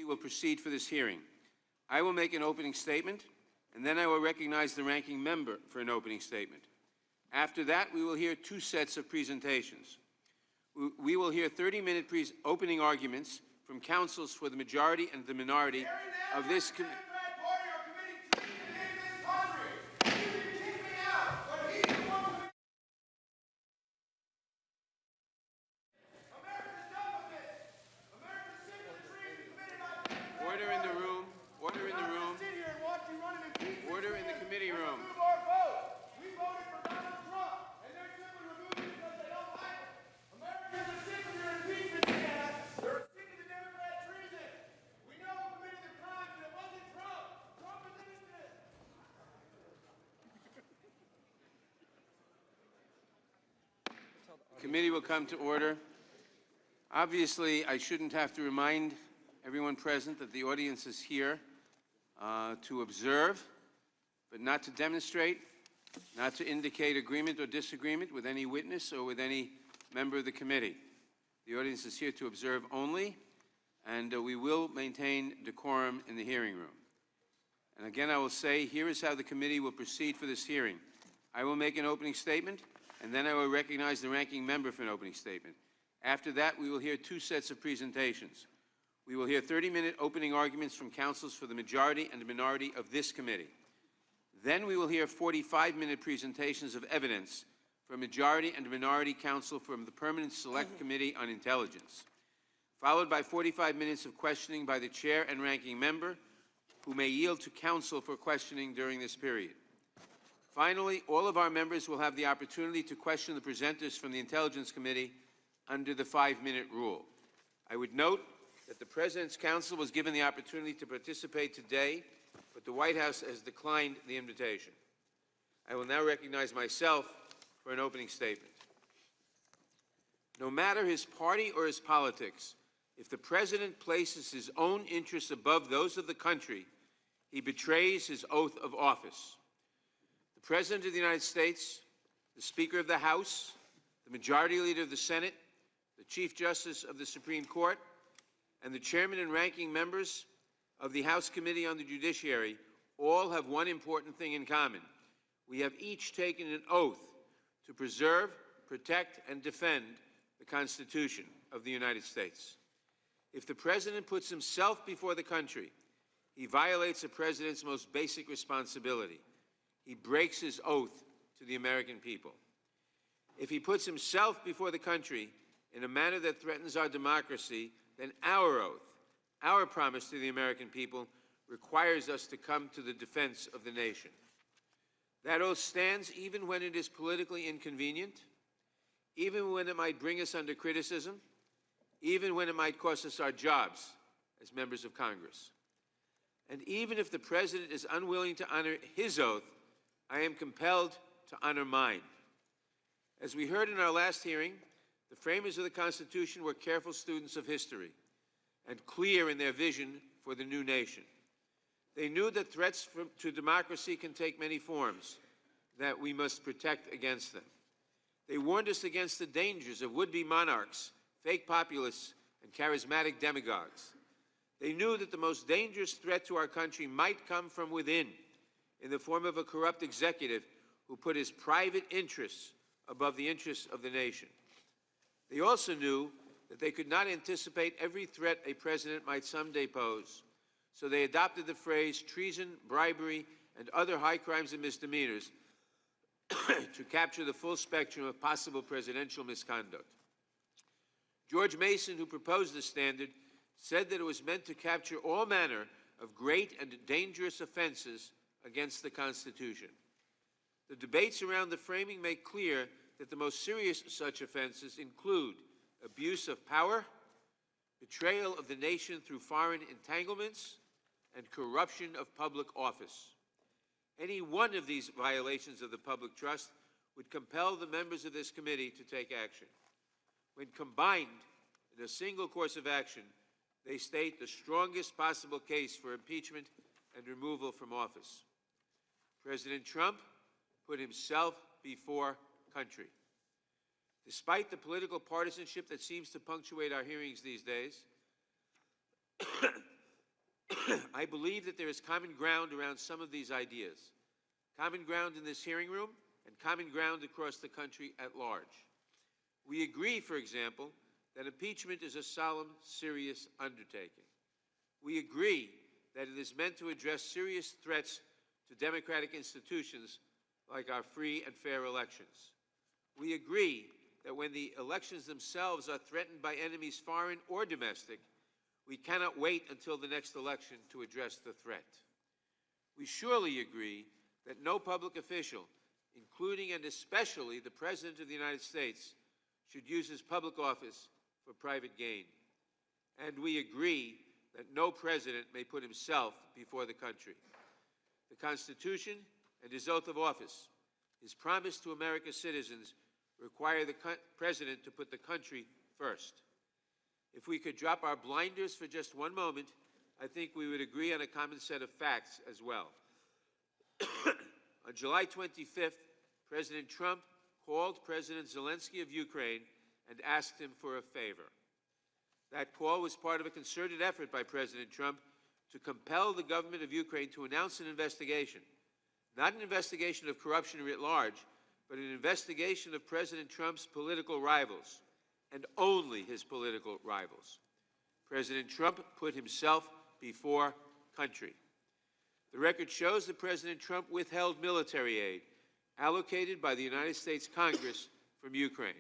will proceed for this hearing. I will make an opening statement, and then I will recognize the ranking member for an opening statement. After that, we will hear two sets of presentations. We will hear 30-minute opening arguments from counsels for the majority and the minority of this committee. Order in the room. Order in the room. Order in the committee room. We voted for Donald Trump, and they're simply removing it because they don't like it. Americans are sick of your impeachment scandal. They're sick of the Democrat treason. We know who committed the crimes, and it wasn't Trump. Trump is innocent. The committee will come to order. Obviously, I shouldn't have to remind everyone present that the audience is here to observe, but not to demonstrate, not to indicate agreement or disagreement with any witness or with any member of the committee. The audience is here to observe only, and we will maintain decorum in the hearing room. And again, I will say, here is how the committee will proceed for this hearing. I will make an opening statement, and then I will recognize the ranking member for an opening statement. After that, we will hear two sets of presentations. We will hear 30-minute opening arguments from counsels for the majority and the minority of this committee. Then we will hear 45-minute presentations of evidence from majority and minority counsel from the Permanent Select Committee on Intelligence, followed by 45 minutes of questioning by the chair and ranking member, who may yield to counsel for questioning during this period. Finally, all of our members will have the opportunity to question the presenters from the Intelligence Committee under the 5-minute rule. I would note that the President's counsel was given the opportunity to participate today, but the White House has declined the invitation. I will now recognize myself for an opening statement. No matter his party or his politics, if the President places his own interests above those of the country, he betrays his oath of office. The President of the United States, the Speaker of the House, the Majority Leader of the Senate, the Chief Justice of the Supreme Court, and the Chairman and ranking members of the House Committee on the Judiciary all have one important thing in common. We have each taken an oath to preserve, protect, and defend the Constitution of the United States. If the President puts himself before the country, he violates the President's most basic responsibility. He breaks his oath to the American people. If he puts himself before the country in a manner that threatens our democracy, then our oath, our promise to the American people, requires us to come to the defense of the nation. That oath stands even when it is politically inconvenient, even when it might bring us under criticism, even when it might cost us our jobs as members of Congress. And even if the President is unwilling to honor his oath, I am compelled to honor mine. As we heard in our last hearing, the framers of the Constitution were careful students of history and clear in their vision for the new nation. They knew that threats to democracy can take many forms, that we must protect against them. They warned us against the dangers of would-be monarchs, fake populists, and charismatic demagogues. They knew that the most dangerous threat to our country might come from within, in the form of a corrupt executive who put his private interests above the interests of the nation. They also knew that they could not anticipate every threat a president might someday pose, so they adopted the phrase treason, bribery, and other high crimes and misdemeanors to capture the full spectrum of possible presidential misconduct. George Mason, who proposed the standard, said that it was meant to capture all manner of great and dangerous offenses against the Constitution. The debates around the framing make clear that the most serious such offenses include abuse of power, betrayal of the nation through foreign entanglements, and corruption of public office. Any one of these violations of the public trust would compel the members of this committee to take action. When combined in a single course of action, they state the strongest possible case for impeachment and removal from office. President Trump put himself before country. Despite the political partisanship that seems to punctuate our hearings these days, I believe that there is common ground around some of these ideas. Common ground in this hearing room and common ground across the country at large. We agree, for example, that impeachment is a solemn, serious undertaking. We agree that it is meant to address serious threats to democratic institutions like our free and fair elections. We agree that when the elections themselves are threatened by enemies foreign or domestic, we cannot wait until the next election to address the threat. We surely agree that no public official, including and especially the President of the United States, should use his public office for private gain. And we agree that no president may put himself before the country. The Constitution and his oath of office, his promise to America's citizens, require the president to put the country first. If we could drop our blinders for just one moment, I think we would agree on a common set of facts as well. On July 25th, President Trump called President Zelensky of Ukraine and asked him for a favor. That call was part of a concerted effort by President Trump to compel the government of Ukraine to announce an investigation, not an investigation of corruption writ large, but an investigation of President Trump's political rivals, and only his political rivals. President Trump put himself before country. The record shows that President Trump withheld military aid allocated by the United States Congress from Ukraine.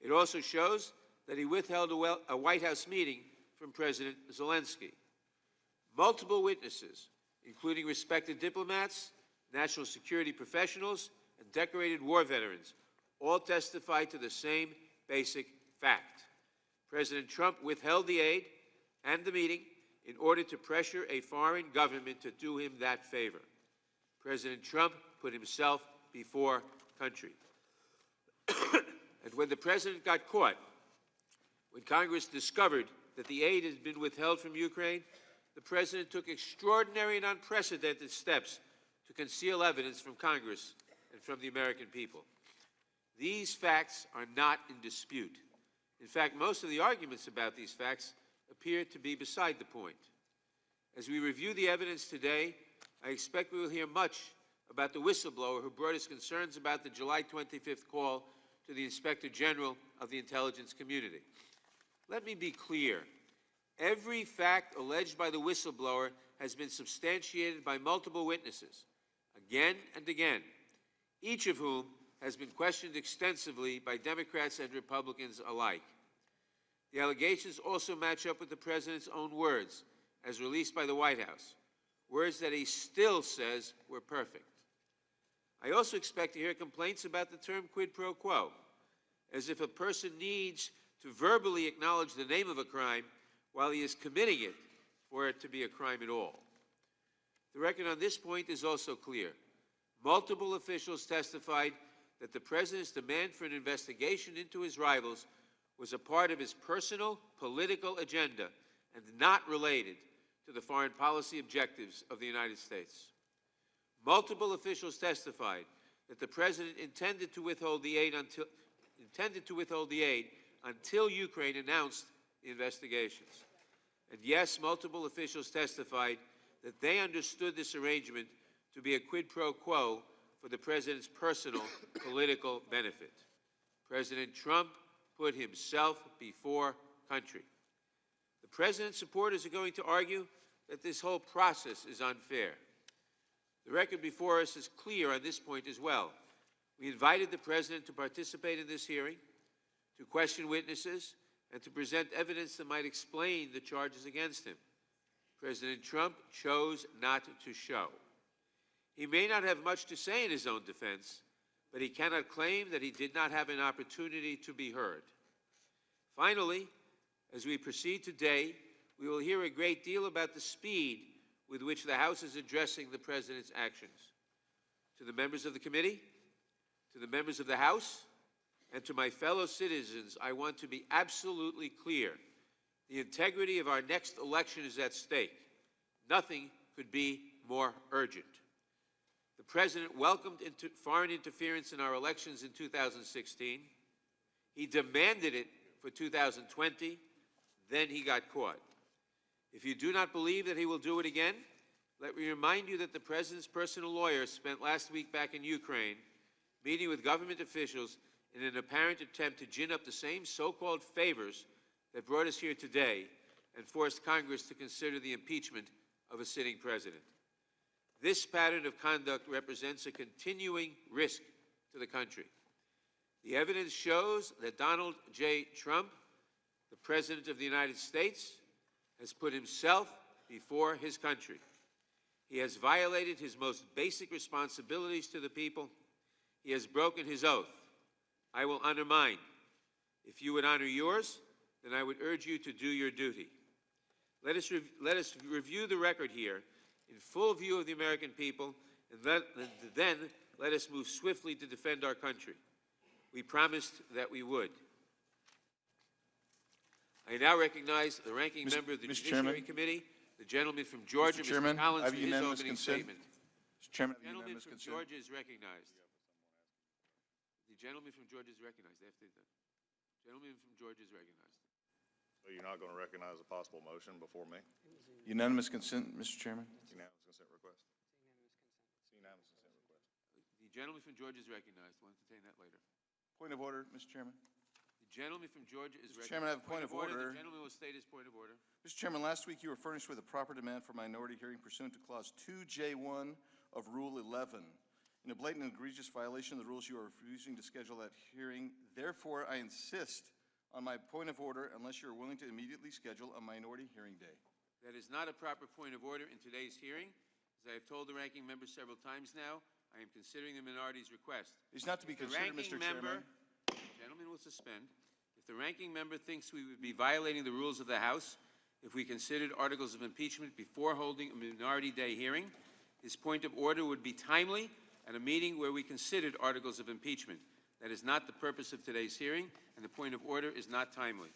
It also shows that he withheld a White House meeting from President Zelensky. Multiple witnesses, including respected diplomats, national security professionals, and decorated war veterans, all testified to the same basic fact. President Trump withheld the aid and the meeting in order to pressure a foreign government to do him that favor. President Trump put himself before country. And when the president got caught, when Congress discovered that the aid had been withheld from Ukraine, the president took extraordinary and unprecedented steps to conceal evidence from Congress and from the American people. These facts are not in dispute. In fact, most of the arguments about these facts appear to be beside the point. As we review the evidence today, I expect we will hear much about the whistleblower who brought us concerns about the July 25th call to the Inspector General of the intelligence community. Let me be clear. Every fact alleged by the whistleblower has been substantiated by multiple witnesses, again and again, each of whom has been questioned extensively by Democrats and Republicans alike. The allegations also match up with the president's own words, as released by the White House, words that he still says were perfect. I also expect to hear complaints about the term quid pro quo, as if a person needs to verbally acknowledge the name of a crime while he is committing it for it to be a crime at all. The record on this point is also clear. Multiple officials testified that the president's demand for an investigation into his rivals was a part of his personal political agenda and not related to the foreign policy objectives of the United States. Multiple officials testified that the president intended to withhold the aid until Ukraine announced the investigations. And yes, multiple officials testified that they understood this arrangement to be a quid pro quo for the president's personal political benefit. President Trump put himself before country. The president's supporters are going to argue that this whole process is unfair. The record before us is clear on this point as well. We invited the president to participate in this hearing, to question witnesses, and to present evidence that might explain the charges against him. President Trump chose not to show. He may not have much to say in his own defense, but he cannot claim that he did not have an opportunity to be heard. Finally, as we proceed today, we will hear a great deal about the speed with which the House is addressing the president's actions. To the members of the committee, to the members of the House, and to my fellow citizens, I want to be absolutely clear. The integrity of our next election is at stake. Nothing could be more urgent. The president welcomed foreign interference in our elections in 2016. He demanded it for 2020. Then he got caught. If you do not believe that he will do it again, let me remind you that the President's personal lawyer spent last week back in Ukraine meeting with government officials in an apparent attempt to gin up the same so-called favors that brought us here today and forced Congress to consider the impeachment of a sitting president. This pattern of conduct represents a continuing risk to the country. The evidence shows that Donald J. Trump, the President of the United States, has put himself before his country. He has violated his most basic responsibilities to the people. He has broken his oath. I will honor mine. If you would honor yours, then I would urge you to do your duty. Let us review the record here in full view of the American people, and then let us move swiftly to defend our country. We promised that we would. I now recognize the ranking member of the Judiciary Committee, the gentleman from Georgia, Mr. Collins, for his opening statement. Mr. Chairman, The gentleman from Georgia is recognized. The gentleman from Georgia is recognized. After the gentleman from Georgia is recognized. So you're not going to recognize a possible motion before me? unanimous consent, Mr. Chairman. Unanimous consent request. It's unanimous consent request. The gentleman from Georgia is recognized. We'll entertain that later. Point of order, Mr. Chairman. The gentleman from Georgia is recognized. Chairman, I have a point of order. The gentleman will state his point of order. Mr. Chairman, last week you were furnished with a proper demand for minority hearing pursuant to Clause 2J1 of Rule 11. In a blatant and egregious violation of the rules, you are refusing to schedule that hearing. Therefore, I insist on my point of order unless you are willing to immediately schedule a minority hearing day. That is not a proper point of order in today's hearing. As I have told the ranking member several times now, I am considering the minority's request. It's not to be considered, Mr. Chairman. Gentleman will suspend. If the ranking member thinks we would be violating the rules of the House if we considered articles of impeachment before holding a minority day hearing, his point of order would be timely at a meeting where we considered articles of impeachment. That is not the purpose of today's hearing, and the point of order is not timely.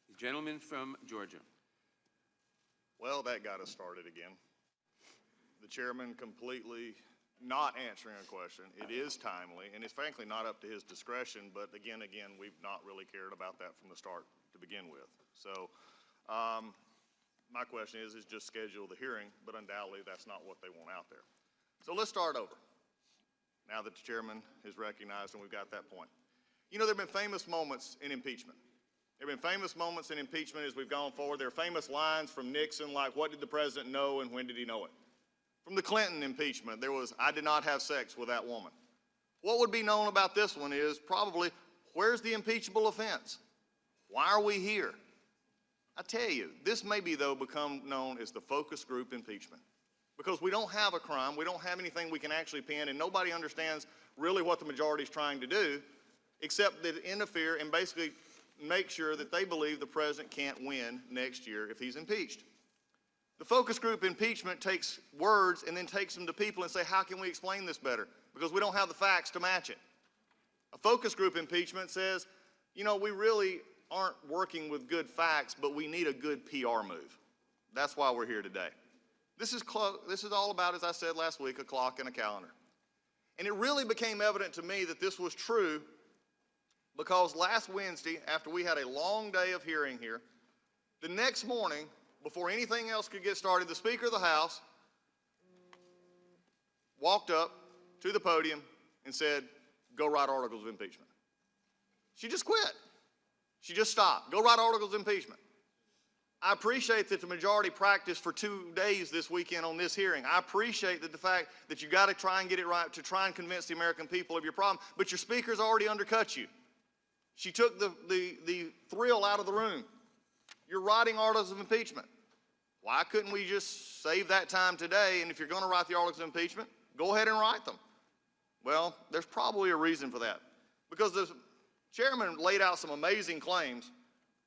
The gentleman from Georgia. Well, that got us started again. The chairman completely not answering a question. It is timely, and it's frankly not up to his discretion, but again, we've not really cared about that from the start to begin with. So my question is just schedule the hearing, but undoubtedly that's not what they want out there. So let's start over. Now that the chairman is recognized and we've got that point. You know, there have been famous moments in impeachment. There have been famous moments in impeachment as we've gone forward. There are famous lines from Nixon like, what did the president know and when did he know it? From the Clinton impeachment, there was, I did not have sex with that woman. What would be known about this one is probably, where's the impeachable offense? Why are we here? I tell you, this may be, though, become known as the focus group impeachment. Because we don't have a crime, we don't have anything we can actually pin, and nobody understands really what the majority is trying to do, except that interfere and basically make sure that they believe the president can't win next year if he's impeached. The focus group impeachment takes words and then takes them to people and say, how can we explain this better? Because we don't have the facts to match it. A focus group impeachment says, you know, we really aren't working with good facts, but we need a good PR move. That's why we're here today. This is all about, as I said last week, a clock and a calendar. And it really became evident to me that this was true because last Wednesday, after we had a long day of hearing here, the next morning, before anything else could get started, the Speaker of the House walked up to the podium and said, go write articles of impeachment. She just quit. She just stopped. Go write articles of impeachment. I appreciate that the majority practiced for 2 days this weekend on this hearing. I appreciate that the fact that you got to try and get it right to try and convince the American people of your problem, but your speaker's already undercut you. She took the thrill out of the room. You're writing articles of impeachment. Why couldn't we just save that time today, and if you're going to write the articles of impeachment, go ahead and write them? Well, there's probably a reason for that. Because the chairman laid out some amazing claims,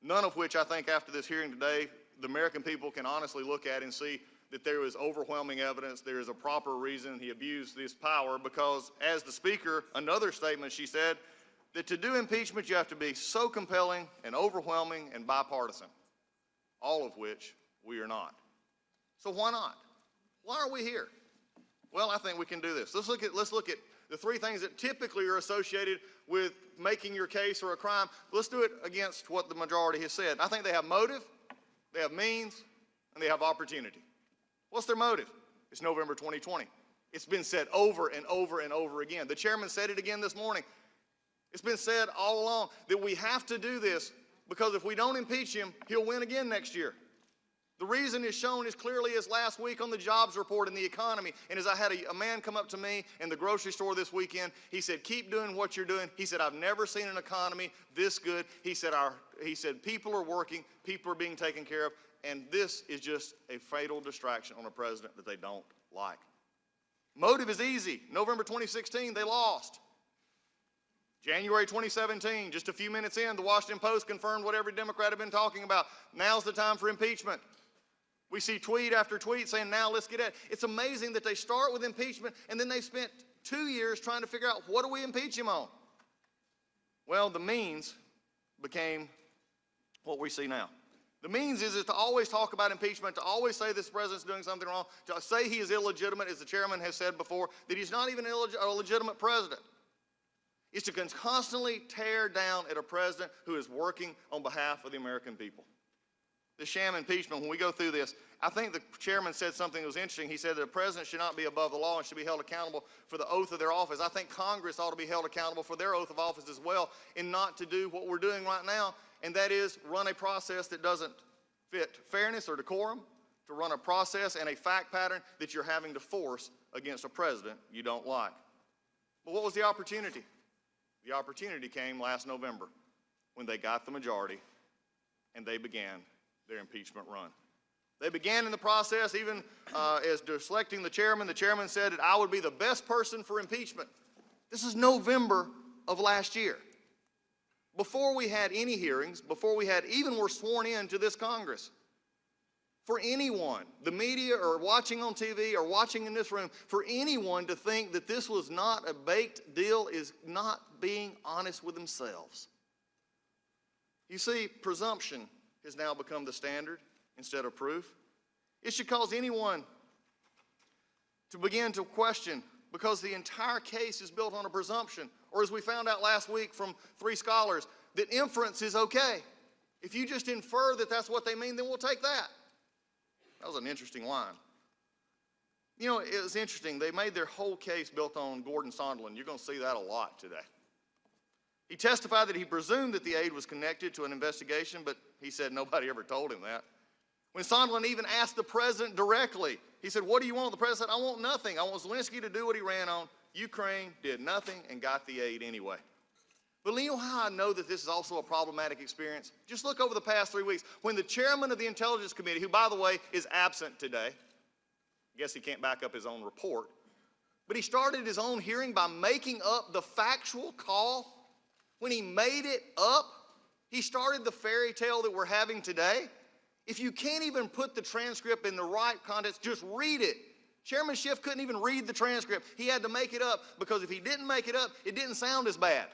none of which I think after this hearing today, the American people can honestly look at and see that there is overwhelming evidence, there is a proper reason he abused this power, because as the speaker, another statement she said, that to do impeachment you have to be so compelling and overwhelming and bipartisan, all of which we are not. So why not? Why are we here? Well, I think we can do this. Let's look at the three things that typically are associated with making your case or a crime. Let's do it against what the majority has said. I think they have motive, they have means, and they have opportunity. What's their motive? It's November 2020. It's been said over and over and over again. The chairman said it again this morning. It's been said all along that we have to do this because if we don't impeach him, he'll win again next year. The reason is shown as clearly as last week on the jobs report and the economy. And as I had a man come up to me in the grocery store this weekend, he said, keep doing what you're doing. He said, I've never seen an economy this good. He said, people are working, people are being taken care of, and this is just a fatal distraction on a president that they don't like. Motive is easy. November 2016, they lost. January 2017, just a few minutes in, the Washington Post confirmed what every Democrat had been talking about. Now's the time for impeachment. We see tweet after tweet saying, now let's get at it. It's amazing that they start with impeachment and then they spent 2 years trying to figure out what do we impeach him on? Well, the means became what we see now. The means is to always talk about impeachment, to always say this president's doing something wrong, to say he is illegitimate, as the chairman has said before, that he's not even a legitimate president. It's to constantly tear down at a president who is working on behalf of the American people. The sham impeachment, when we go through this, I think the chairman said something that was interesting. He said that a president should not be above the law and should be held accountable for the oath of their office. I think Congress ought to be held accountable for their oath of office as well, and not to do what we're doing right now, and that is run a process that doesn't fit fairness or decorum, to run a process and a fact pattern that you're having to force against a president you don't like. But what was the opportunity? The opportunity came last November when they got the majority and they began their impeachment run. They began in the process, even as selecting the chairman said that I would be the best person for impeachment. This is November of last year. Before we had any hearings, before we had even were sworn in to this Congress. For anyone, the media or watching on TV or watching in this room, for anyone to think that this was not a baked deal is not being honest with themselves. You see, presumption has now become the standard instead of proof. It should cause anyone to begin to question, because the entire case is built on a presumption, or as we found out last week from 3 scholars, that inference is okay. If you just infer that that's what they mean, then we'll take that. That was an interesting line. You know, it was interesting. They made their whole case built on Gordon Sondland. You're going to see that a lot today. He testified that he presumed that the aid was connected to an investigation, but he said nobody ever told him that. When Sondland even asked the president directly, he said, what do you want? The president said, I want nothing. I want Zelensky to do what he ran on. Ukraine did nothing and got the aid anyway. But you know how I know that this is also a problematic experience? Just look over the past 3 weeks. When the chairman of the Intelligence Committee, who, by the way, is absent today, I guess he can't back up his own report, but he started his own hearing by making up the factual call. When he made it up, he started the fairy tale that we're having today. If you can't even put the transcript in the right context, just read it. Chairman Schiff couldn't even read the transcript. He had to make it up, because if he didn't make it up, it didn't sound as bad.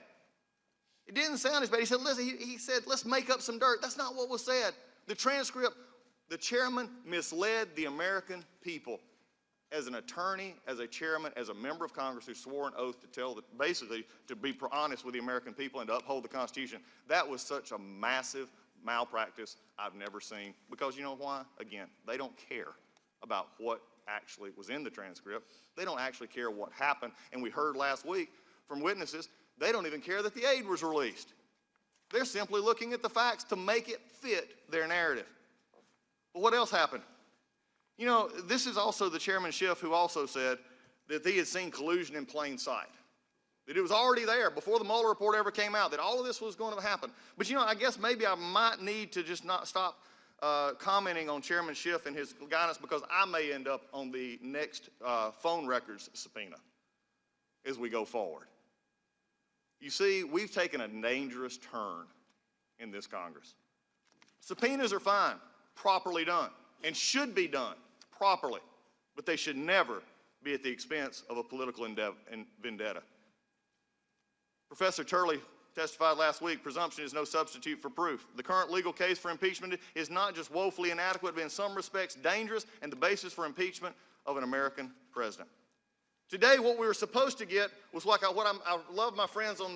It didn't sound as bad. He said, listen, he said, let's make up some dirt. That's not what was said. The transcript, the chairman misled the American people. As an attorney, as a chairman, as a member of Congress who swore an oath to tell, basically to be honest with the American people and to uphold the Constitution, that was such a massive malpractice I've never seen. Because you know why? Again, they don't care about what actually was in the transcript. They don't actually care what happened. And we heard last week from witnesses, they don't even care that the aid was released. They're simply looking at the facts to make it fit their narrative. But what else happened? You know, this is also the Chairman Schiff who also said that he had seen collusion in plain sight. That it was already there before the Mueller report ever came out, that all of this was going to happen. But you know, I guess maybe I might need to just not stop commenting on Chairman Schiff and his guidance, because I may end up on the next phone records subpoena as we go forward. You see, we've taken a dangerous turn in this Congress. Subpoenas are fine, properly done, and should be done properly, but they should never be at the expense of a political vendetta. Professor Turley testified last week, presumption is no substitute for proof. The current legal case for impeachment is not just woefully inadequate, but in some respects dangerous and the basis for impeachment of an American president. Today, what we were supposed to get was like I love my friends on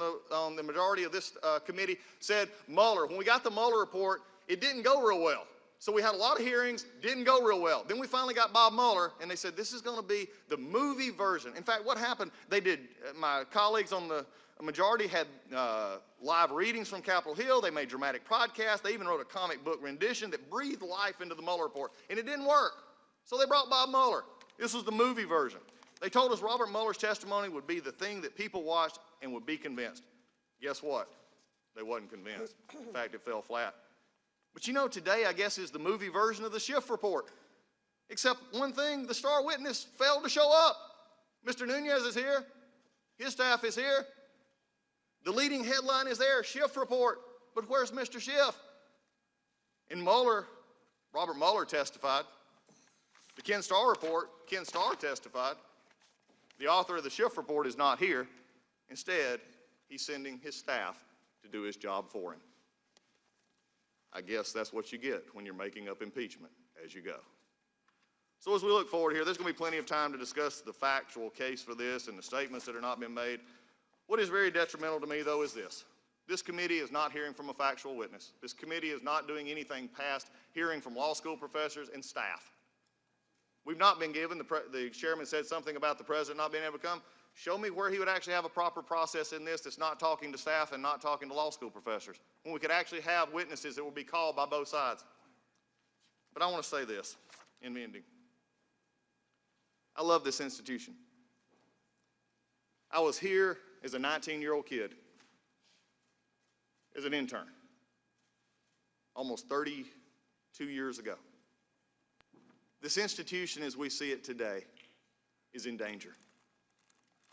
the majority of this committee said, Mueller. When we got the Mueller report, it didn't go real well. So we had a lot of hearings, didn't go real well. Then we finally got Bob Mueller, and they said, this is going to be the movie version. In fact, what happened, they did, my colleagues on the majority had live readings from Capitol Hill. They made dramatic podcasts. They even wrote a comic book rendition that breathed life into the Mueller report, and it didn't work. So they brought Bob Mueller. This was the movie version. They told us Robert Mueller's testimony would be the thing that people watched and would be convinced. Guess what? They wasn't convinced. In fact, it fell flat. But you know, today, I guess, is the movie version of the Schiff report. Except one thing, the star witness failed to show up. Mr. Nunez is here. His staff is here. The leading headline is there, Schiff report. But where's Mr. Schiff? And Mueller, Robert Mueller testified. The Ken Starr report, Ken Starr testified. The author of the Schiff report is not here. Instead, he's sending his staff to do his job for him. I guess that's what you get when you're making up impeachment as you go. So as we look forward here, there's going to be plenty of time to discuss the factual case for this and the statements that are not being made. What is very detrimental to me, though, is this. This committee is not hearing from a factual witness. This committee is not doing anything past hearing from law school professors and staff. We've not been given, the chairman said something about the president not being able to come. Show me where he would actually have a proper process in this that's not talking to staff and not talking to law school professors, when we could actually have witnesses that will be called by both sides. But I want to say this in ending. I love this institution. I was here as a 19-year-old kid, as an intern, almost 32 years ago. This institution, as we see it today, is in danger.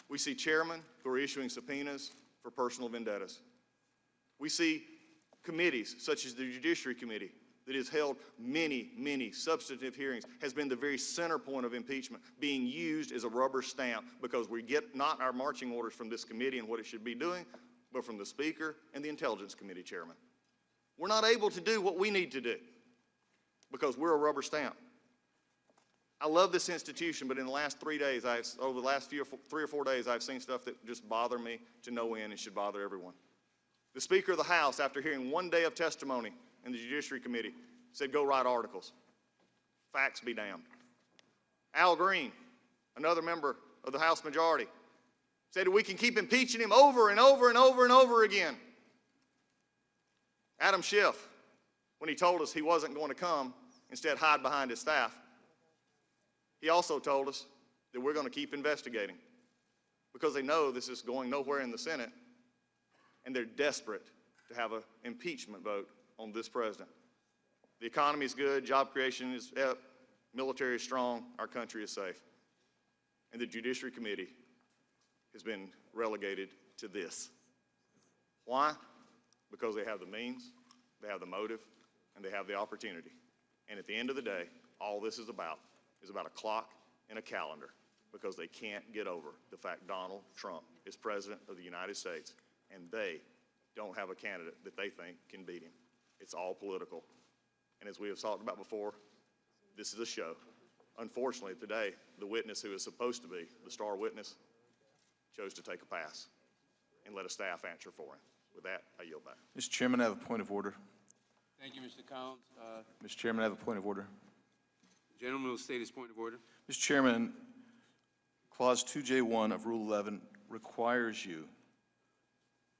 We see chairmen who are issuing subpoenas for personal vendettas. We see committees, such as the Judiciary Committee, that has held many, many substantive hearings, has been the very center point of impeachment, being used as a rubber stamp because we get not our marching orders from this committee and what it should be doing, but from the Speaker and the Intelligence Committee Chairman. We're not able to do what we need to do because we're a rubber stamp. I love this institution, but in the last 3 days, over the last 3 or 4 days, I've seen stuff that just bother me to no end and should bother everyone. The Speaker of the House, after hearing 1 day of testimony in the Judiciary Committee, said, go write articles. Facts be damned. Al Green, another member of the House majority, said we can keep impeaching him over and over and over and over again. Adam Schiff, when he told us he wasn't going to come, instead hide behind his staff, he also told us that we're going to keep investigating because they know this is going nowhere in the Senate, and they're desperate to have an impeachment vote on this president. The economy is good, job creation is up, military is strong, our country is safe. And the Judiciary Committee has been relegated to this. Why? Because they have the means, they have the motive, and they have the opportunity. And at the end of the day, all this is about a clock and a calendar, because they can't get over the fact Donald Trump is president of the United States, and they don't have a candidate that they think can beat him. It's all political. And as we have talked about before, this is a show. Unfortunately, today, the witness who is supposed to be the star witness chose to take a pass and let a staff answer for him. With that, I yield back. Mr. Chairman, I have a point of order. Thank you, Mr. Collins. Mr. Chairman, I have a point of order. The gentleman will state his point of order. Mr. Chairman, Clause 2J1 of Rule 11 requires you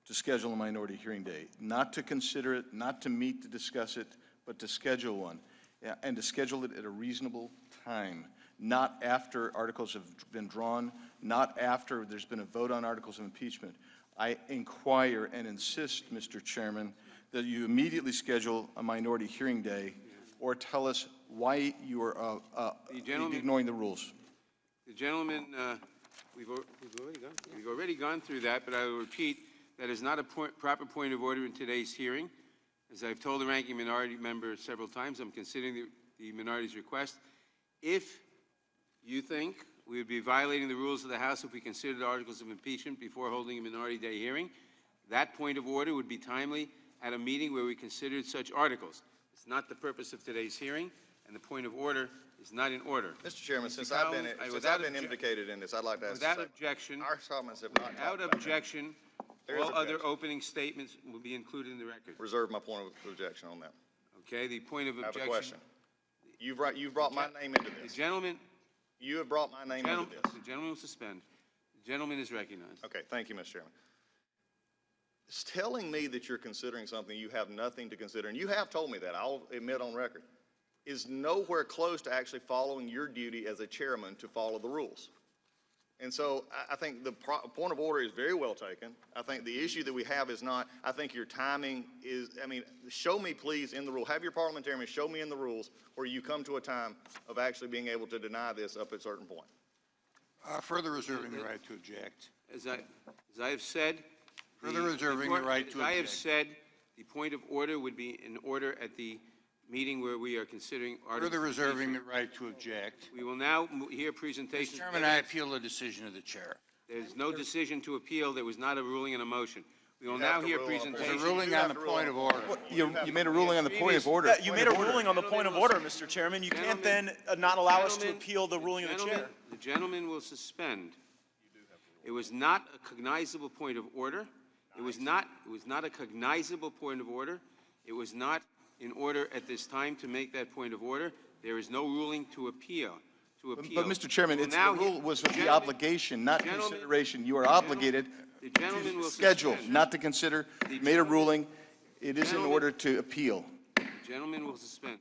to schedule a minority hearing day, not to consider it, not to meet to discuss it, but to schedule one, and to schedule it at a reasonable time, not after articles have been drawn, not after there's been a vote on articles of impeachment. I inquire and insist, Mr. Chairman, that you immediately schedule a minority hearing day, or tell us why you are ignoring the rules. The gentleman, we've already gone through that, but I will repeat that is not a proper point of order in today's hearing. As I've told the ranking minority member several times, I'm considering the minority's request. If you think we would be violating the rules of the House if we considered articles of impeachment before holding a minority day hearing, that point of order would be timely at a meeting where we considered such articles. It's not the purpose of today's hearing, and the point of order is not in order. Mr. Chairman, Mr. since I've been Collins, implicated in this, I'd like to ask. Without objection, Our comments have not. without talked about objection, There is all other objection. opening statements will be included in the record. Reserve my point of objection on that. Okay, the point of I have objection. a question. You've brought my name into The this. gentleman, You have brought my name into this. the gentleman will suspend. The gentleman is recognized. Okay, thank you, Mr. Chairman. It's telling me that you're considering something you have nothing to consider, and you have told me that, I'll admit on record, is nowhere close to actually following your duty as a chairman to follow the rules. And so I think the point of order is very well taken. I think the issue that we have is not, I think your timing is, I mean, show me please in the rule, have your parliamentarian show me in the rules where you come to a time of actually being able to deny this up at a certain point. Further reserving the right to object. As I have said. Further reserving the right to As I have object. said, the point of order would be in order at the meeting where we are considering articles. Further of reserving the impeachment. right to object. We will now hear Mr. presentations. Chairman, I appeal the decision of the chair. There's no decision to appeal. There was not a ruling and a motion. We will You have now to hear rule on the There's presentations. a ruling on the point of order. You made a ruling on the point of order. Yeah, you made a ruling on the point of order, Mr. Chairman. You can't then not allow us to Gentlemen, appeal the ruling of the chair. The gentleman will suspend. It was not a cognizable point of order. It was not a cognizable point of order. It was not in order at this time to make that point of order. There is no ruling to appeal. But Mr. Chairman, We'll it's, now the rule hear- was for the gentlemen- obligation, not gentlemen- consideration. You are obligated The gentleman will to schedule, suspend. not to consider. You made a ruling. It is in Gentlemen- order to appeal. The gentleman will suspend.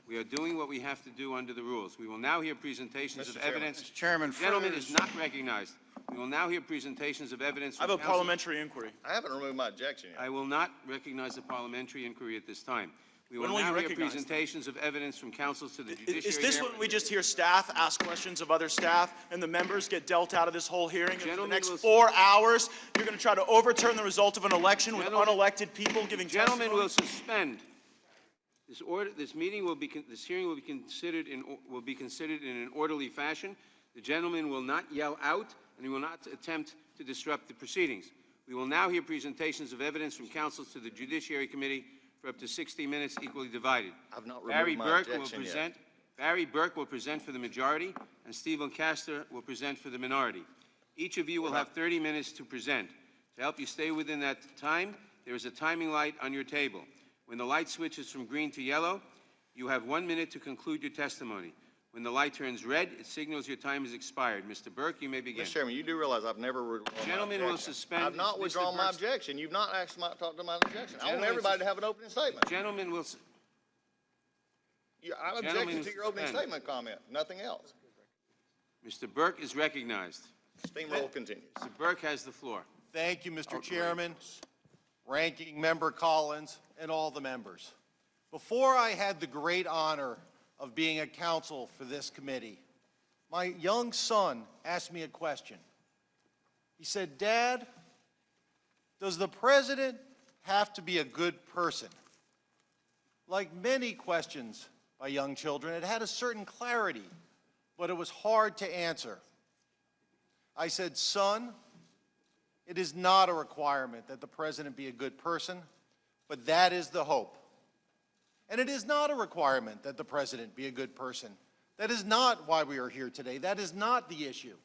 We are doing what we have to do under the rules. We will now hear presentations of Mr. Chairman. evidence. Mr. Chairman, The gentleman further- is not recognized. We will now hear presentations of evidence I have from a counsel. parliamentary inquiry. I haven't removed my objection yet. I will not recognize a parliamentary inquiry at this time. We will When will now you hear recognize them? presentations of evidence from counsels to the judiciary. Is this when we just hear staff ask questions of other staff and the members get dealt out of this whole hearing? And for the Gentlemen next will- 4 hours, you're going to try to overturn the result of an election with Gentlemen- unelected people giving Gentlemen testimony? will suspend. This hearing will be considered in an orderly fashion. The gentleman will not yell out, and he will not attempt to disrupt the proceedings. We will now hear presentations of evidence from counsels to the Judiciary Committee for up to 60 minutes, equally divided. I've not removed my objection yet. Barry Burke will present for the majority, and Stephen Castor will present for the minority. Each of you will have 30 minutes to present. To help you stay within that time, there is a timing light on your table. When the light switches from green to yellow, you have 1 minute to conclude your testimony. When the light turns red, it signals your time has expired. Mr. Burke, you may begin. Mr. Chairman, you do realize I've never withdrawn my Gentleman will objection. suspend I've not Mr. withdrawn my Burke's- objection. You've not asked my, talked to my objection. I want Gentleman everybody sus- to have an opening statement. Gentleman will, I'm Gentleman objecting will to your opening suspend. statement comment, nothing else. Mr. Burke is recognized. Steamroll continues. Mr. Burke has the floor. Thank you, Mr. Chairman, Ranking Member Collins, and all the members. Before I had the great honor of being a counsel for this committee, my young son asked me a question. He said, "Dad, does the president have to be a good person?" Like many questions by young children, it had a certain clarity, but it was hard to answer. I said, "Son, it is not a requirement that the president be a good person, but that is the hope. And it is not a requirement that the president be a good person. That is not why we are here today. That is not the issue.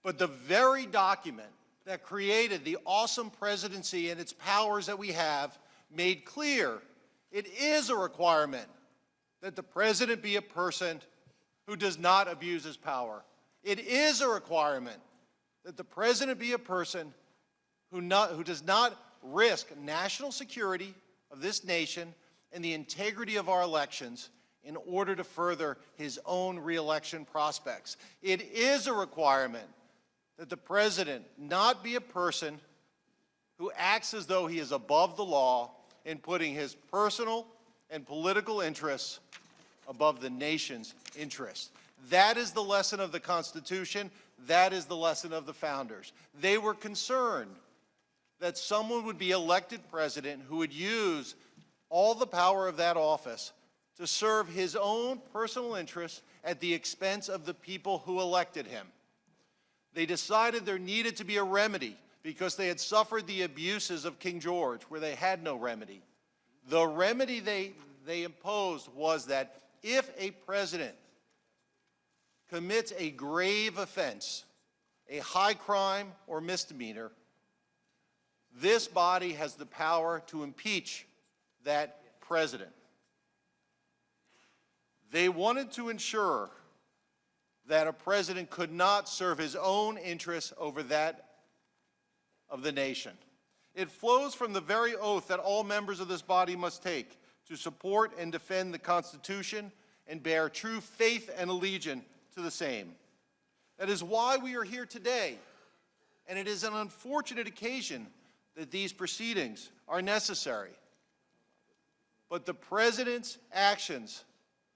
But the very document that created the awesome presidency and its powers that we have made clear it is a requirement that the president be a person who does not abuse his power. It is a requirement that the president be a person who does not risk national security of this nation and the integrity of our elections in order to further his own reelection prospects. It is a requirement that the president not be a person who acts as though he is above the law in putting his personal and political interests above the nation's interests. That is the lesson of the Constitution. That is the lesson of the founders. They were concerned that someone would be elected president who would use all the power of that office to serve his own personal interests at the expense of the people who elected him. They decided there needed to be a remedy because they had suffered the abuses of King George, where they had no remedy. The remedy they imposed was that if a president commits a grave offense, a high crime or misdemeanor, this body has the power to impeach that president. They wanted to ensure that a president could not serve his own interests over that of the nation. It flows from the very oath that all members of this body must take to support and defend the Constitution and bear true faith and allegiance to the same. That is why we are here today, and it is an unfortunate occasion that these proceedings are necessary. But the president's actions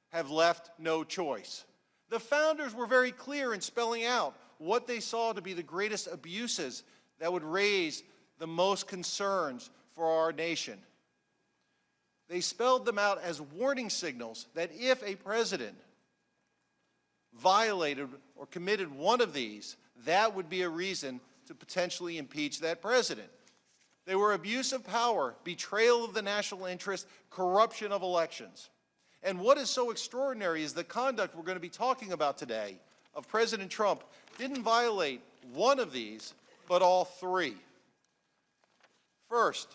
have left no choice. The founders were very clear in spelling out what they saw to be the greatest abuses that would raise the most concerns for our nation. They spelled them out as warning signals that if a president violated or committed one of these, that would be a reason to potentially impeach that president. They were abuse of power, betrayal of the national interest, corruption of elections. And what is so extraordinary is the conduct we're going to be talking about today of President Trump didn't violate one of these, but all three. First,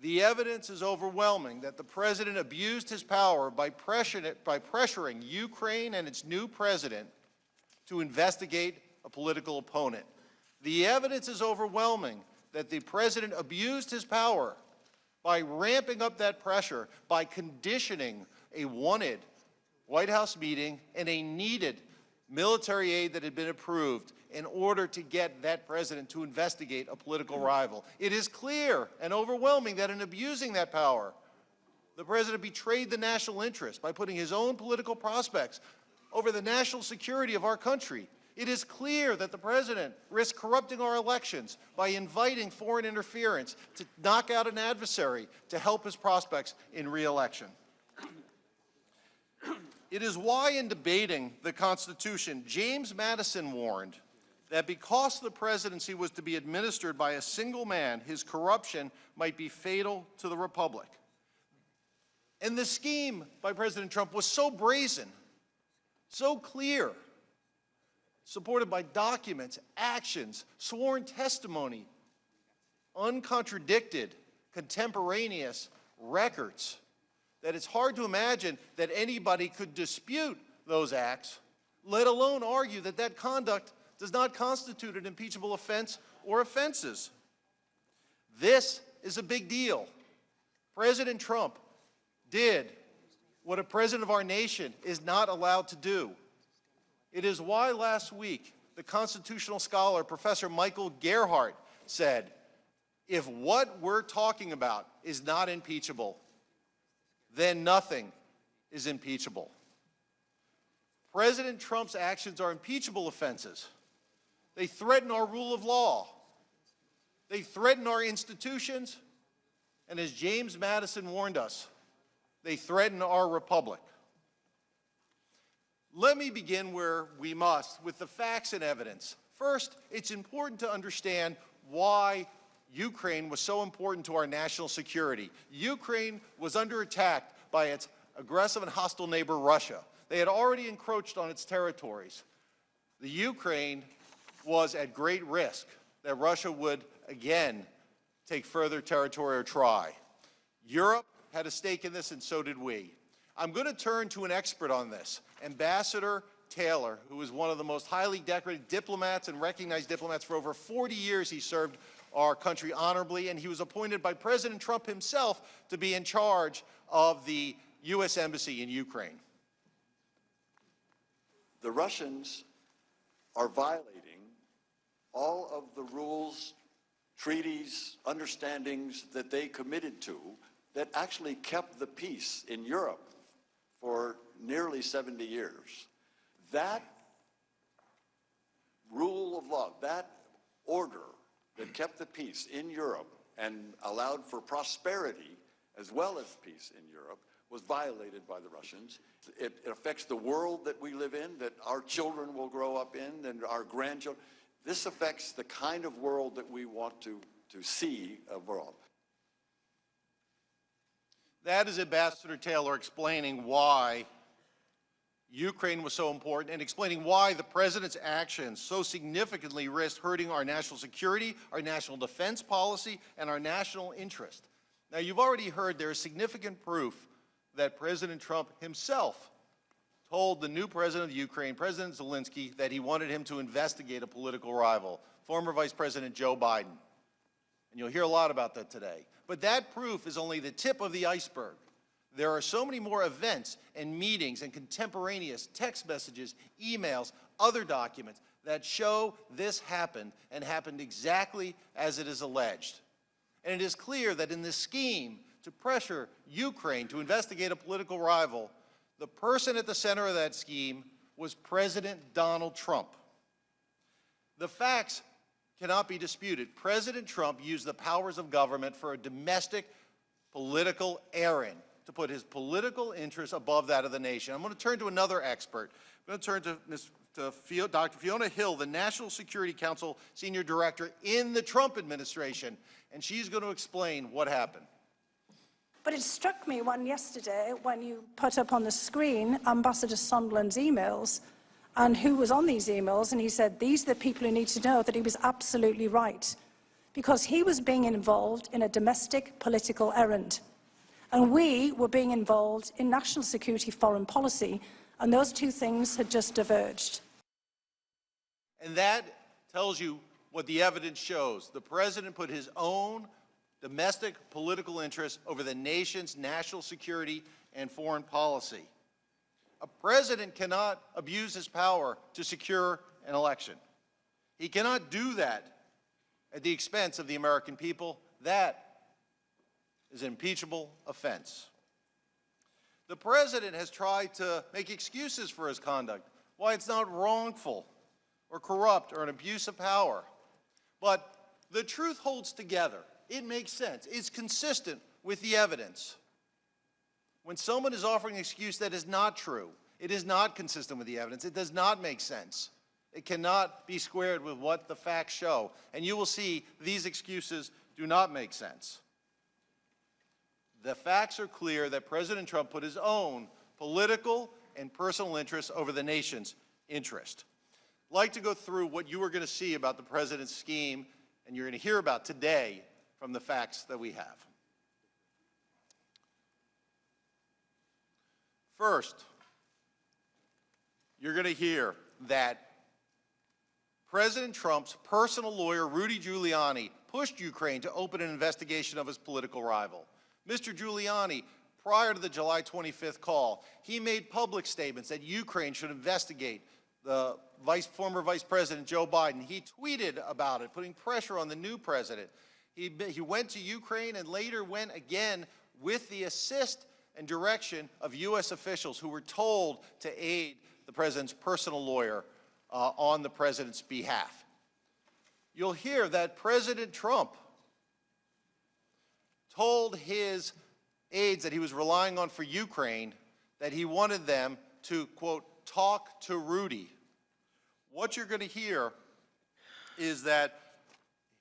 the evidence is overwhelming that the president abused his power by pressuring Ukraine and its new president to investigate a political opponent. The evidence is overwhelming that the president abused his power by ramping up that pressure, by conditioning a wanted White House meeting and a needed military aid that had been approved in order to get that president to investigate a political rival. It is clear and overwhelming that in abusing that power, the president betrayed the national interest by putting his own political prospects over the national security of our country. It is clear that the president risked corrupting our elections by inviting foreign interference to knock out an adversary to help his prospects in re-election. It is why in debating the Constitution, James Madison warned that because the presidency was to be administered by a single man, his corruption might be fatal to the republic. And the scheme by President Trump was so brazen, so clear, supported by documents, actions, sworn testimony, uncontradicted, contemporaneous records, that it's hard to imagine that anybody could dispute those acts, let alone argue that that conduct does not constitute an impeachable offense or offenses. This is a big deal. President Trump did what a president of our nation is not allowed to do. It is why last week the constitutional scholar, Professor Michael Gerhardt, said, if what we're talking about is not impeachable, then nothing is impeachable. President Trump's actions are impeachable offenses. They threaten our rule of law. They threaten our institutions. And as James Madison warned us, they threaten our republic. Let me begin where we must, with the facts and evidence. First, it's important to understand why Ukraine was so important to our national security. Ukraine was under attack by its aggressive and hostile neighbor, Russia. They had already encroached on its territories. The Ukraine was at great risk that Russia would again take further territory or try. Europe had a stake in this, and so did we. I'm going to turn to an expert on this, Ambassador Taylor, who is one of the most highly decorated diplomats and recognized diplomats. For over 40 years, he served our country honorably, and he was appointed by President Trump himself to be in charge of the U.S. Embassy in Ukraine. The Russians are violating all of the rules, treaties, understandings that they committed to that actually kept the peace in Europe for nearly 70 years. That rule of law, that order that kept the peace in Europe and allowed for prosperity as well as peace in Europe was violated by the Russians. It affects the world that we live in, that our children will grow up in, and our grandchildren. This affects the kind of world that we want to see abroad. That is Ambassador Taylor explaining why Ukraine was so important and explaining why the president's actions so significantly risked hurting our national security, our national defense policy, and our national interest. Now, you've already heard there is significant proof that President Trump himself told the new president of Ukraine, President Zelensky, that he wanted him to investigate a political rival, former Vice President Joe Biden. And you'll hear a lot about that today. But that proof is only the tip of the iceberg. There are so many more events and meetings and contemporaneous text messages, emails, other documents that show this happened and happened exactly as it is alleged. And it is clear that in this scheme to pressure Ukraine to investigate a political rival, the person at the center of that scheme was President Donald Trump. The facts cannot be disputed. President Trump used the powers of government for a domestic political errand to put his political interests above that of the nation. I'm going to turn to another expert. I'm going to turn to Dr. Fiona Hill, the National Security Council Senior Director in the Trump administration, and she's going to explain what happened. But it struck me yesterday when you put up on the screen Ambassador Sondland's emails and who was on these emails, and he said, these are the people who need to know, that he was absolutely right, because he was being involved in a domestic political errand. And we were being involved in national security foreign policy, and those two things had just diverged. And that tells you what the evidence shows. The president put his own domestic political interests over the nation's national security and foreign policy. A president cannot abuse his power to secure an election. He cannot do that at the expense of the American people. That is an impeachable offense. The president has tried to make excuses for his conduct, why it's not wrongful or corrupt or an abuse of power. But the truth holds together. It makes sense. It's consistent with the evidence. When someone is offering an excuse that is not true, it is not consistent with the evidence. It does not make sense. It cannot be squared with what the facts show. And you will see these excuses do not make sense. The facts are clear that President Trump put his own political and personal interests over the nation's interest. I'd like to go through what you are going to see about the president's scheme, and you're going to hear about today from the facts that we have. First, you're going to hear that President Trump's personal lawyer, Rudy Giuliani, pushed Ukraine to open an investigation of his political rival. Mr. Giuliani, prior to the July 25th call, he made public statements that Ukraine should investigate the former Vice President Joe Biden. He tweeted about it, putting pressure on the new president. He went to Ukraine and later went again with the assist and direction of U.S. officials who were told to aid the president's personal lawyer on the president's behalf. You'll hear that President Trump told his aides that he was relying on for Ukraine that he wanted them to, quote, talk to Rudy. What you're going to hear is that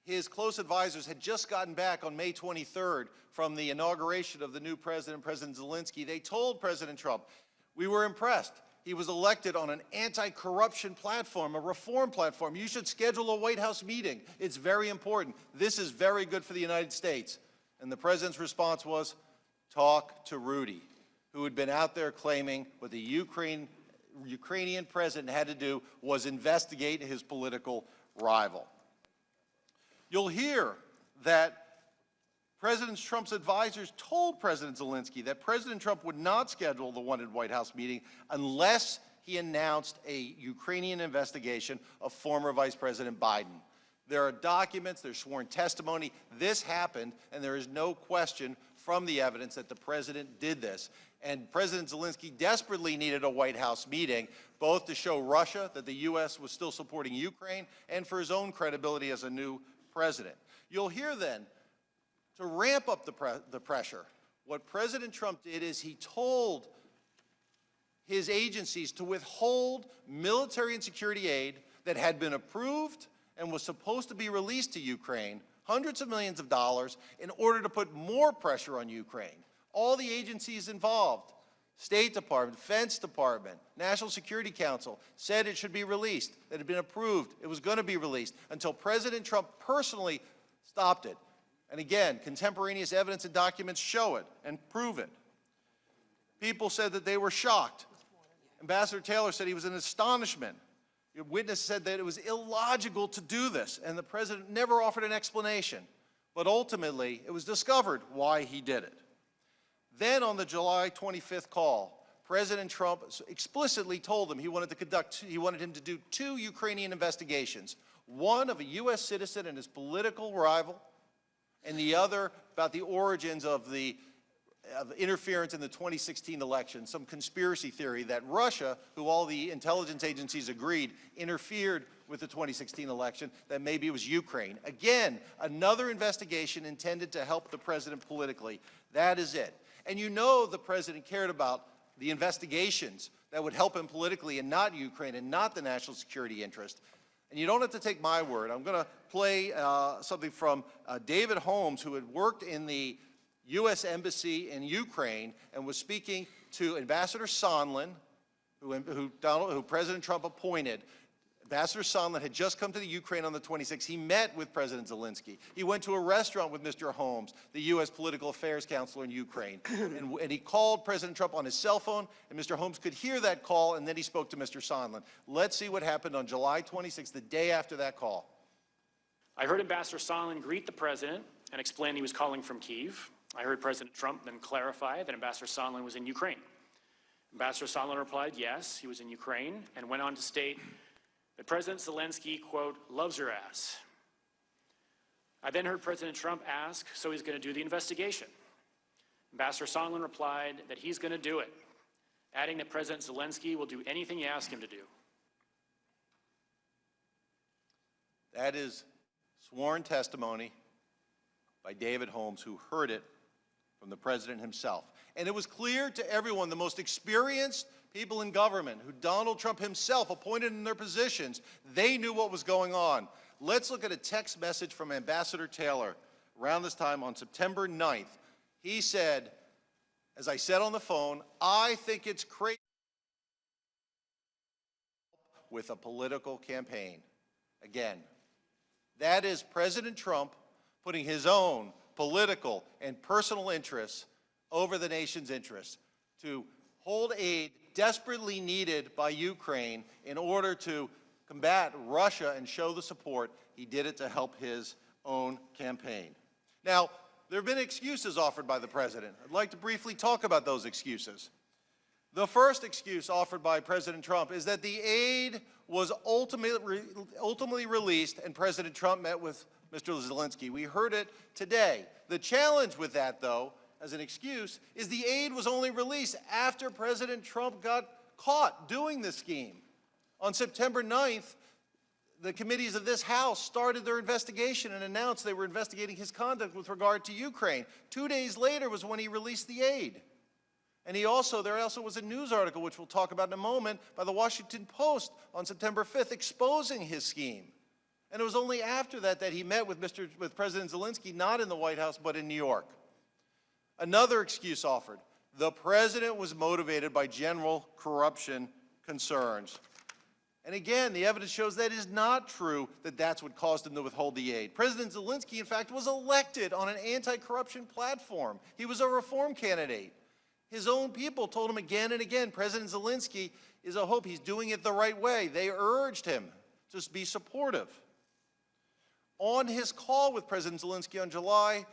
his close advisors had just gotten back on May 23rd from the inauguration of the new president, President Zelensky. They told President Trump, we were impressed. He was elected on an anti-corruption platform, a reform platform. You should schedule a White House meeting. It's very important. This is very good for the United States. And the president's response was, talk to Rudy, who had been out there claiming what the Ukrainian president had to do was investigate his political rival. You'll hear that President Trump's advisors told President Zelensky that President Trump would not schedule the wanted White House meeting unless he announced a Ukrainian investigation of former Vice President Biden. There are documents, there's sworn testimony. This happened, and there is no question from the evidence that the president did this. And President Zelensky desperately needed a White House meeting, both to show Russia that the U.S. was still supporting Ukraine and for his own credibility as a new president. You'll hear then, to ramp up the pressure, what President Trump did is he told his agencies to withhold military and security aid that had been approved and was supposed to be released to Ukraine, hundreds of millions of dollars, in order to put more pressure on Ukraine. All the agencies involved, State Department, Defense Department, National Security Council, said it should be released, that it had been approved, it was going to be released, until President Trump personally stopped it. And again, contemporaneous evidence and documents show it and prove it. People said that they were shocked. Ambassador Taylor said he was in astonishment. Your witness said that it was illogical to do this, and the president never offered an explanation. But ultimately, it was discovered why he did it. Then on the July 25th call, President Trump explicitly told him he wanted him to do 2 Ukrainian investigations, one of a U.S. citizen and his political rival, and the other about the origins of the interference in the 2016 election, some conspiracy theory that Russia, who all the intelligence agencies agreed interfered with the 2016 election, that maybe it was Ukraine. Again, another investigation intended to help the president politically. That is it. And you know the president cared about the investigations that would help him politically and not Ukraine and not the national security interest. And you don't have to take my word. I'm going to play something from David Holmes, who had worked in the U.S. Embassy in Ukraine and was speaking to Ambassador Sondland, who President Trump appointed. Ambassador Sondland had just come to the Ukraine on the 26th. He met with President Zelensky. He went to a restaurant with Mr. Holmes, the U.S. political affairs counselor in Ukraine. and he called President Trump on his cell phone, and Mr. Holmes could hear that call, and then he spoke to Mr. Sondland. Let's see what happened on July 26th, the day after that call. I heard Ambassador Sondland greet the president and explain he was calling from Kyiv. I heard President Trump then clarify that Ambassador Sondland was in Ukraine. Ambassador Sondland replied, yes, he was in Ukraine, and went on to state that President Zelensky, quote, loves your ass. I then heard President Trump ask, so he's going to do the investigation. Ambassador Sondland replied that he's going to do it, adding that President Zelensky will do anything you ask him to do. That is sworn testimony by David Holmes, who heard it from the president himself. And it was clear to everyone, the most experienced people in government, who Donald Trump himself appointed in their positions, they knew what was going on. Let's look at a text message from Ambassador Taylor around this time on September 9th. He said, as I said on the phone, I think it's crazy with a political campaign. Again, that is President Trump putting his own political and personal interests over the nation's interests to hold aid desperately needed by Ukraine in order to combat Russia and show the support. He did it to help his own campaign. Now, there have been excuses offered by the president. I'd like to briefly talk about those excuses. The first excuse offered by President Trump is that the aid was ultimately released and President Trump met with Mr. Zelensky. We heard it today. The challenge with that, though, as an excuse, is the aid was only released after President Trump got caught doing this scheme. On September 9th, the committees of this House started their investigation and announced they were investigating his conduct with regard to Ukraine. 2 days later was when he released the aid. And there also was a news article, which we'll talk about in a moment, by the Washington Post on September 5th exposing his scheme. And it was only after that that he met with President Zelensky, not in the White House, but in New York. Another excuse offered. The president was motivated by general corruption concerns. And again, the evidence shows that is not true, that that's what caused him to withhold the aid. President Zelensky, in fact, was elected on an anti-corruption platform. He was a reform candidate. His own people told him again and again, President Zelensky is a hope. He's doing it the right way. They urged him to be supportive. On his call with President Zelensky on July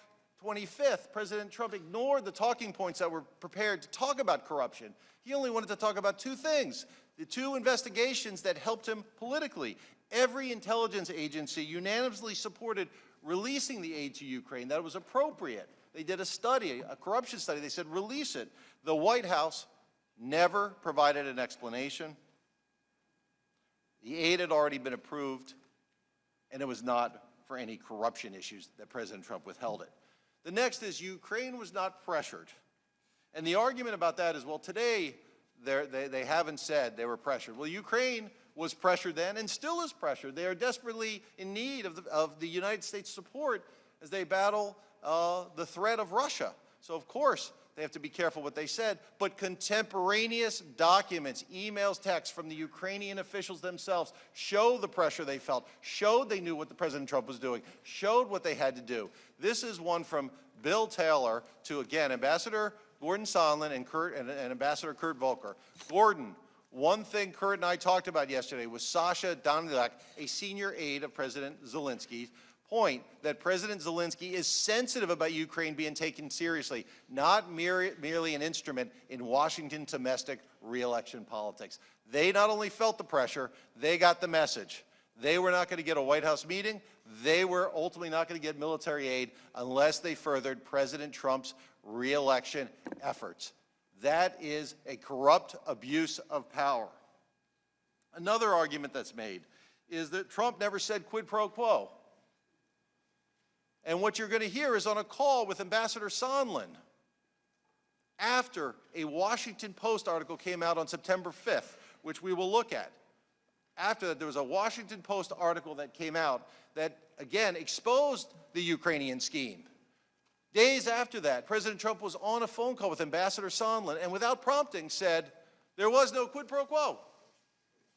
25th, President Trump ignored the talking points that were prepared to talk about corruption. He only wanted to talk about 2 things, the 2 investigations that helped him politically. Every intelligence agency unanimously supported releasing the aid to Ukraine. That was appropriate. They did a study, a corruption study. They said, release it. The White House never provided an explanation. The aid had already been approved, and it was not for any corruption issues that President Trump withheld it. The next is Ukraine was not pressured. And the argument about that is, well, today they haven't said they were pressured. Well, Ukraine was pressured then and still is pressured. They are desperately in need of the United States support as they battle the threat of Russia. So, of course, they have to be careful what they said. But contemporaneous documents, emails, texts from the Ukrainian officials themselves show the pressure they felt, showed they knew what the President Trump was doing, showed what they had to do. This is one from Bill Taylor to, again, Ambassador Gordon Sondland and Ambassador Kurt Volker. Gordon, One thing Kurt and I talked about yesterday was Sasha Donilak, a senior aide of President Zelensky's, point that President Zelensky is sensitive about Ukraine being taken seriously, not merely an instrument in Washington's domestic re-election politics. They not only felt the pressure, they got the message. They were not going to get a White House meeting. They were ultimately not going to get military aid unless they furthered President Trump's re-election efforts. That is a corrupt abuse of power. Another argument that's made is that Trump never said quid pro quo. And what you're going to hear is on a call with Ambassador Sondland after a Washington Post article came out on September 5th, which we will look at. After that, there was a Washington Post article that came out that, again, exposed the Ukrainian scheme. Days after that, President Trump was on a phone call with Ambassador Sondland and without prompting said there was no quid pro quo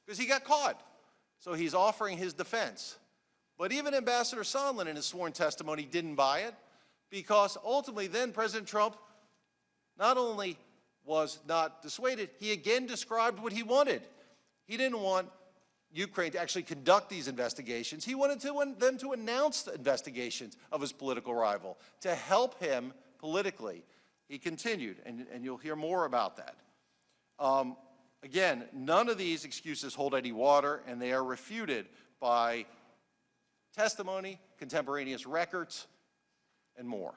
because he got caught. So he's offering his defense. But even Ambassador Sondland in his sworn testimony didn't buy it because ultimately then President Trump not only was not dissuaded, he again described what he wanted. He didn't want Ukraine to actually conduct these investigations. He wanted them to announce the investigations of his political rival, to help him politically. He continued, and you'll hear more about that. Again, none of these excuses hold any water, and they are refuted by testimony, contemporaneous records, and more.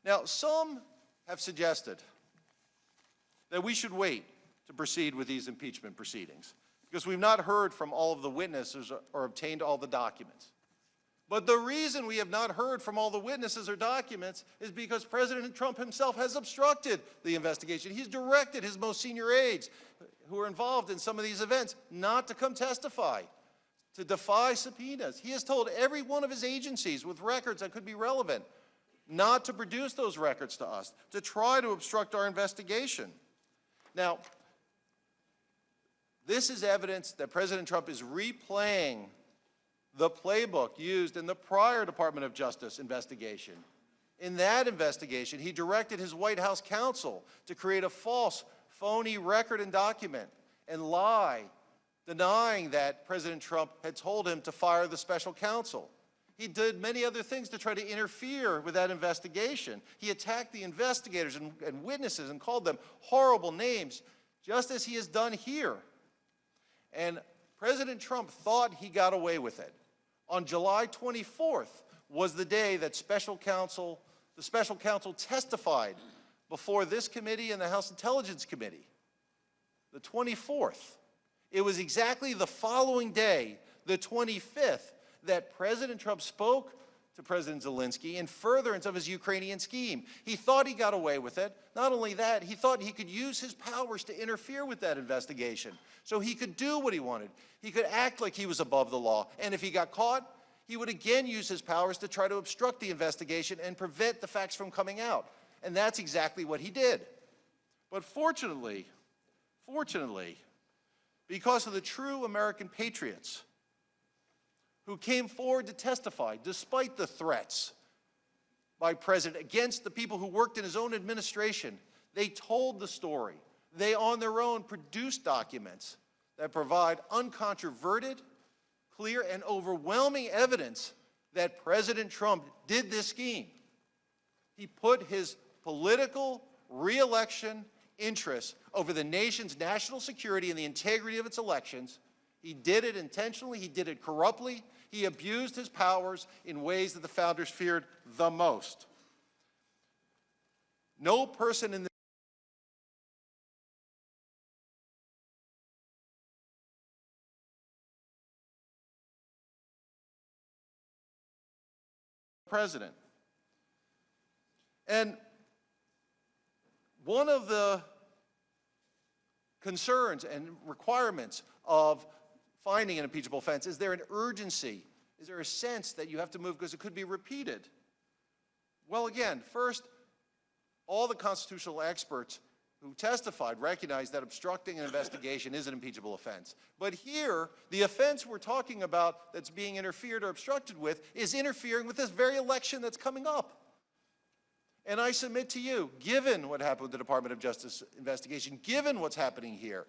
Now, some have suggested that we should wait to proceed with these impeachment proceedings because we've not heard from all of the witnesses or obtained all the documents. But the reason we have not heard from all the witnesses or documents is because President Trump himself has obstructed the investigation. He's directed his most senior aides who are involved in some of these events not to come testify, to defy subpoenas. He has told every one of his agencies with records that could be relevant not to produce those records to us, to try to obstruct our investigation. Now, this is evidence that President Trump is replaying the playbook used in the prior Department of Justice investigation. In that investigation, he directed his White House counsel to create a false, phony record and document and lie, denying that President Trump had told him to fire the special counsel. He did many other things to try to interfere with that investigation. He attacked the investigators and witnesses and called them horrible names, just as he has done here. And President Trump thought he got away with it. On July 24th was the day that the special counsel testified before this committee and the House Intelligence Committee. The 24th. It was exactly the following day, the 25th, that President Trump spoke to President Zelensky in furtherance of his Ukrainian scheme. He thought he got away with it. Not only that, he thought he could use his powers to interfere with that investigation so he could do what he wanted. He could act like he was above the law. And if he got caught, he would again use his powers to try to obstruct the investigation and prevent the facts from coming out. And that's exactly what he did. But fortunately, because of the true American patriots who came forward to testify despite the threats by President against the people who worked in his own administration, they told the story. They on their own produced documents that provide uncontroverted, clear, and overwhelming evidence that President Trump did this scheme. He put his political re-election interests over the nation's national security and the integrity of its elections. He did it intentionally. He did it corruptly. He abused his powers in ways that the founders feared the most. No person in the president. And one of the concerns and requirements of finding an impeachable offense, is there an urgency? Is there a sense that you have to move because it could be repeated? Well, again, first, all the constitutional experts who testified recognized that obstructing an investigation is an impeachable offense. But here, the offense we're talking about that's being interfered or obstructed with is interfering with this very election that's coming up. And I submit to you, given what happened with the Department of Justice investigation, given what's happening here,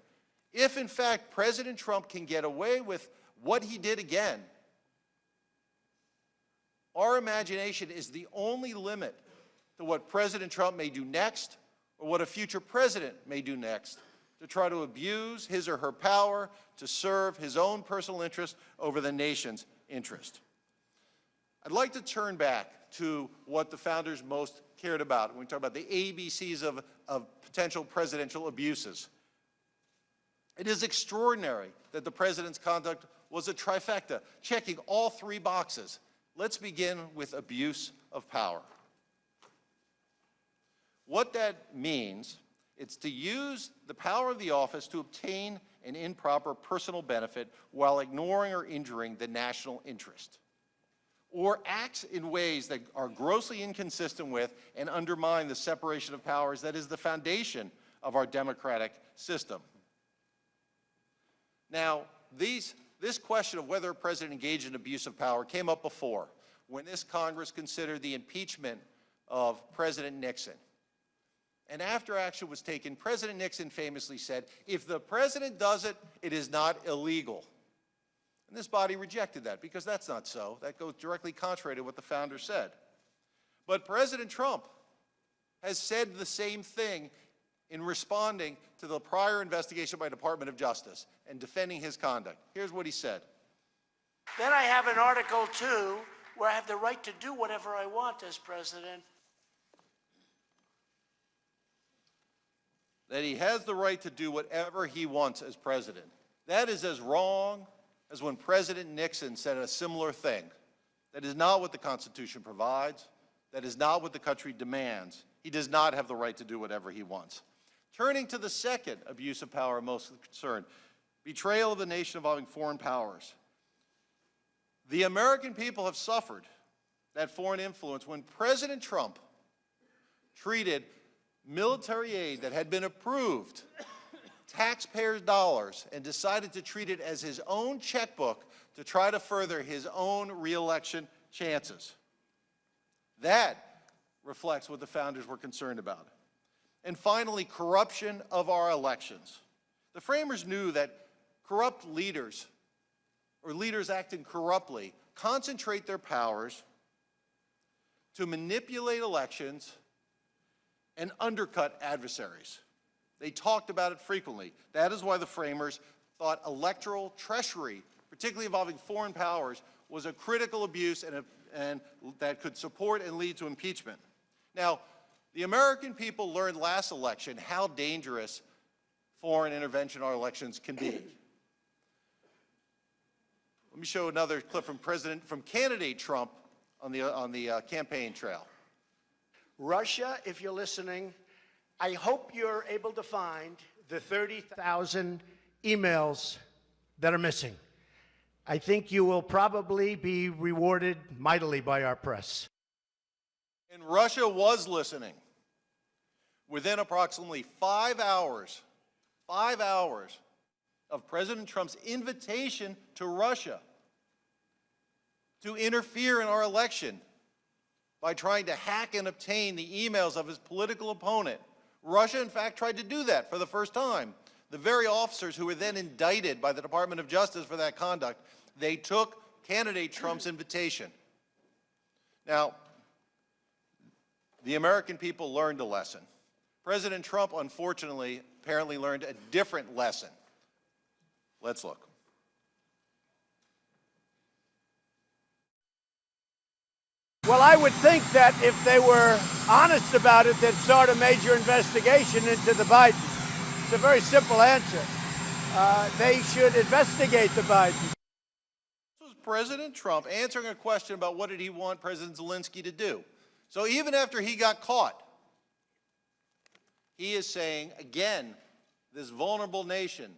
If, in fact, President Trump can get away with what he did again, our imagination is the only limit to what President Trump may do next or what a future president may do next to try to abuse his or her power to serve his own personal interest over the nation's interest. I'd like to turn back to what the founders most cared about when we talk about the ABCs of potential presidential abuses. It is extraordinary that the president's conduct was a trifecta, checking all three boxes. Let's begin with abuse of power. What that means, it's to use the power of the office to obtain an improper personal benefit while ignoring or injuring the national interest, or acts in ways that are grossly inconsistent with and undermine the separation of powers that is the foundation of our democratic system. Now, this question of whether a president engaged in abuse of power came up before, when this Congress considered the impeachment of President Nixon. And after action was taken, President Nixon famously said, if the president does it, it is not illegal. And this body rejected that, because that's not so. That goes directly contrary to what the founders said. But President Trump has said the same thing in responding to the prior investigation by Department of Justice and defending his conduct. Here's what he said. Then I have an Article 2 where I have the right to do whatever I want as president. That he has the right to do whatever he wants as president. That is as wrong as when President Nixon said a similar thing. That is not what the Constitution provides. That is not what the country demands. He does not have the right to do whatever he wants. Turning to the second abuse of power I'm most concerned, betrayal of the nation involving foreign powers. The American people have suffered that foreign influence when President Trump treated military aid that had been approved, taxpayers' dollars, and decided to treat it as his own checkbook to try to further his own re-election chances. That reflects what the founders were concerned about. And finally, corruption of our elections. The framers knew that corrupt leaders, or leaders acting corruptly, concentrate their powers to manipulate elections and undercut adversaries. They talked about it frequently. That is why the framers thought electoral treachery, particularly involving foreign powers, was a critical abuse and that could support and lead to impeachment. Now, the American people learned last election how dangerous foreign intervention in our elections can be. Let me show another clip from candidate Trump on the campaign trail. Russia, if you're listening, I hope you're able to find the 30,000 emails that are missing. I think you will probably be rewarded mightily by our press. And Russia was listening. Within approximately 5 hours of President Trump's invitation to Russia to interfere in our election by trying to hack and obtain the emails of his political opponent. Russia, in fact, tried to do that for the first time. The very officers who were then indicted by the Department of Justice for that conduct, they took candidate Trump's invitation. Now, the American people learned a lesson. President Trump, unfortunately, apparently learned a different lesson. Let's look. Well, I would think that if they were honest about it, they'd start a major investigation into the Bidens. It's a very simple answer. They should investigate the Bidens. This was President Trump answering a question about what did he want President Zelensky to do. So even after he got caught, he is saying, again, this vulnerable nation,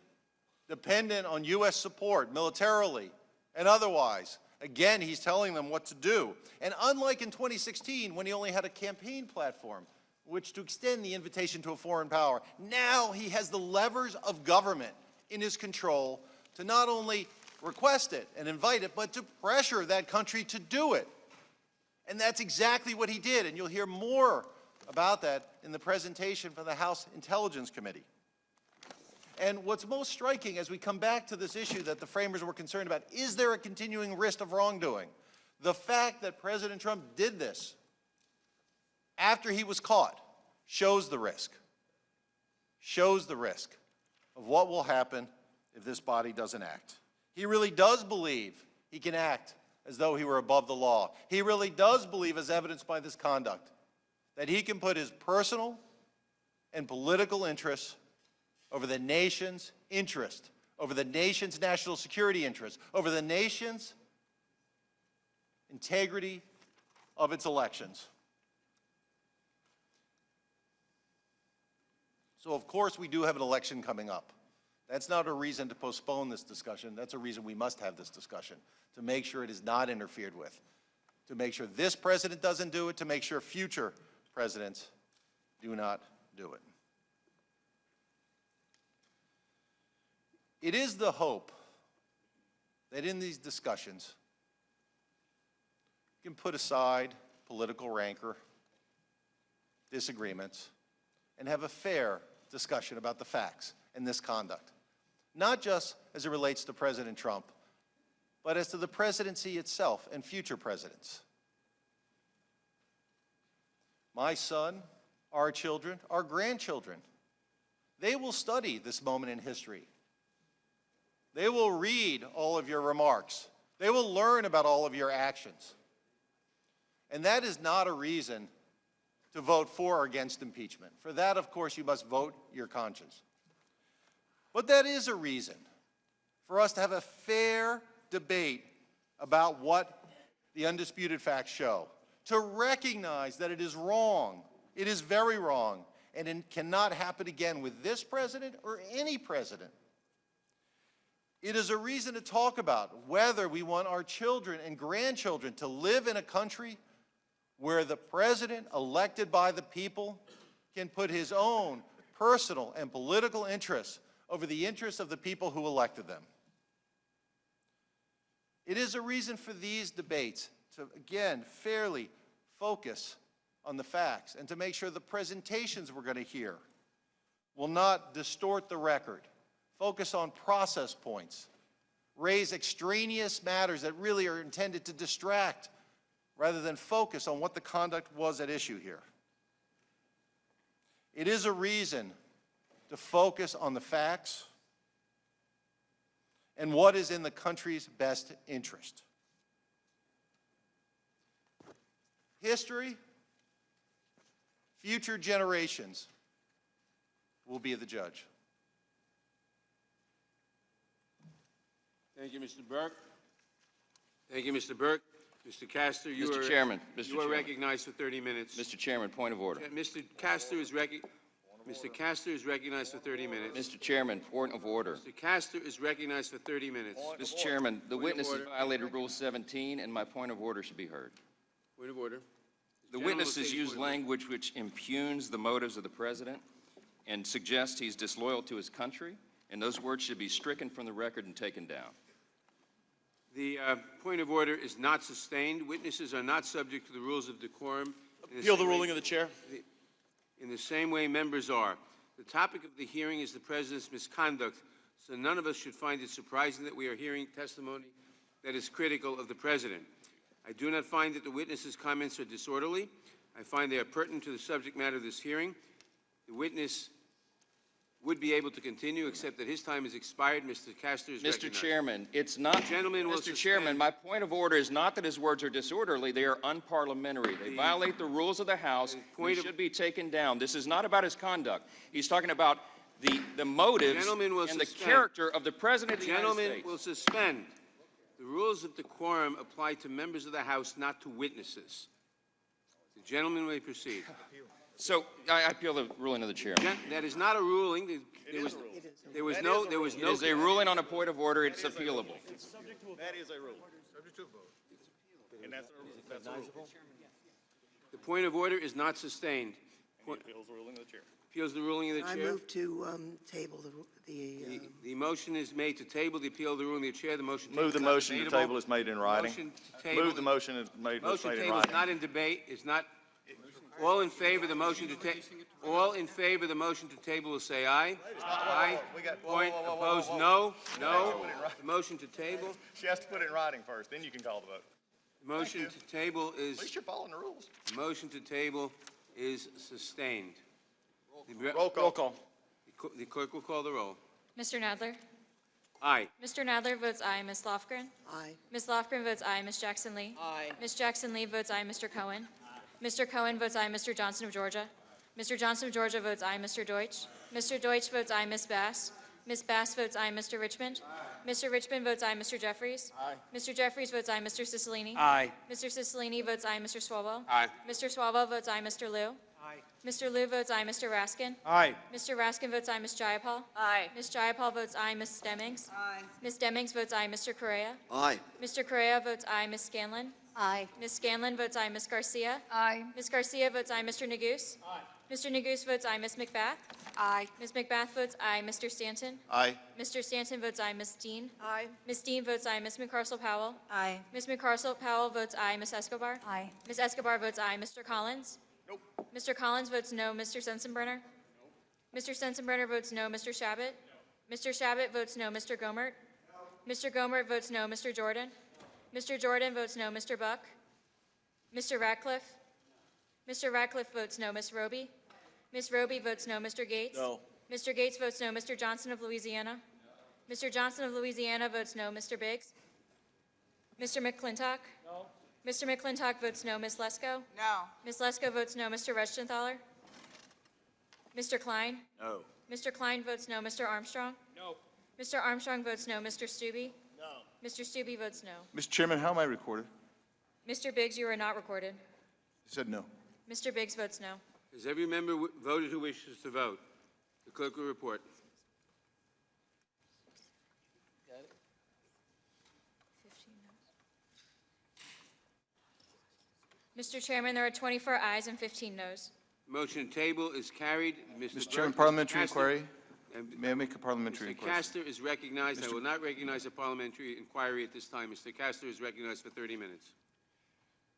dependent on U.S. support, militarily and otherwise, again, he's telling them what to do. And unlike in 2016, when he only had a campaign platform, which to extend the invitation to a foreign power, now he has the levers of government in his control to not only request it and invite it, but to pressure that country to do it. And that's exactly what he did, and you'll hear more about that in the presentation from the House Intelligence Committee. And what's most striking as we come back to this issue that the framers were concerned about, is there a continuing risk of wrongdoing? The fact that President Trump did this after he was caught shows the risk of what will happen if this body doesn't act. He really does believe he can act as though he were above the law. He really does believe, as evidenced by this conduct, that he can put his personal and political interests over the nation's interest, over the nation's national security interest, over the nation's integrity of its elections. So, of course, we do have an election coming up. That's not a reason to postpone this discussion. That's a reason we must have this discussion, to make sure it is not interfered with, to make sure this president doesn't do it, to make sure future presidents do not do it. It is the hope that in these discussions, you can put aside political rancor, disagreements, and have a fair discussion about the facts and this conduct, not just as it relates to President Trump, but as to the presidency itself and future presidents. My son, our children, our grandchildren, they will study this moment in history. They will read all of your remarks. They will learn about all of your actions. And that is not a reason to vote for or against impeachment. For that, of course, you must vote your conscience. But that is a reason for us to have a fair debate about what the undisputed facts show, to recognize that it is wrong, it is very wrong, and it cannot happen again with this president or any president. It is a reason to talk about whether we want our children and grandchildren to live in a country where the president elected by the people can put his own personal and political interests over the interests of the people who elected them. It is a reason for these debates to, again, fairly focus on the facts and to make sure the presentations we're going to hear will not distort the record, focus on process points, raise extraneous matters that really are intended to distract rather than focus on what the conduct was at issue here. It is a reason to focus on the facts and what is in the country's best interest. History, future generations will be the judge. Thank you, Mr. Burke. Thank you, Mr. Burke. Mr. Castor, you Mr. are Chairman, you are recognized for 30 minutes. Mr. Chairman, point of order. Mr. Castor is recognized for 30 minutes. Mr. Chairman, point of order. Mr. Castor is recognized for 30 minutes. Mr. Chairman, the witness has order. violated Rule 17, and my point of order should be heard. Point of order. The Gentleman witness will has take used point of order. language which impugns the motives of the president and suggests he's disloyal to his country, and those words should be stricken from the record and taken down. The point of order is not sustained. Witnesses are not subject to the rules of decorum. Appeal the ruling of the chair. In the same way members are. The topic of the hearing is the president's misconduct, so none of us should find it surprising that we are hearing testimony that is critical of the president. I do not find that the witness's comments are disorderly. I find they are pertinent to the subject matter of this hearing. The witness would be able to continue, except that his time has expired. Mr. Castor is recognized. Mr. Chairman, it's not. Gentleman will Mr. Chairman, suspend. my point of order is not that his words are disorderly. They are unparliamentary. They violate the rules of the House. They should be taken down. This is not about his conduct. He's talking about the motives Gentleman will and the suspend. character of the President of the United Gentleman States. will suspend. The rules of decorum apply to members of the House, not to witnesses. The gentleman may proceed. So I appeal the ruling of the chairman. That is not a ruling. There was no. It is a ruling on a point of order. It's appealable. That is a rule. Subject to a vote. And that's a rule. The point of order is not sustained. Appeals the ruling of the chair. Appeals the ruling of the I chair. move to table The motion is made to table the appeal of the ruling of the chair. The motion. Move the motion to table is made in writing. Motion to table. Move the motion is made Motion in table is writing. not in debate. Is not. All in favor of the motion to table? All in favor of the motion to table will say aye. Aye. Point. Opposed, no. No. The motion to table. She has to put it in writing first, then you can call the vote. The motion to table At least is. you're following the rules. The motion to table is sustained. Roll call. The clerk will call the roll. Mr. Nadler? Aye. Mr. Nadler votes aye. Ms. Lofgren? Aye. Ms. Lofgren votes aye. Ms. Jackson-Lee? Aye. Ms. Jackson-Lee votes aye. Mr. Cohen? Mr. Cohen votes aye. Mr. Johnson of Georgia? Mr. Johnson of Georgia votes aye. Mr. Deutsch? Mr. Deutsch votes aye. Ms. Bass? Ms. Bass votes aye. Mr. Richmond? Mr. Richmond votes aye. Mr. Jeffries? Mr. Jeffries votes aye. Mr. Cicilline? Aye. Mr. Cicilline votes aye. Mr. Swalwell? Aye. Mr. Swalwell votes aye. Mr. Liu? Aye. Mr. Liu votes aye. Mr. Raskin? Aye. Mr. Raskin votes aye. Ms. Jayapal? Aye. Ms. Jayapal votes aye. Ms. Stemmings? Aye. Ms. Stemmings votes aye. Mr. Correa? Aye. Mr. Correa votes aye. Ms. Scanlon? Aye. Ms. Scanlon votes aye. Ms. Garcia? Aye. Ms. Garcia votes aye. Mr. Neguse? Aye. Mr. Neguse votes aye. Ms. McBath? Aye. Ms. McBath votes aye. Mr. Stanton? Aye. Mr. Stanton votes aye. Ms. Dean? Aye. Ms. Dean votes aye. Ms. McCarcel-Powell? Aye. Ms. McCarcel-Powell votes aye. Ms. Escobar? Aye. Ms. Escobar votes aye. Mr. Collins? Nope. Mr. Collins votes no. Mr. Sensenbrenner? Mr. Sensenbrenner votes no. Mr. Shabbat? Mr. Shabbat votes no. Mr. Gomert? Mr. Gomert votes no. Mr. Jordan? Mr. Jordan votes no. Mr. Buck? Mr. Ratcliffe? Mr. Ratcliffe votes no. Ms. Roby? Ms. Roby votes no. Mr. Gates? No. Mr. Gates votes no. Mr. Johnson of Louisiana? Mr. Johnson of Louisiana votes no. Mr. Biggs? Mr. McClintock? No. Mr. McClintock votes no. Ms. Lesko? No. Ms. Lesko votes no. Mr. Reschenthaler? Mr. Klein? No. Mr. Klein votes no. Mr. Armstrong? No. Mr. Armstrong votes no. Mr. Stubbe? No. Mr. Stubbe votes no. Mr. Chairman, how am I recorded? Mr. Biggs, you are not recorded. I said no. Mr. Biggs votes no. Has every member voted who wishes to vote? The clerk will report. Mr. Chairman, there are 24 ayes and 15 noes. Motion to table is carried. Mr. Chairman, Burke, parliamentary Mr. Castor, inquiry. and- May I make a parliamentary Mr. inquiry? Castor is recognized. I will not recognize a parliamentary inquiry at this time. Mr. Castor is recognized for 30 minutes.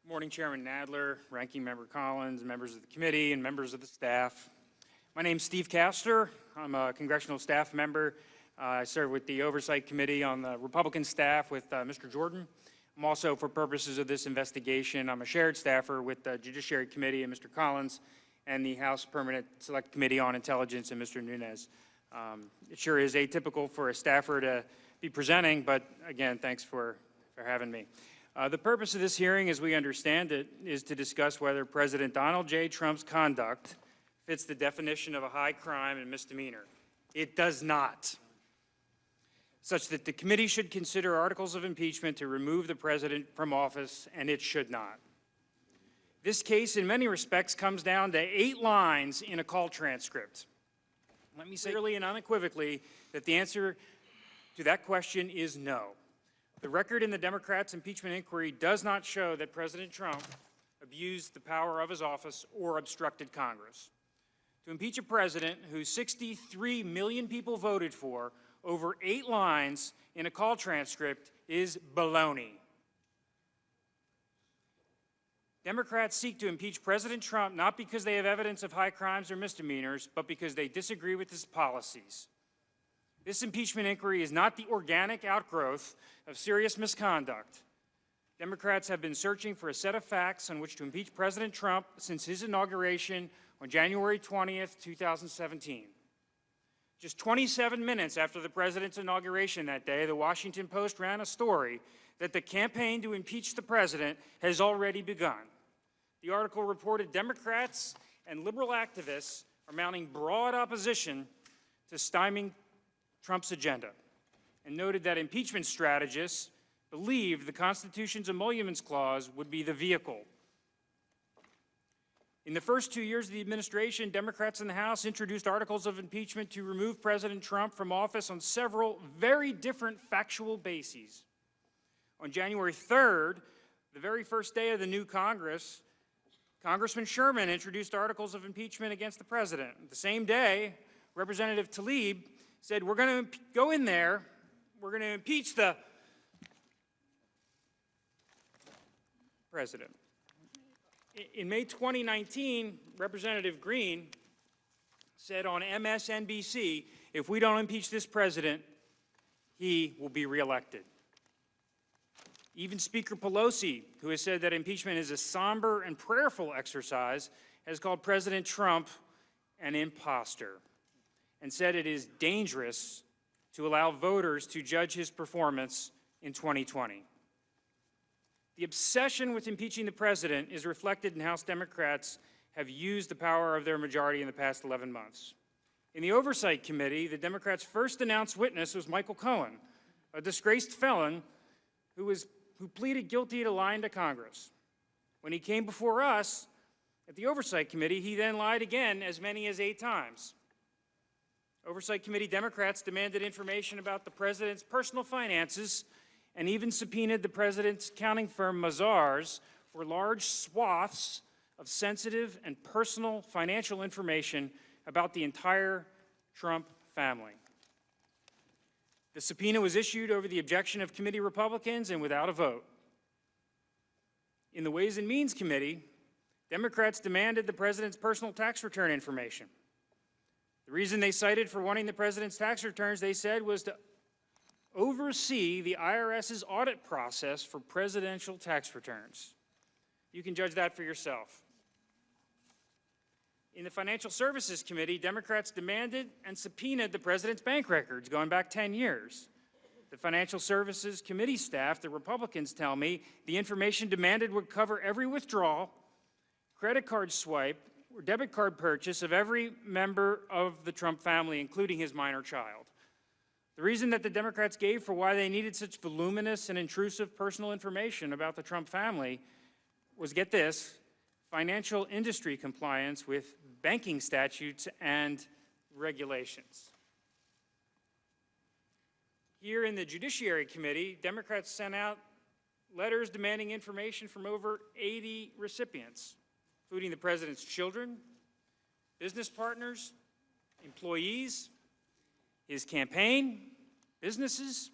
Morning, Chairman Nadler, Ranking Member Collins, members of the committee, and members of the staff. My name's Steve Castor. I'm a congressional staff member. I serve with the Oversight Committee on the Republican staff with Mr. Jordan. I'm also, for purposes of this investigation, I'm a shared staffer with the Judiciary Committee and Mr. Collins and the House Permanent Select Committee on Intelligence and Mr. Nunes. It sure is atypical for a staffer to be presenting, but again, thanks for having me. The purpose of this hearing, as we understand it, is to discuss whether President Donald J. Trump's conduct fits the definition of a high crime and misdemeanor. It does not, such that the committee should consider articles of impeachment to remove the president from office, and it should not. This case, in many respects, comes down to 8 lines in a call transcript. Let me say clearly and unequivocally that the answer to that question is no. The record in the Democrats' impeachment inquiry does not show that President Trump abused the power of his office or obstructed Congress. To impeach a president who 63 million people voted for over 8 lines in a call transcript is baloney. Democrats seek to impeach President Trump not because they have evidence of high crimes or misdemeanors, but because they disagree with his policies. This impeachment inquiry is not the organic outgrowth of serious misconduct. Democrats have been searching for a set of facts on which to impeach President Trump since his inauguration on January 20th, 2017. Just 27 minutes after the president's inauguration that day, the Washington Post ran a story that the campaign to impeach the president has already begun. The article reported Democrats and liberal activists are mounting broad opposition to stymieing Trump's agenda, and noted that impeachment strategists believed the Constitution's emoluments clause would be the vehicle. In the first 2 years of the administration, Democrats in the House introduced articles of impeachment to remove President Trump from office on several very different factual bases. On January 3rd, the very first day of the new Congress, Congressman Sherman introduced articles of impeachment against the president. The same day, Representative Tlaib said, we're going to go in there, we're going to impeach the president. In May 2019, Representative Green said on MSNBC, if we don't impeach this president, he will be reelected. Even Speaker Pelosi, who has said that impeachment is a somber and prayerful exercise, has called President Trump an imposter and said it is dangerous to allow voters to judge his performance in 2020. The obsession with impeaching the president is reflected in House Democrats have used the power of their majority in the past 11 months. In the Oversight Committee, the Democrats' first announced witness was Michael Cohen, a disgraced felon who pleaded guilty to lying to Congress. When he came before us at the Oversight Committee, he then lied again as many as 8 times. Oversight Committee Democrats demanded information about the president's personal finances and even subpoenaed the president's accounting firm Mazars for large swaths of sensitive and personal financial information about the entire Trump family. The subpoena was issued over the objection of committee Republicans and without a vote. In the Ways and Means Committee, Democrats demanded the president's personal tax return information. The reason they cited for wanting the president's tax returns, they said, was to oversee the IRS's audit process for presidential tax returns. You can judge that for yourself. In the Financial Services Committee, Democrats demanded and subpoenaed the president's bank records going back 10 years. The Financial Services Committee staff, the Republicans tell me, the information demanded would cover every withdrawal, credit card swipe, or debit card purchase of every member of the Trump family, including his minor child. The reason that the Democrats gave for why they needed such voluminous and intrusive personal information about the Trump family was, get this, financial industry compliance with banking statutes and regulations. Here in the Judiciary Committee, Democrats sent out letters demanding information from over 80 recipients, including the president's children, business partners, employees, his campaign, businesses,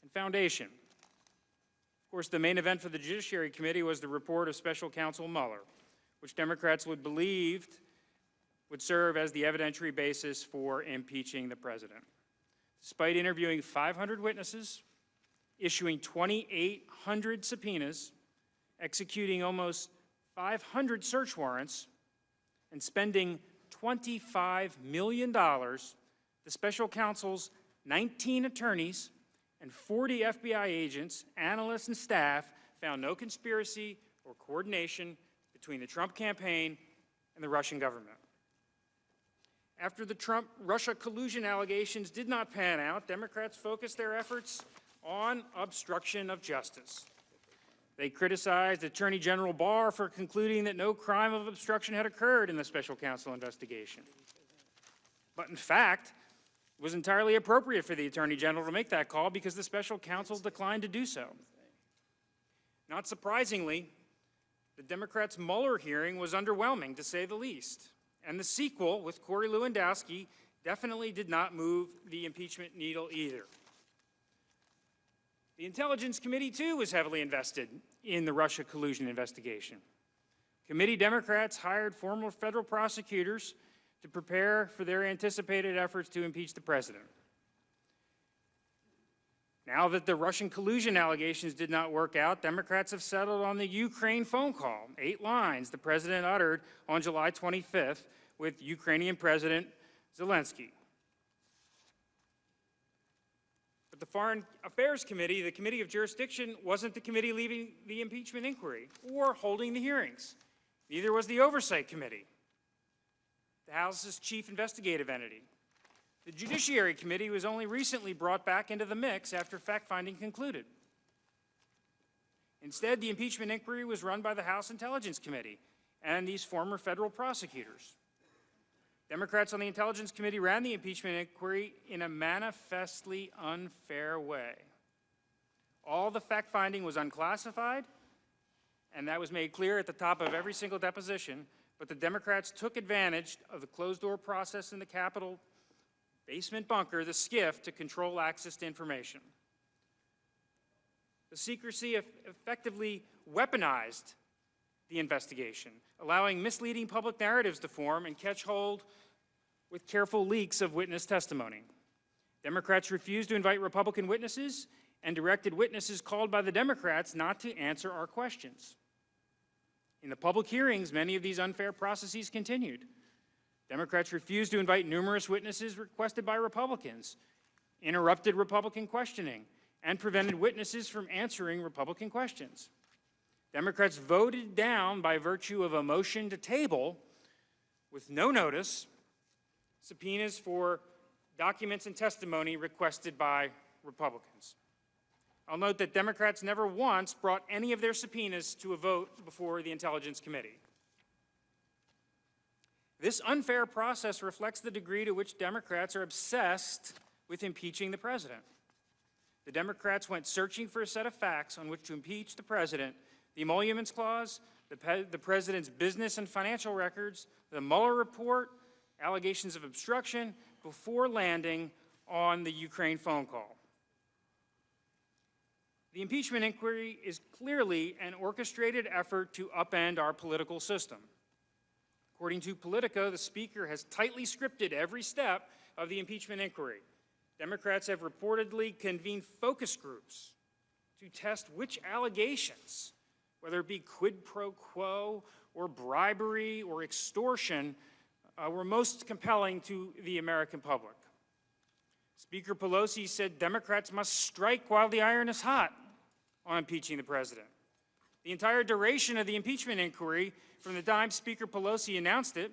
and foundation. Of course, the main event for the Judiciary Committee was the report of Special Counsel Mueller, which Democrats believed would serve as the evidentiary basis for impeaching the president. Despite interviewing 500 witnesses, issuing 2,800 subpoenas, executing almost 500 search warrants, and spending $25 million, the special counsel's 19 attorneys and 40 FBI agents, analysts, and staff found no conspiracy or coordination between the Trump campaign and the Russian government. After the Trump-Russia collusion allegations did not pan out, Democrats focused their efforts on obstruction of justice. They criticized Attorney General Barr for concluding that no crime of obstruction had occurred in the special counsel investigation. But in fact, it was entirely appropriate for the Attorney General to make that call because the special counsel declined to do so. Not surprisingly, the Democrats' Mueller hearing was underwhelming, to say the least. And the sequel, with Corey Lewandowski, definitely did not move the impeachment needle either. The Intelligence Committee, too, was heavily invested in the Russia collusion investigation. Committee Democrats hired former federal prosecutors to prepare for their anticipated efforts to impeach the president. Now that the Russian collusion allegations did not work out, Democrats have settled on the Ukraine phone call, 8 lines the president uttered on July 25th with Ukrainian President Zelensky. But the Foreign Affairs Committee, the Committee of Jurisdiction, wasn't the committee leading the impeachment inquiry or holding the hearings. Neither was the Oversight Committee, the House's chief investigative entity. The Judiciary Committee was only recently brought back into the mix after fact-finding concluded. Instead, the impeachment inquiry was run by the House Intelligence Committee and these former federal prosecutors. Democrats on the Intelligence Committee ran the impeachment inquiry in a manifestly unfair way. All the fact-finding was unclassified, and that was made clear at the top of every single deposition, but the Democrats took advantage of the closed-door process in the Capitol basement bunker, the SCIF, to control access to information. The secrecy effectively weaponized the investigation, allowing misleading public narratives to form and catch hold with careful leaks of witness testimony. Democrats refused to invite Republican witnesses and directed witnesses called by the Democrats not to answer our questions. In the public hearings, many of these unfair processes continued. Democrats refused to invite numerous witnesses requested by Republicans, interrupted Republican questioning, and prevented witnesses from answering Republican questions. Democrats voted down, by virtue of a motion to table, with no notice, subpoenas for documents and testimony requested by Republicans. I'll note that Democrats never once brought any of their subpoenas to a vote before the Intelligence Committee. This unfair process reflects the degree to which Democrats are obsessed with impeaching the president. The Democrats went searching for a set of facts on which to impeach the president: the emoluments clause, the president's business and financial records, the Mueller report, allegations of obstruction, before landing on the Ukraine phone call. The impeachment inquiry is clearly an orchestrated effort to upend our political system. According to Politico, the Speaker has tightly scripted every step of the impeachment inquiry. Democrats have reportedly convened focus groups to test which allegations, whether it be quid pro quo or bribery or extortion, were most compelling to the American public. Speaker Pelosi said Democrats must strike while the iron is hot on impeaching the president. The entire duration of the impeachment inquiry, from the time Speaker Pelosi announced it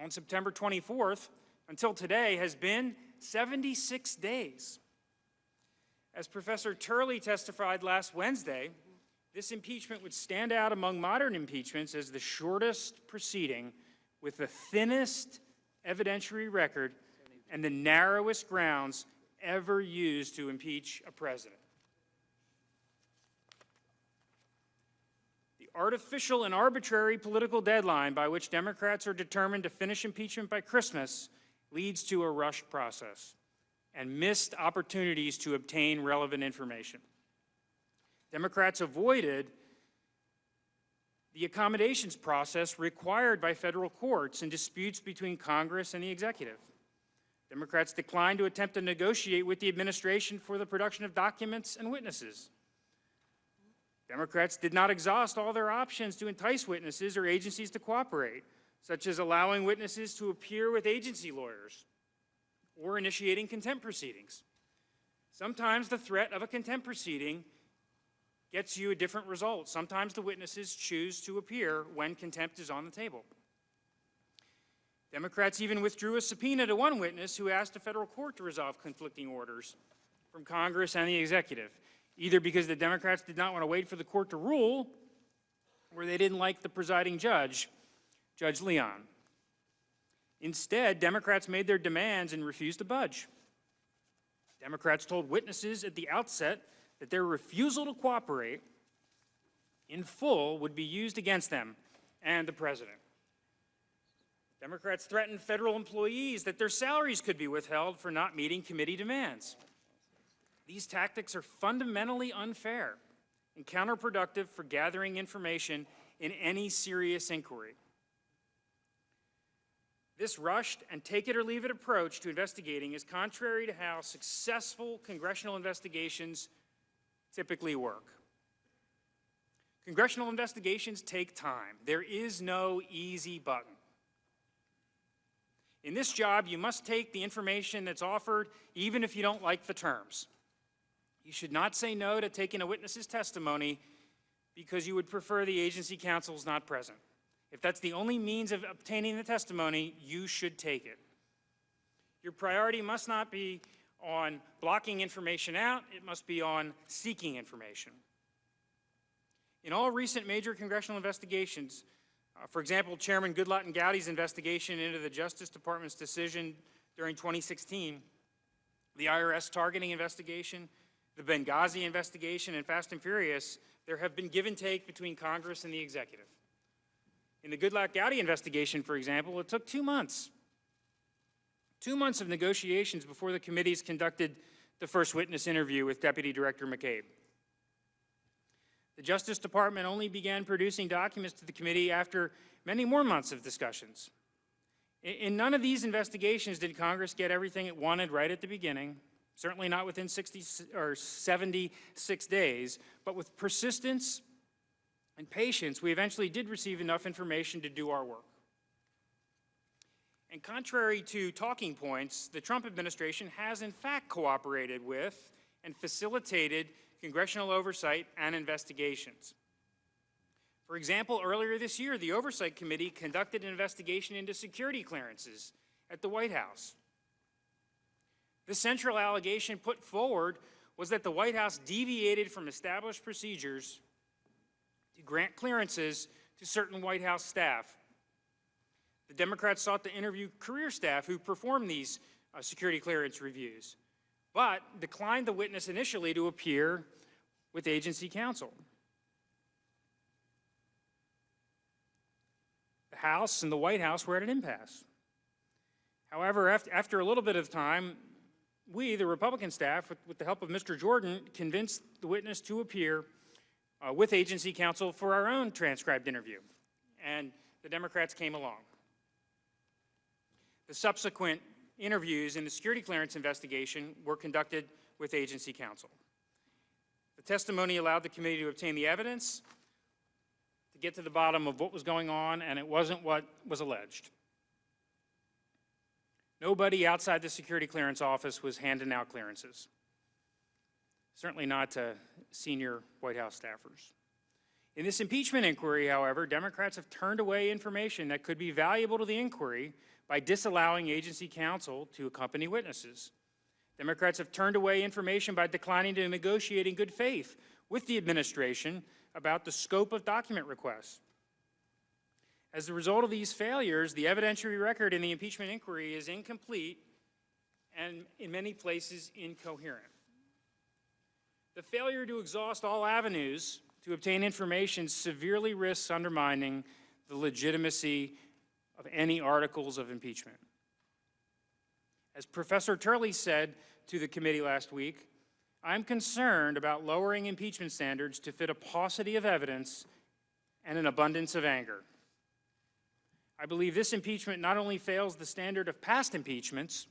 on September 24th until today, has been 76 days. As Professor Turley testified last Wednesday, this impeachment would stand out among modern impeachments as the shortest proceeding with the thinnest evidentiary record and the narrowest grounds ever used to impeach a president. The artificial and arbitrary political deadline by which Democrats are determined to finish impeachment by Christmas leads to a rushed process and missed opportunities to obtain relevant information. Democrats avoided the accommodations process required by federal courts in disputes between Congress and the executive. Democrats declined to attempt to negotiate with the administration for the production of documents and witnesses. Democrats did not exhaust all their options to entice witnesses or agencies to cooperate, such as allowing witnesses to appear with agency lawyers or initiating contempt proceedings. Sometimes the threat of a contempt proceeding gets you a different result. Sometimes the witnesses choose to appear when contempt is on the table. Democrats even withdrew a subpoena to one witness who asked a federal court to resolve conflicting orders from Congress and the executive, either because the Democrats did not want to wait for the court to rule or they didn't like the presiding judge, Judge Leon. Instead, Democrats made their demands and refused to budge. Democrats told witnesses at the outset that their refusal to cooperate in full would be used against them and the president. Democrats threatened federal employees that their salaries could be withheld for not meeting committee demands. These tactics are fundamentally unfair and counterproductive for gathering information in any serious inquiry. This rushed and take-it-or-leave-it approach to investigating is contrary to how successful congressional investigations typically work. Congressional investigations take time. There is no easy button. In this job, you must take the information that's offered, even if you don't like the terms. You should not say no to taking a witness's testimony because you would prefer the agency counsels not present. If that's the only means of obtaining the testimony, you should take it. Your priority must not be on blocking information out, it must be on seeking information. In all recent major congressional investigations, for example, Chairman Goodlatte and Gowdy's investigation into the Justice Department's decision during 2016, the IRS targeting investigation, the Benghazi investigation, and Fast and Furious, there have been give and take between Congress and the executive. In the Goodlatte-Gowdy investigation, for example, it took 2 months. 2 months of negotiations before the committees conducted the first witness interview with Deputy Director McCabe. The Justice Department only began producing documents to the committee after many more months of discussions. In none of these investigations did Congress get everything it wanted right at the beginning, certainly not within 76 days, but with persistence and patience, we eventually did receive enough information to do our work. And contrary to talking points, the Trump administration has in fact cooperated with and facilitated congressional oversight and investigations. For example, earlier this year, the Oversight Committee conducted an investigation into security clearances at the White House. The central allegation put forward was that the White House deviated from established procedures to grant clearances to certain White House staff. The Democrats sought to interview career staff who performed these security clearance reviews, but declined the witness initially to appear with agency counsel. The House and the White House were at an impasse. However, after a little bit of time, we, the Republican staff, with the help of Mr. Jordan, convinced the witness to appear with agency counsel for our own transcribed interview, and the Democrats came along. The subsequent interviews in the security clearance investigation were conducted with agency counsel. The testimony allowed the committee to obtain the evidence, to get to the bottom of what was going on, and it wasn't what was alleged. Nobody outside the security clearance office was handing out clearances. Certainly not to senior White House staffers. In this impeachment inquiry, however, Democrats have turned away information that could be valuable to the inquiry by disallowing agency counsel to accompany witnesses. Democrats have turned away information by declining to negotiate in good faith with the administration about the scope of document requests. As a result of these failures, the evidentiary record in the impeachment inquiry is incomplete and in many places incoherent. The failure to exhaust all avenues to obtain information severely risks undermining the legitimacy of any articles of impeachment. As Professor Turley said to the committee last week, I'm concerned about lowering impeachment standards to fit a paucity of evidence and an abundance of anger. I believe this impeachment not only fails the standard of past impeachments,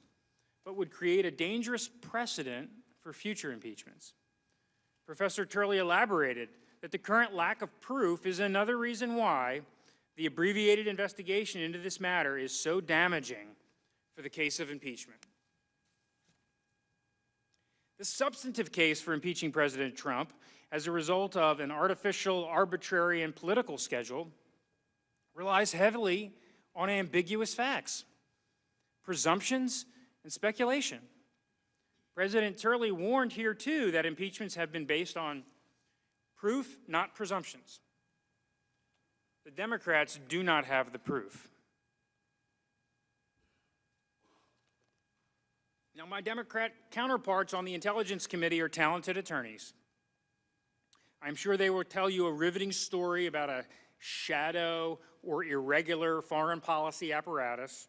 but would create a dangerous precedent for future impeachments. Professor Turley elaborated that the current lack of proof is another reason why the abbreviated investigation into this matter is so damaging for the case of impeachment. The substantive case for impeaching President Trump as a result of an artificial, arbitrary, and political schedule relies heavily on ambiguous facts, presumptions, and speculation. President Turley warned here, too, that impeachments have been based on proof, not presumptions. The Democrats do not have the proof. Now, my Democrat counterparts on the Intelligence Committee are talented attorneys. I'm sure they will tell you a riveting story about a shadow or irregular foreign policy apparatus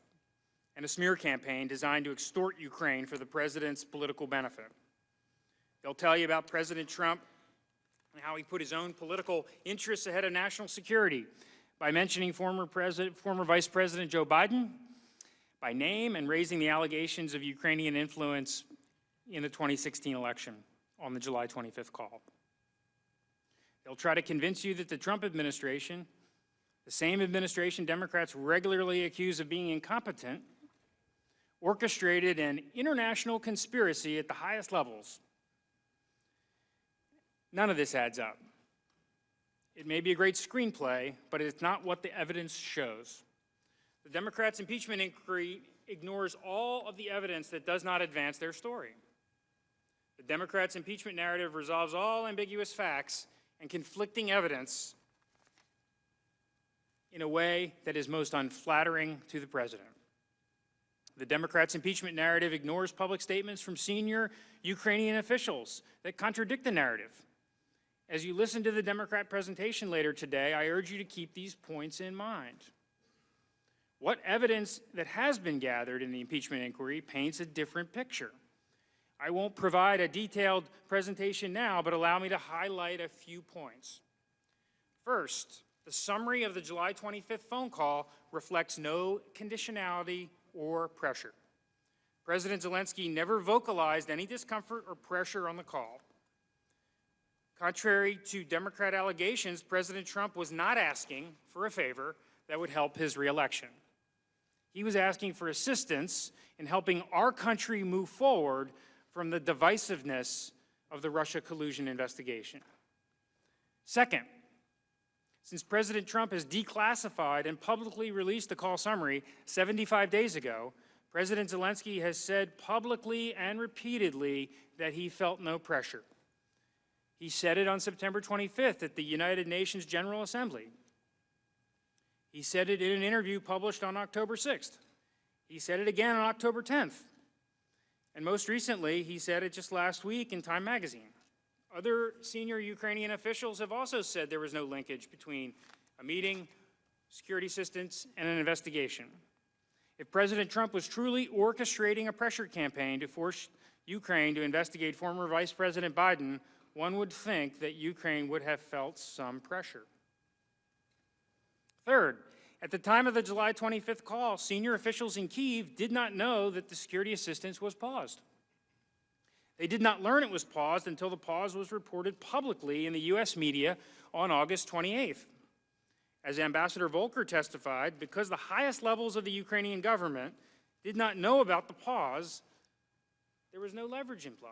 and a smear campaign designed to extort Ukraine for the president's political benefit. They'll tell you about President Trump and how he put his own political interests ahead of national security by mentioning former Vice President Joe Biden by name and raising the allegations of Ukrainian influence in the 2016 election on the July 25th call. They'll try to convince you that the Trump administration, the same administration Democrats regularly accuse of being incompetent, orchestrated an international conspiracy at the highest levels. None of this adds up. It may be a great screenplay, but it's not what the evidence shows. The Democrats' impeachment inquiry ignores all of the evidence that does not advance their story. The Democrats' impeachment narrative resolves all ambiguous facts and conflicting evidence in a way that is most unflattering to the president. The Democrats' impeachment narrative ignores public statements from senior Ukrainian officials that contradict the narrative. As you listen to the Democrat presentation later today, I urge you to keep these points in mind. What evidence that has been gathered in the impeachment inquiry paints a different picture. I won't provide a detailed presentation now, but allow me to highlight a few points. First, the summary of the July 25th phone call reflects no conditionality or pressure. President Zelensky never vocalized any discomfort or pressure on the call. Contrary to Democrat allegations, President Trump was not asking for a favor that would help his reelection. He was asking for assistance in helping our country move forward from the divisiveness of the Russia collusion investigation. Second, since President Trump has declassified and publicly released the call summary 75 days ago, President Zelensky has said publicly and repeatedly that he felt no pressure. He said it on September 25th at the United Nations General Assembly. He said it in an interview published on October 6th. He said it again on October 10th. And most recently, he said it just last week in Time magazine. Other senior Ukrainian officials have also said there was no linkage between a meeting, security assistance, and an investigation. If President Trump was truly orchestrating a pressure campaign to force Ukraine to investigate former Vice President Biden, one would think that Ukraine would have felt some pressure. Third, at the time of the July 25th call, senior officials in Kyiv did not know that the security assistance was paused. They did not learn it was paused until the pause was reported publicly in the U.S. media on August 28th. As Ambassador Volker testified, because the highest levels of the Ukrainian government did not know about the pause, there was no leverage implied.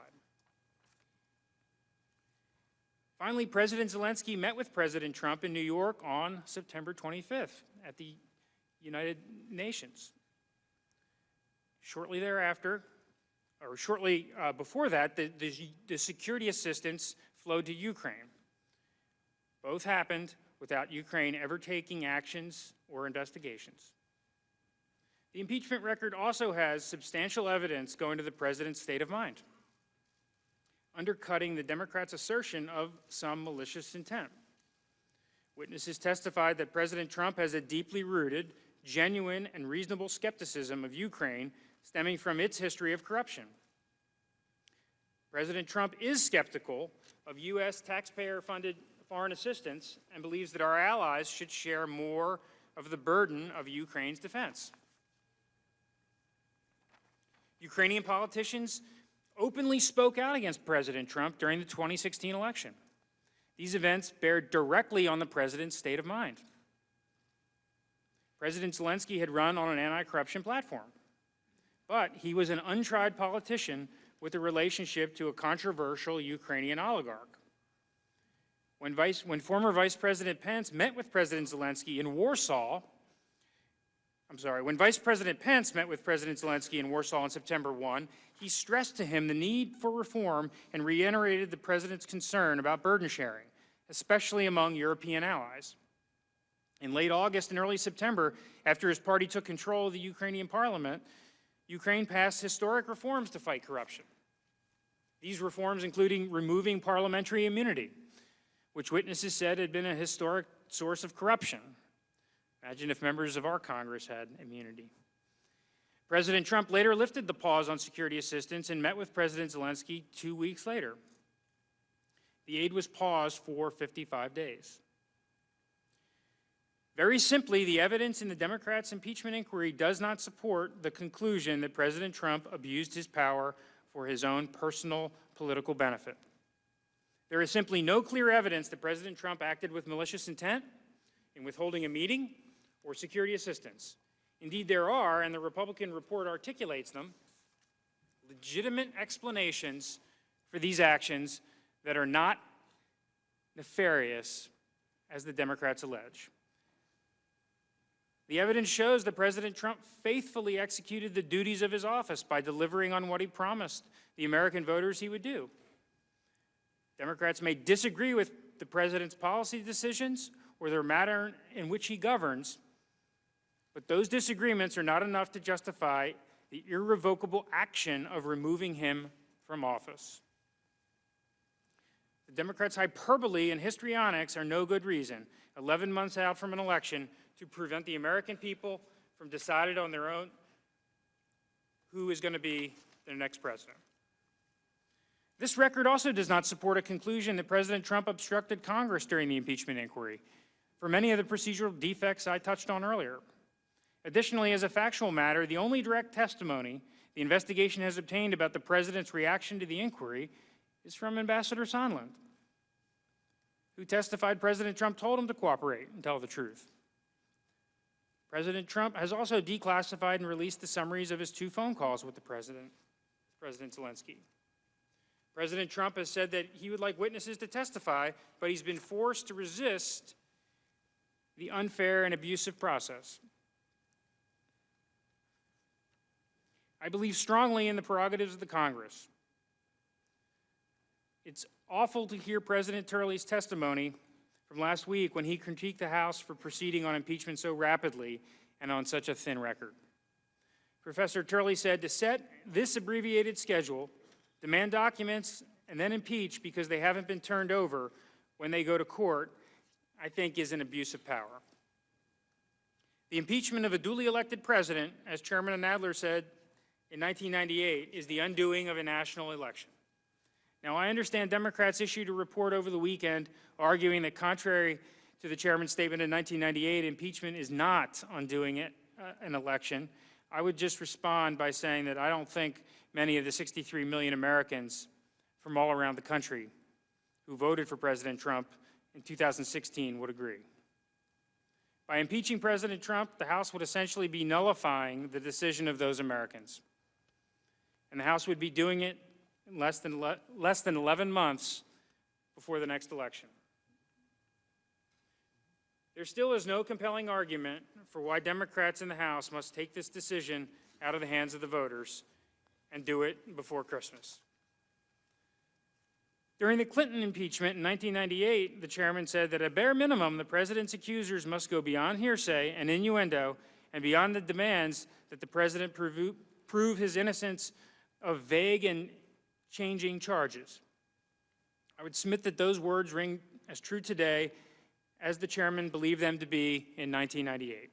Finally, President Zelensky met with President Trump in New York on September 25th at the United Nations. Shortly thereafter, or shortly before that, the security assistance flowed to Ukraine. Both happened without Ukraine ever taking actions or investigations. The impeachment record also has substantial evidence going to the president's state of mind, undercutting the Democrats' assertion of some malicious intent. Witnesses testified that President Trump has a deeply rooted, genuine, and reasonable skepticism of Ukraine stemming from its history of corruption. President Trump is skeptical of U.S. taxpayer-funded foreign assistance and believes that our allies should share more of the burden of Ukraine's defense. Ukrainian politicians openly spoke out against President Trump during the 2016 election. These events bear directly on the president's state of mind. President Zelensky had run on an anti-corruption platform, but he was an untried politician with a relationship to a controversial Ukrainian oligarch. When former Vice President Pence met with President Zelensky in Warsaw, when Vice President Pence met with President Zelensky in Warsaw on September 1, he stressed to him the need for reform and reiterated the president's concern about burden sharing, especially among European allies. In late August and early September, after his party took control of the Ukrainian parliament, Ukraine passed historic reforms to fight corruption. These reforms including removing parliamentary immunity, which witnesses said had been a historic source of corruption. Imagine if members of our Congress had immunity. President Trump later lifted the pause on security assistance and met with President Zelensky 2 weeks later. The aid was paused for 55 days. Very simply, the evidence in the Democrats' impeachment inquiry does not support the conclusion that President Trump abused his power for his own personal political benefit. There is simply no clear evidence that President Trump acted with malicious intent in withholding a meeting or security assistance. Indeed, there are, and the Republican report articulates them, legitimate explanations for these actions that are not nefarious, as the Democrats allege. The evidence shows that President Trump faithfully executed the duties of his office by delivering on what he promised the American voters he would do. Democrats may disagree with the president's policy decisions or the manner in which he governs, but those disagreements are not enough to justify the irrevocable action of removing him from office. The Democrats' hyperbole and histrionics are no good reason, 11 months out from an election, to prevent the American people from deciding on their own who is going to be their next president. This record also does not support a conclusion that President Trump obstructed Congress during the impeachment inquiry. for many of the procedural defects I touched on earlier. Additionally, as a factual matter, the only direct testimony the investigation has obtained about the President's reaction to the inquiry is from Ambassador Sondland, who testified President Trump told him to cooperate and tell the truth. President Trump has also declassified and released the summaries of his 2 phone calls with President Zelensky. President Trump has said that he would like witnesses to testify, but he's been forced to resist the unfair and abusive process. I believe strongly in the prerogatives of the Congress. It's awful to hear President Turley's testimony from last week when he critiqued the House for proceeding on impeachment so rapidly and on such a thin record. Professor Turley said to set this abbreviated schedule, demand documents, and then impeach because they haven't been turned over when they go to court, I think is an abuse of power. The impeachment of a duly elected president, as Chairman Nadler said in 1998, is the undoing of a national election. Now, I understand Democrats issued a report over the weekend arguing that contrary to the chairman's statement in 1998, impeachment is not undoing an election. I would just respond by saying that I don't think many of the 63 million Americans from all around the country who voted for President Trump in 2016 would agree. By impeaching President Trump, the House would essentially be nullifying the decision of those Americans. And the House would be doing it in less than 11 months before the next election. There still is no compelling argument for why Democrats in the House must take this decision out of the hands of the voters and do it before Christmas. During the Clinton impeachment in 1998, the chairman said that at bare minimum, the president's accusers must go beyond hearsay and innuendo and beyond the demands that the president prove his innocence of vague and changing charges. I would submit that those words ring as true today as the chairman believed them to be in 1998.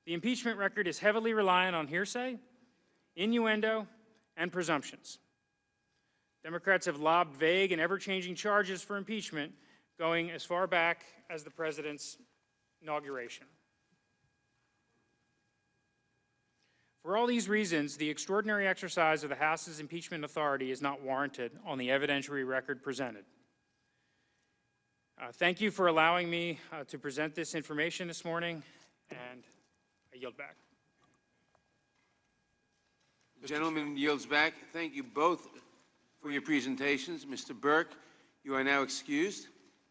The impeachment record is heavily reliant on hearsay, innuendo, and presumptions. Democrats have lobbed vague and ever-changing charges for impeachment going as far back as the president's inauguration. For all these reasons, the extraordinary exercise of the House's impeachment authority is not warranted on the evidentiary record presented. Thank you for allowing me to present this information this morning, and I yield back. The gentleman yields back. Thank you both for your presentations. Mr. Burke, you are now excused,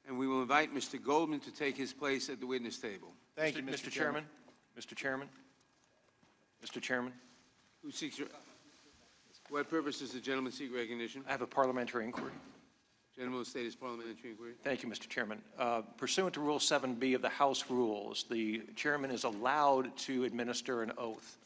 and we will invite Mr. Goldman to take his place at the witness table. Thank you, Mr. Chairman. Mr. Chairman. Mr. Chairman. Who seeks what purpose does the gentleman seek recognition? I have a parliamentary inquiry. Gentleman will state his parliamentary inquiry. Thank you, Mr. Chairman. Pursuant to Rule 7B of the House rules, the chairman is allowed to administer an oath,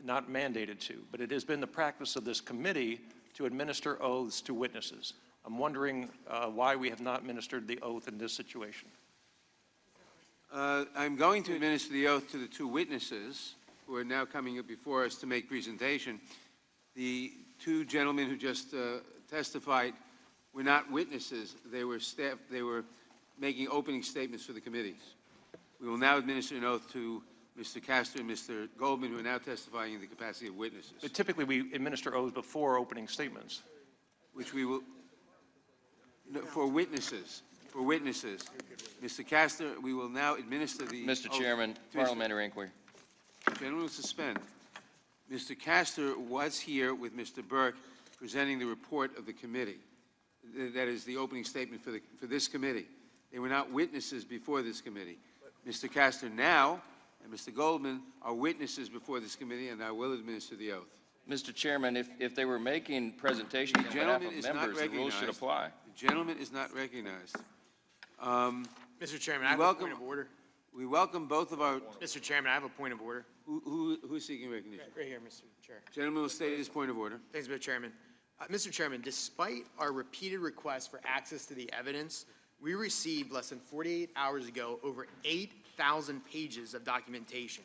not mandated to, but it has been the practice of this committee to administer oaths to witnesses. I'm wondering why we have not administered the oath in this situation. I'm going to administer the oath to the two witnesses who are now coming up before us to make presentation. The two gentlemen who just testified were not witnesses. They were staff. They were making opening statements for the committees. We will now administer an oath to Mr. Castor and Mr. Goldman, who are now testifying in the capacity of witnesses. But typically, we administer oaths before opening statements. Which we will, no, for witnesses. For witnesses. Mr. Castor, we will now administer the Mr. oath Chairman, to parliamentary inquiry. Gentlemen will suspend. Mr. Castor was here with Mr. Burke presenting the report of the committee. That is the opening statement for this committee. They were not witnesses before this committee. Mr. Castor now and Mr. Goldman are witnesses before this committee, and I will administer the oath. Mr. Chairman, if they were making presentations on behalf of members, the rules should apply. The gentleman is not recognized. Mr. Chairman, I have a point of order. We welcome both of our... Mr. Chairman, I have a point of order. Who is seeking recognition? Right here, Mr. Chair. Gentleman will state his point of order. Thanks, Mr. Chairman. Mr. Chairman, despite our repeated requests for access to the evidence, we received less than 48 hours ago over 8,000 pages of documentation.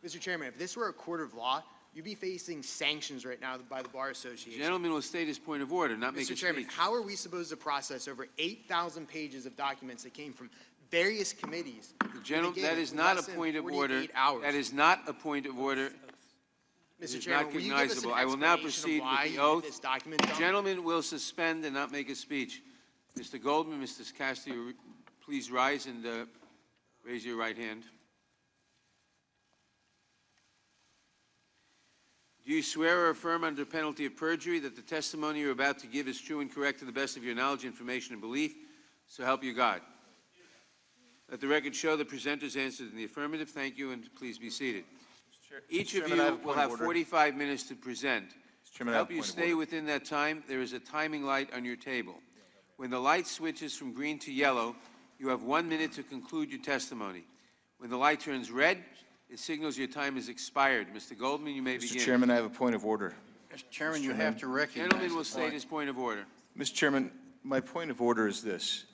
Mr. Chairman, if this were a court of law, you'd be facing sanctions right now by the Bar Association. The gentleman will state his point of order, not make a Mr. Chairman, speech. how are we supposed to process over 8,000 pages of documents that came from various committees. That is not a point of order. That is not a point of order. It Mr. is Chairman, not will you give us an cognizable. I will now explanation of proceed why with you the need oath. this document The done? gentleman will suspend and not make a speech. Mr. Goldman, Mr. Castillo, please rise and raise your right hand. Do you swear or affirm under penalty of perjury that the testimony you're about to give is true and correct to the best of your knowledge, information, and belief? So help you God. Let the record show the presenters answered in the affirmative. Thank you, and please be seated. Each of you will have 45 minutes to present. To help you stay within that time, there is a timing light on your table. When the light switches from green to yellow, you have 1 minute to conclude your testimony. When the light turns red, it signals your time has expired. Mr. Goldman, you may begin. Mr. Chairman, I have a point of order. Mr. Chairman, you have to recognize Gentleman will the state point. his point of order. Mr. Chairman, my point of order is this.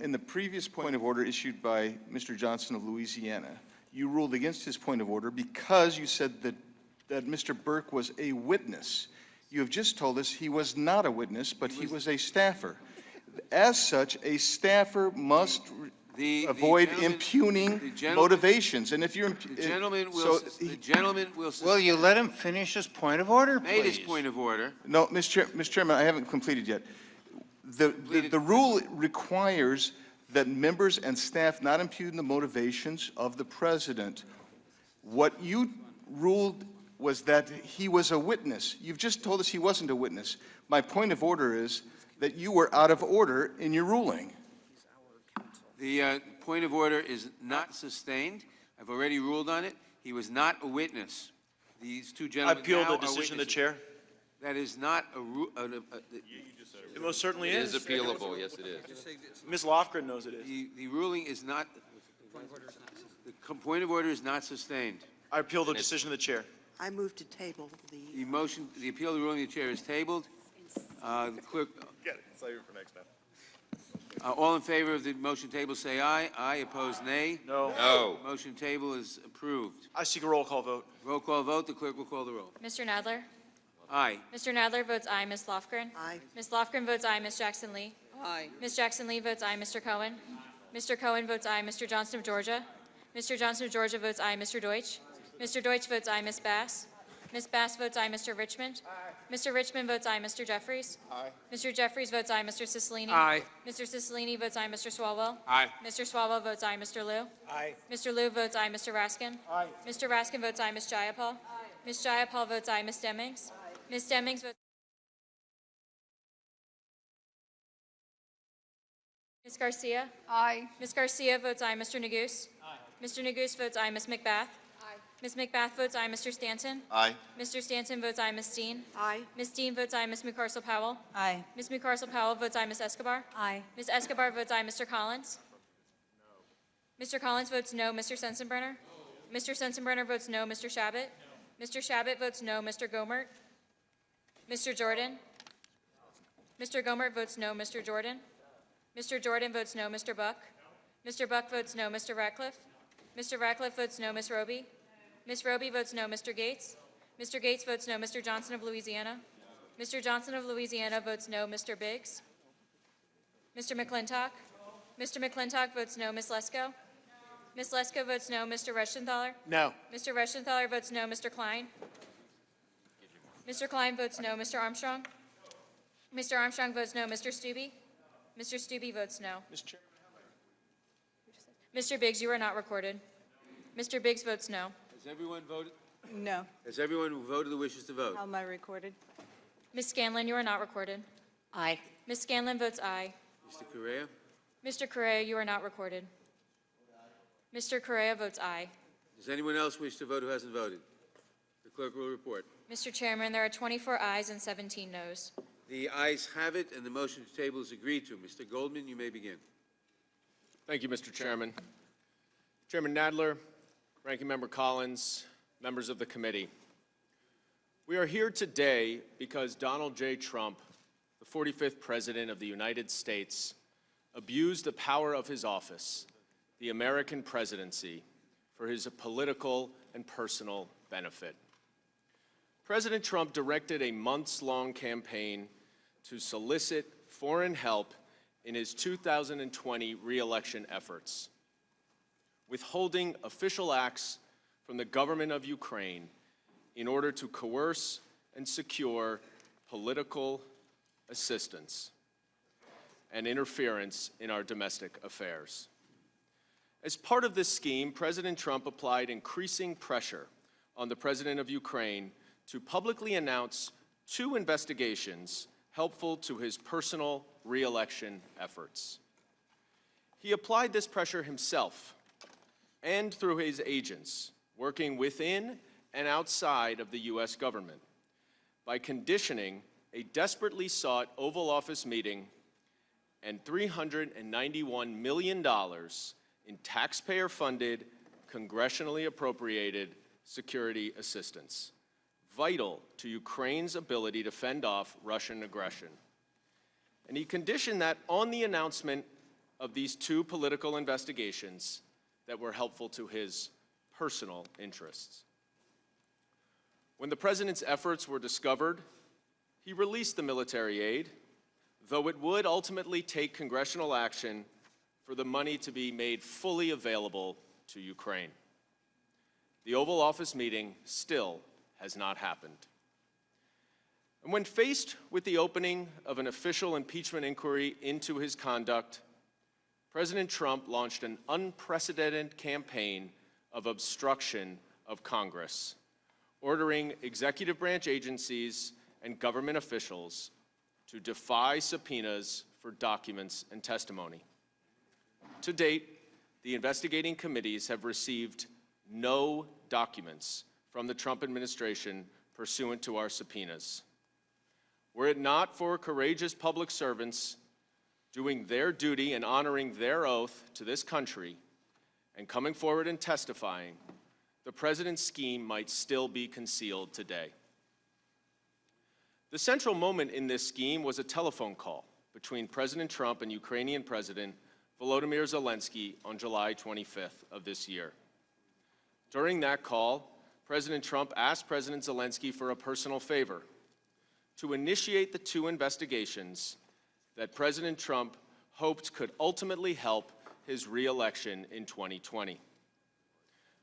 In the previous point of order issued by Mr. Johnson of Louisiana, you ruled against his point of order because you said that Mr. Burke was a witness. You have just told us he was not a witness, but he was a staffer. As such, a staffer must avoid impugning motivations. And if you're The gentleman will Will you let him finish his point of order, please? made his point of order. No, Mr. Chairman, I haven't completed yet. The rule requires that members and staff not impugn the motivations of the president. What you ruled was that he was a witness. You've just told us he wasn't a witness. My point of order is that you were out of order in your ruling. The point of order is not sustained. I've already ruled on it. He was not a witness. These two I gentlemen appeal now the are decision of the witnesses. chair. That is not a It most certainly It is. is appealable, yes, it is. Ms. Lofgren knows it is. the ruling is not. The point of order is not sustained. I appeal the decision of the chair. I move to table The motion, the appeal of the ruling of the chair is tabled. The clerk. Get it. Save it for next time. All in favor of the motion table, say aye. Aye. Opposed, nay. No. No. Motion table is approved. I seek a roll call vote. Roll call vote. The clerk will call the roll. Mr. Nadler? Aye. Mr. Nadler votes aye. Ms. Lofgren? Aye. Ms. Lofgren votes aye. Ms. Jackson Lee? Aye. Ms. Jackson Lee votes aye. Mr. Cohen? Mr. Cohen votes aye. Mr. Johnson of Georgia? Mr. Johnson of Georgia votes aye. Mr. Deutsch? Mr. Deutsch votes aye. Ms. Bass? Ms. Bass votes aye. Mr. Richmond? Mr. Richmond votes aye. Mr. Jeffries? Aye. Mr. Jeffries votes aye. Mr. Cicilline? Aye. Mr. Cicilline votes aye. Mr. Swalwell? Aye. Mr. Swalwell votes aye. Mr. Liu? Aye. Mr. Liu votes aye. Mr. Raskin? Aye. Mr. Raskin votes aye. Ms. Jayapal? Ms. Jayapal votes aye. Ms. Demings? Ms. Demings votes Ms. Garcia? Aye. Ms. Garcia votes aye. Mr. Neguse? Aye. Mr. Neguse votes aye. Ms. McBath? Aye. Ms. McBath votes aye. Mr. Stanton? Aye. Mr. Stanton votes aye. Ms. Steen? Aye. Ms. Steen votes aye. Ms. McCarcel-Powell? Aye. Ms. McCarcel-Powell votes aye. Ms. Escobar? Aye. Ms. Escobar votes aye. Mr. Collins? Mr. Collins votes no. Mr. Sensenbrenner? Mr. Sensenbrenner votes no. Mr. Shabbat? Mr. Shabbat votes no. Mr. Gomert? Mr. Jordan? Mr. Gomert votes no. Mr. Jordan? Mr. Jordan votes no. Mr. Buck? Mr. Buck votes no. Mr. Ratcliffe? Mr. Ratcliffe votes no. Ms. Roby? Ms. Roby votes no. Mr. Gates? Mr. Gates votes no. Mr. Johnson of Louisiana? Mr. Johnson of Louisiana votes no. Mr. Biggs? Mr. McClintock? Mr. McClintock votes no. Ms. Lesko? Ms. Lesko votes no. Mr. Reschenthaler? No. Mr. Reschenthaler votes no. Mr. Klein? Mr. Klein votes no. Mr. Armstrong? Mr. Armstrong votes no. Mr. Stubbe? Mr. Stubbe votes no. Mr. Chairman. Mr. Biggs, you are not recorded. Mr. Biggs votes no. Has everyone voted? No. Has everyone who voted who wishes to vote? How am I recorded? Ms. Scanlon, you are not recorded. Aye. Ms. Scanlon votes aye. Mr. Correa? Mr. Correa, you are not recorded. Mr. Correa votes aye. Does anyone else wish to vote who hasn't voted? The clerk will report. Mr. Chairman, there are 24 ayes and 17 noes. The ayes have it, and the motion to table is agreed to. Mr. Goldman, you may begin. Thank you, Mr. Chairman. Chairman Nadler, Ranking Member Collins, members of the committee. We are here today because Donald J. Trump, the 45th President of the United States, abused the power of his office, the American presidency, for his political and personal benefit. President Trump directed a months-long campaign to solicit foreign help in his 2020 re-election efforts, withholding official acts from the government of Ukraine in order to coerce and secure political assistance and interference in our domestic affairs. As part of this scheme, President Trump applied increasing pressure on the President of Ukraine to publicly announce 2 investigations helpful to his personal re-election efforts. He applied this pressure himself and through his agents, working within and outside of the U.S. government, by conditioning a desperately sought Oval Office meeting and $391 million in taxpayer-funded, congressionally appropriated security assistance, vital to Ukraine's ability to fend off Russian aggression. And he conditioned that on the announcement of these 2 political investigations that were helpful to his personal interests. When the president's efforts were discovered, he released the military aid, though it would ultimately take congressional action for the money to be made fully available to Ukraine. The Oval Office meeting still has not happened. And when faced with the opening of an official impeachment inquiry into his conduct, President Trump launched an unprecedented campaign of obstruction of Congress, ordering executive branch agencies and government officials to defy subpoenas for documents and testimony. To date, the investigating committees have received no documents from the Trump administration pursuant to our subpoenas. Were it not for courageous public servants doing their duty and honoring their oath to this country and coming forward and testifying, the president's scheme might still be concealed today. The central moment in this scheme was a telephone call between President Trump and Ukrainian President Volodymyr Zelensky on July 25th of this year. During that call, President Trump asked President Zelensky for a personal favor: to initiate the 2 investigations that President Trump hoped could ultimately help his re-election in 2020.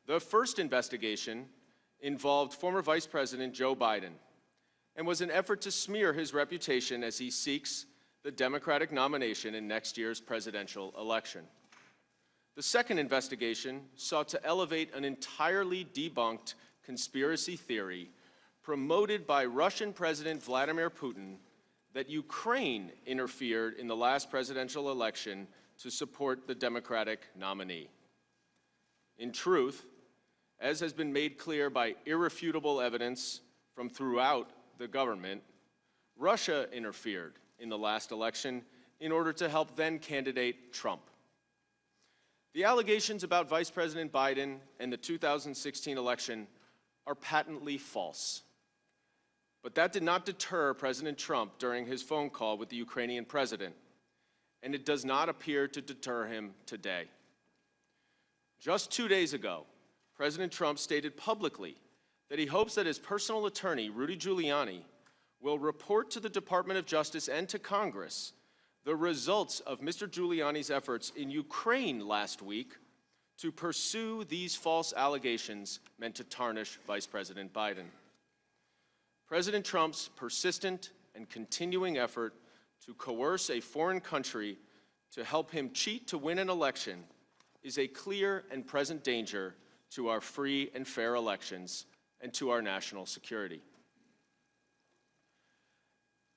The first investigation involved former Vice President Joe Biden and was an effort to smear his reputation as he seeks the Democratic nomination in next year's presidential election. The second investigation sought to elevate an entirely debunked conspiracy theory promoted by Russian President Vladimir Putin that Ukraine interfered in the last presidential election to support the Democratic nominee. In truth, as has been made clear by irrefutable evidence from throughout the government, Russia interfered in the last election in order to help then-candidate Trump. The allegations about Vice President Biden and the 2016 election are patently false. But that did not deter President Trump during his phone call with the Ukrainian president, and it does not appear to deter him today. Just 2 days ago, President Trump stated publicly that he hopes that his personal attorney, Rudy Giuliani, will report to the Department of Justice and to Congress the results of Mr. Giuliani's efforts in Ukraine last week to pursue these false allegations meant to tarnish Vice President Biden. President Trump's persistent and continuing effort to coerce a foreign country to help him cheat to win an election is a clear and present danger to our free and fair elections and to our national security.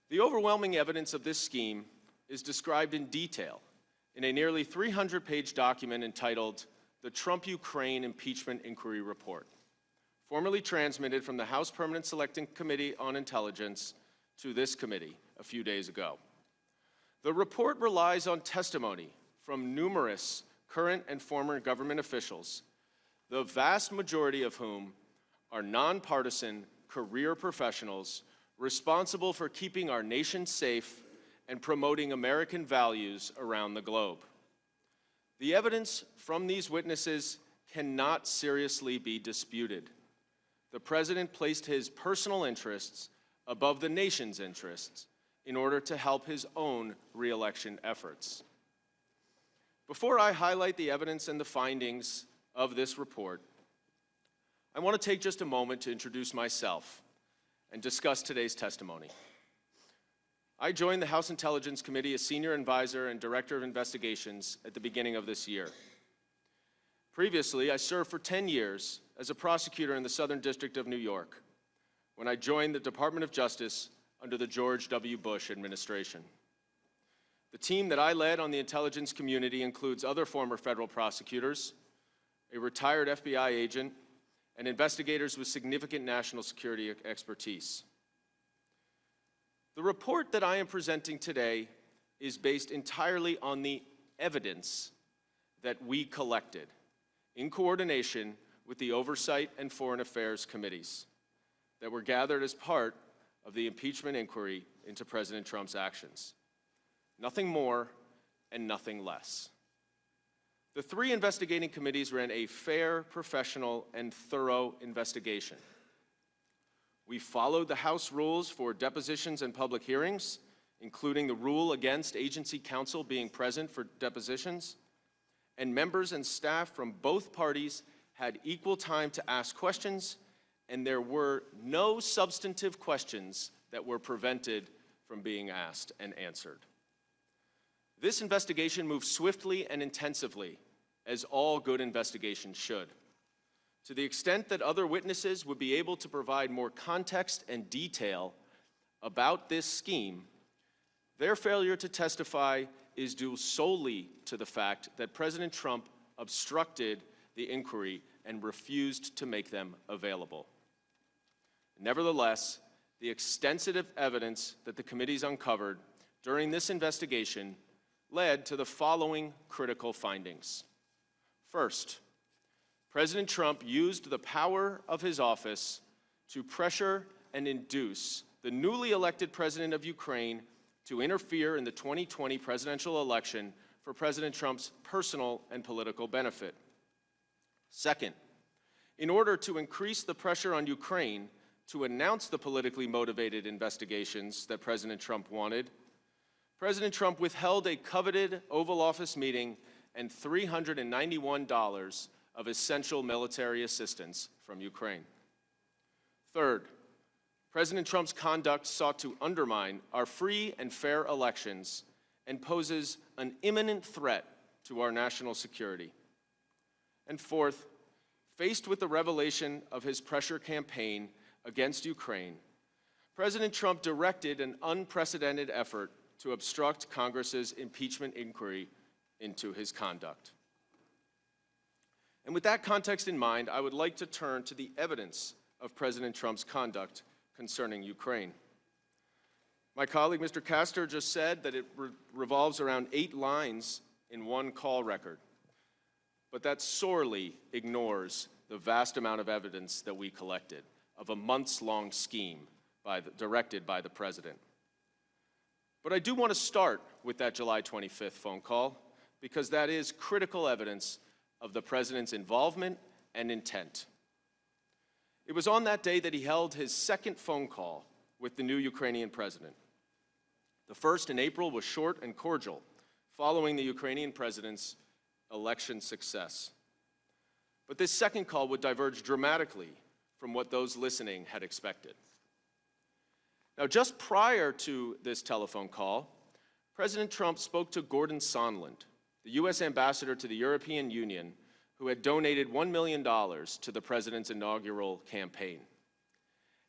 The overwhelming evidence of this scheme is described in detail in a nearly 300-page document entitled the Trump-Ukraine Impeachment Inquiry Report, formally transmitted from the House Permanent Selecting Committee on Intelligence to this committee a few days ago. The report relies on testimony from numerous current and former government officials, the vast majority of whom are nonpartisan career professionals responsible for keeping our nation safe and promoting American values around the globe. The evidence from these witnesses cannot seriously be disputed. The president placed his personal interests above the nation's interests in order to help his own re-election efforts. Before I highlight the evidence and the findings of this report, I want to take just a moment to introduce myself and discuss today's testimony. I joined the House Intelligence Committee as Senior Advisor and Director of Investigations at the beginning of this year. Previously, I served for 10 years as a prosecutor in the Southern District of New York when I joined the Department of Justice under the George W. Bush administration. The team that I led on the intelligence community includes other former federal prosecutors, a retired FBI agent, and investigators with significant national security expertise. The report that I am presenting today is based entirely on the evidence that we collected in coordination with the Oversight and Foreign Affairs Committees that were gathered as part of the impeachment inquiry into President Trump's actions. Nothing more and nothing less. The three investigating committees ran a fair, professional, and thorough investigation. We followed the House rules for depositions and public hearings, including the rule against agency counsel being present for depositions, and members and staff from both parties had equal time to ask questions, and there were no substantive questions that were prevented from being asked and answered. This investigation moved swiftly and intensively, as all good investigations should. To the extent that other witnesses would be able to provide more context and detail about this scheme, their failure to testify is due solely to the fact that President Trump obstructed the inquiry and refused to make them available. Nevertheless, the extensive evidence that the committees uncovered during this investigation led to the following critical findings. First, President Trump used the power of his office to pressure and induce the newly elected president of Ukraine to interfere in the 2020 presidential election for President Trump's personal and political benefit. Second, in order to increase the pressure on Ukraine to announce the politically motivated investigations that President Trump wanted, President Trump withheld a coveted Oval Office meeting and $391 of essential military assistance from Ukraine. Third, President Trump's conduct sought to undermine our free and fair elections and poses an imminent threat to our national security. And fourth, faced with the revelation of his pressure campaign against Ukraine, President Trump directed an unprecedented effort to obstruct Congress's impeachment inquiry into his conduct. And with that context in mind, I would like to turn to the evidence of President Trump's conduct concerning Ukraine. My colleague, Mr. Castor, just said that it revolves around 8 lines in one call record, but that sorely ignores the vast amount of evidence that we collected of a months-long scheme directed by the president. But I do want to start with that July 25th phone call, because that is critical evidence of the president's involvement and intent. It was on that day that he held his second phone call with the new Ukrainian president. The first in April was short and cordial, following the Ukrainian president's election success. But this second call would diverge dramatically from what those listening had expected. Now, just prior to this telephone call, President Trump spoke to Gordon Sondland, the U.S. ambassador to the European Union, who had donated $1 million to the president's inaugural campaign,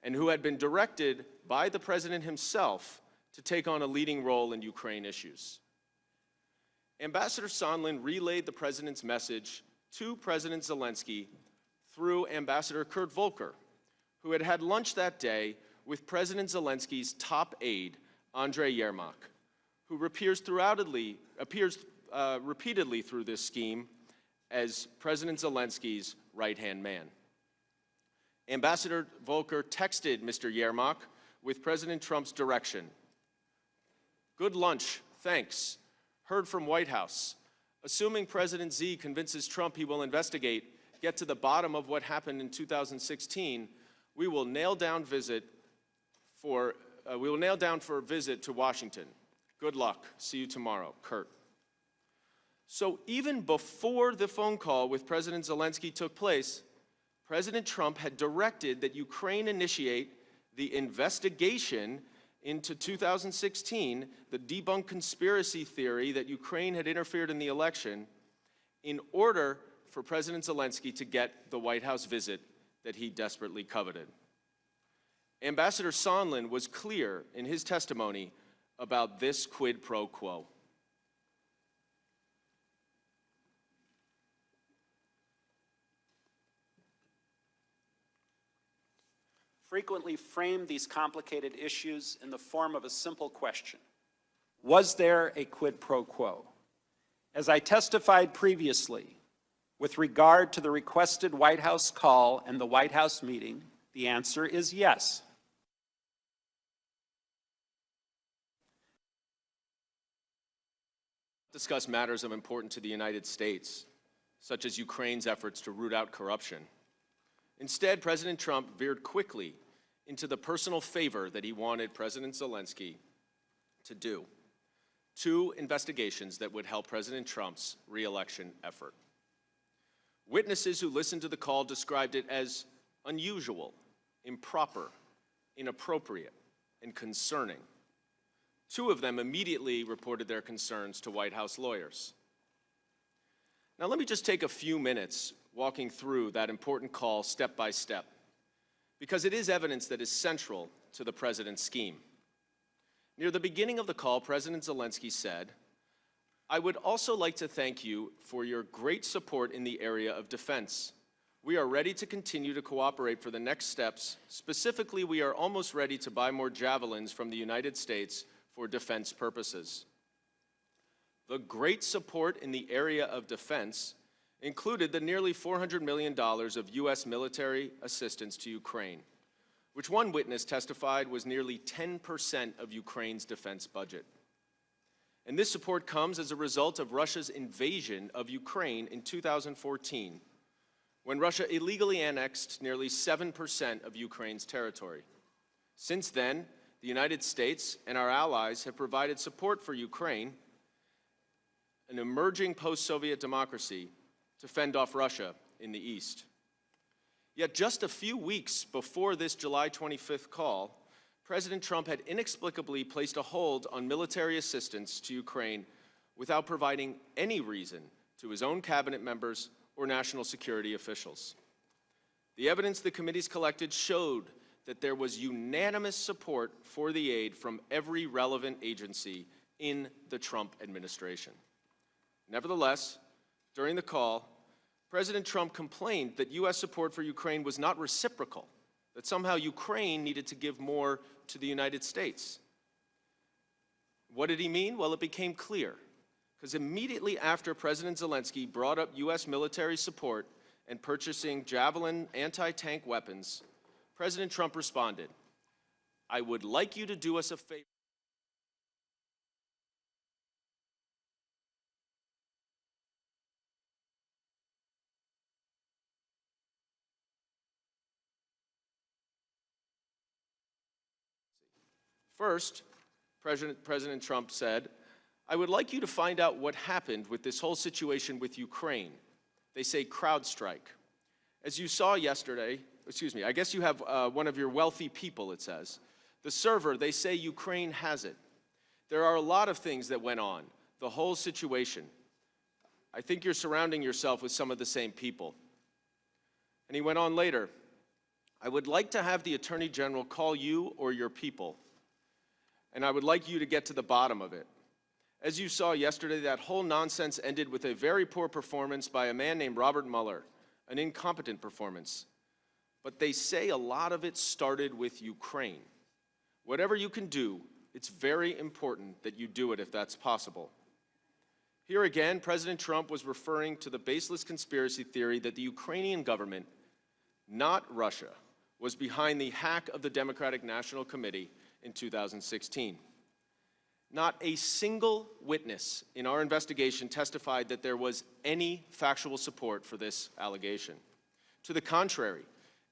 and who had been directed by the president himself to take on a leading role in Ukraine issues. Ambassador Sondland relayed the president's message to President Zelensky through Ambassador Kurt Volker, who had had lunch that day with President Zelensky's top aide, Andrei Yermak, who appears repeatedly through this scheme as President Zelensky's right-hand man. Ambassador Volker texted Mr. Yermak with President Trump's direction. Good lunch, thanks. Heard from White House. Assuming President Z convinces Trump he will investigate, get to the bottom of what happened in 2016, we will nail down visit for we will nail down for a visit to Washington. Good luck. See you tomorrow. Kurt. So even before the phone call with President Zelensky took place, President Trump had directed that Ukraine initiate the investigation into 2016, the debunked conspiracy theory that Ukraine had interfered in the election, in order for President Zelensky to get the White House visit that he desperately coveted. Ambassador Sondland was clear in his testimony about this quid pro quo. Frequently frame these complicated issues in the form of a simple question. Was there a quid pro quo? As I testified previously, with regard to the requested White House call and the White House meeting, the answer is yes. Discuss matters of importance to the United States, such as Ukraine's efforts to root out corruption. Instead, President Trump veered quickly into the personal favor that he wanted President Zelensky to do. 2 investigations that would help President Trump's re-election effort. Witnesses who listened to the call described it as unusual, improper, inappropriate, and concerning. 2 of them immediately reported their concerns to White House lawyers. Now let me just take a few minutes walking through that important call step by step, because it is evidence that is central to the president's scheme. Near the beginning of the call, President Zelensky said, "I would also like to thank you for your great support in the area of defense. We are ready to continue to cooperate for the next steps. Specifically, we are almost ready to buy more javelins from the United States for defense purposes." The great support in the area of defense included the nearly $400 million of U.S. military assistance to Ukraine, which one witness testified was nearly 10% of Ukraine's defense budget. And this support comes as a result of Russia's invasion of Ukraine in 2014, when Russia illegally annexed nearly 7% of Ukraine's territory. Since then, the United States and our allies have provided support for Ukraine, an emerging post-Soviet democracy, to fend off Russia in the east. Yet just a few weeks before this July 25th call, President Trump had inexplicably placed a hold on military assistance to Ukraine without providing any reason to his own cabinet members or national security officials. The evidence the committees collected showed that there was unanimous support for the aid from every relevant agency in the Trump administration. Nevertheless, during the call, President Trump complained that U.S. support for Ukraine was not reciprocal, that somehow Ukraine needed to give more to the United States. What did he mean? Well, it became clear, because immediately after President Zelensky brought up U.S. military support and purchasing Javelin anti-tank weapons, President Trump responded, "I would like you to do us a favor." First, President Trump said, "I would like you to find out what happened with this whole situation with Ukraine. They say CrowdStrike. As you saw yesterday, I guess you have one of your wealthy people, it says. The server, they say Ukraine has it. There are a lot of things that went on, the whole situation. I think you're surrounding yourself with some of the same people." And he went on later, "I would like to have the Attorney General call you or your people, and I would like you to get to the bottom of it. As you saw yesterday, that whole nonsense ended with a very poor performance by a man named Robert Mueller, an incompetent performance. But they say a lot of it started with Ukraine. Whatever you can do, it's very important that you do it if that's possible." Here again, President Trump was referring to the baseless conspiracy theory that the Ukrainian government, not Russia, was behind the hack of the Democratic National Committee in 2016. Not a single witness in our investigation testified that there was any factual support for this allegation. To the contrary,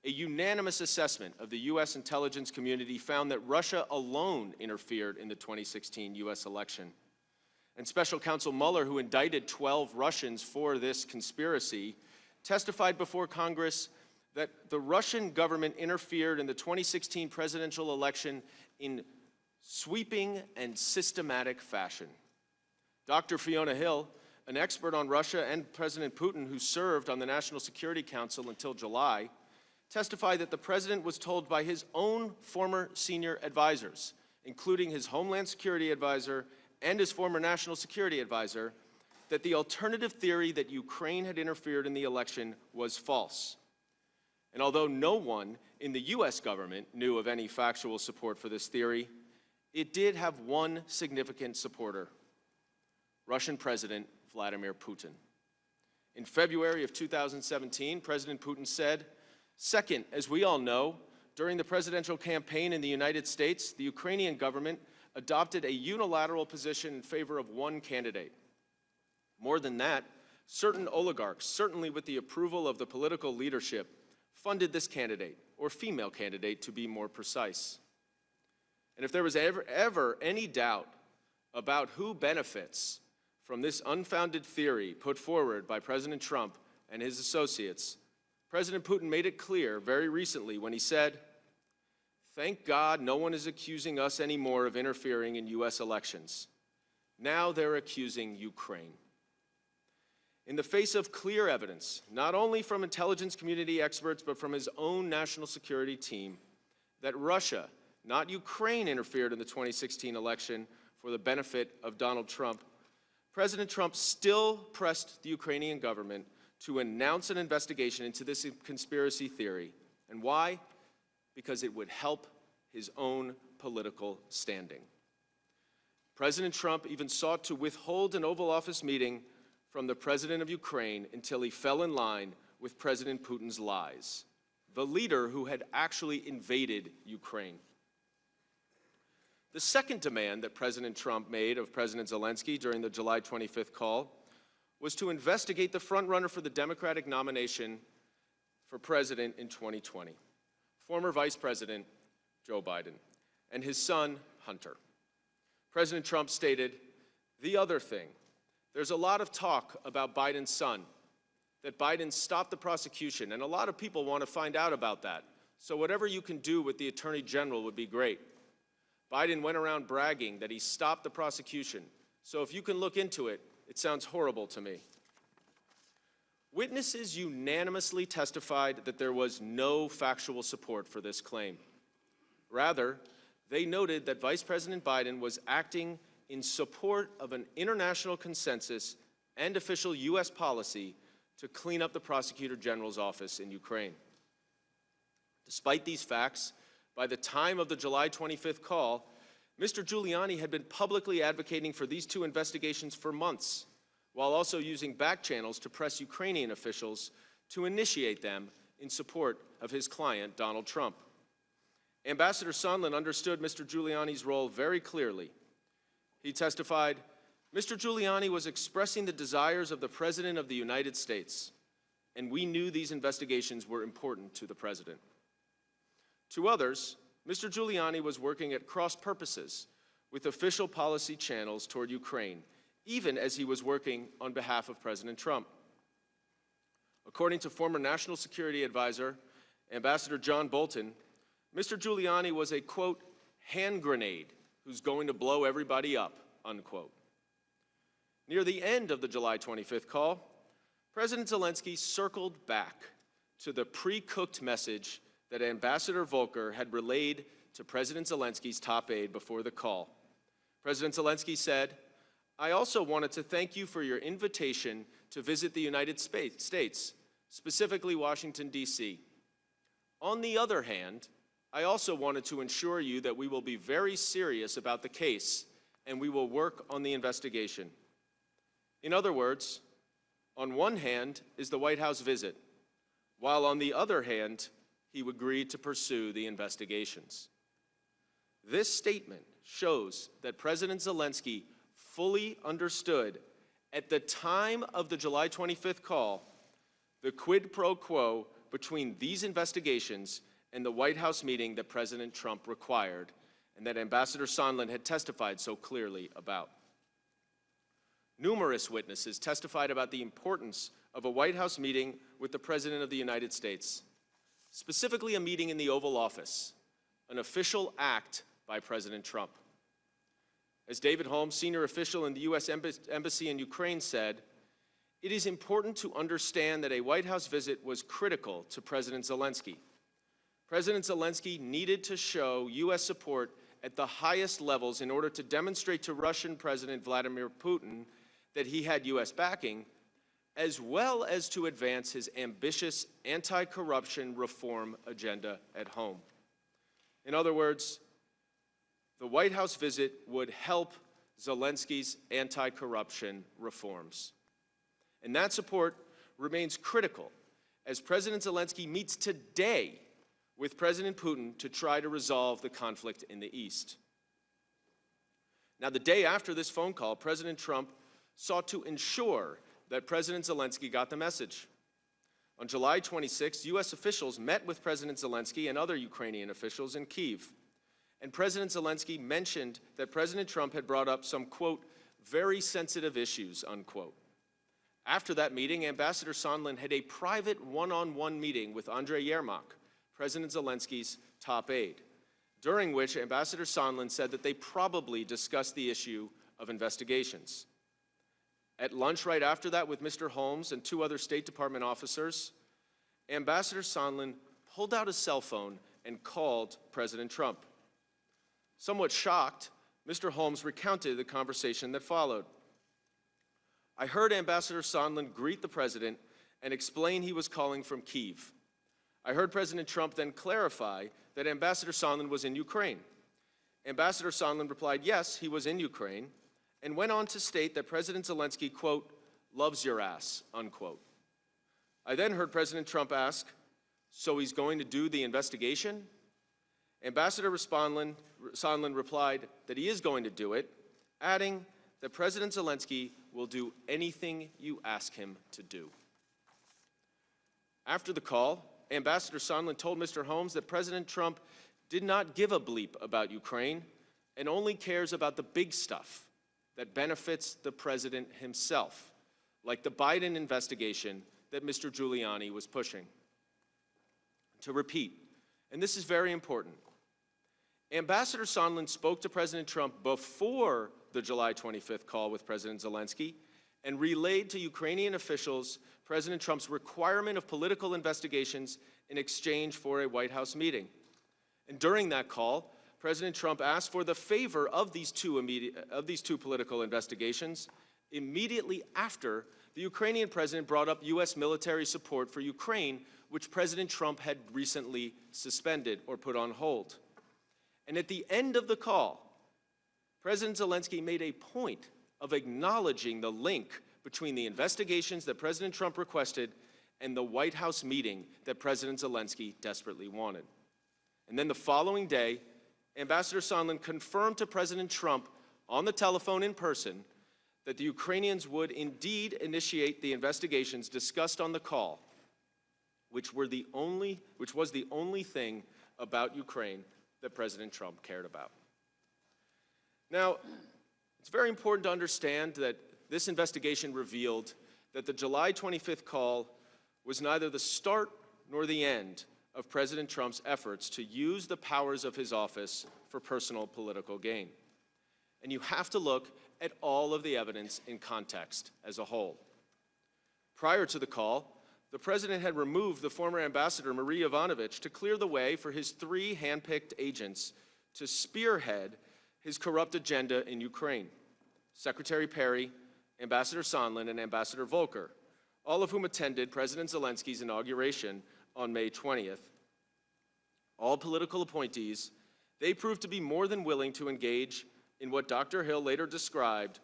A unanimous assessment of the U.S. intelligence community found that Russia alone interfered in the 2016 U.S. election. And Special Counsel Mueller, who indicted 12 Russians for this conspiracy, testified before Congress that the Russian government interfered in the 2016 presidential election in sweeping and systematic fashion. Dr. Fiona Hill, an expert on Russia and President Putin who served on the National Security Council until July, testified that the president was told by his own former senior advisors, including his Homeland Security advisor and his former National Security advisor, that the alternative theory that Ukraine had interfered in the election was false. And although no one in the U.S. government knew of any factual support for this theory, it did have one significant supporter: Russian President Vladimir Putin. In February of 2017, President Putin said, "Second, as we all know, during the presidential campaign in the United States, the Ukrainian government adopted a unilateral position in favor of one candidate. More than that, certain oligarchs, certainly with the approval of the political leadership, funded this candidate, or female candidate to be more precise. And if there was ever any doubt about who benefits from this unfounded theory put forward by President Trump and his associates, President Putin made it clear very recently when he said, 'Thank God no one is accusing us anymore of interfering in U.S. elections. Now they're accusing Ukraine.' In the face of clear evidence, not only from intelligence community experts, but from his own national security team, that Russia, not Ukraine, interfered in the 2016 election for the benefit of Donald Trump, President Trump still pressed the Ukrainian government to announce an investigation into this conspiracy theory. And why? Because it would help his own political standing. President Trump even sought to withhold an Oval Office meeting from the president of Ukraine until he fell in line with President Putin's lies, the leader who had actually invaded Ukraine. The second demand that President Trump made of President Zelensky during the July 25th call was to investigate the frontrunner for the Democratic nomination for president in 2020, former Vice President Joe Biden, and his son, Hunter. President Trump stated, "The other thing, there's a lot of talk about Biden's son, that Biden stopped the prosecution, and a lot of people want to find out about that. So whatever you can do with the Attorney General would be great. Biden went around bragging that he stopped the prosecution. So if you can look into it, it sounds horrible to me." Witnesses unanimously testified that there was no factual support for this claim. Rather, they noted that Vice President Biden was acting in support of an international consensus and official U.S. policy to clean up the Prosecutor General's office in Ukraine. Despite these facts, by the time of the July 25th call, Mr. Giuliani had been publicly advocating for these two investigations for months, while also using back channels to press Ukrainian officials to initiate them in support of his client, Donald Trump. Ambassador Sondland understood Mr. Giuliani's role very clearly. He testified, "Mr. Giuliani was expressing the desires of the President of the United States, and we knew these investigations were important to the President." To others, Mr. Giuliani was working at cross purposes with official policy channels toward Ukraine, even as he was working on behalf of President Trump. According to former National Security Advisor, Ambassador John Bolton, Mr. Giuliani was a, quote, hand grenade who's going to blow everybody up, unquote. Near the end of the July 25th call, President Zelensky circled back to the pre-cooked message that Ambassador Volker had relayed to President Zelensky's top aide before the call. President Zelensky said, "I also wanted to thank you for your invitation to visit the United States, specifically Washington, D.C. On the other hand, I also wanted to assure you that we will be very serious about the case and we will work on the investigation." In other words, on one hand is the White House visit, while on the other hand, he agreed to pursue the investigations. This statement shows that President Zelensky fully understood at the time of the July 25th call the quid pro quo between these investigations and the White House meeting that President Trump required and that Ambassador Sondland had testified so clearly about. Numerous witnesses testified about the importance of a White House meeting with the President of the United States, specifically a meeting in the Oval Office, an official act by President Trump. As David Holmes, senior official in the U.S. Embassy in Ukraine, said, "It is important to understand that a White House visit was critical to President Zelensky. President Zelensky needed to show U.S. support at the highest levels in order to demonstrate to Russian President Vladimir Putin that he had U.S. backing, as well as to advance his ambitious anti-corruption reform agenda at home." In other words, the White House visit would help Zelensky's anti-corruption reforms. And that support remains critical as President Zelensky meets today with President Putin to try to resolve the conflict in the East. Now, the day after this phone call, President Trump sought to ensure that President Zelensky got the message. On July 26, U.S. officials met with President Zelensky and other Ukrainian officials in Kyiv. And President Zelensky mentioned that President Trump had brought up some, quote, very sensitive issues, unquote. After that meeting, Ambassador Sondland had a private one-on-one meeting with Andrei Yermak, President Zelensky's top aide, during which Ambassador Sondland said that they probably discussed the issue of investigations. At lunch right after that with Mr. Holmes and two other State Department officers, Ambassador Sondland pulled out his cell phone and called President Trump. Somewhat shocked, Mr. Holmes recounted the conversation that followed. "I heard Ambassador Sondland greet the president and explain he was calling from Kyiv. I heard President Trump then clarify that Ambassador Sondland was in Ukraine. Ambassador Sondland replied, yes, he was in Ukraine, and went on to state that President Zelensky, quote, loves your ass, unquote. I then heard President Trump ask, so he's going to do the investigation? Ambassador Sondland replied that he is going to do it, adding that President Zelensky will do anything you ask him to do." After the call, Ambassador Sondland told Mr. Holmes that President Trump did not give a bleep about Ukraine and only cares about the big stuff that benefits the president himself, like the Biden investigation that Mr. Giuliani was pushing. To repeat, and this is very important, Ambassador Sondland spoke to President Trump before the July 25th call with President Zelensky and relayed to Ukrainian officials President Trump's requirement of political investigations in exchange for a White House meeting. And during that call, President Trump asked for the favor of these two political investigations immediately after the Ukrainian president brought up U.S. military support for Ukraine, which President Trump had recently suspended or put on hold. And at the end of the call, President Zelensky made a point of acknowledging the link between the investigations that President Trump requested and the White House meeting that President Zelensky desperately wanted. And then the following day, Ambassador Sondland confirmed to President Trump on the telephone in person that the Ukrainians would indeed initiate the investigations discussed on the call, which was the only thing about Ukraine that President Trump cared about. Now, it's very important to understand that this investigation revealed that the July 25th call was neither the start nor the end of President Trump's efforts to use the powers of his office for personal political gain. And you have to look at all of the evidence in context as a whole. Prior to the call, the president had removed the former ambassador, Marie Yovanovitch, to clear the way for his three handpicked agents to spearhead his corrupt agenda in Ukraine: Secretary Perry, Ambassador Sondland, and Ambassador Volker, all of whom attended President Zelensky's inauguration on May 20th. All political appointees, they proved to be more than willing to engage in what Dr. Hill later described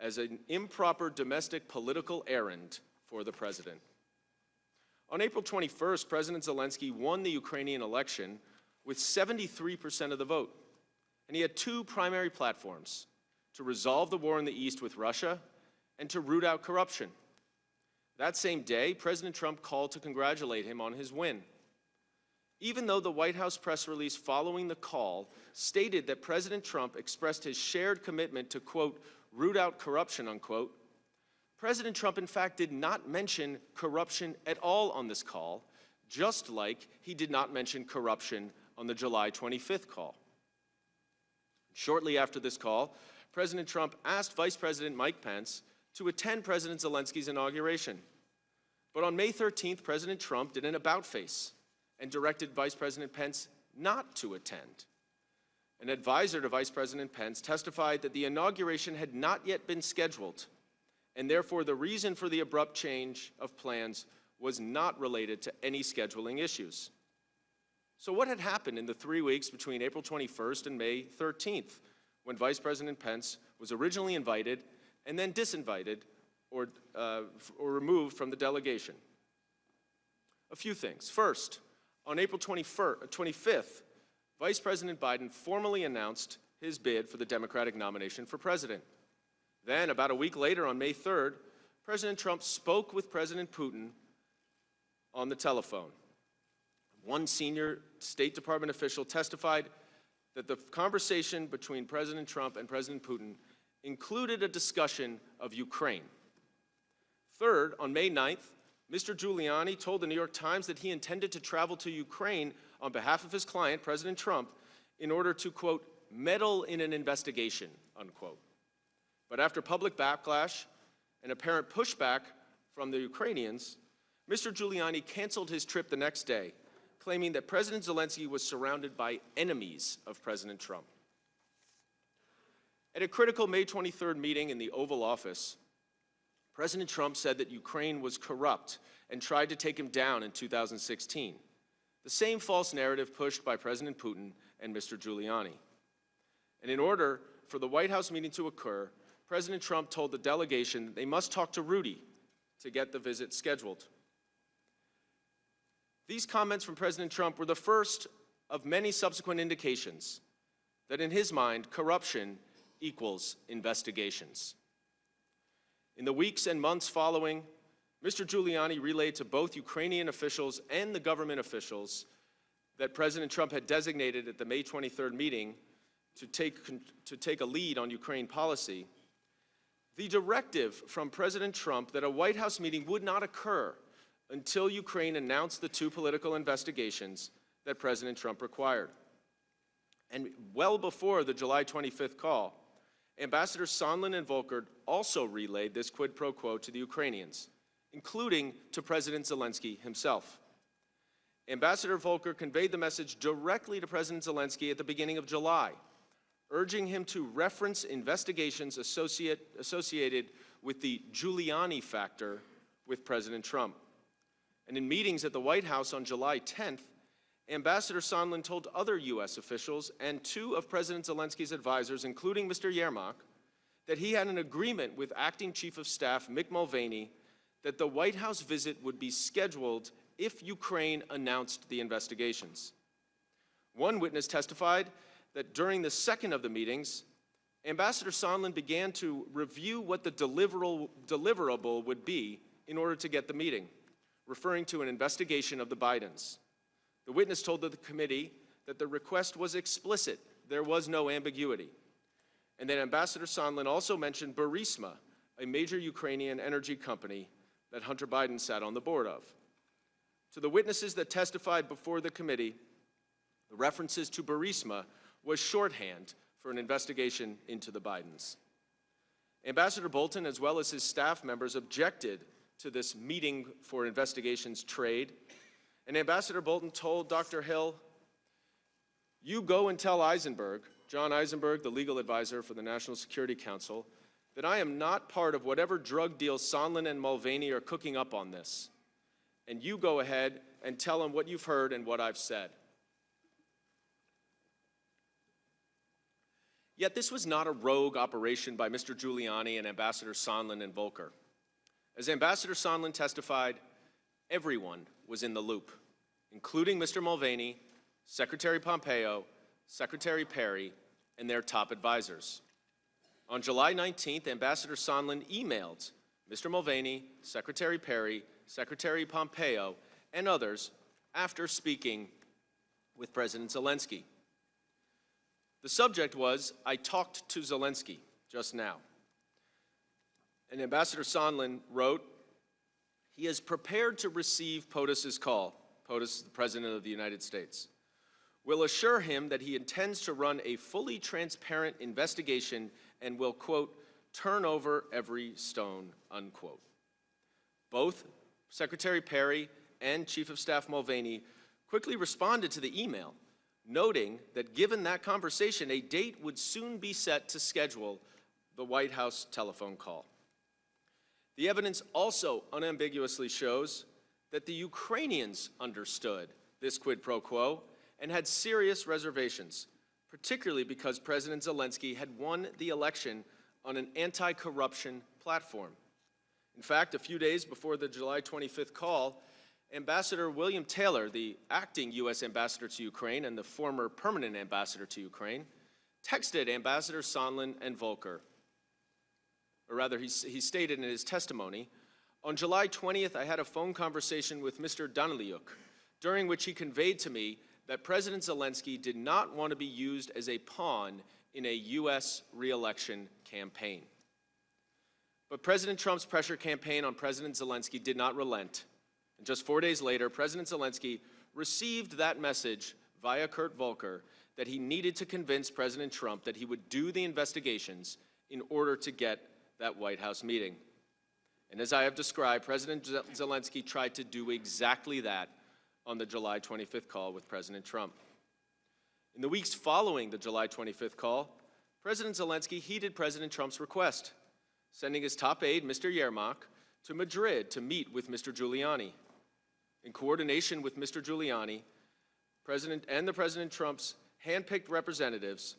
as an improper domestic political errand for the president. On April 21st, President Zelensky won the Ukrainian election with 73% of the vote. And he had two primary platforms: to resolve the war in the East with Russia and to root out corruption. That same day, President Trump called to congratulate him on his win. Even though the White House press release following the call stated that President Trump expressed his shared commitment to, quote, root out corruption, unquote, President Trump, in fact, did not mention corruption at all on this call, just like he did not mention corruption on the July 25th call. Shortly after this call, President Trump asked Vice President Mike Pence to attend President Zelensky's inauguration. But on May 13th, President Trump did an about-face and directed Vice President Pence not to attend. An advisor to Vice President Pence testified that the inauguration had not yet been scheduled, and therefore the reason for the abrupt change of plans was not related to any scheduling issues. So what had happened in the 3 weeks between April 21st and May 13th, when Vice President Pence was originally invited and then disinvited or removed from the delegation? A few things. First, on April 25th, Vice President Biden formally announced his bid for the Democratic nomination for president. Then, about a week later, on May 3rd, President Trump spoke with President Putin on the telephone. One senior State Department official testified that the conversation between President Trump and President Putin included a discussion of Ukraine. Third, on May 9th, Mr. Giuliani told the New York Times that he intended to travel to Ukraine on behalf of his client, President Trump, in order to, quote, meddle in an investigation, unquote. But after public backlash and apparent pushback from the Ukrainians, Mr. Giuliani canceled his trip the next day, claiming that President Zelensky was surrounded by enemies of President Trump. At a critical May 23rd meeting in the Oval Office, President Trump said that Ukraine was corrupt and tried to take him down in 2016, the same false narrative pushed by President Putin and Mr. Giuliani. And in order for the White House meeting to occur, President Trump told the delegation that they must talk to Rudy to get the visit scheduled. These comments from President Trump were the first of many subsequent indications that in his mind, corruption equals investigations. In the weeks and months following, Mr. Giuliani relayed to both Ukrainian officials and the government officials that President Trump had designated at the May 23rd meeting to take a lead on Ukraine policy, the directive from President Trump that a White House meeting would not occur until Ukraine announced the two political investigations that President Trump required. And well before the July 25th call, Ambassadors Sondland and Volker also relayed this quid pro quo to the Ukrainians, including to President Zelensky himself. Ambassador Volker conveyed the message directly to President Zelensky at the beginning of July, urging him to reference investigations associated with the Giuliani factor with President Trump. And in meetings at the White House on July 10th, Ambassador Sondland told other U.S. officials and two of President Zelensky's advisors, including Mr. Yermak, that he had an agreement with Acting Chief of Staff Mick Mulvaney that the White House visit would be scheduled if Ukraine announced the investigations. One witness testified that during the second of the meetings, Ambassador Sondland began to review what the deliverable would be in order to get the meeting, referring to an investigation of the Bidens. The witness told the committee that the request was explicit, there was no ambiguity, and that Ambassador Sondland also mentioned Burisma, a major Ukrainian energy company that Hunter Biden sat on the board of. To the witnesses that testified before the committee, the references to Burisma was shorthand for an investigation into the Bidens. Ambassador Bolton, as well as his staff members, objected to this meeting for investigations trade, and Ambassador Bolton told Dr. Hill, "You go and tell Eisenberg," John Eisenberg, the legal advisor for the National Security Council, "that I am not part of whatever drug deal Sondland and Mulvaney are cooking up on this. And you go ahead and tell him what you've heard and what I've said." Yet this was not a rogue operation by Mr. Giuliani and Ambassador Sondland and Volker. As Ambassador Sondland testified, everyone was in the loop, including Mr. Mulvaney, Secretary Pompeo, Secretary Perry, and their top advisors. On July 19th, Ambassador Sondland emailed Mr. Mulvaney, Secretary Perry, Secretary Pompeo, and others after speaking with President Zelensky. The subject was, I talked to Zelensky just now. And Ambassador Sondland wrote, he is prepared to receive POTUS's call. POTUS is the President of the United States. Will assure him that he intends to run a fully transparent investigation and will, quote, turn over every stone, unquote. Both Secretary Perry and Chief of Staff Mulvaney quickly responded to the email, noting that given that conversation, a date would soon be set to schedule the White House telephone call. The evidence also unambiguously shows that the Ukrainians understood this quid pro quo and had serious reservations, particularly because President Zelensky had won the election on an anti-corruption platform. In fact, a few days before the July 25th call, Ambassador William Taylor, the acting U.S. ambassador to Ukraine and the former permanent ambassador to Ukraine, texted Ambassador Sondland and Volker, or rather he stated in his testimony, on July 20th, I had a phone conversation with Mr. Daniliuk, during which he conveyed to me that President Zelensky did not want to be used as a pawn in a U.S. re-election campaign. But President Trump's pressure campaign on President Zelensky did not relent. And just 4 days later, President Zelensky received that message via Kurt Volker that he needed to convince President Trump that he would do the investigations in order to get that White House meeting. And as I have described, President Zelensky tried to do exactly that on the July 25th call with President Trump. In the weeks following the July 25th call, President Zelensky heeded President Trump's request, sending his top aide, Mr. Yermak, to Madrid to meet with Mr. Giuliani. In coordination with Mr. Giuliani, President Trump's handpicked representatives,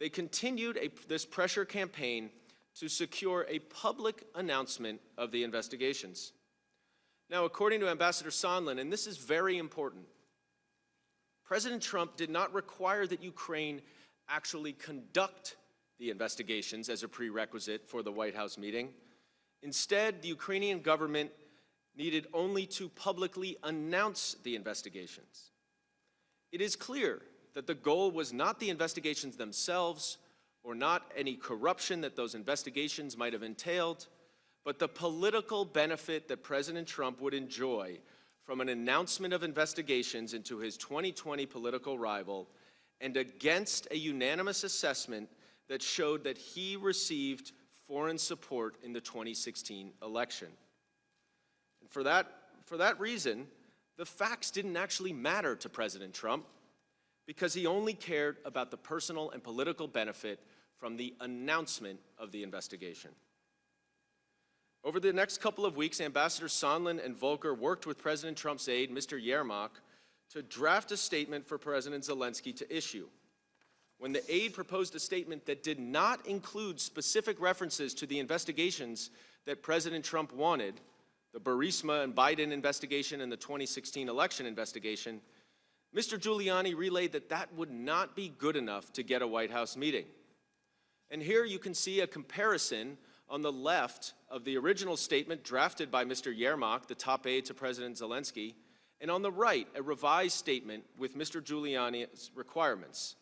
they continued this pressure campaign to secure a public announcement of the investigations. Now, according to Ambassador Sondland, and this is very important, President Trump did not require that Ukraine actually conduct the investigations as a prerequisite for the White House meeting. Instead, the Ukrainian government needed only to publicly announce the investigations. It is clear that the goal was not the investigations themselves or not any corruption that those investigations might have entailed, but the political benefit that President Trump would enjoy from an announcement of investigations into his 2020 political rival and against a unanimous assessment that showed that he received foreign support in the 2016 election. And for that reason, the facts didn't actually matter to President Trump because he only cared about the personal and political benefit from the announcement of the investigation. Over the next couple of weeks, Ambassadors Sondland and Volker worked with President Trump's aide, Mr. Yermak, to draft a statement for President Zelensky to issue. When the aide proposed a statement that did not include specific references to the investigations that President Trump wanted, the Burisma and Biden investigation and the 2016 election investigation, Mr. Giuliani relayed that that would not be good enough to get a White House meeting. And here you can see a comparison on the left of the original statement drafted by Mr. Yermak, the top aide to President Zelensky, and on the right, a revised statement with Mr. Giuliani's requirements.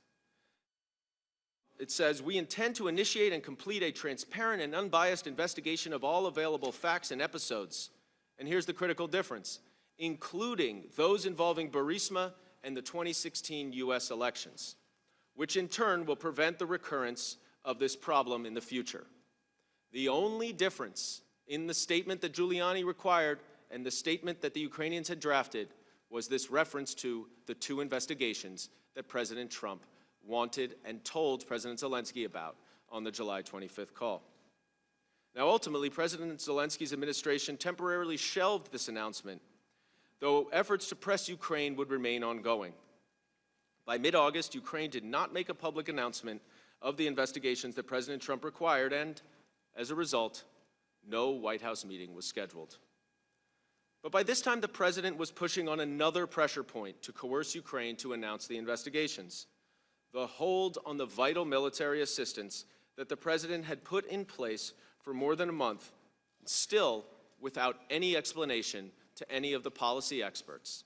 It says, we intend to initiate and complete a transparent and unbiased investigation of all available facts and episodes. And here's the critical difference, including those involving Burisma and the 2016 U.S. elections, which in turn will prevent the recurrence of this problem in the future. The only difference in the statement that Giuliani required and the statement that the Ukrainians had drafted was this reference to the two investigations that President Trump wanted and told President Zelensky about on the July 25th call. Now, ultimately, President Zelensky's administration temporarily shelved this announcement, though efforts to press Ukraine would remain ongoing. By mid-August, Ukraine did not make a public announcement of the investigations that President Trump required, and as a result, no White House meeting was scheduled. But by this time, the president was pushing on another pressure point to coerce Ukraine to announce the investigations: the hold on the vital military assistance that the president had put in place for more than a month still without any explanation to any of the policy experts.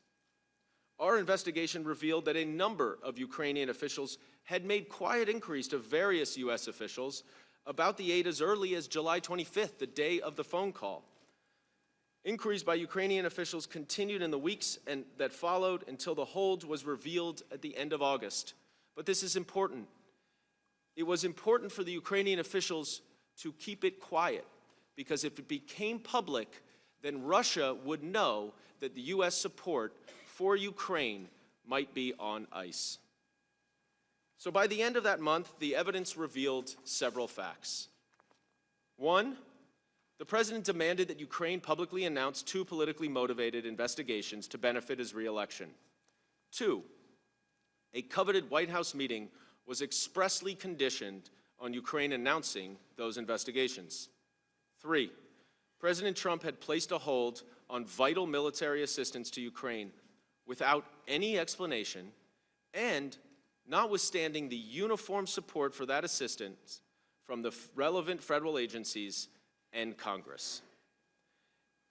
Our investigation revealed that a number of Ukrainian officials had made quiet inquiries to various U.S. officials about the aid as early as July 25th, the day of the phone call. Inquiries by Ukrainian officials continued in the weeks that followed until the hold was revealed at the end of August. But this is important. It was important for the Ukrainian officials to keep it quiet, because if it became public, then Russia would know that the U.S. support for Ukraine might be on ice. So by the end of that month, the evidence revealed several facts. One, the president demanded that Ukraine publicly announce 2 politically motivated investigations to benefit his re-election. 2, a coveted White House meeting was expressly conditioned on Ukraine announcing those investigations. 3, President Trump had placed a hold on vital military assistance to Ukraine without any explanation, and notwithstanding the uniform support for that assistance from the relevant federal agencies and Congress.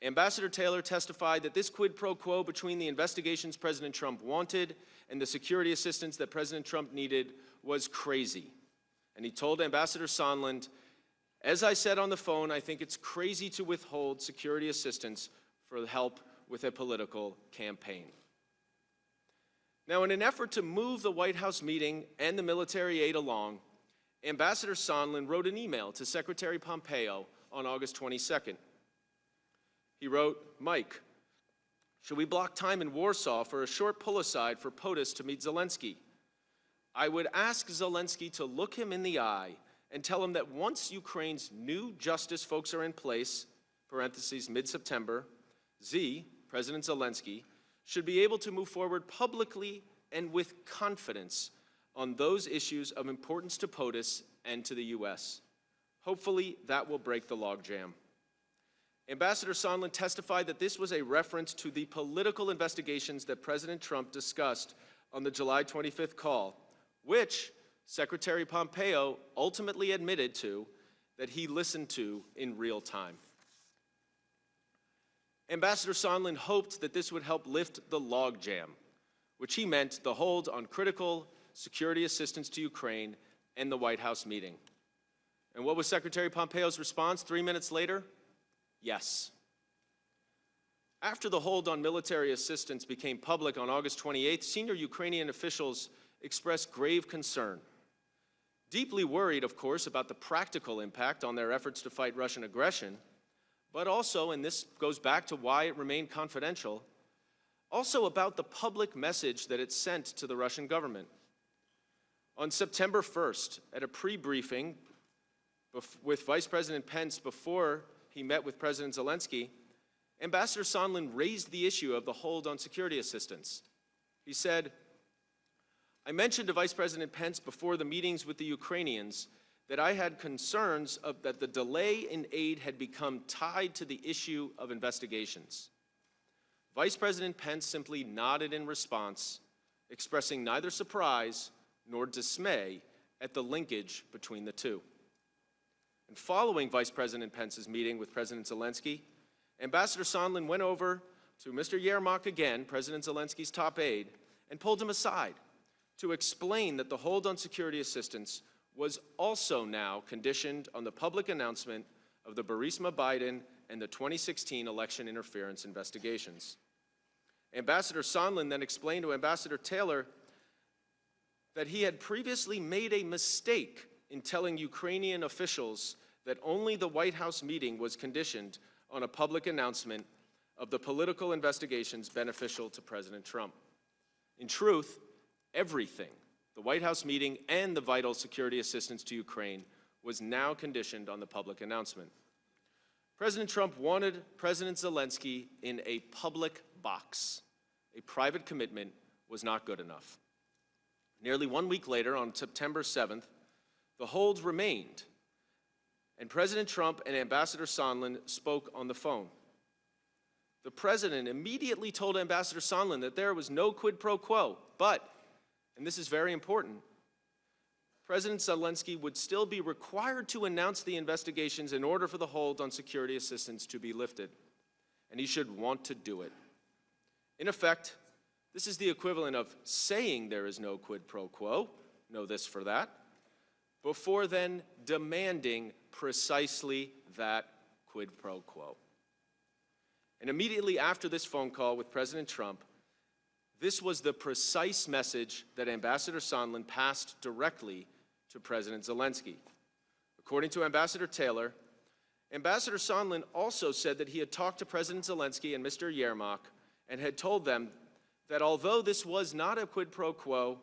Ambassador Taylor testified that this quid pro quo between the investigations President Trump wanted and the security assistance that President Trump needed was crazy. And he told Ambassador Sondland, "As I said on the phone, I think it's crazy to withhold security assistance for help with a political campaign." Now, in an effort to move the White House meeting and the military aid along, Ambassador Sondland wrote an email to Secretary Pompeo on August 22nd. He wrote, "Mike, should we block time in Warsaw for a short pull-aside for POTUS to meet Zelensky? I would ask Zelensky to look him in the eye and tell him that once Ukraine's new justice folks are in place, parentheses, mid-September, President Zelensky, should be able to move forward publicly and with confidence on those issues of importance to POTUS and to the U.S. Hopefully, that will break the logjam." Ambassador Sondland testified that this was a reference to the political investigations that President Trump discussed on the July 25th call, which Secretary Pompeo ultimately admitted to that he listened to in real time. Ambassador Sondland hoped that this would help lift the logjam, which he meant the hold on critical security assistance to Ukraine and the White House meeting. And what was Secretary Pompeo's response 3 minutes later? Yes. After the hold on military assistance became public on August 28th, senior Ukrainian officials expressed grave concern. Deeply worried, of course, about the practical impact on their efforts to fight Russian aggression, but also, and this goes back to why it remained confidential, also about the public message that it sent to the Russian government. On September 1st, at a pre-briefing with Vice President Pence before he met with President Zelensky, Ambassador Sondland raised the issue of the hold on security assistance. He said, "I mentioned to Vice President Pence before the meetings with the Ukrainians that I had concerns that the delay in aid had become tied to the issue of investigations. Vice President Pence simply nodded in response, expressing neither surprise nor dismay at the linkage between the two." And following Vice President Pence's meeting with President Zelensky, Ambassador Sondland went over to Mr. Yermak again, President Zelensky's top aide, and pulled him aside to explain that the hold on security assistance was also now conditioned on the public announcement of the Burisma Biden and the 2016 election interference investigations. Ambassador Sondland then explained to Ambassador Taylor that he had previously made a mistake in telling Ukrainian officials that only the White House meeting was conditioned on a public announcement of the political investigations beneficial to President Trump. In truth, everything, the White House meeting and the vital security assistance to Ukraine, was now conditioned on the public announcement. President Trump wanted President Zelensky in a public box. A private commitment was not good enough. Nearly 1 week later, on September 7th, the hold remained, and President Trump and Ambassador Sondland spoke on the phone. The president immediately told Ambassador Sondland that there was no quid pro quo, but, and this is very important, President Zelensky would still be required to announce the investigations in order for the hold on security assistance to be lifted, and he should want to do it. In effect, this is the equivalent of saying there is no quid pro quo, know this for that, before then demanding precisely that quid pro quo. And immediately after this phone call with President Trump, this was the precise message that Ambassador Sondland passed directly to President Zelensky. According to Ambassador Taylor, Ambassador Sondland also said that he had talked to President Zelensky and Mr. Yermak and had told them that although this was not a quid pro quo,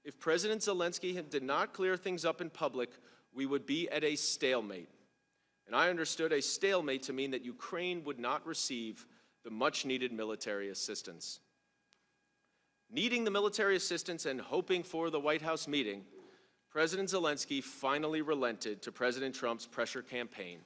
if President Zelensky did not clear things up in public, we would be at a stalemate. And I understood a stalemate to mean that Ukraine would not receive the much-needed military assistance. Needing the military assistance and hoping for the White House meeting, President Zelensky finally relented to President Trump's pressure campaign,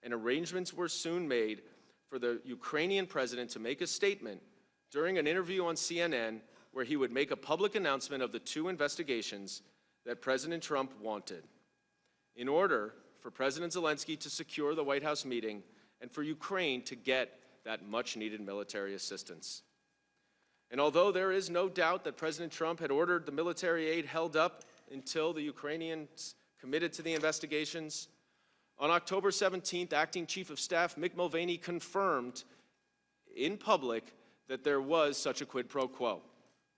and arrangements were soon made for the Ukrainian president to make a statement during an interview on CNN where he would make a public announcement of the two investigations that President Trump wanted, in order for President Zelensky to secure the White House meeting and for Ukraine to get that much-needed military assistance. And although there is no doubt that President Trump had ordered the military aid held up until the Ukrainians committed to the investigations, on October 17th, Acting Chief of Staff Mick Mulvaney confirmed in public that there was such a quid pro quo.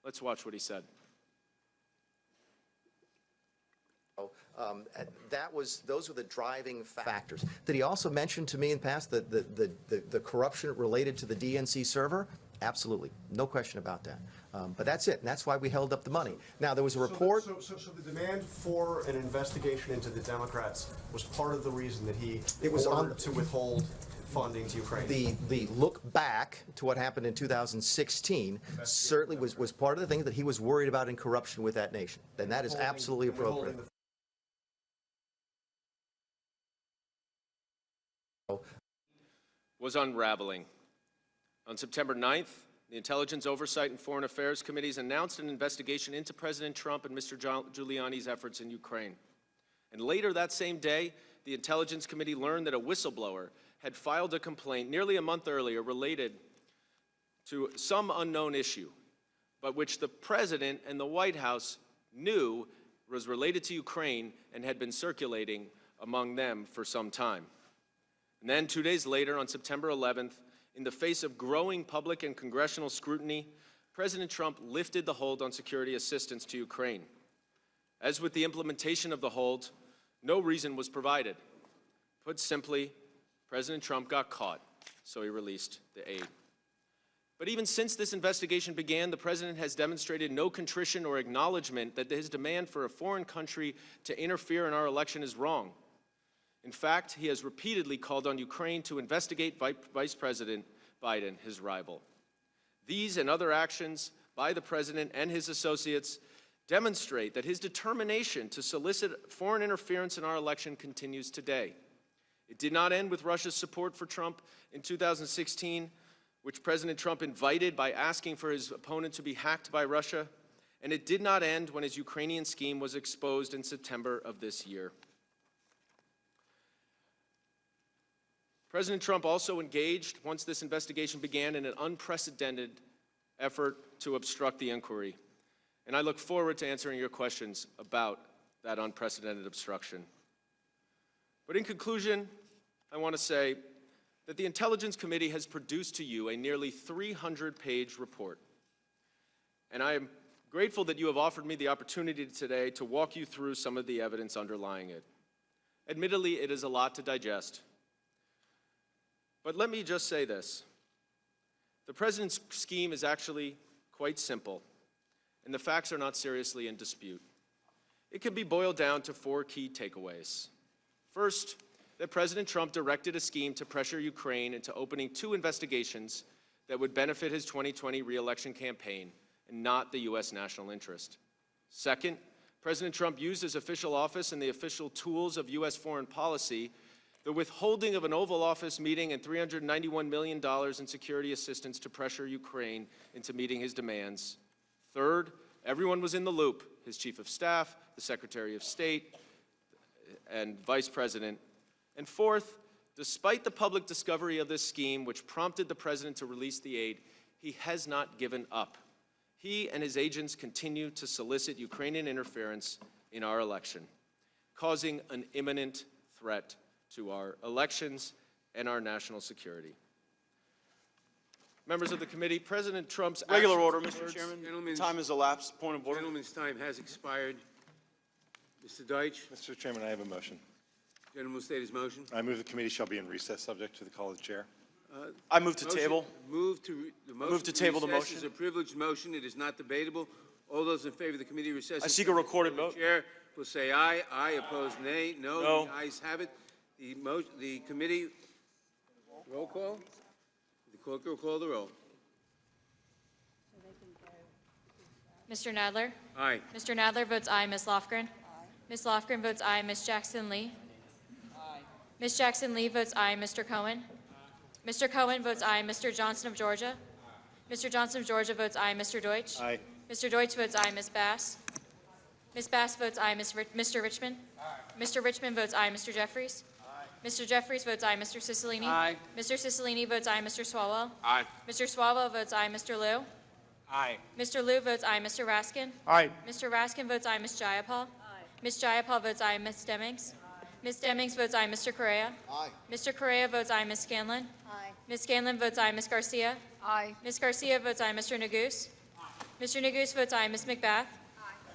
Let's watch what he said. Those were the driving factors. Did he also mention to me in the past the corruption related to the DNC server? Absolutely, no question about that. But that's it, and that's why we held up the money. Now, there was a report. So the demand for an investigation into the Democrats was part of the reason that he ordered to withhold funding to Ukraine. The look back to what happened in 2016 certainly was part of the thing that he was worried about in corruption with that nation, and that is absolutely appropriate. Was unraveling. On September 9th, the Intelligence Oversight and Foreign Affairs Committees announced an investigation into President Trump and Mr. Giuliani's efforts in Ukraine. And later that same day, the Intelligence Committee learned that a whistleblower had filed a complaint nearly a month earlier related to some unknown issue, but which the President and the White House knew was related to Ukraine and had been circulating among them for some time. And then 2 days later, on September 11th, in the face of growing public and congressional scrutiny, President Trump lifted the hold on security assistance to Ukraine. As with the implementation of the hold, no reason was provided. Put simply, President Trump got caught, so he released the aid. But even since this investigation began, the President has demonstrated no contrition or acknowledgement that his demand for a foreign country to interfere in our election is wrong. In fact, he has repeatedly called on Ukraine to investigate Vice President Biden, his rival. These and other actions by the President and his associates demonstrate that his determination to solicit foreign interference in our election continues today. It did not end with Russia's support for Trump in 2016, which President Trump invited by asking for his opponent to be hacked by Russia, and it did not end when his Ukrainian scheme was exposed in September of this year. President Trump also engaged, once this investigation began, in an unprecedented effort to obstruct the inquiry. And I look forward to answering your questions about that unprecedented obstruction. But in conclusion, I want to say that the Intelligence Committee has produced to you a nearly 300-page report. And I am grateful that you have offered me the opportunity today to walk you through some of the evidence underlying it. Admittedly, it is a lot to digest. But let me just say this. The President's scheme is actually quite simple, and the facts are not seriously in dispute. It can be boiled down to 4 key takeaways. First, that President Trump directed a scheme to pressure Ukraine into opening 2 investigations that would benefit his 2020 re-election campaign and not the U.S. national interest. Second, President Trump used his official office and the official tools of U.S. foreign policy, the withholding of an Oval Office meeting and $391 million in security assistance to pressure Ukraine into meeting his demands. Third, every everyone was in the loop, his chief of staff, the Secretary of State, and Vice President. And fourth, despite the public discovery of this scheme, which prompted the president to release the aid, he has not given up. He and his agents continue to solicit Ukrainian interference in our election, causing an imminent threat to our elections and our national security. Members of the committee, President Trump's Regular actions order, and Mr. words- Chairman. Time has elapsed. Point of order. Gentleman's time has expired. Mr. Deutsch, Mr. Chairman, I have a motion. gentleman will state his motion. I move the committee shall be in recess, subject to the call of the chair. I move to Motion- table. The motion to table the recess motion. is a privileged motion. It is not debatable. All those in favor of the committee recess. I seek a recorded vote. The chair will say aye. Aye. Opposed, nay. No. No. The ayes have it. The committee, roll call? The clerk will call the roll. Mr. Nadler? Aye. Mr. Nadler votes aye. Ms. Lofgren? Ms. Lofgren votes aye. Ms. Jackson-Lee? Ms. Jackson-Lee votes aye. Mr. Cohen? Mr. Cohen votes aye. Mr. Johnson of Georgia? Mr. Johnson of Georgia votes aye. Mr. Deutsch? Aye. Mr. Deutsch votes aye. Ms. Bass? Ms. Bass votes aye. Mr. Richmond? Mr. Richmond votes aye. Mr. Jeffries? Mr. Jeffries votes aye. Mr. Cicilline? Aye. Mr. Cicilline votes aye. Mr. Swalwell? Aye. Mr. Swalwell votes aye. Mr. Liu? Aye. Mr. Liu votes aye. Mr. Raskin? Aye. Mr. Raskin votes aye. Ms. Jayapal? Ms. Jayapal votes aye. Ms. Demings? Ms. Demings votes aye. Mr. Correa? Aye. Mr. Correa votes aye. Ms. Scanlon? Aye. Ms. Scanlon votes aye. Ms. Garcia? Aye. Ms. Garcia votes aye. Mr. Neguse? Mr. Neguse votes aye. Ms. McBath?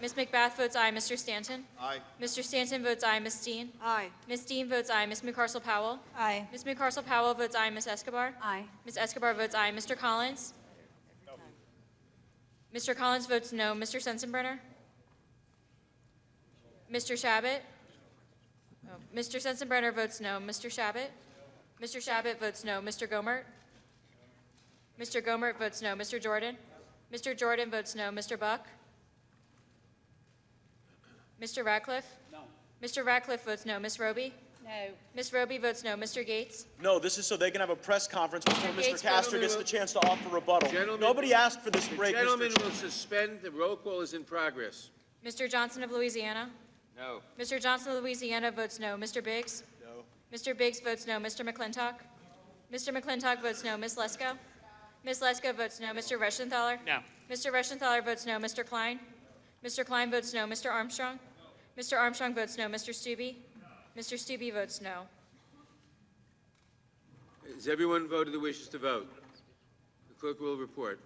Ms. McBath votes aye. Mr. Stanton? Aye. Mr. Stanton votes aye. Ms. Dean? Aye. Ms. Dean votes aye. Ms. McCarcel-Powell? Aye. Ms. McCarcel-Powell votes aye. Ms. Escobar? Aye. Ms. Escobar votes aye. Mr. Collins? Mr. Collins votes no. Mr. Sensenbrenner? Mr. Shabbat? Oh, Mr. Sensenbrenner votes no. Mr. Shabbat? Mr. Shabbat votes no. Mr. Gomert? Mr. Gomert votes no. Mr. Jordan? Mr. Jordan votes no. Mr. Buck? Mr. Ratcliffe? No. Mr. Ratcliffe votes no. Ms. Roby? No. Ms. Roby votes no. Mr. Gates? No, this is so they can have a press conference before Mr. Gates, Castro gets the chance to offer rebuttal. Gentlemen- Nobody asked for this The break, Mr. gentleman Chairman. will suspend. The roll call is in progress. Mr. Johnson of Louisiana? No. Mr. Johnson of Louisiana votes no. Mr. Biggs? No. Mr. Biggs votes no. Mr. McClintock? Mr. McClintock votes no. Ms. Lesko? Ms. Lesko votes no. Mr. Reschenthaler? No. Mr. Reschenthaler votes no. Mr. Klein? Mr. Klein votes no. Mr. Armstrong? Mr. Armstrong votes no. Mr. Stubbe? Mr. Stubbe votes no. Has everyone voted that wishes to vote? The clerk will report.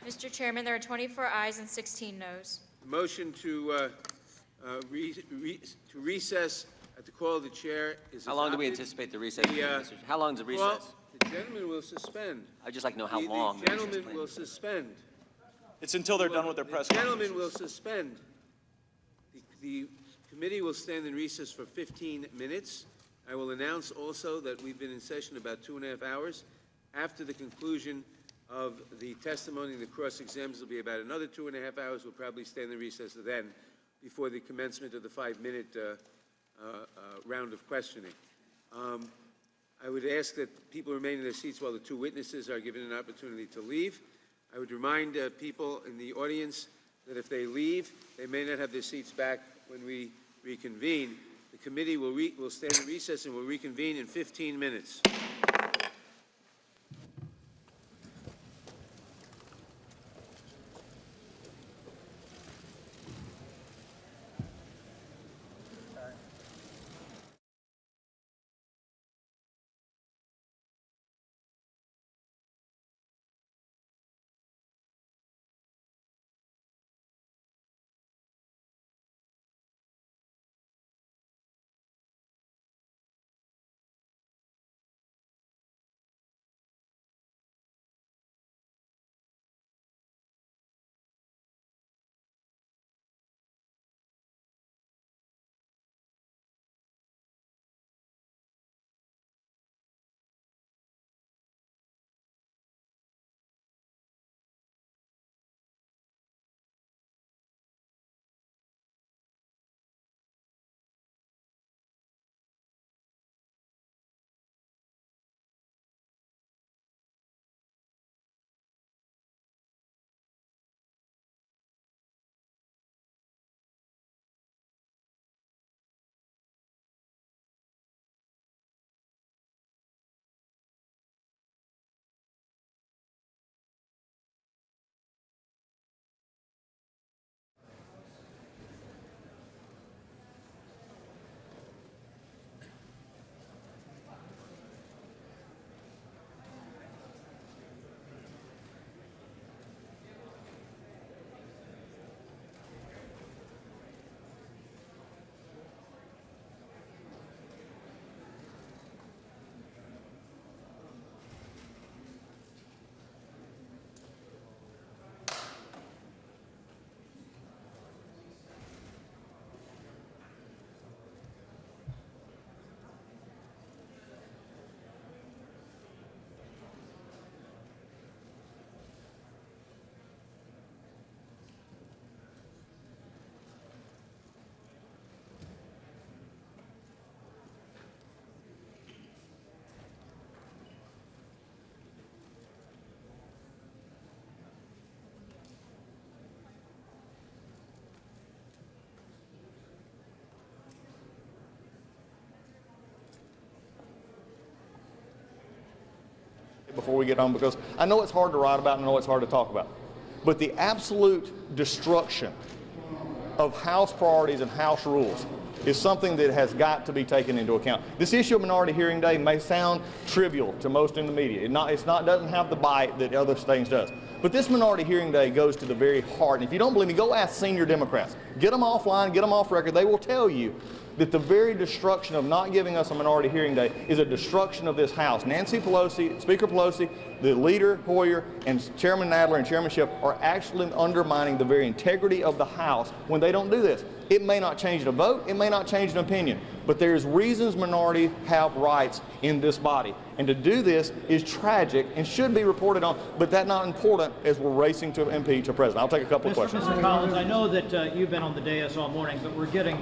Mr. Chairman, there are 24 ayes and 16 noes. The motion to recess at the call of the chair is How long do we adopted. anticipate the recess? How long is the Well, recess? the gentleman will suspend. I'd just like to know how The long. gentleman will suspend. It's until they're done with their press The conference. gentleman will suspend. The committee will stand in recess for 15 minutes. I will announce also that we've been in session about 2.5 hours. After the conclusion of the testimony and the cross-exams, will be about another 2.5 hours. We'll probably stand in recess then before the commencement of the 5-minute round of questioning. I would ask that people remain in their seats while the two witnesses are given an opportunity to leave. I would remind people in the audience that if they leave, they may not have their seats back when we reconvene. The committee will stand in recess and will reconvene in 15 minutes. before we get home, because I know it's hard to write about and I know it's hard to talk about. But the absolute destruction of House priorities and House rules is something that has got to be taken into account. This issue of minority hearing day may sound trivial to most in the media. It doesn't have the bite that other things does. But this minority hearing day goes to the very heart. And if you don't believe me, go ask senior Democrats. Get them offline, get them off record. They will tell you that the very destruction of not giving us a minority hearing day is a destruction of this House. Nancy Pelosi, Speaker Pelosi, the leader, Hoyer, and Chairman Nadler and Chairman Schiff are actually undermining the very integrity of the House when they don't do this. It may not change the vote, it may not change an opinion, but there's reasons minorities have rights in this body. And to do this is tragic and should be reported on, but that's not important as we're racing to impeach a president. I'll take a couple of questions. Mr. Collins, I know that you've been on the dais all morning, but we're getting,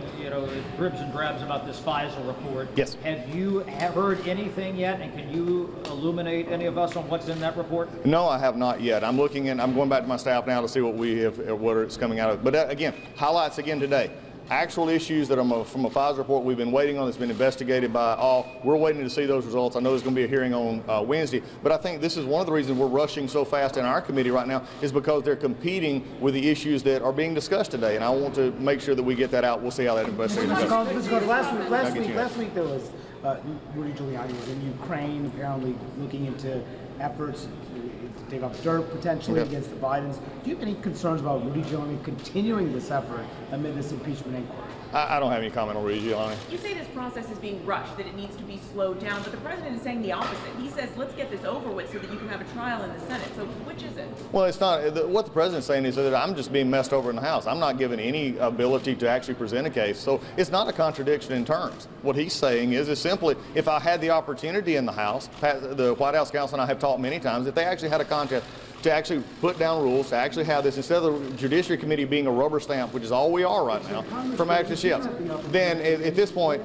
dribs and drabs about this Fisa report. Yes. Have you heard anything yet, and can you illuminate any of us on what's in that report? No, I have not yet. I'm going back to my staff now to see what it's coming out of. But again, highlights again today. Actual issues that are from a Fisa report we've been waiting on, that's been investigated by all. We're waiting to see those results. I know there's going to be a hearing on Wednesday, but I think this is one of the reasons we're rushing so fast in our committee right now is because they're competing with the issues that are being discussed today, and I want to make sure that we get that out. We'll see how that investigation goes. Last week there was Rudy Giuliani was in Ukraine, apparently looking into efforts to take off dirt potentially against the Bidens. Do you have any concerns about Rudy Giuliani continuing this effort amid this impeachment inquiry? I don't have any comment on Rudy Giuliani. You say this process is being rushed, that it needs to be slowed down, but the president is saying the opposite. He says, let's get this over with so that you can have a trial in the Senate. So which is it? Well, it's not. What the president's saying is that I'm just being messed over in the House. I'm not given any ability to actually present a case. So it's not a contradiction in terms. What he's saying is simply, if I had the opportunity in the House, the White House counsel and I have talked many times, if they actually had a contest to actually put down rules, to actually have this, instead of the Judiciary Committee being a rubber stamp, which is all we are right now, from active shifts, then at this point,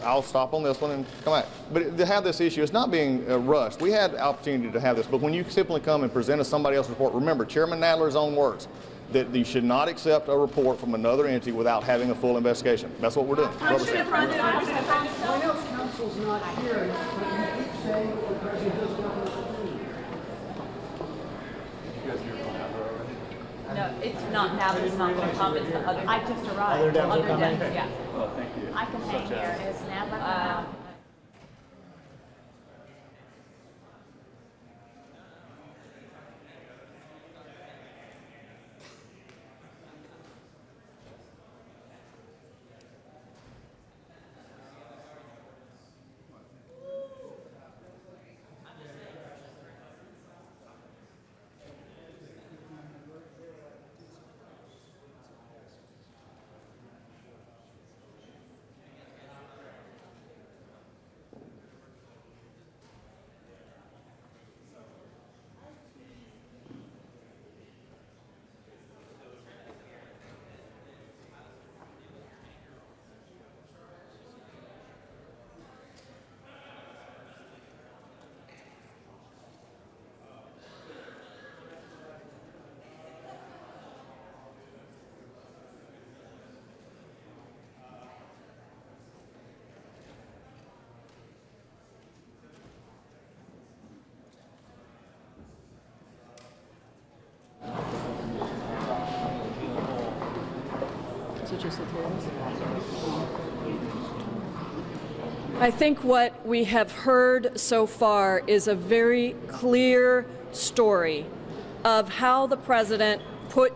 I'll stop on this one and come back. But to have this issue, it's not being rushed. We had the opportunity to have this, but when you simply come and present us somebody else's report, remember, Chairman Nadler's own words, that you should not accept a report from another entity without having a full investigation. That's what we're doing. White House counsel's not here, but you keep saying that the president doesn't have an opinion. No, it's not now. It's not going to come. It's the other. I just arrived. Other Dems, yeah. Well, thank you. I can hang here. Is Nadler? I think what we have heard so far is a very clear story of how the president put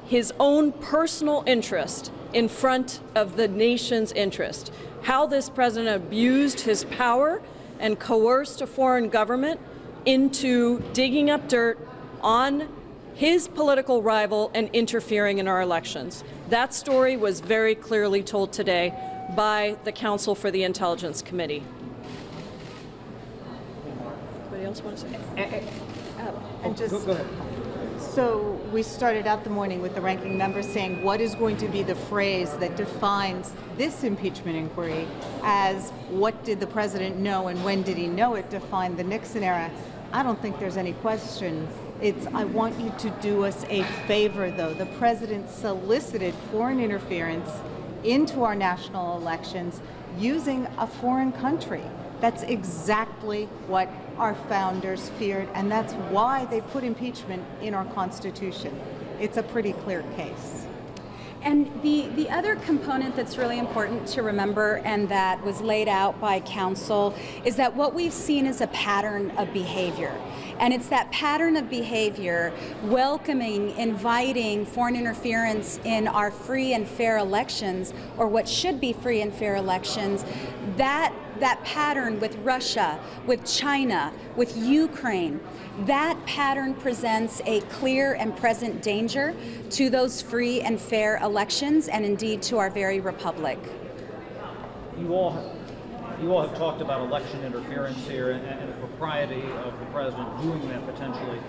his own personal interest in front of the nation's interest, how this president abused his power and coerced a foreign government into digging up dirt on his political rival and interfering in our elections. That story was very clearly told today by the Counsel for the Intelligence Committee. Anybody else want to say? And just, Go ahead. so we started out the morning with the ranking member saying what is going to be the phrase that defines this impeachment inquiry as what did the president know and when did he know it, defined the Nixon era. I don't think there's any question. It's, I want you to do us a favor, though. The president solicited foreign interference into our national elections using a foreign country That's exactly what our founders feared, and that's why they put impeachment in our Constitution. It's a pretty clear case. And the other component that's really important to remember, and that was laid out by counsel, is that what we've seen is a pattern of behavior. And it's that pattern of behavior, welcoming, inviting foreign interference in our free and fair elections, or what should be free and fair elections, that pattern with Russia, with China, with Ukraine, that pattern presents a clear and present danger to those free and fair elections, and indeed to our very republic. You all have talked about election interference here and the propriety of the president doing that potentially.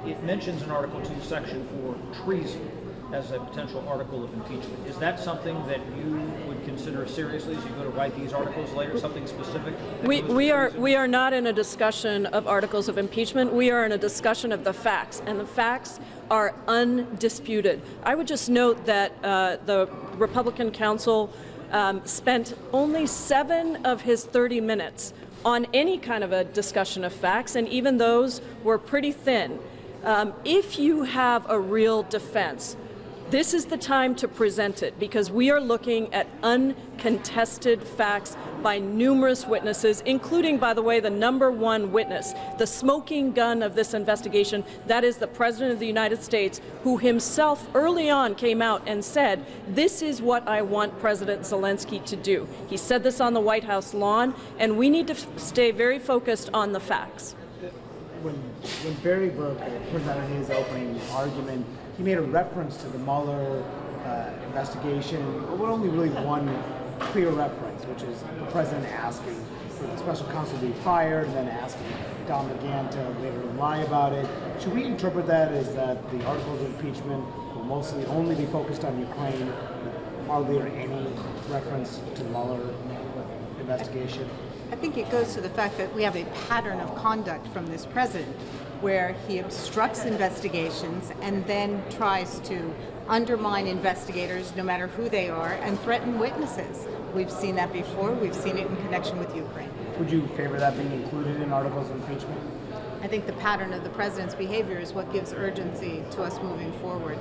It mentions in Article 2, Section 4, treason as a potential article of impeachment. Is that something that you would consider seriously as you go to write these articles later, something specific? We are not in a discussion of articles of impeachment. We are in a discussion of the facts, and the facts are undisputed. I would just note that the Republican counsel spent only 7 of his 30 minutes on any kind of a discussion of facts, and even those were pretty thin. If you have a real defense, this is the time to present it, because we are looking at uncontested facts by numerous witnesses, including, by the way, the #1 witness, the smoking gun of this investigation. That is the President of the United States, who himself early on came out and said, this is what I want President Zelensky to do. He said this on the White House lawn, and we need to stay very focused on the facts. When Barry Burke presented his opening argument, he made a reference to the Mueller investigation, but only really one clear reference, which is the president asking for the special counsel to be fired and then asking Don McGahn to later lie about it. Should we interpret that as that the articles of impeachment will mostly only be focused on Ukraine? Are there any reference to the Mueller investigation? I think it goes to the fact that we have a pattern of conduct from this president where he obstructs investigations and then tries to undermine investigators, no matter who they are, and threaten witnesses. We've seen that before. We've seen it in connection with Ukraine. Would you favor that being included in articles of impeachment? I think the pattern of the president's behavior is what gives urgency to us moving forward.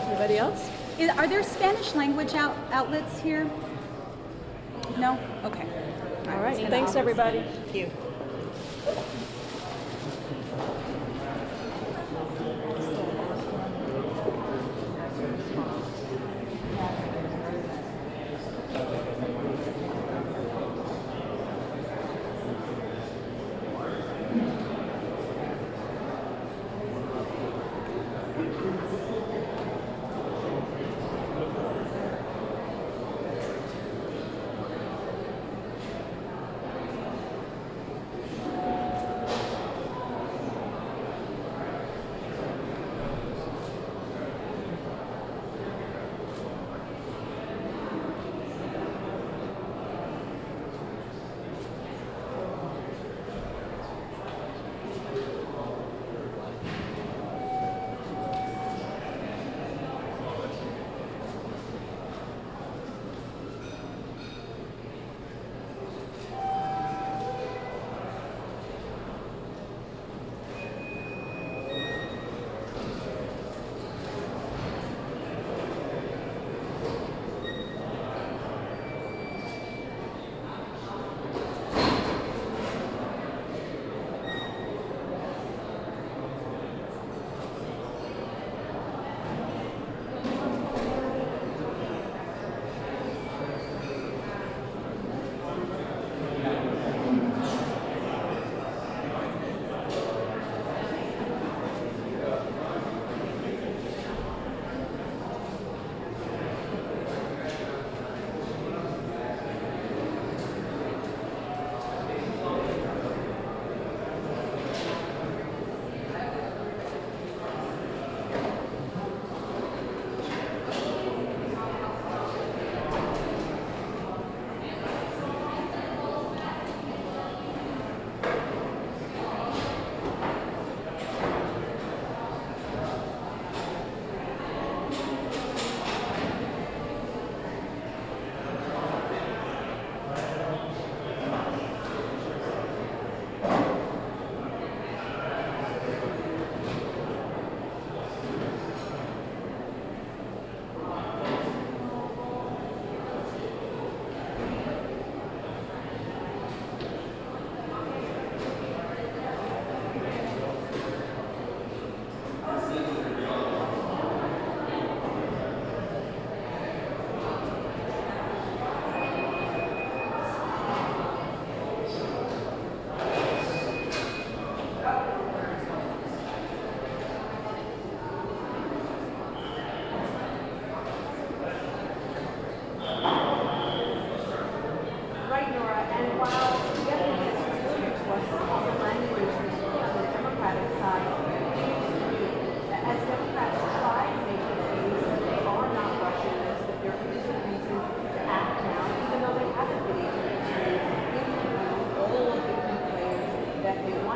Anybody else? Are there Spanish language outlets here? No? Okay. All right. Thanks, everybody. Thank you.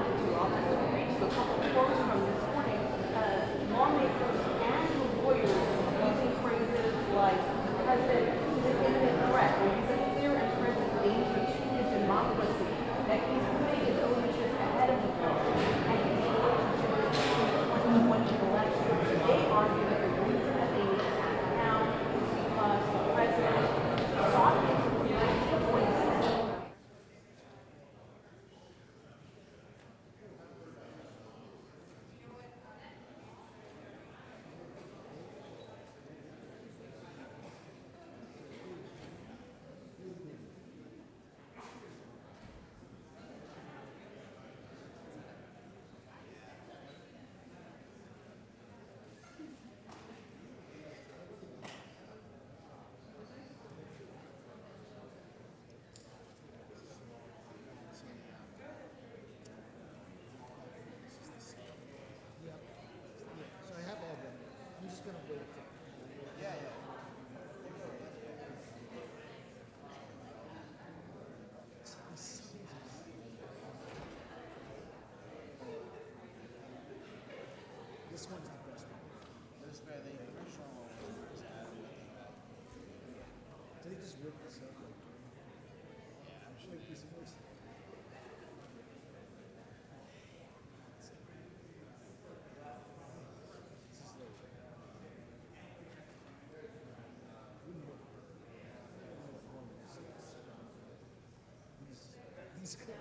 not the two officers reached. A couple of quotes from this morning, lawmakers and lawyers using phrases like the president is an imminent threat, or he's a clear and present danger to the democracy, that he's putting his own interests ahead of the public, and he's going to do it in the 2020 election. They argue that the reason that they need to act now is because the president sought interference in 2016. This one's the best one. This where the original one was added. Did they just rip this up? Yeah, I'm sure this was. These guys.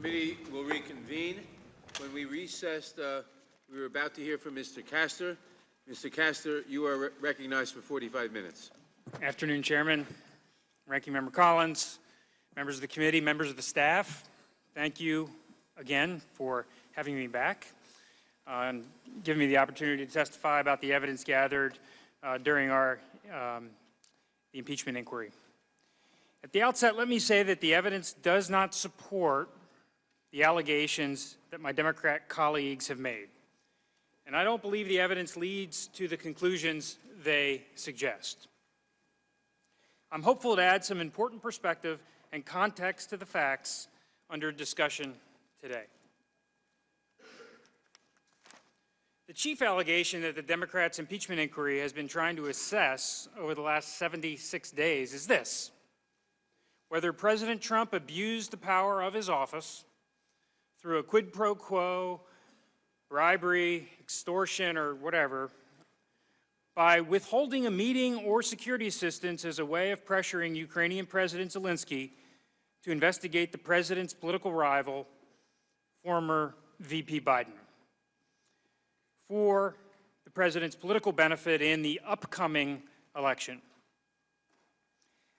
Committee will reconvene. When we recessed, we were about to hear from Mr. Castor. Mr. Castor, you are recognized for 45 minutes. Afternoon, Chairman, Ranking Member Collins, members of the committee, members of the staff. Thank you again for having me back and giving me the opportunity to testify about the evidence gathered during our the impeachment inquiry. At the outset, let me say that the evidence does not support the allegations that my Democrat colleagues have made. And I don't believe the evidence leads to the conclusions they suggest. I'm hopeful to add some important perspective and context to the facts under discussion today. The chief allegation that the Democrats' impeachment inquiry has been trying to assess over the last 76 days is this: whether President Trump abused the power of his office through a quid pro quo, bribery, extortion, or whatever, by withholding a meeting or security assistance as a way of pressuring Ukrainian President Zelensky to investigate the president's political rival, former VP Biden, for the president's political benefit in the upcoming election.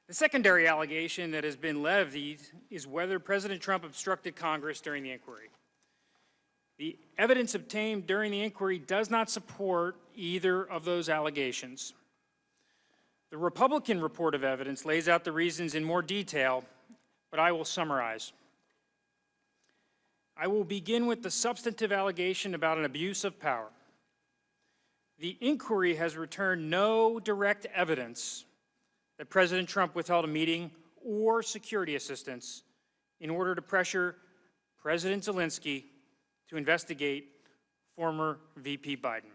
The secondary allegation that has been levied is whether President Trump obstructed Congress during the inquiry. The evidence obtained during the inquiry does not support either of those allegations. The Republican report of evidence lays out the reasons in more detail, but I will summarize. I will begin with the substantive allegation about an abuse of power. The inquiry has returned no direct evidence that President Trump withheld a meeting or security assistance in order to pressure President Zelensky to investigate former VP Biden.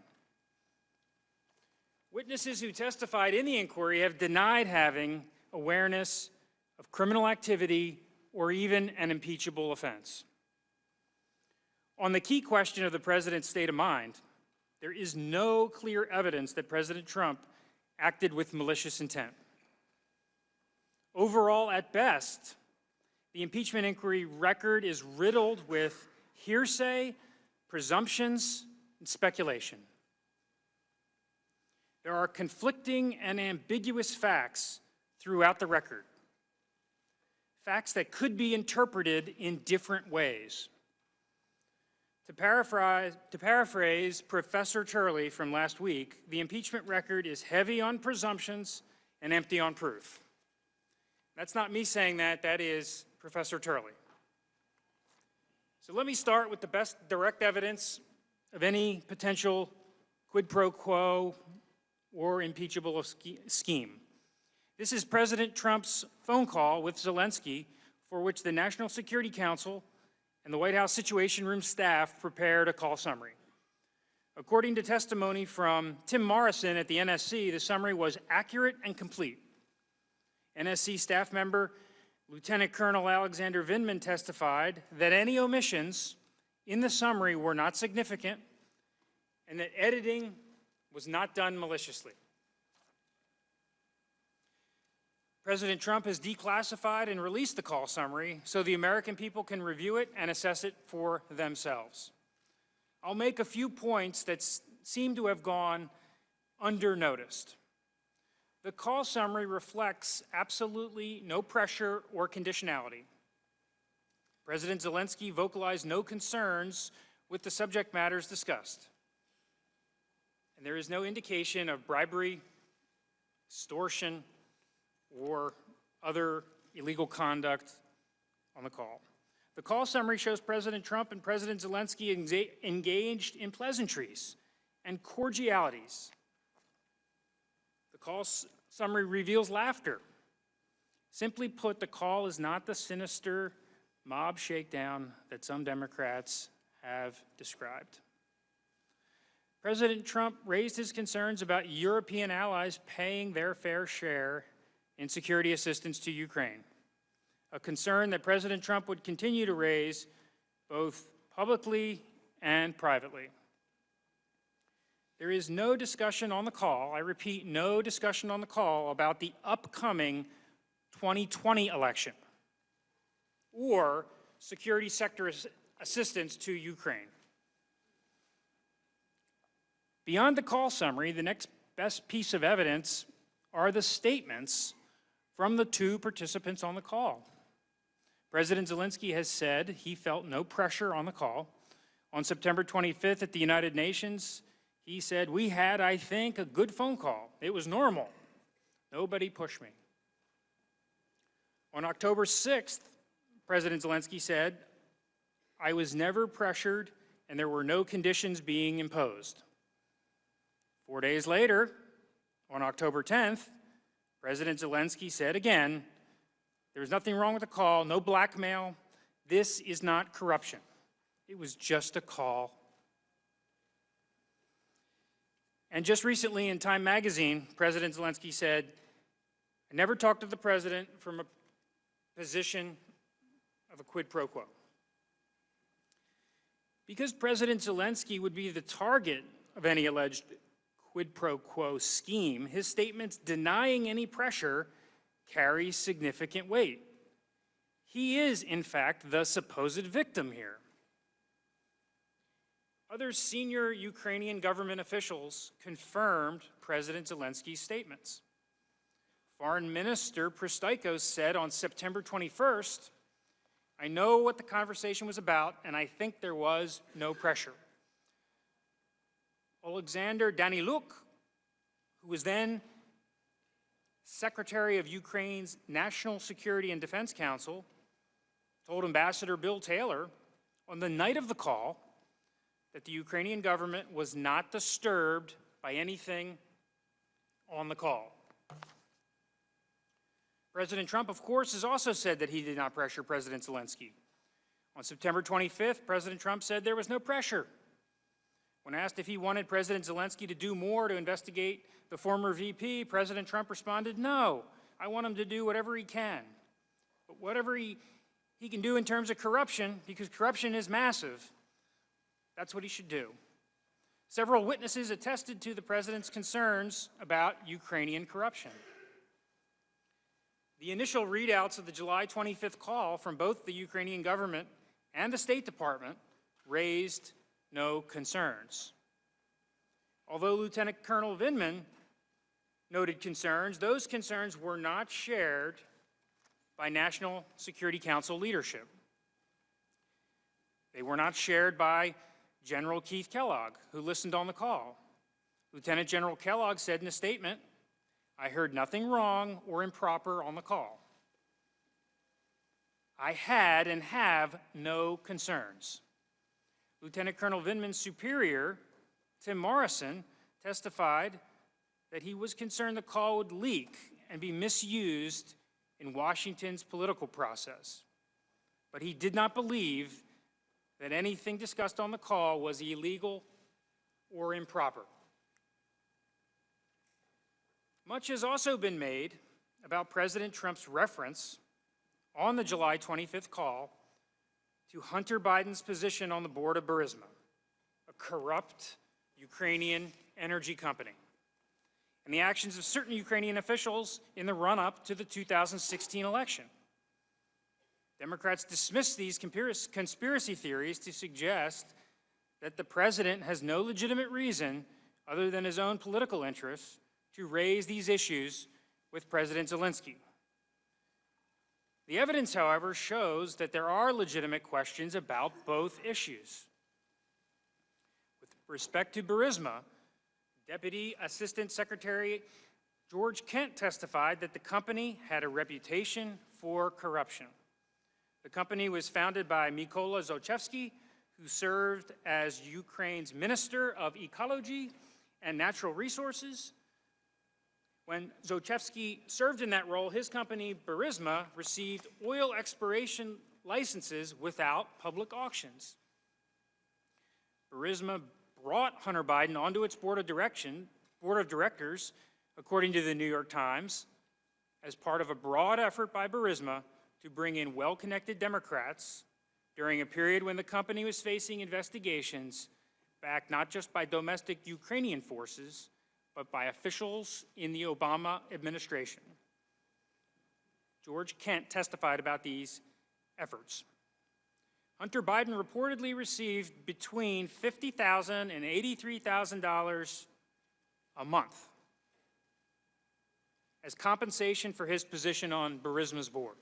Witnesses who testified in the inquiry have denied having awareness of criminal activity or even an impeachable offense. On the key question of the president's state of mind, there is no clear evidence that President Trump acted with malicious intent. Overall, at best, the impeachment inquiry record is riddled with hearsay, presumptions, and speculation. There are conflicting and ambiguous facts throughout the record, facts that could be interpreted in different ways. To paraphrase Professor Turley from last week, the impeachment record is heavy on presumptions and empty on proof. That's not me saying that, that is Professor Turley. So let me start with the best direct evidence of any potential quid pro quo or impeachable scheme. This is President Trump's phone call with Zelensky, for which the National Security Council and the White House Situation Room staff prepared a call summary. According to testimony from Tim Morrison at the NSC, the summary was accurate and complete. NSC staff member Lieutenant Colonel Alexander Vindman testified that any omissions in the summary were not significant and that editing was not done maliciously. President Trump has declassified and released the call summary so the American people can review it and assess it for themselves. I'll make a few points that seem to have gone undernoticed. The call summary reflects absolutely no pressure or conditionality. President Zelensky vocalized no concerns with the subject matters discussed. And there is no indication of bribery, extortion, or other illegal conduct on the call. The call summary shows President Trump and President Zelensky engaged in pleasantries and cordialities. The call summary reveals laughter. Simply put, the call is not the sinister mob shakedown that some Democrats have described. President Trump raised his concerns about European allies paying their fair share in security assistance to Ukraine, a concern that President Trump would continue to raise both publicly and privately. There is no discussion on the call, I repeat, no discussion on the call about the upcoming 2020 election or security sector assistance to Ukraine. Beyond the call summary, the next best piece of evidence are the statements from the two participants on the call. President Zelensky has said he felt no pressure on the call. On September 25th at the United Nations, he said, "We had, I think, a good phone call. It was normal. Nobody pushed me." On October 6th, President Zelensky said, "I was never pressured and there were no conditions being imposed." 4 days later, on October 10th, President Zelensky said again, "There was nothing wrong with the call, no blackmail. This is not corruption. It was just a call." And just recently in Time magazine, President Zelensky said, "I never talked to the president from a position of a quid pro quo." Because President Zelensky would be the target of any alleged quid pro quo scheme, his statements denying any pressure carry significant weight. He is, in fact, the supposed victim here. Other senior Ukrainian government officials confirmed President Zelensky's statements. Foreign Minister Pristaikos said on September 21st, "I know what the conversation was about, and I think there was no pressure." Alexander Daniluk, who was then Secretary of Ukraine's National Security and Defense Council, told Ambassador Bill Taylor on the night of the call that the Ukrainian government was not disturbed by anything on the call. President Trump, of course, has also said that he did not pressure President Zelensky. On September 25th, President Trump said there was no pressure. When asked if he wanted President Zelensky to do more to investigate the former VP, President Trump responded, "No, I want him to do whatever he can. But whatever he can do in terms of corruption, because corruption is massive, that's what he should do." Several witnesses attested to the president's concerns about Ukrainian corruption. The initial readouts of the July 25th call from both the Ukrainian government and the State Department raised no concerns. Although Lieutenant Colonel Vindman noted concerns, those concerns were not shared by National Security Council leadership. They were not shared by General Keith Kellogg, who listened on the call. Lieutenant General Kellogg said in a statement, "I heard nothing wrong or improper on the call. I had and have no concerns." Lieutenant Colonel Vindman's superior, Tim Morrison, testified that he was concerned the call would leak and be misused in Washington's political process. But he did not believe that anything discussed on the call was illegal or improper. Much has also been made about President Trump's reference on the July 25th call to Hunter Biden's position on the board of Burisma, a corrupt Ukrainian energy company, and the actions of certain Ukrainian officials in the run-up to the 2016 election. Democrats dismiss these conspiracy theories to suggest that the president has no legitimate reason other than his own political interests to raise these issues with President Zelensky. The evidence, however, shows that there are legitimate questions about both issues. With respect to Burisma, Deputy Assistant Secretary George Kent testified that the company had a reputation for corruption. The company was founded by Mykola Zlochevsky, who served as Ukraine's Minister of Ecology and Natural Resources. When Zlochevsky served in that role, his company, Burisma, received oil exploration licenses without public auctions. Burisma brought Hunter Biden onto its board of directors, according to the New York Times, as part of a broad effort by Burisma to bring in well-connected Democrats during a period when the company was facing investigations backed not just by domestic Ukrainian forces, but by officials in the Obama administration. George Kent testified about these efforts. Hunter Biden reportedly received between $50,000 and $83,000 a month as compensation for his position on Burisma's board.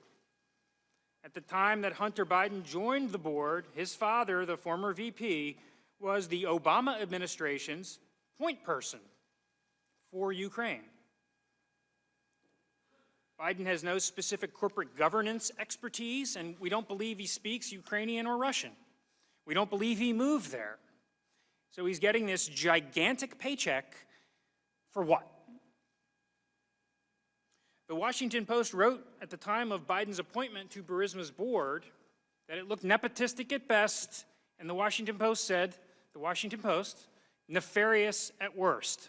At the time that Hunter Biden joined the board, his father, the former VP, was the Obama administration's point person for Ukraine. Biden has no specific corporate governance expertise, and we don't believe he speaks Ukrainian or Russian. We don't believe he moved there. So he's getting this gigantic paycheck for what? The Washington Post wrote at the time of Biden's appointment to Burisma's board that it looked nepotistic at best, and the Washington Post said, nefarious at worst.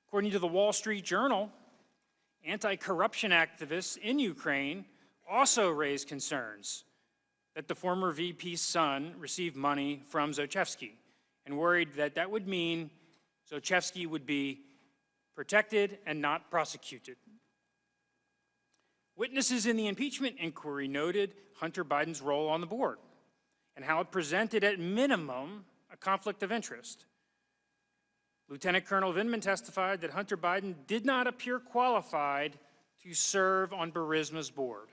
According to the Wall Street Journal, anti-corruption activists in Ukraine also raised concerns that the former VP's son received money from Zlochevsky and worried that that would mean Zlochevsky would be protected and not prosecuted. Witnesses in the impeachment inquiry noted Hunter Biden's role on the board and how it presented at minimum a conflict of interest. Lieutenant Colonel Vindman testified that Hunter Biden did not appear qualified to serve on Burisma's board.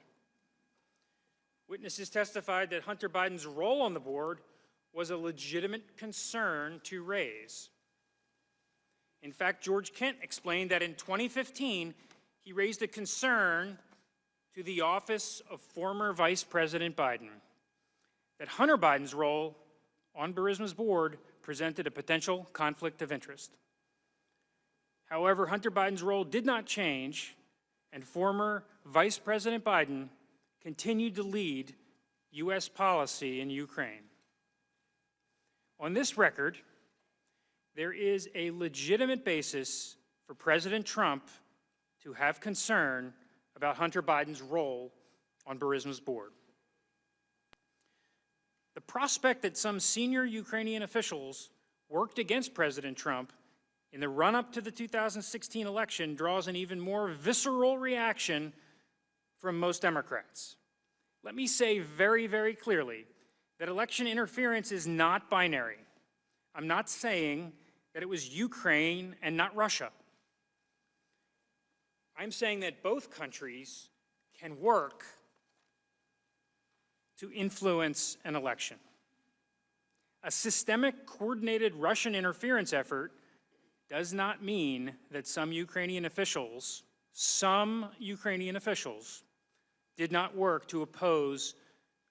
Witnesses testified that Hunter Biden's role on the board was a legitimate concern to raise. In fact, George Kent explained that in 2015, he raised a concern to the office of former Vice President Biden that Hunter Biden's role on Burisma's board presented a potential conflict of interest. However, Hunter Biden's role did not change, and former Vice President Biden continued to lead U.S. policy in Ukraine. On this record, there is a legitimate basis for President Trump to have concern about Hunter Biden's role on Burisma's board. The prospect that some senior Ukrainian officials worked against President Trump in the run-up to the 2016 election draws an even more visceral reaction from most Democrats. Let me say very, very clearly that election interference is not binary. I'm not saying that it was Ukraine and not Russia. I'm saying that both countries can work to influence an election. A systemic, coordinated Russian interference effort does not mean that some Ukrainian officials did not work to oppose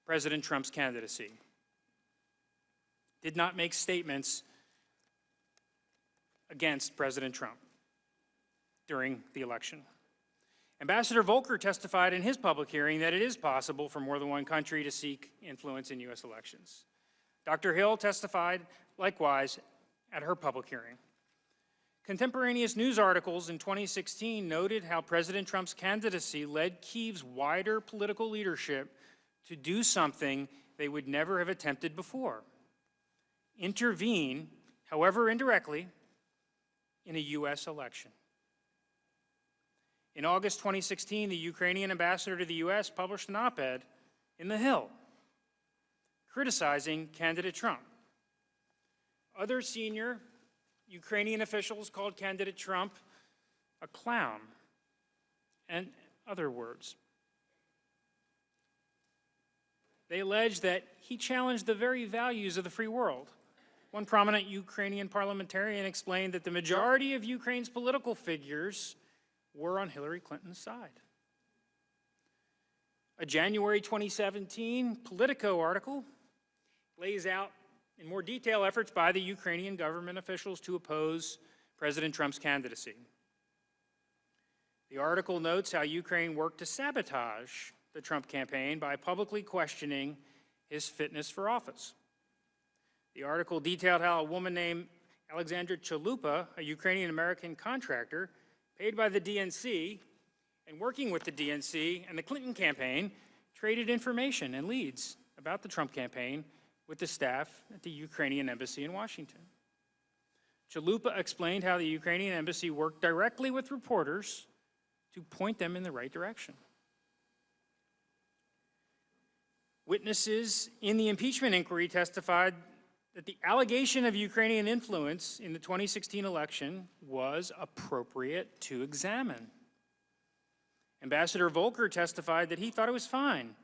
President Trump's candidacy, did not make statements against President Trump during the election. Ambassador Volker testified in his public hearing that it is possible for more than one country to seek influence in U.S. elections. Dr. Hill testified likewise at her public hearing. Contemporaneous news articles in 2016 noted how President Trump's candidacy led Kyiv's wider political leadership to do something they would never have attempted before: intervene, however indirectly, in a U.S. election. In August 2016, the Ukrainian ambassador to the U.S. published an op-ed in The Hill criticizing candidate Trump. Other senior Ukrainian officials called candidate Trump a clown and other words. They alleged that he challenged the very values of the free world. One prominent Ukrainian parliamentarian explained that the majority of Ukraine's political figures were on Hillary Clinton's side. A January 2017 Politico article lays out in more detail efforts by the Ukrainian government officials to oppose President Trump's candidacy. The article notes how Ukraine worked to sabotage the Trump campaign by publicly questioning his fitness for office. The article detailed how a woman named Alexandra Chalupa, a Ukrainian-American contractor, paid by the DNC and working with the DNC and the Clinton campaign, traded information and leads about the Trump campaign with the staff at the Ukrainian embassy in Washington. Chalupa explained how the Ukrainian embassy worked directly with reporters to point them in the right direction. Witnesses in the impeachment inquiry testified that the allegation of Ukrainian influence in the 2016 election was appropriate to examine. Ambassador Volker testified that he thought it was fine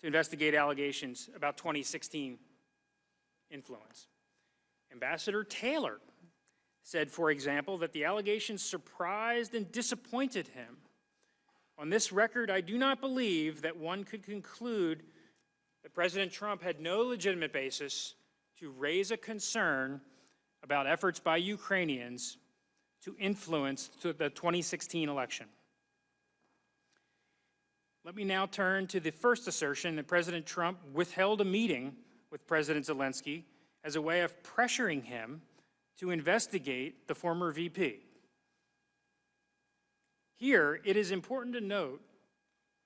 to investigate allegations about 2016 influence. Ambassador Taylor said, for example, that the allegations surprised and disappointed him. On this record, I do not believe that one could conclude that President Trump had no legitimate basis to raise a concern about efforts by Ukrainians to influence the 2016 election. Let me now turn to the first assertion that President Trump withheld a meeting with President Zelensky as a way of pressuring him to investigate the former VP. Here, it is important to note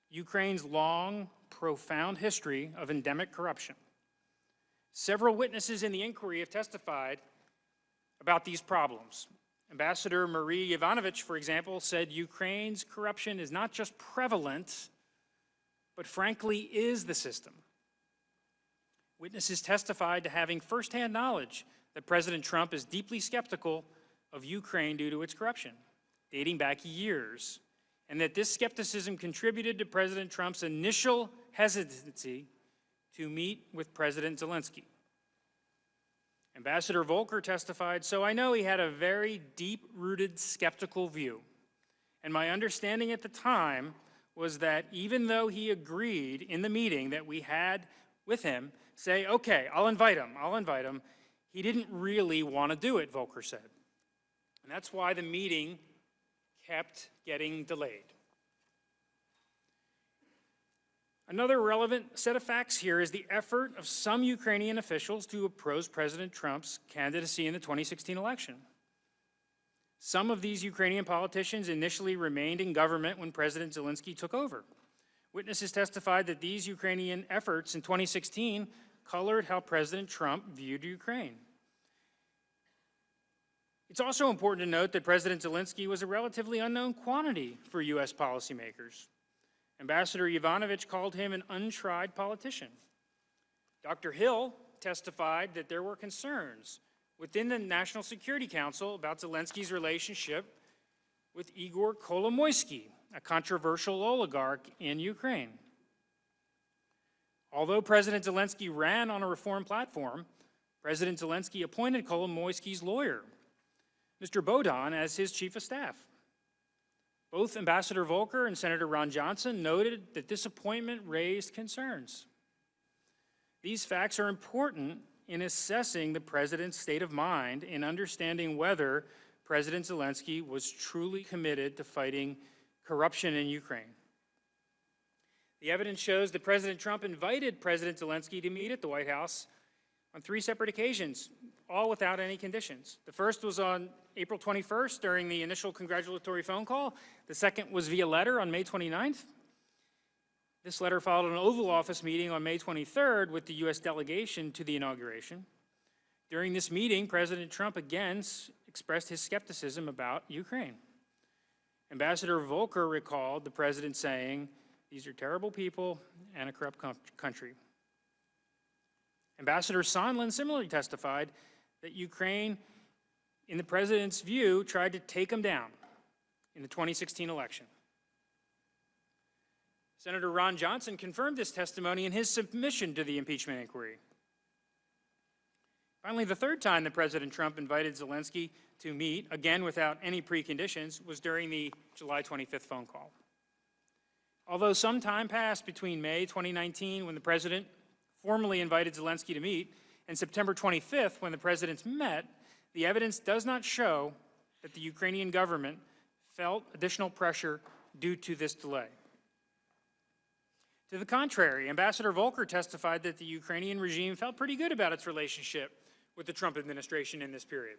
Ukraine's long, profound history of endemic corruption. Several witnesses in the inquiry have testified about these problems. Ambassador Marie Yovanovitch, for example, said Ukraine's corruption is not just prevalent, but frankly is the system. Witnesses testified to having firsthand knowledge that President Trump is deeply skeptical of Ukraine due to its corruption, dating back years, and that this skepticism contributed to President Trump's initial hesitancy to meet with President Zelensky. Ambassador Volker testified, so I know he had a very deep-rooted skeptical view, and my understanding at the time was that even though he agreed in the meeting that we had with him, say, okay, I'll invite him, he didn't really want to do it, Volker said. And that's why the meeting kept getting delayed. Another relevant set of facts here is the effort of some Ukrainian officials to oppose President Trump's candidacy in the 2016 election. Some of these Ukrainian politicians initially remained in government when President Zelensky took over. Witnesses testified that these Ukrainian efforts in 2016 colored how President Trump viewed Ukraine. It's also important to note that President Zelensky was a relatively unknown quantity for U.S. policymakers. Ambassador Yovanovitch called him an untried politician. Dr. Hill testified that there were concerns within the National Security Council about Zelensky's relationship with Igor Kolomoisky, a controversial oligarch in Ukraine. Although President Zelensky ran on a reform platform, President Zelensky appointed Kolomoisky's lawyer, Mr. Bodon, as his chief of staff. Both Ambassador Volker and Senator Ron Johnson noted that this appointment raised concerns. These facts are important in assessing the president's state of mind in understanding whether President Zelensky was truly committed to fighting corruption in Ukraine. The evidence shows that President Trump invited President Zelensky to meet at the White House on 3 separate occasions, all without any conditions. The first was on April 21st during the initial congratulatory phone call. The second was via letter on May 29th. This letter followed an Oval Office meeting on May 23rd with the U.S. delegation to the inauguration. During this meeting, President Trump again expressed his skepticism about Ukraine. Ambassador Volker recalled the president saying, "These are terrible people and a corrupt country." Ambassador Sondland similarly testified that Ukraine, in the president's view, tried to take him down in the 2016 election. Senator Ron Johnson confirmed this testimony in his submission to the impeachment inquiry. Finally, the third time that President Trump invited Zelensky to meet, again without any preconditions, was during the July 25th phone call. Although some time passed between May 2019, when the president formally invited Zelensky to meet, and September 25th, when the presidents met, the evidence does not show that the Ukrainian government felt additional pressure due to this delay. To the contrary, Ambassador Volker testified that the Ukrainian regime felt pretty good about its relationship with the Trump administration in this period.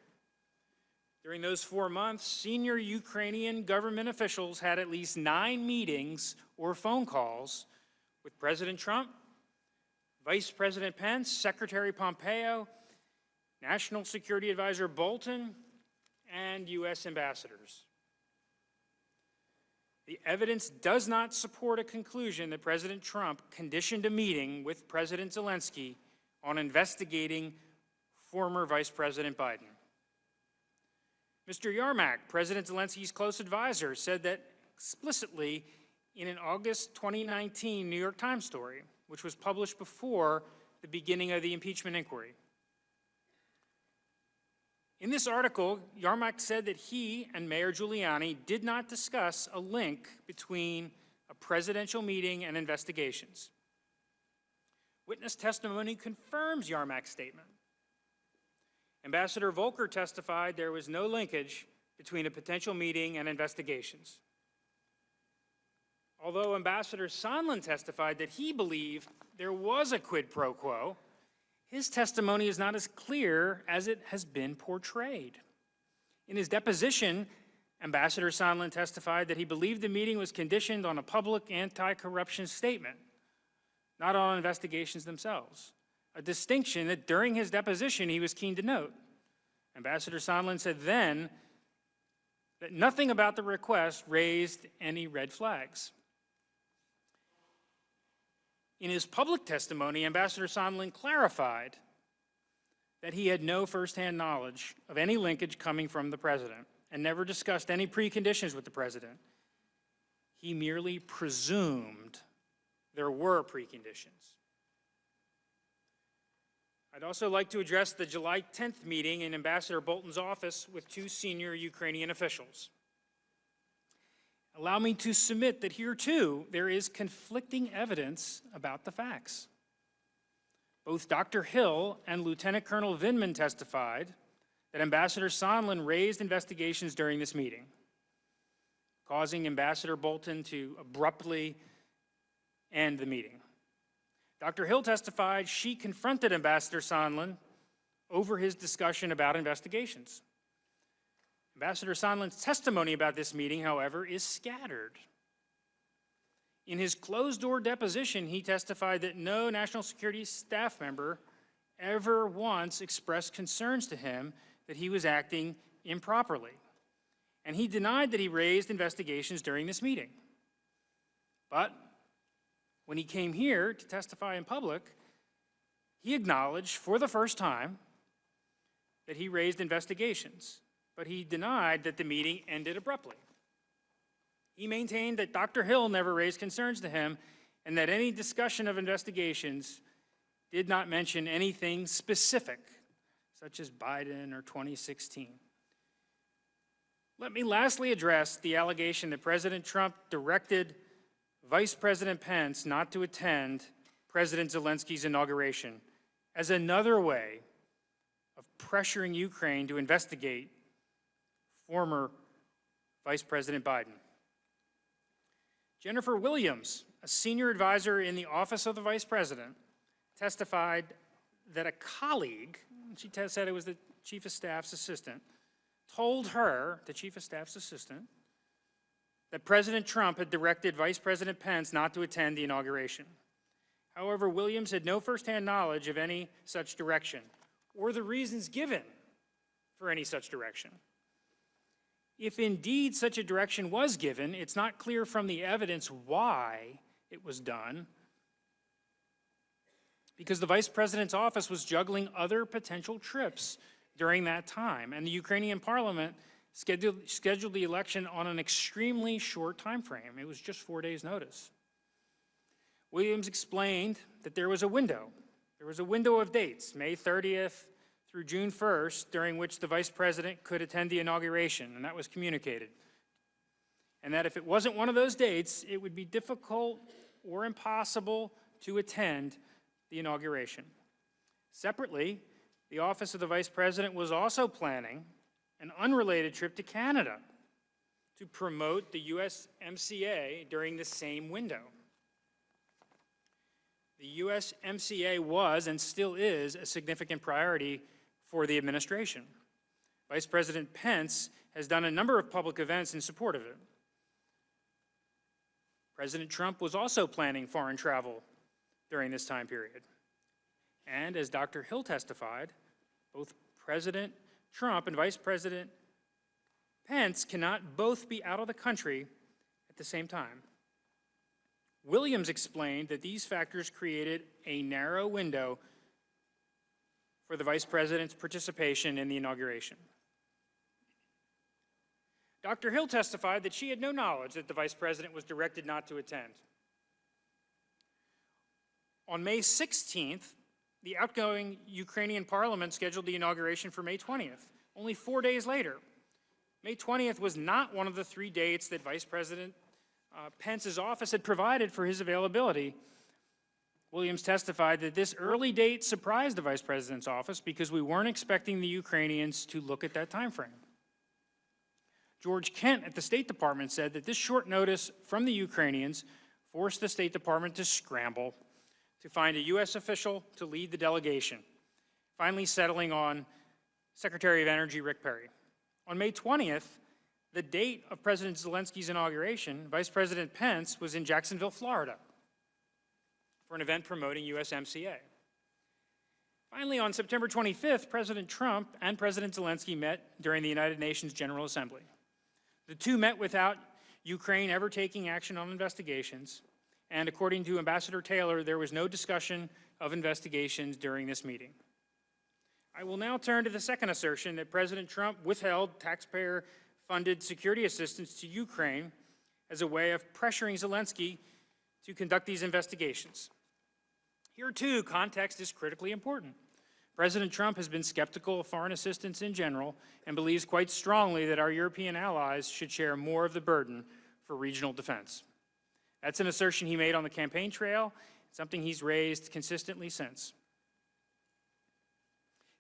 During those 4 months, senior Ukrainian government officials had at least 9 meetings or phone calls with President Trump, Vice President Pence, Secretary Pompeo, National Security Advisor Bolton, and U.S. ambassadors. The evidence does not support a conclusion that President Trump conditioned a meeting with President Zelensky on investigating former Vice President Biden. Mr. Yarmak, President Zelensky's close advisor, said that explicitly in an August 2019 New York Times story, which was published before the beginning of the impeachment inquiry. In this article, Yarmak said that he and Mayor Giuliani did not discuss a link between a presidential meeting and investigations. Witness testimony confirms Yarmak's statement. Ambassador Volker testified there was no linkage between a potential meeting and investigations. Although Ambassador Sondland testified that he believed there was a quid pro quo, his testimony is not as clear as it has been portrayed. In his deposition, Ambassador Sondland testified that he believed the meeting was conditioned on a public anti-corruption statement, not on investigations themselves, a distinction that during his deposition he was keen to note. Ambassador Sondland said then that nothing about the request raised any red flags. In his public testimony, Ambassador Sondland clarified that he had no firsthand knowledge of any linkage coming from the president and never discussed any preconditions with the president. He merely presumed there were preconditions. I'd also like to address the July 10th meeting in Ambassador Bolton's office with two senior Ukrainian officials. Allow me to submit that here, too, there is conflicting evidence about the facts. Both Dr. Hill and Lieutenant Colonel Vindman testified that Ambassador Sondland raised investigations during this meeting, causing Ambassador Bolton to abruptly end the meeting. Dr. Hill testified she confronted Ambassador Sondland over his discussion about investigations. Ambassador Sondland's testimony about this meeting, however, is scattered. In his closed-door deposition, he testified that no national security staff member ever once expressed concerns to him that he was acting improperly. And he denied that he raised investigations during this meeting. But when he came here to testify in public, he acknowledged for the first time that he raised investigations, but he denied that the meeting ended abruptly. He maintained that Dr. Hill never raised concerns to him and that any discussion of investigations did not mention anything specific, such as Biden or 2016. Let me lastly address the allegation that President Trump directed Vice President Pence not to attend President Zelensky's inauguration as another way of pressuring Ukraine to investigate former Vice President Biden. Jennifer Williams, a senior advisor in the Office of the Vice President, testified that a colleague, she said it was the Chief of Staff's assistant, told her, the Chief of Staff's assistant, that President Trump had directed Vice President Pence not to attend the inauguration. However, Williams had no firsthand knowledge of any such direction or the reasons given for any such direction. If indeed such a direction was given, it's not clear from the evidence why it was done, because the Vice President's office was juggling other potential trips during that time, and the Ukrainian parliament scheduled the election on an extremely short time frame. It was just 4 days' notice. Williams explained that there was a window. There was a window of dates, May 30th through June 1st, during which the Vice President could attend the inauguration, and that was communicated. And that if it wasn't one of those dates, it would be difficult or impossible to attend the inauguration. Separately, the Office of the Vice President was also planning an unrelated trip to Canada to promote the USMCA during the same window. The USMCA was and still is a significant priority for the administration. Vice President Pence has done a number of public events in support of it. President Trump was also planning foreign travel during this time period. And as Dr. Hill testified, both President Trump and Vice President Pence cannot both be out of the country at At the same time, Williams explained that these factors created a narrow window for the Vice President's participation in the inauguration. Dr. Hill testified that she had no knowledge that the Vice President was directed not to attend. On May 16th, the outgoing Ukrainian parliament scheduled the inauguration for May 20th, only 4 days later. May 20th was not one of the 3 dates that Vice President Pence's office had provided for his availability. Williams testified that this early date surprised the Vice President's office because we weren't expecting the Ukrainians to look at that time frame. George Kent at the State Department said that this short notice from the Ukrainians forced the State Department to scramble to find a U.S. official to lead the delegation, finally settling on Secretary of Energy Rick Perry. On May 20th, the date of President Zelensky's inauguration, Vice President Pence was in Jacksonville, Florida, for an event promoting USMCA. Finally, on September 25th, President Trump and President Zelensky met during the United Nations General Assembly. The two met without Ukraine ever taking action on investigations, and according to Ambassador Taylor, there was no discussion of investigations during this meeting. I will now turn to the second assertion that President Trump withheld taxpayer-funded security assistance to Ukraine as a way of pressuring Zelensky to conduct these investigations. Here, too, context is critically important. President Trump has been skeptical of foreign assistance in general and believes quite strongly that our European allies should share more of the burden for regional defense. That's an assertion he made on the campaign trail, something he's raised consistently since.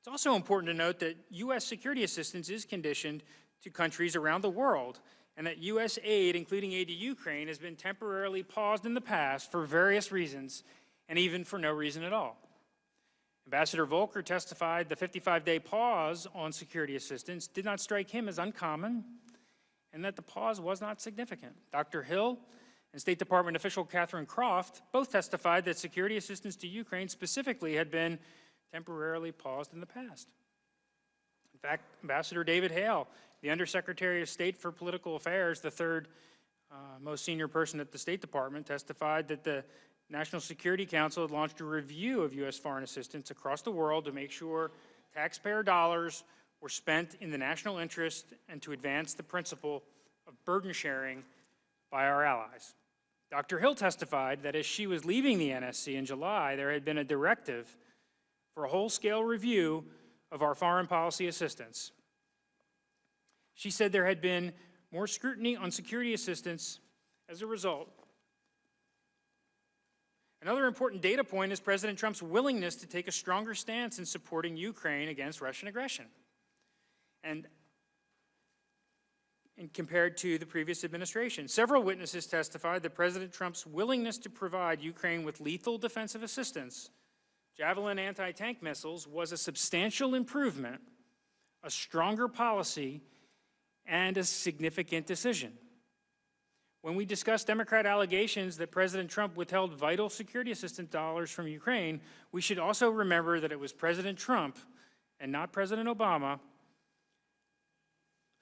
It's also important to note that U.S. security assistance is conditioned to countries around the world, and that U.S. aid, including aid to Ukraine, has been temporarily paused in the past for various reasons, and even for no reason at all. Ambassador Volker testified the 55-day pause on security assistance did not strike him as uncommon, and that the pause was not significant. Dr. Hill and State Department official Catherine Croft both testified that security assistance to Ukraine specifically had been temporarily paused in the past. In fact, Ambassador David Hale, the Undersecretary of State for Political Affairs, the third most senior person at the State Department, testified that the National Security Council had launched a review of U.S. foreign assistance across the world to make sure taxpayer dollars were spent in the national interest and to advance the principle of burden sharing by our allies. Dr. Hill testified that as she was leaving the NSC in July, there had been a directive for a whole-scale review of our foreign policy assistance. She said there had been more scrutiny on security assistance as a result. Another important data point is President Trump's willingness to take a stronger stance in supporting Ukraine against Russian aggression. And compared to the previous administration, several witnesses testified that President Trump's willingness to provide Ukraine with lethal defensive assistance, Javelin anti-tank missiles, was a substantial improvement, a stronger policy, and a significant decision. When we discuss Democrat allegations that President Trump withheld vital security assistance dollars from Ukraine, we should also remember that it was President Trump and not President Obama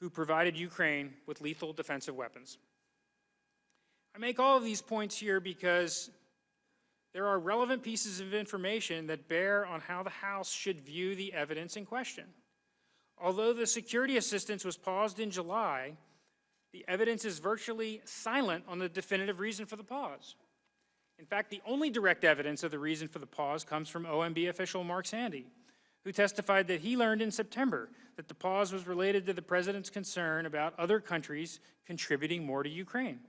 who provided Ukraine with lethal defensive weapons. I make all of these points here because there are relevant pieces of information that bear on how the House should view the evidence in question. Although the security assistance was paused in July, the evidence is virtually silent on the definitive reason for the pause. In fact, the only direct evidence of the reason for the pause comes from OMB official Mark Sandy, who testified that he learned in September that the pause was related to the president's concern about other countries contributing more to Ukraine.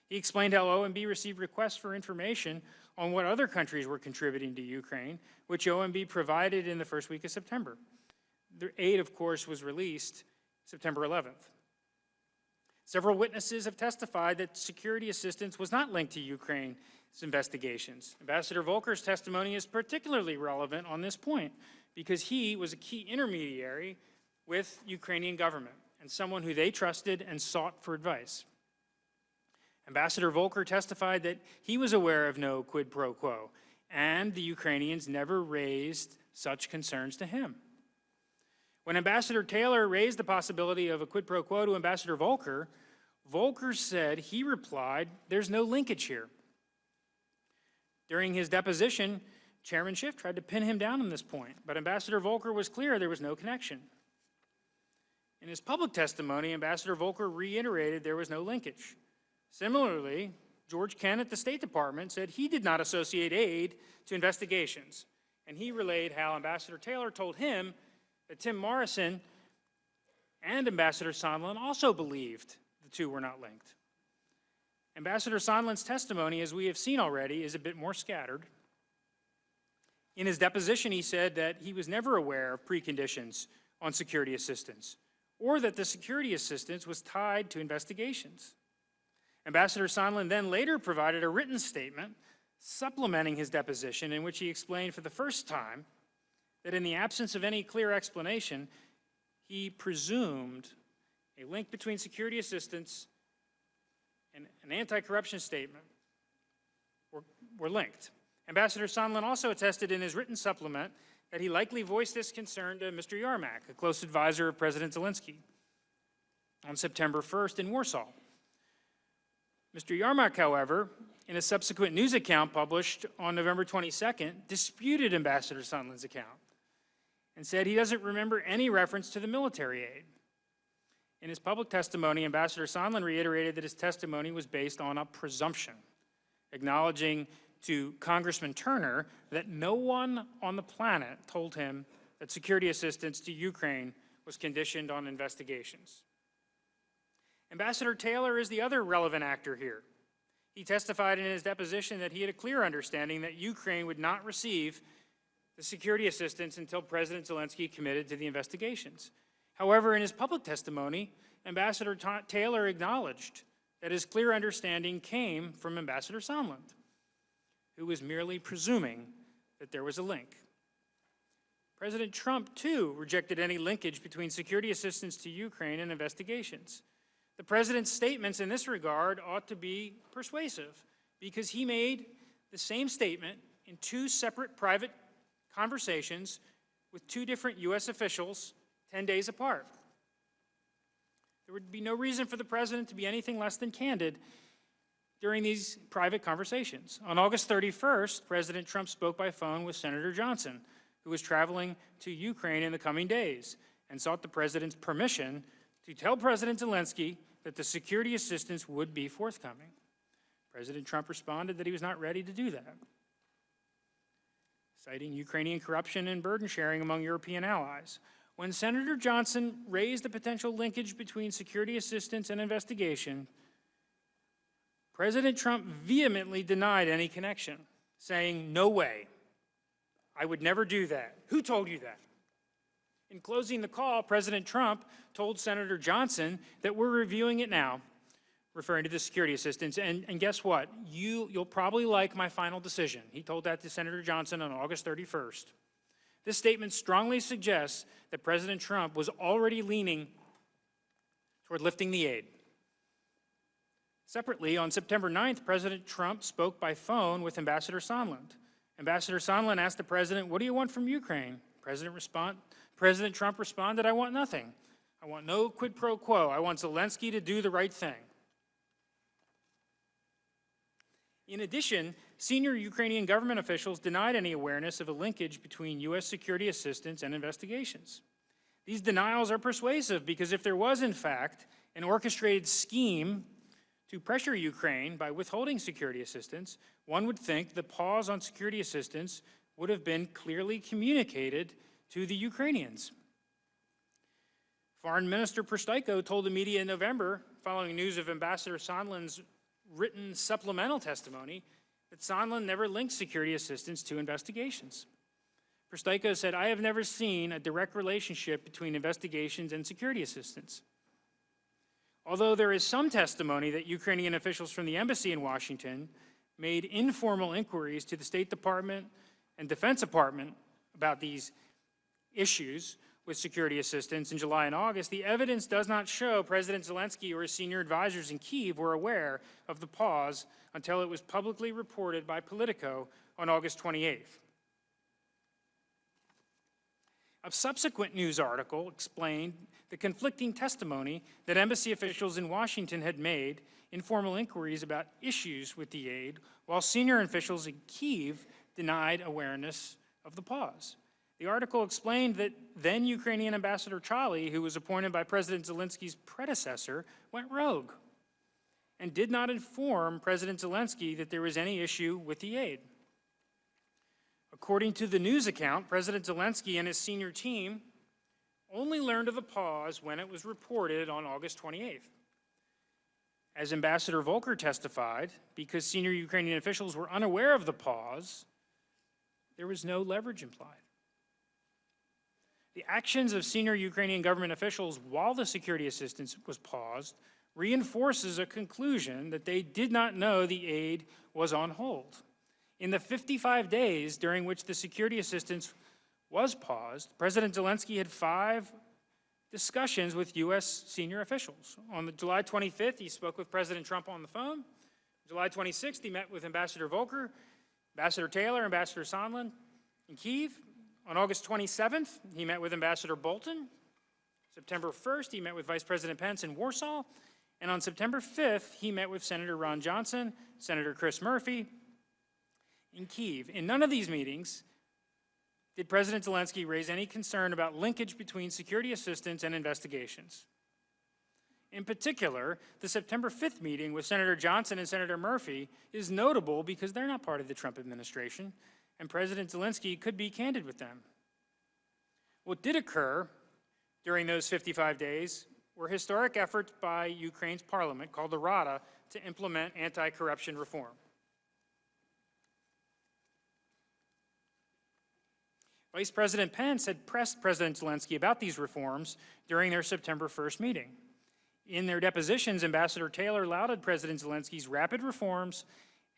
He explained how OMB received requests for information on what other countries were contributing to Ukraine, which OMB provided in the first week of September. The aid, of course, was released September 11th. Several witnesses have testified that security assistance was not linked to Ukraine's investigations. Ambassador Volker's testimony is particularly relevant on this point because he was a key intermediary with Ukrainian government and someone who they trusted and sought for advice. Ambassador Volker testified that he was aware of no quid pro quo, and the Ukrainians never raised such concerns to him. When Ambassador Taylor raised the possibility of a quid pro quo to Ambassador Volker, Volker said he replied, "There's no linkage here." During his deposition, Chairman Schiff tried to pin him down on this point, but Ambassador Volker was clear there was no connection. In his public testimony, Ambassador Volker reiterated there was no linkage. Similarly, George Kent at the State Department said he did not associate aid to investigations, and he relayed how Ambassador Taylor told him that Tim Morrison and Ambassador Sondland also believed the two were not linked. Ambassador Sondland's testimony, as we have seen already, is a bit more scattered. In his deposition, he said that he was never aware of preconditions on security assistance, or that the security assistance was tied to investigations. Ambassador Sondland then later provided a written statement supplementing his deposition in which he explained for the first time that in the absence of any clear explanation, he presumed a link between security assistance and an anti-corruption statement were linked. Ambassador Sondland also attested in his written supplement that he likely voiced this concern to Mr. Yarmak, a close advisor of President Zelensky, on September 1st in Warsaw. Mr. Yarmak, however, in a subsequent news account published on November 22nd, disputed Ambassador Sondland's account and said he doesn't remember any reference to the military aid. In his public testimony, Ambassador Sondland reiterated that his testimony was based on a presumption, acknowledging to Congressman Turner that no one on the planet told him that security assistance to Ukraine was conditioned on investigations. Ambassador Taylor is the other relevant actor here. He testified in his deposition that he had a clear understanding that Ukraine would not receive the security assistance until President Zelensky committed to the investigations. However, in his public testimony, Ambassador Taylor acknowledged that his clear understanding came from Ambassador Sondland, who was merely presuming that there was a link. President Trump, too, rejected any linkage between security assistance to Ukraine and investigations. The president's statements in this regard ought to be persuasive because he made the same statement in two separate private conversations with two different U.S. officials 10 days apart. There would be no reason for the president to be anything less than candid during these private conversations. On August 31st, President Trump spoke by phone with Senator Johnson, who was traveling to Ukraine in the coming days, and sought the president's permission to tell President Zelensky that the security assistance would be forthcoming. President Trump responded that he was not ready to do that, citing Ukrainian corruption and burden sharing among European allies. When Senator Johnson raised the potential linkage between security assistance and investigation, President Trump vehemently denied any connection, saying, "No way. I would never do that. Who told you that?" In closing the call, President Trump told Senator Johnson that we're reviewing it now, referring to the security assistance, and guess what? You'll probably like my final decision. He told that to Senator Johnson on August 31st. This statement strongly suggests that President Trump was already leaning toward lifting the aid. Separately, on September 9th, President Trump spoke by phone with Ambassador Sondland. Ambassador Sondland asked the president, "What do you want from Ukraine?" President Trump responded, "I want nothing. I want no quid pro quo. I want Zelensky to do the right thing." In addition, senior Ukrainian government officials denied any awareness of a linkage between U.S. security assistance and investigations. These denials are persuasive because if there was, in fact, an orchestrated scheme to pressure Ukraine by withholding security assistance, one would think the pause on security assistance would have been clearly communicated to the Ukrainians. Foreign Minister Procedural told the media in November, following news of Ambassador Sondland's written supplemental testimony, that Sondland never linked security assistance to investigations. Procedural said, "I have never seen a direct relationship between investigations and security assistance." Although there is some testimony that Ukrainian officials from the embassy in Washington made informal inquiries to the State Department and Defense Department about these issues with security assistance in July and August, the evidence does not show President Zelensky or his senior advisors in Kyiv were aware of the pause until it was publicly reported by Politico on August 28th. A subsequent news article explained the conflicting testimony that embassy officials in Washington had made in formal inquiries about issues with the aid, while senior officials in Kyiv denied awareness of the pause. The article explained that then Ukrainian Ambassador Chali, who was appointed by President Zelensky's predecessor, went rogue and did not inform President Zelensky that there was any issue with the aid. According to the news account, President Zelensky and his senior team only learned of the pause when it was reported on August 28th. As Ambassador Volker testified, because senior Ukrainian officials were unaware of the pause, there was no leverage implied. The actions of senior Ukrainian government officials while the security assistance was paused reinforces a conclusion that they did not know the aid was on hold. In the 55 days during which the security assistance was paused, President Zelensky had 5 discussions with U.S. senior officials. On July 25th, he spoke with President Trump on the phone. July 26th, he met with Ambassador Volker, Ambassador Taylor, Ambassador Sondland in Kyiv. On August 27th, he met with Ambassador Bolton. September 1st, he met with Vice President Pence in Warsaw. And on September 5th, he met with Senator Ron Johnson, Senator Chris Murphy in Kyiv. In none of these meetings did President Zelensky raise any concern about linkage between security assistance and investigations. In particular, the September 5th meeting with Senator Johnson and Senator Murphy is notable because they're not part of the Trump administration, and President Zelensky could be candid with them. What did occur during those 55 days were historic efforts by Ukraine's parliament, called the Rada, to implement anti-corruption reform. Vice President Pence had pressed President Zelensky about these reforms during their September 1st meeting. In their depositions, Ambassador Taylor lauded President Zelensky's rapid reforms,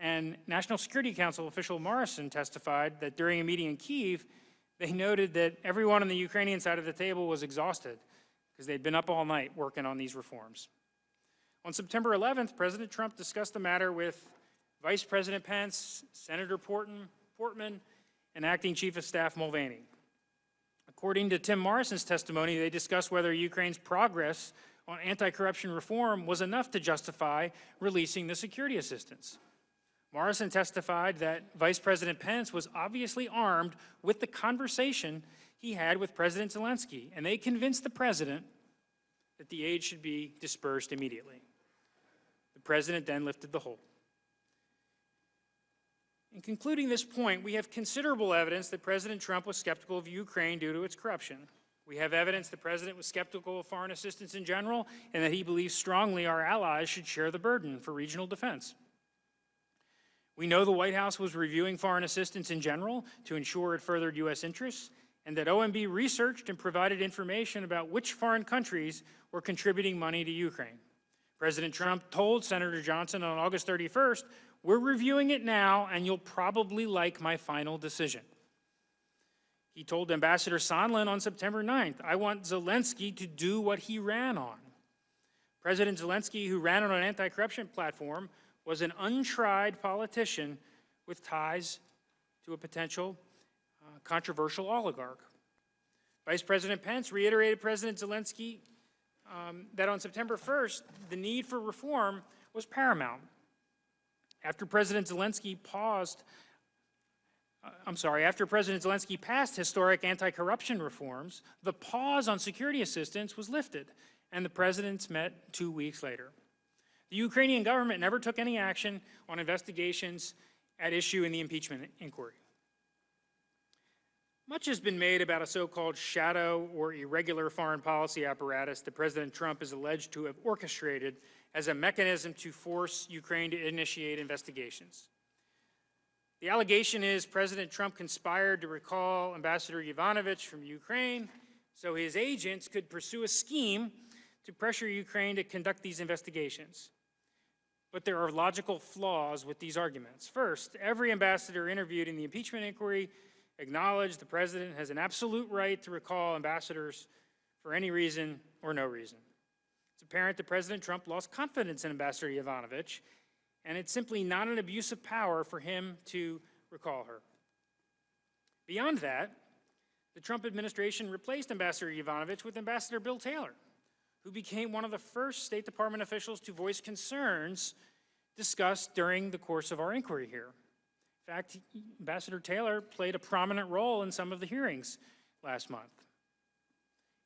and National Security Council official Morrison testified that during a meeting in Kyiv, they noted that everyone on the Ukrainian side of the table was exhausted because they'd been up all night working on these reforms. On September 11th, President Trump discussed the matter with Vice President Pence, Senator Portman, and Acting Chief of Staff Mulvaney. According to Tim Morrison's testimony, they discussed whether Ukraine's progress on anti-corruption reform was enough to justify releasing the security assistance. Morrison testified that Vice President Pence was obviously armed with the conversation he had with President Zelensky, and they convinced the president that the aid should be dispersed immediately. The president then lifted the hold. In concluding this point, we have considerable evidence that President Trump was skeptical of Ukraine due to its corruption. We have evidence the president was skeptical of foreign assistance in general, and that he believes strongly our allies should share the burden for regional defense. We know the White House was reviewing foreign assistance in general to ensure it furthered U.S. interests, and that OMB researched and provided information about which foreign countries were contributing money to Ukraine. President Trump told Senator Johnson on August 31st, "We're reviewing it now, and you'll probably like my final decision." He told Ambassador Sondland on September 9th, "I want Zelensky to do what he ran on." President Zelensky, who ran on an anti-corruption platform, was an untried politician with ties to a potential controversial oligarch. Vice President Pence reiterated President Zelensky that on September 1st, the need for reform was paramount. After President Zelensky passed historic anti-corruption reforms, the pause on security assistance was lifted, and the presidents met 2 weeks later. The Ukrainian government never took any action on investigations at issue in the impeachment inquiry. Much has been made about a so-called shadow or irregular foreign policy apparatus that President Trump is alleged to have orchestrated as a mechanism to force Ukraine to initiate investigations. The allegation is President Trump conspired to recall Ambassador Yovanovitch from Ukraine so his agents could pursue a scheme to pressure Ukraine to conduct these investigations. But there are logical flaws with these arguments. First, every ambassador interviewed in the impeachment inquiry acknowledged the president has an absolute right to recall ambassadors for any reason or no reason. It's apparent that President Trump lost confidence in Ambassador Yovanovitch, and it's simply not an abuse of power for him to recall her. Beyond that, The Trump administration replaced Ambassador Yovanovitch with Ambassador Bill Taylor, who became one of the first State Department officials to voice concerns discussed during the course of our inquiry here. In fact, Ambassador Taylor played a prominent role in some of the hearings last month.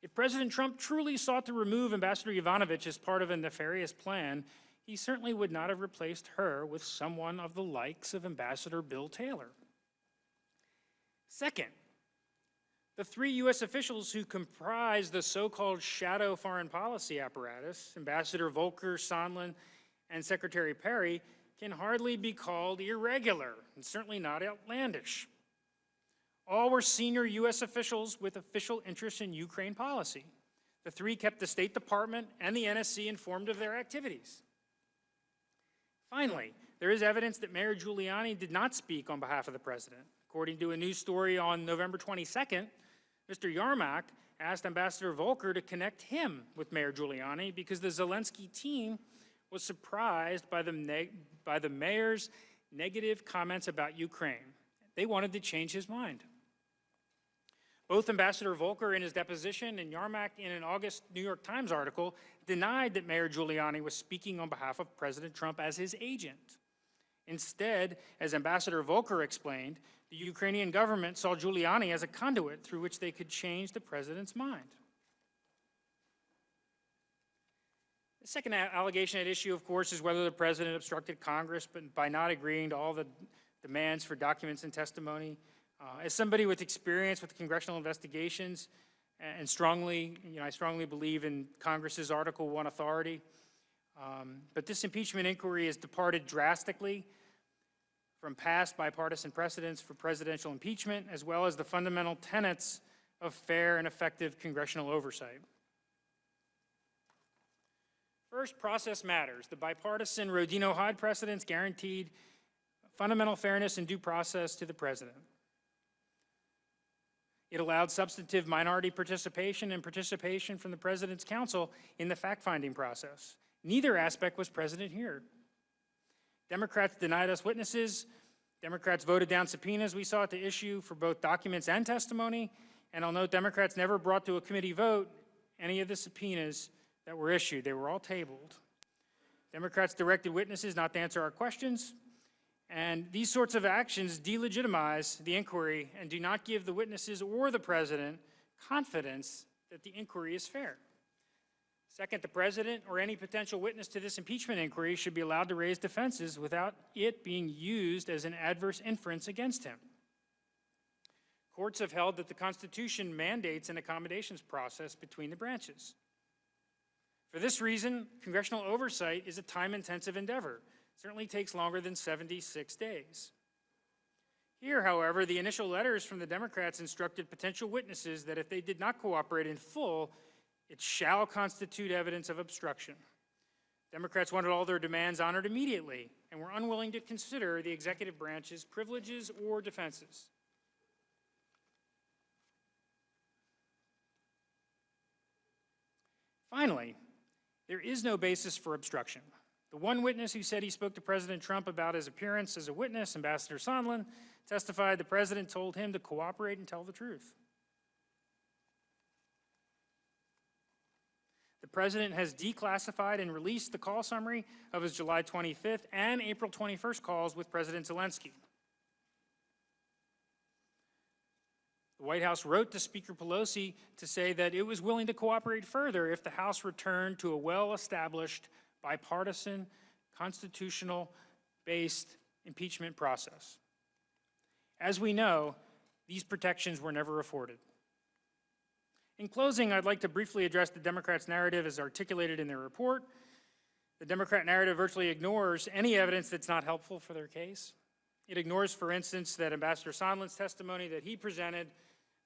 If President Trump truly sought to remove Ambassador Yovanovitch as part of a nefarious plan, he certainly would not have replaced her with someone of the likes of Ambassador Bill Taylor. Second, the three U.S. officials who comprise the so-called shadow foreign policy apparatus, Ambassador Volker, Sondland, and Secretary Perry, can hardly be called irregular, and certainly not outlandish. All were senior U.S. officials with official interests in Ukraine policy. The three kept the State Department and the NSC informed of their activities. Finally, there is evidence that Mayor Giuliani did not speak on behalf of the president. According to a news story on November 22nd, Mr. Yarmak asked Ambassador Volker to connect him with Mayor Giuliani because the Zelensky team was surprised by the mayor's negative comments about Ukraine. They wanted to change his mind. Both Ambassador Volker in his deposition and Yarmak in an August New York Times article denied that Mayor Giuliani was speaking on behalf of President Trump as his agent. Instead, as Ambassador Volker explained, the Ukrainian government saw Giuliani as a conduit through which they could change the president's mind. The second allegation at issue, of course, is whether the president obstructed Congress by not agreeing to all the demands for documents and testimony. As somebody with experience with congressional investigations and I strongly believe in Congress's Article 1 authority, but this impeachment inquiry has departed drastically from past bipartisan precedents for presidential impeachment, as well as the fundamental tenets of fair and effective congressional oversight. First, process matters. The bipartisan Rodino-Hyde precedents guaranteed fundamental fairness and due process to the president. It allowed substantive minority participation and participation from the president's counsel in the fact-finding process. Neither aspect was present here. Democrats denied us witnesses. Democrats voted down subpoenas we sought to issue for both documents and testimony. And I'll note Democrats never brought to a committee vote any of the subpoenas that were issued. They were all tabled. Democrats directed witnesses not to answer our questions. And these sorts of actions delegitimize the inquiry and do not give the witnesses or the president confidence that the inquiry is fair. Second, the president or any potential witness to this impeachment inquiry should be allowed to raise defenses without it being used as an adverse inference against him. Courts have held that the Constitution mandates an accommodations process between the branches. For this reason, congressional oversight is a time-intensive endeavor. It certainly takes longer than 76 days. Here, however, the initial letters from the Democrats instructed potential witnesses that if they did not cooperate in full, it shall constitute evidence of obstruction. Democrats wanted all their demands honored immediately and were unwilling to consider the executive branch's privileges or defenses. Finally, there is no basis for obstruction. The one witness who said he spoke to President Trump about his appearance as a witness, Ambassador Sondland, testified the president told him to cooperate and tell the truth. The president has declassified and released the call summary of his July 25th and April 21st calls with President Zelensky. The White House wrote to Speaker Pelosi to say that it was willing to cooperate further if the House returned to a well-established, bipartisan, constitutional-based impeachment process. As we know, these protections were never afforded. In closing, I'd like to briefly address the Democrats' narrative as articulated in their report. The Democrat narrative virtually ignores any evidence that's not helpful for their case. It ignores, for instance, that Ambassador Sondland's testimony that he presented,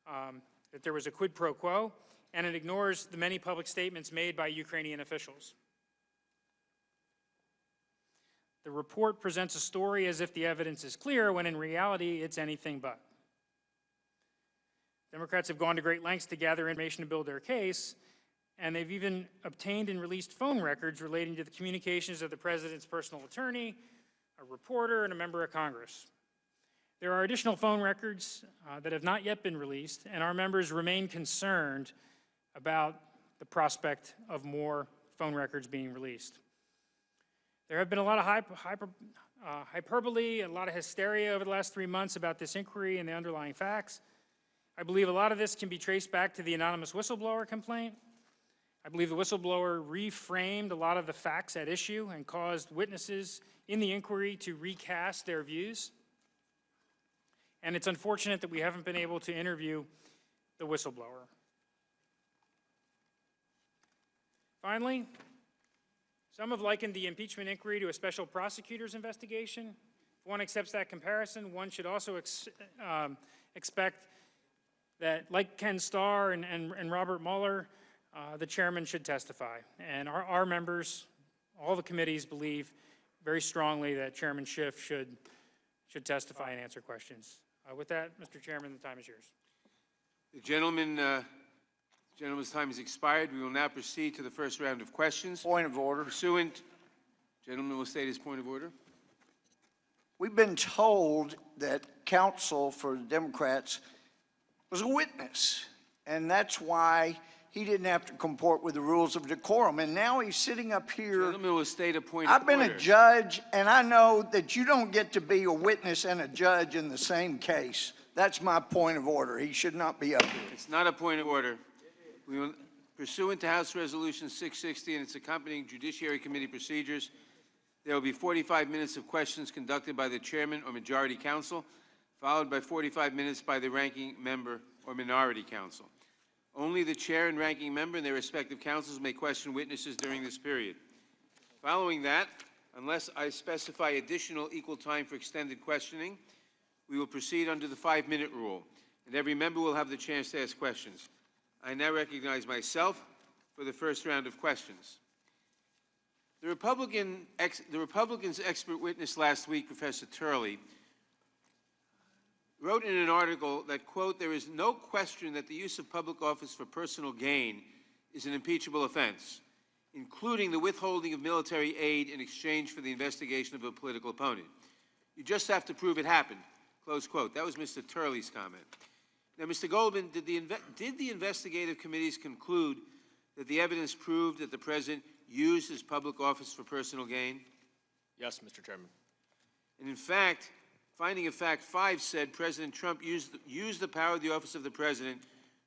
that there was a quid pro quo, and it ignores the many public statements made by Ukrainian officials. The report presents a story as if the evidence is clear, when in reality it's anything but. Democrats have gone to great lengths to gather information to build their case, and they've even obtained and released phone records relating to the communications of the president's personal attorney, a reporter, and a member of Congress. There are additional phone records that have not yet been released, and our members remain concerned about the prospect of more phone records being released. There have been a lot of hyperbole, a lot of hysteria over the last 3 months about this inquiry and the underlying facts. I believe a lot of this can be traced back to the anonymous whistleblower complaint. I believe the whistleblower reframed a lot of the facts at issue and caused witnesses in the inquiry to recast their views. And it's unfortunate that we haven't been able to interview the whistleblower. Finally, some have likened the impeachment inquiry to a special prosecutor's investigation. If one accepts that comparison, one should also expect that, like Ken Starr and Robert Mueller, the chairman should testify. And our members, all the committees, believe very strongly that Chairman Schiff should testify and answer questions. With that, Mr. Chairman, the time is yours. The gentleman's time has expired. We will now proceed to the first round of questions. Point of order. Gentleman will state his point of order. We've been told that counsel for the Democrats was a witness, and that's why he didn't have to comport with the rules of decorum. And now he's sitting up here. Gentleman will state a point of order. I've been a judge, and I know that you don't get to be a witness and a judge in the same case. That's my point of order. He should not be up here. It's not a point of order. We will, pursuant to House Resolution 660 and its accompanying Judiciary Committee procedures, there will be 45 minutes of questions conducted by the chairman or majority counsel, followed by 45 minutes by the ranking member or minority counsel. Only the chair and ranking member and their respective counsels may question witnesses during this period. Following that, unless I specify additional equal time for extended questioning, we will proceed under the 5-minute rule, and every member will have the chance to ask questions. I now recognize myself for the first round of questions. The Republicans' expert witness last week, Professor Turley, wrote in an article that, quote, "There is no question that the use of public office for personal gain is an impeachable offense, including the withholding of military aid in exchange for the investigation of a political opponent. You just have to prove it happened," close quote. That was Mr. Turley's comment. Now, Mr. Goldman, did the investigative committees conclude that the evidence proved that the President used his public office for personal gain? Yes, Mr. Chairman. And in fact, finding of fact 5 said President Trump used the power of the office of the President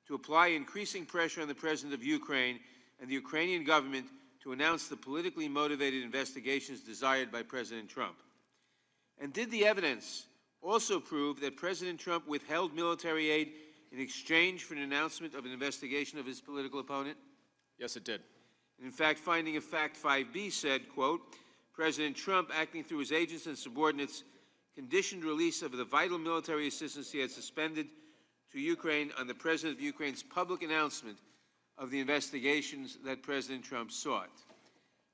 to apply increasing pressure on the President of Ukraine and the Ukrainian government to announce the politically motivated investigations desired by President Trump. And did the evidence also prove that President Trump withheld military aid in exchange for an announcement of an investigation of his political opponent? Yes, it did. And in fact, finding of fact 5B said, quote, President Trump, acting through his agents and subordinates, conditioned release of the vital military assistance he had suspended to Ukraine on the President of Ukraine's public announcement of the investigations that President Trump sought.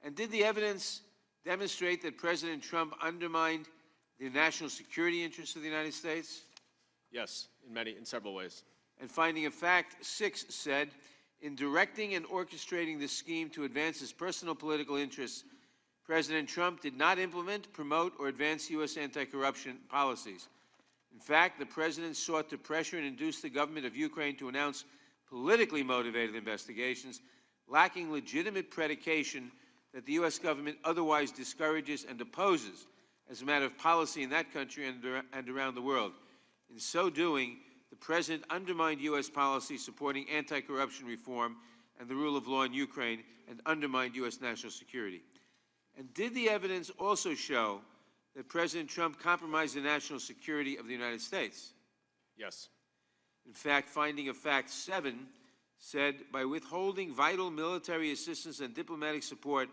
And did the evidence demonstrate that President Trump undermined the national security interests of the United States? Yes, in several ways. And finding of fact 6 said, in directing and orchestrating this scheme to advance his personal political interests, President Trump did not implement, promote, or advance U.S. anti-corruption policies. In fact, the President sought to pressure and induce the government of Ukraine to announce politically motivated investigations, lacking legitimate predication that the U.S. government otherwise discourages and opposes as a matter of policy in that country and around the world. In so doing, the President undermined U.S. policy supporting anti-corruption reform and the rule of law in Ukraine and undermined U.S. national security. And did the evidence also show that President Trump compromised the national security of the United States? Yes. In fact, finding of fact 7 said, by withholding vital military assistance and diplomatic support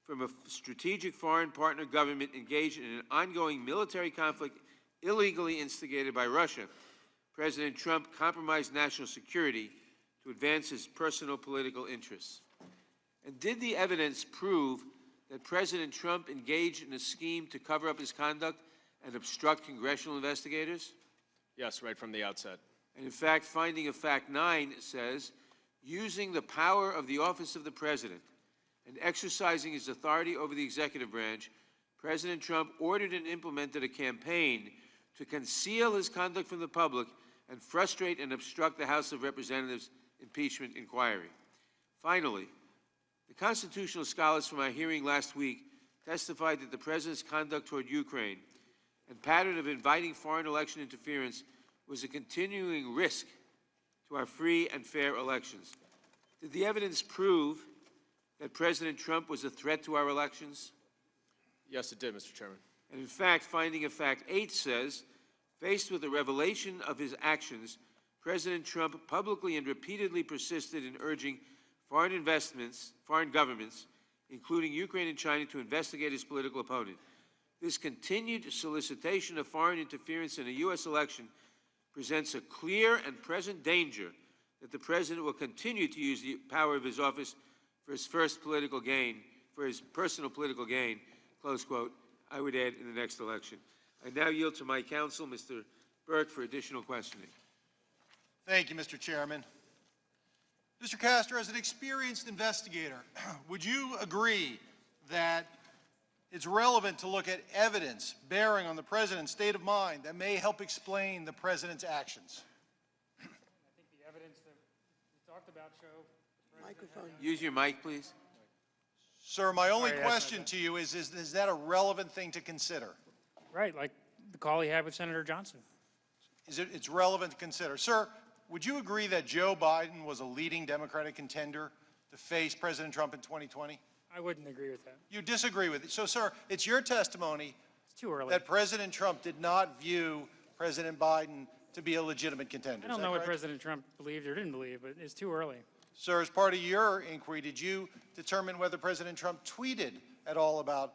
from a strategic foreign partner government engaged in an ongoing military conflict illegally instigated by Russia, President Trump compromised national security to advance his personal political interests. And did the evidence prove that President Trump engaged in a scheme to cover up his conduct and obstruct congressional investigators? Yes, right from the outset. And in fact, finding of fact 9 says, using the power of the office of the President and exercising his authority over the executive branch, President Trump ordered and implemented a campaign to conceal his conduct from the public and frustrate and obstruct the House of Representatives impeachment inquiry. Finally, the constitutional scholars from our hearing last week testified that the President's conduct toward Ukraine and pattern of inviting foreign election interference was a continuing risk to our free and fair elections. Did the evidence prove that President Trump was a threat to our elections? Yes, it did, Mr. Chairman. And in fact, finding of fact 8 says, faced with the revelation of his actions, President Trump publicly and repeatedly persisted in urging foreign governments, including Ukraine and China, to investigate his political opponent. This continued solicitation of foreign interference in a U.S. election presents a clear and present danger that the President will continue to use the power of his office for his personal political gain, close quote, I would add, in the next election. I now yield to my counsel, Mr. Burke, for additional questioning. Thank you, Mr. Chairman. Mr. Castor, as an experienced investigator, would you agree that it's relevant to look at evidence bearing on the President's state of mind that may help explain the President's actions? I think the evidence that we talked about show. Microphone. Use your mic, please. Sir, my only Sorry, question to you is that a relevant thing to consider? Right, like the call he had with Senator Johnson. It's relevant to consider. Sir, would you agree that Joe Biden was a leading Democratic contender to face President Trump in 2020? I wouldn't agree with that. You disagree with it. So, sir, it's your testimony It's too early. that President Trump did not view President Biden to be a legitimate contender. I don't Is that know what correct? President Trump believed or didn't believe, but it's too early. Sir, as part of your inquiry, did you determine whether President Trump tweeted at all about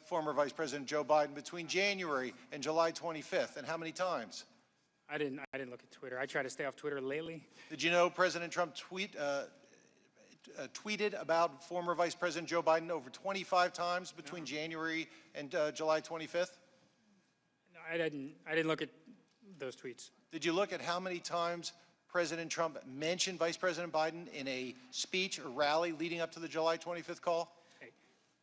former Vice President Joe Biden between January and July 25th, and how many times? I didn't look at Twitter. I try to stay off Twitter lately. Did you know President Trump tweeted about former Vice President Joe Biden over 25 times between January and July 25th? No, I didn't look at those tweets. Did you look at how many times President Trump mentioned Vice President Biden in a speech or rally leading up to the July 25th call? Hey,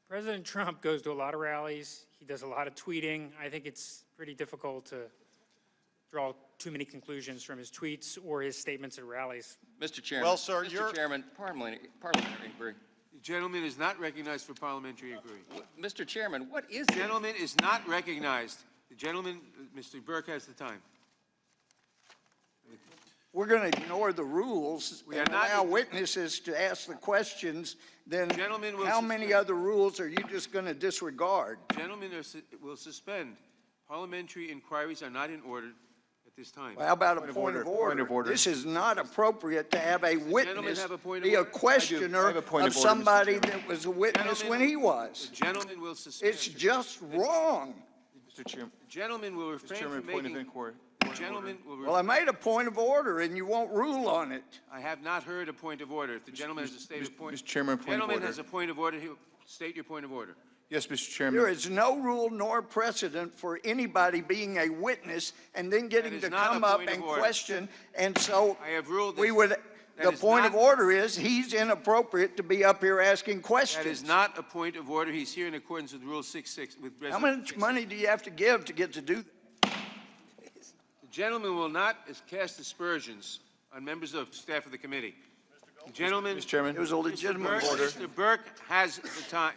President Trump goes to a lot of rallies. He does a lot of tweeting. I think it's pretty difficult to draw too many conclusions from his tweets or his statements at rallies. Mr. Chairman. Well, sir, Mr. Chairman, parliamentary inquiry. The gentleman is not recognized for parliamentary inquiry. Mr. Chairman, what is The gentleman is not recognized. The gentleman, Mr. Burke, has the time. We're going to ignore the rules We are and not- allow witnesses to ask the questions, then Gentlemen will how many suspend. other rules are you just going to disregard? Gentlemen will suspend. Parliamentary inquiries are not in order at this time. Well, how about a point of order? Point of order. This is not appropriate to have a witness have a point of be a order? I questioner have a point of of order, Mr. somebody Chairman. that was a witness Gentlemen- when he was. The gentleman will suspend. It's just wrong. Mr. Chairman, The gentleman will refrain Chairman, from point of making. inquiry. The gentleman will. Well, I made a point of order and you won't rule on it. I have not heard a point of order. If the gentleman has a stated point. Mr. Chairman, point of Gentleman order. has a point of order. He'll state your point of order. Yes, Mr. There Chairman. is no rule nor precedent for anybody being a witness and then getting is to not a come up point of and order. question. And so I have ruled we this- would, that the is point of not- order is he's inappropriate to be up here asking questions. That is not a point of order. He's here in accordance with Rule 66 with How Resolution much 6. money do you have to give to get to do that? The gentleman will not cast aspersions on members of staff of the committee. The gentleman. Mr. Chairman. It was a legitimate order. Mr. Burke has the time.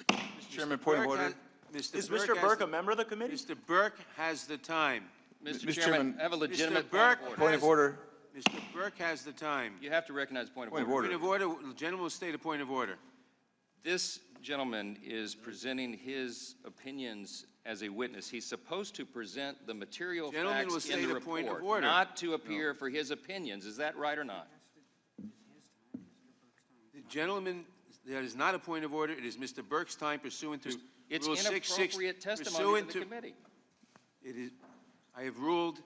Mr. Chairman, point of order. Is Mr. Burke a member of the committee? Mr. Burke has the time. Mr. Mr. Chairman, Chairman. I have a legitimate Burke point of order. Point of order. Mr. Burke has the time. You have to recognize point of Point of order. Point of order. The gentleman will state a point of order. This gentleman is presenting his opinions as a witness. He's supposed to present the material Gentleman will facts in state the a point of report, order. not to appear for his opinions. Is that right or not? The gentleman, that is not a point of order. It is Mr. Burke's time pursuant to It's Rule 66. inappropriate testimony pursuant to the committee. It is, I have ruled,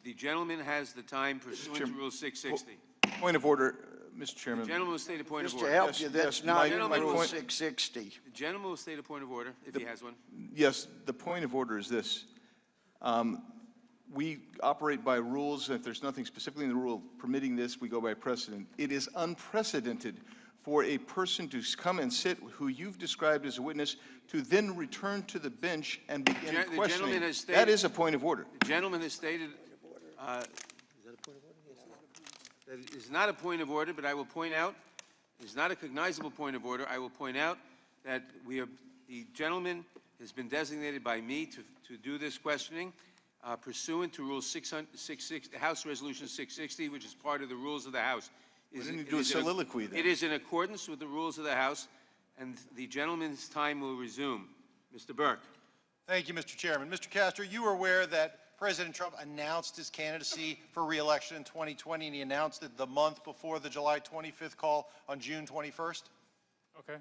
the gentleman has the time pursuant to Rule 660. Point of order, Mr. The Chairman. gentleman will state a point of Just to order. help Yes, you, yes, that's not in my Rule point- 660. The gentleman will state a point of order if he has one. Yes, the point of order is this. We operate by rules. If there's nothing specifically in the rule permitting this, we go by precedent. It is unprecedented for a person to come and sit who you've described as a witness to then return to the bench and begin The questioning. gentleman has That stated- is a point of order. The gentleman has stated, that it is not a point of order, but I will point out, it is not a cognizable point of order. I will point out that the gentleman has been designated by me to do this questioning pursuant to Rule 660, House Resolution 660, which is part of the rules of the House. Why didn't you do a soliloquy then? It is in accordance with the rules of the House, and the gentleman's time will resume. Mr. Burke. Thank you, Mr. Chairman. Mr. Castro, you were aware that President Trump announced his candidacy for re-election in 2020, and he announced it the month before the July 25th call on June 21st? Okay.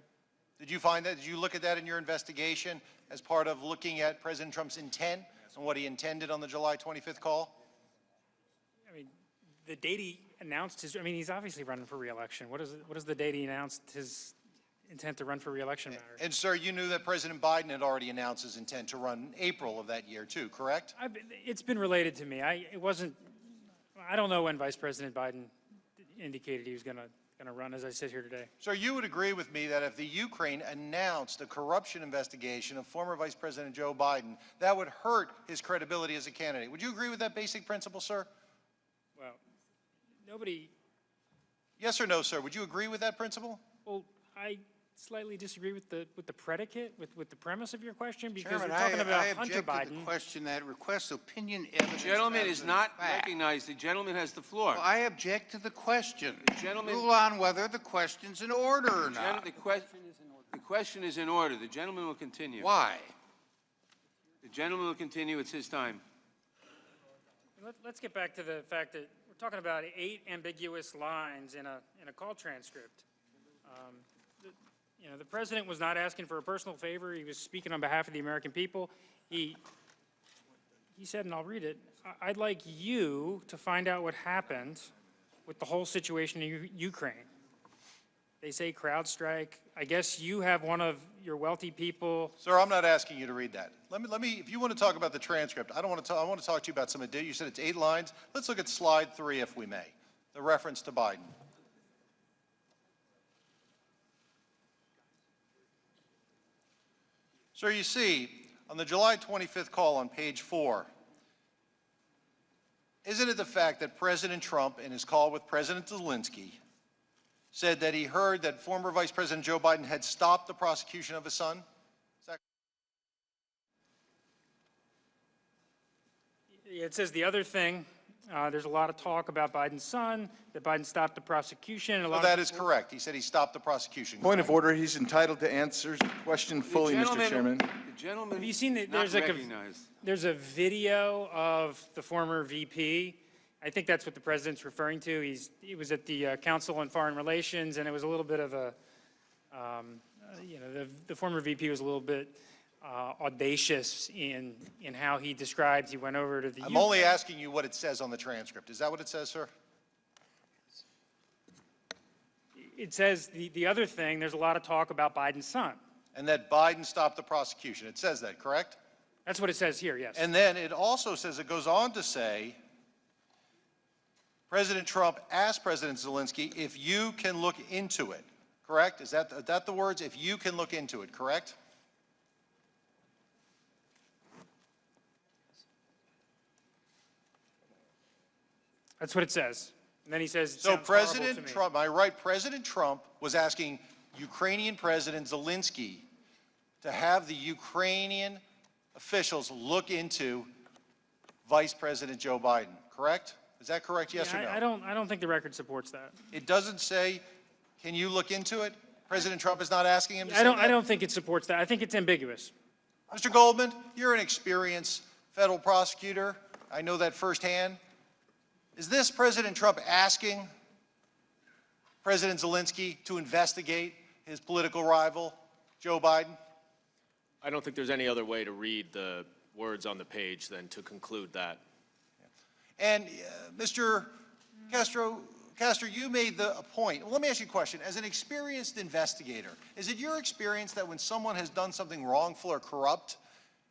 Did you find that? Did you look at that in your investigation as part of looking at President Trump's intent and what he intended on the July 25th call? I mean, the date he announced his, I mean, he's obviously running for re-election. What is the date he announced his intent to run for re-election matter? And, sir, you knew that President Biden had already announced his intent to run in April of that year, too, correct? It's been related to me. I don't know when Vice President Biden indicated he was going to run as I sit here today. Sir, you would agree with me that if the Ukraine announced a corruption investigation of former Vice President Joe Biden, that would hurt his credibility as a candidate. Would you agree with that basic principle, sir? Well, nobody. Yes or no, sir? Would you agree with that principle? Well, I slightly disagree with the predicate, with the premise of your question, because Chairman, we're talking about I Hunter object to Biden. the question that requests opinion evidence. The gentleman rather is than not fact. recognized. The gentleman has the floor. Well, I object to the question. Gentleman- Rule on whether the question's in order or not. The question is in order. The gentleman will continue. Why? The gentleman will continue. It's his time. Let's get back to the fact that we're talking about 8 ambiguous lines in a call transcript. The president was not asking for a personal favor. He was speaking on behalf of the American people. He said, and I'll read it, I'd like you to find out what happened with the whole situation in Ukraine. They say crowd strike. I guess you have one of your wealthy people. Sir, I'm not asking you to read that. Let me. If you want to talk about the transcript, I want to talk to you about some of it. You said it's 8 lines. Let's look at slide 3, if we may. The reference to Biden. Sir, you see, on the July 25th call on page 4, isn't it the fact that President Trump, in his call with President Zelensky, said that he heard that former Vice President Joe Biden had stopped the prosecution of his son? It says the other thing, there's a lot of talk about Biden's son, that Biden stopped the prosecution. Well, that is correct. He said he stopped the prosecution. Point of order, he's entitled to answer the question fully, Mr. Chairman. The gentleman Have you seen that not recognized. there's a video of the former VP? I think that's what the president's referring to. He was at the Council on Foreign Relations, and it was a little bit of a, the former VP was a little bit audacious in how he described. He went over to the. I'm only asking you what it says on the transcript. Is that what it says, sir? It says the other thing. There's a lot of talk about Biden's son. And that Biden stopped the prosecution. It says that, correct? That's what it says here. Yes. And then it also says, it goes on to say, President Trump asked President Zelensky if you can look into it, correct? Is that the words? If you can look into it, correct? That's what it says. And then he says, it So sounds horrible President to me. Trump, am I right? President Trump was asking Ukrainian President Zelensky to have the Ukrainian officials look into Vice President Joe Biden, correct? Is that correct, yes or no? I don't think the record supports that. It doesn't say, can you look into it? President Trump is not asking him to say I that? don't think it supports that. I think it's ambiguous. Mr. Goldman, you're an experienced federal prosecutor. I know that firsthand. Is this President Trump asking President Zelensky to investigate his political rival, Joe Biden? I don't think there's any other way to read the words on the page than to conclude that. And Mr. Castro, you made a point. Well, let me ask you a question. As an experienced investigator, is it your experience that when someone has done something wrongful or corrupt,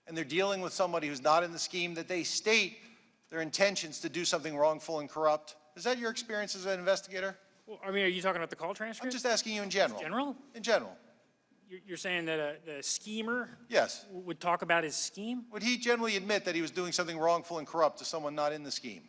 and they're dealing with somebody who's not in the scheme, that they state their intentions to do something wrongful and corrupt? Is that your experience as an investigator? Well, I mean, are you talking about the call I'm transcript? just asking you in general. General? In general. You're saying that the schemer Yes. would talk about his scheme? Would he generally admit that he was doing something wrongful and corrupt to someone not in the scheme?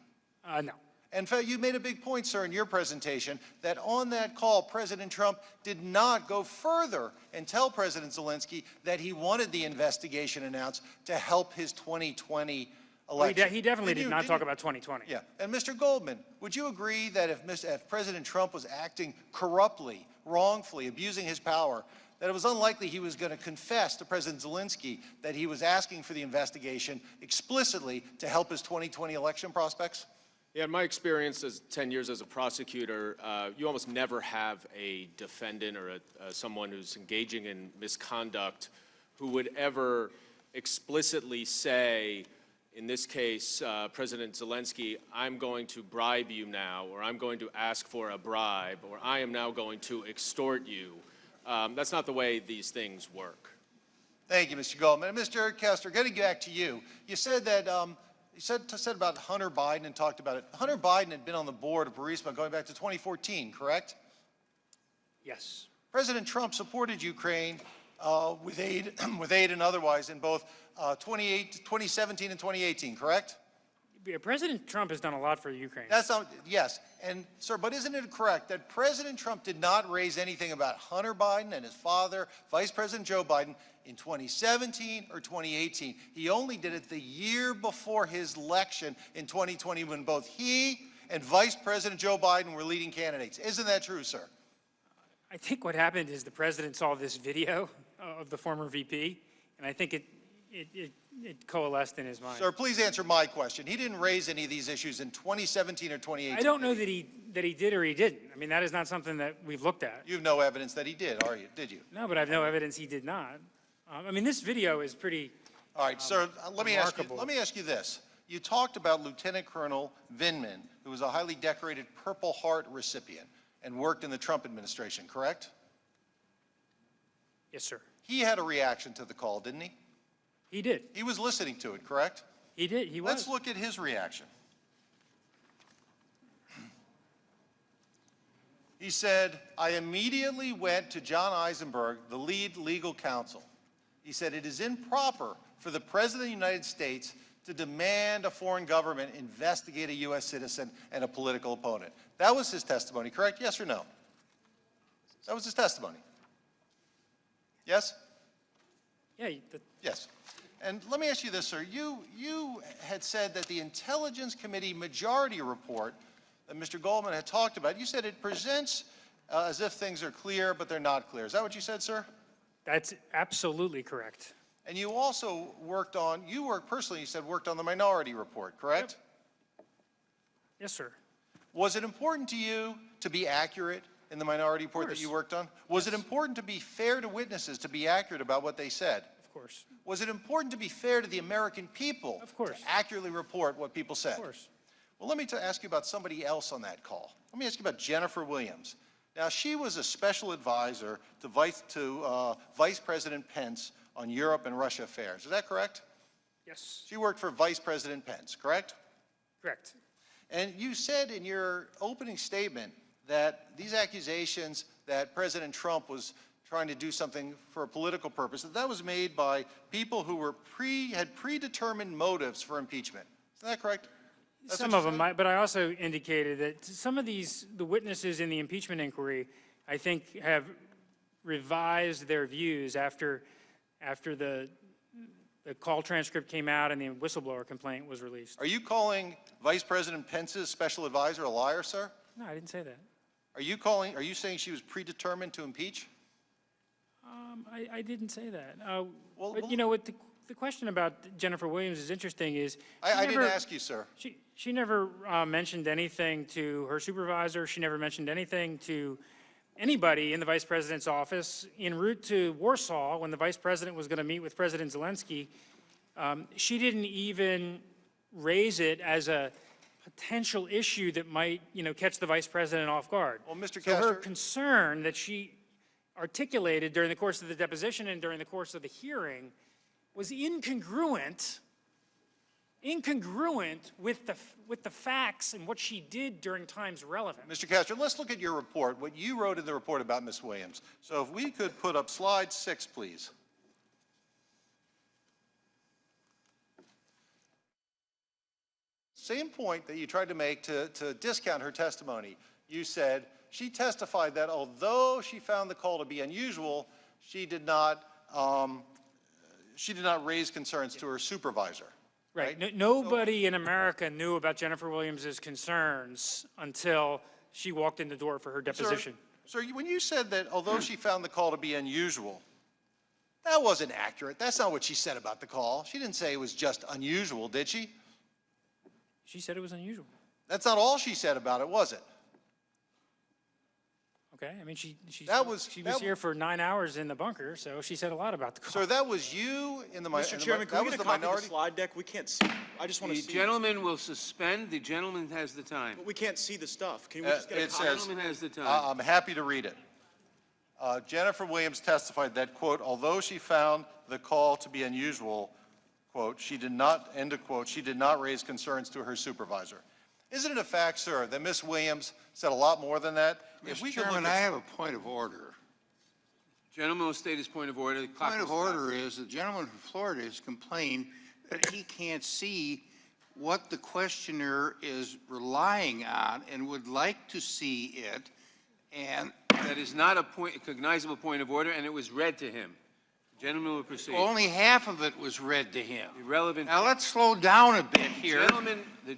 No. In fact, you made a big point, sir, in your presentation, that on that call, President Trump did not go further and tell President Zelensky that he wanted the investigation announced to help his 2020 election. He definitely did not talk about 2020. Yeah. And Mr. Goldman, would you agree that if President Trump was acting corruptly, wrongfully, abusing his power, that it was unlikely he was going to confess to President Zelensky that he was asking for the investigation explicitly to help his 2020 election prospects? Yeah, in my experience as 10 years as a prosecutor, you almost never have a defendant or someone who's engaging in misconduct who would ever explicitly say, in this case, President Zelensky, I'm going to bribe you now, or I'm going to ask for a bribe, or I am now going to extort you. That's not the way these things work. Thank you, Mr. Goldman. And Mr. Kester, getting back to you, you said that you said about Hunter Biden and talked about it. Hunter Biden had been on the board of Burisma going back to 2014, correct? Yes. President Trump supported Ukraine with aid and otherwise in both 2017 and 2018, correct? Yeah, President Trump has done a lot for Ukraine. That's not, yes. And, sir, but isn't it correct that President Trump did not raise anything about Hunter Biden and his father, Vice President Joe Biden, in 2017 or 2018? He only did it the year before his election in 2020 when both he and Vice President Joe Biden were leading candidates. Isn't that true, sir? I think what happened is the president saw this video of the former VP, and I think it coalesced in his mind. Sir, please answer my question. He didn't raise any of these issues in 2017 or 2018. I don't know that he did or he didn't. I mean, that is not something that we've looked at. You have no evidence that he did, are you? Did you? No, but I have no evidence he did not. I mean, this video is pretty All right, sir, let me ask you this. You talked about Lieutenant Colonel Vindman, who was a highly decorated Purple Heart recipient and worked in the Trump administration, correct? Yes, sir. He had a reaction to the call, didn't he? He did. He was listening to it, correct? He did. He was. Let's look at his reaction. He said, I immediately went to John Eisenberg, the lead legal counsel. He said, it is improper for the President of the United States to demand a foreign government investigate a U.S. citizen and a political opponent. That was his testimony, correct? Yes or no? That was his testimony. Yes? Yeah. Yes. And let me ask you this, sir. You had said that the Intelligence Committee majority report that Mr. Goldman had talked about, you said it presents as if things are clear, but they're not clear. Is that what you said, sir? That's absolutely correct. And you also worked on, personally, you said worked on the minority report, correct? Yep. Yes, sir. Was it important to you to be accurate in the minority report that you worked on? Was it important to be fair to witnesses, to be accurate about what they said? Of course. Was it important to be fair to the American people? Of course. To accurately report what people said? Of course. Well, let me ask you about somebody else on that call. Let me ask you about Jennifer Williams. Now, she was a special advisor to Vice President Pence on Europe and Russia affairs. Is that correct? Yes. She worked for Vice President Pence, correct? Correct. And you said in your opening statement that these accusations that President Trump was trying to do something for a political purpose, that was made by people who were had predetermined motives for impeachment. Is that correct? That's some of them, but I also indicated that some of the witnesses in the impeachment inquiry, I think, have revised their views after the call transcript came out and the whistleblower complaint was released. Are you calling Vice President Pence's special advisor a liar, sir? No, I didn't say that. Are you saying she was predetermined to impeach? I didn't say that. But you know what, the question about Jennifer Williams is interesting is... I didn't ask you, sir. She never mentioned anything to her supervisor. She never mentioned anything to anybody in the vice president's office. En route to Warsaw, when the vice president was going to meet with President Zelensky, she didn't even raise it as a potential issue that might, catch the vice president off guard. Well, Mr. So her concern that she articulated during the course of the deposition and during the course of the hearing was incongruent incongruent with the facts and what she did during times relevant. Mr. Castro, let's look at your report, what you wrote in the report about Ms. Williams. So if we could put up slide 6, please. Same point that you tried to make to discount her testimony. You said she testified that although she found the call to be unusual, she did not raise concerns to her supervisor. Right. Nobody in America knew about Jennifer Williams' concerns until she walked in the door for her deposition. Sir, when you said that although she found the call to be unusual, that wasn't accurate. That's not what she said about the call. She didn't say it was just unusual, did she? She said it was unusual. That's not all she said about it, was it? Okay, I mean, she was here for 9 hours in the bunker, so she said a lot about the call. Sir, that was you in the Mr. Chairman, can we get a copy of the slide deck? We can't see. I just want to see. The gentleman will suspend. The gentleman has the time. But we can't see the stuff. Can we just get a copy? The gentleman has the time. I'm happy to read it. Jennifer Williams testified that, quote, although she found the call to be unusual, quote, she did not, end of quote, she did not raise concerns to her supervisor. Isn't it a fact, sir, that Ms. Williams said a lot more than that? Mr. Chairman, I have a point of order. Gentleman will state his point of order. The clock Point of will stop. order is the gentleman from Florida has complained that he can't see what the questioner is relying on and would like to see it, and That is not a cognizable point of order, and it was read to him. The gentleman will proceed. only half of it was read to him. Irrelevant. Now, let's slow down a bit here.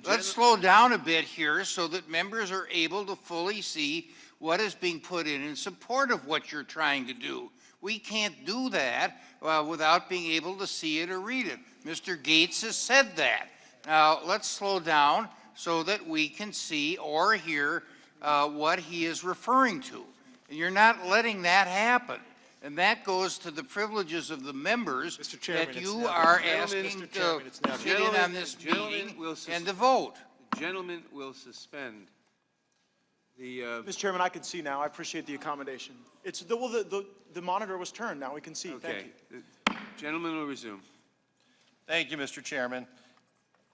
Let's slow down a bit here so that members are able to fully see what is being put in support of what you're trying to do. We can't do that without being able to see it or read it. Mr. Gates has said that. Now, let's slow down so that we can see or hear what he is referring to. And you're not letting that happen. And that goes to the privileges of the members that you are asking to sit in on this meeting and to vote. The gentleman will suspend. Mr. Chairman, I can see now. I appreciate the accommodation. It's the monitor was turned. Now we can see. Okay. Thank you. The gentleman will resume. Thank you, Mr. Chairman.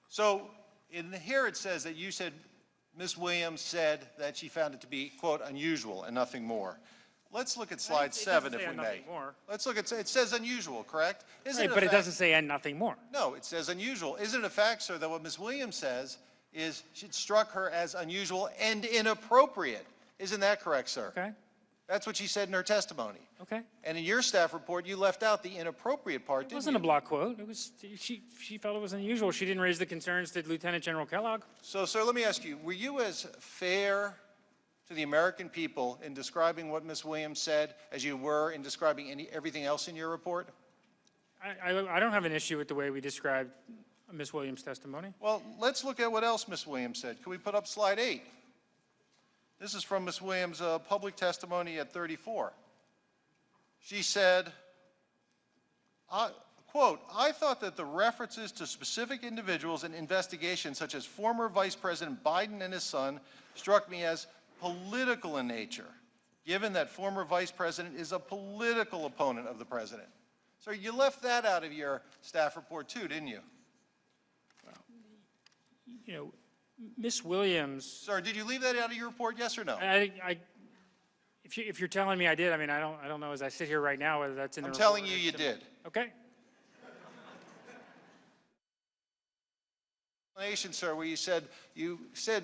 So in here it says that you said Ms. Williams said that she found it to be, quote, unusual and nothing more. Let's look at slide 7, if we may. Let's look at, it says unusual, correct? Right, but it doesn't say and nothing more. No, it says unusual. Isn't it a fact, sir, that what Ms. Williams says is it struck her as unusual and inappropriate? Isn't that correct, sir? Okay. That's what she said in her testimony. Okay. And in your staff report, you left out the inappropriate part, didn't you? It wasn't a block quote. It was she felt it was unusual. She didn't raise the concerns to Lieutenant General Kellogg. So, sir, let me ask you, were you as fair to the American people in describing what Ms. Williams said as you were in describing everything else in your report? I don't have an issue with the way we described Ms. Williams' testimony. Well, let's look at what else Ms. Williams said. Can we put up slide 8? This is from Ms. Williams' public testimony at 34. She said, quote, I thought that the references to specific individuals in investigations such as former Vice President Biden and his son struck me as political in nature, given that former Vice President is a political opponent of the President. So you left that out of your staff report too, didn't you? Well, you know, Ms. Williams. Sir, did you leave that out of your report, yes or no? If you're telling me I did, I mean, I don't know as I sit here right now whether that's in the I'm report. telling you, you did. Okay. Explanation, sir, where you said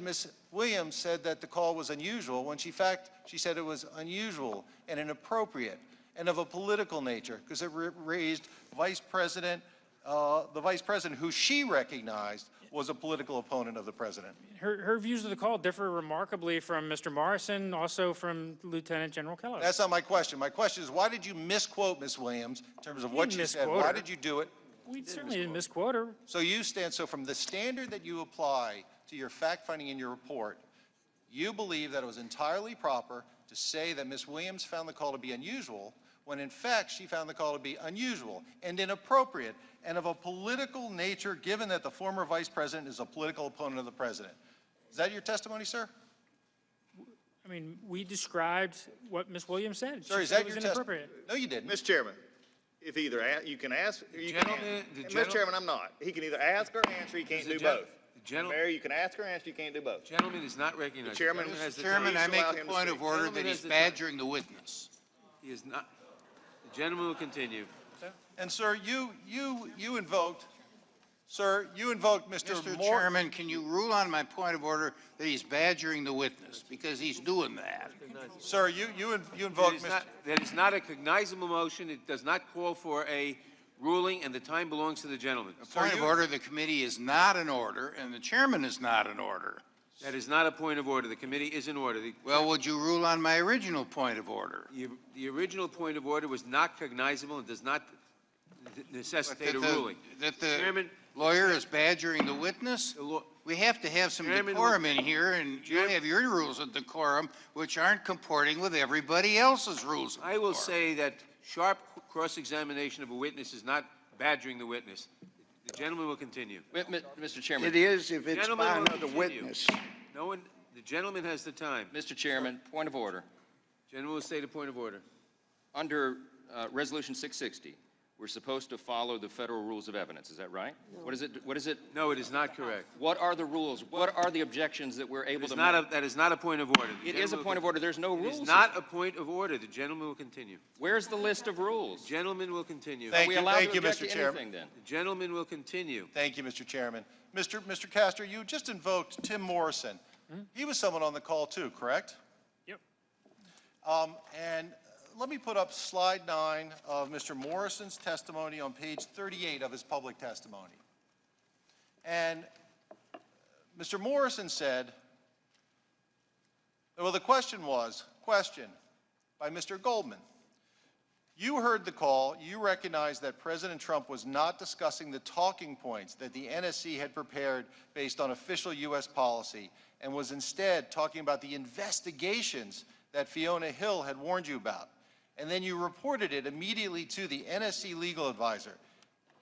Ms. Williams said that the call was unusual when she said it was unusual and inappropriate and of a political nature because it raised the Vice President who she recognized was a political opponent of the President. Her views of the call differ remarkably from Mr. Morrison, also from Lieutenant General Kellogg. That's not my question. My question is, why did you misquote Ms. Williams in terms of what she said? Why did you do it? We certainly didn't misquote her. So from the standard that you apply to your fact-finding in your report, you believe that it was entirely proper to say that Ms. Williams found the call to be unusual when in fact she found the call to be unusual and inappropriate and of a political nature given that the former Vice President is a political opponent of the President. Is that your testimony, sir? I mean, we described what Ms. Williams said. Sir, She is said that it was your inappropriate. No, you didn't. Mr. Chairman, If either, you can ask, or you gentleman- can the answer. gentle- Mr. Chairman, I'm not. He can either ask or answer, he can't The do gen- both. the gentle- Mayor, you can ask or answer, you can't do both. Gentleman is not recognized. The chairman- Gentleman has the Chairman, I time. make allow a him to point speak. of order Gentleman that has he's the time. badgering the witness. He is not. The gentleman will continue. And sir, you invoked, sir, you invoked Mr. Mr. Moore. Chairman, can you rule on my point of order that he's badgering the witness, because he's doing that? Sir, you invoked Mr. That is not a cognizable motion. It does not call for a ruling, and the time belongs to the gentleman. A point of order, the committee is not in order, and the chairman is not in order. That is not a point of order. The committee is in order. Well, would you rule on my original point of order? The original point of order was not cognizable and does not necessitate a ruling. That the Chairman, lawyer is badgering the witness? We have to have some Chairman, decorum in here, and you have your rules of decorum, which aren't comporting with everybody else's rules of I will decorum. say that sharp cross-examination of a witness is not badgering the witness. The gentleman will continue. Mr. Chairman. It is if it's Gentleman by will another continue. witness. No one, the gentleman has the time. Mr. Chairman, point of order. Gentleman will state a point of order. Under Resolution 660, we're supposed to follow the federal rules of evidence. Is that right? What is it? No, it is not correct. What are the rules? What are the objections that we're able to make? That is not a point of order. The It is a gentleman point of will- order. There's no It rules. is not a point of order. The gentleman will continue. Where's the list of rules? Gentleman will continue. Thank we you, allowed thank to you, object Mr. to Chairman. anything then? The gentleman will continue. Thank you, Mr. Chairman. Mr. Castor, you just invoked Tim Morrison. He was someone on the call too, correct? Yep. And let me put up slide 9 of Mr. Morrison's testimony on page 38 of his public testimony. And Mr. Morrison said, well, the question by Mr. Goldman. You heard the call. You recognized that President Trump was not discussing the talking points that the NSC had prepared based on official U.S. policy, and was instead talking about the investigations that Fiona Hill had warned you about. And then you reported it immediately to the NSC legal advisor.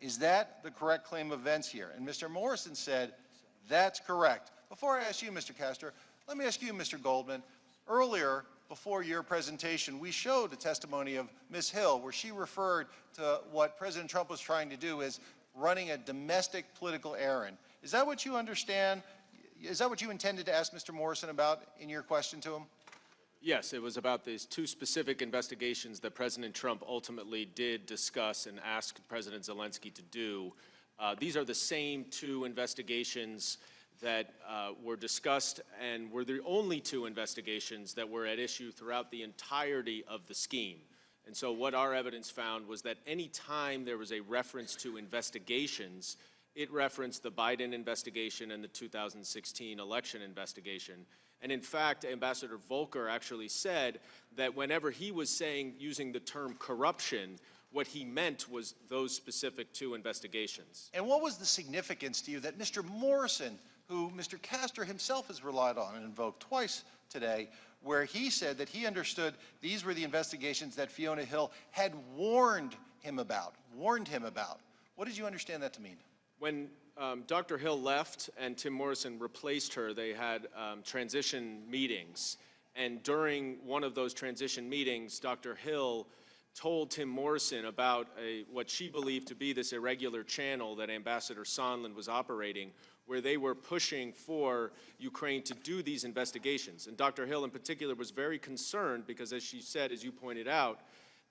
Is that the correct claim of events here? And Mr. Morrison said, that's correct. Before I ask you, Mr. Castor, let me ask you, Mr. Goldman. Earlier, before your presentation, we showed a testimony of Ms. Hill where she referred to what President Trump was trying to do as running a domestic political errand. Is that what you understand? Is that what you intended to ask Mr. Morrison about in your question to him? Yes, it was about these two specific investigations that President Trump ultimately did discuss and ask President Zelensky to do. These are the same two investigations that were discussed and were the only two investigations that were at issue throughout the entirety of the scheme. And so what our evidence found was that any time there was a reference to investigations, it referenced the Biden investigation and the 2016 election investigation. And in fact, Ambassador Volker actually said that whenever he was using the term corruption, what he meant was those specific two investigations. And what was the significance to you that Mr. Morrison, who Mr. Castor himself has relied on and invoked twice today, where he said that he understood these were the investigations that Fiona Hill had warned him about? What did you understand that to mean? When Dr. Hill left and Tim Morrison replaced her, they had transition meetings. And during one of those transition meetings, Dr. Hill told Tim Morrison about what she believed to be this irregular channel that Ambassador Sondland was operating, where they were pushing for Ukraine to do these investigations. And Dr. Hill in particular was very concerned because, as she said, as you pointed out,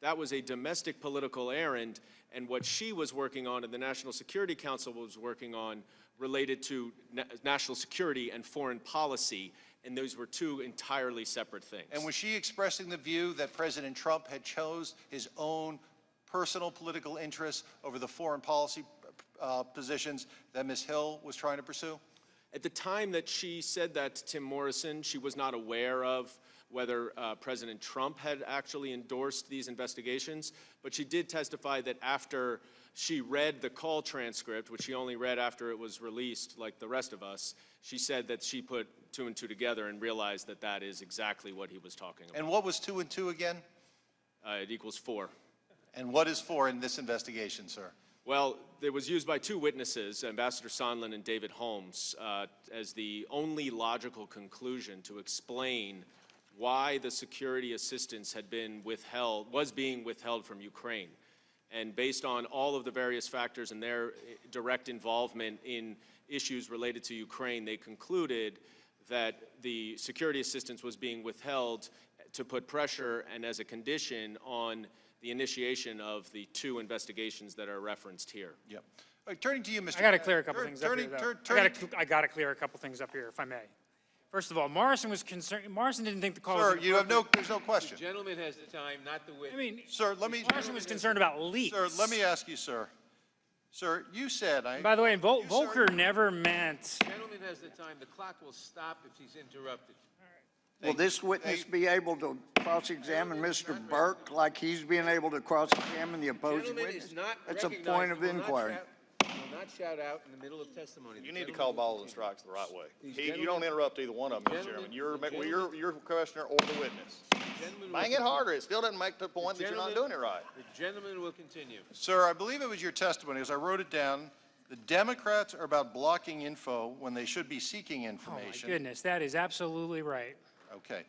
that was a domestic political errand, and what she was working on and the National Security Council was working on related to national security and foreign policy, and those were two entirely separate things. And was she expressing the view that President Trump had chose his own personal political interests over the foreign policy positions that Ms. Hill was trying to pursue? At the time that she said that to Tim Morrison, she was not aware of whether President Trump had actually endorsed these investigations, but she did testify that after she read the call transcript, which she only read after it was released like the rest of us, she said that she put 2 and 2 together and realized that that is exactly what he was talking about. And what was 2 and 2 again? It equals 4. And what is 4 in this investigation, sir? Well, it was used by 2 witnesses, Ambassador Sondland and David Holmes, as the only logical conclusion to explain why the security assistance had been withheld, was being withheld from Ukraine. And based on all of the various factors and their direct involvement in issues related to Ukraine, they concluded that the security assistance was being withheld to put pressure and as a condition on the initiation of the 2 investigations that are referenced here. Yep. Turning to you, Mr. I got to clear a couple things up here, though. I got to clear a couple things up here, if I may. First of all, Morrison was concerned. Morrison didn't think the call was inappropriate. There's no question. The gentleman has the time, not the witness. I mean, sir, Morrison was concerned about leaks. Sir, let me ask you, sir. Sir, you said By the way, Volker never meant. The gentleman has the time. The clock will stop if he's interrupted. Will this witness be able to cross-examine Mr. Burke like he's being able to cross-examine the opposing Gentleman witness? is not That's a recognized. point of Will not inquiry. will not shout out in the middle of testimony. You need to call balls and strikes the right way. You don't interrupt either one of them, Mr. Chairman. You're questioner or the witness. Bang it harder. It still doesn't make the point that you're not doing it right. The gentleman will continue. Sir, I believe it was your testimony, as I wrote it down. The Democrats are about blocking info when they should be seeking information. Oh, my goodness, that is absolutely right. Okay.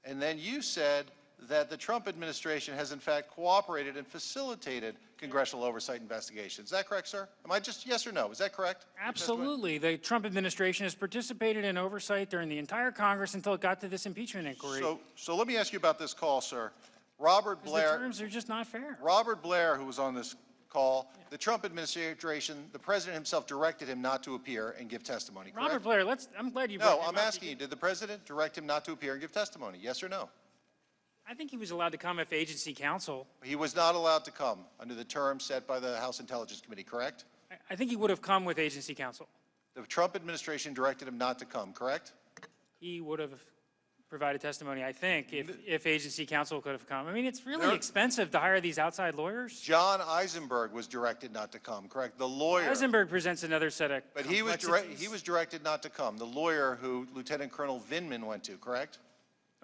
And then you said that the Trump administration has in fact cooperated and facilitated congressional oversight investigations. Is that correct, sir? Am I just, yes or no? Is that correct? Absolutely. The Trump administration has participated in oversight during the entire Congress until it got to this impeachment inquiry. So let me ask you about this call, sir. Robert Blair. The terms are just not fair. Robert Blair, who was on this call, the Trump administration, the president himself directed him not to appear and give testimony, correct? Robert Blair, I'm glad you No, brought I'm asking you, did the president direct him not to appear and give testimony? Yes or no? I think he was allowed to come if agency counsel. He was not allowed to come under the terms set by the House Intelligence Committee, correct? I think he would have come with agency counsel. The Trump administration directed him not to come, correct? He would have provided testimony, I think, if agency counsel could have come. I mean, it's really expensive to hire these outside lawyers. John Eisenberg was directed not to come, correct? The lawyer. Eisenberg presents another set of But he was directed not to come. The lawyer who Lieutenant Colonel Vindman went to, correct?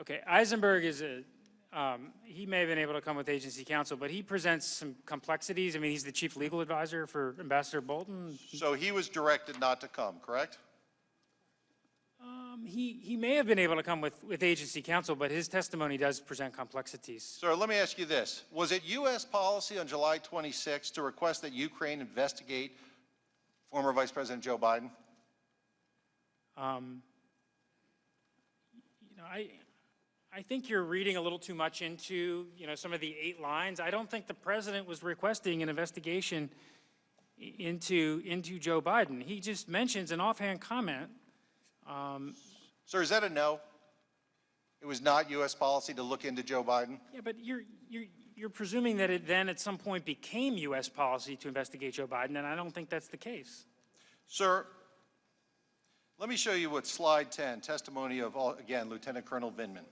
Okay, Eisenberg is he may have been able to come with agency counsel, but he presents some complexities. I mean, he's the chief legal advisor for Ambassador Bolton. So he was directed not to come, correct? He may have been able to come with agency counsel, but his testimony does present complexities. Sir, let me ask you this. Was it U.S. policy on July 26 to request that Ukraine investigate former Vice President Joe Biden? I think you're reading a little too much into, some of the 8 lines. I don't think the president was requesting an investigation into Joe Biden. He just mentions an offhand comment. Sir, is that a no? It was not U.S. policy to look into Joe Biden? Yeah, but you're presuming that it then at some point became U.S. policy to investigate Joe Biden, and I don't think that's the case. Sir, let me show you what slide 10, testimony of, again, Lieutenant Colonel Vindman.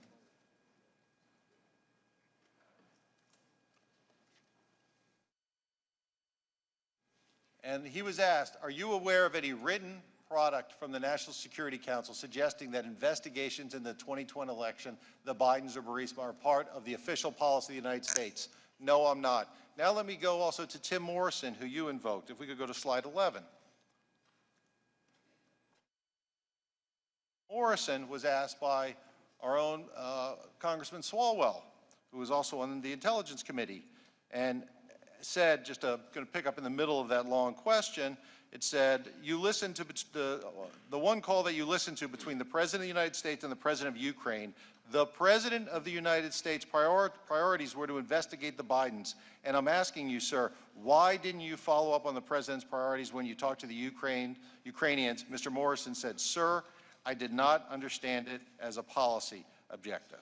And he was asked, are you aware of any written product from the National Security Council suggesting that investigations in the 2020 election, the Bidens or Burisma, are part of the official policy of the United States? No, I'm not. Now let me go also to Tim Morrison, who you invoked. If we could go to slide 11. Morrison was asked by our own Congressman Swalwell, who was also on the Intelligence Committee, and said, just going to pick up in the middle of that long question, it said, you listened to the one call that you listened to between the President of the United States and the President of Ukraine. The President of the United States priorities were to investigate the Bidens. And I'm asking you, sir, why didn't you follow up on the President's priorities when you talked to the Ukrainians? Mr. Morrison said, sir, I did not understand it as a policy objective.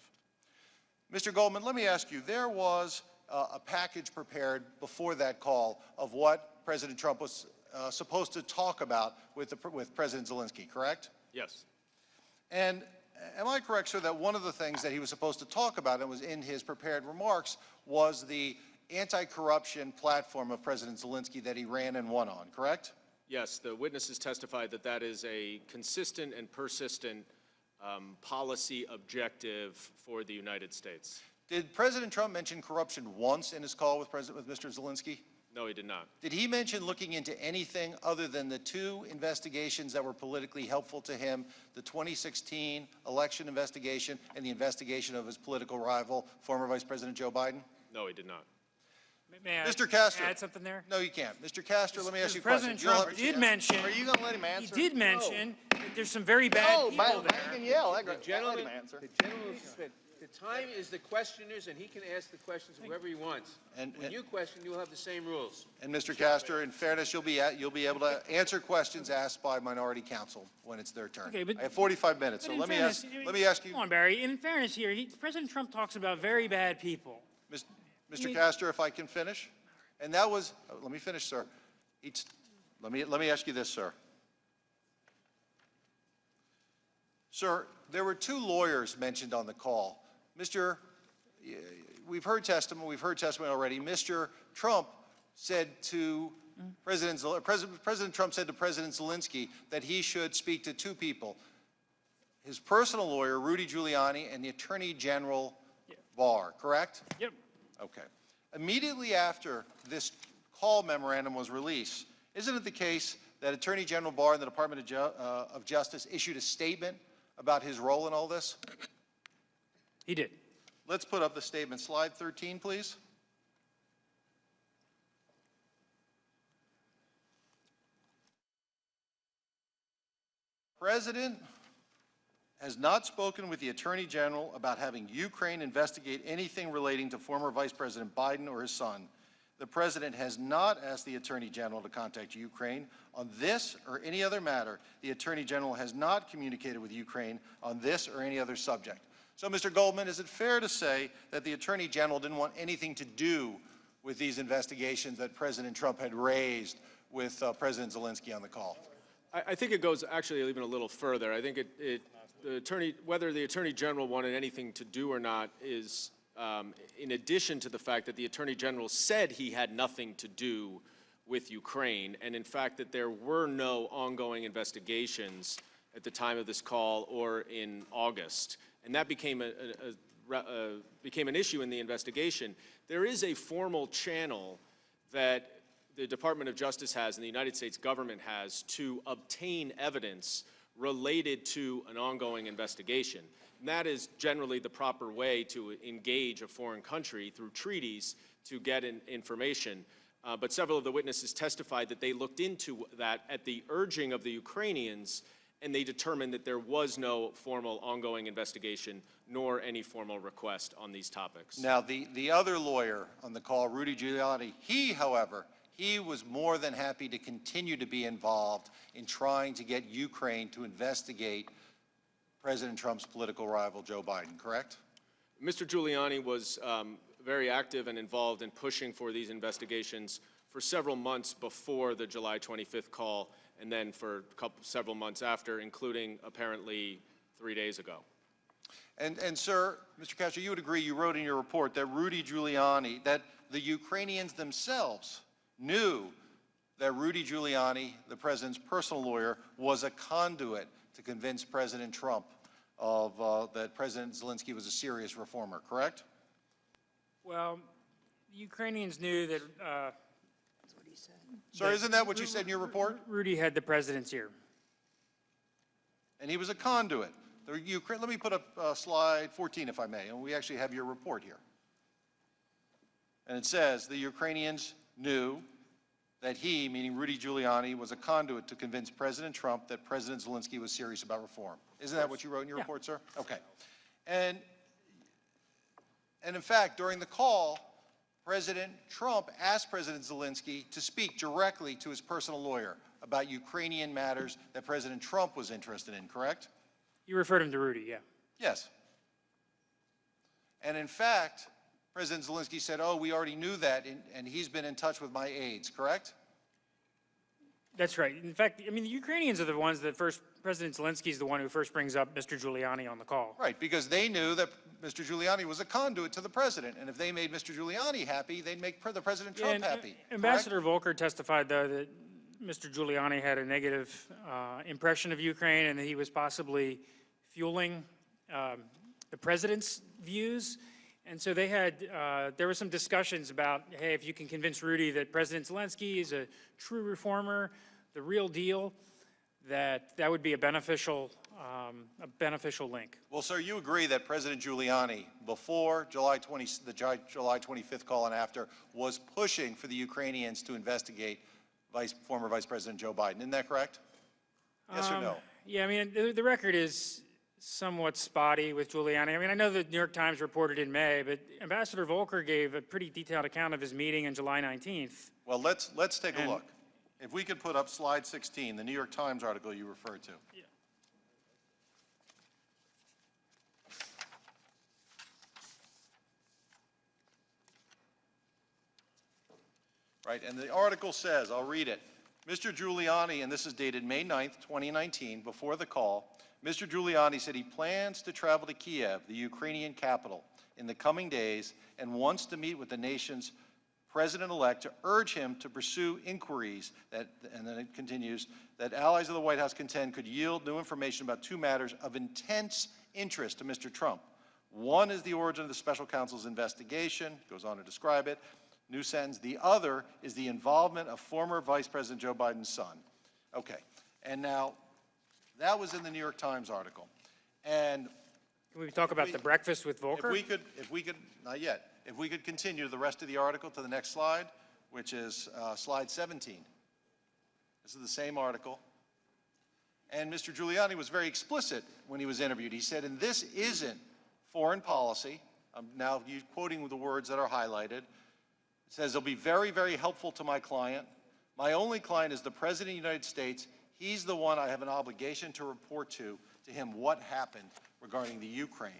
Mr. Goldman, let me ask you, there was a package prepared before that call of what President Trump was supposed to talk about with President Zelensky, correct? Yes. And am I correct, sir, that one of the things that he was supposed to talk about and was in his prepared remarks was the anti-corruption platform of President Zelensky that he ran and won on, correct? Yes, the witnesses testified that that is a consistent and persistent policy objective for the United States. Did President Trump mention corruption once in his call with Mr. Zelensky? No, he did not. Did he mention looking into anything other than the 2 investigations that were politically helpful to him, the 2016 election investigation and the investigation of his political rival, former Vice President Joe Biden? No, he did not. May I Mr. Castor. add something there? No, you can't. Mr. Castor, let me ask you a President question. Trump did mention. Are you going to let him answer? He did mention that there's some very bad people there. You can yell. The gentleman, the time is the questioner's, and he can ask the questions of whoever he wants. When you question, you'll have the same rules. And Mr. Castor, in fairness, you'll be able to answer questions asked by minority counsel when it's their turn. Okay, but- I have 45 minutes, But so in let me fairness, ask you. Come on, Barry. In fairness here, President Trump talks about very bad people. Mr. Castor, if I can finish? And that was, let me finish, sir. Let me ask you this, sir. Sir, there were two lawyers mentioned on the call. We've heard testimony already. Mr. Trump said to President Trump said to President Zelensky that he should speak to two people, his personal lawyer, Rudy Giuliani, and the Attorney General Barr, correct? Yep. Okay. Immediately after this call memorandum was released, isn't it the case that Attorney General Barr and the Department of Justice issued a statement about his role in all this? He did. Let's put up the statement. Slide 13, please. President has not spoken with the Attorney General about having Ukraine investigate anything relating to former Vice President Biden or his son. The President has not asked the Attorney General to contact Ukraine on this or any other matter. The Attorney General has not communicated with Ukraine on this or any other subject. So, Mr. Goldman, is it fair to say that the Attorney General didn't want anything to do with these investigations that President Trump had raised with President Zelensky on the call? I think it goes actually even a little further. I think whether the Attorney General wanted anything to do or not is in addition to the fact that the Attorney General said he had nothing to do with Ukraine, and in fact that there were no ongoing investigations at the time of this call or in August. And that became an issue in the investigation. There is a formal channel that the Department of Justice has and the United States government has to obtain evidence related to an ongoing investigation. And that is generally the proper way to engage a foreign country through treaties to get information. But several of the witnesses testified that they looked into that at the urging of the Ukrainians, and they determined that there was no formal ongoing investigation nor any formal request on these topics. Now, the other lawyer on the call, Rudy Giuliani, however, he was more than happy to continue to be involved in trying to get Ukraine to investigate President Trump's political rival, Joe Biden, correct? Mr. Giuliani was very active and involved in pushing for these investigations for several months before the July 25th call, and then for several months after, including apparently 3 days ago. And sir, Mr. Castro, you would agree, you wrote in your report that Rudy Giuliani, that the Ukrainians themselves knew that Rudy Giuliani, the president's personal lawyer, was a conduit to convince President Trump that President Zelensky was a serious reformer, correct? Well, the Ukrainians knew that. That's what he said. Sir, isn't that what you said in your report? Rudy had the president's ear. And he was a conduit. Let me put up slide 14, if I may, and we actually have your report here. And it says the Ukrainians knew that he, meaning Rudy Giuliani, was a conduit to convince President Trump that President Zelensky was serious about reform. Isn't that what you wrote in your report, sir? Okay. And in fact, during the call, President Trump asked President Zelensky to speak directly to his personal lawyer about Ukrainian matters that President Trump was interested in, correct? You referred him to Rudy, yeah. Yes. And in fact, President Zelensky said, oh, we already knew that, and he's been in touch with my aides, correct? That's right. In fact, I mean, the Ukrainians are the ones that first, President Zelensky is the one who first brings up Mr. Giuliani on the call. Right, because they knew that Mr. Giuliani was a conduit to the president, and if they made Mr. Giuliani happy, they'd make the President Trump happy. Ambassador Volker testified, though, that Mr. Giuliani had a negative impression of Ukraine and that he was possibly fueling the president's views. And so they had, there were some discussions about, hey, if you can convince Rudy that President Zelensky is a true reformer, the real deal, that would be a beneficial link. Well, sir, you agree that President Giuliani, before July 25th call and after, was pushing for the Ukrainians to investigate former Vice President Joe Biden. Isn't that correct? Yes or no? Yeah, I mean, the record is somewhat spotty with Giuliani. I mean, I know the New York Times reported in May, but Ambassador Volker gave a pretty detailed account of his meeting on July 19th. Well, let's take a look. If we could put up slide 16, the New York Times article you referred to. Yeah. Right, and the article says, I'll read it. Mr. Giuliani, and this is dated May 9th, 2019, before the call, Mr. Giuliani said he plans to travel to Kiev, the Ukrainian capital, in the coming days and wants to meet with the nation's president-elect to urge him to pursue inquiries that, and then it continues, that allies of the White House contend could yield new information about two matters of intense interest to Mr. Trump. One is the origin of the special counsel's investigation, goes on to describe it. New sentence. The other is the involvement of former Vice President Joe Biden's son. Okay, and now that was in the New York Times article. And can we talk about the breakfast with Volker? If we could, not yet. If we could continue the rest of the article to the next slide, which is slide 17. This is the same article. And Mr. Giuliani was very explicit when he was interviewed. He said, and this isn't foreign policy. I'm now quoting the words that are highlighted. It says, it'll be very, very helpful to my client. My only client is the President of the United States. He's the one I have an obligation to report to him what happened regarding the Ukraine.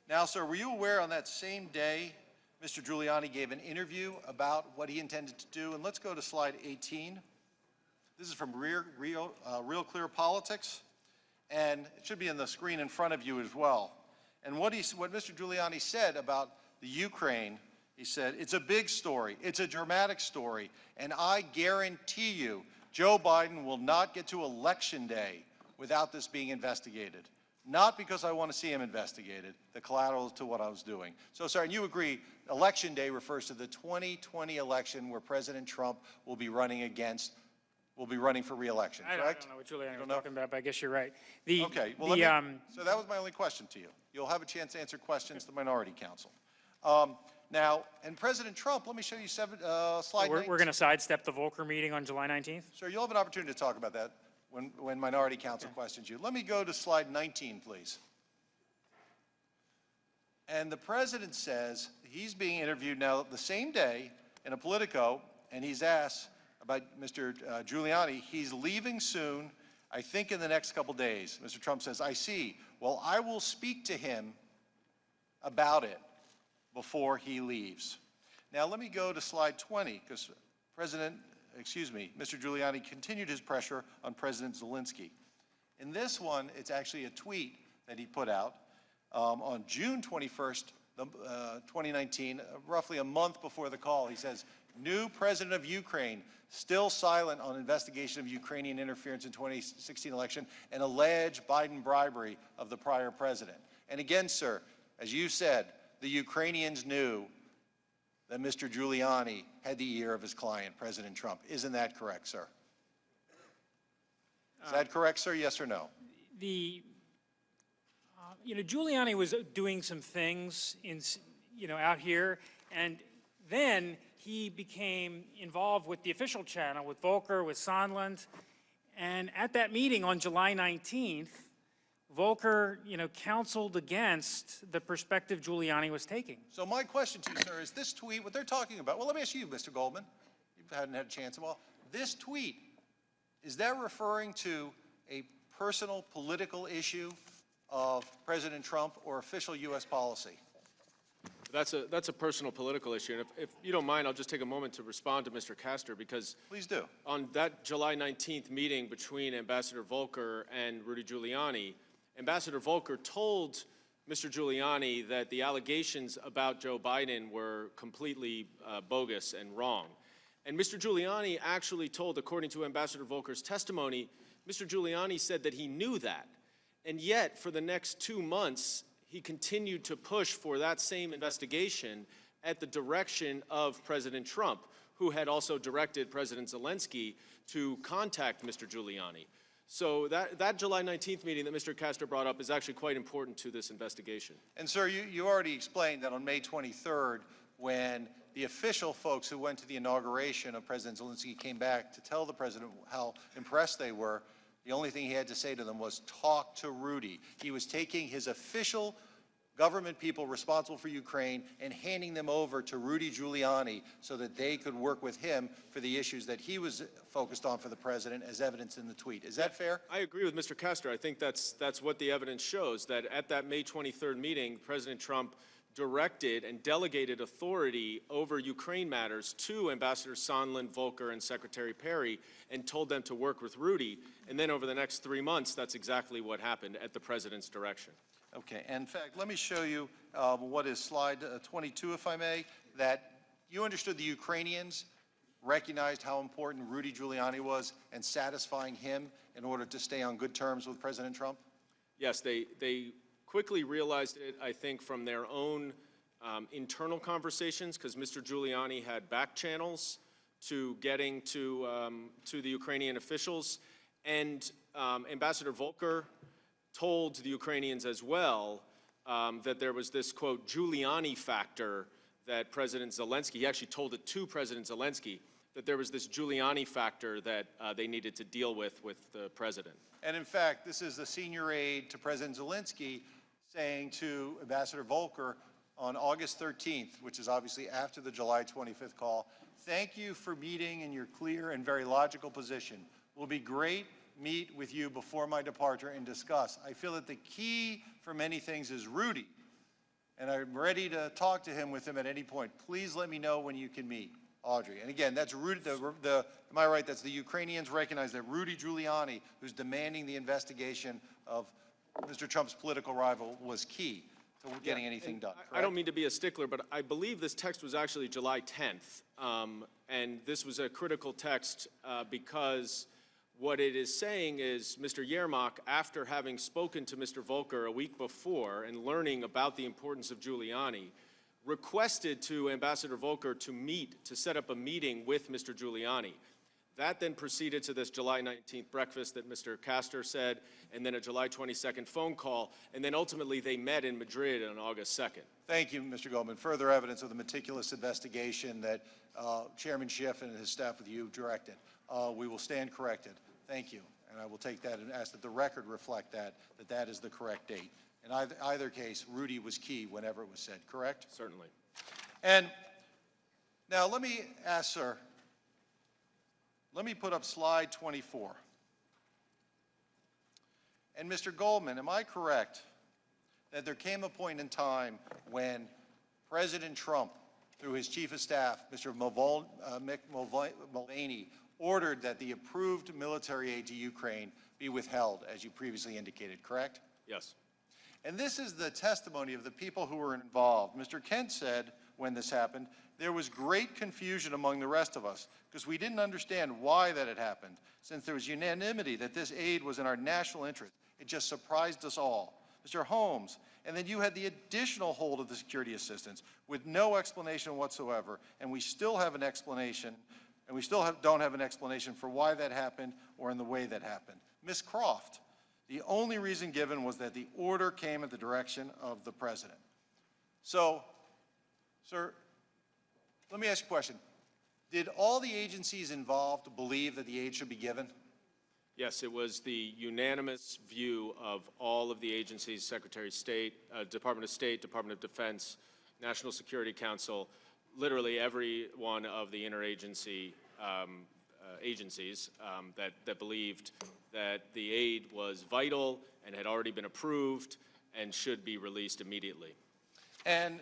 Now, sir, were you aware on that same day Mr. Giuliani gave an interview about what he intended to do? And let's go to slide 18. This is from Real Clear Politics, and it should be on the screen in front of you as well. And what Mr. Giuliani said about the Ukraine, he said, it's a big story, it's a dramatic story, and I guarantee you Joe Biden will not get to Election Day without this being investigated. Not because I want to see him investigated, the collateral to what I was doing. So, sir, and you agree, Election Day refers to the 2020 election where President Trump will be running for re-election, correct? I don't know what Giuliani was talking about, but I guess you're right. Okay, well, so that was my only question to you. You'll have a chance to answer questions to the Minority Counsel. Now, and President Trump, let me show you slide 19. We're going to sidestep the Volker meeting on July 19th? Sir, you'll have an opportunity to talk about that when Minority Counsel questions you. Let me go to slide 19, please. And the President says he's being interviewed now the same day in a Politico, and he's asked about Mr. Giuliani. He's leaving soon, I think in the next couple days. Mr. Trump says, I see. Well, I will speak to him about it before he leaves. Now let me go to slide 20, because Mr. Giuliani continued his pressure on President Zelensky. In this one, it's actually a tweet that he put out on June 21st, 2019, roughly a month before the call. He says, new president of Ukraine, still silent on investigation of Ukrainian interference in 2016 election and alleged Biden bribery of the prior president. And again, sir, as you said, the Ukrainians knew that Mr. Giuliani had the ear of his client, President Trump. Isn't that correct, sir? Is that correct, sir? Yes or no? Giuliani was doing some things out here, and then he became involved with the official channel, with Volker, with Sondland, and at that meeting on July 19th, Volker, counseled against the perspective Giuliani was taking. So my question to you, sir, is this tweet, what they're talking about, well, let me ask you, Mr. Goldman, you hadn't had a chance, well, this tweet, is that referring to a personal political issue of President Trump or official U.S. policy? That's a personal political issue, and if you don't mind, I'll just take a moment to respond to Mr. Castor, because please do. On that July 19th meeting between Ambassador Volker and Rudy Giuliani, Ambassador Volker told Mr. Giuliani that the allegations about Joe Biden were completely bogus and wrong. And Mr. Giuliani actually told, according to Ambassador Volker's testimony, Mr. Giuliani said that he knew that. And yet, for the next 2 months, he continued to push for that same investigation at the direction of President Trump, who had also directed President Zelensky to contact Mr. Giuliani. So that July 19th meeting that Mr. Castor brought up is actually quite important to this investigation. And sir, you already explained that on May 23rd, when the official folks who went to the inauguration of President Zelensky came back to tell the president how impressed they were, the only thing he had to say to them was, talk to Rudy. He was taking his official government people responsible for Ukraine and handing them over to Rudy Giuliani so that they could work with him for the issues that he was focused on for the president, as evidenced in the tweet. Is that fair? I agree with Mr. Castor. I think that's what the evidence shows, that at that May 23rd meeting, President Trump directed and delegated authority over Ukraine matters to Ambassadors Sondland, Volker, and Secretary Perry, and told them to work with Rudy. And then over the next 3 months, that's exactly what happened at the president's direction. Okay, and in fact, let me show you what is slide 22, if I may, that you understood the Ukrainians recognized how important Rudy Giuliani was and satisfying him in order to stay on good terms with President Trump? Yes, they quickly realized it, I think, from their own internal conversations, because Mr. Giuliani had back channels to getting to the Ukrainian officials, and Ambassador Volker told the Ukrainians as well that there was this, quote, Giuliani factor that President Zelensky, he actually told it to President Zelensky, that there was this Giuliani factor that they needed to deal with the president. And in fact, this is the senior aide to President Zelensky saying to Ambassador Volker on August 13th, which is obviously after the July 25th call, thank you for meeting in your clear and very logical position. It will be great meet with you before my departure and discuss. I feel that the key for many things is Rudy, and I'm ready to talk to him with him at any point. Please let me know when you can meet. Audrey. And again, that's Rudy, am I right, that's the Ukrainians recognize that Rudy Giuliani, who's demanding the investigation of Mr. Trump's political rival, was key to getting anything done. I don't mean to be a stickler, but I believe this text was actually July 10th. And this was a critical text because what it is saying is Mr. Yermak, after having spoken to Mr. Volker a week before and learning about the importance of Giuliani, requested to Ambassador Volker to set up a meeting with Mr. Giuliani. That then proceeded to this July 19th breakfast that Mr. Castor said, and then a July 22nd phone call, and then ultimately they met in Madrid on August 2nd. Thank you, Mr. Goldman. Further evidence of the meticulous investigation that Chairman Schiff and his staff with you directed. We will stand corrected. Thank you. And I will take that and ask that the record reflect that is the correct date. In either case, Rudy was key whenever it was said, correct? Certainly. And now let me ask, sir, let me put up slide 24. And Mr. Goldman, am I correct that there came a point in time when President Trump, through his chief of staff, Mr. Mulvaney, ordered that the approved military aid to Ukraine be withheld, as you previously indicated, correct? Yes. And this is the testimony of the people who were involved. Mr. Kent said, when this happened, there was great confusion among the rest of us because we didn't understand why that had happened. Since there was unanimity that this aid was in our national interest, it just surprised us all. Mr. Holmes, and then you had the additional hold of the security assistance with no explanation whatsoever, and we still have an explanation, and we still don't have an explanation for why that happened or in the way that happened. Ms. Croft, the only reason given was that the order came at the direction of the president. So, sir, let me ask you a question. Did all the agencies involved believe that the aid should be given? Yes, it was the unanimous view of all of the agencies, Secretary of State, Department of State, Department of Defense, National Security Council, literally every one of the interagency agencies that believed that the aid was vital and had already been approved and should be released immediately. And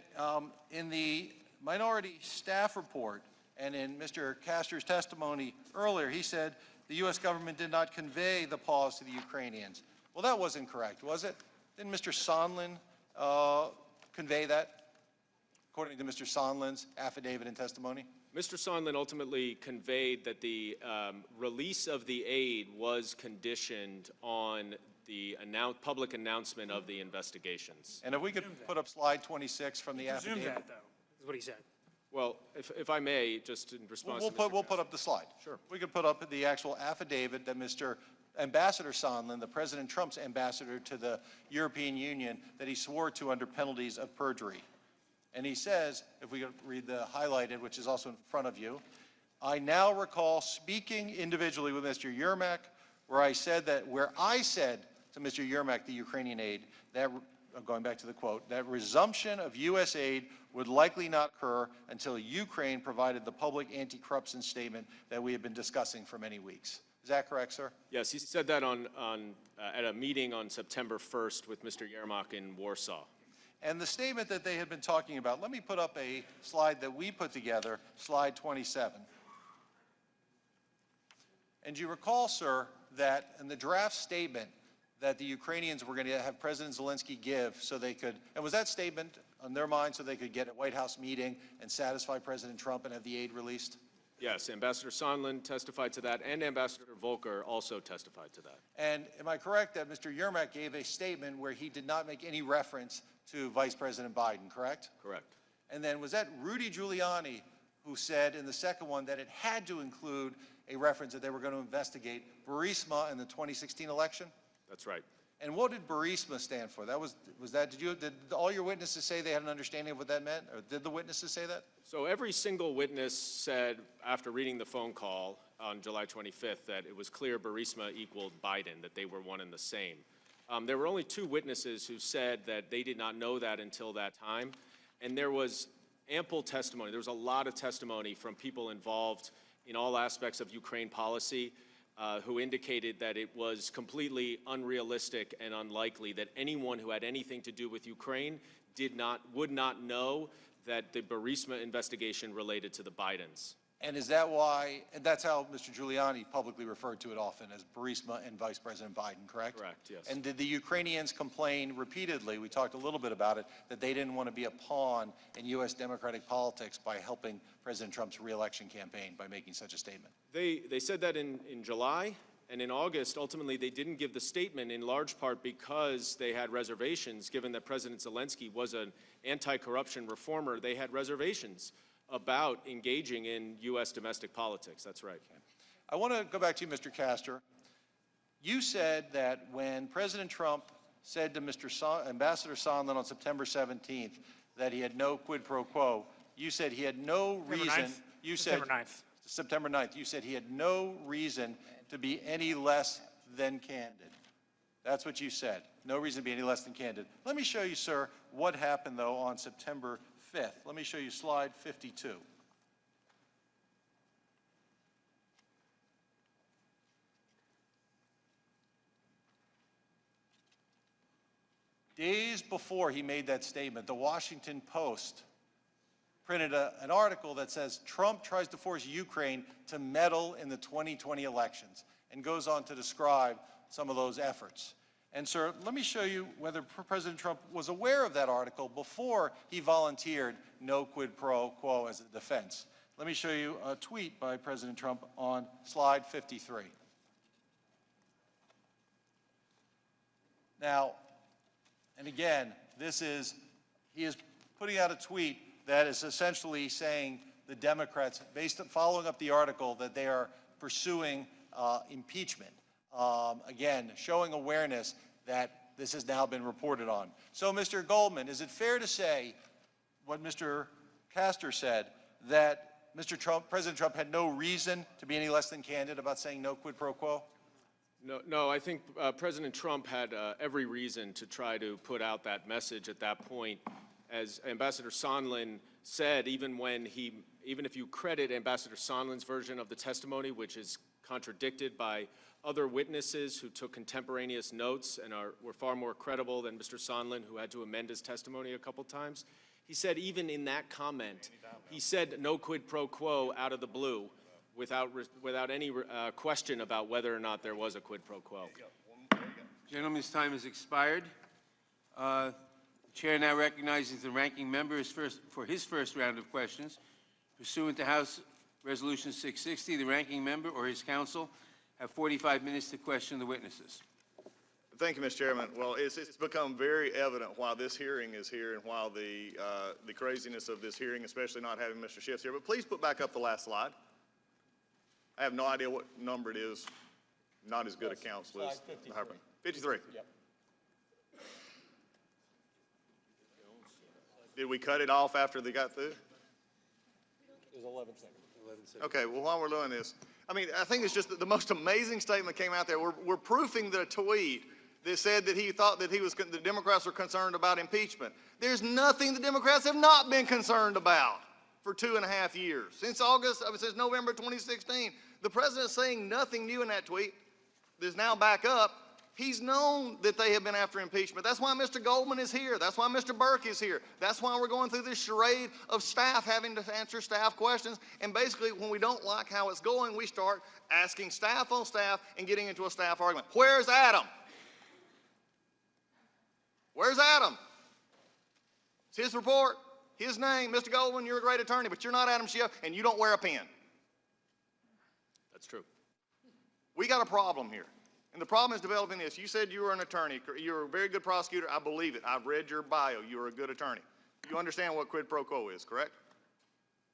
in the minority staff report and in Mr. Castor's testimony earlier, he said the U.S. government did not convey the pause to the Ukrainians. Well, that wasn't correct, was it? Didn't Mr. Sondland convey that, according to Mr. Sondland's affidavit and testimony? Mr. Sondland ultimately conveyed that the release of the aid was conditioned on the public announcement of the investigations. And if we could put up slide 26 from the affidavit. Presume that, though, is what he said. Well, if I may, just in response We'll to put up the slide. Sure. We could put up the actual affidavit that Mr. Ambassador Sondland, the President Trump's ambassador to the European Union, that he swore to under penalties of perjury. And he says, if we could read the highlighted, which is also in front of you, I now recall speaking individually with Mr. Yermak, where I said to Mr. Yermak, the Ukrainian aide, that, going back to the quote, that resumption of U.S. aid would likely not occur until Ukraine provided the public anti-corruption statement that we have been discussing for many weeks. Is that correct, sir? Yes, he said that at a meeting on September 1st with Mr. Yermak in Warsaw. And the statement that they had been talking about, let me put up a slide that we put together, slide 27. And you recall, sir, that in the draft statement that the Ukrainians were going to have President Zelensky give so they could, and was that statement on their mind so they could get a White House meeting and satisfy President Trump and have the aid released? Yes, Ambassador Sondland testified to that, and Ambassador Volker also testified to that. And am I correct that Mr. Yermak gave a statement where he did not make any reference to Vice President Biden, correct? Correct. And then was that Rudy Giuliani who said in the second one that it had to include a reference that they were going to investigate Burisma in the 2016 election? That's right. And what did Burisma stand for? Did all your witnesses say they had an understanding of what that meant? Or did the witnesses say that? So every single witness said, after reading the phone call on July 25th, that it was clear Burisma equaled Biden, that they were one and the same. There were only 2 witnesses who said that they did not know that until that time. And there was ample testimony. There was a lot of testimony from people involved in all aspects of Ukraine policy who indicated that it was completely unrealistic and unlikely that anyone who had anything to do with Ukraine would not know that the Burisma investigation related to the Bidens. And is that why, and that's how Mr. Giuliani publicly referred to it often, as Burisma and Vice President Biden, correct? Correct, yes. And did the Ukrainians complain repeatedly, we talked a little bit about it, that they didn't want to be a pawn in U.S. democratic politics by helping President Trump's re-election campaign by making such a statement? They said that in July, and in August, ultimately, they didn't give the statement in large part because they had reservations, given that President Zelensky was an anti-corruption reformer. They had reservations about engaging in U.S. domestic politics. That's right. Okay. I want to go back to you, Mr. Castor. You said that when President Trump said to Ambassador Sondland on September 17th that he had no quid pro quo, you said he had no reason. September 9th. September 9th. You said he had no reason to be any less than candid. That's what you said. No reason to be any less than candid. Let me show you, sir, what happened, though, on September 5th. Let me show you slide 52. Days before he made that statement, the Washington Post printed an article that says Trump tries to force Ukraine to meddle in the 2020 elections, and goes on to describe some of those efforts. And sir, let me show you whether President Trump was aware of that article before he volunteered no quid pro quo as a defense. Let me show you a tweet by President Trump on slide 53. Now, and again, he is putting out a tweet that is essentially saying the Democrats, following up the article, that they are pursuing impeachment. Again, showing awareness that this has now been reported on. So, Mr. Goldman, is it fair to say what Mr. Castor said, that President Trump had no reason to be any less than candid about saying no quid pro quo? No, I think President Trump had every reason to try to put out that message at that point. As Ambassador Sondland said, even if you credit Ambassador Sondland's version of the testimony, which is contradicted by other witnesses who took contemporaneous notes and were far more credible than Mr. Sondland, who had to amend his testimony a couple times, he said even in that comment, he said no quid pro quo out of the blue, without any question about whether or not there was a quid pro quo. Gentleman's time has expired. The chair now recognizes the ranking member for his first round of questions. Pursuant to House Resolution 660, the ranking member or his counsel have 45 minutes to question the witnesses. Thank you, Mr. Chairman. Well, it's become very evident why this hearing is here and why the craziness of this hearing, especially not having Mr. Schiff here. But please put back up the last slide. I have no idea what number it is. not as good a counsel as Harper. 53. Yep. Did we cut it off after they got through? It was 11 seconds. 11 seconds. Okay, well, while we're doing this, I mean, I think it's just that the most amazing statement came out there. We're proofing the tweet that said that he thought that the Democrats were concerned about impeachment. There's nothing the Democrats have not been concerned about for 2.5 years. Since November 2016. The president's saying nothing new in that tweet. There's now back up. He's known that they have been after impeachment. That's why Mr. Goldman is here. That's why Mr. Burke is here. That's why we're going through this charade of staff having to answer staff questions. And basically, when we don't like how it's going, we start asking staff on staff and getting into a staff argument. Where's Adam? Where's Adam? It's his report, his name. Mr. Goldman, you're a great attorney, but you're not Adam Schiff, and you don't wear a pen. That's true. We got a problem here. And the problem is developing this. You said you were an attorney. You're a very good prosecutor. I believe it. I've read your bio. You're a good attorney. You understand what quid pro quo is, correct?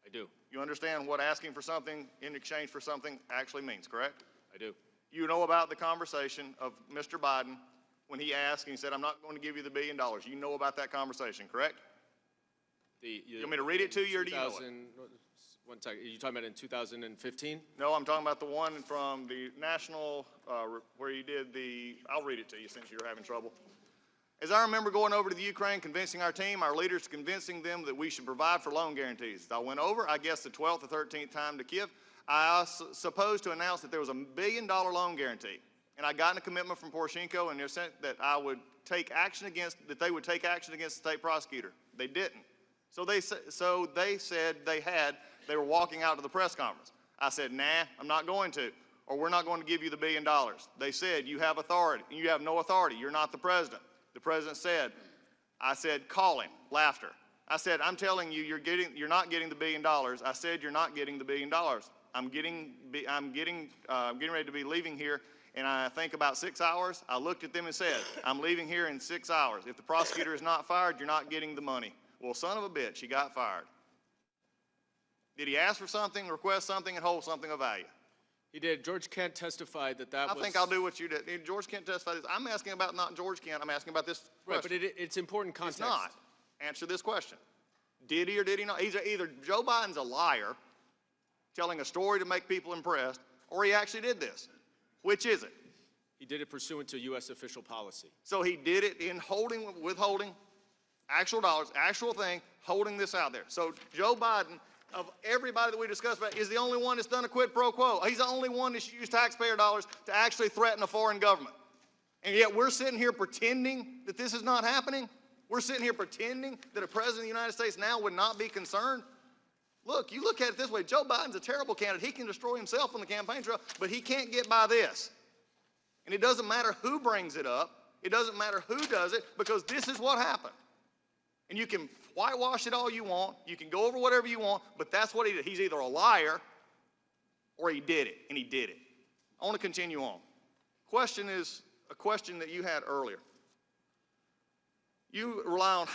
I do. You understand what asking for something in exchange for something actually means, correct? I do. You know about the conversation of Mr. Biden when he asked and he said, I'm not going to give you the $1 billion. You know about that conversation, correct? You want me to read it to you, or do you know it? One second. Are you talking about in 2015? No, I'm talking about the one from the national, where you did I'll read it to you since you're having trouble. As I remember going over to the Ukraine, convincing our team, our leaders, convincing them that we should provide for loan guarantees. I went over, I guess the 12th or 13th time to Kiev. I was supposed to announce that there was a $1 billion loan guarantee. And I got a commitment from Poroshenko and they said that they would take action against the state prosecutor. They didn't. So they said they were walking out to the press conference. I said, nah, I'm not going to, or we're not going to give you the $1 billion. They said, you have authority. You have no authority. You're not the president. The president said, I said, call him. Laughter. I said, I'm telling you, you're not getting the $1 billion. I said, you're not getting the $1 billion. I'm getting ready to be leaving here. And I think about 6 hours. I looked at them and said, I'm leaving here in 6 hours. If the prosecutor is not fired, you're not getting the money. Well, son of a bitch, he got fired. Did he ask for something, request something, and hold something of value? He did. George Kent testified that was... I think I'll do what you did. George Kent testified this. I'm asking about not George Kent. I'm asking about this question. Right, but it's important context. It's not. Answer this question. Did he or did he not? Either Joe Biden's a liar, telling a story to make people impressed, or he actually did this. Which is it? He did it pursuant to U.S. official policy. So he did it in withholding actual dollars, actual thing, holding this out there. So Joe Biden, of everybody that we discussed about, is the only one that's done a quid pro quo. He's the only one that's used taxpayer dollars to actually threaten a foreign government. And yet we're sitting here pretending that this is not happening? We're sitting here pretending that a president of the United States now would not be concerned? Look, you look at it this way. Joe Biden's a terrible candidate. He can destroy himself on the campaign trail, but he can't get by this. And it doesn't matter who brings it up. It doesn't matter who does it, because this is what happened. And you can whitewash it all you want. You can go over whatever you want, but that's what he did. He's either a liar or he did it, and he did it. I want to continue on. Question is a question that you had earlier. You rely on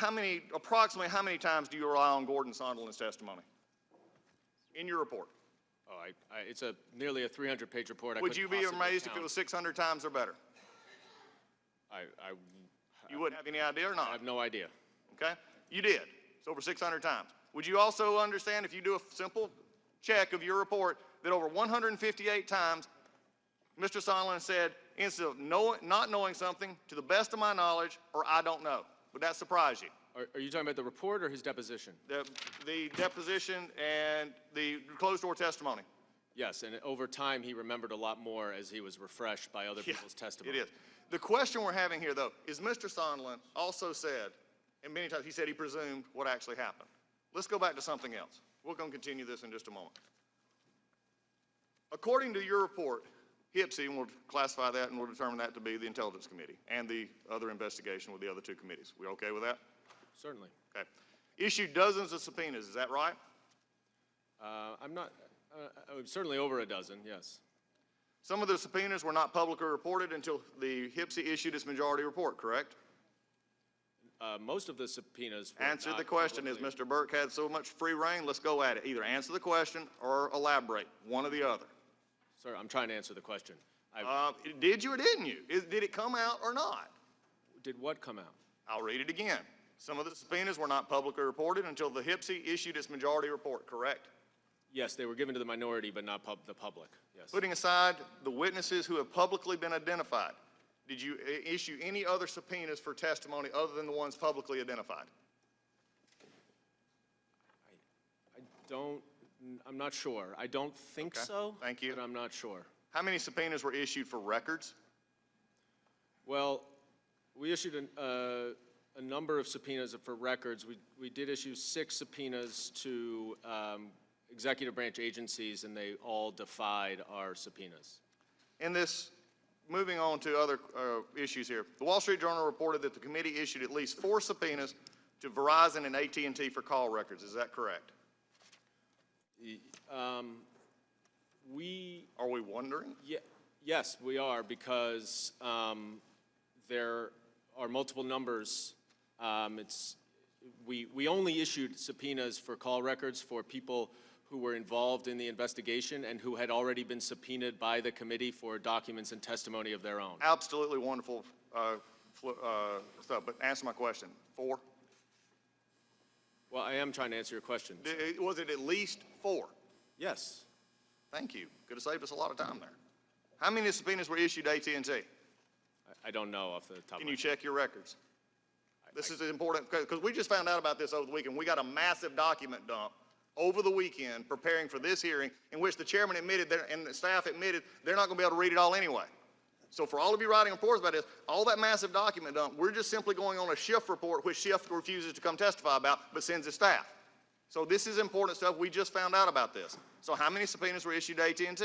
approximately how many times do you rely on Gordon Sondland's testimony in your report? Oh, it's nearly a 300-page report. Would you be amazed if it was 600 times or better? You wouldn't have any idea or not? I have no idea. Okay? You did. It's over 600 times. Would you also understand, if you do a simple check of your report, that over 158 times Mr. Sondland said, instead of not knowing something, to the best of my knowledge, or I don't know? Would that surprise you? Are you talking about the report or his deposition? The deposition and the closed-door testimony. Yes, and over time he remembered a lot more as he was refreshed by other people's testimony. It is. The question we're having here, though, is Mr. Sondland also said, and many times he said he presumed what actually happened. Let's go back to something else. We're going to continue this in just a moment. According to your report, HIPSI, and we'll classify that and we'll determine that to be the Intelligence Committee and the other investigation with the other two committees. We okay with that? Certainly. Okay. Issued dozens of subpoenas, is that right? I'm not, certainly over a dozen, yes. Some of the subpoenas were not publicly reported until the HIPSI issued its majority report, correct? Most of the subpoenas were Answer not the question. publicly... Is Mr. Burke had so much free reign? Let's go at it. Either answer the question or elaborate, one or the other. Sir, I'm trying to answer the question. Did you or didn't you? Did it come out or not? Did what come out? I'll read it again. Some of the subpoenas were not publicly reported until the HIPSI issued its majority report, correct? Yes, they were given to the minority, but not the public, yes. Putting aside the witnesses who have publicly been identified, did you issue any other subpoenas for testimony other than the ones publicly identified? I'm not sure. I don't think so. Thank you. But I'm not sure. How many subpoenas were issued for records? Well, we issued a number of subpoenas for records. We did issue 6 subpoenas to executive branch agencies, and they all defied our subpoenas. In this, moving on to other issues here, the Wall Street Journal reported that the committee issued at least 4 subpoenas to Verizon and AT&T for call records. Is that correct? Are we wondering? Yes, we are, because there are multiple numbers. We only issued subpoenas for call records for people who were involved in the investigation and who had already been subpoenaed by the committee for documents and testimony of their own. Absolutely wonderful stuff, but answer my question. 4? Well, I am trying to answer your question. Was it at least 4? Yes. Thank you. Could have saved us a lot of time there. How many subpoenas were issued to AT&T? I don't know off the top of my head. Can you check your records? This is important, because we just found out about this over the weekend. We got a massive document dump over the weekend preparing for this hearing in which the chairman admitted and the staff admitted they're not going to be able to read it all anyway. So for all of you writing reports about this, all that massive document dump, we're just simply going on a Schiff report, which Schiff refuses to come testify about, but sends his staff. So this is important stuff. We just found out about this. So how many subpoenas were issued to AT&T?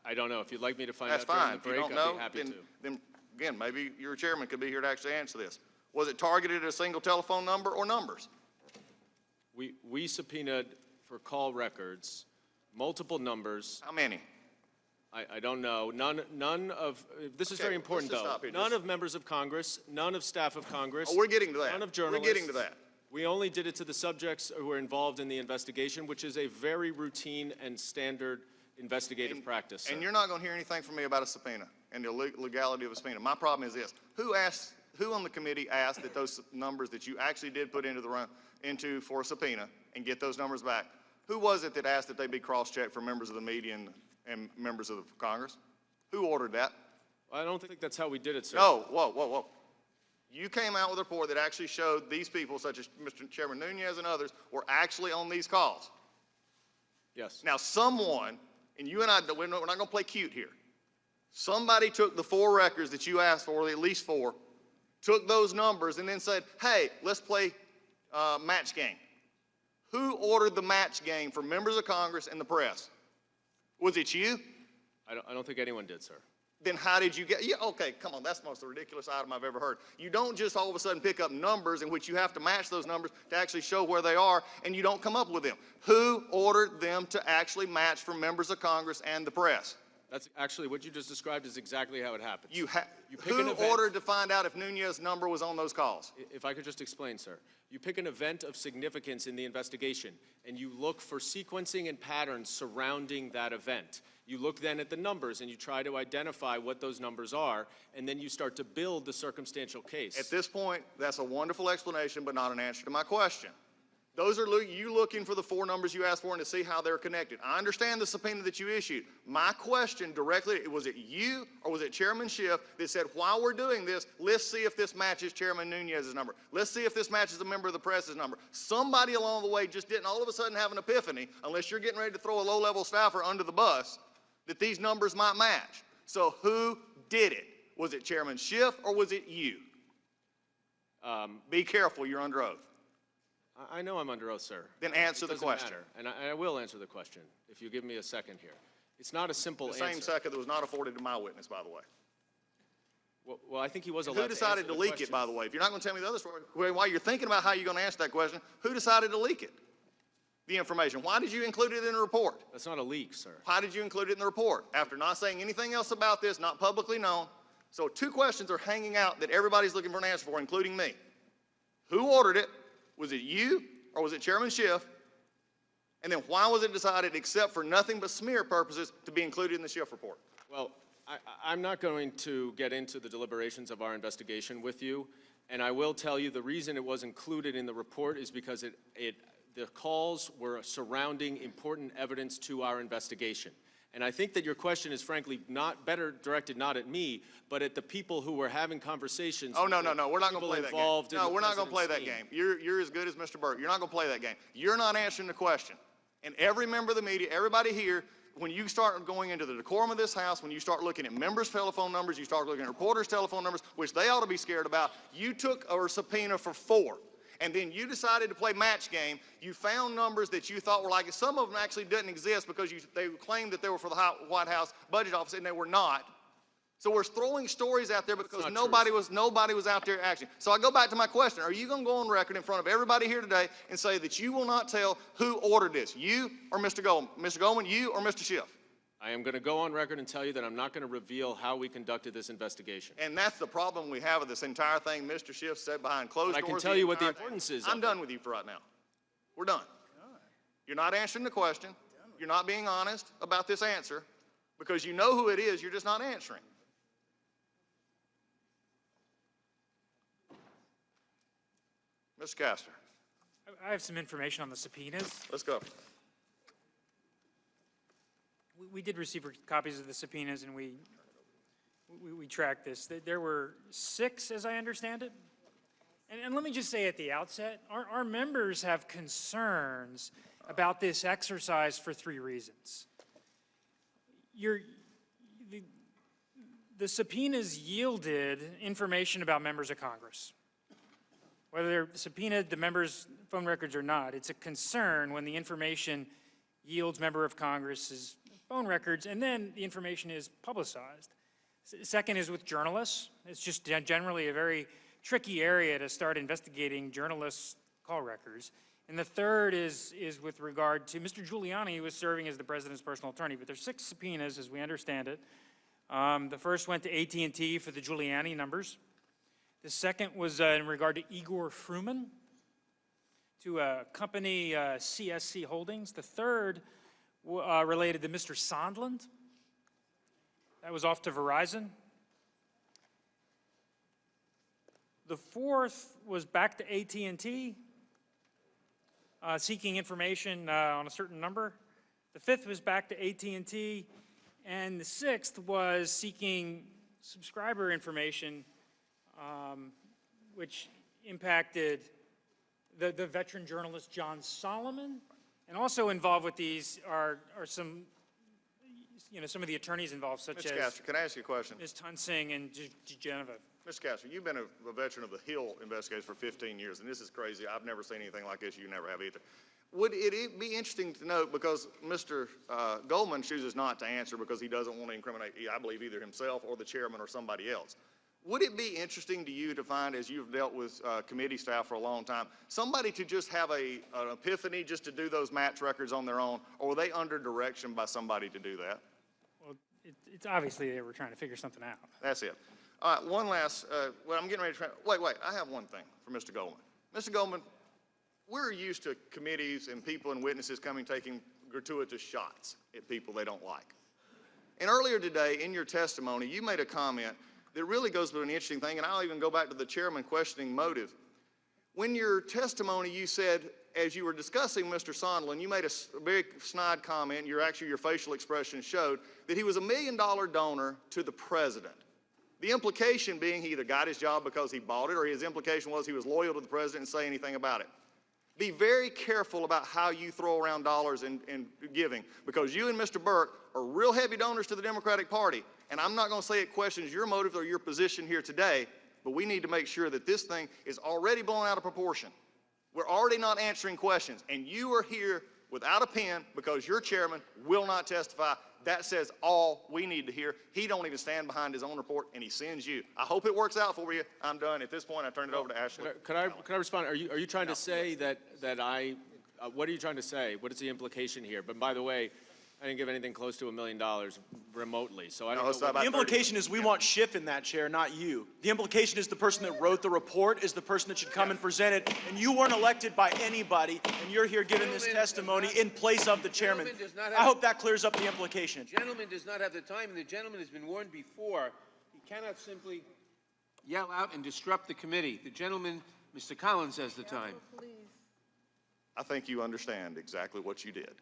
I don't know. If you'd like me to find That's out during fine. the break, If you don't know, I'd be happy to. then again, maybe your chairman could be here to actually answer this. Was it targeted at a single telephone number or numbers? We subpoenaed for call records multiple numbers. How many? I don't know. None of, this is very important though. None of members of Congress, none of staff of Congress. Oh, we're getting to that. None of journalists. We're getting to that. We only did it to the subjects who were involved in the investigation, which is a very routine and standard investigative practice. Sir. And you're not going to hear anything from me about a subpoena and the legality of a subpoena. My problem is this. Who on the committee asked that those numbers that you actually did put into for a subpoena and get those numbers back? Who was it that asked that they be cross-checked for members of the media and members of Congress? Who ordered that? I don't think that's how we did it, sir. No, whoa. You came out with a report that actually showed these people, such as Mr. Chairman Nunez and others, were actually on these calls. Yes. Now someone, and you and I, we're not going to play cute here. Somebody took the 4 records that you asked for, at least 4, took those numbers and then said, hey, let's play match game. Who ordered the match game for members of Congress and the press? Was it you? I don't think anyone did, sir. Then how did you get, okay, come on, that's the most ridiculous item I've ever heard. You don't just all of a sudden pick up numbers in which you have to match those numbers to actually show where they are, and you don't come up with them. Who ordered them to actually match for members of Congress and the press? That's actually what you just described is exactly how it happens. Who ordered to find out if Nunez's number was on those calls? If I could just explain, sir. You pick an event of significance in the investigation, and you look for sequencing and patterns surrounding that event. You look then at the numbers, and you try to identify what those numbers are, and then you start to build the circumstantial case. At this point, that's a wonderful explanation, but not an answer to my question. Those are you looking for the 4 numbers you asked for and to see how they're connected. I understand the subpoena that you issued. My question directly, was it you or was it Chairman Schiff that said, while we're doing this, let's see if this matches Chairman Nunez's number. Let's see if this matches a member of the press's number. Somebody along the way just didn't all of a sudden have an epiphany, unless you're getting ready to throw a low-level staffer under the bus, that these numbers might match. So who did it? Was it Chairman Schiff or was it you? Be careful, you're under oath. I know I'm under oath, sir. Then answer the question. Matter. And I will answer the question, if you give me a second here. It's not a simple answer. The same second that was not afforded to my witness, by the way. Well, I think he was allowed to answer the question. Who decided to leak it, by the way? If you're not going to tell me the other story, while you're thinking about how you're going to answer that question, who decided to leak it? The information. Why did you include it in the report? That's not a leak, sir. Why did you include it in the report? After not saying anything else about this, not publicly known. So 2 questions are hanging out that everybody's looking for an answer for, including me. Who ordered it? Was it you or was it Chairman Schiff? And then why was it decided, except for nothing but smear purposes, to be included in the Schiff report? Well, I'm not going to get into the deliberations of our investigation with you, and I will tell you the reason it was included in the report is because the calls were surrounding important evidence to our investigation. And I think that your question is frankly not better directed not at me, but at the people who were having conversations. Oh, no, we're not going to play that game. No, we're not going to play that game. game. You're as good as Mr. Burke. You're not going to play that game. You're not answering the question. And every member of the media, everybody here, when you start going into the decorum of this House, when you start looking at members' telephone numbers, you start looking at reporters' telephone numbers, which they ought to be scared about, you took a subpoena for 4. And then you decided to play match game. You found numbers that you thought were like, some of them actually didn't exist because they claimed that they were for the White House Budget Office, and they were not. So we're throwing stories out there because nobody was out there acting. So I go back to my question. Are you going to go on record in front of everybody here today and say that you will not tell who ordered this, you or Mr. Goldman? Mr. Goldman, you or Mr. Schiff? I am going to go on record and tell you that I'm not going to reveal how we conducted this investigation. And that's the problem we have with this entire thing. Mr. Schiff said behind closed doors. I can tell you what the importance is. I'm done with you for right now. We're done. You're not answering the question. You're not being honest about this answer because you know who it is. You're just not answering. Mr. Castor. I have some information on the subpoenas. Let's go. We did receive copies of the subpoenas, and we tracked this. There were 6, as I understand it. And let me just say at the outset, our members have concerns about this exercise for 3 reasons. The subpoenas yielded information about members of Congress. Whether they're subpoenaed the members' phone records or not, it's a concern when the information yields member of Congress's phone records, and then the information is publicized. Second is with journalists. It's just generally a very tricky area to start investigating journalists' call records. And the third is with regard to Mr. Giuliani, who was serving as the president's personal attorney. But there's 6 subpoenas, as we understand it. The first went to AT&T for the Giuliani numbers. The second was in regard to Igor Fruman, to a company, CSC Holdings. The third related to Mr. Sondland. That was off to Verizon. The fourth was back to AT&T, seeking information on a certain number. The fifth was back to AT&T, and the sixth was seeking subscriber information, which impacted the veteran journalist John Solomon. And also involved with these are some, some of the attorneys involved, such as Mr. Castor, can I ask you a question? Ms. Tunsing and Geneva. Mr. Castor, you've been a veteran of the Hill investigation for 15 years, and this is crazy. I've never seen anything like this. You never have either. Would it be interesting to note, because Mr. Goldman chooses not to answer because he doesn't want to incriminate, I believe, either himself or the chairman or somebody else. Would it be interesting to you to find, as you've dealt with committee staff for a long time, somebody to just have an epiphany just to do those match records on their own, or were they under direction by somebody to do that? Well, it's obviously they were trying to figure something out. That's it. All right, one last, well, I'm getting ready to try, wait, I have one thing for Mr. Goldman. Mr. Goldman, we're used to committees and people and witnesses taking gratuitous shots at people they don't like. And earlier today, in your testimony, you made a comment that really goes to an interesting thing, and I'll even go back to the chairman questioning motive. When your testimony, you said, as you were discussing Mr. Sondland, you made a very snide comment, your facial expression showed that he was $1 million donor to the president. The implication being he either got his job because he bought it, or his implication was he was loyal to the president and say anything about it. Be very careful about how you throw around dollars in giving, because you and Mr. Burke are real heavy donors to the Democratic Party, and I'm not going to say it questions your motive or your position here today, but we need to make sure that this thing is already blown out of proportion. We're already not answering questions, and you are here without a pen because your chairman will not testify. That says all we need to hear. He don't even stand behind his own report, and he sends you. I hope it works out for you. I'm done. At this point, I turn it over to Ashley. Could I respond? Are you trying to say that what are you trying to say? What is the implication here? But by the way, I didn't give anything close to $1 million remotely, so I don't No, it's know. not what- The implication is we want Schiff in that chair, not you. The implication is the person that wrote the report is the person that should come and present it, and you weren't elected by anybody, and you're here giving this testimony in place of the chairman. Gentleman does not I have- hope that clears up the implication. The gentleman does not have the time, and the gentleman has been warned before. He cannot simply yell out and disrupt the committee. The gentleman, Mr. Collins, has the time. I think you understand exactly what you did.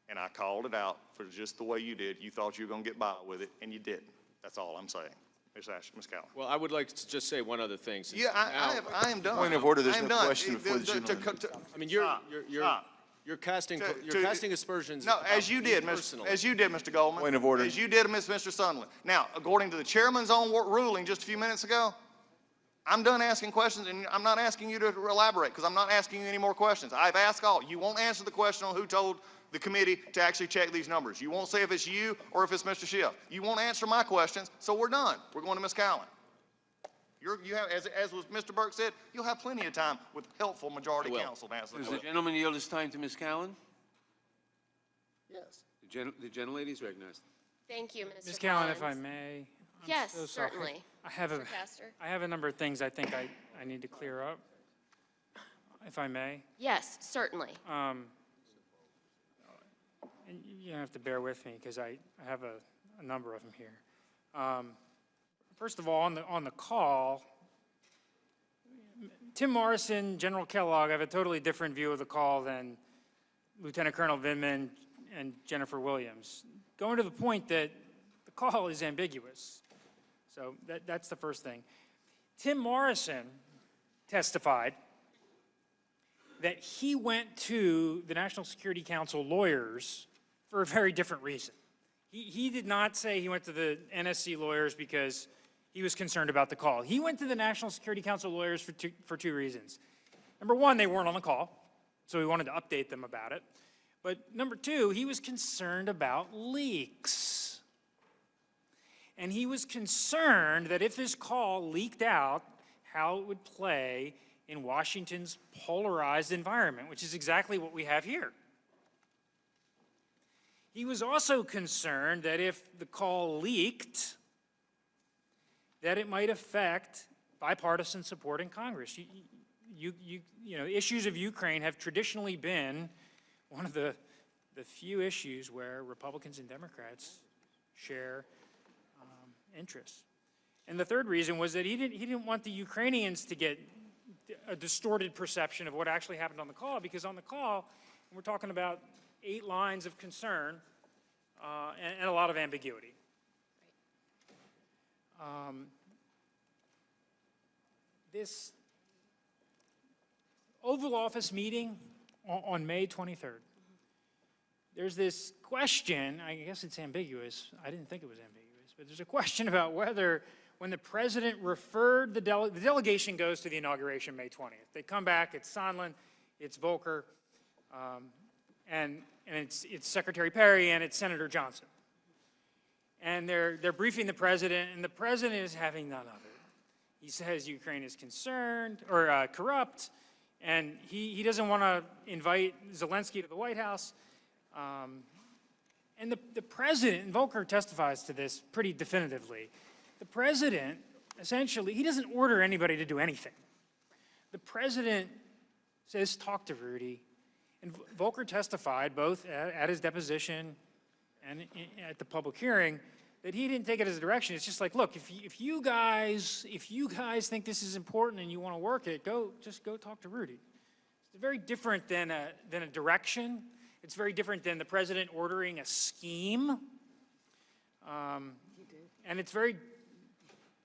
And I called it out for just the way you did. You thought you were going to get by with it, and you didn't. That's all I'm saying. Ms. Cowan. Well, I would like to just say one other thing. since Yeah, now- I am done. Point of order, there's I am no done. question before the gentleman. I mean, you're To- casting to- casting aspersions. No, about as you me did, personally. Mr. Goldman. Point of order. As you did, Mr. Sunderland. Now, according to the chairman's own ruling just a few minutes ago, I'm done asking questions, and I'm not asking you to elaborate, because I'm not asking you any more questions. I've asked all. You won't answer the question on who told the committee to actually check these numbers. You won't say if it's you or if it's Mr. Schiff. You won't answer my questions, so we're done. We're going to Ms. Cowan. You have, as was Mr. Burke said, you'll have plenty of time with helpful majority counsel to answer the Does the question. gentleman yield his time to Ms. Cowan? Yes. The gentlelady is recognized. Thank you, Mr. Ms. Cowan, if I Collins. may. I'm Yes, so sorry. certainly. I have Mr. Castor? I have a number of things I think I need to clear up, if I may. Yes, certainly. And you have to bear with me because I have a number of them here. First of all, on the call, Tim Morrison, General Kellogg have a totally different view of the call than Lieutenant Colonel Vindman and Jennifer Williams, going to the point that the call is ambiguous. So that's the first thing. Tim Morrison testified that he went to the National Security Council lawyers for a very different reason. He did not say he went to the NSC lawyers because he was concerned about the call. He went to the National Security Council lawyers for two reasons. Number one, they weren't on the call, so he wanted to update them about it. But number two, he was concerned about leaks. And he was concerned that if this call leaked out, how it would play in Washington's polarized environment, which is exactly what we have here. He was also concerned that if the call leaked, that it might affect bipartisan support in Congress. You know, issues of Ukraine have traditionally been one of the few issues where Republicans and Democrats share interests. And the third reason was that he didn't want the Ukrainians to get a distorted perception of what actually happened on the call, because on the call, we're talking about 8 lines of concern and a lot of ambiguity. This Oval Office meeting on May 23rd, there's this question, I guess it's ambiguous, I didn't think it was ambiguous, but there's a question about whether when the president referred the delegation goes to the inauguration May 20th. They come back, it's Sondland, it's Volker, and it's Secretary Perry and it's Senator Johnson. And they're briefing the president, and the president is having none of it. He says Ukraine is concerned, or corrupt, and he doesn't want to invite Zelensky to the White House. And the president, and Volker testifies to this pretty definitively, the president, essentially, he doesn't order anybody to do anything. The president says, talk to Rudy. And Volker testified, both at his deposition and at the public hearing, that he didn't take it as a direction. It's just like, look, if you guys think this is important and you want to work it, just go talk to Rudy. It's very different than a direction. It's very different than the president ordering a scheme. And it's very,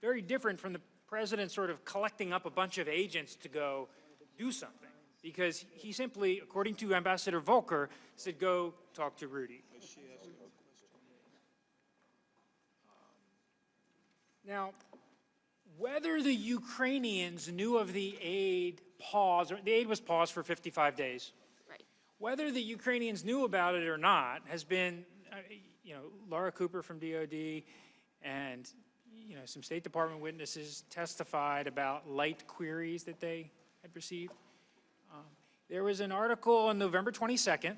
very different from the president sort of collecting up a bunch of agents to go do something. Because he simply, according to Ambassador Volker, said, go talk to Rudy. Now, whether the Ukrainians knew of the aid pause, or the aid was paused for 55 days. Right. Whether the Ukrainians knew about it or not has been, Laura Cooper from DOD and, some State Department witnesses testified about light queries that they had received. There was an article on November 22nd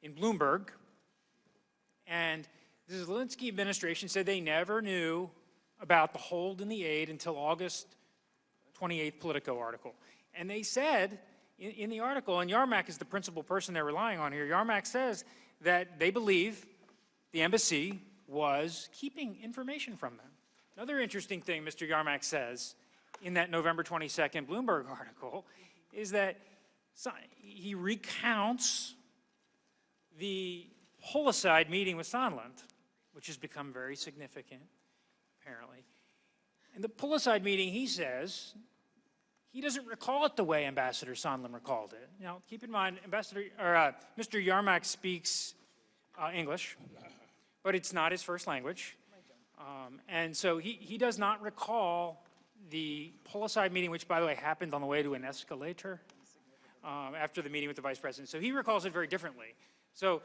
in Bloomberg And the Zelensky administration said they never knew about the hold and the aid until August 28th Politico article. And they said in the article, and Yarmak is the principal person they're relying on here, Yarmak says that they believe the embassy was keeping information from them. Another interesting thing Mr. Yarmak says in that November 22nd Bloomberg article is that he recounts the Holiside meeting with Sondland, which has become very significant, apparently. In the Holiside meeting, he says he doesn't recall it the way Ambassador Sondland recalled it. Now, keep in mind, Mr. Yarmak speaks English, but it's not his first language. And so he does not recall the Holiside meeting, which, by the way, happened on the way to an escalator after the meeting with the Vice President. So he recalls it very differently. So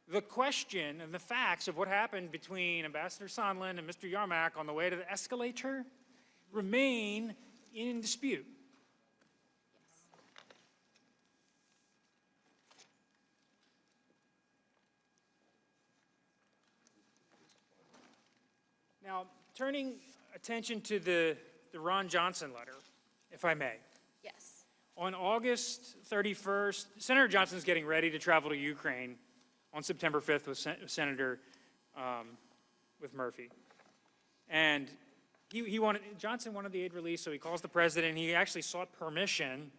the question and the facts of what happened between Ambassador Sondland and Mr. Yarmak on the way to the escalator remain in dispute. Now, turning attention to the Ron Johnson letter, if I may. Yes. On August 31st, Senator Johnson's getting ready to travel to Ukraine on September 5th with Murphy. And Johnson wanted the aid release, so he calls the president. He actually sought permission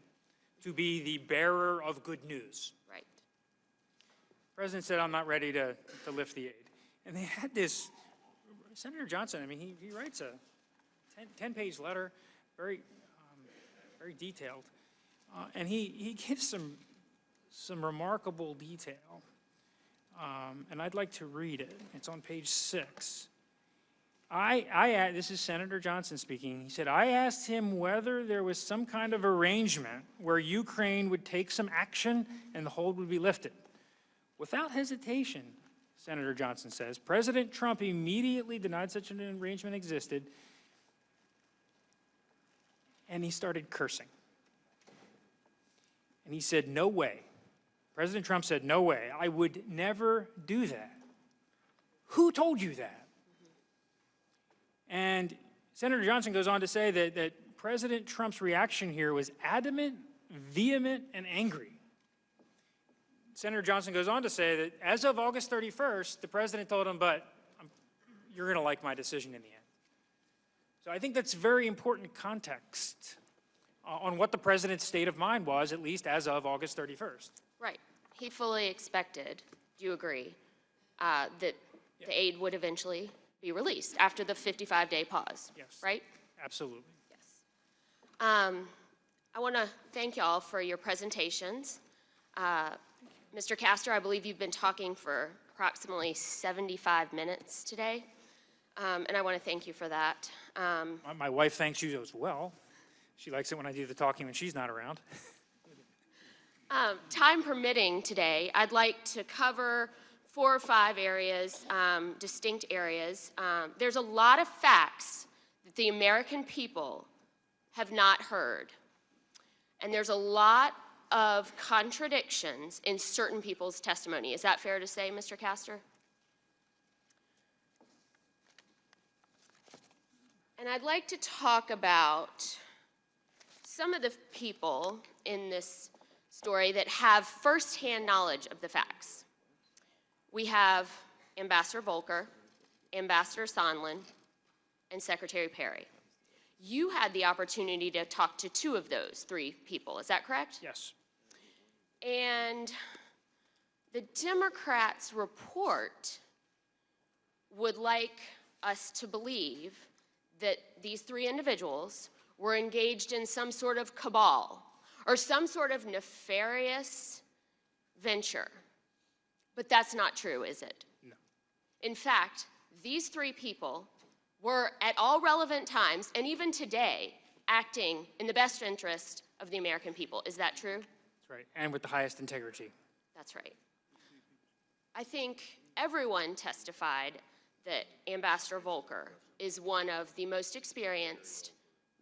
to be the bearer of good news. Right. The president said, I'm not ready to lift the aid. And they had this, Senator Johnson, I mean, he writes a 10-page letter, very detailed. And he gives some remarkable detail. And I'd like to read it. It's on page 6. This is Senator Johnson speaking. He said, I asked him whether there was some kind of arrangement where Ukraine would take some action and the hold would be lifted. Without hesitation, Senator Johnson says, President Trump immediately denied such an arrangement existed, and he started cursing. And he said, no way. President Trump said, no way, I would never do that. Who told you that? And Senator Johnson goes on to say that President Trump's reaction here was adamant, vehement, and angry. Senator Johnson goes on to say that as of August 31st, the president told him, but you're going to like my decision in the end. So I think that's very important context on what the president's state of mind was, at least as of August 31st. Right. He fully expected, do you agree, that the aid would eventually be released after the 55-day pause? Yes. Right? Absolutely. Yes. I want to thank y'all for your presentations. Mr. Castor, I believe you've been talking for approximately 75 minutes today, and I want to thank you for that. My wife thanks you as well. She likes it when I do the talking when she's not around. Time permitting today, I'd like to cover 4 or 5 areas, distinct areas. There's a lot of facts that the American people have not heard. And there's a lot of contradictions in certain people's testimony. Is that fair to say, Mr. Castor? And I'd like to talk about some of the people in this story that have firsthand knowledge of the facts. We have Ambassador Volker, Ambassador Sondland, and Secretary Perry. You had the opportunity to talk to 2 of those 3 people, is that correct? Yes. And the Democrats' report would like us to believe that these 3 individuals were engaged in some sort of cabal or some sort of nefarious venture. But that's not true, is it? No. In fact, these 3 people were at all relevant times, and even today, acting in the best interest of the American people. Is that true? That's right, and with the highest integrity. That's right. I think everyone testified that Ambassador Volker is one of the most experienced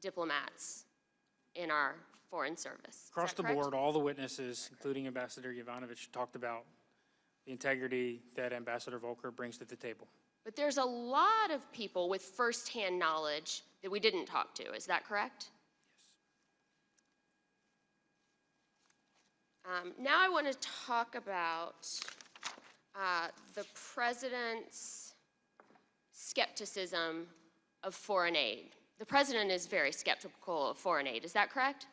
diplomats in our foreign service. Across the board, all the witnesses, including Ambassador Yovanovitch, talked about the integrity that Ambassador Volker brings to the table. But there's a lot of people with firsthand knowledge that we didn't talk to. Is that correct? Yes. Now I want to talk about the president's skepticism of foreign aid. The president is very skeptical of foreign aid. Is that correct?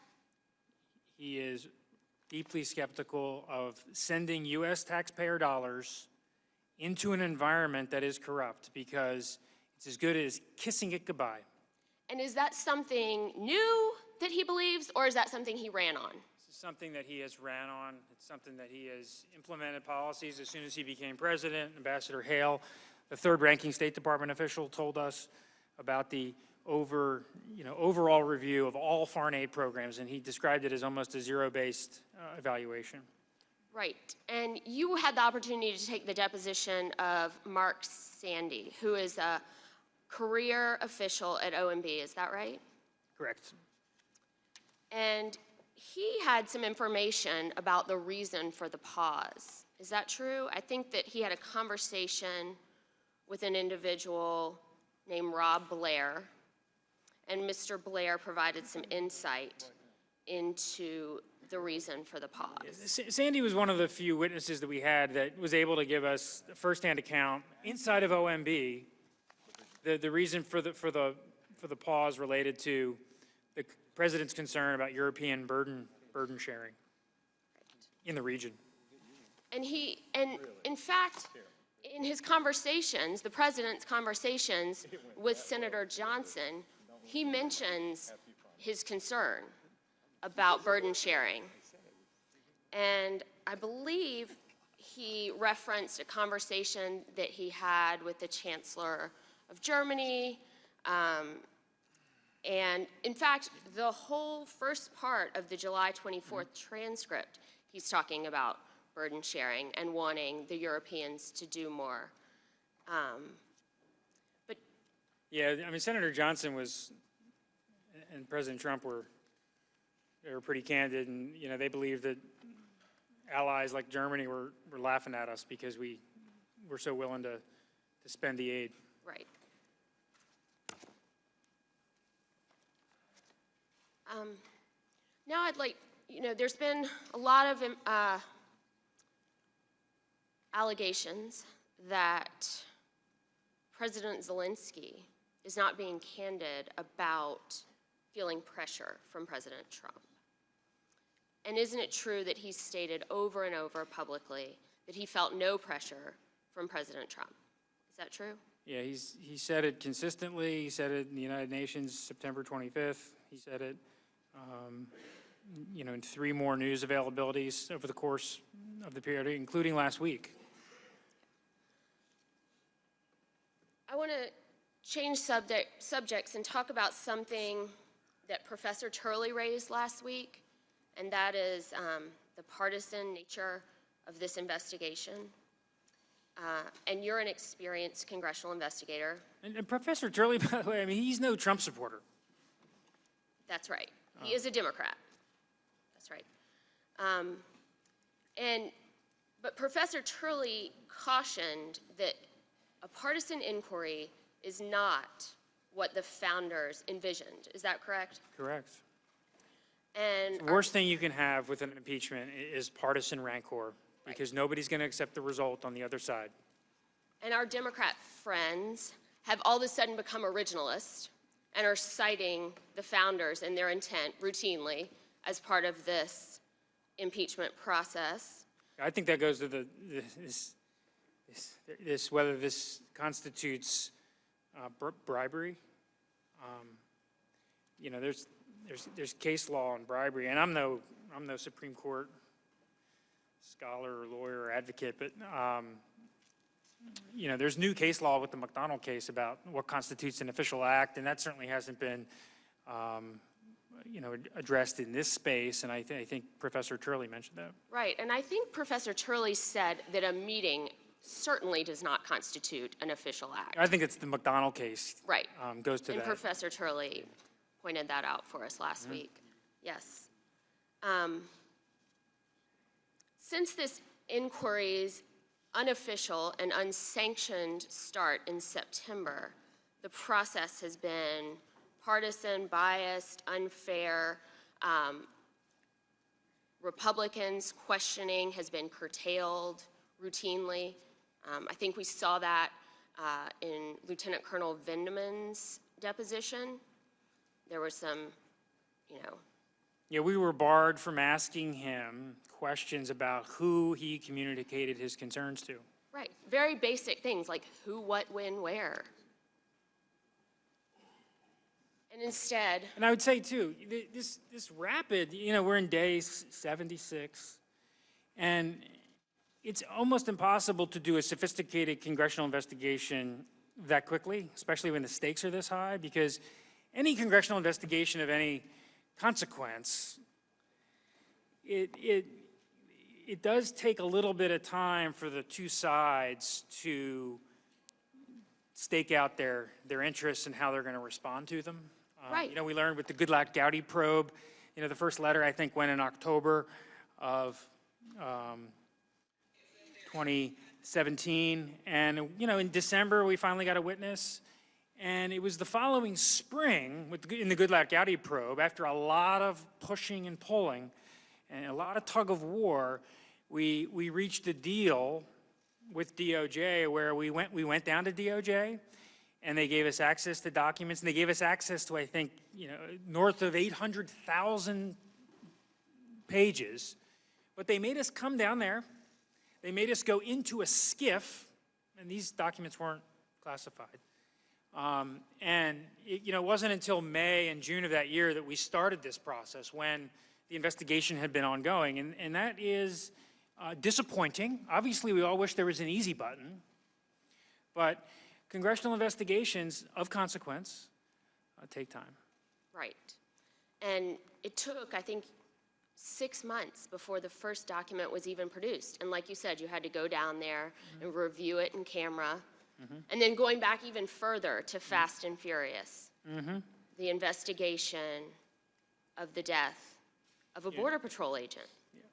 He is deeply skeptical of sending U.S. taxpayer dollars into an environment that is corrupt, because it's as good as kissing it goodbye. And is that something new that he believes, or is that something he ran on? This is something that he has ran on. It's something that he has implemented policies as soon as he became president. Ambassador Hale, the third-ranking State Department official, told us about the overall review of all foreign aid programs, and he described it as almost a zero-based evaluation. Right. And you had the opportunity to take the deposition of Mark Sandy, who is a career official at OMB. Is that right? Correct. And he had some information about the reason for the pause. Is that true? I think that he had a conversation with an individual named Rob Blair, and Mr. Blair provided some insight into the reason for the pause. Sandy was one of the few witnesses that we had that was able to give us a firsthand account inside of OMB. The reason for the pause related to the president's concern about European burden sharing in the region. And in fact, in his conversations, the president's conversations with Senator Johnson, he mentions his concern about burden sharing. And I believe he referenced a conversation that he had with the Chancellor of Germany. And in fact, the whole first part of the July 24th transcript, he's talking about burden sharing and wanting the Europeans to do more. Yeah, I mean, Senator Johnson and President Trump were pretty candid, and they believed that allies like Germany were laughing at us because we were so willing to spend the aid. Right. Now I'd like, there's been a lot of allegations that President Zelensky is not being candid about feeling pressure from President Trump. And isn't it true that he's stated over and over publicly that he felt no pressure from President Trump? Is that true? Yeah, he said it consistently. He said it in the United Nations September 25th. He said it, in 3 more news availabilities over the course of the period, including last week. I want to change subjects and talk about something that Professor Turley raised last week, and that is the partisan nature of this investigation. And you're an experienced congressional investigator. And Professor Turley, by the way, I mean, he's no Trump supporter. That's right. He is a Democrat. That's right. But Professor Turley cautioned that a partisan inquiry is not what the founders envisioned. Is that correct? Correct. And The worst thing you can have with an impeachment is partisan rancor, because nobody's going to accept the result on the other side. And our Democrat friends have all of a sudden become originalists and are citing the founders and their intent routinely as part of this impeachment process. I think that goes to whether this constitutes bribery. There's case law on bribery, and I'm no Supreme Court scholar or lawyer or advocate, but there's new case law with the McDonald case about what constitutes an official act, and that certainly hasn't been addressed in this space, and I think Professor Turley mentioned that. Right, and I think Professor Turley said that a meeting certainly does not constitute an official act. I think it's the McDonald case. Right. Goes to and that. Professor Turley pointed that out for us last week. Yes. Since this inquiry unofficial and unsanctioned start in September, the process has been partisan, biased, unfair. Republicans' questioning has been curtailed routinely. I think we saw that in Lieutenant Colonel Vindman's deposition. There were some, Yeah, we were barred from asking him questions about who he communicated his concerns to. right, very basic things like who, what, when, where. And instead, And I would say, too, this rapid, we're in day 76, and it's almost impossible to do a sophisticated congressional investigation that quickly, especially when the stakes are this high, because any congressional investigation of any consequence, it does take a little bit of time for the two sides to stake out their interests and how they're going to respond to them. Right. We learned with the Goodlatte Gowdy probe, the first letter I think went in October of 2017, and in December we finally got a witness, and it was the following spring in the Goodlatte Gowdy probe, after a lot of pushing and pulling and a lot of tug of war, we reached a deal with DOJ where we went down to DOJ. And they gave us access to documents, and they gave us access to, I think, north of 800,000 pages. But they made us come down there. They made us go into a skiff, and these documents weren't classified. And it wasn't until May and June of that year that we started this process, when the investigation had been ongoing. And that is disappointing. Obviously, we all wish there was an easy button. But congressional investigations of consequence take time. right. And it took, I think, 6 months before the first document was even produced. And like you said, you had to go down there and review it in camera. And then going back even further to Fast and Furious, the investigation of the death of a Border Patrol agent.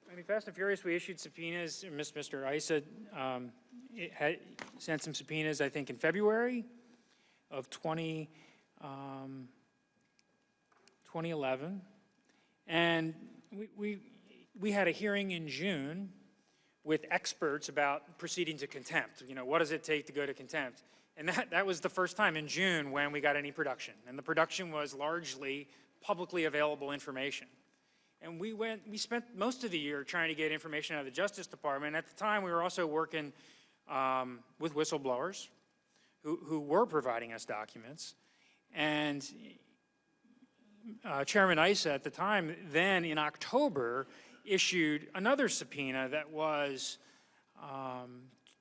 I mean, Fast and Furious, we issued subpoenas. Mr. Issa sent some subpoenas, I think, in February of 2011. And we had a hearing in June with experts about proceeding to contempt. What does it take to go to contempt? And that was the first time in June when we got any production. And the production was largely publicly available information. And we spent most of the year trying to get information out of the Justice Department. At the time, we were also working with whistleblowers who were providing us documents. And Chairman Issa at the time, then in October, issued another subpoena that was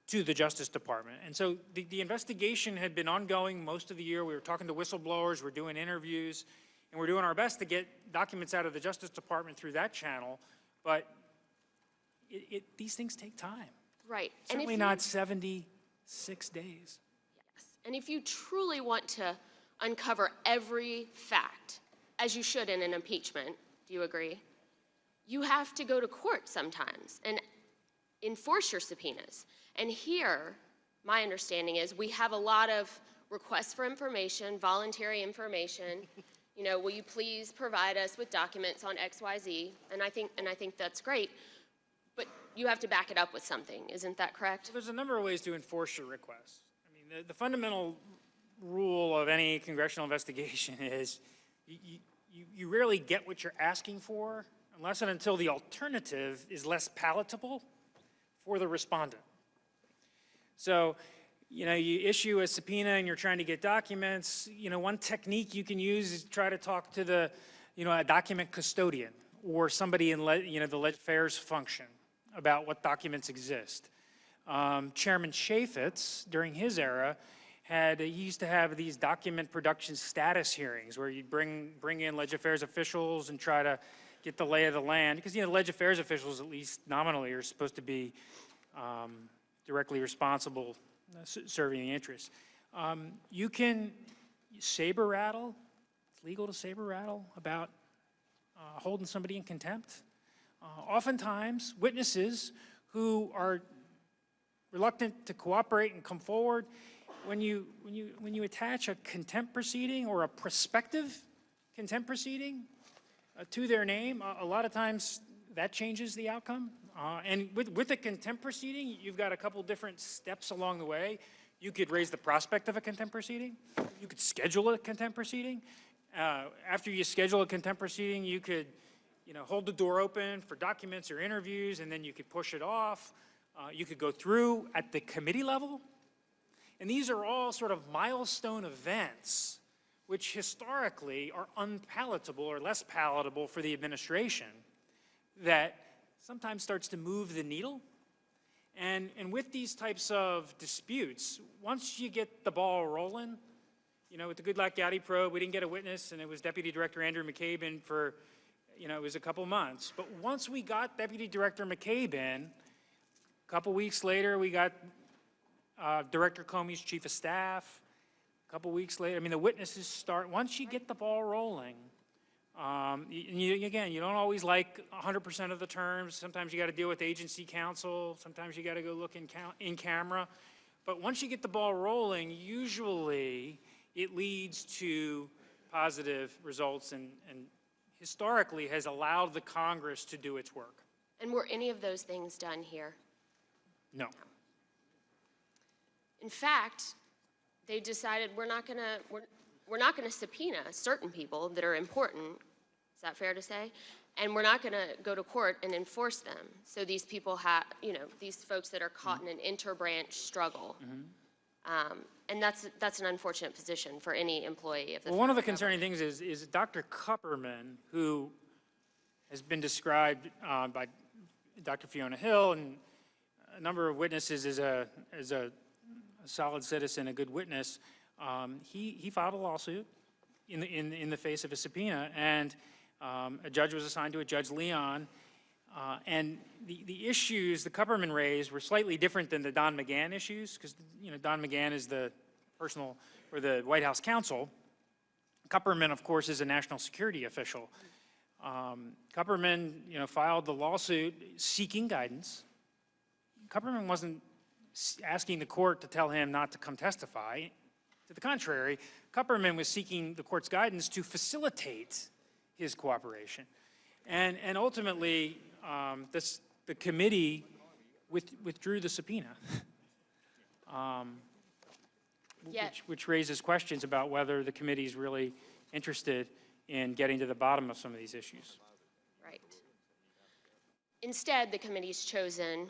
to the Justice Department. And so the investigation had been ongoing most of the year. We were talking to whistleblowers, we're doing interviews, and we're doing our best to get documents out of the Justice Department through that channel, but these things take time. Right. Certainly not 76 days. Yes. And if you truly want to uncover every fact, as you should in an impeachment, do you agree? You have to go to court sometimes and enforce your subpoenas. And here, my understanding is we have a lot of requests for information, voluntary information. Will you please provide us with documents on XYZ? And I think that's great, but you have to back it up with something. Isn't that correct? Well, there's a number of ways to enforce your requests. I mean, the fundamental rule of any congressional investigation is you rarely get what you're asking for unless and until the alternative is less palatable for the respondent. So, you issue a subpoena and you're trying to get documents. One technique you can use is try to talk to a document custodian or somebody in, the Legislative Affairs function about what documents exist. Chairman Chaffetz, during his era, he used to have these document production status hearings where you'd bring in Legislative Affairs officials and try to get the lay of the land, because Legislative Affairs officials, at least nominally, are supposed to be directly responsible serving the interests. You can saber rattle. It's legal to saber rattle about holding somebody in contempt. Oftentimes, witnesses who are reluctant to cooperate and come forward. When you attach a contempt proceeding or a prospective contempt proceeding to their name, a lot of times that changes the outcome. And with a contempt proceeding, you've got a couple different steps along the way. You could raise the prospect of a contempt proceeding. You could schedule a contempt proceeding. After you schedule a contempt proceeding, you could, hold the door open for documents or interviews, and then you could push it off. You could go through at the committee level. And these are all sort of milestone events which historically are unpalatable or less palatable for the administration that sometimes starts to move the needle. And with these types of disputes, once you get the ball rolling, with the Good Luck Gowdy probe, we didn't get a witness, and it was Deputy Director Andrew McCabe in for, it was a couple months. But once we got Deputy Director McCabe in, a couple weeks later, we got Director Comey's Chief of Staff. A couple weeks later, the witnesses start. Once you get the ball rolling, again, you don't always like 100% of the terms. Sometimes you got to deal with agency counsel. Sometimes you got to go look in camera. But once you get the ball rolling, usually it leads to positive results and historically has allowed the Congress to do its work. And were any of those things done here? No. In fact, they decided we're not going to subpoena certain people that are important. Is that fair to say? And we're not going to go to court and enforce them. So these people have, these folks that are caught in an interbranch struggle. And that's an unfortunate position for any employee of the Well, one of the concerning things is Dr. Kupperman, who has been described by Dr. Fiona Hill and a number of witnesses as a solid citizen, a good witness. He filed a lawsuit in the face of a subpoena, and a judge was assigned to it, Judge Leon. And the issues the Kupperman raised were slightly different than the Don McGahn issues, because Don McGahn is the the White House counsel. Kupperman, of course, is a national security official. Kupperman, filed the lawsuit seeking guidance. Kupperman wasn't asking the court to tell him not to come testify. To the contrary, Kupperman was seeking the court's guidance to facilitate his cooperation. And ultimately, the committee withdrew the subpoena, which raises questions about whether the committee is really interested in getting to the bottom of some of these issues. Right. Instead, the committee's chosen,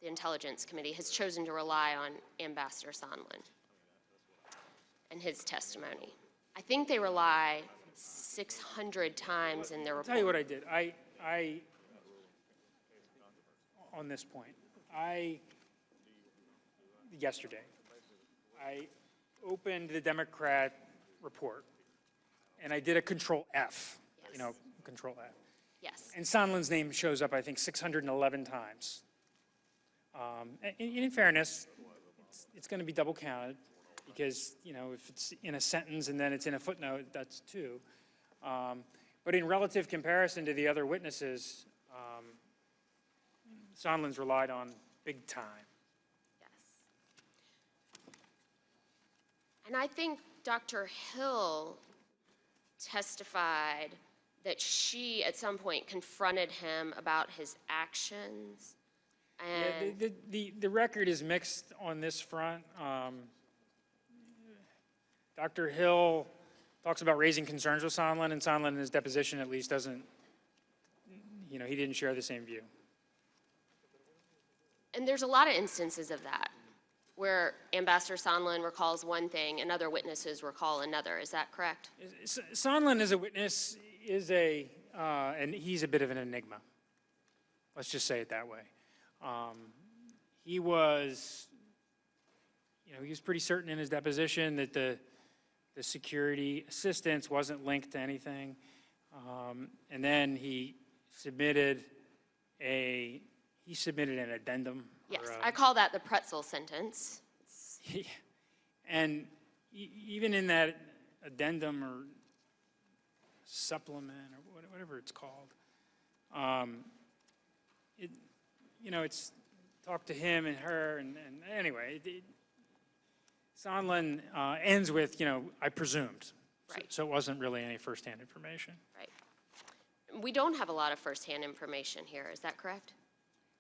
the Intelligence Committee has chosen to rely on Ambassador Sondland and his testimony. I think they rely 600 times in their report. I'll tell you what I did. On this point, yesterday, I opened the Democrat report and I did a Control F, Yes. Control F. Yes. And Sondland's name shows up, I think, 611 times. In fairness, it's going to be double counted because, if it's in a sentence and then it's in a footnote, that's two. But in relative comparison to the other witnesses, Sondland's relied on big time. Yes. And I think Dr. Hill testified that she, at some point, confronted him about his actions. And The record is mixed on this front. Dr. Hill talks about raising concerns with Sondland, and Sondland in his deposition at least doesn't, he didn't share the same view. And there's a lot of instances of that, where Ambassador Sondland recalls one thing and other witnesses recall another. Is that correct? Sondland as a witness and he's a bit of an enigma. Let's just say it that way. He was pretty certain in his deposition that the security assistance wasn't linked to anything. And then he submitted an addendum. Yes, I call that the pretzel sentence. And even in that addendum or supplement or whatever it's called, it's talked to him and her, and anyway, Sondland ends with, I presumed. Right. So it wasn't really any firsthand information. Right. We don't have a lot of firsthand information here, is that correct?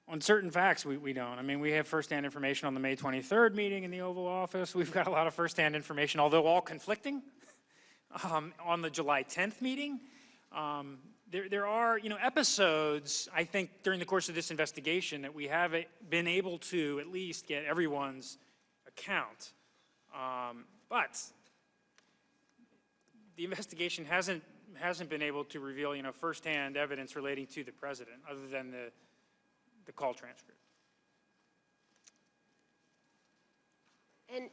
On certain facts, we don't. I mean, we have firsthand information on the May 23rd meeting in the Oval Office. We've got a lot of firsthand information, although all conflicting, on the July 10th meeting. There are, episodes, I think, during the course of this investigation that we have been able to at least get everyone's account. But the investigation hasn't been able to reveal, firsthand evidence relating to the president, other than the call transcript. And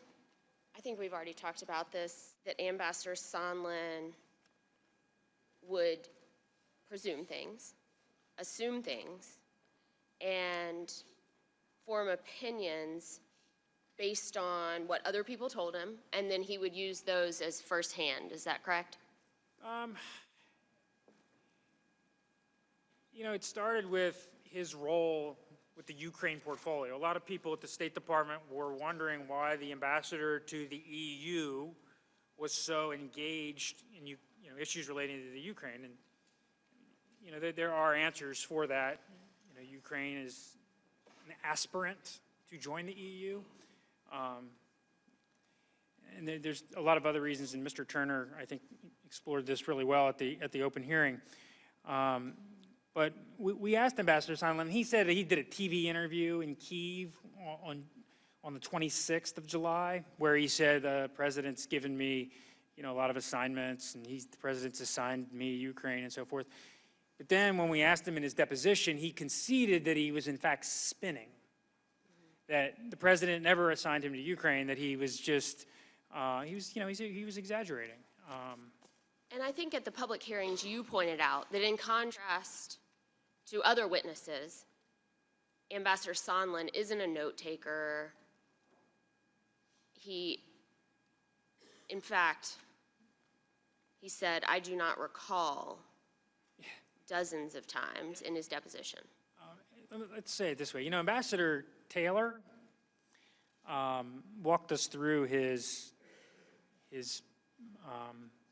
I think we've already talked about this, that Ambassador Sondland would presume things, assume things, and form opinions based on what other people told him, and then he would use those as firsthand. Is that correct? It started with his role with the Ukraine portfolio. A lot of people at the State Department were wondering why the ambassador to the EU was so engaged in issues relating to the Ukraine. And there are answers for that. Ukraine is an aspirant to join the EU. And there's a lot of other reasons, and Mr. Turner, I think, explored this really well at the open hearing. But we asked Ambassador Sondland, he said that he did a TV interview in Kyiv on the 26th of July, where he said the president's given me, a lot of assignments, and the president's assigned me Ukraine and so forth. But then when we asked him in his deposition, he conceded that he was in fact spinning, that the president never assigned him to Ukraine, that he was just, he was exaggerating. And I think at the public hearings, you pointed out that in contrast to other witnesses, Ambassador Sondland isn't a note taker. In fact, he said, I do not recall dozens of times in his deposition. Let's say it this way. Ambassador Taylor walked us through his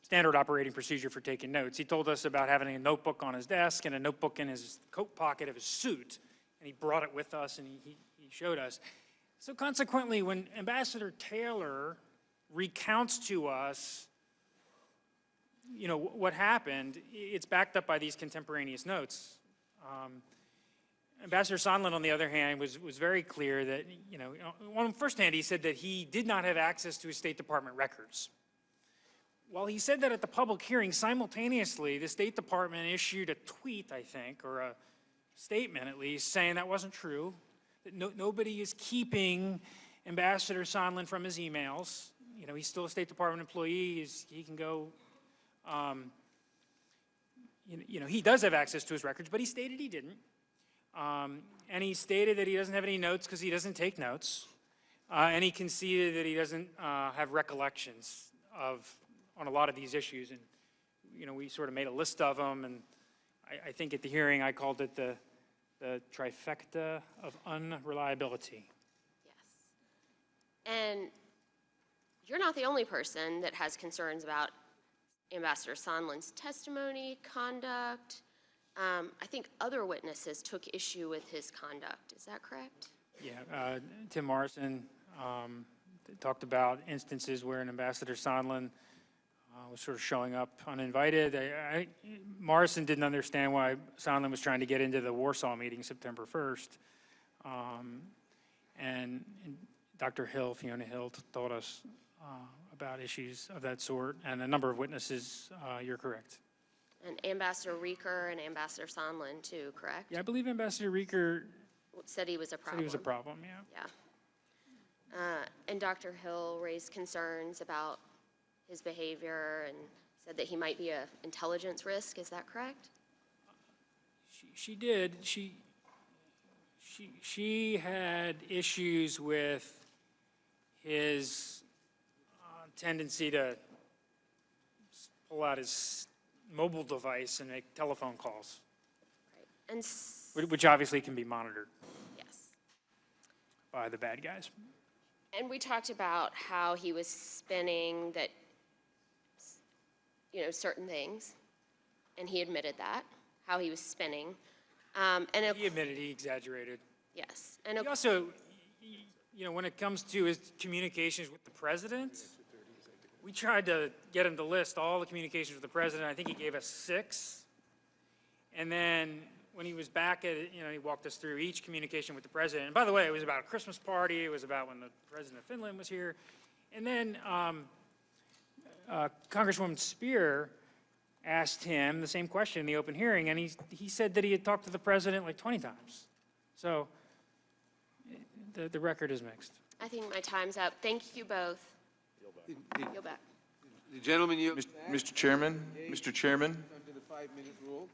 standard operating procedure for taking notes. He told us about having a notebook on his desk and a notebook in his coat pocket of his suit, and he brought it with us and he showed us. So consequently, when Ambassador Taylor recounts to us, what happened, it's backed up by these contemporaneous notes. Ambassador Sondland, on the other hand, was very clear that, on first hand, he said that he did not have access to his State Department records. While he said that at the public hearing, simultaneously, the State Department issued a tweet, I think, or a statement at least, saying that wasn't true, that nobody is keeping Ambassador Sondland from his emails. He's still a State Department employee. He can go, he does have access to his records, but he stated he didn't. And he stated that he doesn't have any notes because he doesn't take notes. And he conceded that he doesn't have recollections on a lot of these issues. And, we sort of made a list of them. And I think at the hearing I called it the trifecta of unreliability. Yes. And you're not the only person that has concerns about Ambassador Sondland's testimony, conduct. I think other witnesses took issue with his conduct. Is that correct? Yeah, Tim Morrison talked about instances where an Ambassador Sondland was sort of showing up uninvited. Morrison didn't understand why Sondland was trying to get into the Warsaw meeting September 1st. And Dr. Hill, Fiona Hill, told us about issues of that sort, and a number of witnesses, you're correct. And Ambassador Rieker and Ambassador Sondland too, correct? Yeah, I believe Ambassador Rieker said he was a problem. said he was a problem, yeah. Yeah. And Dr. Hill raised concerns about his behavior and said that he might be an intelligence risk. Is that correct? She did. She had issues with his tendency to pull out his mobile device and make telephone calls, Right. And which obviously can be monitored. yes. by the bad guys. And we talked about how he was spinning that, certain things, and he admitted that, how he was spinning. He admitted he exaggerated. Yes. And He also, when it comes to his communications with the president, we tried to get him to list all the communications with the president. I think he gave us 6. And then when he was back at it, he walked us through each communication with the president. And by the way, it was about a Christmas party. It was about when the president of Finland was here. And then Congresswoman Spear asked him the same question in the open hearing, and he said that he had talked to the president like 20 times. So the record is mixed. I think my time's up. Thank you both. Yield back. The gentleman, Mr. Chairman, Mr. Chairman, Under the 5-minute rule.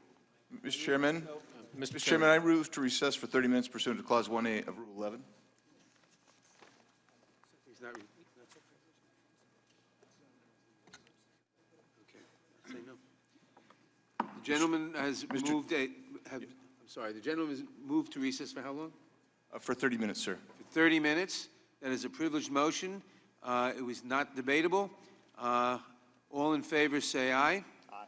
Mr. Chairman, Mr. Chairman, I move to recess for 30 minutes pursuant to Clause 1A of Rule 11. He's not. Okay. Say no. The gentleman has moved the gentleman has moved to recess for how long? For 30 minutes, sir. For 30 minutes. That is a privileged motion. It was not debatable. All in favor say aye. Aye.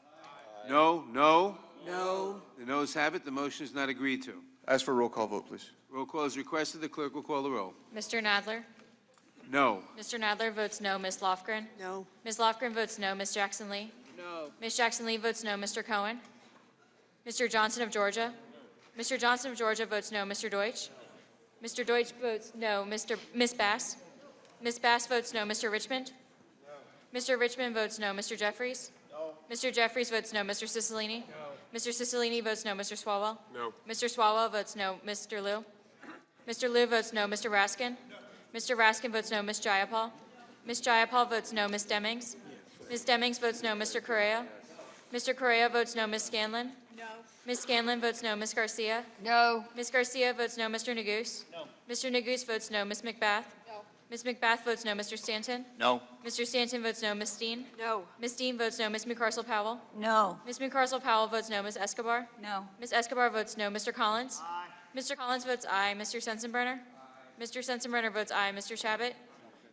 No, no. No. The noes have it. The motion is not agreed to. Ask for a roll call vote, please. Roll call is requested. The clerk will call the roll. Mr. Nadler? No. Mr. Nadler votes no. Ms. Lofgren? No. Ms. Lofgren votes no. Ms. Jackson-Lee? No. Ms. Jackson-Lee votes no. Mr. Cohen? Mr. Johnson of Georgia? Mr. Johnson of Georgia votes no. Mr. Deutsch? Mr. Deutsch votes no. Ms. Bass? Ms. Bass votes no. Mr. Richmond? No. Mr. Richmond votes no. Mr. Jeffries? No. Mr. Jeffries votes no. Mr. Cicilline? No. Mr. Cicilline votes no. Mr. Swalwell? No. Mr. Swalwell votes no. Mr. Liu? Mr. Liu votes no. Mr. Raskin? No. Mr. Raskin votes no. Ms. Jayapal? Ms. Jayapal votes no. Ms. Demings? Ms. Demings votes no. Mr. Correa? Mr. Correa votes no. Ms. Scanlon? No. Ms. Scanlon votes no. Ms. Garcia? No. Ms. Garcia votes no. Mr. Neguse? No. Mr. Neguse votes no. Ms. McBath? No. Ms. McBath votes no. Mr. Stanton? No. Mr. Stanton votes no. Ms. Steen? No. Ms. Steen votes no. Ms. McCarcel-Powell? No. Ms. McCarcel-Powell votes no. Ms. Escobar? No. Ms. Escobar votes no. Mr. Collins? Aye. Mr. Collins votes aye. Mr. Sensenbrenner? Aye. Mr. Sensenbrenner votes aye. Mr. Shabbat?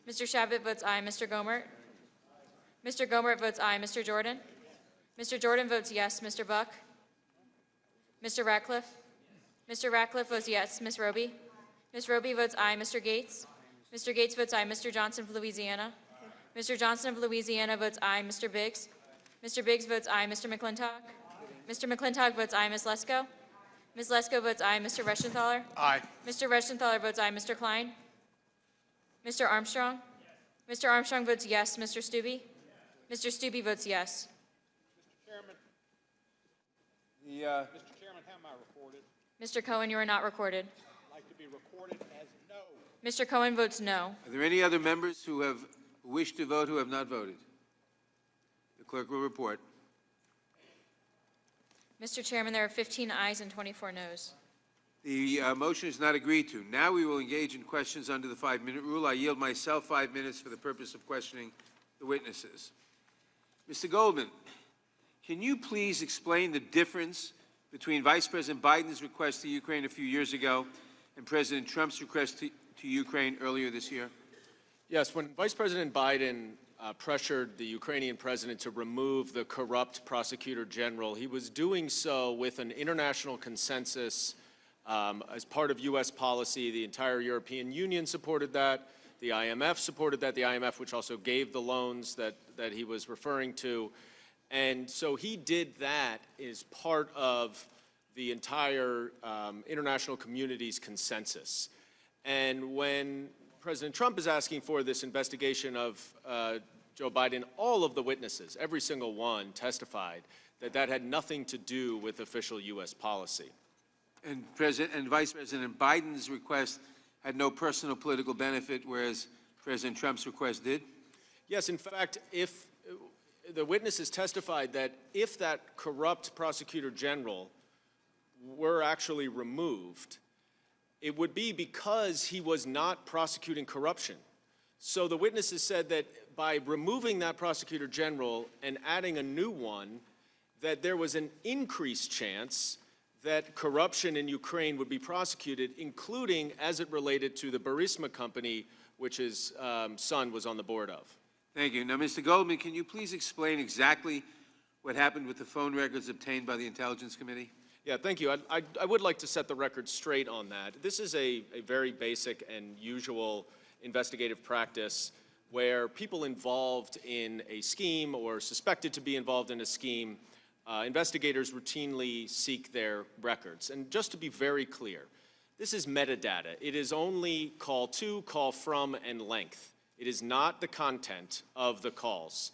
Mr. Shabbat votes aye. Mr. Gomert? Mr. Gomert votes aye. Mr. Jordan? Mr. Jordan votes yes. Mr. Buck? Mr. Ratcliffe? Mr. Ratcliffe votes yes. Ms. Roby? Ms. Roby votes aye. Mr. Gates? Mr. Gates votes aye. Mr. Johnson of Louisiana? Mr. Johnson of Louisiana votes aye. Mr. Biggs? Mr. Biggs votes aye. Mr. McClintock? Mr. McClintock votes aye. Ms. Lesko? Ms. Lesko votes aye. Mr. Reschenthaler? Aye. Mr. Reschenthaler votes aye. Mr. Klein? Mr. Armstrong? Mr. Armstrong votes yes. Mr. Stubbe? Mr. Stubbe votes yes. Mr. Chairman, how am I recorded? Mr. Cohen, you are not recorded. I'd like to be recorded as no. Mr. Cohen votes no. Are there any other members who wish to vote who have not voted? The clerk will report. Mr. Chairman, there are 15 ayes and 24 noes. The motion is not agreed to. Now we will engage in questions under the 5-minute rule. I yield myself 5 minutes for the purpose of questioning the witnesses. Mr. Goldman, can you please explain the difference between Vice President Biden's request to Ukraine a few years ago and President Trump's request to Ukraine earlier this year? Yes, when Vice President Biden pressured the Ukrainian president to remove the corrupt prosecutor general, he was doing so with an international consensus as part of U.S. policy. The entire European Union supported that. The IMF supported that. The IMF, which also gave the loans that he was referring to. And so he did that as part of the entire international community's consensus. And when President Trump is asking for this investigation of Joe Biden, all of the witnesses, every single one, testified that that had nothing to do with official U.S. policy. And Vice President Biden's request had no personal political benefit, whereas President Trump's request did? Yes, in fact, if the witnesses testified that if that corrupt prosecutor general were actually removed, it would be because he was not prosecuting corruption. So the witnesses said that by removing that prosecutor general and adding a new one, that there was an increased chance that corruption in Ukraine would be prosecuted, including as it related to the Burisma company, which his son was on the board of. Thank you. Now, Mr. Goldman, can you please explain exactly what happened with the phone records obtained by the Intelligence Committee? Yeah, thank you. I would like to set the record straight on that. This is a very basic and usual investigative practice where people involved in a scheme or suspected to be involved in a scheme, investigators routinely seek their records. And just to be very clear, this is metadata. It is only call to, call from, and length. It is not the content of the calls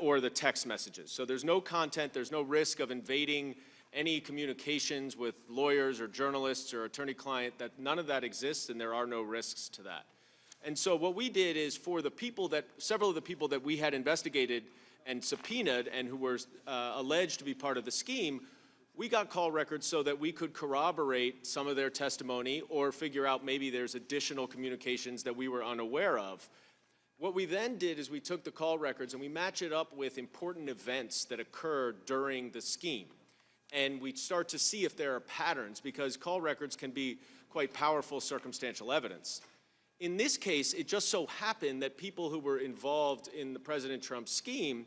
or the text messages. So there's no content, there's no risk of invading any communications with lawyers or journalists or attorney-client, that none of that exists, and there are no risks to that. And so what we did is for the people that, several of the people that we had investigated and subpoenaed and who were alleged to be part of the scheme, we got call records so that we could corroborate some of their testimony or figure out maybe there's additional communications that we were unaware of. What we then did is we took the call records and we match it up with important events that occurred during the scheme. And we start to see if there are patterns, because call records can be quite powerful circumstantial evidence. In this case, it just so happened that people who were involved in the President Trump scheme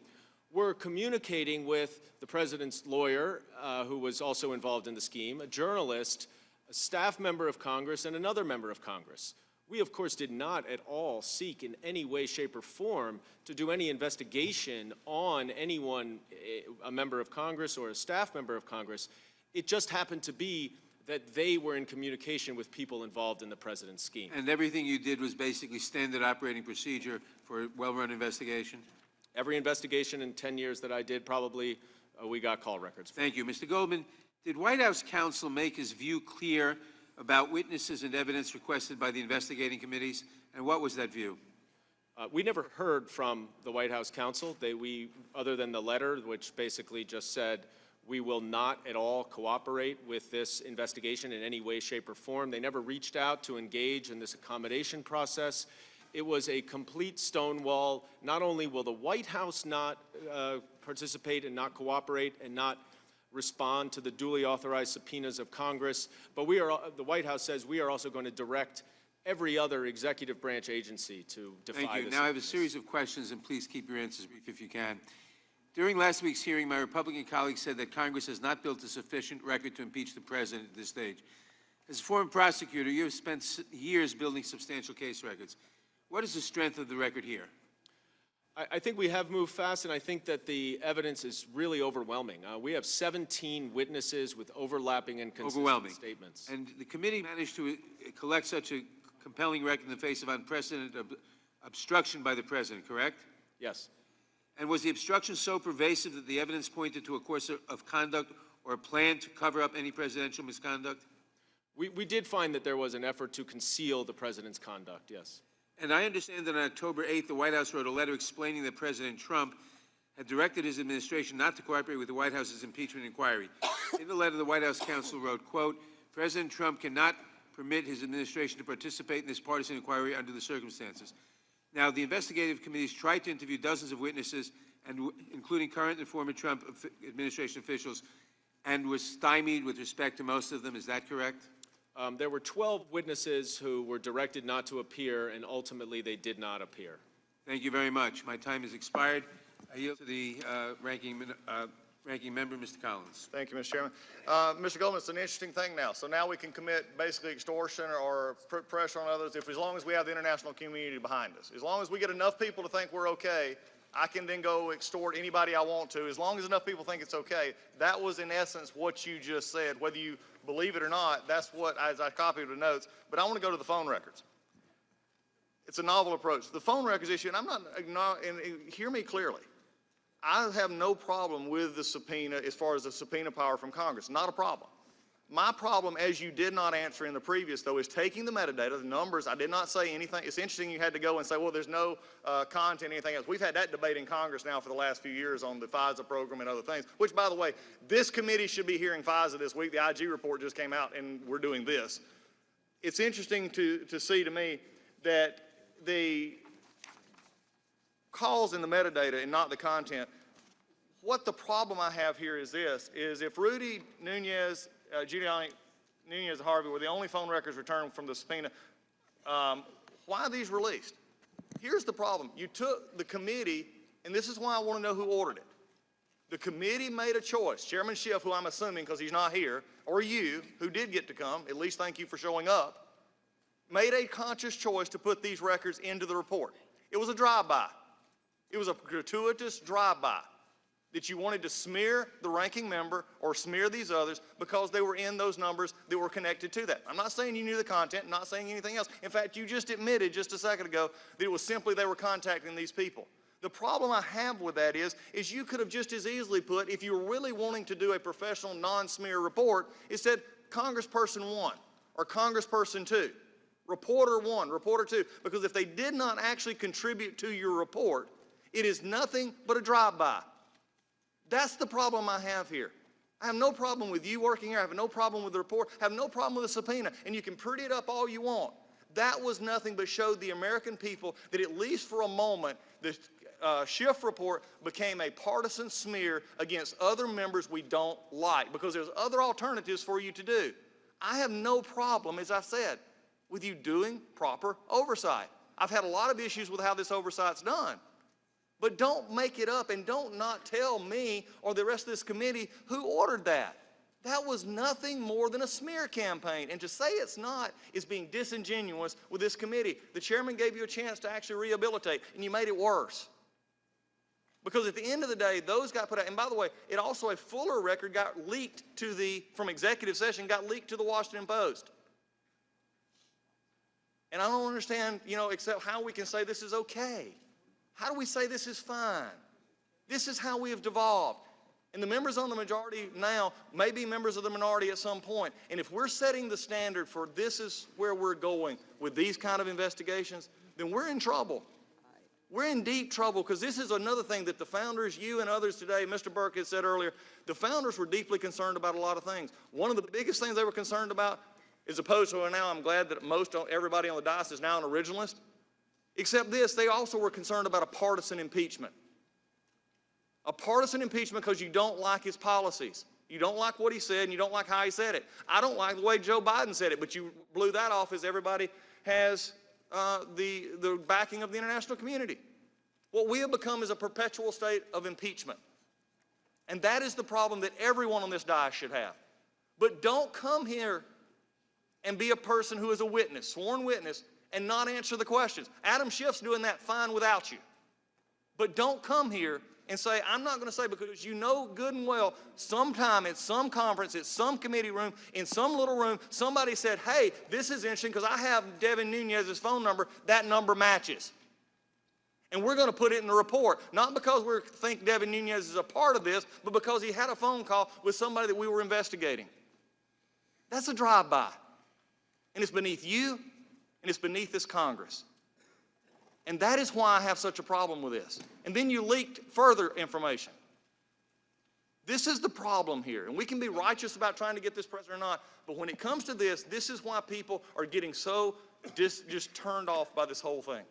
were communicating with the president's lawyer, who was also involved in the scheme, a journalist, a staff member of Congress, and another member of Congress. We, of course, did not at all seek in any way, shape, or form to do any investigation on anyone, a member of Congress or a staff member of Congress. It just happened to be that they were in communication with people involved in the president's scheme. And everything you did was basically standard operating procedure for a well-run investigation? Every investigation in 10 years that I did, probably we got call records. Thank you. Mr. Goldman, did White House counsel make his view clear about witnesses and evidence requested by the investigating committees, and what was that view? We never heard from the White House counsel, other than the letter, which basically just said, we will not at all cooperate with this investigation in any way, shape, or form. They never reached out to engage in this accommodation process. It was a complete stonewall. Not only will the White House not participate and not cooperate and not respond to the duly authorized subpoenas of Congress, but the White House says we are also going to direct every other executive branch agency to defy this. Thank you. Now I have a series of questions, and please keep your answers brief if you can. During last week's hearing, my Republican colleague said that Congress has not built a sufficient record to impeach the president at this stage. As a former prosecutor, you have spent years building substantial case records. What is the strength of the record here? I think we have moved fast, and I think that the evidence is really overwhelming. We have 17 witnesses with overlapping and consistent statements. And the committee managed to collect such a compelling record in the face of unprecedented obstruction by the president, correct? Yes. And was the obstruction so pervasive that the evidence pointed to a course of conduct or a plan to cover up any presidential misconduct? We did find that there was an effort to conceal the president's conduct, yes. And I understand that on October 8th, the White House wrote a letter explaining that President Trump had directed his administration not to cooperate with the White House's impeachment inquiry. In the letter, the White House counsel wrote, quote, President Trump cannot permit his administration to participate in this partisan inquiry under the circumstances. Now, the investigative committees tried to interview dozens of witnesses, including current and former Trump administration officials, and was stymied with respect to most of them. Is that correct? There were 12 witnesses who were directed not to appear, and ultimately they did not appear. Thank you very much. My time has expired. I yield to the ranking member, Mr. Collins. Thank you, Mr. Chairman. Mr. Goldman, it's an interesting thing now. So now we can commit basically extortion or put pressure on others as long as we have the international community behind us. As long as we get enough people to think we're okay, I can then go extort anybody I want to. As long as enough people think it's okay. That was in essence what you just said. Whether you believe it or not, that's what, as I copied the notes. But I want to go to the phone records. It's a novel approach. The phone records issue, and and hear me clearly. I have no problem with the subpoena as far as the subpoena power from Congress. Not a problem. My problem, as you did not answer in the previous, though, is taking the metadata, the numbers. I did not say anything. It's interesting you had to go and say, well, there's no content, anything else. We've had that debate in Congress now for the last few years on the Fisa program and other things, which, by the way, this committee should be hearing Fisa this week. The IG report just came out, and we're doing this. It's interesting to see to me that the calls in the metadata and not the content. What the problem I have here is this, is if Rudy Nunez Giuliani, Nunez, and Harvey were the only phone records returned from the subpoena. Why are these released? Here's the problem. You took the committee, and this is why I want to know who ordered it. The committee made a choice. Chairman Schiff, who I'm assuming because he's not here, or you, who did get to come, at least thank you for showing up, made a conscious choice to put these records into the report. It was a drive-by. It was a gratuitous drive-by that you wanted to smear the ranking member or smear these others because they were in those numbers that were connected to that. I'm not saying you knew the content, I'm not saying anything else. In fact, you just admitted just a second ago that it was simply they were contacting these people. The problem I have with that is you could have just as easily put, if you were really wanting to do a professional non-smear report, it said Congressperson 1 or Congressperson 2, Reporter 1, Reporter 2, because if they did not actually contribute to your report, it is nothing but a drive-by. That's the problem I have here. I have no problem with you working here. I have no problem with the report. I have no problem with the subpoena. And you can pretty it up all you want. That was nothing but showed the American people that at least for a moment, the Schiff report became a partisan smear against other members we don't like because there's other alternatives for you to do. I have no problem, as I said, with you doing proper oversight. I've had a lot of issues with how this oversight's done. But don't make it up and don't not tell me or the rest of this committee who ordered that. That was nothing more than a smear campaign. And to say it's not is being disingenuous with this committee. The chairman gave you a chance to actually rehabilitate, and you made it worse. Because at the end of the day, those got put out. And by the way, it also, a fuller record got leaked from executive session, got leaked to the Washington Post. And I don't understand, except how we can say this is okay. How do we say this is fine? This is how we have devolved. And the members on the majority now may be members of the minority at some point. And if we're setting the standard for this is where we're going with these kind of investigations, then we're in trouble. We're in deep trouble because this is another thing that the founders, you and others today, Mr. Burke has said earlier, the founders were deeply concerned about a lot of things. One of the biggest things they were concerned about, as opposed to now I'm glad that everybody on the dais is now an originalist, except this, they also were concerned about a partisan impeachment. A partisan impeachment because you don't like his policies. You don't like what he said and you don't like how he said it. I don't like the way Joe Biden said it, but you blew that off as everybody has the backing of the international community. What we have become is a perpetual state of impeachment. And that is the problem that everyone on this dais should have. But don't come here and be a person who is a witness, sworn witness, and not answer the questions. Adam Schiff's doing that fine without you. But don't come here and say, I'm not going to say, because you know good and well, sometime at some conference, at some committee room, in some little room, somebody said, hey, this is interesting because I have Devin Nunez's phone number. That number matches. And we're going to put it in the report, not because we think Devin Nunez is a part of this, but because he had a phone call with somebody that we were investigating. That's a drive-by. And it's beneath you, and it's beneath this Congress. And that is why I have such a problem with this. And then you leaked further information. This is the problem here. And we can be righteous about trying to get this president or not, but when it comes to this, this is why people are getting so just turned off by this whole thing.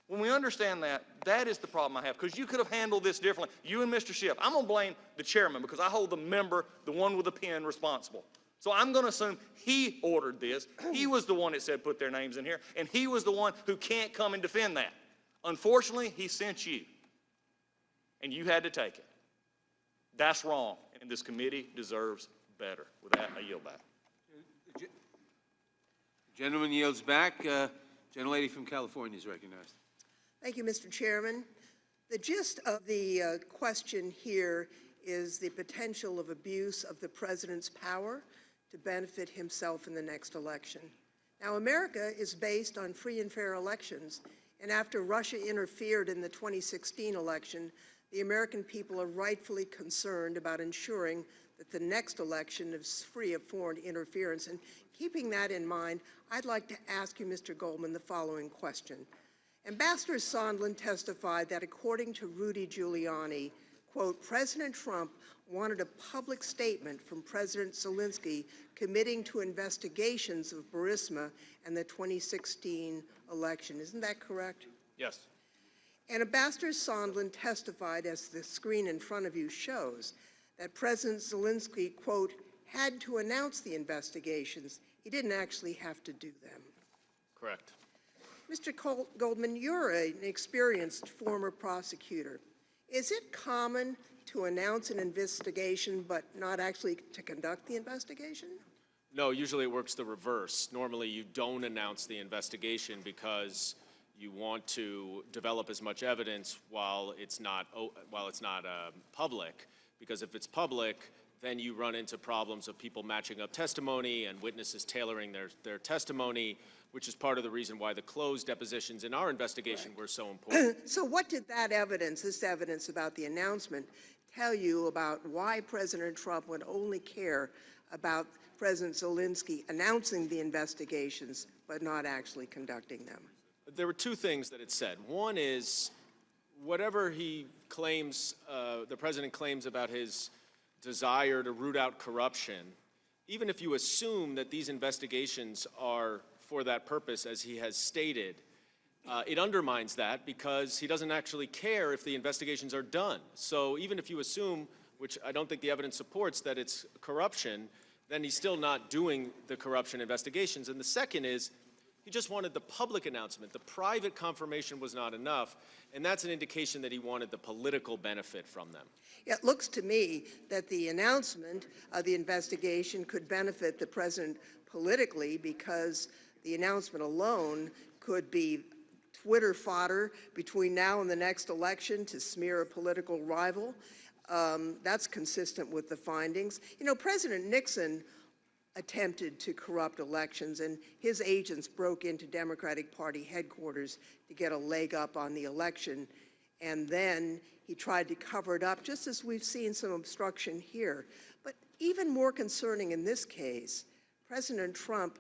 When we understand that, that is the problem I have, because you could have handled this differently. You and Mr. Schiff. I'm going to blame the chairman because I hold the member, the one with the pen, responsible. So I'm going to assume he ordered this. He was the one that said put their names in here, and he was the one who can't come and defend that. Unfortunately, he sent you, and you had to take it. That's wrong, and this committee deserves better. With that, I yield back. Gentleman yields back. Gentlelady from California is recognized. Thank you, Mr. Chairman. The gist of the question here is the potential of abuse of the president's power to benefit himself in the next election. Now, America is based on free and fair elections, and after Russia interfered in the 2016 election, the American people are rightfully concerned about ensuring that the next election is free of foreign interference. And keeping that in mind, I'd like to ask you, Mr. Goldman, the following question. Ambassador Sondland testified that according to Rudy Giuliani, quote, President Trump wanted a public statement from President Zelensky committing to investigations of Burisma and the 2016 election. Isn't that correct? Yes. And Ambassador Sondland testified, as the screen in front of you shows, that President Zelensky, quote, had to announce the investigations. He didn't actually have to do them. Correct. Mr. Goldman, you're an experienced former prosecutor. Is it common to announce an investigation but not actually to conduct the investigation? No, usually it works the reverse. Normally you don't announce the investigation because you want to develop as much evidence while it's not public. Because if it's public, then you run into problems of people matching up testimony and witnesses tailoring their testimony, which is part of the reason why the closed depositions in our investigation were so important. So what did that evidence, this evidence about the announcement, tell you about why President Trump would only care about President Zelensky announcing the investigations but not actually conducting them? There were two things that it said. One is, whatever he claims, the president claims about his desire to root out corruption, even if you assume that these investigations are for that purpose, as he has stated, it undermines that because he doesn't actually care if the investigations are done. So even if you assume, which I don't think the evidence supports, that it's corruption, then he's still not doing the corruption investigations. And the second is, he just wanted the public announcement. The private confirmation was not enough, and that's an indication that he wanted the political benefit from them. It looks to me that the announcement of the investigation could benefit the president politically because the announcement alone could be Twitter fodder between now and the next election to smear a political rival. That's consistent with the findings. You know, President Nixon attempted to corrupt elections, and his agents broke into Democratic Party headquarters to get a leg up on the election, and then he tried to cover it up, just as we've seen some obstruction here. But even more concerning in this case, President Trump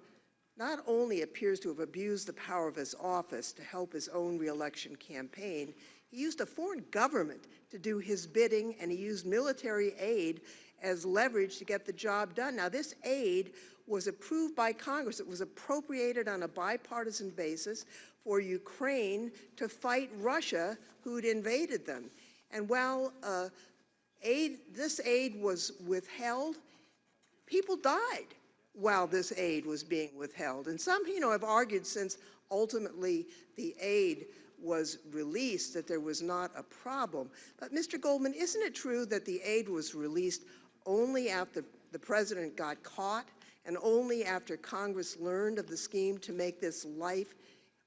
not only appears to have abused the power of his office to help his own re-election campaign, he used a foreign government to do his bidding, and he used military aid as leverage to get the job done. Now, this aid was approved by Congress. It was appropriated on a bipartisan basis for Ukraine to fight Russia, who'd invaded them. And while this aid was withheld, people died while this aid was being withheld. And some, have argued since ultimately the aid was released that there was not a problem. But Mr. Goldman, isn't it true that the aid was released only after the president got caught and only after Congress learned of the scheme to make this life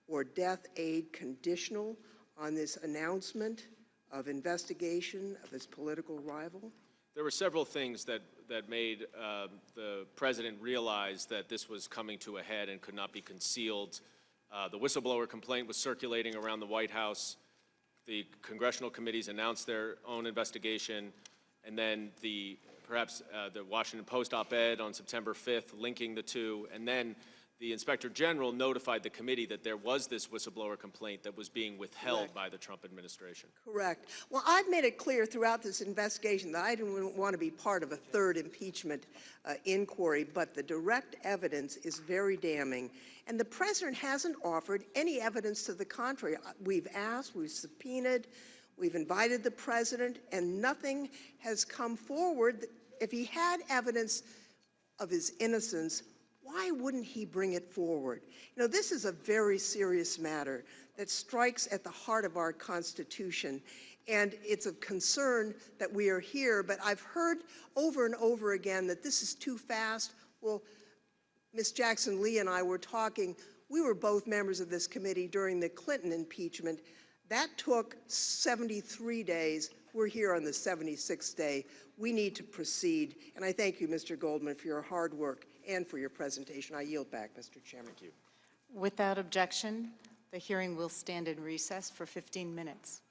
or death aid conditional on this announcement of investigation of his political rival? There were several things that made the president realize that this was coming to a head and could not be concealed. The whistleblower complaint was circulating around the White House. The congressional committees announced their own investigation, and then perhaps the Washington Post op-ed on September 5th linking the two, and then the Inspector General notified the committee that there was this whistleblower complaint that was being withheld by the Trump administration. Correct. Well, I've made it clear throughout this investigation that I didn't want to be part of a third impeachment inquiry, but the direct evidence is very damning. And the president hasn't offered any evidence to the contrary. We've asked, we've subpoenaed, we've invited the president, and nothing has come forward. If he had evidence of his innocence, why wouldn't he bring it forward? You know, this is a very serious matter that strikes at the heart of our Constitution, and it's of concern that we are here, but I've heard over and over again that this is too fast. Well, Ms. Jackson-Lee and I were talking. We were both members of this committee during the Clinton impeachment. That took 73 days. We're here on the 76th day. We need to proceed, and I thank you, Mr. Goldman, for your hard work and for your presentation. I yield back, Mr. Chairman. Thank you. Without objection, the hearing will stand in recess for 15 minutes.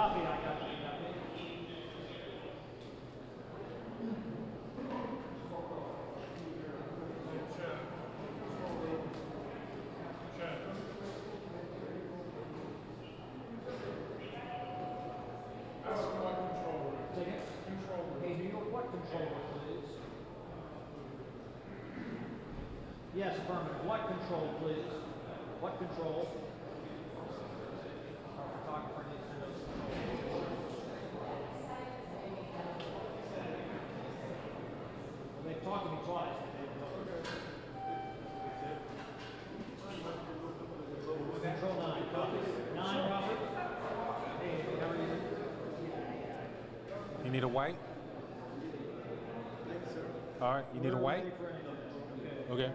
copy. I got you. Yes, affirmative. What control, please? What control? Our photographer needs to know the control. Well, they've talked to me twice. Control 9, copy. 9, Robert. Hey, how are you? You need a white? All right, you need a white? Okay.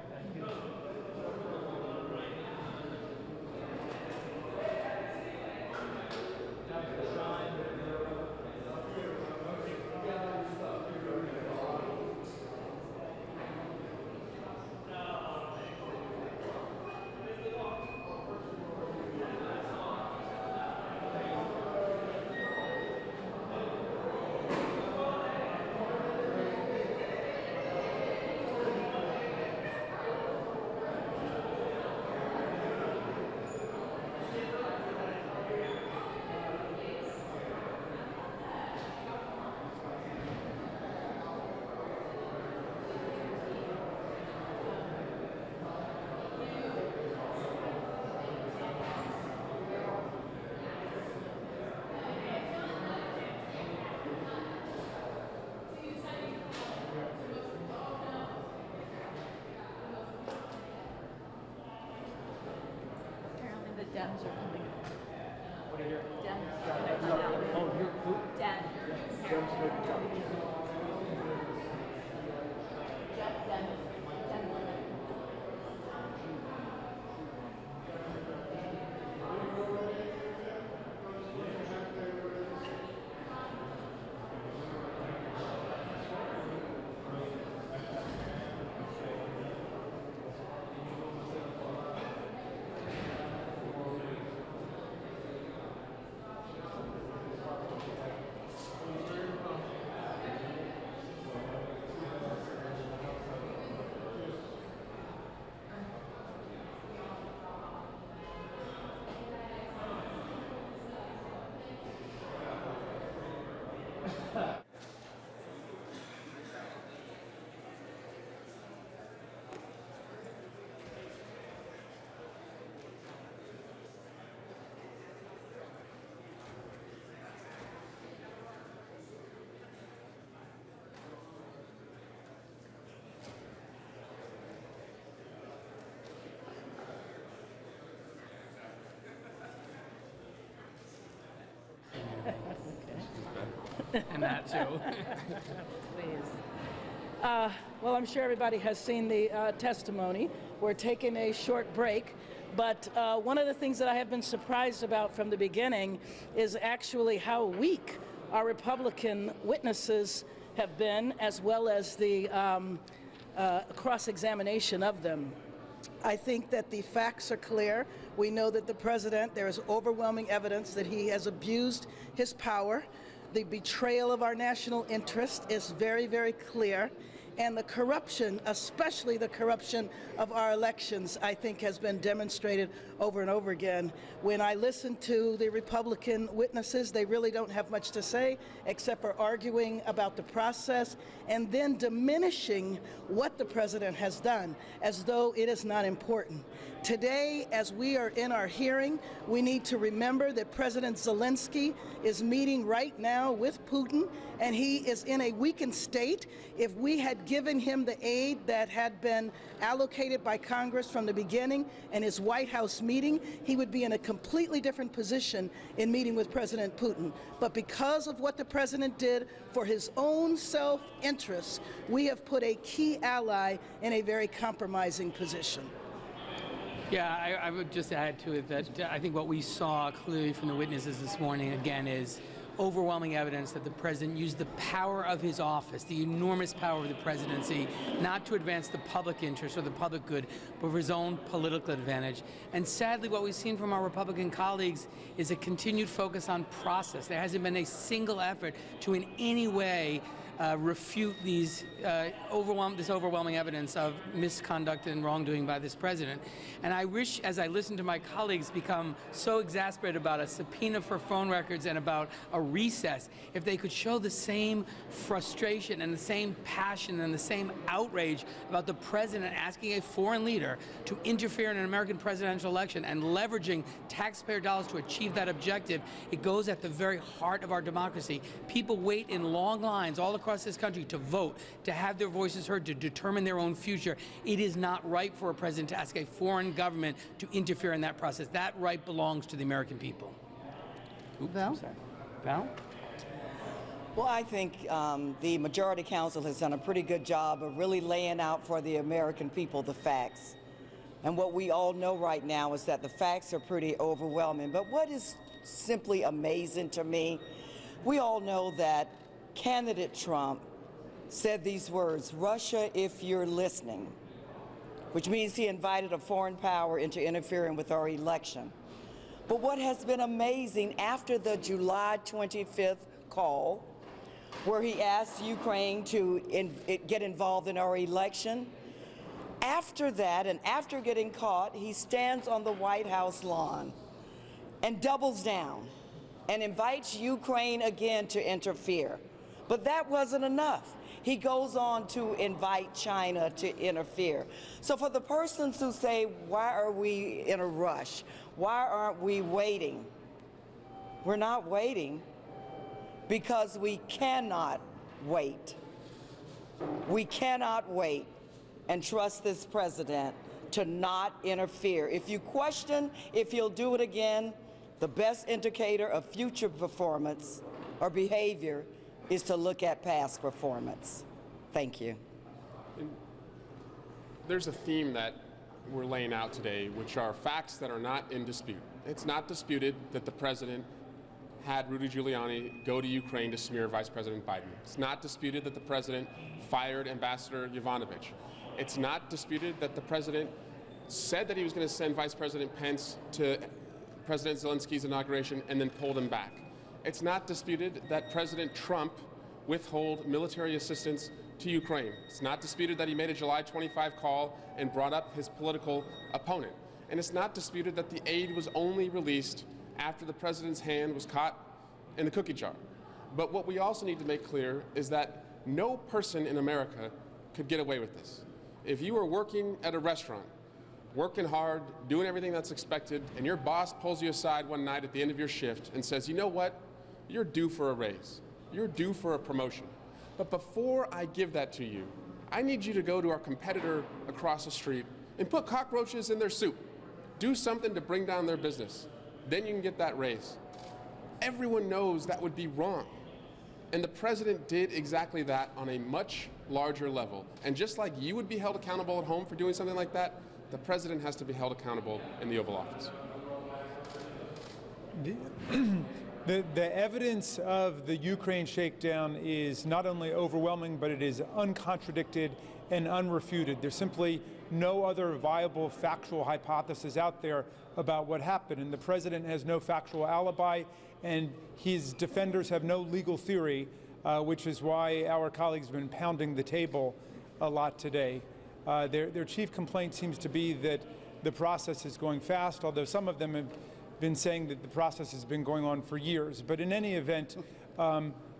Dems are coming out. What are you? Dems are coming out. Oh, you're who? Dems. Jeff Dems. And that too. Please. Well, I'm sure everybody has seen the testimony. We're taking a short break, but one of the things that I have been surprised about from the beginning is actually how weak our Republican witnesses have been, as well as the cross-examination of them. I think that the facts are clear. We know that the president, there is overwhelming evidence that he has abused his power. The betrayal of our national interest is very, very clear. And the corruption, especially the corruption of our elections, I think has been demonstrated over and over again. When I listen to the Republican witnesses, they really don't have much to say except for arguing about the process and then diminishing what the president has done as though it is not important. Today, as we are in our hearing, we need to remember that President Zelensky is meeting right now with Putin, and he is in a weakened state. If we had given him the aid that had been allocated by Congress from the beginning and his White House meeting, he would be in a completely different position in meeting with President Putin. But because of what the president did for his own self-interest, we have put a key ally in a very compromising position. Yeah, I would just add to it that I think what we saw clearly from the witnesses this morning, again, is overwhelming evidence that the president used the power of his office, the enormous power of the presidency, not to advance the public interest or the public good, but for his own political advantage. And sadly, what we've seen from our Republican colleagues is a continued focus on process. There hasn't been a single effort to in any way refute these this overwhelming evidence of misconduct and wrongdoing by this president. And I wish, as I listen to my colleagues become so exasperated about a subpoena for phone records and about a recess, if they could show the same frustration and the same passion and the same outrage about the president asking a foreign leader to interfere in an American presidential election and leveraging taxpayer dollars to achieve that objective. It goes at the very heart of our democracy. People wait in long lines all across this country to vote, to have their voices heard, to determine their own future. It is not right for a president to ask a foreign government to interfere in that process. That right belongs to the American people. Val? Val? Well, I think the majority counsel has done a pretty good job of really laying out for the American people the facts. And what we all know right now is that the facts are pretty overwhelming. But what is simply amazing to me, we all know that candidate Trump said these words, "Russia, if you're listening," which means he invited a foreign power into interfering with our election. But what has been amazing after the July 25th call, where he asked Ukraine to get involved in our election, after that and after getting caught, he stands on the White House lawn and doubles down and invites Ukraine again to interfere. But that wasn't enough. He goes on to invite China to interfere. So for the persons who say, why are we in a rush? Why aren't we waiting? We're not waiting because we cannot wait. We cannot wait and trust this president to not interfere. If you question if he'll do it again, the best indicator of future performance or behavior is to look at past performance. Thank you. There's a theme that we're laying out today, which are facts that are not in dispute. It's not disputed that the president had Rudy Giuliani go to Ukraine to smear Vice President Biden. It's not disputed that the president fired Ambassador Yovanovitch. It's not disputed that the president said that he was going to send Vice President Pence to President Zelensky's inauguration and then pulled him back. It's not disputed that President Trump withheld military assistance to Ukraine. It's not disputed that he made a July 25 call and brought up his political opponent. And it's not disputed that the aid was only released after the president's hand was caught in the cookie jar. But what we also need to make clear is that no person in America could get away with this. If you are working at a restaurant, working hard, doing everything that's expected, and your boss pulls you aside one night at the end of your shift and says, you know what, you're due for a raise. You're due for a promotion. But before I give that to you, I need you to go to our competitor across the street and put cockroaches in their soup. Do something to bring down their business. Then you can get that raise. Everyone knows that would be wrong. And the president did exactly that on a much larger level. And just like you would be held accountable at home for doing something like that, the president has to be held accountable in the Oval Office. The evidence of the Ukraine shakedown is not only overwhelming, but it is uncontradicted and unrefuted. There's simply no other viable factual hypothesis out there about what happened. And the president has no factual alibi, and his defenders have no legal theory, which is why our colleagues have been pounding the table a lot today. Their chief complaint seems to be that the process is going fast, although some of them have been saying that the process has been going on for years. But in any event,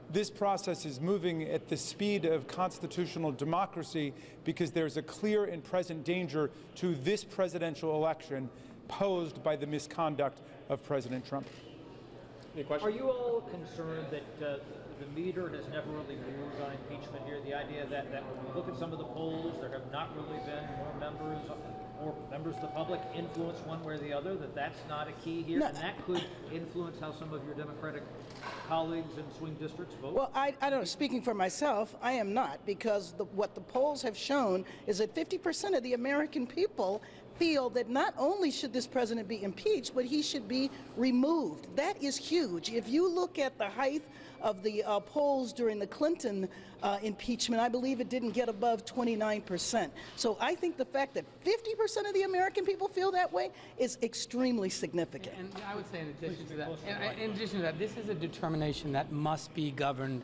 this process is moving at the speed of constitutional democracy because there's a clear and present danger to this presidential election posed by the misconduct of President Trump. Any questions? Are you all concerned that the meter has never really moved on impeachment here? The idea that when we look at some of the polls, there have not really been more members of the public influence one way or the other, that's not a key here, and that could influence how some of your Democratic colleagues in swing districts vote? Well, I don't, speaking for myself, I am not, because what the polls have shown is that 50% of the American people feel that not only should this president be impeached, but he should be removed. That is huge. If you look at the height of the polls during the Clinton impeachment, I believe it didn't get above 29%. So I think the fact that 50% of the American people feel that way is extremely significant. And I would say in addition to that, this is a determination that must be governed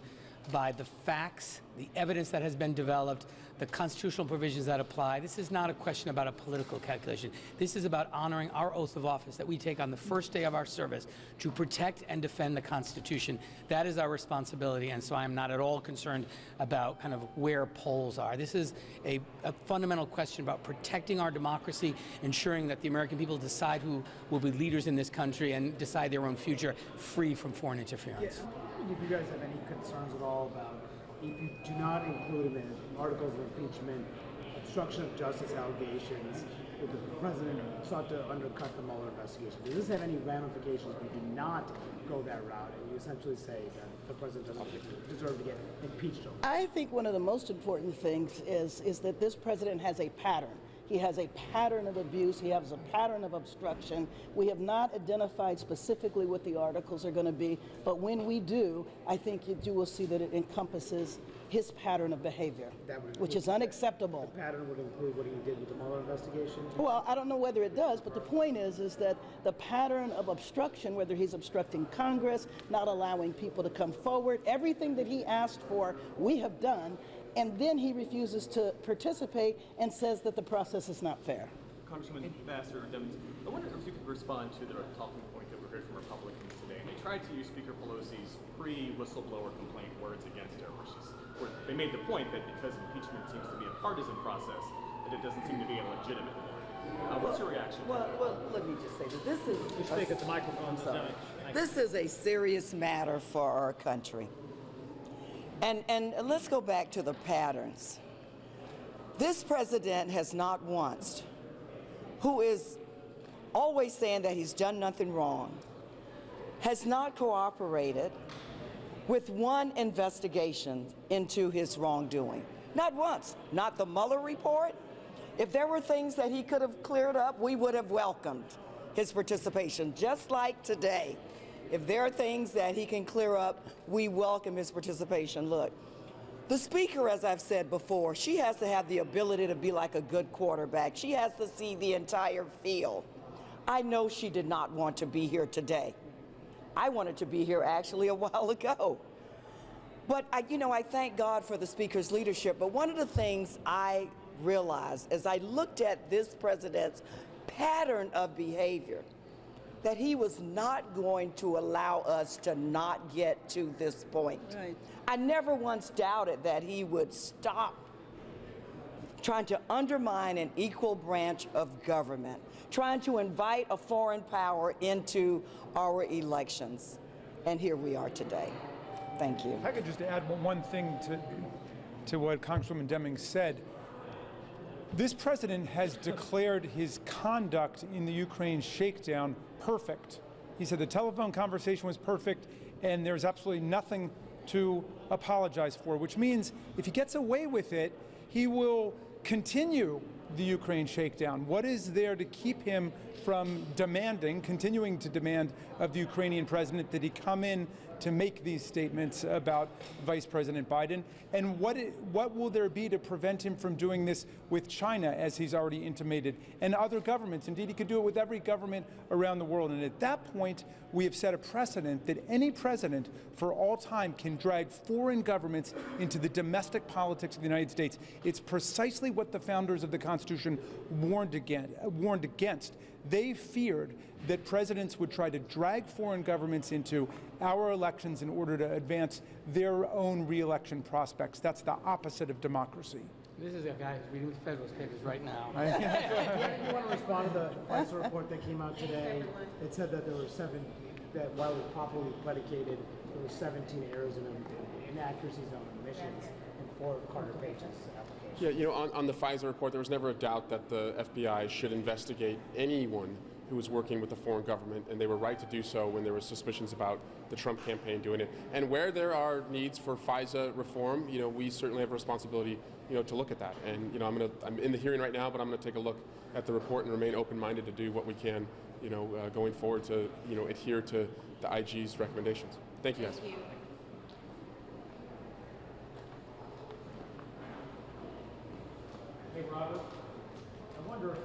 by the facts, the evidence that has been developed, the constitutional provisions that apply. This is not a question about a political calculation. This is about honoring our oath of office that we take on the first day of our service to protect and defend the Constitution. That is our responsibility, and so I am not at all concerned about kind of where polls are. This is a fundamental question about protecting our democracy, ensuring that the American people decide who will be leaders in this country and decide their own future free from foreign interference. If you guys have any concerns at all about, if you do not include in the articles of impeachment obstruction of justice allegations, if the president sought to undercut the Mueller investigation, does this have any ramifications if you do not go that route and you essentially say that the president doesn't deserve to get impeached over? I think one of the most important things is that this president has a pattern. He has a pattern of abuse. He has a pattern of obstruction. We have not identified specifically what the articles are going to be, but when we do, I think you will see that it encompasses his pattern of behavior, which is unacceptable. The pattern would include what he did with the Mueller investigation? Well, I don't know whether it does, but the point is that the pattern of obstruction, whether he's obstructing Congress, not allowing people to come forward, everything that he asked for, we have done. And then he refuses to participate and says that the process is not fair. Congressman Ambassador Demings, I wonder if you could respond to the talking point that we heard from Republicans today. They tried to use Speaker Pelosi's pre-whistleblower complaint words against her. They made the point that because impeachment seems to be a partisan process, that it doesn't seem to be a legitimate one. What's your reaction? Well, let me just say that this is speak at the microphone. This is a serious matter for our country. And let's go back to the patterns. This president has not once, who is always saying that he's done nothing wrong, has not cooperated with one investigation into his wrongdoing. Not once. Not the Mueller report. If there were things that he could have cleared up, we would have welcomed his participation, just like today. If there are things that he can clear up, we welcome his participation. Look, the speaker, as I've said before, she has to have the ability to be like a good quarterback. She has to see the entire field. I know she did not want to be here today. I wanted to be here actually a while ago. But I thank God for the speaker's leadership. But one of the things I realized as I looked at this president's pattern of behavior, that he was not going to allow us to not get to this point. Right. I never once doubted that he would stop trying to undermine an equal branch of government, trying to invite a foreign power into our elections. And here we are today. Thank you. If I could just add one thing to what Congresswoman Demings said. This president has declared his conduct in the Ukraine shakedown perfect. He said the telephone conversation was perfect and there's absolutely nothing to apologize for, which means if he gets away with it, he will continue the Ukraine shakedown. What is there to keep him from continuing to demand of the Ukrainian president that he come in to make these statements about Vice President Biden? And what will there be to prevent him from doing this with China, as he's already intimated, and other governments? Indeed, he could do it with every government around the world. And at that point, we have set a precedent that any president for all time can drag foreign governments into the domestic politics of the United States. It's precisely what the founders of the Constitution warned against. They feared that presidents would try to drag foreign governments into our elections in order to advance their own re-election prospects. That's the opposite of democracy. This is a guy who's reading the Federalist Papers right now. You want to respond to the Fisa report that came out today? It said that there were that while it was properly predicated, there were 17 errors and inaccuracies on omissions and 4 Carter Page's applications. Yeah, on the Fisa report, there was never a doubt that the FBI should investigate anyone who was working with the foreign government, and they were right to do so when there were suspicions about the Trump campaign doing it. And where there are needs for Fisa reform, we certainly have a responsibility, to look at that. And I'm in the hearing right now, but I'm going to take a look at the report and remain open-minded to do what we can, going forward to, adhere to the IG's recommendations. Thank you, guys. Thank you. Hey, Robert, I wonder if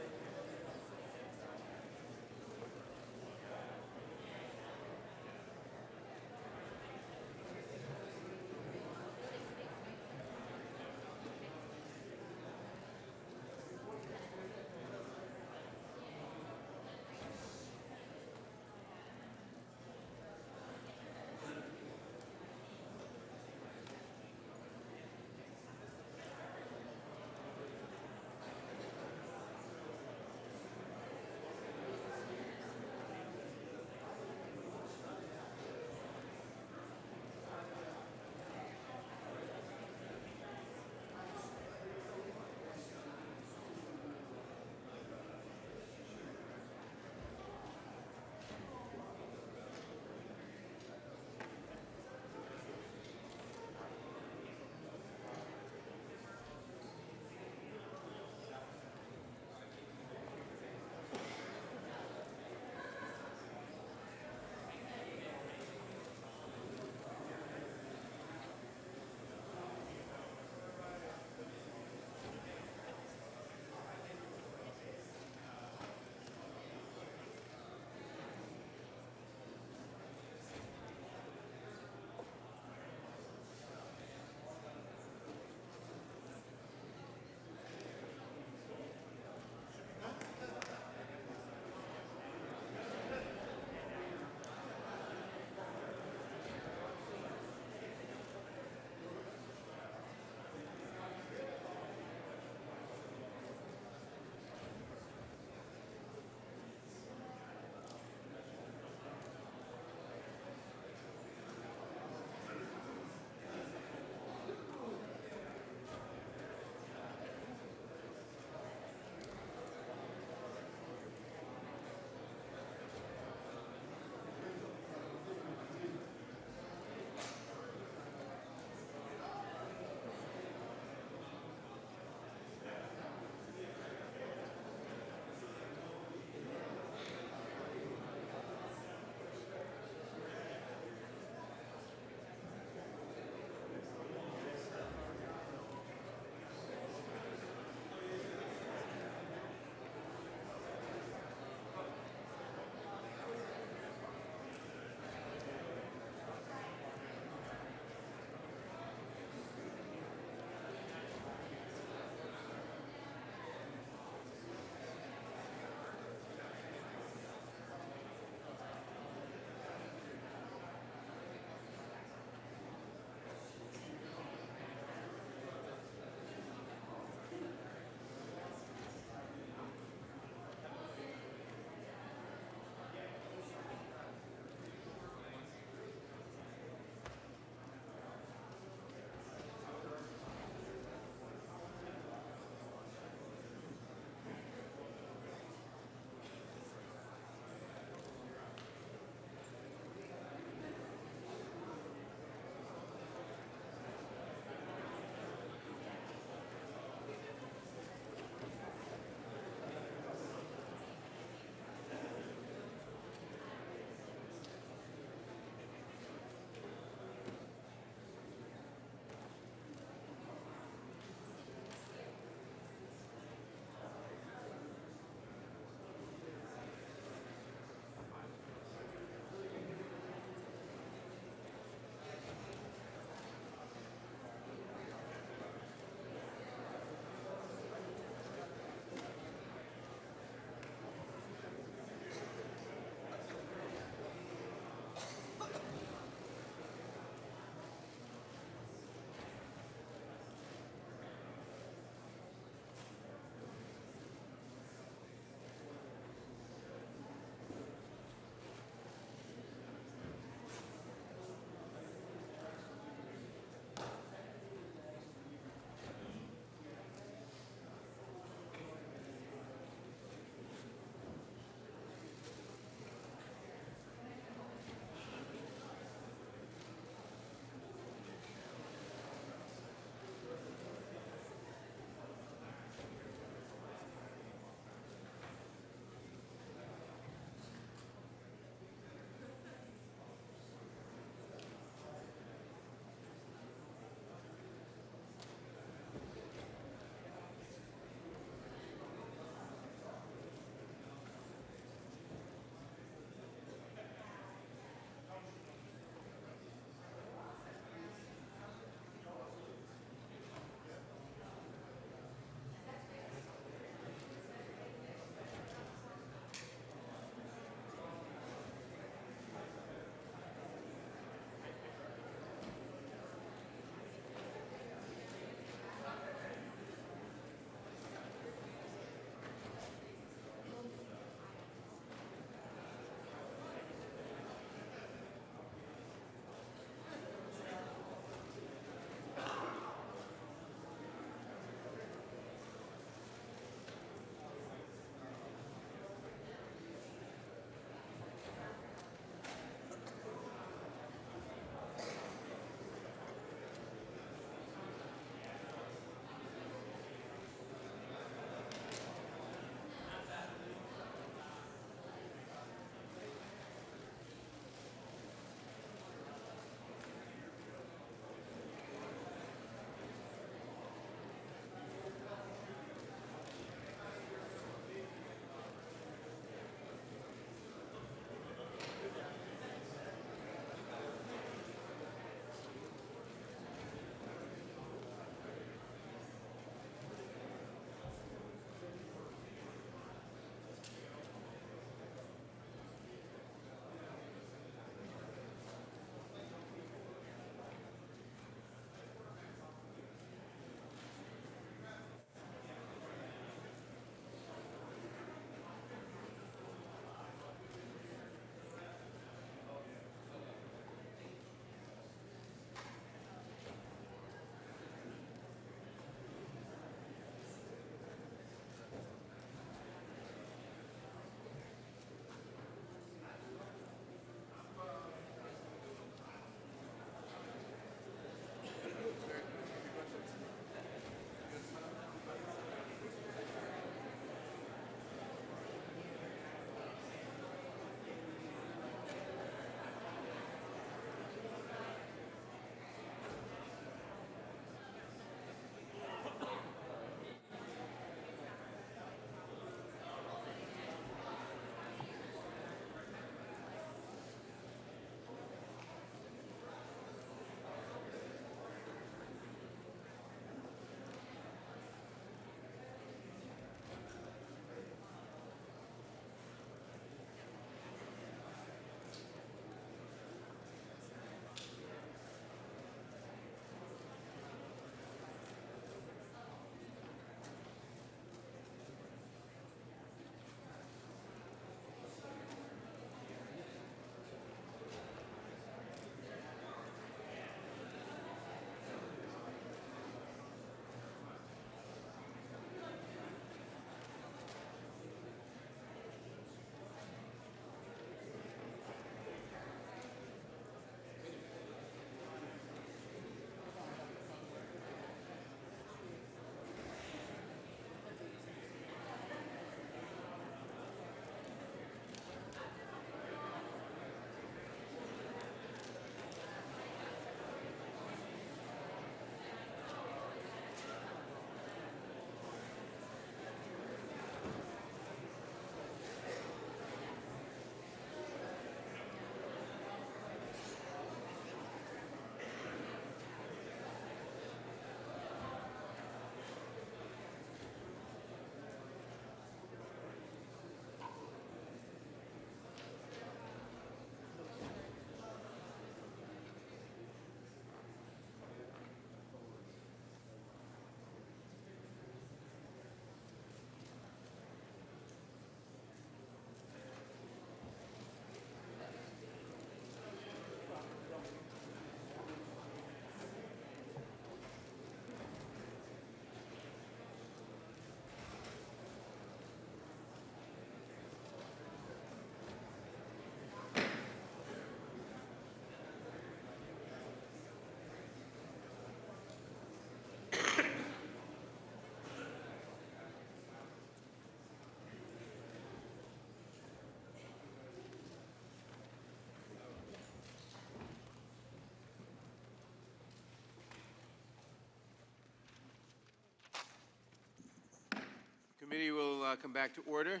Committee will come back to order.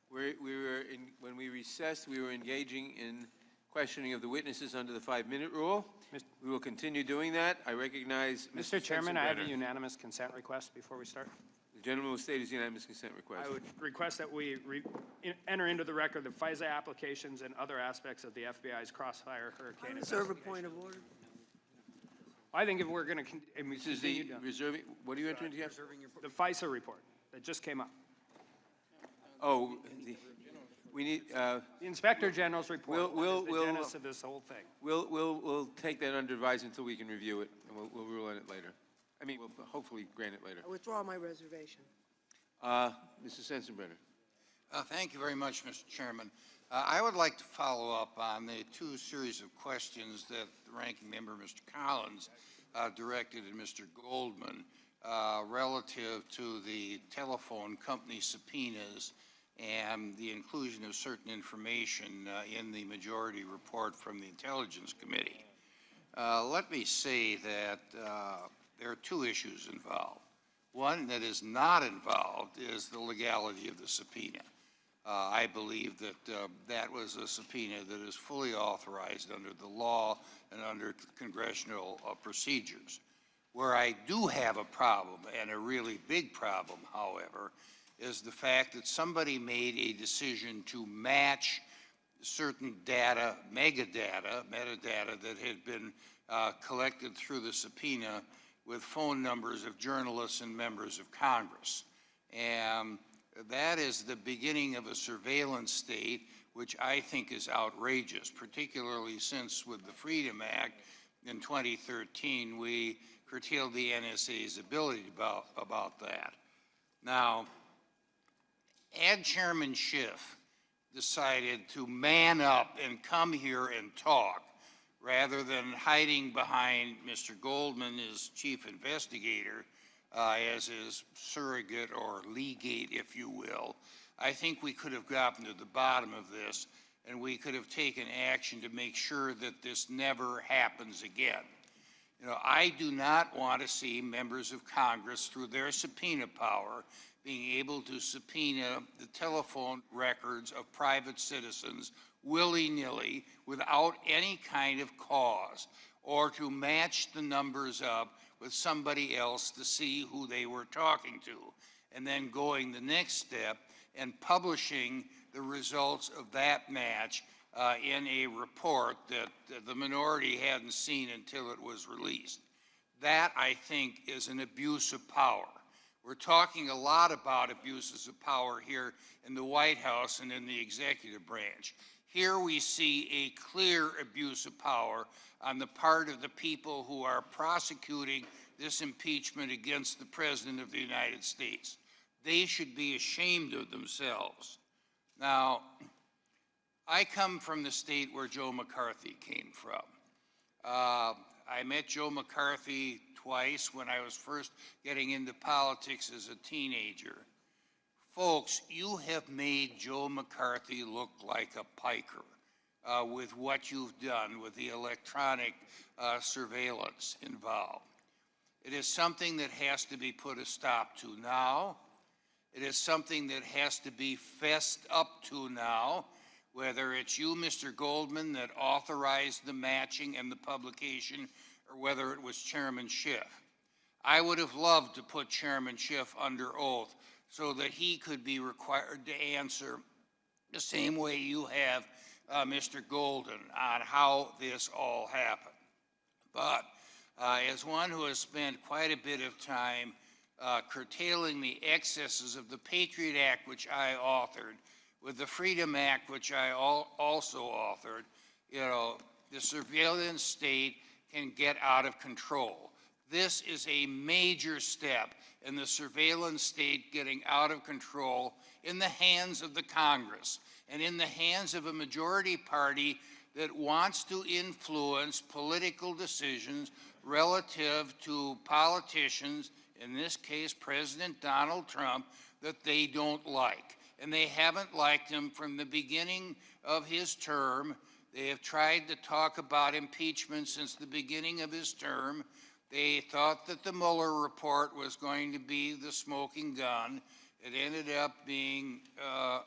When we recessed, we were engaging in questioning of the witnesses under the 5-minute rule. We will continue doing that. I recognize Mr. Chairman, I have a Sensenbrenner. unanimous consent request before we start. The gentleman will state his unanimous consent request. I would request that we enter into the record the FISA applications and other aspects of the FBI's Crossfire Hurricane Reserve a investigation. point of order. I think if we're going to This is the reserving, what are you entering again? the FISA report that just came up. Oh, we need, The Inspector General's report We'll- is the we'll- genesis of this whole thing. we'll take that under advisement until we can review it, and we'll rule on it later. I mean, we'll hopefully grant it later. I withdraw my reservation. Mr. Sensenbrenner. Thank you very much, Mr. Chairman. I would like to follow up on the two series of questions that the ranking member, Mr. Collins, directed at Mr. Goldman relative to the telephone company subpoenas and the inclusion of certain information in the majority report from the Intelligence Committee. Let me say that there are two issues involved. One that is not involved is the legality of the subpoena. I believe that that was a subpoena that is fully authorized under the law and under congressional procedures. Where I do have a problem, and a really big problem, however, is the fact that somebody made a decision to match certain data, metadata that had been collected through the subpoena with phone numbers of journalists and members of Congress. And that is the beginning of a surveillance state, which I think is outrageous, particularly since with the Freedom Act in 2013, we curtailed the NSA's ability about that. Now, had Chairman Schiff decided to man up and come here and talk, rather than hiding behind Mr. Goldman as chief investigator, as his surrogate or legate, if you will, I think we could have gotten to the bottom of this, and we could have taken action to make sure that this never happens again. You know, I do not want to see members of Congress, through their subpoena power, being able to subpoena the telephone records of private citizens willy-nilly without any kind of cause, or to match the numbers up with somebody else to see who they were talking to, and then going the next step and publishing the results of that match in a report that the minority hadn't seen until it was released. That, I think, is an abuse of power. We're talking a lot about abuses of power here in the White House and in the executive branch. Here we see a clear abuse of power on the part of the people who are prosecuting this impeachment against the President of the United States. They should be ashamed of themselves. Now, I come from the state where Joe McCarthy came from. I met Joe McCarthy twice when I was first getting into politics as a teenager. Folks, you have made Joe McCarthy look like a piker with what you've done with the electronic surveillance involved. It is something that has to be put a stop to now. It is something that has to be fessed up to now, whether it's you, Mr. Goldman, that authorized the matching and the publication, or whether it was Chairman Schiff. I would have loved to put Chairman Schiff under oath so that he could be required to answer the same way you have, Mr. Golden, on how this all happened. But as one who has spent quite a bit of time curtailing the excesses of the Patriot Act, which I authored, with the Freedom Act, which I also authored, you know, the surveillance state can get out of control. This is a major step in the surveillance state getting out of control in the hands of the Congress and in the hands of a majority party that wants to influence political decisions relative to politicians, in this case President Donald Trump, that they don't like. And they haven't liked him from the beginning of his term. They have tried to talk about impeachment since the beginning of his term. They thought that the Mueller report was going to be the smoking gun, It ended up being a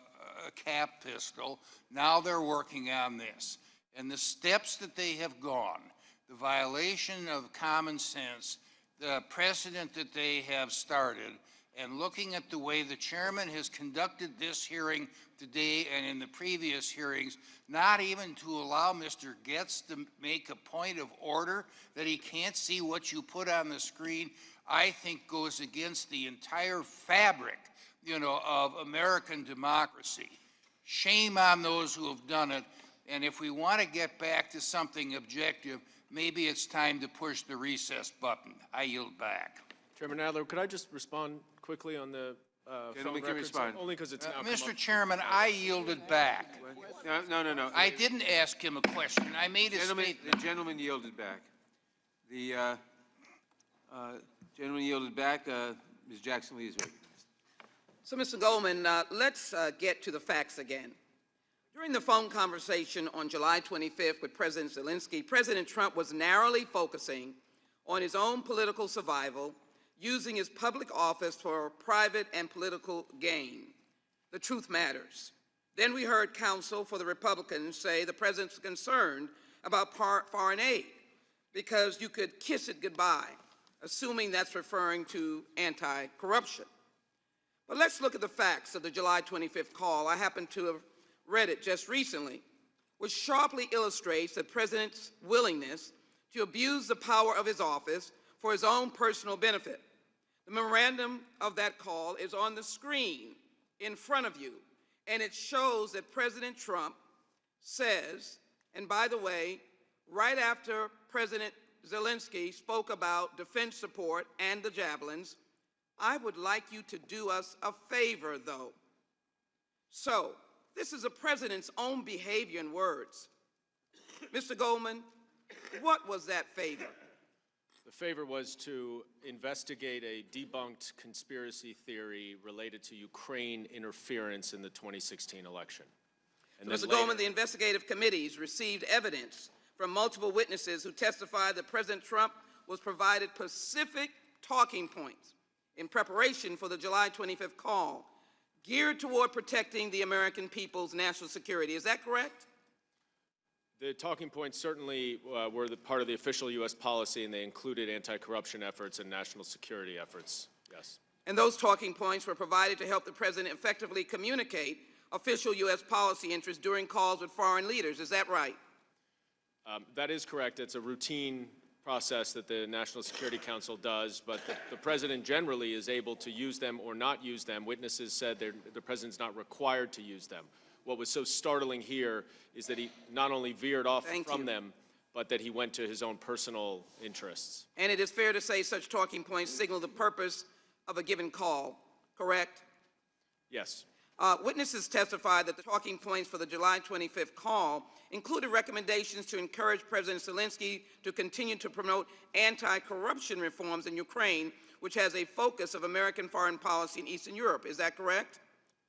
cap pistol. Now they're working on this. And the steps that they have gone, the violation of common sense, the precedent that they have started, and looking at the way the chairman has conducted this hearing today and in the previous hearings, not even to allow Mr. Getz to make a point of order that he can't see what you put on the screen, I think goes against the entire fabric, of American democracy. Shame on those who have done it. And if we want to get back to something objective, maybe it's time to push the recess button. I yield back. Chairman Nadler, could I just respond quickly on the Gentleman phone can records? respond. Only because it's now come Mr. up. Chairman, I yielded back. No. I didn't ask him a question. I made a statement. The gentleman yielded back. The gentleman yielded back. Ms. Jackson-Lee is recognized. So, Mr. Goldman, let's get to the facts again. During the phone conversation on July 25th with President Zelensky, President Trump was narrowly focusing on his own political survival, using his public office for private and political gain. The truth matters. Then we heard counsel for the Republicans say the president's concerned about foreign aid because you could kiss it goodbye, assuming that's referring to anti-corruption. But let's look at the facts of the July 25th call. I happen to have read it just recently, which sharply illustrates the president's willingness to abuse the power of his office for his own personal benefit. The memorandum of that call is on the screen in front of you, and it shows that President Trump says, and by the way, right after President Zelensky spoke about defense support and the javelins, I would like you to do us a favor, though. So, this is the president's own behavior and words. Mr. Goldman, what was that favor? The favor was to investigate a debunked conspiracy theory related to Ukraine interference in the 2016 election. And Mr. Goldman, the investigative committees received evidence from multiple witnesses who testified that President Trump was provided specific talking points in preparation for the July 25th call, geared toward protecting the American people's national security. Is that correct? The talking points certainly were part of the official U.S. policy, and they included anti-corruption efforts and national security efforts, yes. And those talking points were provided to help the president effectively communicate official U.S. policy interests during calls with foreign leaders. Is that right? That is correct. It's a routine process that the National Security Council does, but the president generally is able to use them or not use them. Witnesses said the president's not required to use them. What was so startling here is that he not only veered off from them, but that he went to his own personal interests. And it is fair to say such talking points signal the purpose of a given call, correct? Yes. Witnesses testified that the talking points for the July 25th call included recommendations to encourage President Zelensky to continue to promote anti-corruption reforms in Ukraine, which has a focus of American foreign policy in Eastern Europe. Is that correct?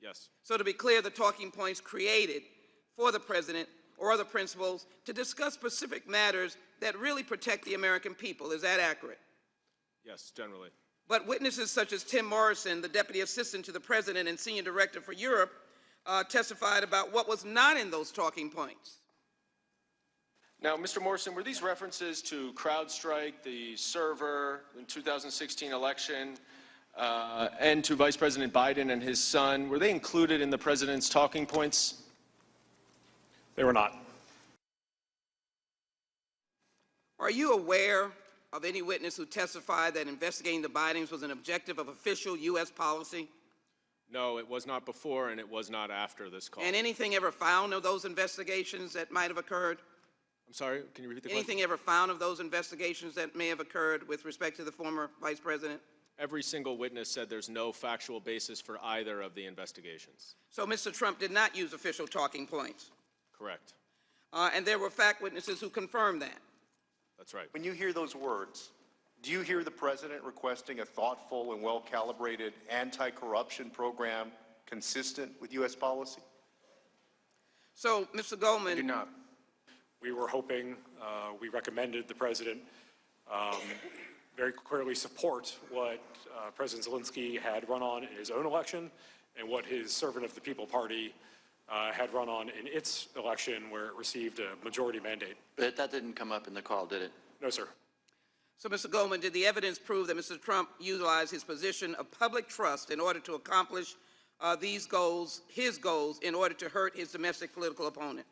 Yes. So to be clear, the talking points created for the president or other principals to discuss specific matters that really protect the American people. Is that accurate? Yes, generally. But witnesses such as Tim Morrison, the Deputy Assistant to the President and Senior Director for Europe, testified about what was not in those talking points. Now, Mr. Morrison, were these references to CrowdStrike, the server, the 2016 election, and to Vice President Biden and his son, were they included in the president's talking points? They were not. Are you aware of any witness who testified that investigating the Bidens was an objective of official U.S. policy? No, it was not before and it was not after this call. And anything ever found of those investigations that might have occurred? I'm sorry, can you repeat the question? Anything ever found of those investigations that may have occurred with respect to the former Vice President? Every single witness said there's no factual basis for either of the investigations. So Mr. Trump did not use official talking points? Correct. And there were fact witnesses who confirmed that? That's right. When you hear those words, do you hear the president requesting a thoughtful and well-calibrated anti-corruption program consistent with U.S. policy? So, Mr. Goldman. I do not. We were hoping, we recommended the president very clearly support what President Zelensky had run on in his own election and what his Servant of the People Party had run on in its election, where it received a majority mandate. But that didn't come up in the call, did it? No, sir. So, Mr. Goldman, did the evidence prove that Mr. Trump utilized his position of public trust in order to accomplish these goals, his goals, in order to hurt his domestic political opponent?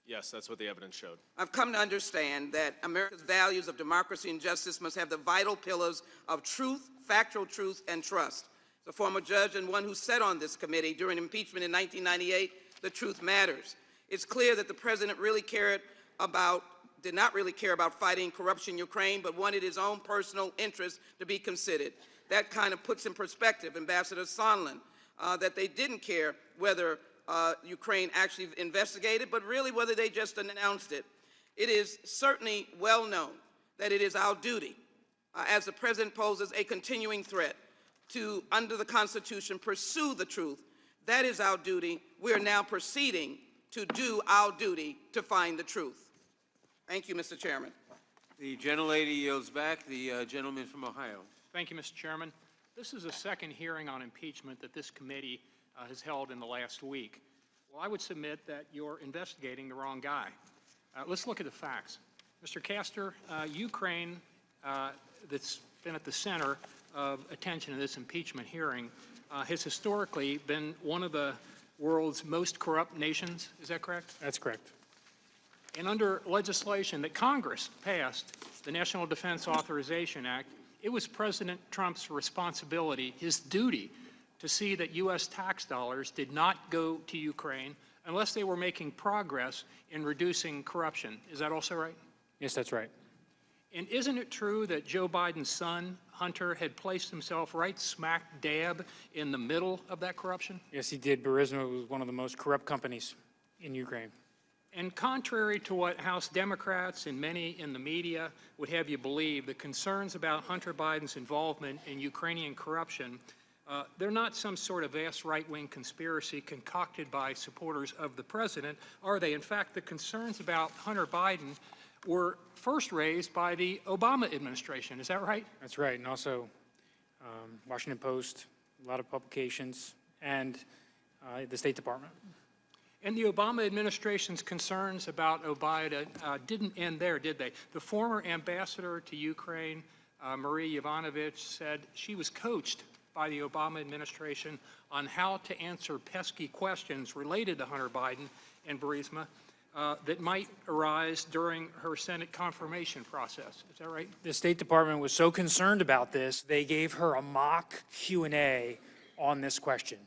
Yes, that's what the evidence showed. I've come to understand that America's values of democracy and justice must have the vital pillars of truth, factual truth, and trust. As a former judge and one who sat on this committee during impeachment in 1998, the truth matters. It's clear that the president did not really care about fighting corruption in Ukraine, but wanted his own personal interests to be considered. That kind of puts in perspective Ambassador Sondland, that they didn't care whether Ukraine actually investigated, but really whether they just announced it. It is certainly well known that it is our duty, as the president poses a continuing threat, to, under the Constitution, pursue the truth. That is our duty. We are now proceeding to do our duty to find the truth. Thank you, Mr. Chairman. The gentlelady yields back. The gentleman from Ohio. Thank you, Mr. Chairman. This is the second hearing on impeachment that this committee has held in the last week. Well, I would submit that you're investigating the wrong guy. Let's look at the facts. Mr. Castor, Ukraine, that's been at the center of attention in this impeachment hearing, has historically been one of the world's most corrupt nations. Is that correct? That's correct. And under legislation that Congress passed, the National Defense Authorization Act, it was President Trump's responsibility, his duty, to see that U.S. tax dollars did not go to Ukraine unless they were making progress in reducing corruption. Is that also right? Yes, that's right. And isn't it true that Joe Biden's son, Hunter, had placed himself right smack dab in the middle of that corruption? Yes, he did. Burisma was one of the most corrupt companies in Ukraine. And contrary to what House Democrats and many in the media would have you believe, the concerns about Hunter Biden's involvement in Ukrainian corruption, they're not some sort of vast right-wing conspiracy concocted by supporters of the president, are they? In fact, the concerns about Hunter Biden were first raised by the Obama administration. Is that right? That's right. And also Washington Post, a lot of publications, and the State Department. And the Obama administration's concerns about Obama didn't end there, did they? The former ambassador to Ukraine, Marie Yovanovitch, said she was coached by the Obama administration on how to answer pesky questions related to Hunter Biden and Burisma that might arise during her Senate confirmation process. Is that right? The State Department was so concerned about this, they gave her a mock Q&A on this question.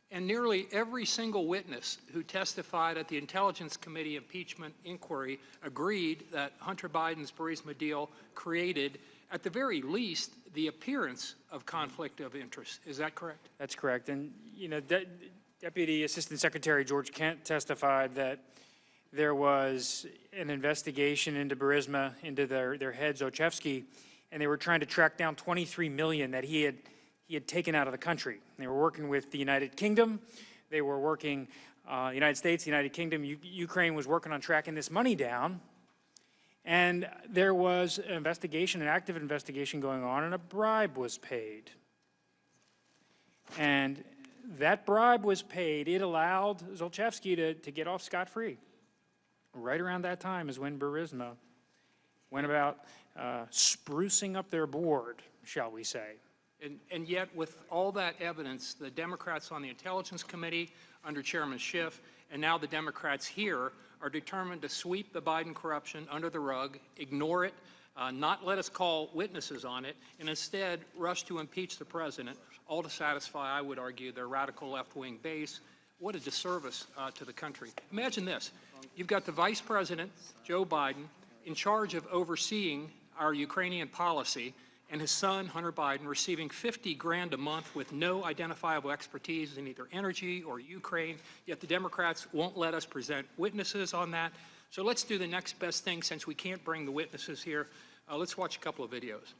And nearly every single witness who testified at the Intelligence Committee impeachment inquiry agreed that Hunter Biden's Burisma deal created, at the very least, the appearance of conflict of interest. Is that correct? That's correct. And, you know, Deputy Assistant Secretary George Kent testified that there was an investigation into Burisma, into their head, Zochevsky, and they were trying to track down $23 million that he had taken out of the country. They were working with the United Kingdom. They were working, the United States, the United Kingdom. Ukraine was working on tracking this money down. And there was an investigation, an active investigation going on, and a bribe was paid. And that bribe was paid. It allowed Zlochevsky to get off scot-free. Right around that time is when Burisma went about sprucing up their board, shall we say. And yet, with all that evidence, the Democrats on the Intelligence Committee under Chairman Schiff, and now the Democrats here, are determined to sweep the Biden corruption under the rug, ignore it, not let us call witnesses on it, and instead rush to impeach the president, all to satisfy, I would argue, their radical left-wing base. What a disservice to the country. Imagine this. You've got the Vice President, Joe Biden, in charge of overseeing our Ukrainian policy, and his son, Hunter Biden, receiving $50,000 a month with no identifiable expertise in either energy or Ukraine, yet the Democrats won't let us present witnesses on that. So let's do the next best thing since we can't bring the witnesses here. Let's watch a couple of videos.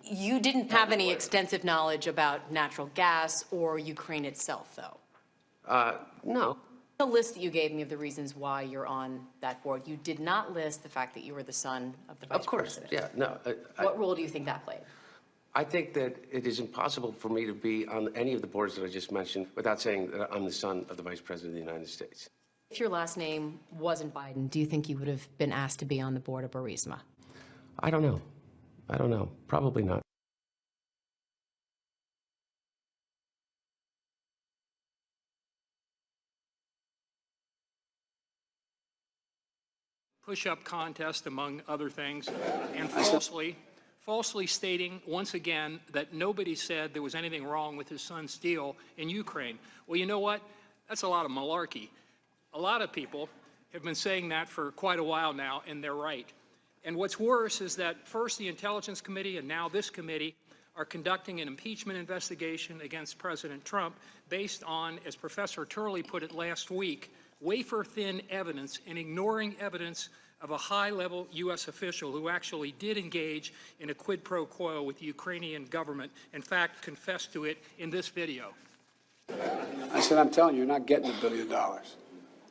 You didn't have any extensive knowledge about natural gas or Ukraine itself, though? No. The list that you gave me of the reasons why you're on that board, you did not list the fact that you were the son of the vice president. Yeah, no. What role do you think that played? I think that it is impossible for me to be on any of the boards that I just mentioned without saying that I'm the son of the Vice President of the United States. If your last name wasn't Biden, do you think you would have been asked to be on the board of Burisma? I don't know. I don't know. Probably not. Push-up contest, among other things, and falsely stating once again that nobody said there was anything wrong with his son's deal in Ukraine. Well, you know what? That's a lot of malarkey. A lot of people have been saying that for quite a while now, and they're right. And what's worse is that first the Intelligence Committee and now this committee are conducting an impeachment investigation against President Trump based on, as Professor Turley put it last week, wafer-thin evidence and ignoring evidence of a high-level U.S. official who actually did engage in a quid pro quo with the Ukrainian government, in fact, confessed to it in this video. I said, I'm telling you, you're not getting $1 billion.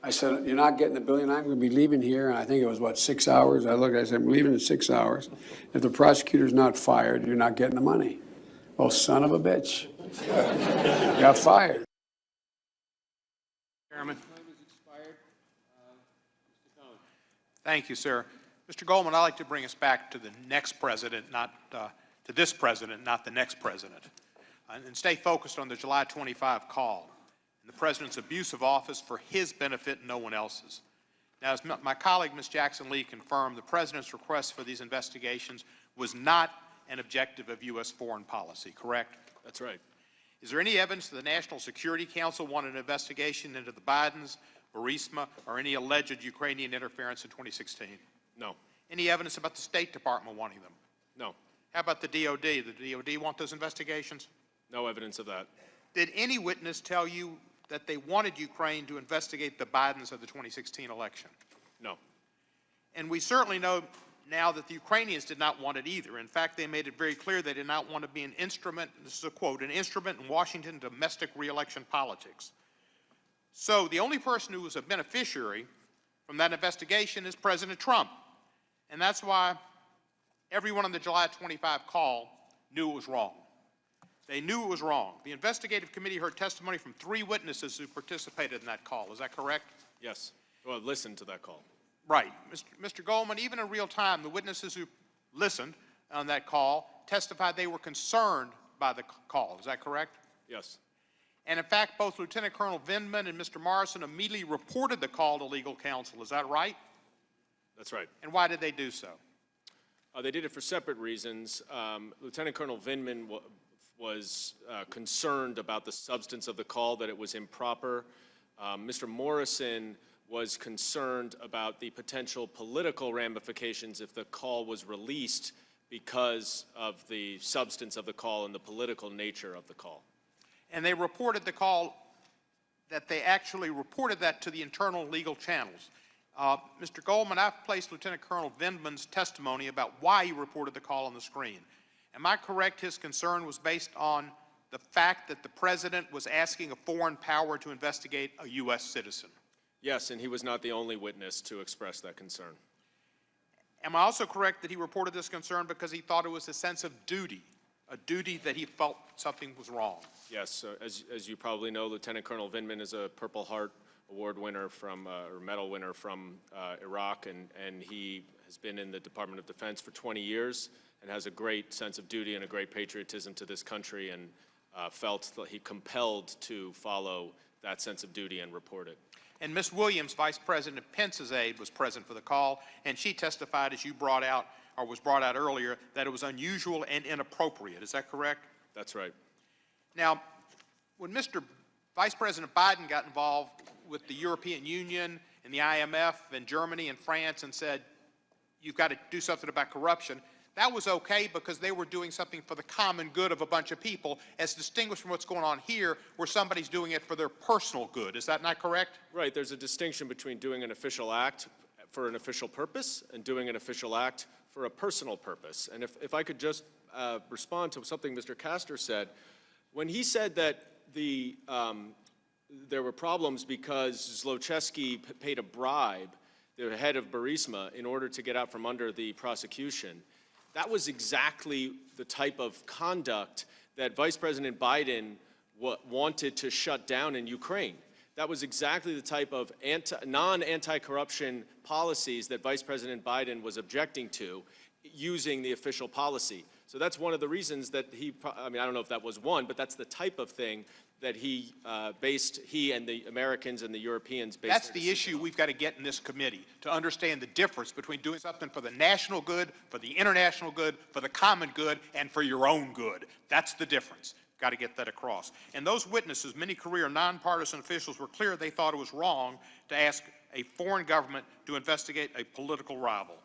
I said, you're not getting $1 billion. I'm going to be leaving here, and I think it was, what, 6 hours? I said, I'm leaving in 6 hours. If the prosecutor's not fired, you're not getting the money. Oh, son of a bitch. Got fired. Chairman. Thank you, sir. Mr. Goldman, I'd like to bring us back to the next president, not to this president, not the next president, and stay focused on the July 25 call and the president's abuse of office for his benefit and no one else's. Now, as my colleague, Ms. Jackson-Lee, confirmed, the president's request for these investigations was not an objective of U.S. foreign policy, correct? That's right. Is there any evidence that the National Security Council wanted an investigation into the Bidens, Burisma, or any alleged Ukrainian interference in 2016? No. Any evidence about the State Department wanting them? No. How about the DOD? Did the DOD want those investigations? No evidence of that. Did any witness tell you that they wanted Ukraine to investigate the Bidens of the 2016 election? No. And we certainly know now that the Ukrainians did not want it either. In fact, they made it very clear they did not want to be an instrument, this is a quote, an instrument in Washington domestic re-election politics. So the only person who was a beneficiary from that investigation is President Trump. And that's why everyone on the July 25 call knew it was wrong. They knew it was wrong. The investigative committee heard testimony from 3 witnesses who participated in that call. Is that correct? Yes. Well, listen to that call. Right. Mr. Goldman, even in real time, the witnesses who listened on that call testified they were concerned by the call. Is that correct? Yes. And in fact, both Lieutenant Colonel Vindman and Mr. Morrison immediately reported the call to legal counsel. Is that right? That's right. And why did they do so? They did it for separate reasons. Lieutenant Colonel Vindman was concerned about the substance of the call, that it was improper. Mr. Morrison was concerned about the potential political ramifications if the call was released because of the substance of the call and the political nature of the call. And they reported the call, that they actually reported that to the internal legal channels. Mr. Goldman, I've placed Lieutenant Colonel Vindman's testimony about why he reported the call on the screen. Am I correct his concern was based on the fact that the president was asking a foreign power to investigate a U.S. citizen? Yes, and he was not the only witness to express that concern. Am I also correct that he reported this concern because he thought it was a sense of duty, a duty that he felt something was wrong? Yes, as you probably know, Lieutenant Colonel Vindman is a Purple Heart Award winner from, or medal winner from Iraq, and he has been in the Department of Defense for 20 years and has a great sense of duty and a great patriotism to this country, and felt that he compelled to follow that sense of duty and report it. And Ms. Williams, Vice President Pence's aide, was present for the call, and she testified, as you brought out, or was brought out earlier, that it was unusual and inappropriate. Is that correct? That's right. Now, when Mr. Vice President Biden got involved with the European Union and the IMF and Germany and France and said, you've got to do something about corruption, that was okay because they were doing something for the common good of a bunch of people, as distinguished from what's going on here, where somebody's doing it for their personal good. Is that not correct? Right. There's a distinction between doing an official act for an official purpose and doing an official act for a personal purpose. And if I could just respond to something Mr. Castor said, when he said that the there were problems because Zlochevsky paid a bribe, the head of Burisma, in order to get out from under the prosecution. That was exactly the type of conduct that Vice President Biden wanted to shut down in Ukraine. That was exactly the type of non-anti-corruption policies that Vice President Biden was objecting to using the official policy. So that's one of the reasons that I don't know if that was one, but that's the type of thing that he and the Americans and the Europeans based. That's the issue we've got to get in this committee, to understand the difference between doing something for the national good, for the international good, for the common good, and for your own good. That's the difference. Got to get that across. And those witnesses, many career nonpartisan officials, were clear they thought it was wrong to ask a foreign government to investigate a political rival.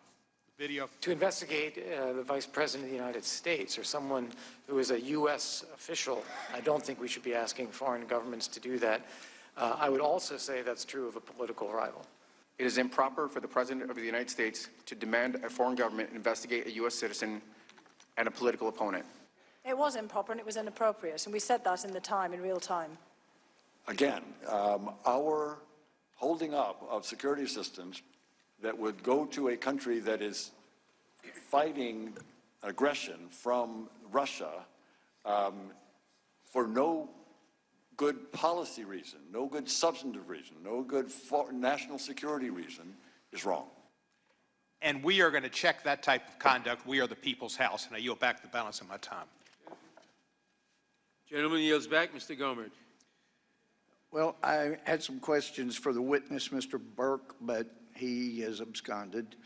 Video. To investigate the Vice President of the United States or someone who is a U.S. official, I don't think we should be asking foreign governments to do that. I would also say that's true of a political rival. It is improper for the President of the United States to demand a foreign government investigate a U.S. citizen and a political opponent. It was improper and it was inappropriate, and we said that in real time. Again, our holding up of security assistance that would go to a country that is fighting aggression from Russia for no good policy reason, no good substantive reason, no good national security reason is wrong. And we are going to check that type of conduct. We are the people's house, and I yield back the balance of my time. Gentleman yields back. Mr. Gomer. Well, I had some questions for the witness, Mr. Burke, but he has absconded.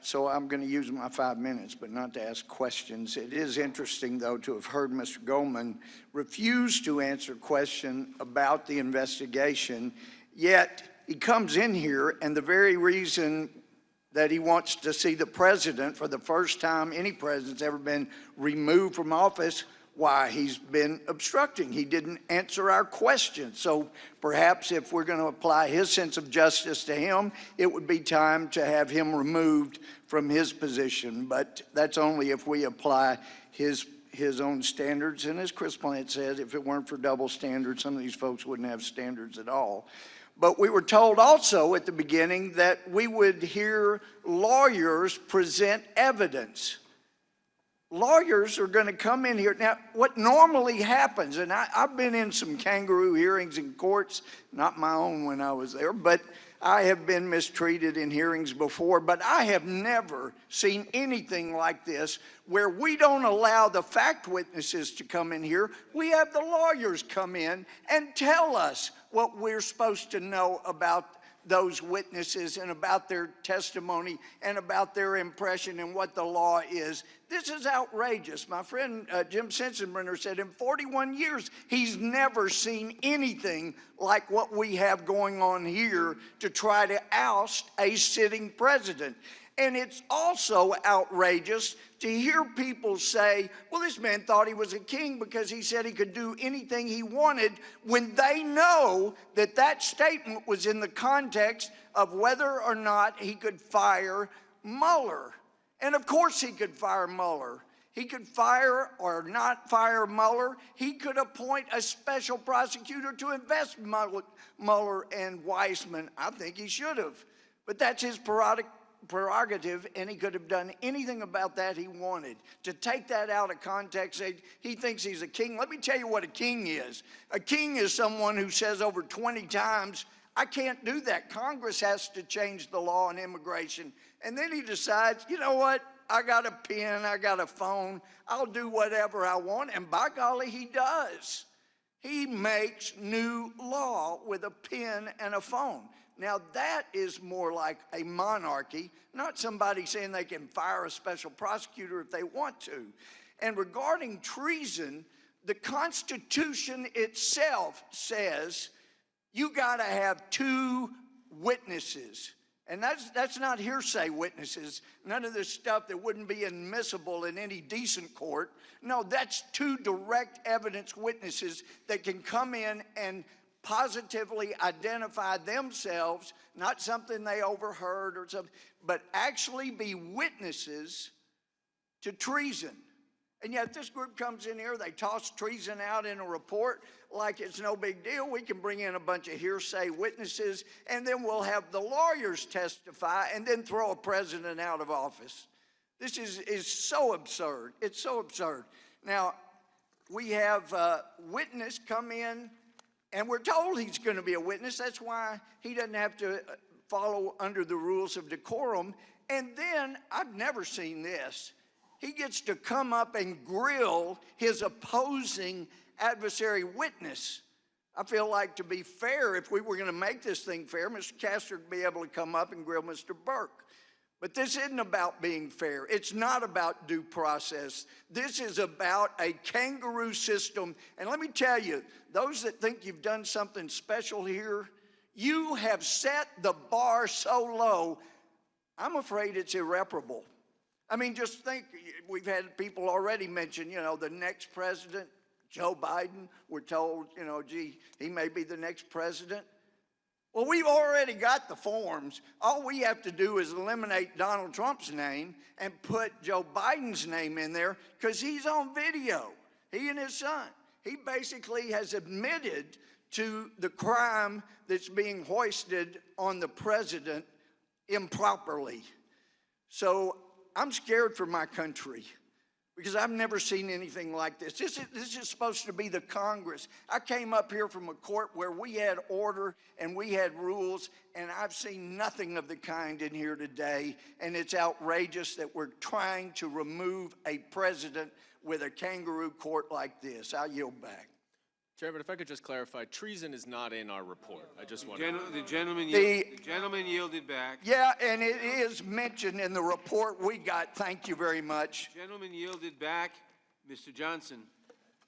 So I'm going to use my 5 minutes, but not to ask questions. It is interesting, though, to have heard Mr. Goldman refuse to answer a question about the investigation, yet he comes in here, and the very reason that he wants to see the president for the first time any president's ever been removed from office, why, he's been obstructing. He didn't answer our questions. So perhaps if we're going to apply his sense of justice to him, it would be time to have him removed from his position. But that's only if we apply his own standards. And as Chris Plant said, if it weren't for double standards, some of these folks wouldn't have standards at all. But we were told also at the beginning that we would hear lawyers present evidence. Lawyers are going to come in here. Now, what normally happens, and I've been in some kangaroo hearings in courts, not my own when I was there, but I have been mistreated in hearings before, but I have never seen anything like this where we don't allow the fact witnesses to come in here. We have the lawyers come in and tell us what we're supposed to know about those witnesses and about their testimony and about their impression and what the law is. This is outrageous. My friend Jim Sensenbrenner said in 41 years he's never seen anything like what we have going on here to try to oust a sitting president. And it's also outrageous to hear people say, well, this man thought he was a king because he said he could do anything he wanted, when they know that that statement was in the context of whether or not he could fire Mueller. And of course he could fire Mueller. He could fire or not fire Mueller. He could appoint a special prosecutor to invest Mueller and Weissman. I think he should have. But that's his prerogative, and he could have done anything about that he wanted. To take that out of context, he thinks he's a king. Let me tell you what a king is. A king is someone who says over 20 times, I can't do that. Congress has to change the law on immigration. And then he decides, you know what? I got a pen, I got a phone, I'll do whatever I want, and by golly, he does. He makes new law with a pen and a phone. Now that is more like a monarchy, not somebody saying they can fire a special prosecutor if they want to. And regarding treason, the Constitution itself says you gotta have 2 witnesses. And that's not hearsay witnesses, none of this stuff that wouldn't be admissible in any decent court. No, that's 2 direct evidence witnesses that can come in and positively identify themselves, not something they overheard or something, but actually be witnesses to treason. And yet this group comes in here, they toss treason out in a report like it's no big deal. We can bring in a bunch of hearsay witnesses, and then we'll have the lawyers testify and then throw a president out of office. This is so absurd. It's so absurd. Now, we have a witness come in, and we're told he's going to be a witness. That's why he doesn't have to follow under the rules of decorum. And then, I've never seen this, he gets to come up and grill his opposing adversary witness. I feel like, to be fair, if we were going to make this thing fair, Mr. Castor would be able to come up and grill Mr. Burke. But this isn't about being fair. It's not about due process. This is about a kangaroo system. And let me tell you, those that think you've done something special here, you have set the bar so low, I'm afraid it's irreparable. I mean, just think, we've had people already mention, the next president, Joe Biden. We're told, gee, he may be the next president. Well, we've already got the forms. All we have to do is eliminate Donald Trump's name and put Joe Biden's name in there because he's on video, he and his son. He basically has admitted to the crime that's being hoisted on the president improperly. So I'm scared for my country because I've never seen anything like this. This is supposed to be the Congress. I came up here from a court where we had order and we had rules, and I've seen nothing of the kind in here today, and it's outrageous that we're trying to remove a president with a kangaroo court like this. I yield back. Chairman, if I could just clarify, treason is not in our report. I just want The gentleman yielded back. Yeah, and it is mentioned in the report we got. Thank you very much. Gentleman yielded back. Mr. Johnson.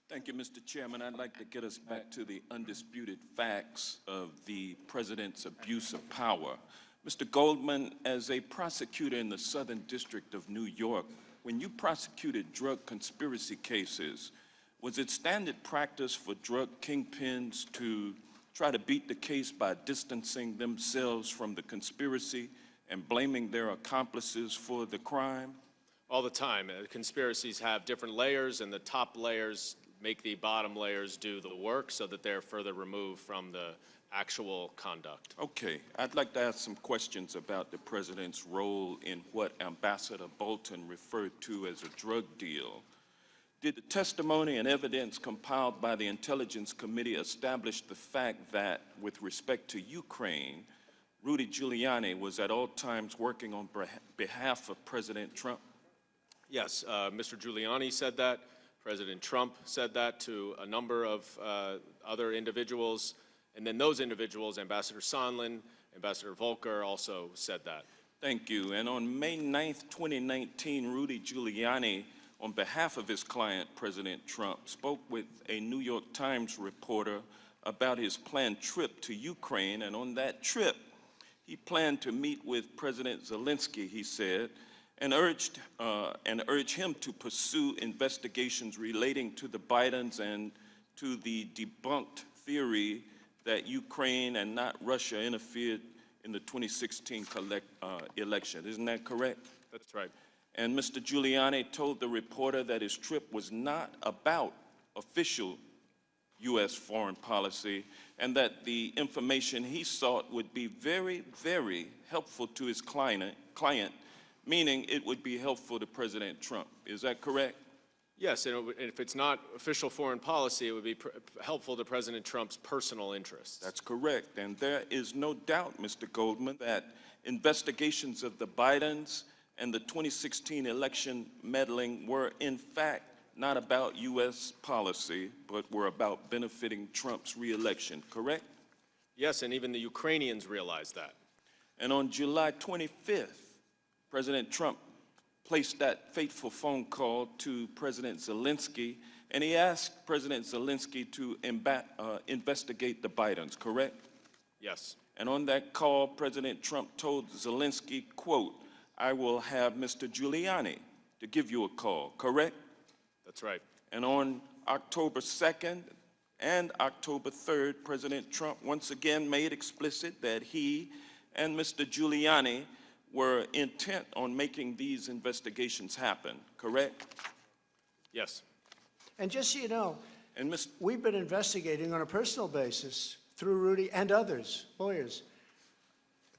Thank you, Mr. Chairman. I'd like to get us back to the undisputed facts of the president's abuse of power. Mr. Goldman, as a prosecutor in the Southern District of New York, when you prosecuted drug conspiracy cases, was it standard practice for drug kingpins to try to beat the case by distancing themselves from the conspiracy and blaming their accomplices for the crime? all the time. Conspiracies have different layers, and the top layers make the bottom layers do the work so that they're further removed from the actual conduct. Okay, I'd like to ask some questions about the president's role in what Ambassador Bolton referred to as a drug deal. Did the testimony and evidence compiled by the Intelligence Committee establish the fact that, with respect to Ukraine, Rudy Giuliani was at all times working on behalf of President Trump? Yes, Mr. Giuliani said that. President Trump said that to a number of other individuals. And then those individuals, Ambassador Sondland, Ambassador Volker, also said that. Thank you. And on May 9th, 2019, Rudy Giuliani, on behalf of his client, President Trump, spoke with a New York Times reporter about his planned trip to Ukraine. And on that trip, he planned to meet with President Zelensky, he said, and urged him to pursue investigations relating to the Bidens and to the debunked theory that Ukraine and not Russia interfered in the 2016 election. Isn't that correct? That's right. And Mr. Giuliani told the reporter that his trip was not about official U.S. foreign policy and that the information he sought would be very, very helpful to his client, meaning it would be helpful to President Trump. Is that correct? Yes, and if it's not official foreign policy, it would be helpful to President Trump's personal interests. That's correct. And there is no doubt, Mr. Goldman, that investigations of the Bidens and the 2016 election meddling were, in fact, not about U.S. policy, but were about benefiting Trump's reelection, correct? Yes, and even the Ukrainians realized that. And on July 25th, President Trump placed that fateful phone call to President Zelensky, and he asked President Zelensky to investigate the Bidens, correct? Yes. And on that call, President Trump told Zelensky, quote, "I will have Mr. Giuliani to give you a call," correct? That's right. And on October 2nd and October 3rd, President Trump once again made explicit that he and Mr. Giuliani were intent on making these investigations happen, correct? Yes. And just so you know, And we've been investigating on a personal basis through Rudy and others, lawyers,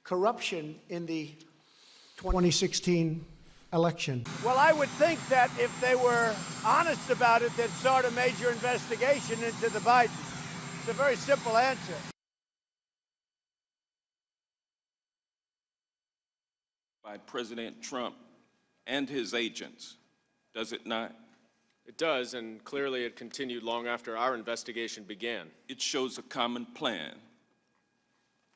corruption in the 2016 election. Well, I would think that if they were honest about it, they'd start a major investigation into the Bidens. It's a very simple answer. by President Trump and his agents, does it not? It does, and clearly it continued long after our investigation began. It shows a common plan,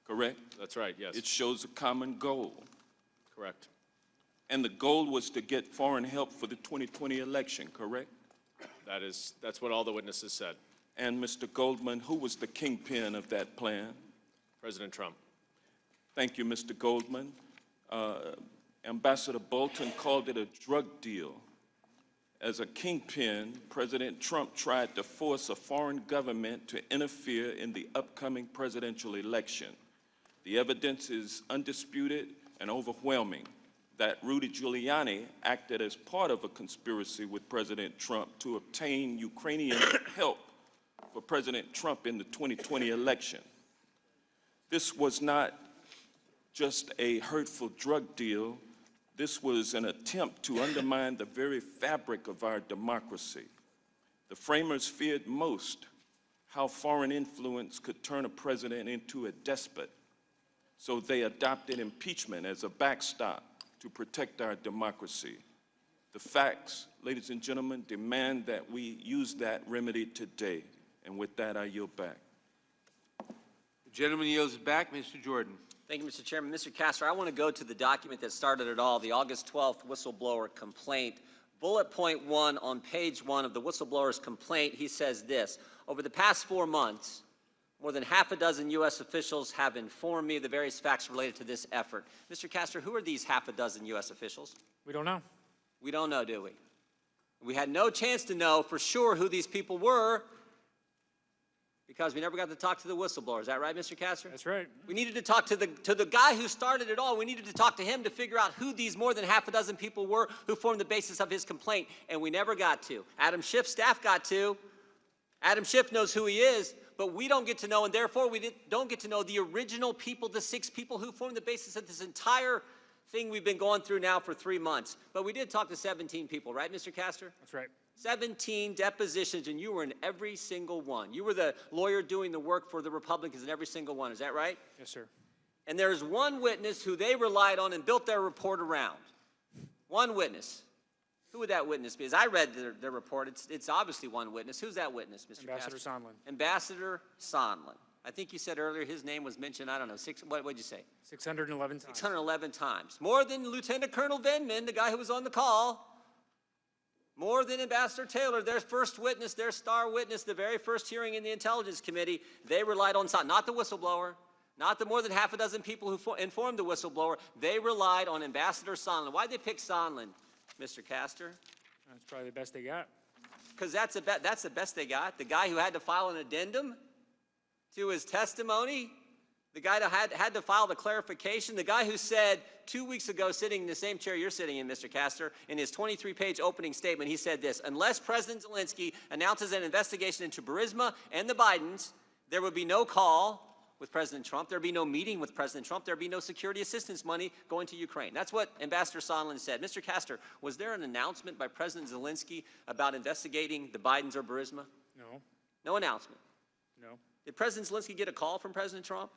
correct? That's right, yes. It shows a common goal. Correct. And the goal was to get foreign help for the 2020 election, correct? That's what all the witnesses said. And Mr. Goldman, who was the kingpin of that plan? President Trump. Thank you, Mr. Goldman. Ambassador Bolton called it a drug deal. As a kingpin, President Trump tried to force a foreign government to interfere in the upcoming presidential election. The evidence is undisputed and overwhelming that Rudy Giuliani acted as part of a conspiracy with President Trump to obtain Ukrainian help for President Trump in the 2020 election. This was not just a hurtful drug deal. This was an attempt to undermine the very fabric of our democracy. The framers feared most how foreign influence could turn a president into a despot. So they adopted impeachment as a backstop to protect our democracy. The facts, ladies and gentlemen, demand that we use that remedy today. And with that, I yield back. The gentleman yields back. Mr. Jordan. Thank you, Mr. Chairman. Mr. Castor, I want to go to the document that started it all, the August 12th whistleblower complaint. Bullet point 1 on page 1 of the whistleblower's complaint, he says this: over the past 4 months, more than half a dozen U.S. officials have informed me of the various facts related to this effort. Mr. Castor, who are these half a dozen U.S. officials? We don't know. We don't know, do we? We had no chance to know for sure who these people were because we never got to talk to the whistleblower. Is that right, Mr. Castor? That's right. We needed to talk to the guy who started it all. We needed to talk to him to figure out who these more than half a dozen people were who formed the basis of his complaint, and we never got to. Adam Schiff's staff got to. Adam Schiff knows who he is, but we don't get to know, and therefore we don't get to know the original people, the 6 people who formed the basis of this entire thing we've been going through now for 3 months. But we did talk to 17 people, right, Mr. Castor? That's right. 17 depositions, and you were in every single one. You were the lawyer doing the work for the Republicans in every single one. Is that right? Yes, sir. And there's one witness who they relied on and built their report around. One witness. Who would that witness be? As I read their report, it's obviously one witness. Who's that witness, Mr. Ambassador Castor? Sondland. Ambassador Sondland. I think you said earlier his name was mentioned, I don't know, what did you say? 611 times. 611 times. More than Lieutenant Colonel Vindman, the guy who was on the call. More than Ambassador Taylor, their first witness, their star witness, the very first hearing in the Intelligence Committee. They relied on Sondland, not the whistleblower, not the more than half a dozen people who informed the whistleblower. They relied on Ambassador Sondland. Why'd they pick Sondland, Mr. Castor? That's probably the best they got. Because that's the best they got. The guy who had to file an addendum to his testimony, the guy that had to file the clarification, the guy who said 2 weeks ago, sitting in the same chair you're sitting in, Mr. Castor, in his 23-page opening statement, he said this: unless President Zelensky announces an investigation into Burisma and the Bidens, there would be no call with President Trump, there would be no meeting with President Trump, there would be no security assistance money going to Ukraine. That's what Ambassador Sondland said. Mr. Castor, was there an announcement by President Zelensky about investigating the Bidens or Burisma? No. No announcement. No. Did President Zelensky get a call from President Trump?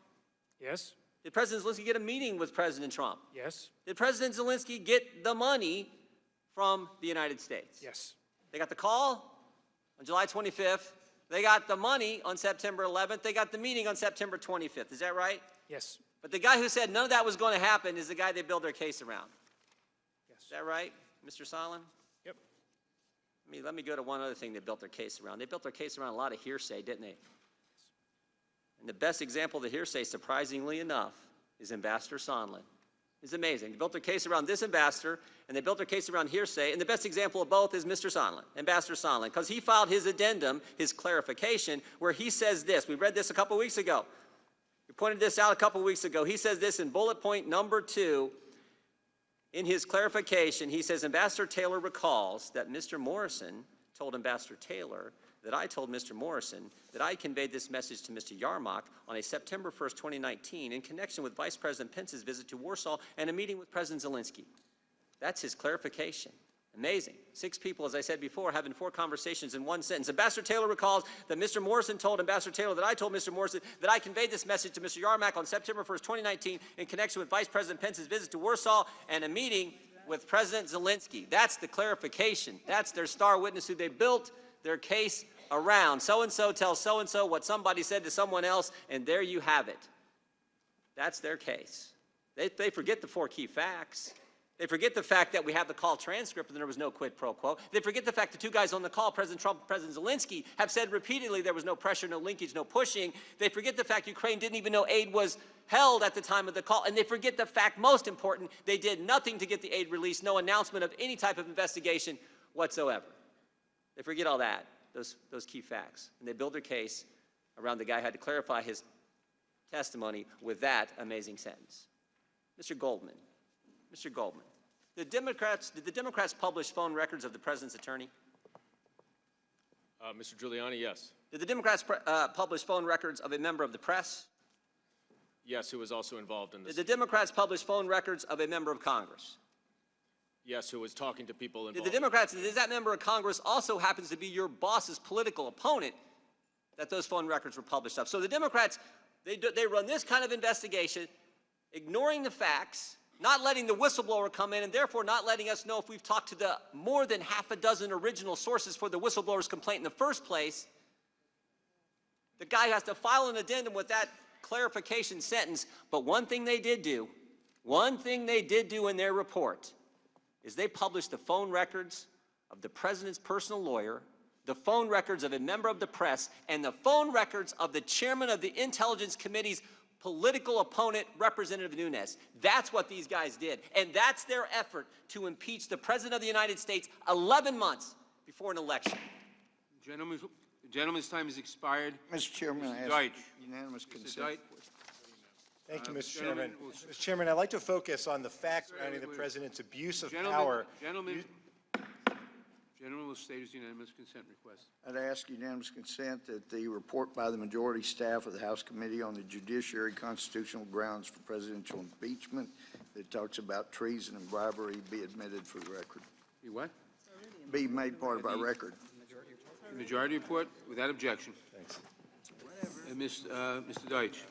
Yes. Did President Zelensky get a meeting with President Trump? Yes. Did President Zelensky get the money from the United States? Yes. They got the call on July 25th. They got the money on September 11th. They got the meeting on September 25th. Is that right? Yes. But the guy who said none of that was going to happen is the guy they build their case around. Yes. Is that right, Mr. Sondland? Yep. Let me go to one other thing they built their case around. They built their case around a lot of hearsay, didn't they? And the best example of the hearsay, surprisingly enough, is Ambassador Sondland. It's amazing. They built their case around this ambassador, and they built their case around hearsay, and the best example of both is Mr. Sondland, Ambassador Sondland, because he filed his addendum, his clarification, where he says this. We read this a couple weeks ago. We pointed this out a couple weeks ago. He says this in bullet point number 2. In his clarification, he says, Ambassador Taylor recalls that Mr. Morrison told Ambassador Taylor that I told Mr. Morrison that I conveyed this message to Mr. Yarmouk on a September 1st, 2019, in connection with Vice President Pence's visit to Warsaw and a meeting with President Zelensky. That's his clarification. Amazing. 6 people, as I said before, having 4 conversations in one sentence. Ambassador Taylor recalls that Mr. Morrison told Ambassador Taylor that I told Mr. Morrison that I conveyed this message to Mr. Yarmouk on September 1st, 2019, in connection with Vice President Pence's visit to Warsaw and a meeting with President Zelensky. That's the clarification. That's their star witness who they built their case around. So-and-so tells so-and-so what somebody said to someone else, and there you have it. That's their case. They forget the 4 key facts. They forget the fact that we have the call transcript and there was no quid pro quo. They forget the fact the 2 guys on the call, President Trump and President Zelensky, have said repeatedly there was no pressure, no linkage, no pushing. They forget the fact Ukraine didn't even know aid was held at the time of the call. And they forget the fact, most important, they did nothing to get the aid released, no announcement of any type of investigation whatsoever. They forget all that, those key facts. And they build their case around the guy who had to clarify his testimony with that amazing sentence. Mr. Goldman, did the Democrats publish phone records of the president's attorney? Mr. Giuliani, yes. Did the Democrats publish phone records of a member of the press? Yes, who was also involved in this. Did the Democrats publish phone records of a member of Congress? Yes, who was talking to people involved. Did the Democrats, does that member of Congress also happens to be your boss's political opponent that those phone records were published of? So the Democrats, they run this kind of investigation, ignoring the facts, not letting the whistleblower come in, and therefore not letting us know if we've talked to the more than half a dozen original sources for the whistleblower's complaint in the first place. The guy has to file an addendum with that clarification sentence. But one thing they did do in their report is they published the phone records of the president's personal lawyer, the phone records of a member of the press, and the phone records of the chairman of the Intelligence Committee's political opponent, Representative Nunes. That's what these guys did. And that's their effort to impeach the President of the United States 11 months before an election. The gentleman's time has expired. Mr. Chairman, I Mr. ask Deutsch. unanimous Mr. consent. Deutsch. Thank you, Mr. Gentleman Chairman. will- Mr. Chairman, I'd like to focus on the facts surrounding the president's abuse of power. Gentleman will state his unanimous consent request. I'd ask unanimous consent that the report by the majority staff of the House Committee on the Judiciary Constitutional Grounds for Presidential Impeachment that talks about treason and bribery be admitted for the record. Be what? Be made part of our record. Majority report without objection. Thanks. Mr. Deutsch.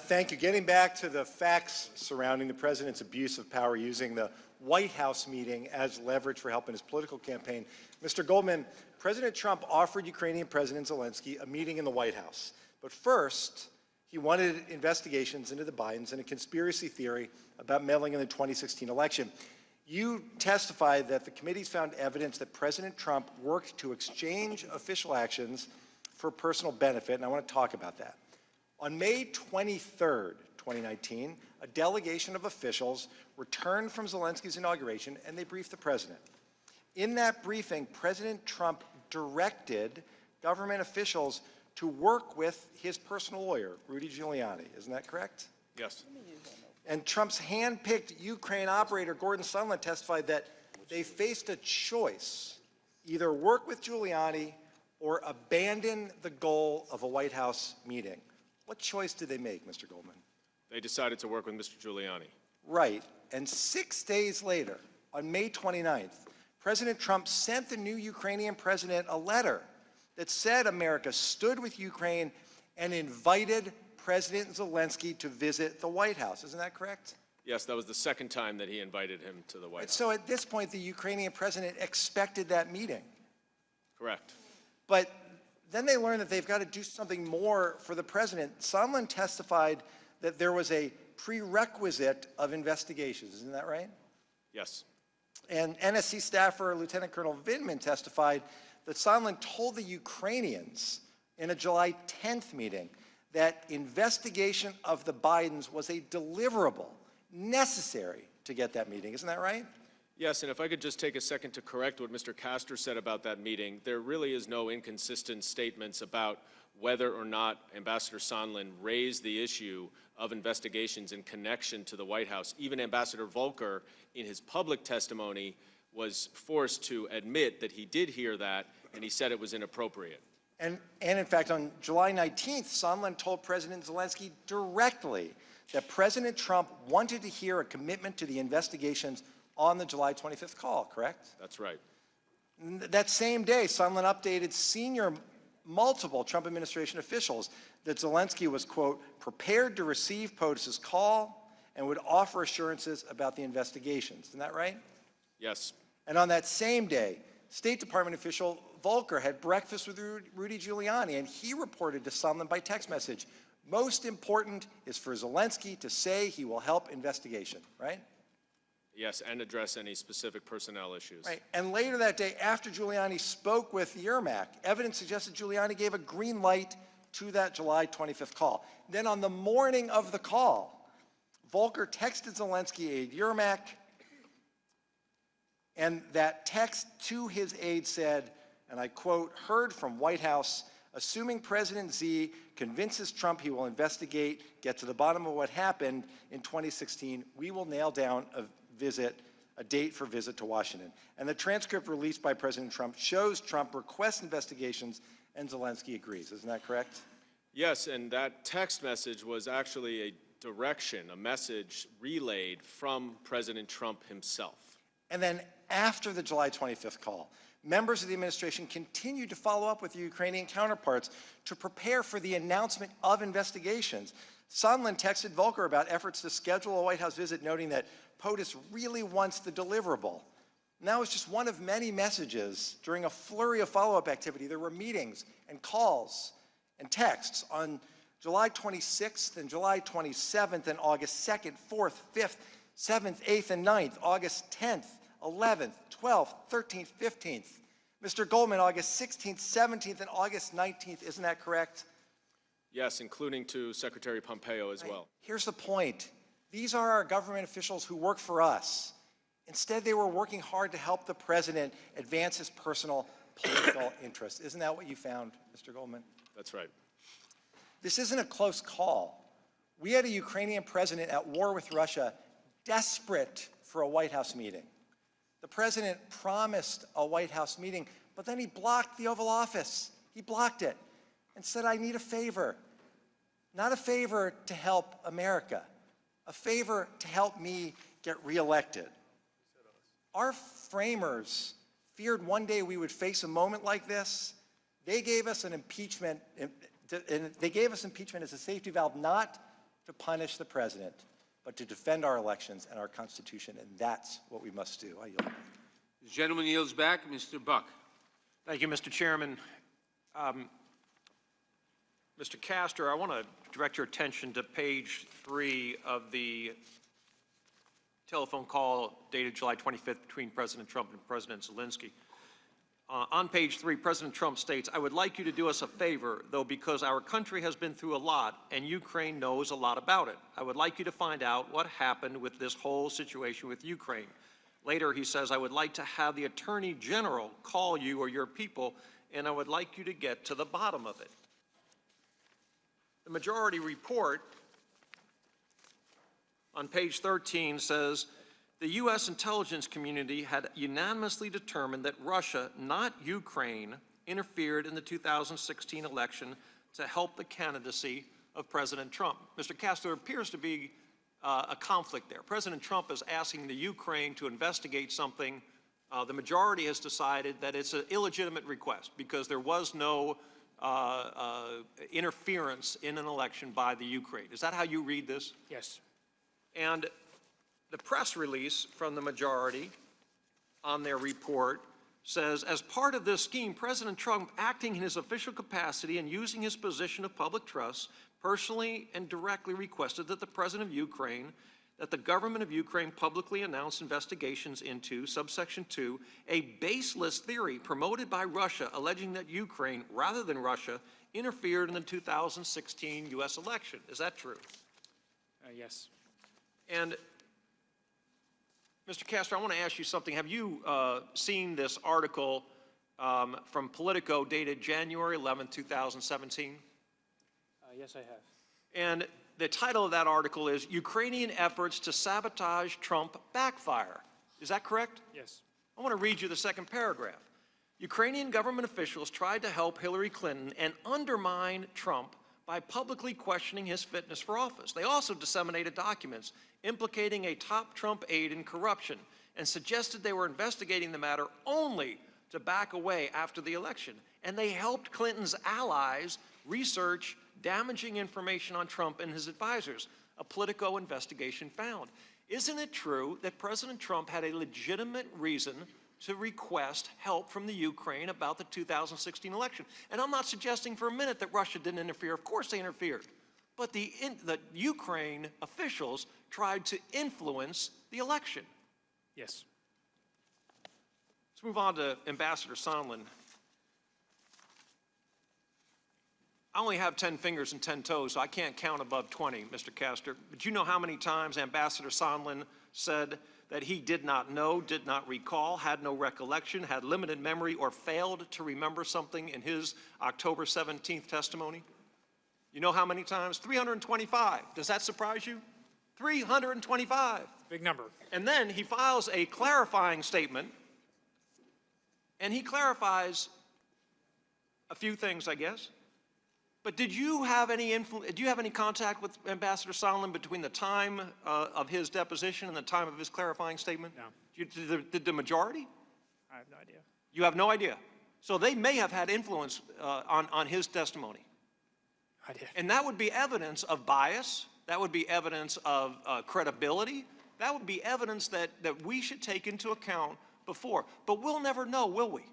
Thank you. Getting back to the facts surrounding the president's abuse of power using the White House meeting as leverage for helping his political campaign. Mr. Goldman, President Trump offered Ukrainian President Zelensky a meeting in the White House. But first, he wanted investigations into the Bidens and a conspiracy theory about meddling in the 2016 election. You testified that the committees found evidence that President Trump worked to exchange official actions for personal benefit, and I want to talk about that. On May 23rd, 2019, a delegation of officials returned from Zelensky's inauguration, and they briefed the president. In that briefing, President Trump directed government officials to work with his personal lawyer, Rudy Giuliani. Isn't that correct? Yes. And Trump's hand-picked Ukraine operator, Gordon Sondland, testified that they faced a choice: either work with Giuliani or abandon the goal of a White House meeting. What choice did they make, Mr. Goldman? They decided to work with Mr. Giuliani. Right. And 6 days later, on May 29th, President Trump sent the new Ukrainian president a letter that said America stood with Ukraine and invited President Zelensky to visit the White House. Isn't that correct? Yes, that was the second time that he invited him to the White House. So at this point, the Ukrainian president expected that meeting. Correct. But then they learned that they've got to do something more for the president. Sondland testified that there was a prerequisite of investigations. Isn't that right? Yes. And NSC staffer Lieutenant Colonel Vindman testified that Sondland told the Ukrainians in a July 10th meeting that investigation of the Bidens was a deliverable necessary to get that meeting. Isn't that right? Yes, and if I could just take a second to correct what Mr. Castor said about that meeting, there really is no inconsistent statements about whether or not Ambassador Sondland raised the issue of investigations in connection to the White House. Even Ambassador Volker, in his public testimony, was forced to admit that he did hear that and he said it was inappropriate. And in fact, on July 19th, Sondland told President Zelensky directly that President Trump wanted to hear a commitment to the investigations on the July 25th call, correct? That's right. That same day, Sondland updated multiple Trump administration officials that Zelensky was, quote, prepared to receive POTUS's call and would offer assurances about the investigations. Isn't that right? Yes. And on that same day, State Department official Volker had breakfast with Rudy Giuliani, and he reported to Sondland by text message, most important is for Zelensky to say he will help investigation, right? Yes, and address any specific personnel issues. Right. And later that day, after Giuliani spoke with Yermak, evidence suggested Giuliani gave a green light to that July 25th call. Then on the morning of the call, Volker texted Zelensky aide Yermak, and that text to his aide said, and I quote, heard from White House, assuming President Z convinces Trump he will investigate, get to the bottom of what happened in 2016, we will nail down a date for visit to Washington. And the transcript released by President Trump shows Trump requests investigations and Zelensky agrees. Isn't that correct? Yes, and that text message was actually a direction, a message relayed from President Trump himself. And then after the July 25th call, members of the administration continued to follow up with the Ukrainian counterparts to prepare for the announcement of investigations. Sondland texted Volker about efforts to schedule a White House visit, noting that POTUS really wants the deliverable. And that was just one of many messages during a flurry of follow-up activity. There were meetings and calls and texts on July 26th and July 27th and August 2nd, 4th, 5th, 7th, 8th, and 9th, August 10th, 11th, 12th, 13th, 15th. Mr. Goldman, August 16th, 17th, and August 19th. Isn't that correct? Yes, including to Secretary Pompeo as well. Here's the point. These are our government officials who work for us. Instead, they were working hard to help the president advance his personal political interests. Isn't that what you found, Mr. Goldman? That's right. This isn't a close call. We had a Ukrainian president at war with Russia, desperate for a White House meeting. The president promised a White House meeting, but then he blocked the Oval Office. He blocked it and said, I need a favor. Not a favor to help America, a favor to help me get reelected. Our framers feared one day we would face a moment like this. They gave us an impeachment, and they gave us impeachment as a safety valve, not to punish the president, but to defend our elections and our Constitution, and that's what we must do. I yield. The gentleman yields back. Mr. Buck. Thank you, Mr. Chairman. Mr. Castor, I want to direct your attention to page 3 of the telephone call dated July 25th between President Trump and President Zelensky. On page 3, President Trump states, I would like you to do us a favor, though, because our country has been through a lot and Ukraine knows a lot about it. I would like you to find out what happened with this whole situation with Ukraine. Later, he says, I would like to have the Attorney General call you or your people, and I would like you to get to the bottom of it. The majority report on page 13 says, the U.S. intelligence community had unanimously determined that Russia, not Ukraine, interfered in the 2016 election to help the candidacy of President Trump. Mr. Castor, there appears to be a conflict there. President Trump is asking the Ukraine to investigate something. The majority has decided that it's an illegitimate request because there was no interference in an election by the Ukraine. Is that how you read this? Yes. And the press release from the majority on their report says, as part of this scheme, President Trump, acting in his official capacity and using his position of public trust, personally and directly requested that the President of Ukraine, that the government of Ukraine publicly announce investigations into, subsection 2, a baseless theory promoted by Russia alleging that Ukraine, rather than Russia, interfered in the 2016 U.S. election. Is that true? Yes. And Mr. Castor, I want to ask you something. Have you seen this article from Politico dated January 11, 2017? Yes, I have. And the title of that article is Ukrainian Efforts to Sabotage Trump Backfire. Is that correct? Yes. I want to read you the second paragraph. Ukrainian government officials tried to help Hillary Clinton and undermine Trump by publicly questioning his fitness for office. They also disseminated documents implicating a top Trump aide in corruption and suggested they were investigating the matter only to back away after the election. And they helped Clinton's allies research damaging information on Trump and his advisors, a Politico investigation found. Isn't it true that President Trump had a legitimate reason to request help from the Ukraine about the 2016 election? And I'm not suggesting for a minute that Russia didn't interfere. Of course they interfered. But the Ukraine officials tried to influence the election. Yes. Let's move on to Ambassador Sondland. I only have 10 fingers and 10 toes, so I can't count above 20, Mr. Castor. But you know how many times Ambassador Sondland said that he did not know, did not recall, had no recollection, had limited memory, or failed to remember something in his October 17th testimony? You know how many times? 325. Does that surprise you? 325. Big number. And then he files a clarifying statement, and he clarifies a few things, I guess. But did you have any contact with Ambassador Sondland between the time of his deposition and the time of his clarifying statement? No. Did the majority? I have no idea. You have no idea. So they may have had influence on his testimony. I did. And that would be evidence of bias. That would be evidence of credibility. That would be evidence that we should take into account before. But we'll never know, will we?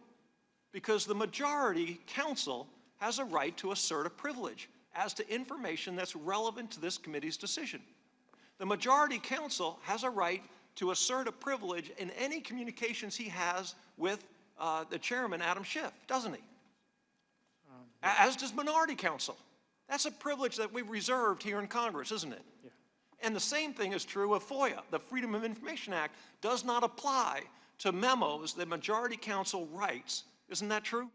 Because the majority counsel has a right to assert a privilege as to information that's relevant to this committee's decision. The majority counsel has a right to assert a privilege in any communications he has with the chairman, Adam Schiff, doesn't he? As does minority counsel. That's a privilege that we've reserved here in Congress, isn't it? Yeah. And the same thing is true of FOIA. The Freedom of Information Act does not apply to memos that majority counsel writes. Isn't that true?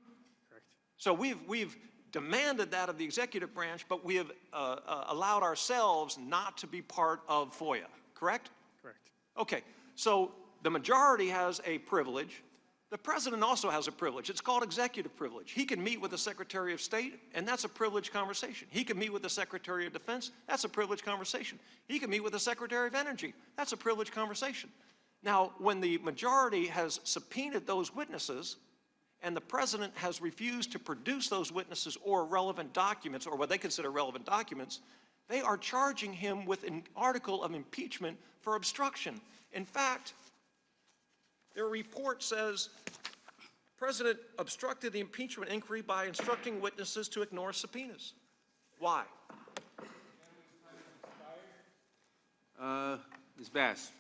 So we've demanded that of the executive branch, but we have allowed ourselves not to be part of FOIA, correct? Correct. Okay, so the majority has a privilege. The president also has a privilege. It's called executive privilege. He can meet with the Secretary of State, and that's a privileged conversation. He can meet with the Secretary of Defense. That's a privileged conversation. He can meet with the Secretary of Energy. That's a privileged conversation. Now, when the majority has subpoenaed those witnesses, and the president has refused to produce those witnesses or relevant documents, or what they consider relevant documents, they are charging him with an article of impeachment for obstruction. In fact, their report says, President obstructed the impeachment inquiry by instructing witnesses to ignore subpoenas. Why? Ms. Bass.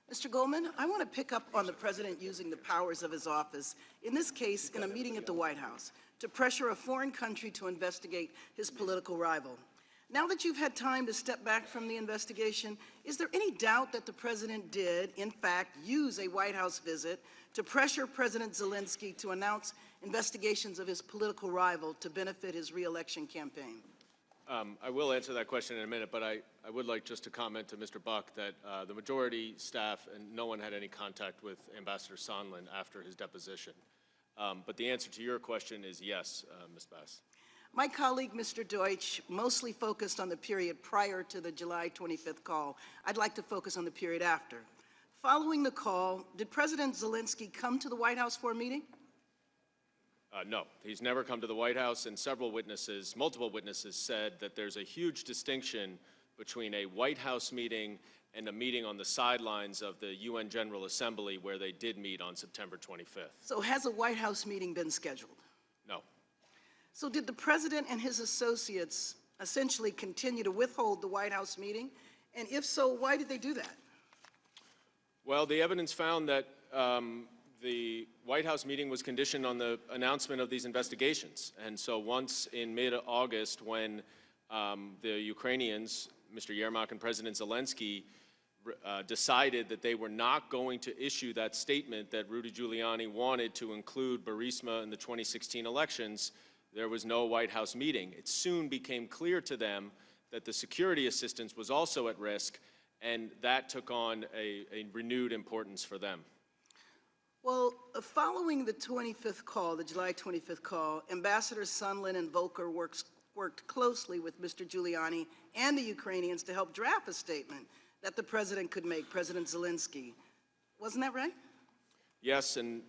Mr. Goldman, I want to pick up on the president using the powers of his office, in this case, in a meeting at the White House, to pressure a foreign country to investigate his political rival. Now that you've had time to step back from the investigation, is there any doubt that the president did, in fact, use a White House visit to pressure President Zelensky to announce investigations of his political rival to benefit his re-election campaign? I will answer that question in a minute, but I would like just to comment to Mr. Buck that the majority staff and no one had any contact with Ambassador Sondland after his deposition. But the answer to your question is yes, Ms. Bass. My colleague, Mr. Deutsch, mostly focused on the period prior to the July 25th call. I'd like to focus on the period after. Following the call, did President Zelensky come to the White House for a meeting? No, he's never come to the White House, and several witnesses, multiple witnesses, said that there's a huge distinction between a White House meeting and a meeting on the sidelines of the UN General Assembly where they did meet on September 25th. So has a White House meeting been scheduled? No. So did the president and his associates essentially continue to withhold the White House meeting? And if so, why did they do that? Well, the evidence found that the White House meeting was conditioned on the announcement of these investigations. And so once in mid-August, when the Ukrainians, Mr. Yermak and President Zelensky, decided that they were not going to issue that statement that Rudy Giuliani wanted to include Burisma in the 2016 elections, there was no White House meeting. It soon became clear to them that the security assistance was also at risk, and that took on a renewed importance for them. Well, following the 25th call, the July 25th call, Ambassadors Sondland and Volker worked closely with Mr. Giuliani and the Ukrainians to help draft a statement that the president could make, President Zelensky. Wasn't that right? Yes, and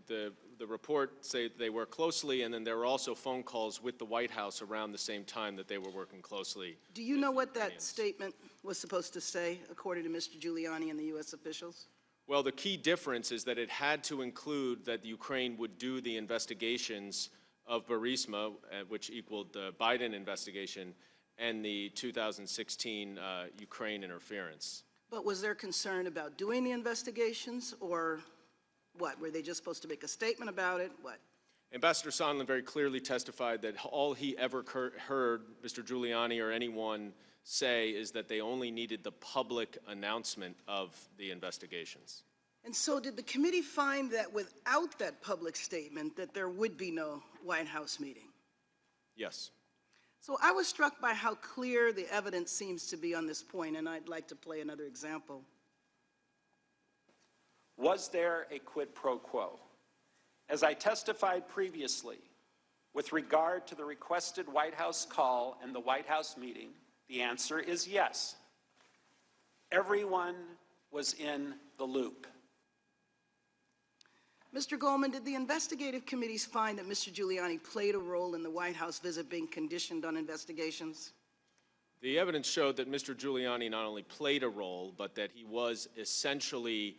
the report say they work closely, and then there were also phone calls with the White House around the same time that they were working closely. Do you know what that statement was supposed to say, according to Mr. Giuliani and the U.S. officials? Well, the key difference is that it had to include that Ukraine would do the investigations of Burisma, which equaled the Biden investigation, and the 2016 Ukraine interference. But was there concern about doing the investigations, or what? Were they just supposed to make a statement about it? What? Ambassador Sondland very clearly testified that all he ever heard Mr. Giuliani or anyone say is that they only needed the public announcement of the investigations. And so did the committee find that without that public statement that there would be no White House meeting? Yes. So I was struck by how clear the evidence seems to be on this point, and I'd like to play another example. Was there a quid pro quo? As I testified previously, with regard to the requested White House call and the White House meeting, the answer is yes. Everyone was in the loop. Mr. Goldman, did the investigative committees find that Mr. Giuliani played a role in the White House visit being conditioned on investigations? The evidence showed that Mr. Giuliani not only played a role, but that he was essentially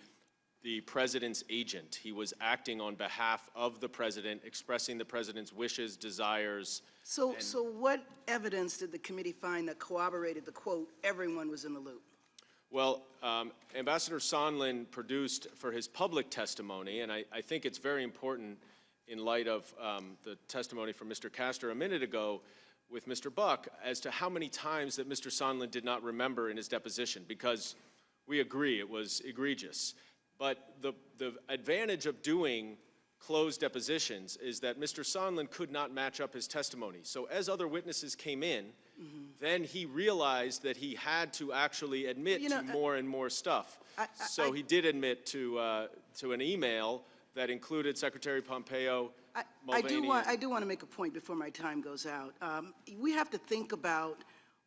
the president's agent. He was acting on behalf of the president, expressing the president's wishes, desires. So what evidence did the committee find that corroborated the quote, everyone was in the loop? Well, Ambassador Sondland produced for his public testimony, and I think it's very important in light of the testimony from Mr. Castor a minute ago with Mr. Buck as to how many times that Mr. Sondland did not remember in his deposition, because we agree it was egregious. But the advantage of doing closed depositions is that Mr. Sondland could not match up his testimony. So as other witnesses came in, then he realized that he had to actually admit to more and more stuff. So he did admit to an email that included Secretary Pompeo, Mulvaney. I do want to make a point before my time goes out. We have to think about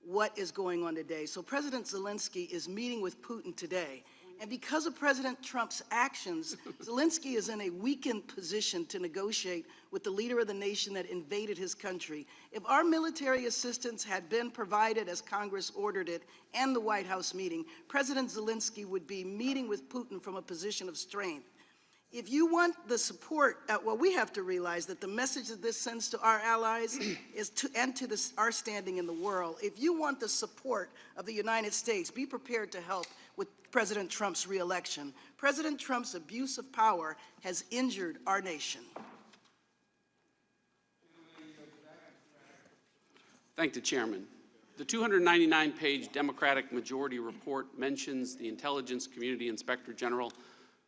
what is going on today. So President Zelensky is meeting with Putin today. And because of President Trump's actions, Zelensky is in a weakened position to negotiate with the leader of the nation that invaded his country. If our military assistance had been provided as Congress ordered it and the White House meeting, President Zelensky would be meeting with Putin from a position of strength. If you want the support, well, we have to realize that the message that this sends to our allies is our standing in the world. If you want the support of the United States, be prepared to help with President Trump's reelection. President Trump's abuse of power has injured our nation. Thank the chairman. The 299-page Democratic majority report mentions the Intelligence Community Inspector General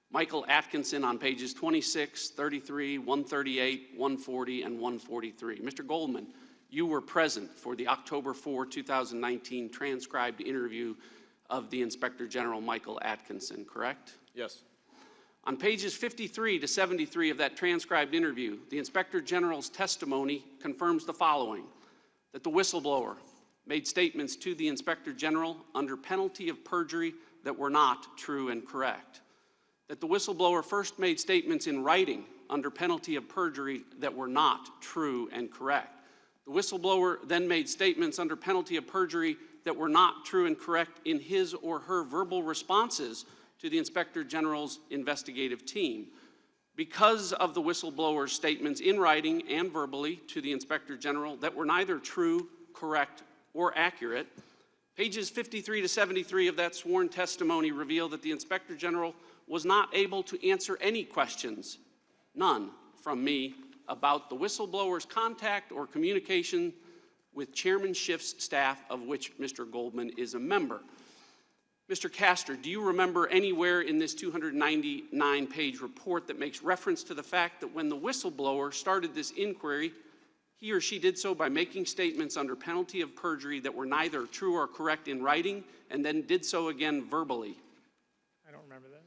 Michael Atkinson on pages 26, 33, 138, 140, and 143. Mr. Goldman, you were present for the October 4, 2019 transcribed interview of the Inspector General Michael Atkinson, correct? Yes. On pages 53 to 73 of that transcribed interview, the Inspector General's testimony confirms the following: that the whistleblower made statements to the Inspector General under penalty of perjury that were not true and correct, that the whistleblower first made statements in writing under penalty of perjury that were not true and correct. The whistleblower then made statements under penalty of perjury that were not true and correct in his or her verbal responses to the Inspector General's investigative team. Because of the whistleblower's statements in writing and verbally to the Inspector General that were neither true, correct, or accurate, pages 53 to 73 of that sworn testimony reveal that the Inspector General was not able to answer any questions, none from me, about the whistleblower's contact or communication with Chairman Schiff's staff, of which Mr. Goldman is a member. Mr. Castor, do you remember anywhere in this 299-page report that makes reference to the fact that when the whistleblower started this inquiry, he or she did so by making statements under penalty of perjury that were neither true or correct in writing, and then did so again verbally? I don't remember that.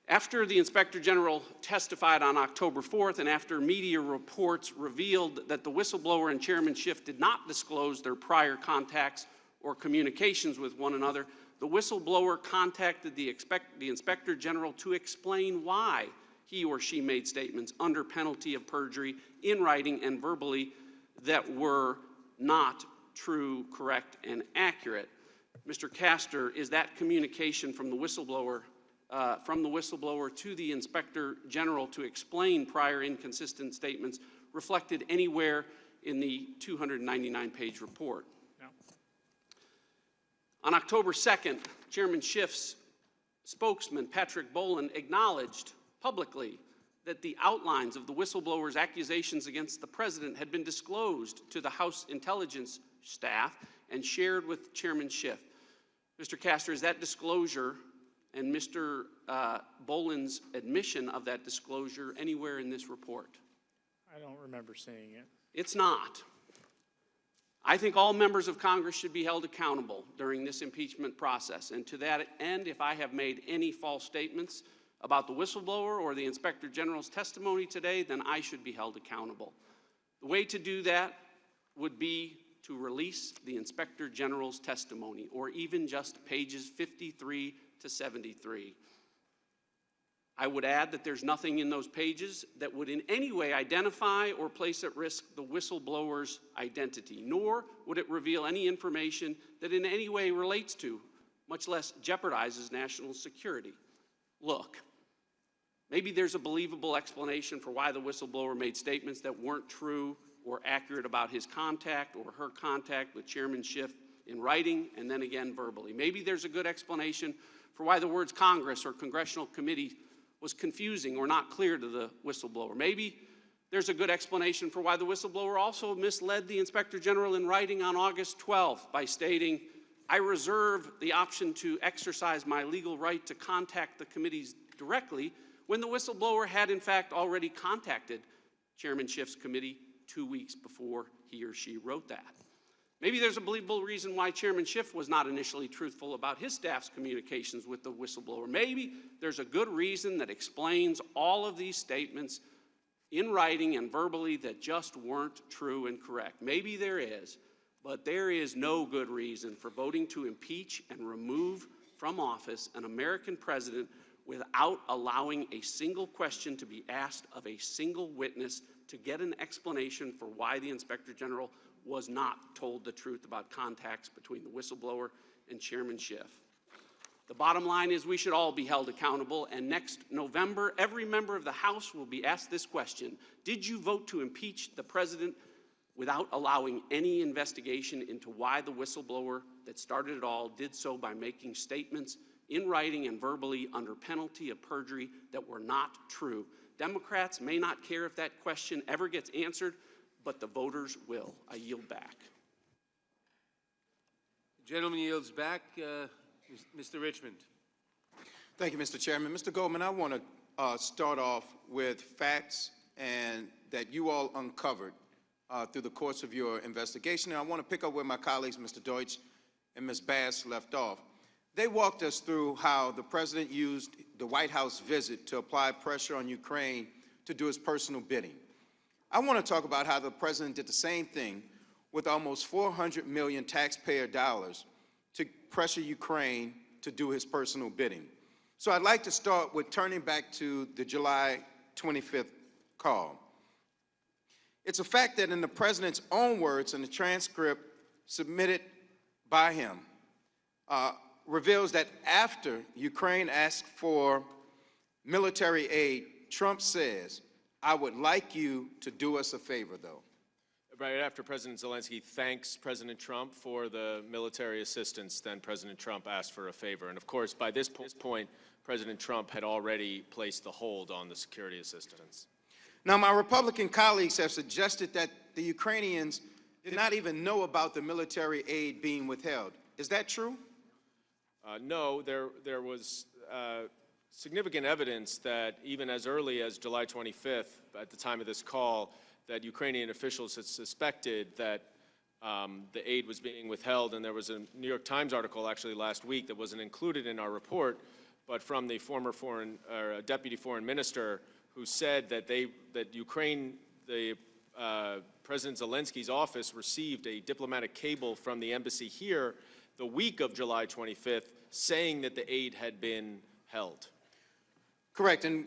After the Inspector General testified on October 4th and after media reports revealed that the whistleblower and Chairman Schiff did not disclose their prior contacts or communications with one another, the whistleblower contacted the Inspector General to explain why he or she made statements under penalty of perjury in writing and verbally that were not true, correct, and accurate. Mr. Castor, is that communication from the whistleblower to the Inspector General to explain prior inconsistent statements reflected anywhere in the 299-page report? No. On October 2nd, Chairman Schiff's spokesman, Patrick Boland, acknowledged publicly that the outlines of the whistleblower's accusations against the president had been disclosed to the House intelligence staff and shared with Chairman Schiff. Mr. Castor, is that disclosure and Mr. Boland's admission of that disclosure anywhere in this report? I don't remember seeing it. It's not. I think all members of Congress should be held accountable during this impeachment process. And to that end, if I have made any false statements about the whistleblower or the Inspector General's testimony today, then I should be held accountable. The way to do that would be to release the Inspector General's testimony, or even just pages 53 to 73. I would add that there's nothing in those pages that would in any way identify or place at risk the whistleblower's identity, nor would it reveal any information that in any way relates to, much less jeopardizes national security. Look, maybe there's a believable explanation for why the whistleblower made statements that weren't true or accurate about his contact or her contact with Chairman Schiff in writing and then again verbally. Maybe there's a good explanation for why the words Congress or Congressional Committee was confusing or not clear to the whistleblower. Maybe there's a good explanation for why the whistleblower also misled the Inspector General in writing on August 12th by stating, I reserve the option to exercise my legal right to contact the committees directly, when the whistleblower had in fact already contacted Chairman Schiff's committee 2 weeks before he or she wrote that. Maybe there's a believable reason why Chairman Schiff was not initially truthful about his staff's communications with the whistleblower. Maybe there's a good reason that explains all of these statements in writing and verbally that just weren't true and correct. Maybe there is, but there is no good reason for voting to impeach and remove from office an American president without allowing a single question to be asked of a single witness to get an explanation for why the Inspector General was not told the truth about contacts between the whistleblower and Chairman Schiff. The bottom line is we should all be held accountable, and next November, every member of the House will be asked this question: did you vote to impeach the president without allowing any investigation into why the whistleblower that started it all did so by making statements in writing and verbally under penalty of perjury that were not true? Democrats may not care if that question ever gets answered, but the voters will. I yield back. The gentleman yields back. Mr. Richmond. Thank you, Mr. Chairman. Mr. Goldman, I want to start off with facts and that you all uncovered through the course of your investigation. And I want to pick up where my colleagues, Mr. Deutsch and Ms. Bass, left off. They walked us through how the president used the White House visit to apply pressure on Ukraine to do his personal bidding. I want to talk about how the president did the same thing with almost $400 million taxpayer dollars to pressure Ukraine to do his personal bidding. So I'd like to start with turning back to the July 25th call. It's a fact that in the president's own words in the transcript submitted by him, reveals that after Ukraine asked for military aid, Trump says, I would like you to do us a favor, though. Right after President Zelensky thanks President Trump for the military assistance, then President Trump asked for a favor. And of course, by this point, President Trump had already placed the hold on the security assistance. Now, my Republican colleagues have suggested that the Ukrainians did not even know about the military aid being withheld. Is that true? No, there was significant evidence that even as early as July 25th, at the time of this call, that Ukrainian officials had suspected that the aid was being withheld. And there was a New York Times article actually last week that wasn't included in our report but from the former deputy foreign minister who said that Ukraine, President Zelensky's office received a diplomatic cable from the embassy here the week of July 25th saying that the aid had been held. Correct. And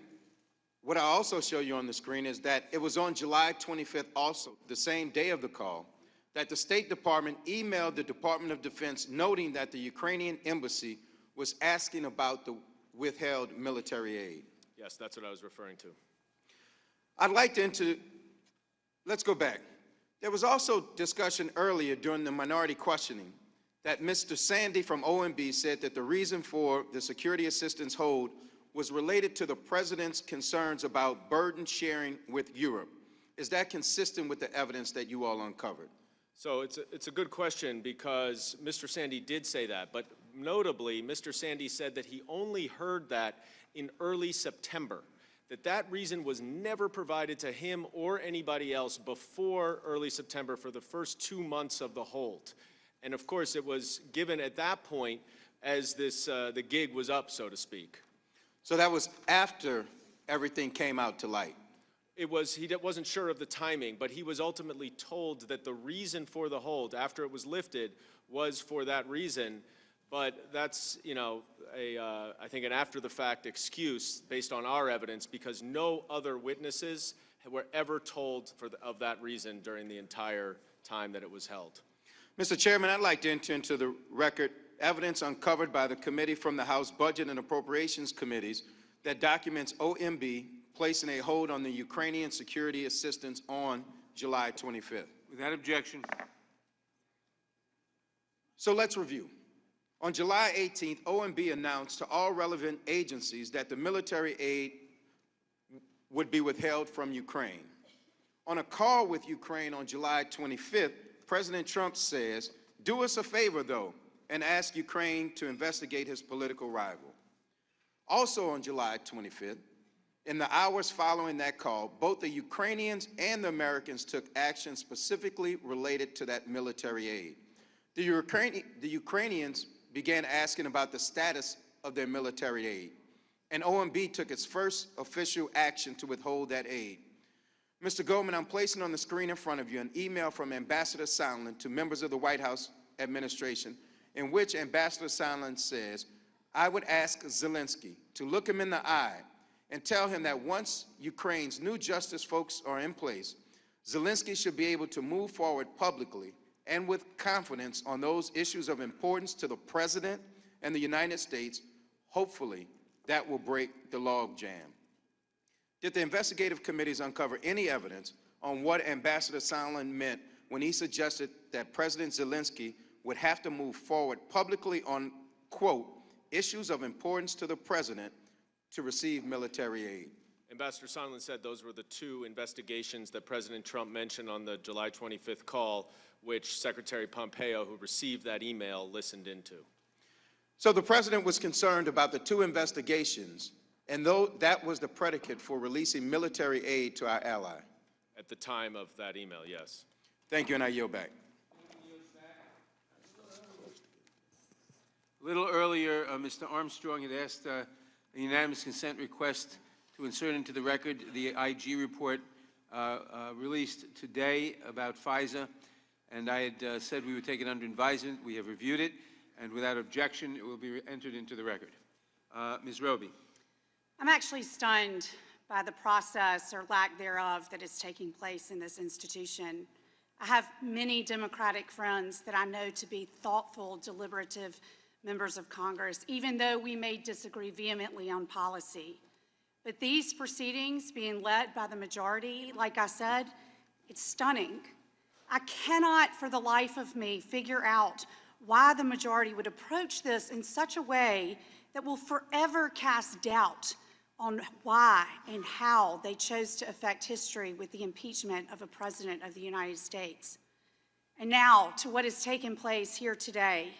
what I also show you on the screen is that it was on July 25th also, the same day of the call, that the State Department emailed the Department of Defense noting that the Ukrainian embassy was asking about the withheld military aid. Yes, that's what I was referring to. I'd like to let's go back. There was also discussion earlier during the minority questioning that Mr. Sandy from OMB said that the reason for the security assistance hold was related to the president's concerns about burden sharing with Europe. Is that consistent with the evidence that you all uncovered? So it's a good question because Mr. Sandy did say that, but notably, Mr. Sandy said that he only heard that in early September, that reason was never provided to him or anybody else before early September for the first 2 months of the hold. And of course, it was given at that point as the gig was up, so to speak. So that was after everything came out to light? He wasn't sure of the timing, but he was ultimately told that the reason for the hold after it was lifted was for that reason. But that's, I think an after-the-fact excuse based on our evidence because no other witnesses were ever told of that reason during the entire time that it was held. Mr. Chairman, I'd like to enter into the record evidence uncovered by the committee from the House Budget and Appropriations Committees that documents OMB placing a hold on the Ukrainian security assistance on July 25th. Without objection. So let's review. On July 18th, OMB announced to all relevant agencies that the military aid would be withheld from Ukraine. On a call with Ukraine on July 25th, President Trump says, "Do us a favor, though, and ask Ukraine to investigate his political rival." Also on July 25th, in the hours following that call, both the Ukrainians and the Americans took action specifically related to that military aid. The Ukrainians began asking about the status of their military aid, and OMB took its first official action to withhold that aid. Mr. Goldman, I'm placing on the screen in front of you an email from Ambassador Sondland to members of the White House administration in which Ambassador Sondland says, "I would ask Zelensky to look him in the eye and tell him that once Ukraine's new justice folks are in place, Zelensky should be able to move forward publicly and with confidence on those issues of importance to the President and the United States. Hopefully, that will break the logjam." Did the investigative committees uncover any evidence on what Ambassador Sondland meant when he suggested that President Zelensky would have to move forward publicly on, quote, issues of importance to the President to receive military aid? Ambassador Sondland said those were the two investigations that President Trump mentioned on the July 25th call, which Secretary Pompeo, who received that email, listened into. So the President was concerned about the two investigations, and though that was the predicate for releasing military aid to our ally. At the time of that email, yes. Thank you, and I yield back. A little earlier, Mr. Armstrong had asked a unanimous consent request to insert into the record the IG report released today about Fisa, and I had said we would take it under advisement. We have reviewed it, and without objection, it will be entered into the record. Ms. Roby. I'm actually stunned by the process or lack thereof that is taking place in this institution. I have many Democratic friends that I know to be thoughtful, deliberative members of Congress, even though we may disagree vehemently on policy. But these proceedings being led by the majority, like I said, it's stunning. I cannot for the life of me figure out why the majority would approach this in such a way that will forever cast doubt on why and how they chose to affect history with the impeachment of a president of the United States. And now to what has taken place here today.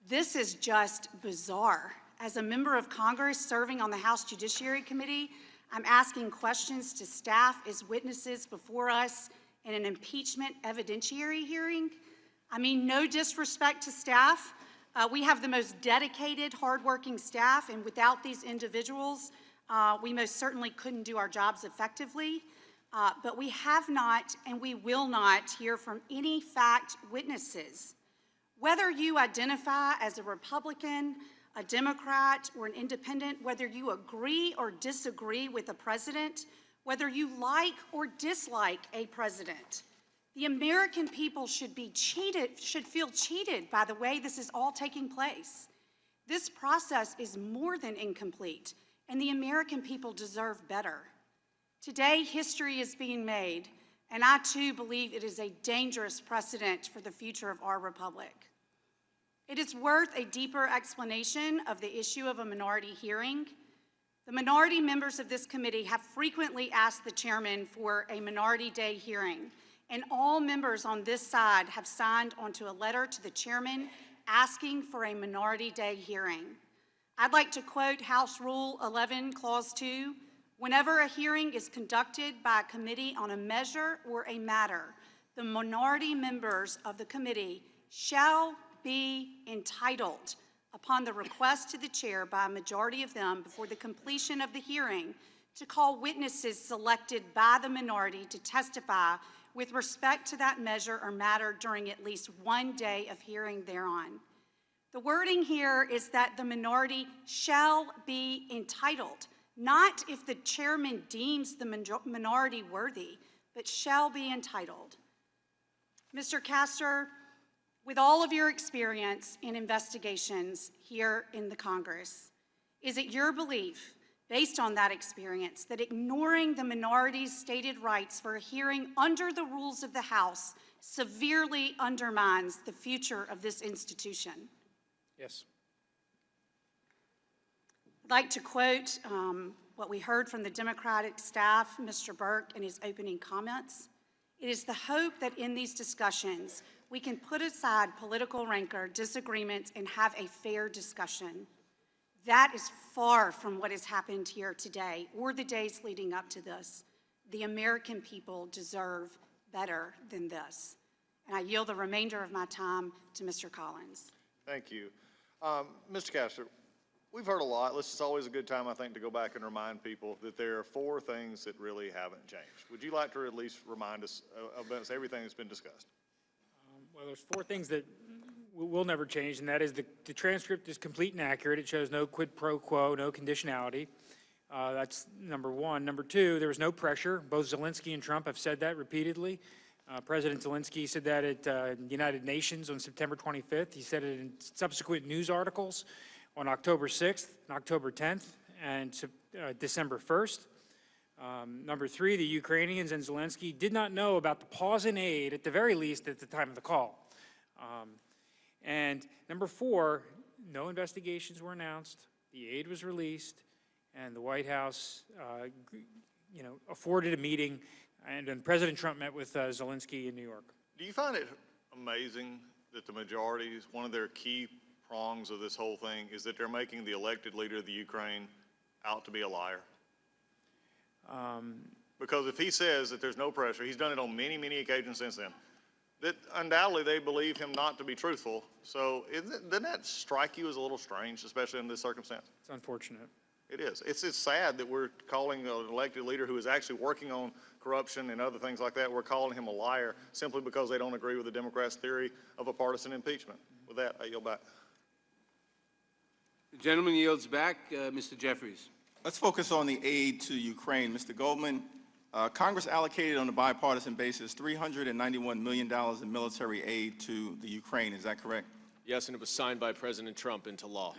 This is just bizarre. As a member of Congress serving on the House Judiciary Committee, I'm asking questions to staff as witnesses before us in an impeachment evidentiary hearing. I mean, no disrespect to staff, We have the most dedicated, hardworking staff, and without these individuals, we most certainly couldn't do our jobs effectively. But we have not and we will not hear from any fact witnesses. Whether you identify as a Republican, a Democrat, or an independent, whether you agree or disagree with the president, whether you like or dislike a president, the American people should feel cheated by the way this is all taking place. This process is more than incomplete, and the American people deserve better. Today, history is being made, and I too believe it is a dangerous precedent for the future of our republic. It is worth a deeper explanation of the issue of a minority hearing. The minority members of this committee have frequently asked the chairman for a minority day hearing, and all members on this side have signed onto a letter to the chairman asking for a minority day hearing. I'd like to quote House Rule 11, Clause 2, "Whenever a hearing is conducted by a committee on a measure or a matter, the minority members of the committee shall be entitled, upon the request to the chair by a majority of them before the completion of the hearing, to call witnesses selected by the minority to testify with respect to that measure or matter during at least one day of hearing thereon." The wording here is that the minority shall be entitled, not if the chairman deems the minority worthy, but shall be entitled. Mr. Castor, with all of your experience in investigations here in the Congress, is it your belief, based on that experience, that ignoring the minority's stated rights for a hearing under the rules of the House severely undermines the future of this institution? Yes. I'd like to quote what we heard from the Democratic staff, Mr. Burke, in his opening comments. "It is the hope that in these discussions, we can put aside political rancor, disagreements, and have a fair discussion." That is far from what has happened here today or the days leading up to this. The American people deserve better than this. And I yield the remainder of my time to Mr. Collins. Thank you. Mr. Castor, we've heard a lot. This is always a good time, I think, to go back and remind people that there are 4 things that really haven't changed. Would you like to at least remind us about everything that's been discussed? Well, there's 4 things that will never change, and that is the transcript is complete and accurate. It shows no quid pro quo, no conditionality. That's number 1. Number 2, there was no pressure. Both Zelensky and Trump have said that repeatedly. President Zelensky said that at the United Nations on September 25th. He said it in subsequent news articles on October 6th, and October 10th, and December 1st. Number 3, the Ukrainians and Zelensky did not know about the pause in aid, at the very least, at the time of the call. And number 4, no investigations were announced, the aid was released, and the White House, afforded a meeting, and then President Trump met with Zelensky in New York. Do you find it amazing that the majority, one of their key prongs of this whole thing is that they're making the elected leader of the Ukraine out to be a liar? Because if he says that there's no pressure, he's done it on many, many occasions since then, that undoubtedly they believe him not to be truthful. So doesn't that strike you as a little strange, especially in this circumstance? It's unfortunate. It is. It's sad that we're calling an elected leader who is actually working on corruption and other things like that, we're calling him a liar simply because they don't agree with the Democrats' theory of a partisan impeachment. With that, I yield back. The gentleman yields back. Mr. Jeffries. Let's focus on the aid to Ukraine. Mr. Goldman, Congress allocated on a bipartisan basis $391 million in military aid to the Ukraine. Is that correct? Yes, and it was signed by President Trump into law.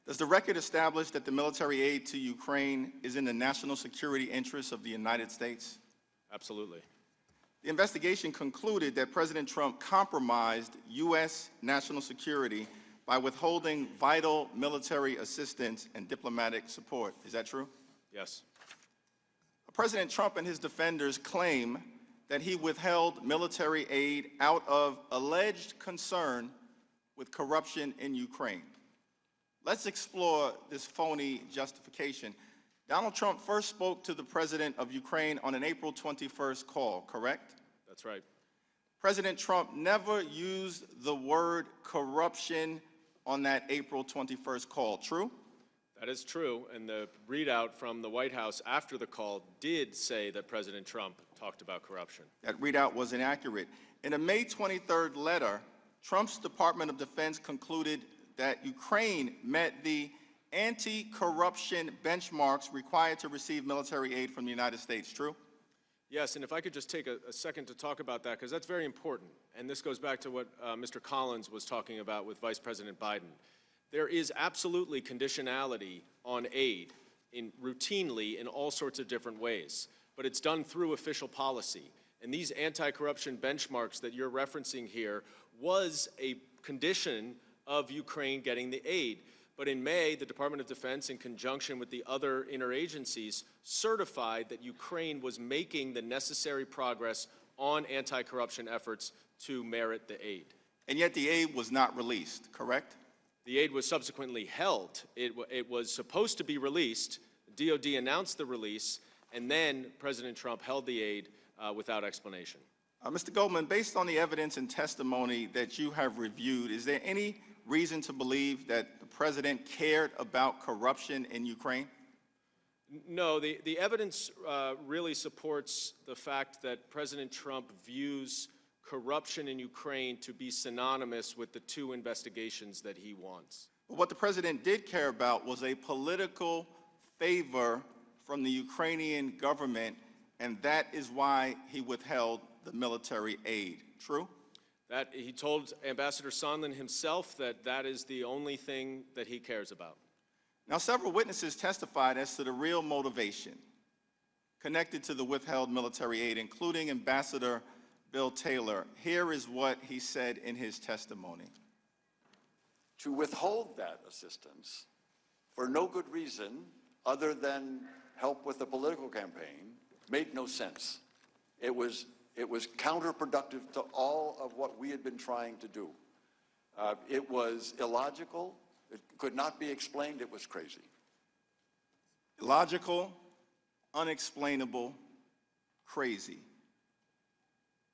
Does the record establish that the military aid to Ukraine is in the national security interests of the United States? Absolutely. The investigation concluded that President Trump compromised U.S. national security by withholding vital military assistance and diplomatic support. Is that true? Yes. President Trump and his defenders claim that he withheld military aid out of alleged concern with corruption in Ukraine. Let's explore this phony justification. Donald Trump first spoke to the president of Ukraine on an April 21st call, correct? That's right. President Trump never used the word corruption on that April 21st call. True? That is true, and the readout from the White House after the call did say that President Trump talked about corruption. That readout was inaccurate. In a May 23rd letter, Trump's Department of Defense concluded that Ukraine met the anti-corruption benchmarks required to receive military aid from the United States. True? Yes, and if I could just take a second to talk about that, because that's very important, and this goes back to what Mr. Collins was talking about with Vice President Biden. There is absolutely conditionality on aid routinely in all sorts of different ways, but it's done through official policy. And these anti-corruption benchmarks that you're referencing here was a condition of Ukraine getting the aid. But in May, the Department of Defense, in conjunction with the other interagencies, certified that Ukraine was making the necessary progress on anti-corruption efforts to merit the aid. And yet the aid was not released, correct? The aid was subsequently held. It was supposed to be released. DOD announced the release, and then President Trump held the aid without explanation. Mr. Goldman, based on the evidence and testimony that you have reviewed, is there any reason to believe that the president cared about corruption in Ukraine? No, the evidence really supports the fact that President Trump views corruption in Ukraine to be synonymous with the two investigations that he wants. But what the president did care about was a political favor from the Ukrainian government, and that is why he withheld the military aid. True? That he told Ambassador Sondland himself that that is the only thing that he cares about. Now, several witnesses testified as to the real motivation connected to the withheld military aid, including Ambassador Bill Taylor. Here is what he said in his testimony. To withhold that assistance for no good reason other than help with the political campaign made no sense. It was counterproductive to all of what we had been trying to do. It was illogical. It could not be explained. It was crazy. Illogical, unexplainable, crazy.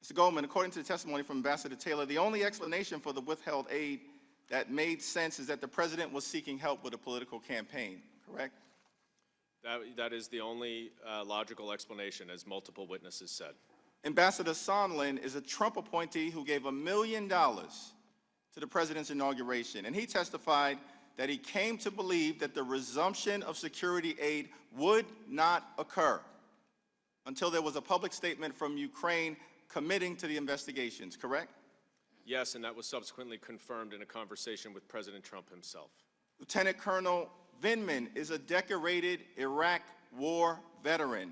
Mr. Goldman, according to the testimony from Ambassador Taylor, the only explanation for the withheld aid that made sense is that the president was seeking help with a political campaign, correct? That is the only logical explanation, as multiple witnesses said. Ambassador Sondland is a Trump appointee who gave $1 million to the president's inauguration, and he testified that he came to believe that the resumption of security aid would not occur until there was a public statement from Ukraine committing to the investigations, correct? Yes, and that was subsequently confirmed in a conversation with President Trump himself. Lieutenant Colonel Vindman is a decorated Iraq War veteran,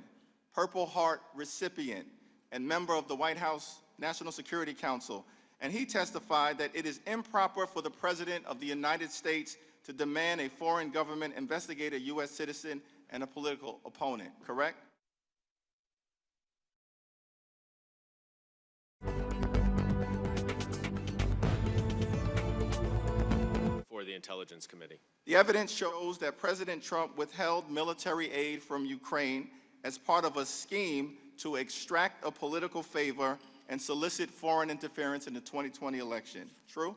Purple Heart recipient, and member of the White House National Security Council, and he testified that it is improper for the President of the United States to demand a foreign government investigate a U.S. citizen and a political opponent, correct? For the Intelligence Committee. The evidence shows that President Trump withheld military aid from Ukraine as part of a scheme to extract a political favor and solicit foreign interference in the 2020 election. True?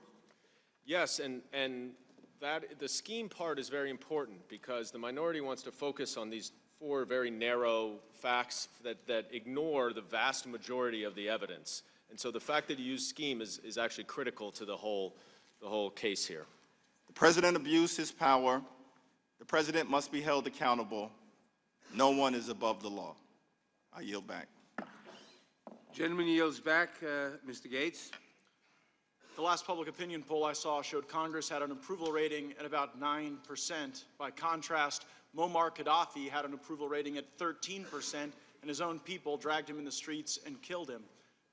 Yes, and that the scheme part is very important because the minority wants to focus on these four very narrow facts that ignore the vast majority of the evidence. And so the fact that you use scheme is actually critical to the whole case here. The president abused his power. The president must be held accountable. No one is above the law. I yield back. Gentleman yields back. Mr. Gates. The last public opinion poll I saw showed Congress had an approval rating at about 9%. By contrast, Muammar Gaddafi had an approval rating at 13%, and his own people dragged him in the streets and killed him.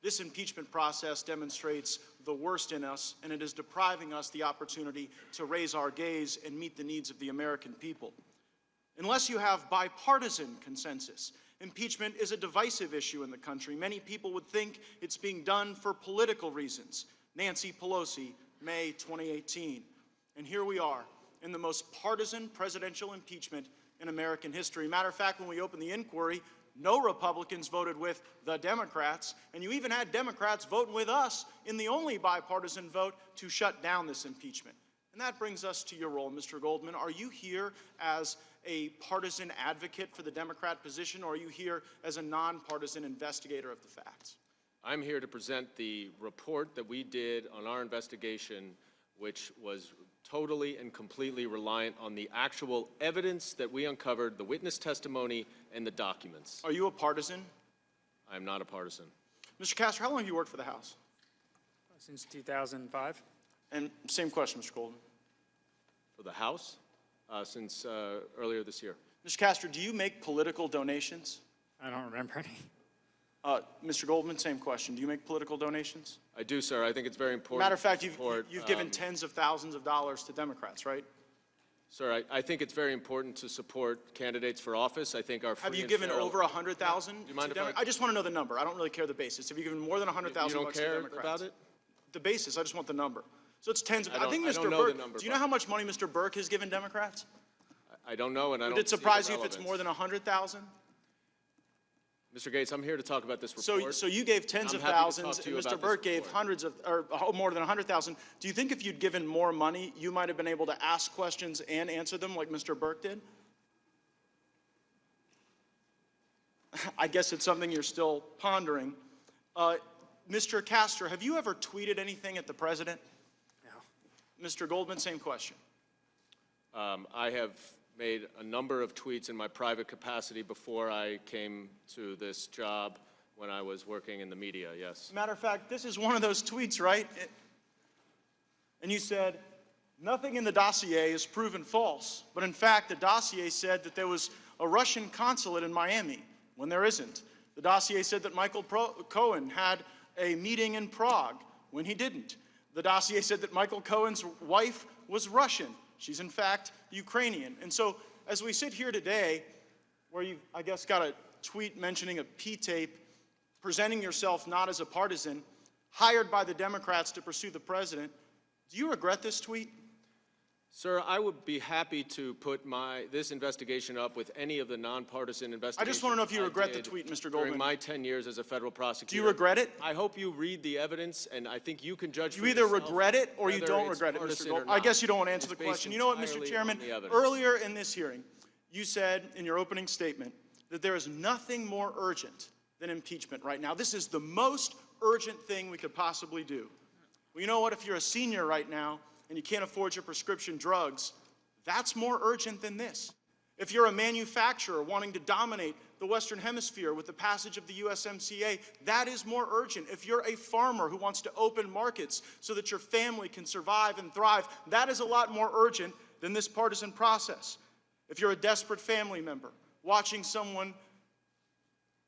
This impeachment process demonstrates the worst in us, and it is depriving us the opportunity to raise our gaze and meet the needs of the American people. Unless you have bipartisan consensus, impeachment is a divisive issue in the country. Many people would think it's being done for political reasons. Nancy Pelosi, May 2018. And here we are in the most partisan presidential impeachment in American history. Matter of fact, when we opened the inquiry, no Republicans voted with the Democrats, and you even had Democrats voting with us in the only bipartisan vote to shut down this impeachment. And that brings us to your role, Mr. Goldman. Are you here as a partisan advocate for the Democrat position, or are you here as a nonpartisan investigator of the facts? I'm here to present the report that we did on our investigation, which was totally and completely reliant on the actual evidence that we uncovered, the witness testimony, and the documents. Are you a partisan? I'm not a partisan. Mr. Castor, how long have you worked for the House? Since 2005. And same question, Mr. Goldman. For the House? Since earlier this year. Mr. Castor, do you make political donations? I don't remember any. Mr. Goldman, same question. Do you make political donations? I do, sir. I think it's very important. Matter of fact, to support, you've given tens of thousands of dollars to Democrats, right? Sir, I think it's very important to support candidates for office. I think our free Have you and given fair- over 100,000? Do you mind if I just want to know the number. I don't really care the basis. Have you given more than 100,000 You bucks don't to care Democrats? about it? The basis. I just want the number. So it's tens of. I think don't Mr. know the Burke. number, Do you know how much money Mr. Burke has given Democrats? I don't know, and I don't Would it see the surprise you if it's relevance. more than 100,000? Mr. Gates, I'm here to talk about this report. So you gave tens I'm of happy to thousands, talk to you and about Mr. this Burke gave report. hundreds of, or more than 100,000. Do you think if you'd given more money, you might have been able to ask questions and answer them like Mr. Burke did? I guess it's something you're still pondering. Mr. Castor, have you ever tweeted anything at the president? No. Mr. Goldman, same question. I have made a number of tweets in my private capacity before I came to this job when I was working in the media, yes. Matter of fact, this is one of those tweets, right? And you said, nothing in the dossier is proven false. But in fact, the dossier said that there was a Russian consulate in Miami when there isn't. The dossier said that Michael Cohen had a meeting in Prague when he didn't. The dossier said that Michael Cohen's wife was Russian. She's in fact Ukrainian. And so as we sit here today, where you've, I guess, got a tweet mentioning a P-tape, presenting yourself not as a partisan, hired by the Democrats to pursue the president, do you regret this tweet? Sir, I would be happy to put this investigation up with any of the nonpartisan investigations. I just want to know if you I regret the did tweet, Mr. During Goldman. my 10 years as a federal prosecutor. Do you regret it? I hope you read the evidence, and I think you can judge for You either yourself regret it or you whether don't it's regret it, Mr. partisan or Goldman. I not. guess you don't want to answer It's the based question. You know what, Mr. entirely Chairman? on the evidence. Earlier in this hearing, you said in your opening statement that there is nothing more urgent than impeachment right now. This is the most urgent thing we could possibly do. Well, you know what? If you're a senior right now and you can't afford your prescription drugs, that's more urgent than this. If you're a manufacturer wanting to dominate the Western Hemisphere with the passage of the USMCA, that is more urgent. If you're a farmer who wants to open markets so that your family can survive and thrive, that is a lot more urgent than this partisan process. If you're a desperate family member watching someone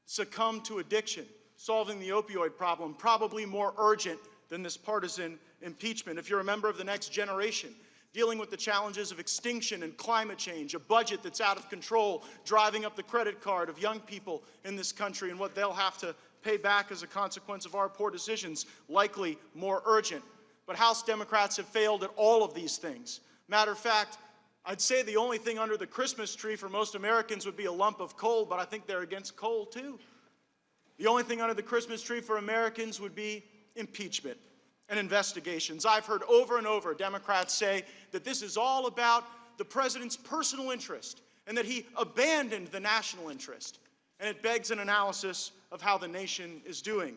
succumb to addiction, solving the opioid problem, probably more urgent than this partisan impeachment. If you're a member of the next generation, dealing with the challenges of extinction and climate change, a budget that's out of control, driving up the credit card of young people in this country and what they'll have to pay back as a consequence of our poor decisions, likely more urgent. But House Democrats have failed at all of these things. Matter of fact, I'd say the only thing under the Christmas tree for most Americans would be a lump of coal, but I think they're against coal too. The only thing under the Christmas tree for Americans would be impeachment and investigations. I've heard over and over Democrats say that this is all about the president's personal interest and that he abandoned the national interest. And it begs an analysis of how the nation is doing.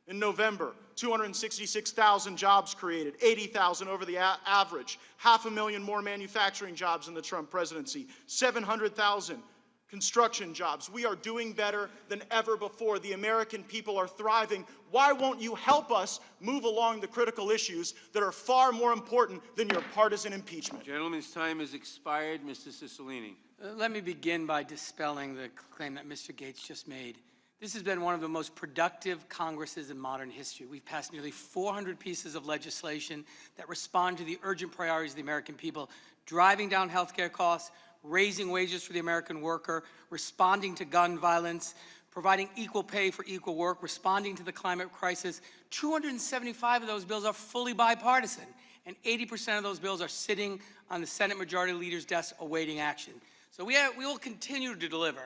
In November, 266,000 jobs created, 80,000 over the average, 500,000 more manufacturing jobs in the Trump presidency, 700,000 construction jobs. We are doing better than ever before. The American people are thriving. Why won't you help us move along the critical issues that are far more important than your partisan impeachment? Gentleman's time has expired. Mr. Cicilline. Let me begin by dispelling the claim that Mr. Gates just made. This has been one of the most productive Congresses in modern history. We've passed nearly 400 pieces of legislation that respond to the urgent priorities of the American people, driving down health care costs, raising wages for the American worker, responding to gun violence, providing equal pay for equal work, responding to the climate crisis. 275 of those bills are fully bipartisan, and 80% of those bills are sitting on the Senate Majority Leader's desk awaiting action. So we will continue to deliver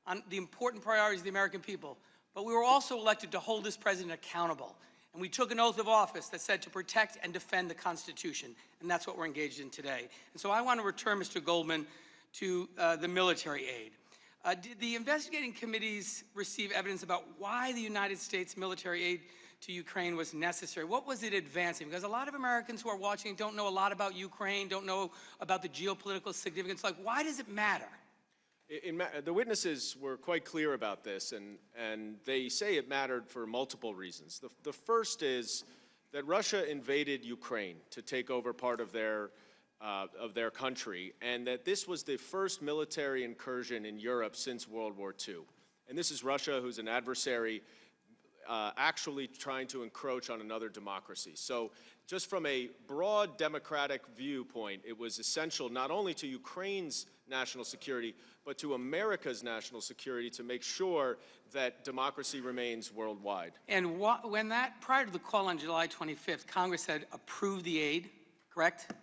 on the important priorities of the American people, but we were also elected to hold this president accountable. And we took an oath of office that said to protect and defend the Constitution, and that's what we're engaged in today. And so I want to return, Mr. Goldman, to the military aid. Did the investigating committees receive evidence about why the United States military aid to Ukraine was necessary? What was it advancing? Because a lot of Americans who are watching don't know a lot about Ukraine, don't know about the geopolitical significance. Like, why does it matter? The witnesses were quite clear about this, and they say it mattered for multiple reasons. The first is that Russia invaded Ukraine to take over part of their country, and that this was the first military incursion in Europe since World War II. And this is Russia, who's an adversary, actually trying to encroach on another democracy. So just from a broad democratic viewpoint, it was essential not only to Ukraine's national security, but to America's national security to make sure that democracy remains worldwide. And when that, prior to the call on July 25th, Congress had approved the aid, correct?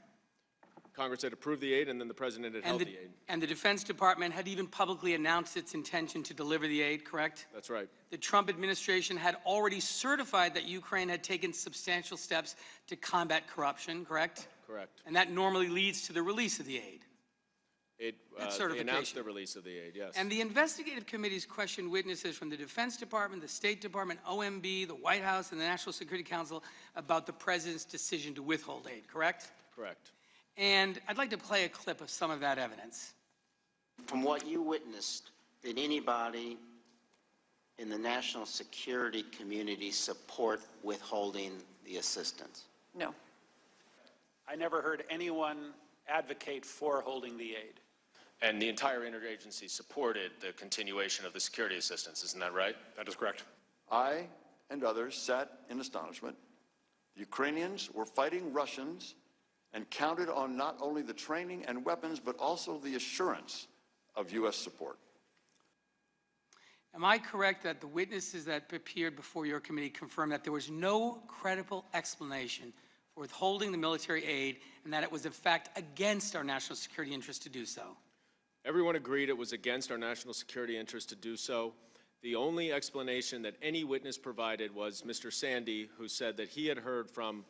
Congress had approved the aid, and then the president had held the aid. And the Defense Department had even publicly announced its intention to deliver the aid, correct? That's right. The Trump administration had already certified that Ukraine had taken substantial steps to combat corruption, correct? Correct. And that normally leads to the release of the aid. They announced the release of the aid, yes. And the investigative committees questioned witnesses from the Defense Department, the State Department, OMB, the White House, and the National Security Council about the president's decision to withhold aid, correct? Correct. And I'd like to play a clip of some of that evidence. From what you witnessed, did anybody in the national security community support withholding the assistance? No. I never heard anyone advocate for holding the aid. And the entire interagency supported the continuation of the security assistance, isn't that right? That is correct. I and others sat in astonishment. The Ukrainians were fighting Russians and counted on not only the training and weapons, but also the assurance of U.S. support. Am I correct that the witnesses that appeared before your committee confirmed that there was no credible explanation for withholding the military aid and that it was in fact against our national security interest to do so? Everyone agreed it was against our national security interest to do so. The only explanation that any witness provided was Mr. Sandy, who said that he had heard from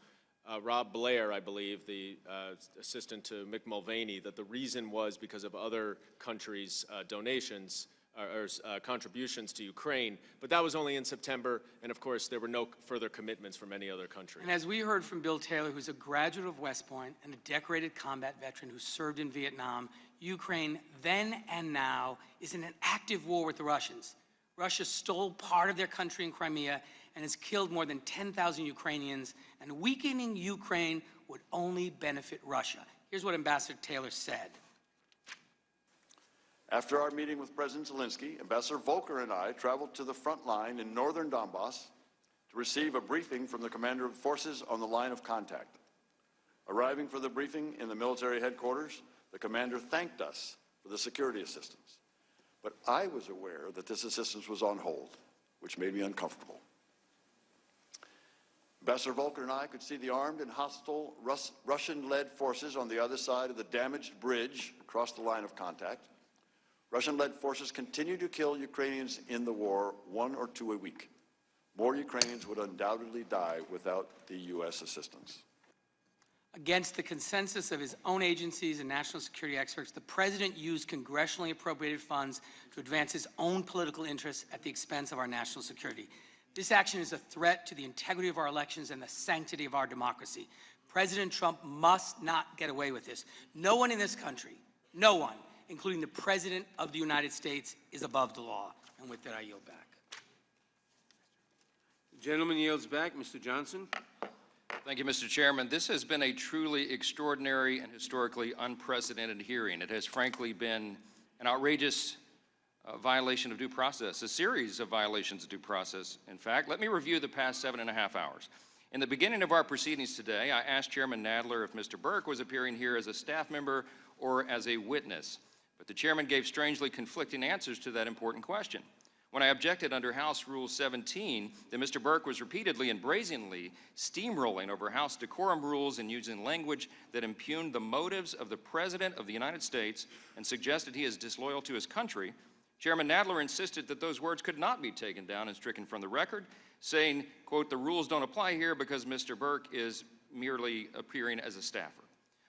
Rob Blair, I believe, the assistant to Mick Mulvaney, that the reason was because of other countries' donations or contributions to Ukraine. But that was only in September, and of course there were no further commitments from any other country. And as we heard from Bill Taylor, who's a graduate of West Point and a decorated combat veteran who served in Vietnam, Ukraine then and now is in an active war with the Russians. Russia stole part of their country in Crimea and has killed more than 10,000 Ukrainians, and weakening Ukraine would only benefit Russia. Here's what Ambassador Taylor said. After our meeting with President Zelensky, Ambassador Volker and I traveled to the front line in northern Donbass to receive a briefing from the commander of the forces on the line of contact. Arriving for the briefing in the military headquarters, the commander thanked us for the security assistance. But I was aware that this assistance was on hold, which made me uncomfortable. Ambassador Volker and I could see the armed and hostile Russian-led forces on the other side of the damaged bridge across the line of contact. Russian-led forces continue to kill Ukrainians in the war, 1 or 2 a week. More Ukrainians would undoubtedly die without the U.S. assistance. Against the consensus of his own agencies and national security experts, the president used congressionally appropriated funds to advance his own political interests at the expense of our national security. This action is a threat to the integrity of our elections and the sanctity of our democracy. President Trump must not get away with this. No one in this country, no one, including the President of the United States, is above the law. And with that, I yield back. The gentleman yields back. Mr. Johnson. Thank you, Mr. Chairman. This has been a truly extraordinary and historically unprecedented hearing. It has frankly been an outrageous violation of due process, a series of violations of due process. In fact, let me review the past 7.5 hours. In the beginning of our proceedings today, I asked Chairman Nadler if Mr. Burke was appearing here as a staff member or as a witness, but the chairman gave strangely conflicting answers to that important question. When I objected under House Rule 17 that Mr. Burke was repeatedly and brazenly steamrolling over House decorum rules and using language that impugned the motives of the President of the United States and suggested he is disloyal to his country, Chairman Nadler insisted that those words could not be taken down and stricken from the record, saying, quote, "The rules don't apply here because Mr. Burke is merely appearing as a staffer."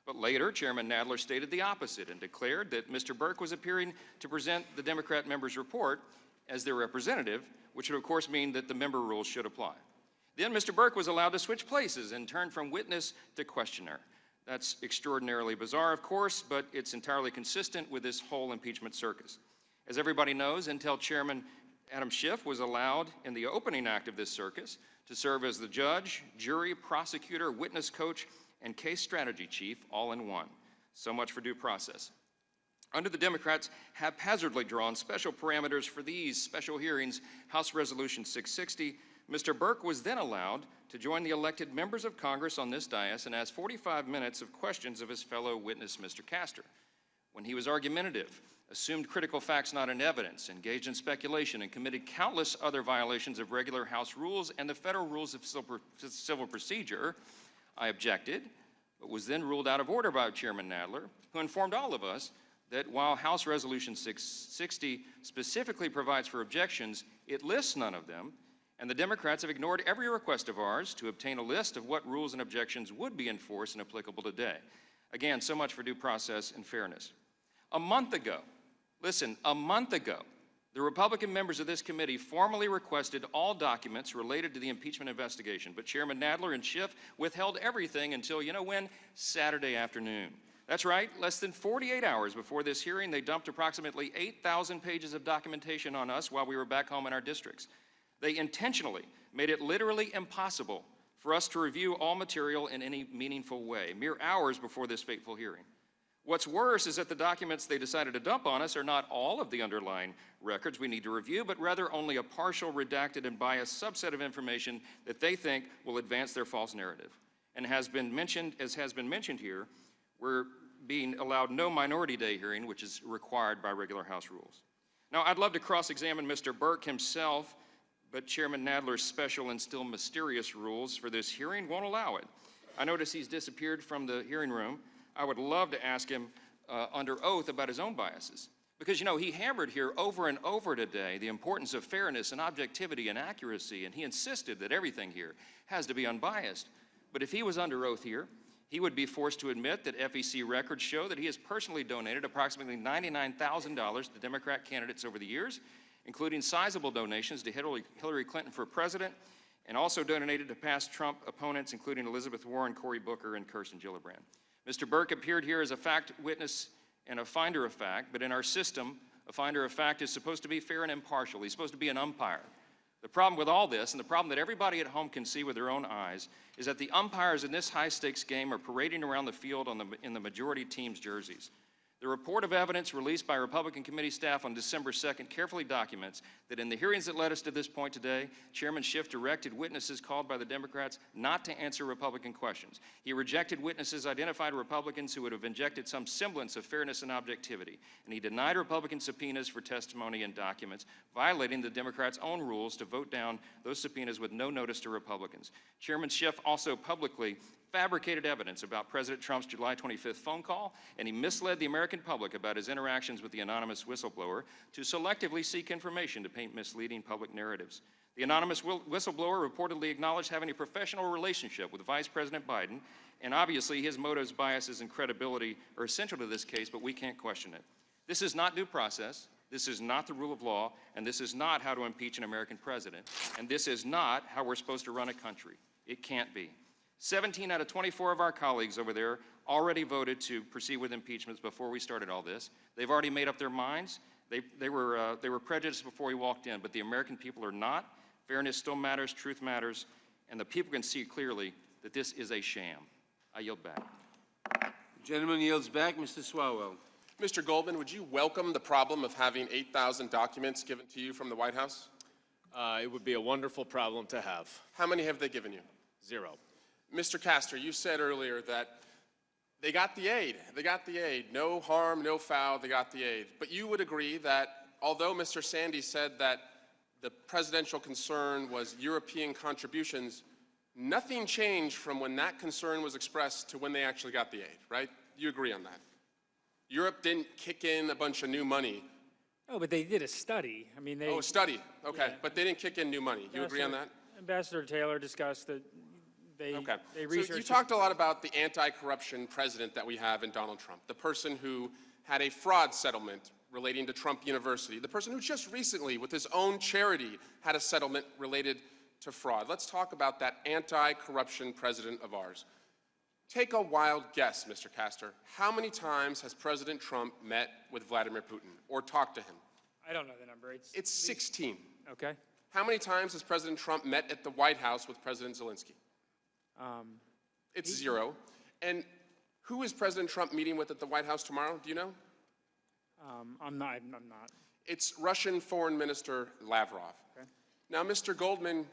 But later, Chairman Nadler stated the opposite and declared that Mr. Burke was appearing to present the Democrat member's report as their representative, which would of course mean that the member rules should apply. Then Mr. Burke was allowed to switch places and turn from witness to questioner. That's extraordinarily bizarre, of course, but it's entirely consistent with this whole impeachment circus. As everybody knows, Intel Chairman Adam Schiff was allowed in the opening act of this circus to serve as the judge, jury, prosecutor, witness coach, and case strategy chief all in one. So much for due process. Under the Democrats' haphazardly drawn special parameters for these special hearings, House Resolution 660, Mr. Burke was then allowed to join the elected members of Congress on this dais and ask 45 minutes of questions of his fellow witness, Mr. Castor. When he was argumentative, assumed critical facts not in evidence, engaged in speculation, and committed countless other violations of regular House rules and the federal rules of civil procedure, I objected, but was then ruled out of order by Chairman Nadler, who informed all of us that while House Resolution 660 specifically provides for objections, it lists none of them, and the Democrats have ignored every request of ours to obtain a list of what rules and objections would be enforced and applicable today. Again, so much for due process and fairness. A month ago, listen, a month ago, the Republican members of this committee formally requested all documents related to the impeachment investigation, but Chairman Nadler and Schiff withheld everything until, you know when? Saturday afternoon. That's right, less than 48 hours before this hearing, they dumped approximately 8,000 pages of documentation on us while we were back home in our districts. They intentionally made it literally impossible for us to review all material in any meaningful way, mere hours before this fateful hearing. What's worse is that the documents they decided to dump on us are not all of the underlying records we need to review, but rather only a partial, redacted, and biased subset of information that they think will advance their false narrative. And as has been mentioned here, we're being allowed no minority day hearing, which is required by regular House rules. Now, I'd love to cross-examine Mr. Burke himself, but Chairman Nadler's special and still mysterious rules for this hearing won't allow it. I notice he's disappeared from the hearing room. I would love to ask him under oath about his own biases. Because, you know, he hammered here over and over today the importance of fairness and objectivity and accuracy, and he insisted that everything here has to be unbiased. But if he was under oath here, he would be forced to admit that FEC records show that he has personally donated approximately $99,000 to Democrat candidates over the years, including sizable donations to Hillary Clinton for president, and also donated to past Trump opponents, including Elizabeth Warren, Cory Booker, and Kirsten Gillibrand. Mr. Burke appeared here as a fact witness and a finder of fact, but in our system, a finder of fact is supposed to be fair and impartial. He's supposed to be an umpire. The problem with all this, and the problem that everybody at home can see with their own eyes, is that the umpires in this high-stakes game are parading around the field in the majority team's jerseys. The report of evidence released by Republican committee staff on December 2nd carefully documents that in the hearings that led us to this point today, Chairman Schiff directed witnesses called by the Democrats not to answer Republican questions. He rejected witnesses identified Republicans who would have injected some semblance of fairness and objectivity. And he denied Republican subpoenas for testimony and documents, violating the Democrats' own rules to vote down those subpoenas with no notice to Republicans. Chairman Schiff also publicly fabricated evidence about President Trump's July 25th phone call, and he misled the American public about his interactions with the anonymous whistleblower to selectively seek information to paint misleading public narratives. The anonymous whistleblower reportedly acknowledged having a professional relationship with Vice President Biden, and obviously his motives, biases, and credibility are essential to this case, but we can't question it. This is not due process. This is not the rule of law, and this is not how to impeach an American president, and this is not how we're supposed to run a country. It can't be. 17 out of 24 of our colleagues over there already voted to proceed with impeachments before we started all this. They've already made up their minds. They were prejudiced before we walked in, but the American people are not. Fairness still matters, truth matters, and the people can see clearly that this is a sham. I yield back. The gentleman yields back. Mr. Swalwell. Mr. Goldman, would you welcome the problem of having 8,000 documents given to you from the White House? It would be a wonderful problem to have. How many have they given you? 0. Mr. Castor, you said earlier that they got the aid. They got the aid. No harm, no foul, they got the aid. But you would agree that although Mr. Sandy said that the presidential concern was European contributions, nothing changed from when that concern was expressed to when they actually got the aid, right? You agree on that? Europe didn't kick in a bunch of new money Oh, but they did a study. I mean, they. Oh, a study, okay, Yeah. but they didn't kick in new money. You agree on that? Ambassador Taylor discussed that they, Okay. they So researched. you talked a lot about the anti-corruption president that we have in Donald Trump, the person who had a fraud settlement relating to Trump University, the person who just recently, with his own charity, had a settlement related to fraud. Let's talk about that anti-corruption president of ours. Take a wild guess, Mr. Castor. How many times has President Trump met with Vladimir Putin or talked to him? I don't know the number. It's 16. Okay. How many times has President Trump met at the White House with President Zelensky? It's 0. And who is President Trump meeting with at the White House tomorrow? Do you know? I'm not. It's Russian Foreign Minister Lavrov. Okay. Now, Mr. Goldman,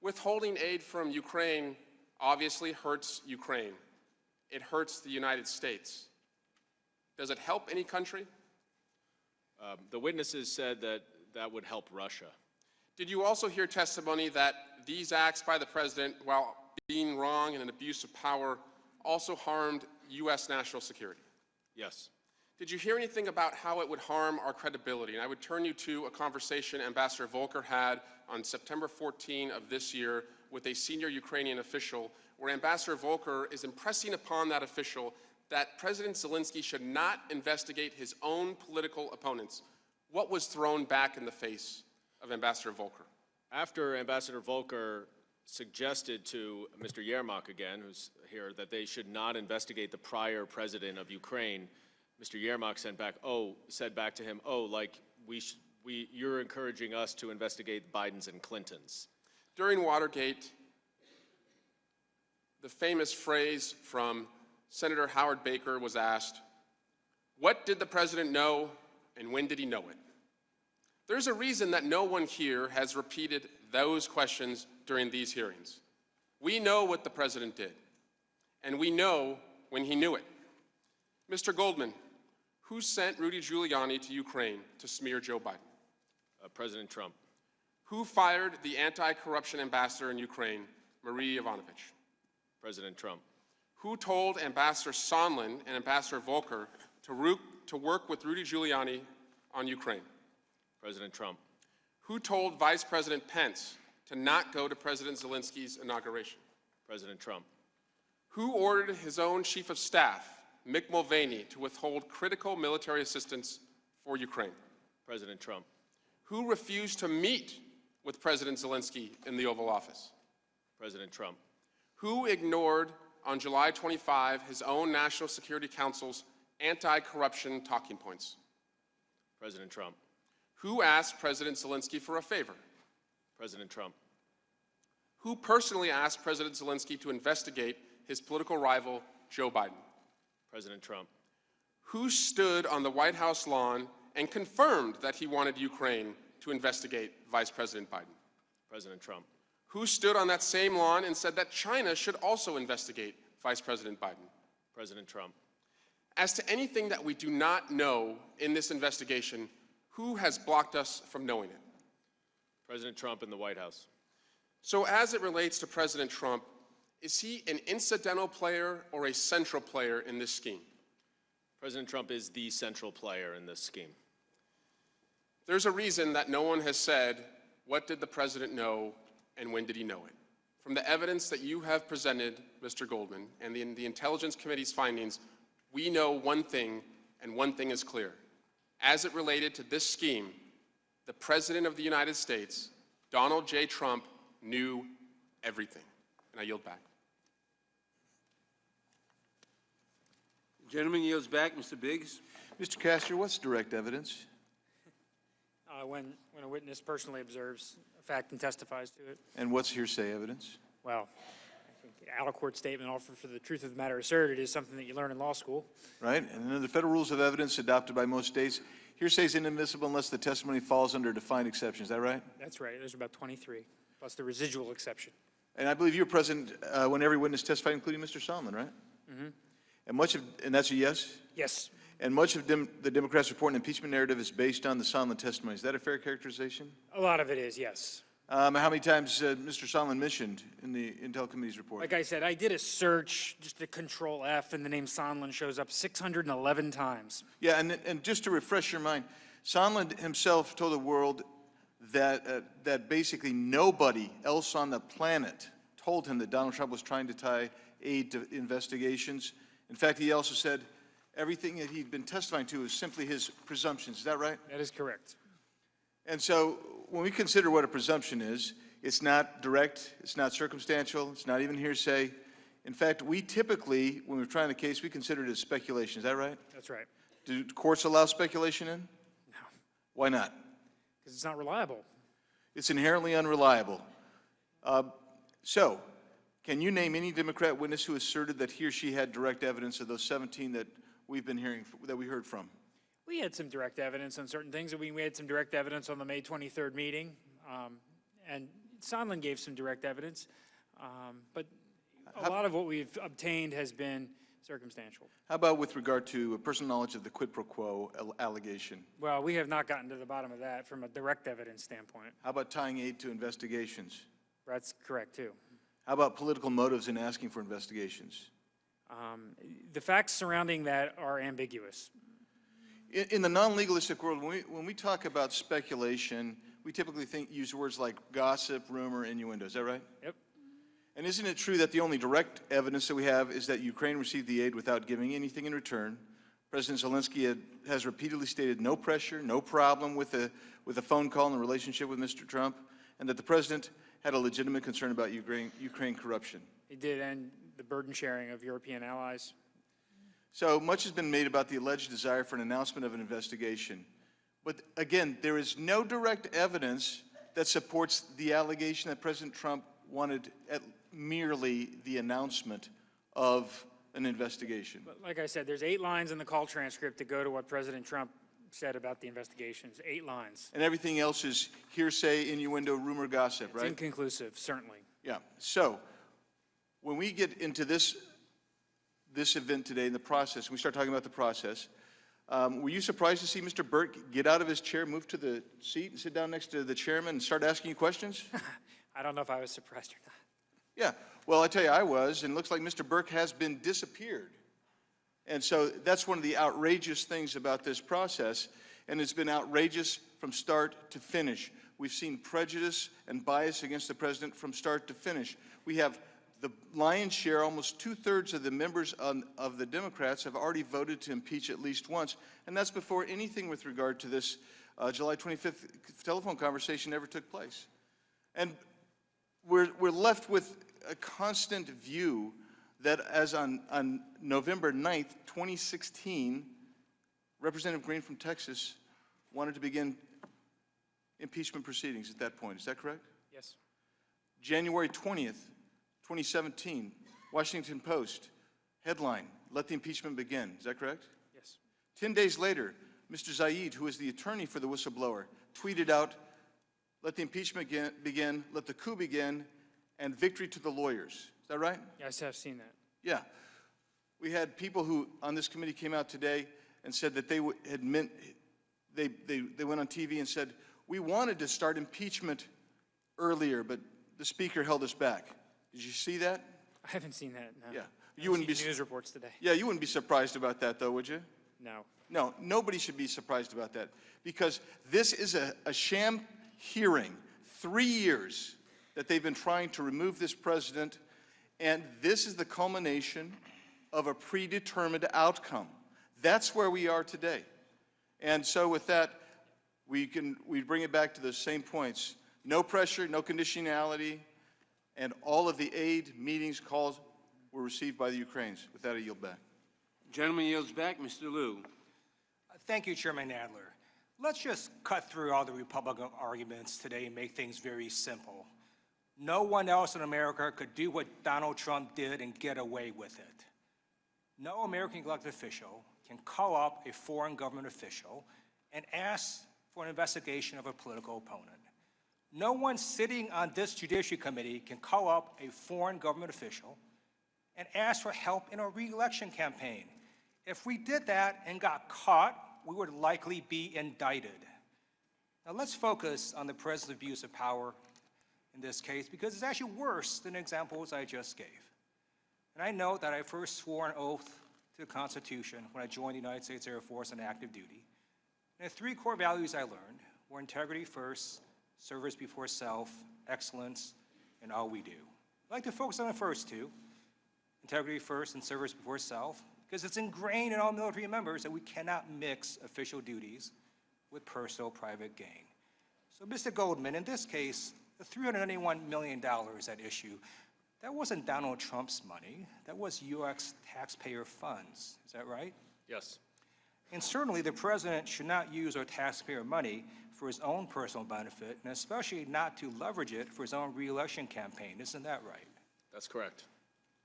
withholding aid from Ukraine obviously hurts Ukraine. It hurts the United States. Does it help any country? The witnesses said that that would help Russia. Did you also hear testimony that these acts by the president, while being wrong and an abuse of power, also harmed U.S. national security? Yes. Did you hear anything about how it would harm our credibility? And I would turn you to a conversation Ambassador Volker had on September 14 of this year with a senior Ukrainian official, where Ambassador Volker is impressing upon that official that President Zelensky should not investigate his own political opponents. What was thrown back in the face of Ambassador Volker? After Ambassador Volker suggested to Mr. Yermak again, who's here, that they should not investigate the prior president of Ukraine, Mr. Yermak said back to him, you're encouraging us to investigate Biden's and Clinton's. During Watergate, the famous phrase from Senator Howard Baker was asked, "What did the president know and when did he know it?" There's a reason that no one here has repeated those questions during these hearings. We know what the president did, and we know when he knew it. Mr. Goldman, who sent Rudy Giuliani to Ukraine to smear Joe Biden? President Trump. Who fired the anti-corruption ambassador in Ukraine, Marie Yovanovitch? President Trump. Who told Ambassador Sondland and Ambassador Volker to work with Rudy Giuliani on Ukraine? President Trump. Who told Vice President Pence to not go to President Zelensky's inauguration? President Trump. Who ordered his own chief of staff, Mick Mulvaney, to withhold critical military assistance for Ukraine? President Trump. Who refused to meet with President Zelensky in the Oval Office? President Trump. Who ignored on July 25 his own National Security Council's anti-corruption talking points? President Trump. Who asked President Zelensky for a favor? President Trump. Who personally asked President Zelensky to investigate his political rival, Joe Biden? President Trump. Who stood on the White House lawn and confirmed that he wanted Ukraine to investigate Vice President Biden? President Trump. Who stood on that same lawn and said that China should also investigate Vice President Biden? President Trump. As to anything that we do not know in this investigation, who has blocked us from knowing it? President Trump in the White House. So as it relates to President Trump, is he an incidental player or a central player in this scheme? President Trump is the central player in this scheme. There's a reason that no one has said, what did the president know and when did he know it? From the evidence that you have presented, Mr. Goldman, and the Intelligence Committee's findings, we know one thing, and one thing is clear. As it related to this scheme, the President of the United States, Donald J. Trump, knew everything. And I yield back. The gentleman yields back. Mr. Biggs. Mr. Castor, what's direct evidence? When a witness personally observes a fact and testifies to it. And what's hearsay evidence? Well, I think the out-of-court statement offered for the truth of the matter asserted is something that you learn in law school. Right? And under the federal rules of evidence adopted by most states, hearsay is inadmissible unless the testimony falls under defined exceptions. Is that right? That's right. There's about 23, plus the residual exception. And I believe you were present when every witness testified, including Mr. Sondland, right? Mm-hmm. And that's a yes? Yes. And much of the Democrats' report and impeachment narrative is based on the Sondland testimony. Is that a fair characterization? A lot of it is, yes. How many times Mr. Sondland mentioned in the Intel Committee's report? Like I said, I did a search, just to Control F, and the name Sondland shows up 611 times. Yeah, and just to refresh your mind, Sondland himself told the world that basically nobody else on the planet told him that Donald Trump was trying to tie aid to investigations. In fact, he also said everything that he'd been testifying to is simply his presumptions. Is that right? That is correct. And so when we consider what a presumption is, it's not direct, it's not circumstantial, it's not even hearsay. In fact, we typically, when we're trying the case, we consider it as speculation. Is that right? That's right. Do courts allow speculation in? No. Why not? Because it's not reliable. It's inherently unreliable. So, can you name any Democrat witness who asserted that he or she had direct evidence of those 17 that we've been hearing, that we heard from? We had some direct evidence on certain things. We had some direct evidence on the May 23rd meeting, and Sondland gave some direct evidence, but a lot of what we've obtained has been circumstantial. How about with regard to personal knowledge of the quid pro quo allegation? Well, we have not gotten to the bottom of that from a direct evidence standpoint. How about tying aid to investigations? That's correct, too. How about political motives in asking for investigations? The facts surrounding that are ambiguous. In the non-legalistic world, when we talk about speculation, we typically use words like gossip, rumor, innuendo. Is that right? Yep. And isn't it true that the only direct evidence that we have is that Ukraine received the aid without giving anything in return? President Zelensky has repeatedly stated no pressure, no problem with a phone call in the relationship with Mr. Trump, and that the president had a legitimate concern about Ukraine corruption. He did, and the burden sharing of European allies. So much has been made about the alleged desire for an announcement of an investigation. But again, there is no direct evidence that supports the allegation that President Trump wanted merely the announcement of an investigation. But like I said, there's 8 lines in the call transcript that go to what President Trump said about the investigations. 8 lines. And everything else is hearsay, innuendo, rumor, gossip, right? It's inconclusive, certainly. Yeah. So when we get into this event today, in the process, we start talking about the process, were you surprised to see Mr. Burke get out of his chair, move to the seat, and sit down next to the chairman and start asking you questions? I don't know if I was surprised or not. Yeah. Well, I tell you, I was, and it looks like Mr. Burke has been disappeared. And so that's one of the outrageous things about this process, and it's been outrageous from start to finish. We've seen prejudice and bias against the president from start to finish. We have the lion's share, almost 2/3 of the members of the Democrats have already voted to impeach at least once, and that's before anything with regard to this July 25th telephone conversation ever took place. And we're left with a constant view that as on November 9th, 2016, Representative Green from Texas wanted to begin impeachment proceedings at that point. Is that correct? Yes. January 20th, 2017, Washington Post, headline, "Let the impeachment begin." Is that correct? Yes. 10 days later, Mr. Zaid, who is the attorney for the whistleblower, tweeted out, "Let the impeachment begin, let the coup begin, and victory to the lawyers." Is that right? Yes, I've seen that. Yeah. We had people who on this committee came out today and said that they went on TV and said, "We wanted to start impeachment earlier, but the speaker held us back." Did you see that? I haven't seen that, no. Yeah. You wouldn't be news reports today. Yeah, you wouldn't be surprised about that, though, would you? No. No, nobody should be surprised about that, because this is a sham hearing. 3 years that they've been trying to remove this president, and this is the culmination of a predetermined outcome. That's where we are today. And so with that, we bring it back to the same points. No pressure, no conditionality, and all of the aid meetings calls were received by the Ukrainians. With that, I yield back. Gentleman yields back. Mr. Liu. Thank you, Chairman Nadler. Let's just cut through all the Republican arguments today and make things very simple. No one else in America could do what Donald Trump did and get away with it. No American elected official can call up a foreign government official and ask for an investigation of a political opponent. No one sitting on this Judiciary Committee can call up a foreign government official and ask for help in a re-election campaign. If we did that and got caught, we would likely be indicted. Now let's focus on the president's abuse of power in this case, because it's actually worse than the examples I just gave. And I know that I first swore an oath to the Constitution when I joined the United States Air Force on active duty. And the three core values I learned were integrity first, service before self, excellence, and all we do. I'd like to focus on the first two, integrity first and service before self, because it's ingrained in all military members that we cannot mix official duties with personal private gain. So, Mr. Goldman, in this case, the $391 million at issue, that wasn't Donald Trump's money. That was U.S. taxpayer funds. Is that right? Yes. And certainly the president should not use our taxpayer money for his own personal benefit, and especially not to leverage it for his own reelection campaign. Isn't that right? That's correct.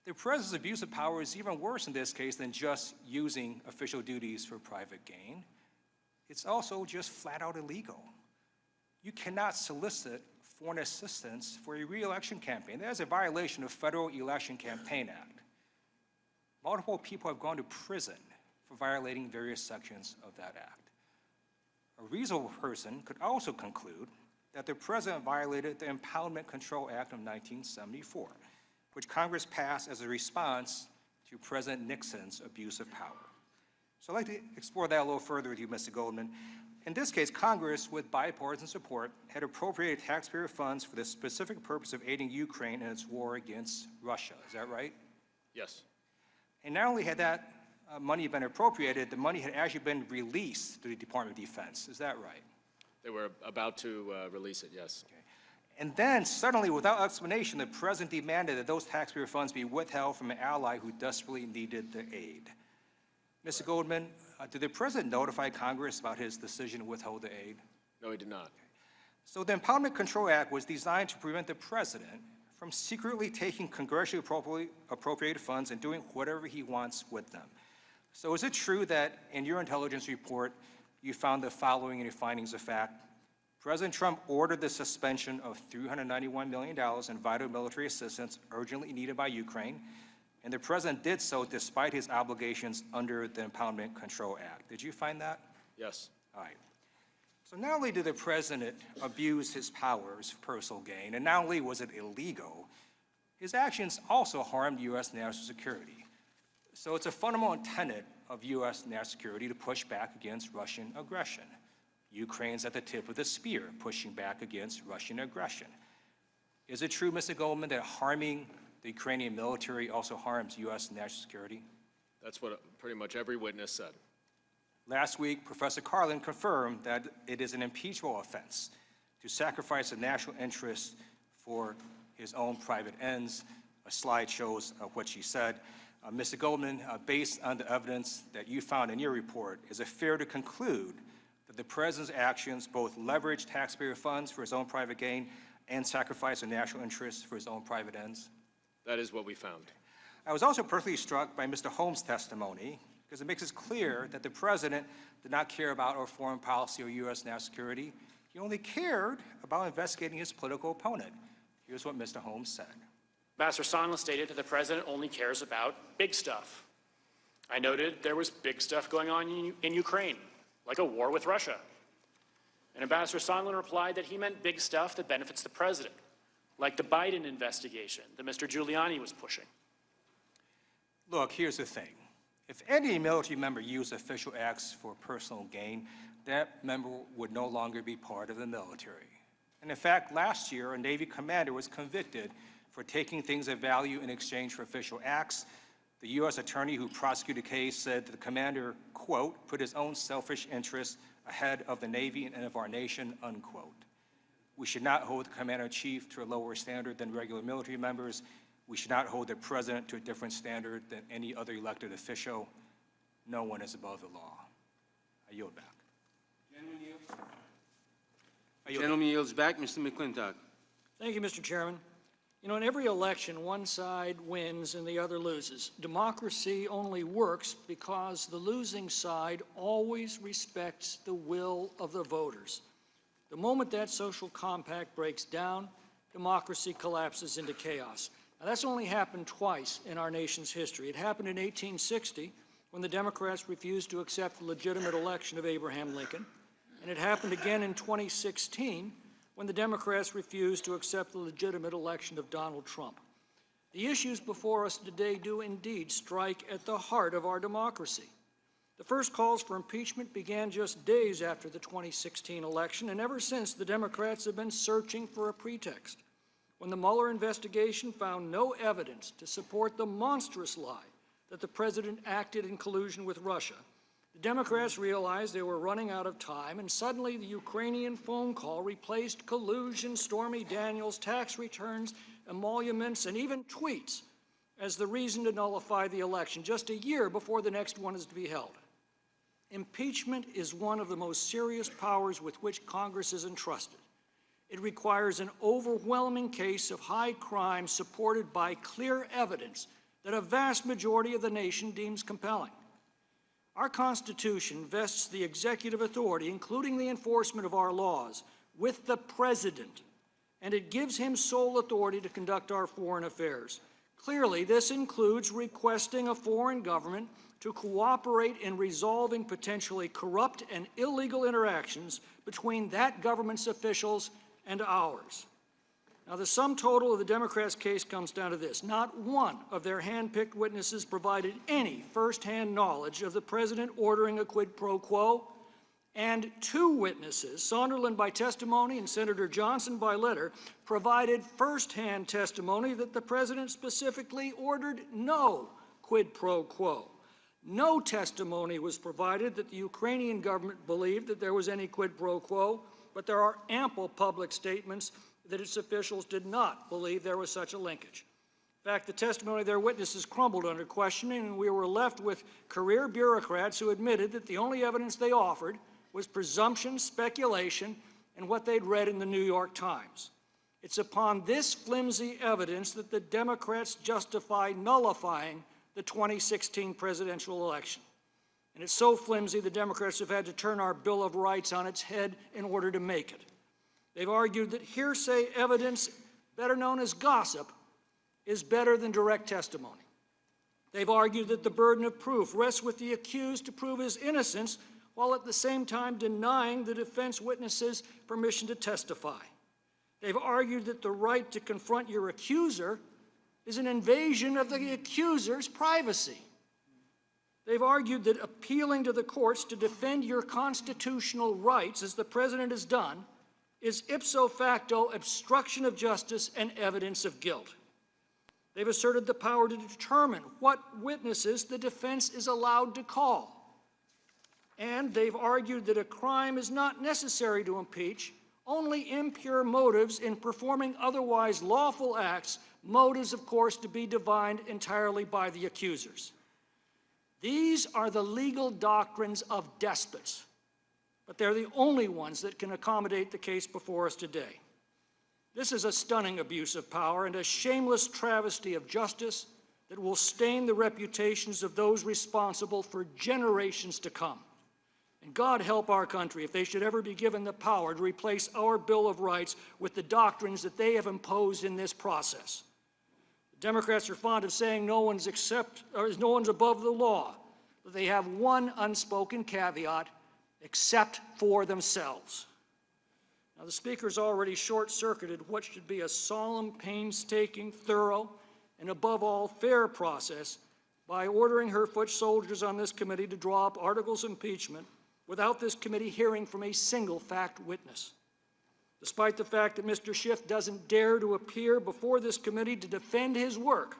The president's abuse of power is even worse in this case than just using official duties for private gain. It's also just flat out illegal. You cannot solicit foreign assistance for a reelection campaign. That is a violation of Federal Election Campaign Act. Multiple people have gone to prison for violating various sections of that act. A reasonable person could also conclude that the president violated the Impeachment Control Act of 1974, which Congress passed as a response to President Nixon's abuse of power. So I'd like to explore that a little further with you, Mr. Goldman. In this case, Congress, with bipartisan support, had appropriated taxpayer funds for the specific purpose of aiding Ukraine in its war against Russia. Is that right? Yes. And not only had that money been appropriated, the money had actually been released to the Department of Defense. Is that right? They were about to release it, yes. Okay. And then, suddenly, without explanation, the president demanded that those taxpayer funds be withheld from an ally who desperately needed the aid. Mr. Goldman, did the president notify Congress about his decision to withhold the aid? No, he did not. So the Impeachment Control Act was designed to prevent the president from secretly taking congressionally appropriated funds and doing whatever he wants with them. So is it true that in your intelligence report, you found the following in your findings of fact? President Trump ordered the suspension of $391 million in vital military assistance urgently needed by Ukraine, and the president did so despite his obligations under the Impeachment Control Act. Did you find that? Yes. All right. So not only did the president abuse his powers for personal gain, and not only was it illegal, his actions also harmed U.S. national security. So it's a fundamental tenet of U.S. national security to push back against Russian aggression. Ukraine's at the tip of the spear, pushing back against Russian aggression. Is it true, Mr. Goldman, that harming the Ukrainian military also harms U.S. national security? That's what pretty much every witness said. Last week, Professor Carlin confirmed that it is an impeachable offense to sacrifice the national interest for his own private ends. A slide shows what she said. Mr. Goldman, based on the evidence that you found in your report, is it fair to conclude that the president's actions both leverage taxpayer funds for his own private gain and sacrifice the national interest for his own private ends? That is what we found. I was also personally struck by Mr. Holmes' testimony because it makes it clear that the president did not care about our foreign policy or U.S. national security. He only cared about investigating his political opponent. Here's what Mr. Holmes said. Ambassador Sondland stated that the president only cares about big stuff. I noted there was big stuff going on in Ukraine, like a war with Russia. And Ambassador Sondland replied that he meant big stuff that benefits the president, like the Biden investigation that Mr. Giuliani was pushing. Look, here's the thing. If any military member used official acts for personal gain, that member would no longer be part of the military. And in fact, last year, a Navy commander was convicted for taking things of value in exchange for official acts. The U.S. attorney who prosecuted the case said that the commander, quote, put his own selfish interests ahead of the Navy and of our nation, unquote. We should not hold the commander-in-chief to a lower standard than regular military members. We should not hold the president to a different standard than any other elected official. No one is above the law. I yield back. Gentleman yields back. Mr. McClintock. Thank you, Mr. Chairman. You know, in every election, one side wins and the other loses. Democracy only works because the losing side always respects the will of the voters. The moment that social compact breaks down, democracy collapses into chaos. Now, that's only happened twice in our nation's history. It happened in 1860 when the Democrats refused to accept the legitimate election of Abraham Lincoln, and it happened again in 2016 when the Democrats refused to accept the legitimate election of Donald Trump. The issues before us today do indeed strike at the heart of our democracy. The first calls for impeachment began just days after the 2016 election, and ever since, the Democrats have been searching for a pretext. When the Mueller investigation found no evidence to support the monstrous lie that the president acted in collusion with Russia, the Democrats realized they were running out of time, and suddenly the Ukrainian phone call replaced collusion, Stormy Daniels, tax returns, emoluments, and even tweets as the reason to nullify the election, just a year before the next one is to be held. Impeachment is one of the most serious powers with which Congress is entrusted. It requires an overwhelming case of high crime supported by clear evidence that a vast majority of the nation deems compelling. Our Constitution vests the executive authority, including the enforcement of our laws, with the President, and it gives him sole authority to conduct our foreign affairs. Clearly, this includes requesting a foreign government to cooperate in resolving potentially corrupt and illegal interactions between that government's officials and ours. Now, the sum total of the Democrats' case comes down to this. Not one of their hand-picked witnesses provided any first-hand knowledge of the president ordering a quid pro quo, and two witnesses, Sonderland by testimony and Senator Johnson by letter, provided first-hand testimony that the president specifically ordered no quid pro quo. No testimony was provided that the Ukrainian government believed that there was any quid pro quo, but there are ample public statements that its officials did not believe there was such a linkage. In fact, the testimony of their witnesses crumbled under questioning, and we were left with career bureaucrats who admitted that the only evidence they offered was presumption, speculation, and what they'd read in the New York Times. It's upon this flimsy evidence that the Democrats justify nullifying the 2016 presidential election. And it's so flimsy, the Democrats have had to turn our Bill of Rights on its head in order to make it. They've argued that hearsay evidence, better known as gossip, is better than direct testimony. They've argued that the burden of proof rests with the accused to prove his innocence, while at the same time denying the defense witnesses permission to testify. They've argued that the right to confront your accuser is an invasion of the accuser's privacy. They've argued that appealing to the courts to defend your constitutional rights, as the president has done, is ipso facto obstruction of justice and evidence of guilt. They've asserted the power to determine what witnesses the defense is allowed to call. And they've argued that a crime is not necessary to impeach, only impure motives in performing otherwise lawful acts, motives, of course, to be divined entirely by the accusers. These are the legal doctrines of despots, but they're the only ones that can accommodate the case before us today. This is a stunning abuse of power and a shameless travesty of justice that will stain the reputations of those responsible for generations to come. And God help our country if they should ever be given the power to replace our Bill of Rights with the doctrines that they have imposed in this process. The Democrats are fond of saying no one's above the law, but they have one unspoken caveat: except for themselves. Now, the Speaker's already short-circuited what should be a solemn, painstaking, thorough, and above all, fair process by ordering her foot soldiers on this committee to draw up articles of impeachment without this committee hearing from a single fact witness. Despite the fact that Mr. Schiff doesn't dare to appear before this committee to defend his work,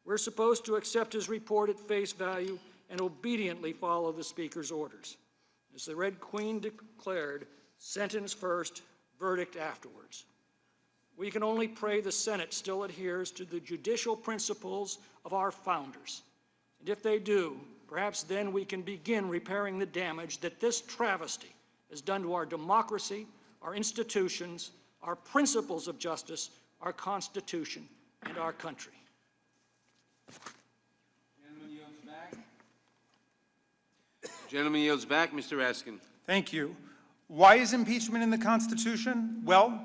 we're supposed to accept his report at face value and obediently follow the Speaker's orders. As the Red Queen declared, sentence first, verdict afterwards. We can only pray the Senate still adheres to the judicial principles of our founders. And if they do, perhaps then we can begin repairing the damage that this travesty has done to our democracy, our institutions, our principles of justice, our Constitution, and our country. Gentleman yields back. Mr. Raskin. Thank you. Why is impeachment in the Constitution? Well,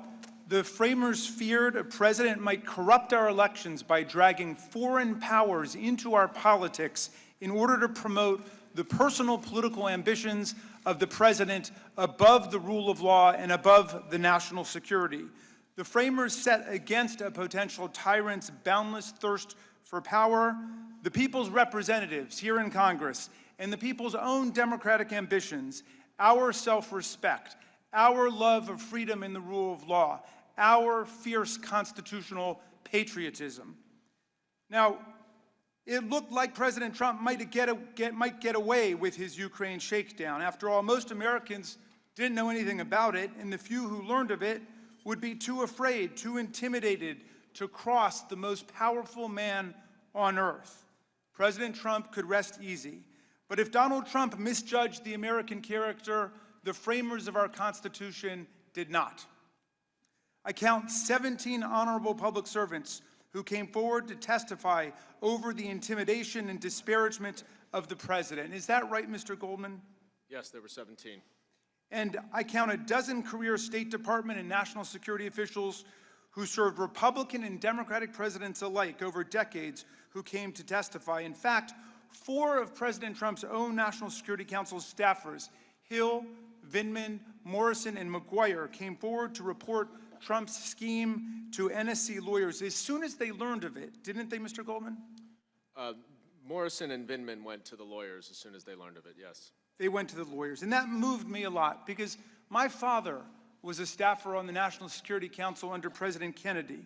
the framers feared a president might corrupt our elections by dragging foreign powers into our politics in order to promote the personal political ambitions of the president above the rule of law and above the national security. The framers set against a potential tyrant's boundless thirst for power the people's representatives here in Congress and the people's own democratic ambitions, our self-respect, our love of freedom and the rule of law, our fierce constitutional patriotism. Now, it looked like President Trump might get away with his Ukraine shakedown. After all, most Americans didn't know anything about it, and the few who learned of it would be too afraid, too intimidated to cross the most powerful man on earth. President Trump could rest easy. But if Donald Trump misjudged the American character, the framers of our Constitution did not. I count 17 honorable public servants who came forward to testify over the intimidation and disparagement of the president. Is that right, Mr. Goldman? Yes, there were 17. And I count a dozen career State Department and national security officials who served Republican and Democratic presidents alike over decades who came to testify. In fact, 4 of President Trump's own National Security Council staffers, Hill, Vindman, Morrison, and McGuire, came forward to report Trump's scheme to NSC lawyers as soon as they learned of it, didn't they, Mr. Goldman? Morrison and Vindman went to the lawyers as soon as they learned of it, yes. They went to the lawyers, and that moved me a lot because my father was a staffer on the National Security Council under President Kennedy,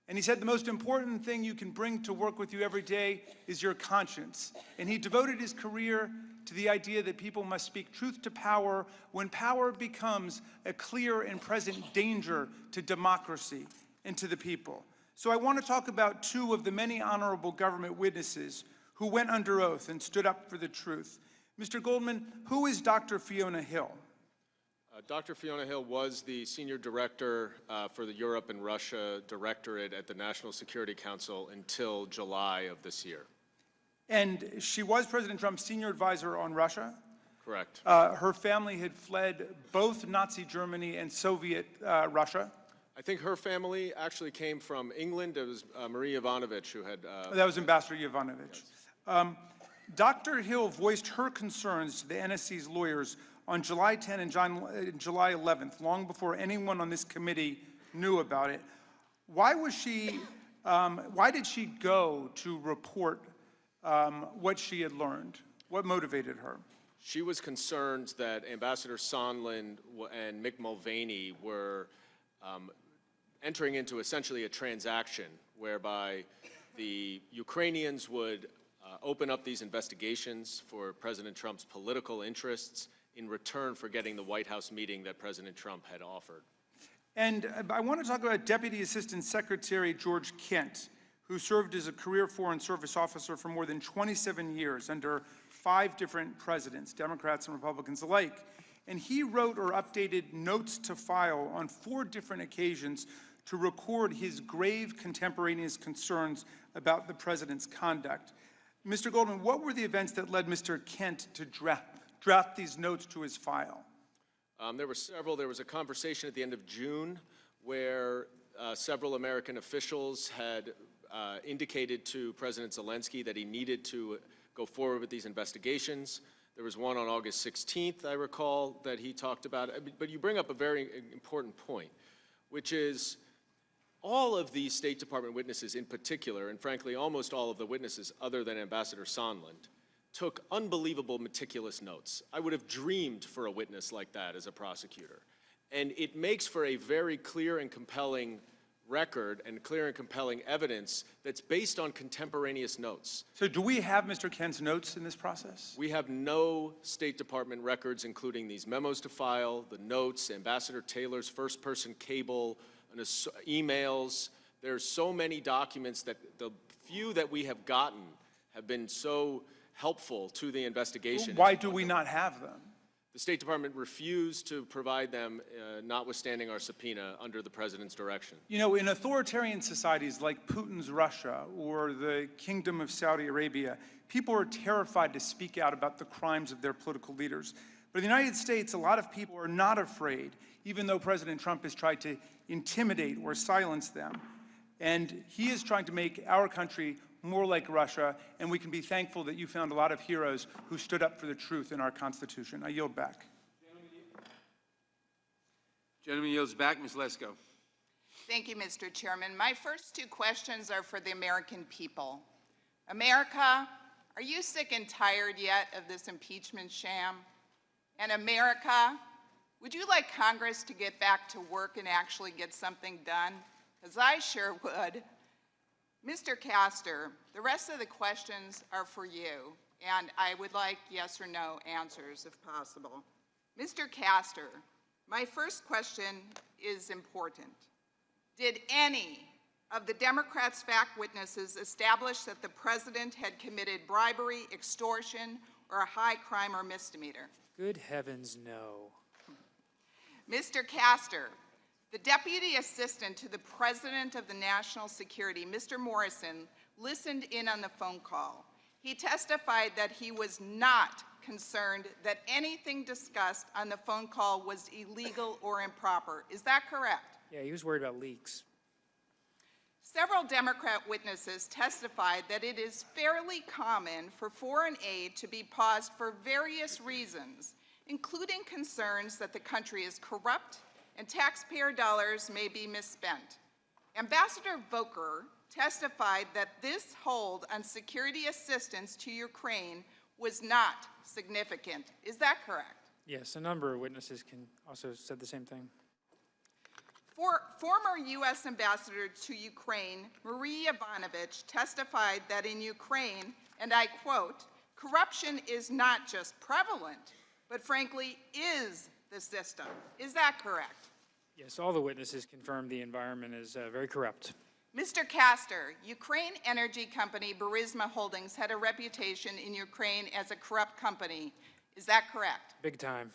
and he said the most important thing you can bring to work with you every day is your conscience, and he devoted his career to the idea that people must speak truth to power when power becomes a clear and present danger to democracy and to the people. So I want to talk about 2 of the many honorable government witnesses who went under oath and stood up for the truth. Mr. Goldman, who is Dr. Fiona Hill? Dr. Fiona Hill was the senior director for the Europe and Russia Directorate at the National Security Council until July of this year. And she was President Trump's senior advisor on Russia. Correct. Her family had fled both Nazi Germany and Soviet Russia. I think her family actually came from England. It was Marie Yovanovitch who had... That was Ambassador Yovanovitch. Yes. Dr. Hill voiced her concerns to the NSC's lawyers on July 10 and July 11th, long before anyone on this committee knew about it. Why did she go to report what she had learned? What motivated her? She was concerned that Ambassador Sondland and Mick Mulvaney were entering into essentially a transaction whereby the Ukrainians would open up these investigations for President Trump's political interests in return for getting the White House meeting that President Trump had offered. And I want to talk about Deputy Assistant Secretary George Kent, who served as a career Foreign Service officer for more than 27 years under 5 different presidents, Democrats and Republicans alike. And he wrote or updated notes to file on 4 different occasions to record his grave contemporaneous concerns about the president's conduct. Mr. Goldman, what were the events that led Mr. Kent to draft these notes to his file? There were several. There was a conversation at the end of June where several American officials had indicated to President Zelensky that he needed to go forward with these investigations. There was one on August 16th, I recall, that he talked about. But you bring up a very important point, which is all of these State Department witnesses in particular, and frankly almost all of the witnesses other than Ambassador Sondland, took unbelievable meticulous notes. I would have dreamed for a witness like that as a prosecutor. And it makes for a very clear and compelling record and clear and compelling evidence that's based on contemporaneous notes. So do we have Mr. Kent's notes in this process? We have no State Department records, including these memos to file, the notes, Ambassador Taylor's first-person cable, and emails. There's so many documents that the few that we have gotten have been so helpful to the investigation. Why do we not have them? The State Department refused to provide them, notwithstanding our subpoena, under the President's direction. You know, in authoritarian societies like Putin's Russia or the Kingdom of Saudi Arabia, people are terrified to speak out about the crimes of their political leaders. But in the United States, a lot of people are not afraid, even though President Trump has tried to intimidate or silence them. And he is trying to make our country more like Russia, and we can be thankful that you found a lot of heroes who stood up for the truth in our Constitution. I yield back. Gentleman yields back. Ms. Lesko. Thank you, Mr. Chairman. My first 2 questions are for the American people. America, Are you sick and tired yet of this impeachment sham? And America, would you like Congress to get back to work and actually get something done? Because I sure would. Mr. Castor, the rest of the questions are for you, and I would like yes or no answers if possible. Mr. Castor, my first question is important. Did any of the Democrats' fact witnesses establish that the president had committed bribery, extortion, or a high crime or misdemeanor? Good heavens, no. Mr. Castor, the deputy assistant to the president of the National Security, Mr. Morrison, listened in on the phone call. He testified that he was not concerned that anything discussed on the phone call was illegal or improper. Is that correct? Yeah, he was worried about leaks. Several Democrat witnesses testified that it is fairly common for foreign aid to be paused for various reasons, including concerns that the country is corrupt and taxpayer dollars may be misspent. Ambassador Volker testified that this hold on security assistance to Ukraine was not significant. Is that correct? Yes, a number of witnesses also said the same thing. Former U.S. Ambassador to Ukraine, Marie Yovanovitch, testified that in Ukraine, and I quote, corruption is not just prevalent, but frankly is the system. Is that correct? Yes, all the witnesses confirmed the environment is very corrupt. Mr. Castor, Ukraine energy company Burisma Holdings had a reputation in Ukraine as a corrupt company. Is that correct? Big time.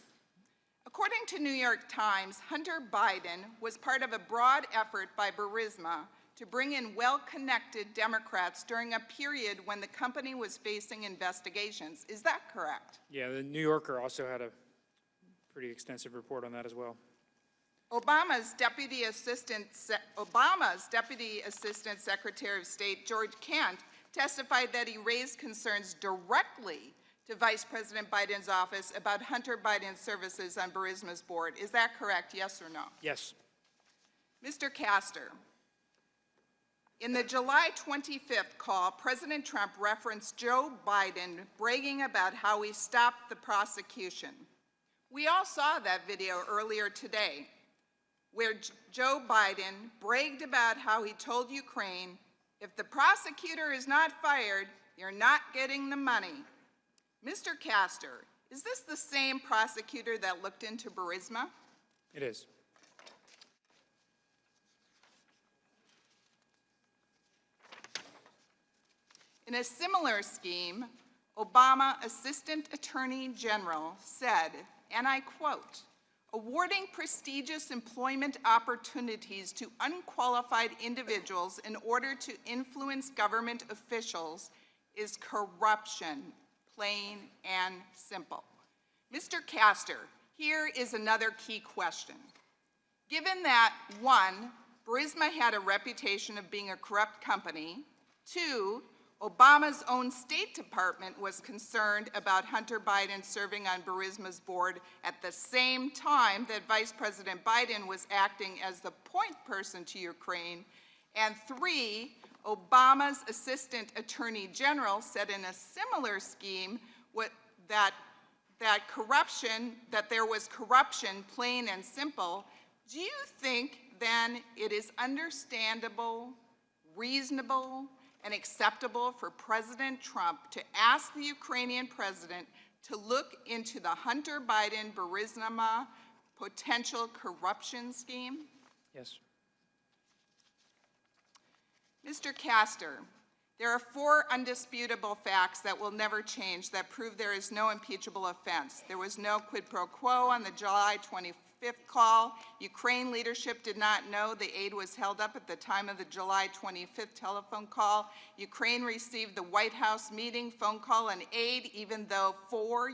According to New York Times, Hunter Biden was part of a broad effort by Burisma to bring in well-connected Democrats during a period when the company was facing investigations. Is that correct? Yeah, the New Yorker also had a pretty extensive report on that as well. Obama's Deputy Assistant Secretary of State, George Kent, testified that he raised concerns directly to Vice President Biden's office about Hunter Biden's services on Burisma's board. Is that correct, yes or no? Yes. Mr. Castor, in the July 25th call, President Trump referenced Joe Biden bragging about how he stopped the prosecution. We all saw that video earlier today, where Joe Biden bragged about how he told Ukraine, if the prosecutor is not fired, you're not getting the money. Mr. Castor, is this the same prosecutor that looked into Burisma? It is. In a similar scheme, Obama Assistant Attorney General said, and I quote, awarding prestigious employment opportunities to unqualified individuals in order to influence government officials is corruption, plain and simple. Mr. Castor, here is another key question. Given that, 1, Burisma had a reputation of being a corrupt company, 2, Obama's own State Department was concerned about Hunter Biden serving on Burisma's board at the same time that Vice President Biden was acting as the point person to Ukraine, and 3, Obama's Assistant Attorney General said in a similar scheme that there was corruption, plain and simple. Do you think then it is understandable, reasonable, and acceptable for President Trump to ask the Ukrainian president to look into the Hunter Biden Burisma potential corruption scheme? Yes. Mr. Castor, there are 4 undisputable facts that will never change that prove there is no impeachable offense. There was no quid pro quo on the July 25th call. Ukraine leadership did not know the aid was held up at the time of the July 25th telephone call. Ukraine received the White House meeting, phone call, and aid, even though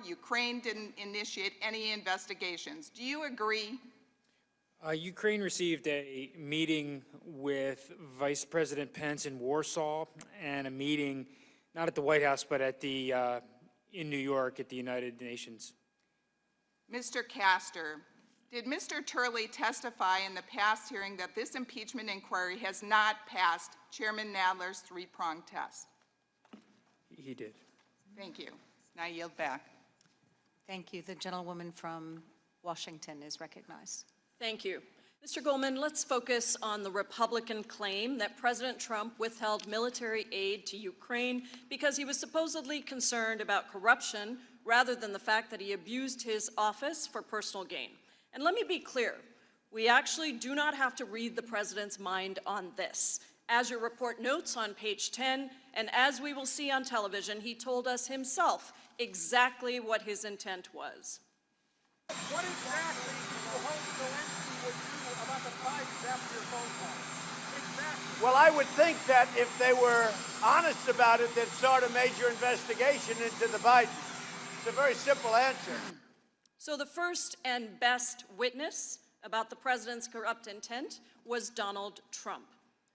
Ukraine didn't initiate any investigations. Do you agree? Ukraine received a meeting with Vice President Pence in Warsaw and a meeting, not at the White House, but at in New York at the United Nations. Mr. Castor, did Mr. Turley testify in the past hearing that this impeachment inquiry has not passed Chairman Nadler's 3-pronged test? He did. Thank you. Now I yield back. Thank you. The gentlewoman from Washington is recognized. Thank you. Mr. Goldman, let's focus on the Republican claim that President Trump withheld military aid to Ukraine because he was supposedly concerned about corruption rather than the fact that he abused his office for personal gain. And let me be clear, we actually do not have to read the president's mind on this. As your report notes on page 10, and as we will see on television, he told us himself exactly what his intent was. What exactly do you hope Zelensky would do about the Bidens after your phone call? Exactly. Well, I would think that if they were honest about it, they'd start a major investigation into the Bidens. It's a very simple answer. So the first and best witness about the president's corrupt intent was Donald Trump.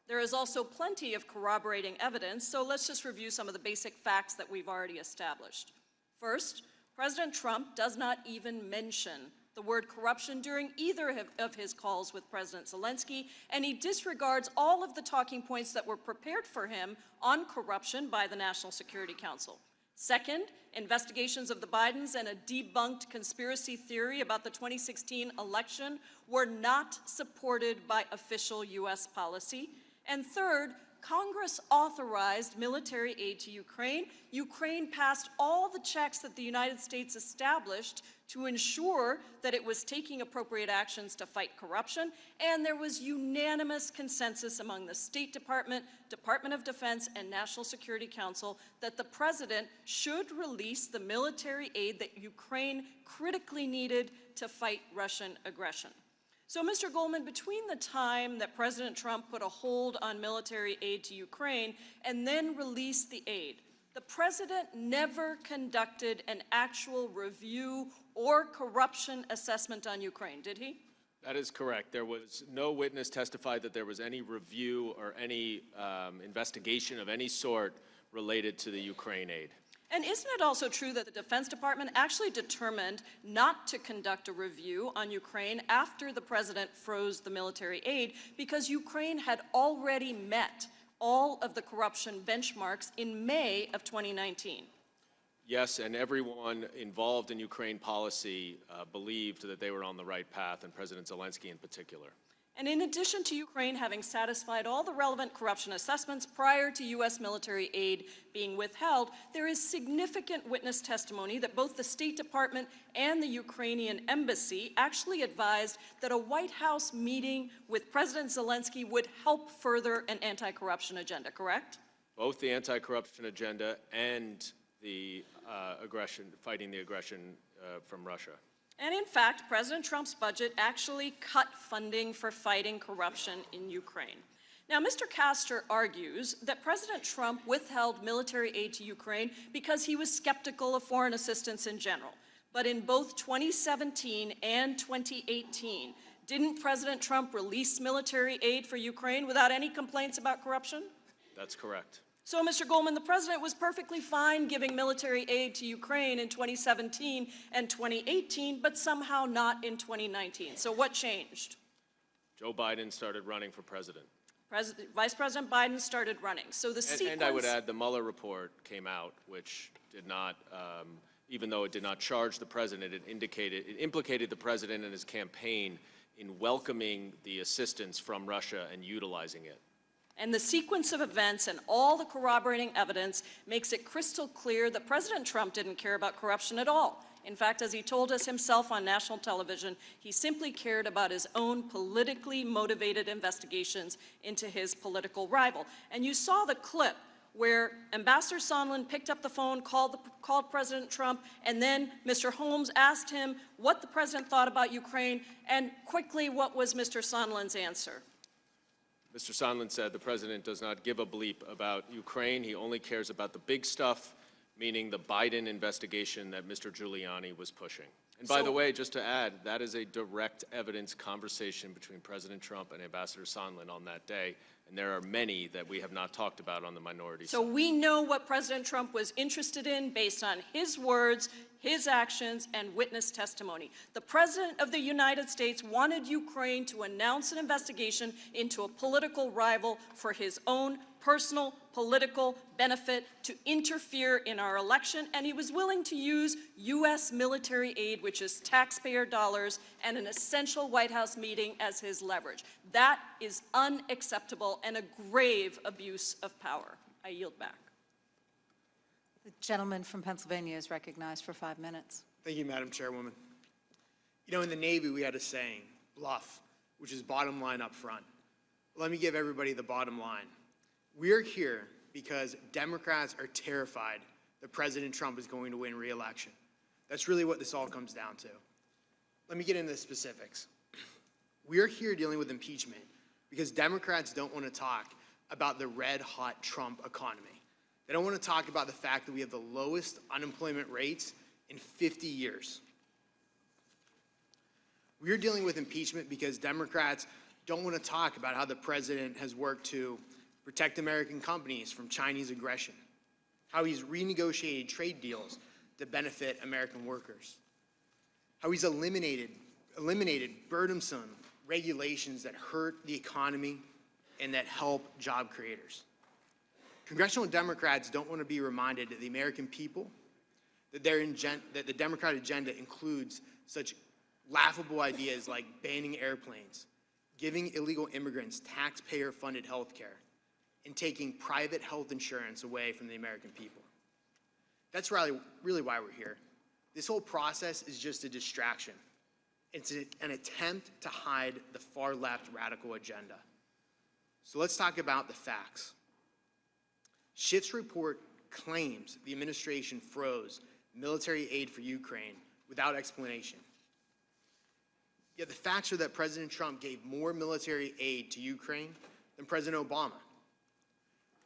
There is also plenty of corroborating evidence, so let's just review some of the basic facts that we've already established. First, President Trump does not even mention the word corruption during either of his calls with President Zelensky, and he disregards all of the talking points that were prepared for him on corruption by the National Security Council. Second, investigations of the Bidens and a debunked conspiracy theory about the 2016 election were not supported by official U.S. policy. And third, Congress authorized military aid to Ukraine. Ukraine passed all the checks that the United States established to ensure that it was taking appropriate actions to fight corruption, and there was unanimous consensus among the State Department, Department of Defense, and National Security Council that the president should release the military aid that Ukraine critically needed to fight Russian aggression. So, Mr. Goldman, between the time that President Trump put a hold on military aid to Ukraine and then released the aid, the president never conducted an actual review or corruption assessment on Ukraine, did he? That is correct. There was no witness testified that there was any review or any investigation of any sort related to the Ukraine aid. And isn't it also true that the Defense Department actually determined not to conduct a review on Ukraine after the president froze the military aid because Ukraine had already met all of the corruption benchmarks in May of 2019? Yes, and everyone involved in Ukraine policy believed that they were on the right path, and President Zelensky in particular. And in addition to Ukraine having satisfied all the relevant corruption assessments prior to U.S. military aid being withheld, there is significant witness testimony that both the State Department and the Ukrainian embassy actually advised that a White House meeting with President Zelensky would help further an anti-corruption agenda, correct? Both the anti-corruption agenda and the fighting the aggression from Russia. And in fact, President Trump's budget actually cut funding for fighting corruption in Ukraine. Now, Mr. Castor argues that President Trump withheld military aid to Ukraine because he was skeptical of foreign assistance in general. But in both 2017 and 2018, didn't President Trump release military aid for Ukraine without any complaints about corruption? That's correct. So, Mr. Goldman, the president was perfectly fine giving military aid to Ukraine in 2017 and 2018, but somehow not in 2019. So what changed? Joe Biden started running for president. Vice President Biden started running. So the sequence... And I would add the Mueller report came out, which did not, even though it did not charge the president, it implicated the president and his campaign in welcoming the assistance from Russia and utilizing it. And the sequence of events and all the corroborating evidence makes it crystal clear that President Trump didn't care about corruption at all. In fact, as he told us himself on national television, he simply cared about his own politically motivated investigations into his political rival. And you saw the clip where Ambassador Sondland picked up the phone, called President Trump, and then Mr. Holmes asked him what the president thought about Ukraine, and quickly, what was Mr. Sondland's answer? Mr. Sondland said the president does not give a bleep about Ukraine. He only cares about the big stuff, meaning the Biden investigation that Mr. Giuliani was pushing. And by the way, just to add, that is a direct evidence conversation between President Trump and Ambassador Sondland on that day, and there are many that we have not talked about on the minority So side. we know what President Trump was interested in based on his words, his actions, and witness testimony. The President of the United States wanted Ukraine to announce an investigation into a political rival for his own personal political benefit to interfere in our election, and he was willing to use U.S. military aid, which is taxpayer dollars, and an essential White House meeting as his leverage. That is unacceptable and a grave abuse of power. I yield back. The gentleman from Pennsylvania is recognized for 5 minutes. Thank you, Madam Chairwoman. You know, in the Navy, we had a saying, bluff, which is bottom line up front. Let me give everybody the bottom line. We're here because Democrats are terrified that President Trump is going to win re-election. That's really what this all comes down to. Let me get into the specifics. We're here dealing with impeachment because Democrats don't want to talk about the red-hot Trump economy. They don't want to talk about the fact that we have the lowest unemployment rates in 50 years. We're dealing with impeachment because Democrats don't want to talk about how the president has worked to protect American companies from Chinese aggression, how he's renegotiated trade deals to benefit American workers, how he's eliminated burdensome regulations that hurt the economy and that help job creators. Congressional Democrats don't want to be reminded to the American people that that the Democrat agenda includes such laughable ideas like banning airplanes, giving illegal immigrants taxpayer-funded health care, and taking private health insurance away from the American people. That's really why we're here. This whole process is just a distraction. It's an attempt to hide the far-left radical agenda. So let's talk about the facts. Schiff's report claims the administration froze military aid for Ukraine without explanation. Yet the facts are that President Trump gave more military aid to Ukraine than President Obama.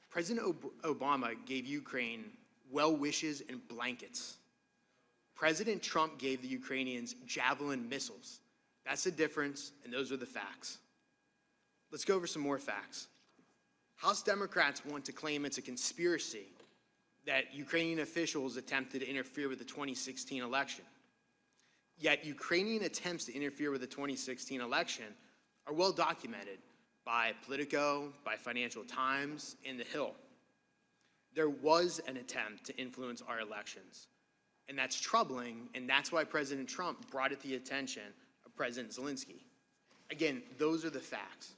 President Obama gave Ukraine well wishes and blankets. President Trump gave the Ukrainians Javelin missiles. That's the difference, and those are the facts. Let's go over some more facts. House Democrats want to claim it's a conspiracy that Ukrainian officials attempted to interfere with the 2016 election. Yet Ukrainian attempts to interfere with the 2016 election are well documented by Politico, by Financial Times, and The Hill. There was an attempt to influence our elections, and that's troubling, and that's why President Trump brought it to the attention of President Zelensky. Again, those are the facts.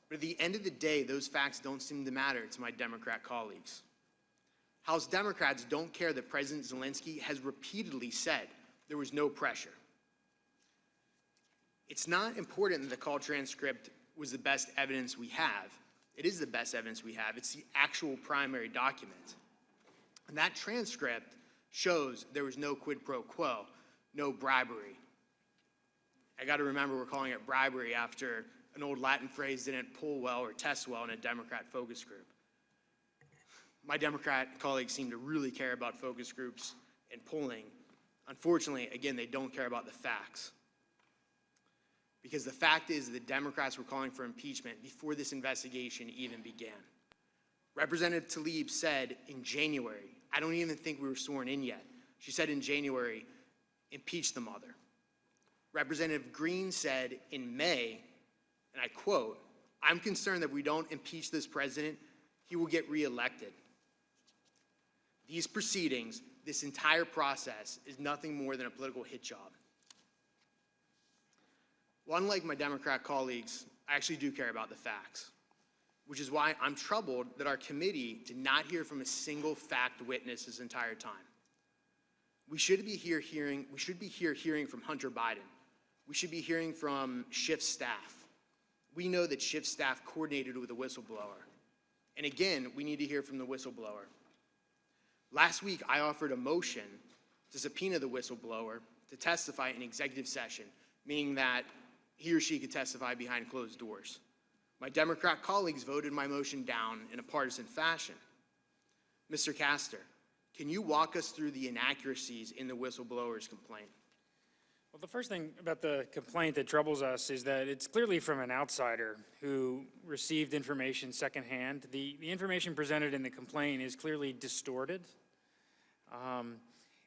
But at the end of the day, those facts don't seem to matter to my Democrat colleagues. House Democrats don't care that President Zelensky has repeatedly said there was no pressure. It's not important that the call transcript was the best evidence we have. It is the best evidence we have. It's the actual primary document. And that transcript shows there was no quid pro quo, no bribery. I got to remember we're calling it bribery after an old Latin phrase didn't pull well or test well in a Democrat focus group. My Democrat colleagues seem to really care about focus groups and polling. Unfortunately, again, they don't care about the facts. Because the fact is the Democrats were calling for impeachment before this investigation even began. Representative Tlaib said in January, I don't even think we were sworn in yet. She said in January, impeach the mother. Representative Green said in May, and I quote, I'm concerned that if we don't impeach this president, he will get reelected. These proceedings, this entire process, is nothing more than a political hit job. Well, unlike my Democrat colleagues, I actually do care about the facts, which is why I'm troubled that our committee did not hear from a single fact witness this entire time. We should be here hearing from Hunter Biden. We should be hearing from Schiff's staff. We know that Schiff's staff coordinated with a whistleblower. And again, we need to hear from the whistleblower. Last week, I offered a motion to subpoena the whistleblower to testify in executive session, meaning that he or she could testify behind closed doors. My Democrat colleagues voted my motion down in a partisan fashion. Mr. Castor, can you walk us through the inaccuracies in the whistleblower's complaint? Well, the first thing about the complaint that troubles us is that it's clearly from an outsider who received information secondhand. The information presented in the complaint is clearly distorted.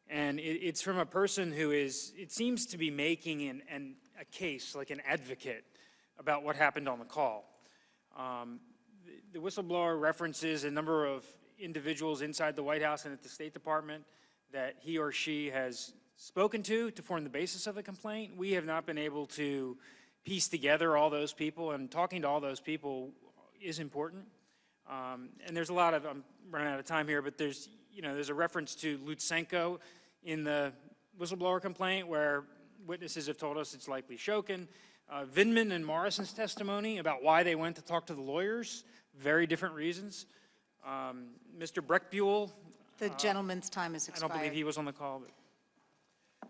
And it's from a person who is, it seems to be making a case, like an advocate, about what happened on the call. the whistleblower references a number of individuals inside the White House and at the State Department that he or she has spoken to form the basis of the complaint. We have not been able to piece together all those people, and talking to all those people is important. And there's a lot of, I'm running out of time here, but there's a reference to Lutsenko in the whistleblower complaint where witnesses have told us it's likely Shokin. Vindman and Morrison's testimony about why they went to talk to the lawyers, very different reasons. Mr. Breckbuell. The gentleman's time is I expired. don't believe he was on the call. But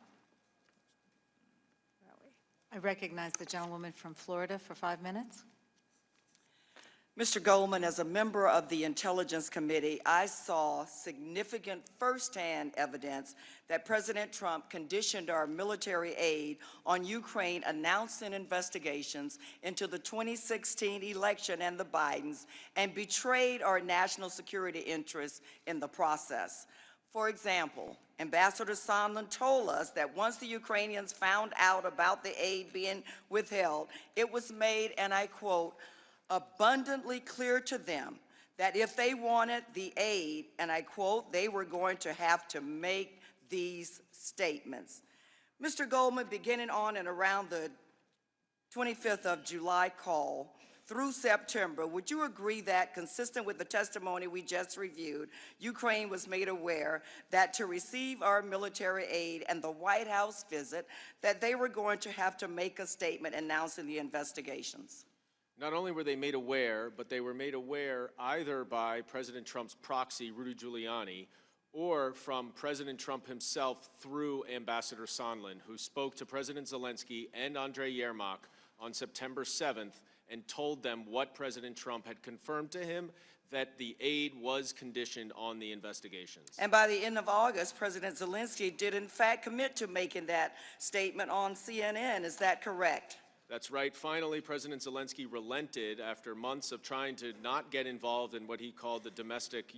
I recognize the gentlewoman from Florida for 5 minutes. Mr. Goldman, as a member of the Intelligence Committee, I saw significant firsthand evidence that President Trump conditioned our military aid on Ukraine announcing investigations into the 2016 election and the Bidens, and betrayed our national security interests in the process. For example, Ambassador Sondland told us that once the Ukrainians found out about the aid being withheld, it was made, and I quote, abundantly clear to them that if they wanted the aid, and I quote, they were going to have to make these statements. Mr. Goldman, beginning on and around the 25th of July call through September, would you agree that, consistent with the testimony we just reviewed, Ukraine was made aware that to receive our military aid and the White House visit, that they were going to have to make a statement announcing the investigations? Not only were they made aware, but they were made aware either by President Trump's proxy, Rudy Giuliani, or from President Trump himself through Ambassador Sondland, who spoke to President Zelensky and Andrei Yermak on September 7th and told them what President Trump had confirmed to him, that the aid was conditioned on the investigations. And by the end of August, President Zelensky did in fact commit to making that statement on CNN. Is that correct? That's right. Finally, President Zelensky relented after months of trying to not get involved in what he called the domestic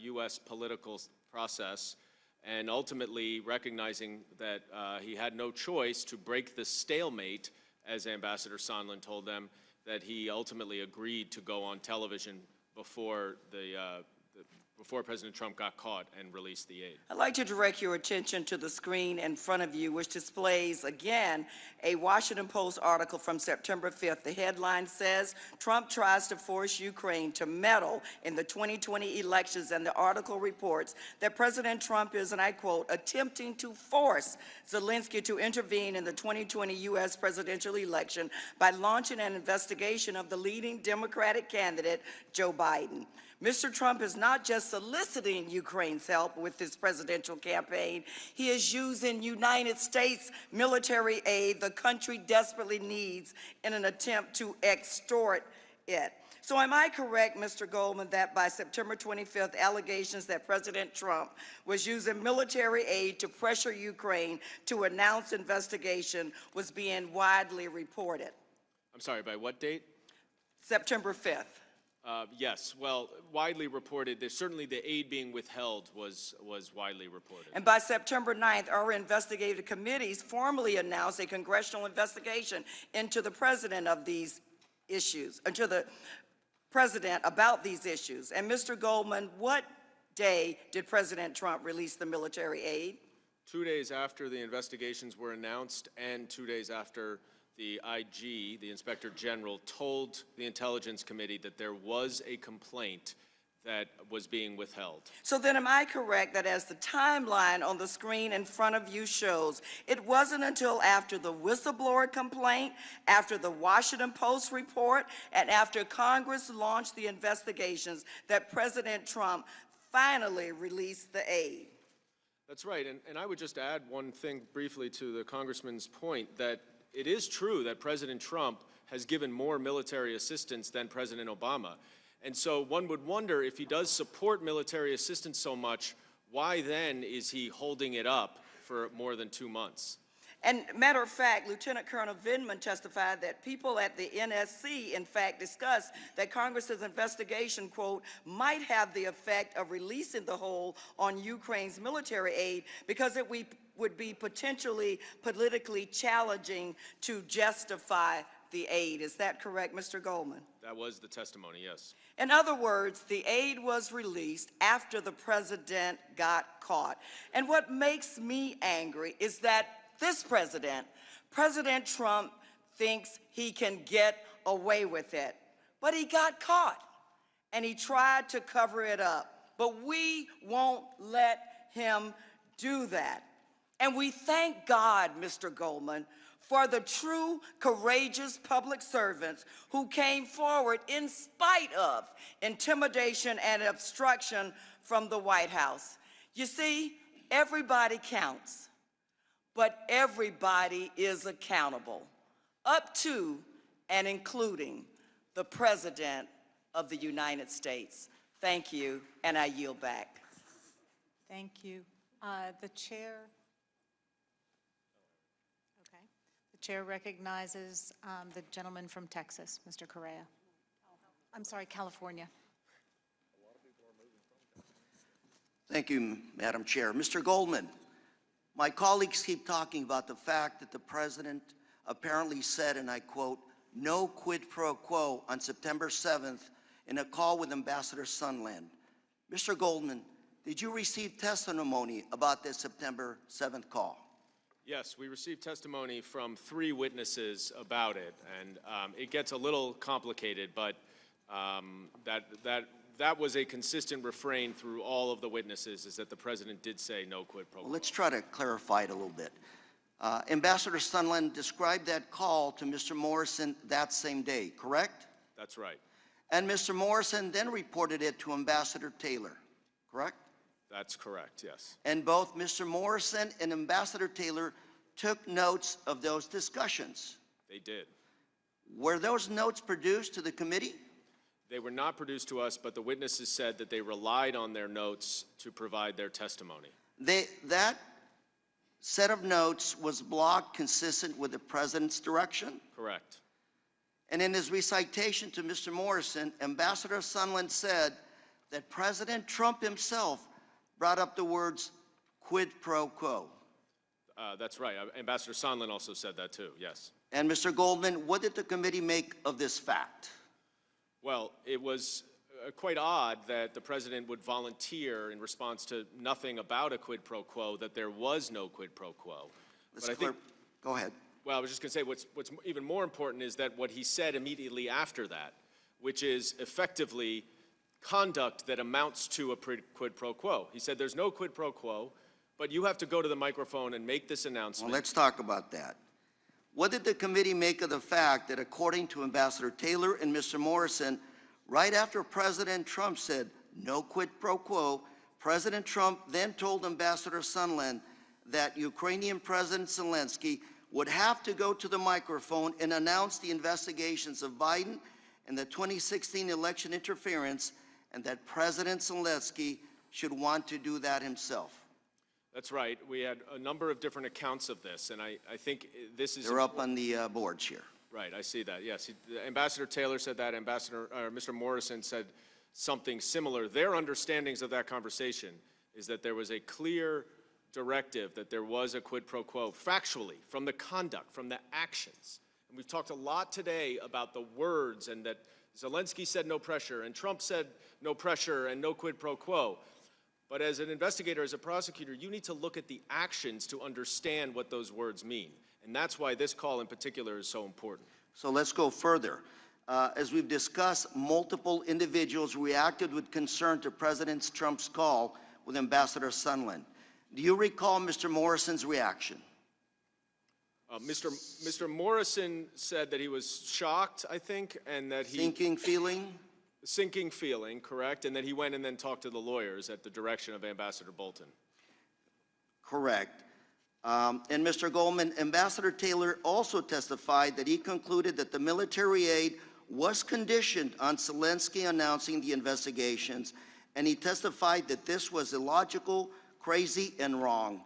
U.S. political process, and ultimately recognizing that he had no choice to break the stalemate, as Ambassador Sondland told them, that he ultimately agreed to go on television before before President Trump got caught and released the aid. I'd like to direct your attention to the screen in front of you, which displays, again, a Washington Post article from September 5th. The headline says, Trump tries to force Ukraine to meddle in the 2020 elections, and the article reports that President Trump is, and I quote, attempting to force Zelensky to intervene in the 2020 U.S. presidential election by launching an investigation of the leading Democratic candidate, Joe Biden. Mr. Trump is not just soliciting Ukraine's help with his presidential campaign, he is using United States military aid the country desperately needs in an attempt to extort it. So am I correct, Mr. Goldman, that by September 25th, allegations that President Trump was using military aid to pressure Ukraine to announce investigation was being widely reported? I'm sorry, by what date? September 5th. Yes, well, widely reported. There's certainly the aid being withheld was widely reported. And by September 9th, our investigative committees formally announced a congressional investigation into the president of these issues, into the president about these issues. And Mr. Goldman, what day did President Trump release the military aid? 2 days after the investigations were announced and 2 days after the IG, the Inspector General, told the Intelligence Committee that there was a complaint that was being withheld. So then am I correct that as the timeline on the screen in front of you shows, it wasn't until after the whistleblower complaint, after the Washington Post report, and after Congress launched the investigations that President Trump finally released the aid? That's right, and I would just add one thing briefly to the Congressman's point, that it is true that President Trump has given more military assistance than President Obama. And so one would wonder, if he does support military assistance so much, why then is he holding it up for more than 2 months? And matter of fact, Lieutenant Colonel Vindman testified that people at the NSC, in fact, discussed that Congress's investigation, quote, might have the effect of releasing the hold on Ukraine's military aid because it would be potentially politically challenging to justify the aid. Is that correct, Mr. Goldman? That was the testimony, yes. In other words, the aid was released after the president got caught. And what makes me angry is that this president, President Trump, thinks he can get away with it. But he got caught, and he tried to cover it up. But we won't let him do that. And we thank God, Mr. Goldman, for the true, courageous public servants who came forward in spite of intimidation and obstruction from the White House. You see, everybody counts, but everybody is accountable, up to and including the President of the United States. Thank you, and I yield back. Thank you. The chair. Okay. The chair recognizes the gentleman from Texas, Mr. Correa. I'm sorry, California. Thank you, Madam Chair. Mr. Goldman, my colleagues keep talking about the fact that the president apparently said, and I quote, "no quid pro quo" on September 7th in a call with Ambassador Sondland. Mr. Goldman, did you receive testimony about this September 7th call? Yes, we received testimony from 3 witnesses about it, and it gets a little complicated, but that was a consistent refrain through all of the witnesses, is that the president did say no quid pro quo. Well, let's try to clarify it a little bit. Ambassador Sondland described that call to Mr. Morrison that same day, correct? That's right. And Mr. Morrison then reported it to Ambassador Taylor, correct? That's correct, yes. And both Mr. Morrison and Ambassador Taylor took notes of those discussions. They did. Were those notes produced to the committee? They were not produced to us, but the witnesses said that they relied on their notes to provide their testimony. That set of notes was blocked consistent with the president's direction? Correct. And in his recitation to Mr. Morrison, Ambassador Sondland said that President Trump himself brought up the words quid pro quo. That's right. Ambassador Sondland also said that too, yes. And Mr. Goldman, what did the committee make of this fact? Well, it was quite odd that the president would volunteer in response to nothing about a quid pro quo, that there was no quid pro quo. Go ahead. Well, I was just going to say what's even more important is that what he said immediately after that, which is effectively conduct that amounts to a quid pro quo. He said there's no quid pro quo, but you have to go to the microphone and make this announcement. Well, let's talk about that. What did the committee make of the fact that, according to Ambassador Taylor and Mr. Morrison, right after President Trump said no quid pro quo, President Trump then told Ambassador Sondland that Ukrainian President Zelensky would have to go to the microphone and announce the investigations of Biden and the 2016 election interference, and that President Zelensky should want to do that himself? That's right. We had a number of different accounts of this, and I think this is... They're up on the boards here. Right, I see that, yes. Ambassador Taylor said that, Mr. Morrison said something similar. Their understandings of that conversation is that there was a clear directive that there was a quid pro quo, factually, from the conduct, from the actions. And we've talked a lot today about the words, and that Zelensky said no pressure, and Trump said no pressure and no quid pro quo. But as an investigator, as a prosecutor, you need to look at the actions to understand what those words mean. And that's why this call in particular is so important. So let's go further. As we've discussed, multiple individuals reacted with concern to President Trump's call with Ambassador Sondland. Do you recall Mr. Morrison's reaction? Mr. Morrison said that he was shocked, I think, and that he... Sinking feeling? Sinking feeling, correct, and that he went and then talked to the lawyers at the direction of Ambassador Bolton. Correct. And Mr. Goldman, Ambassador Taylor also testified that he concluded that the military aid was conditioned on Zelensky announcing the investigations, and he testified that this was illogical, crazy, and wrong.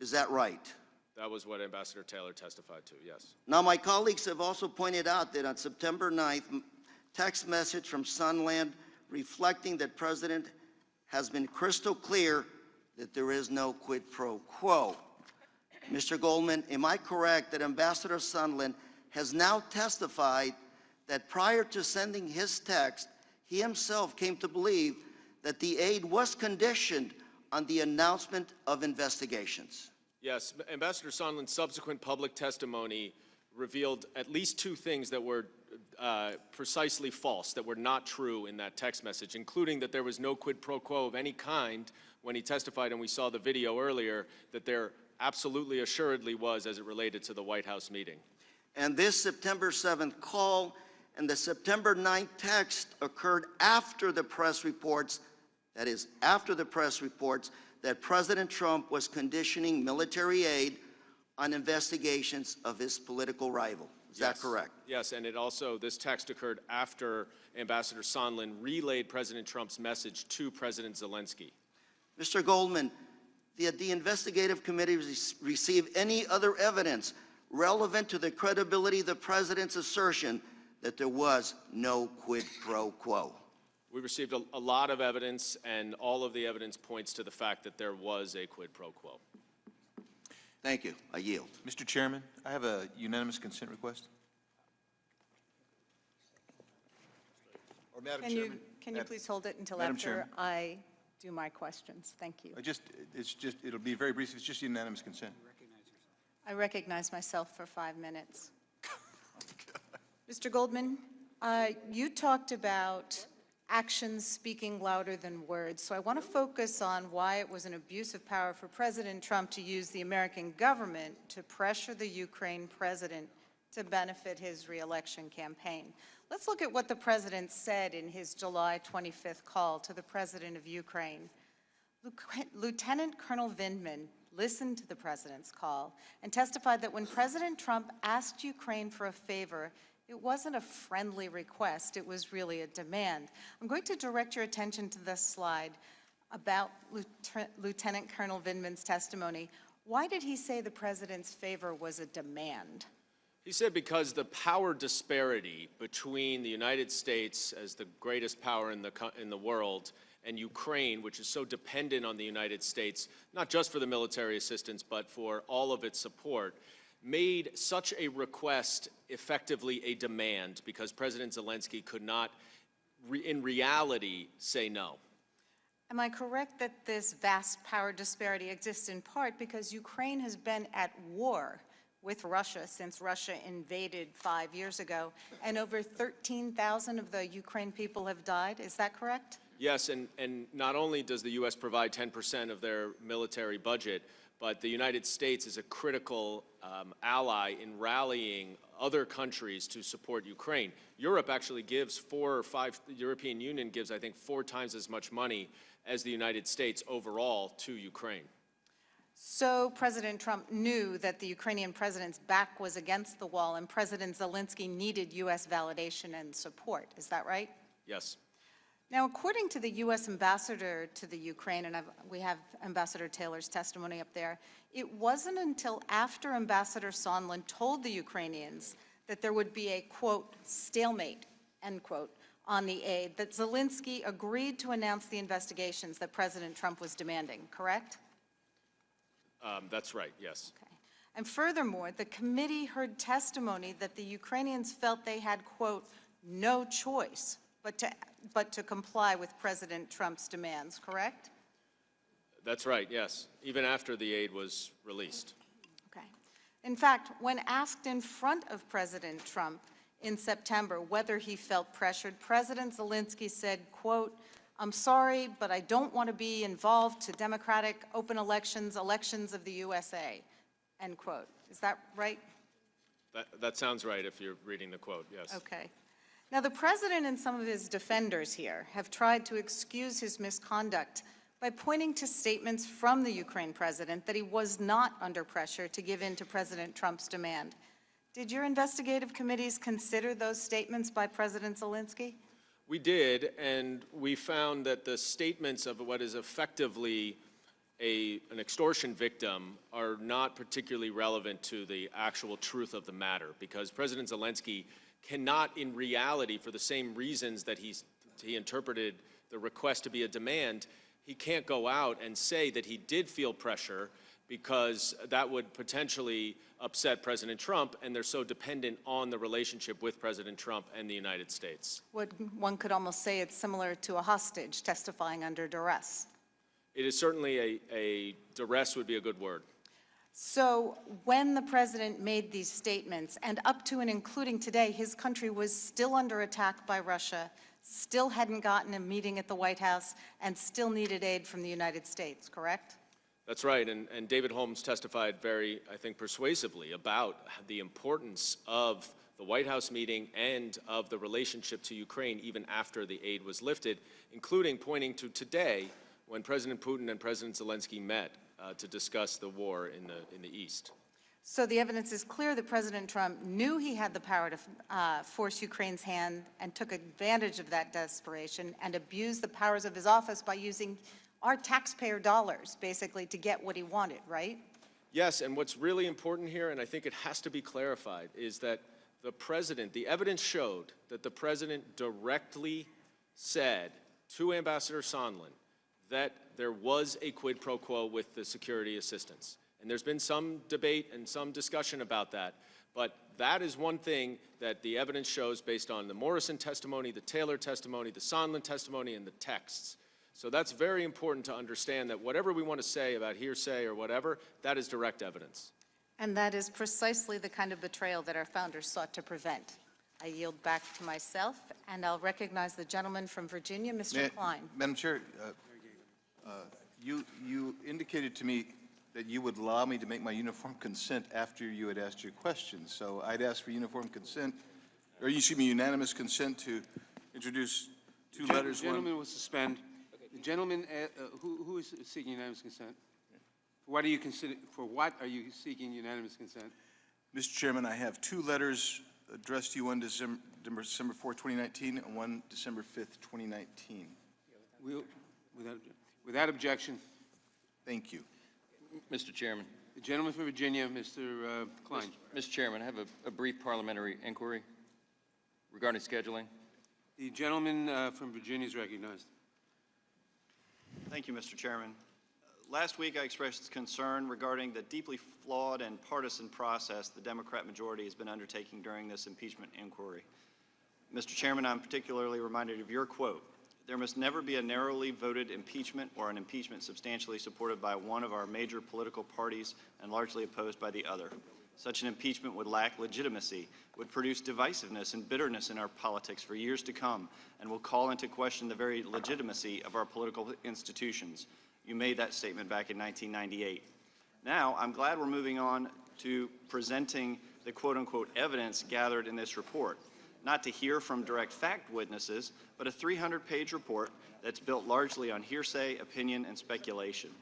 Is that right? That was what Ambassador Taylor testified to, yes. Now, my colleagues have also pointed out that on September 9th, text message from Sondland reflecting that President has been crystal clear that there is no quid pro quo. Mr. Goldman, am I correct that Ambassador Sondland has now testified that prior to sending his text, he himself came to believe that the aid was conditioned on the announcement of investigations. Yes, Ambassador Sondland's subsequent public testimony revealed at least two things that were precisely false, that were not true in that text message, including that there was no quid pro quo of any kind when he testified, and we saw the video earlier, that there absolutely assuredly was as it related to the White House meeting. And this September 7th call and the September 9th text occurred after the press reports, that is, after the press reports that President Trump was conditioning military aid on investigations of his political rival. Is that correct? Yes, and it also, this text occurred after Ambassador Sondland relayed President Trump's message to President Zelensky. Mr. Goldman, did the investigative committee receive any other evidence relevant to the credibility of the president's assertion that there was no quid pro quo? We received a lot of evidence, and all of the evidence points to the fact that there was a quid pro quo. Thank you. I yield. Mr. Chairman, I have a unanimous consent request. Or Madam Chairman. Can you please hold it until Madam after Chairman. I do my questions? Thank you. It'll be very brief. It's just unanimous consent. I recognize myself for 5 minutes. Mr. Goldman, you talked about actions speaking louder than words, so I want to focus on why it was an abuse of power for President Trump to use the American government to pressure the Ukraine president to benefit his reelection campaign. Let's look at what the president said in his July 25th call to the president of Ukraine. Lieutenant Colonel Vindman listened to the president's call and testified that when President Trump asked Ukraine for a favor, it wasn't a friendly request, it was really a demand. I'm going to direct your attention to this slide about Lieutenant Colonel Vindman's testimony. Why did he say the president's favor was a demand? He said because the power disparity between the United States as the greatest power in the world and Ukraine, which is so dependent on the United States, not just for the military assistance, but for all of its support, made such a request effectively a demand because President Zelensky could not, in reality, say no. Am I correct that this vast power disparity exists in part because Ukraine has been at war with Russia since Russia invaded 5 years ago, and over 13,000 of the Ukraine people have died? Is that correct? Yes, and not only does the U.S. provide 10% of their military budget, but the United States is a critical ally in rallying other countries to support Ukraine. Europe actually gives the European Union gives, I think, 4 times as much money as the United States overall to Ukraine. So President Trump knew that the Ukrainian president's back was against the wall and President Zelensky needed U.S. validation and support. Is that right? Yes. Now, according to the U.S. ambassador to the Ukraine, and we have Ambassador Taylor's testimony up there, it wasn't until after Ambassador Sondland told the Ukrainians that there would be a, quote, stalemate, end quote, on the aid, that Zelensky agreed to announce the investigations that President Trump was demanding, correct? That's right, yes. Okay. And furthermore, the committee heard testimony that the Ukrainians felt they had, quote, no choice but to comply with President Trump's demands, correct? That's right, yes, even after the aid was released. Okay. In fact, when asked in front of President Trump in September whether he felt pressured, President Zelensky said, quote, I'm sorry, but I don't want to be involved to democratic open elections of the USA, end quote. Is that right? That sounds right if you're reading the quote, yes. Okay. Now, the president and some of his defenders here have tried to excuse his misconduct by pointing to statements from the Ukraine president that he was not under pressure to give in to President Trump's demand. Did your investigative committees consider those statements by President Zelensky? We did, and we found that the statements of what is effectively an extortion victim are not particularly relevant to the actual truth of the matter, because President Zelensky cannot, in reality, for the same reasons that he interpreted the request to be a demand, he can't go out and say that he did feel pressure because that would potentially upset President Trump, and they're so dependent on the relationship with President Trump and the United States. One could almost say it's similar to a hostage testifying under duress. It is certainly a duress would be a good word. So when the president made these statements, and up to and including today, his country was still under attack by Russia, still hadn't gotten a meeting at the White House, and still needed aid from the United States, correct? That's right, and David Holmes testified very, I think, persuasively about the importance of the White House meeting and of the relationship to Ukraine even after the aid was lifted, including pointing to today when President Putin and President Zelensky met to discuss the war in the East. So the evidence is clear that President Trump knew he had the power to force Ukraine's hand and took advantage of that desperation and abused the powers of his office by using our taxpayer dollars, basically, to get what he wanted, right? Yes, and what's really important here, and I think it has to be clarified, is that the evidence showed that the president directly said to Ambassador Sondland that there was a quid pro quo with the security assistance. And there's been some debate and some discussion about that, but that is one thing that the evidence shows based on the Morrison testimony, the Taylor testimony, the Sondland testimony, and the texts. So that's very important to understand that whatever we want to say about hearsay or whatever, that is direct evidence. And that is precisely the kind of betrayal that our founders sought to prevent. I yield back to myself, and I'll recognize the gentleman from Virginia, Mr. Klein. Madam Chair, you indicated to me that you would allow me to make my uniform consent after you had asked your question. So I'd ask for uniform consent, or unanimous consent to introduce two letters. The gentleman will suspend. The gentleman, who is seeking unanimous consent? For what are you seeking unanimous consent? Mr. Chairman, I have two letters addressed to you, one December 4, 2019, and one December 5th, 2019. Without objection. Thank you. Mr. Chairman. The gentleman from Virginia, Mr. Klein. Mr. Chairman, I have a brief parliamentary inquiry regarding scheduling. The gentleman from Virginia is recognized. Thank you, Mr. Chairman. Last week, I expressed concern regarding the deeply flawed and partisan process the Democrat majority has been undertaking during this impeachment inquiry. Mr. Chairman, I'm particularly reminded of your quote: "There must never be a narrowly voted impeachment or an impeachment substantially supported by one of our major political parties and largely opposed by the other. Such an impeachment would lack legitimacy, would produce divisiveness and bitterness in our politics for years to come, and will call into question the very legitimacy of our political institutions." You made that statement back in 1998. Now, I'm glad we're moving on to presenting the quote-unquote evidence gathered in this report. Not to hear from direct fact witnesses, but a 300-page report that's built largely on hearsay, opinion, and speculation.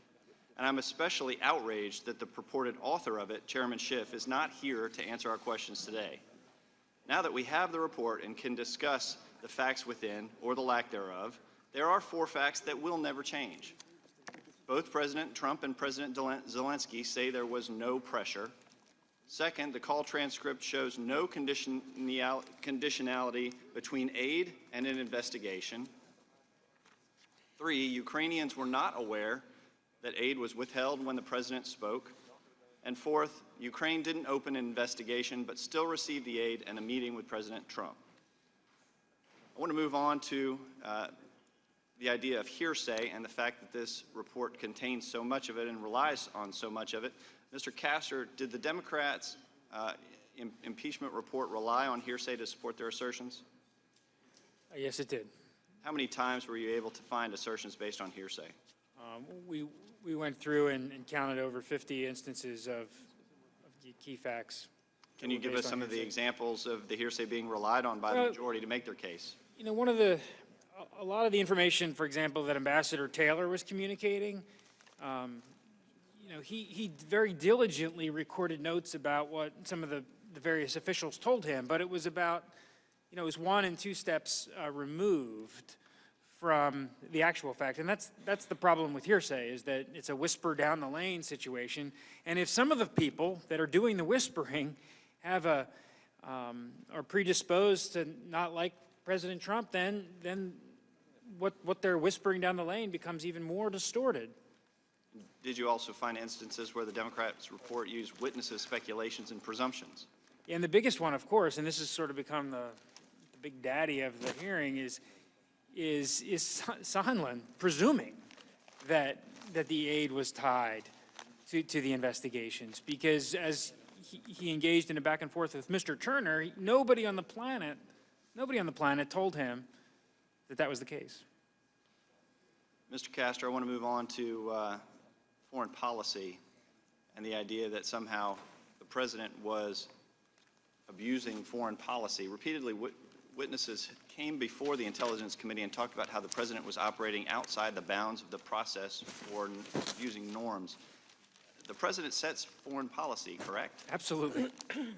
And I'm especially outraged that the purported author of it, Chairman Schiff, is not here to answer our questions today. Now that we have the report and can discuss the facts within, or the lack thereof, there are 4 facts that will never change. Both President Trump and President Zelensky say there was no pressure. Second, the call transcript shows no conditionality between aid and an investigation. 3, Ukrainians were not aware that aid was withheld when the president spoke. And 4th, Ukraine didn't open an investigation but still received the aid and a meeting with President Trump. I want to move on to the idea of hearsay and the fact that this report contains so much of it and relies on so much of it. Mr. Castor, did the Democrats' impeachment report rely on hearsay to support their assertions? Yes, it did. How many times were you able to find assertions based on hearsay? We went through and counted over 50 instances of key facts. Can you give us some of the examples of the hearsay being relied on by the majority to make their case? You know, a lot of the information, for example, that Ambassador Taylor was communicating, you know, he very diligently recorded notes about what some of the various officials told him, but it was about, you know, it was 1 and 2 steps removed from the actual fact. And that's the problem with hearsay, is that it's a whisper down the lane situation. And if some of the people that are doing the whispering have are predisposed to not like President Trump, then what they're whispering down the lane becomes even more distorted. did you also find instances where the Democrats' report used witnesses, speculations, and presumptions? And the biggest one, of course, and this has sort of become the big daddy of the hearing, is Sondland presuming that the aide was tied to the investigations, because as he engaged in a back and forth with Mr. Turner, nobody on the planet told him that was the case. Mr. Castor, I want to move on to foreign policy and the idea that somehow the president was abusing foreign policy. Repeatedly, witnesses came before the Intelligence Committee and talked about how the president was operating outside the bounds of the process for using norms. The president sets foreign policy, correct? Absolutely.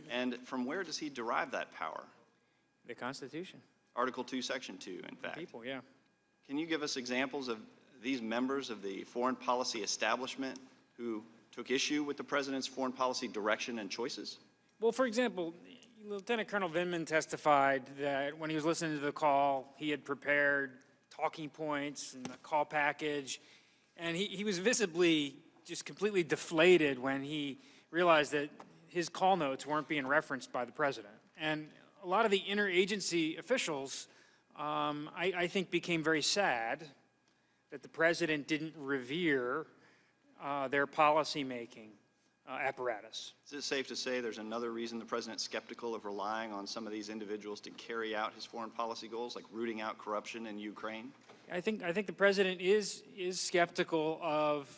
And from where does he derive that power? The Constitution. Article 2, Section 2, in fact. People, yeah. Can you give us examples of these members of the foreign policy establishment who took issue with the president's foreign policy direction and choices? Well, for example, Lieutenant Colonel Vindman testified that when he was listening to the call, he had prepared talking points and the call package, and he was visibly just completely deflated when he realized that his call notes weren't being referenced by the president. And a lot of the interagency officials, I think, became very sad that the president didn't revere their policymaking apparatus. Is it safe to say there's another reason the president's skeptical of relying on some of these individuals to carry out his foreign policy goals, like rooting out corruption in Ukraine? I think the president is skeptical of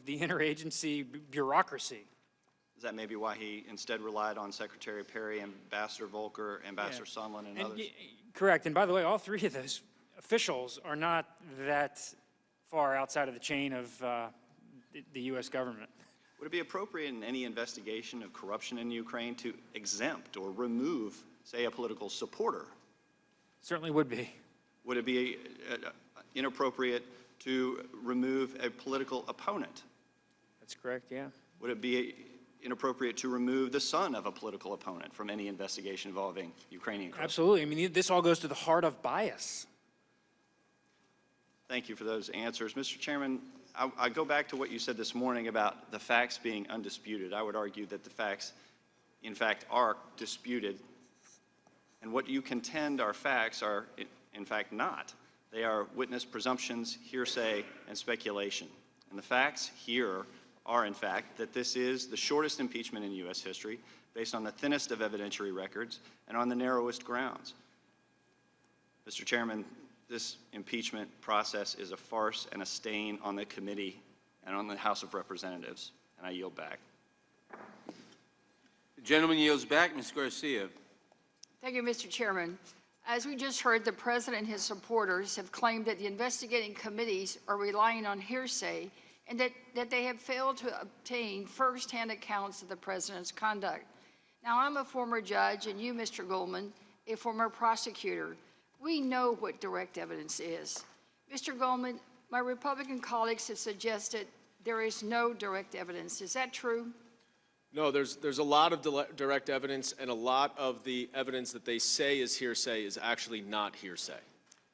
the interagency bureaucracy. Is that maybe why he instead relied on Secretary Perry, Ambassador Volker, Ambassador Sondland, and others? Correct. And by the way, all three of those officials are not that far outside of the chain of the U.S. government. Would it be appropriate in any investigation of corruption in Ukraine to exempt or remove, say, a political supporter? Certainly would be. Would it be inappropriate to remove a political opponent? That's correct, yeah. Would it be inappropriate to remove the son of a political opponent from any investigation involving Ukrainian corruption? Absolutely. I mean, this all goes to the heart of bias. Thank you for those answers. Mr. Chairman, I go back to what you said this morning about the facts being undisputed. I would argue that the facts, in fact, are disputed. And what you contend are facts are, in fact, not. They are witness presumptions, hearsay, and speculation. And the facts here are, in fact, that this is the shortest impeachment in U.S. history, based on the thinnest of evidentiary records and on the narrowest grounds. Mr. Chairman, this impeachment process is a farce and a stain on the committee and on the House of Representatives, and I yield back. The gentleman yields back. Ms. Garcia. Thank you, Mr. Chairman. As we just heard, the president and his supporters have claimed that the investigating committees are relying on hearsay and that they have failed to obtain firsthand accounts of the president's conduct. Now, I'm a former judge, and you, Mr. Goldman, a former prosecutor. We know what direct evidence is. Mr. Goldman, my Republican colleagues have suggested there is no direct evidence. Is that true? No, there's a lot of direct evidence, and a lot of the evidence that they say is hearsay is actually not hearsay.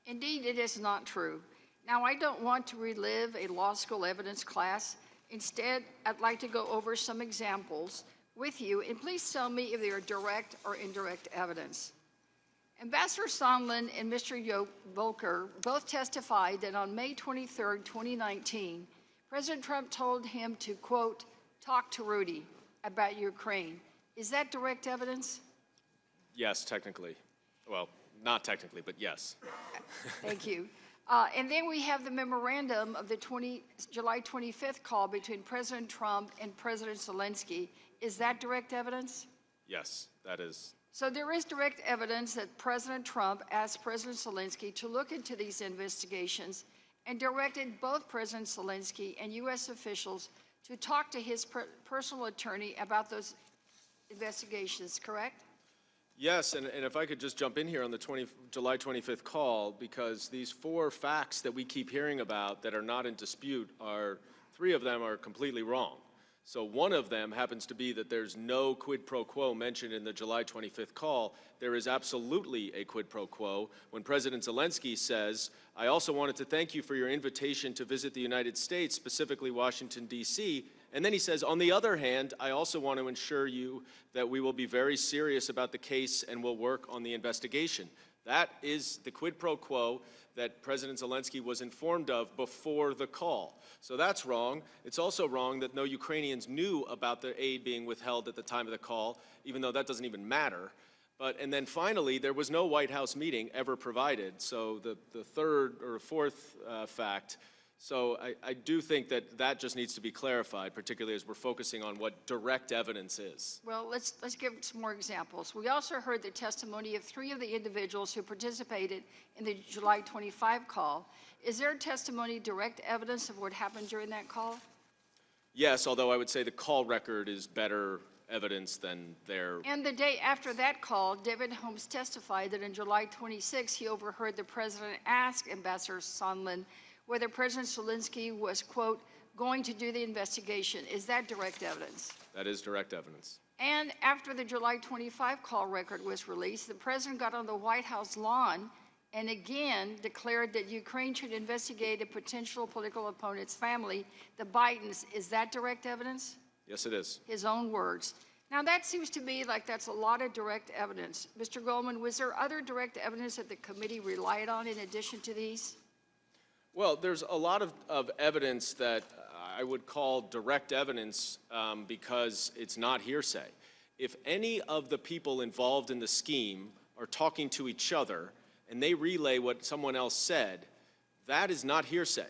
Indeed, it is not true. Now, I don't want to relive a law school evidence class. Instead, I'd like to go over some examples with you, and please tell me if they are direct or indirect evidence. Ambassador Sondland and Mr. Volker both testified that on May 23, 2019, President Trump told him to, quote, talk to Rudy about Ukraine. Is that direct evidence? Yes, technically. Well, not technically, but yes. Thank you. And then we have the memorandum of the July 25th call between President Trump and President Zelensky. Is that direct evidence? Yes, that is. So there is direct evidence that President Trump asked President Zelensky to look into these investigations and directed both President Zelensky and U.S. officials to talk to his personal attorney about those investigations, correct? Yes, and if I could just jump in here on the July 25th call, because these four facts that we keep hearing about that are not in dispute, three of them are completely wrong. So one of them happens to be that there's no quid pro quo mentioned in the July 25th call. There is absolutely a quid pro quo when President Zelensky says, I also wanted to thank you for your invitation to visit the United States, specifically Washington, D.C., and then he says, on the other hand, I also want to assure you that we will be very serious about the case and will work on the investigation. That is the quid pro quo that President Zelensky was informed of before the call. So that's wrong. It's also wrong that no Ukrainians knew about the aid being withheld at the time of the call, even though that doesn't even matter. And then finally, there was no White House meeting ever provided. So the third or fourth fact. So I do think that that just needs to be clarified, particularly as we're focusing on what direct evidence is. Well, let's give some more examples. We also heard the testimony of 3 of the individuals who participated in the July 25 call. Is their testimony direct evidence of what happened during that call? Yes, although I would say the call record is better evidence than their... And the day after that call, David Holmes testified that on July 26, he overheard the president ask Ambassador Sondland whether President Zelensky was, quote, going to do the investigation. Is that direct evidence? That is direct evidence. And after the July 25 call record was released, the president got on the White House lawn and again declared that Ukraine should investigate a potential political opponent's family, the Bidens. Is that direct evidence? Yes, it is. His own words. Now, that seems to me like that's a lot of direct evidence. Mr. Goldman, was there other direct evidence that the committee relied on in addition to these? Well, there's a lot of evidence that I would call direct evidence because it's not hearsay. If any of the people involved in the scheme are talking to each other and they relay what someone else said, that is not hearsay.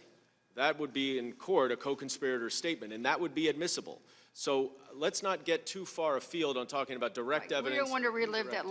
That would be in court a co-conspirator statement, and that would be admissible. So let's not get too far afield on talking about direct evidence. We don't want to relive that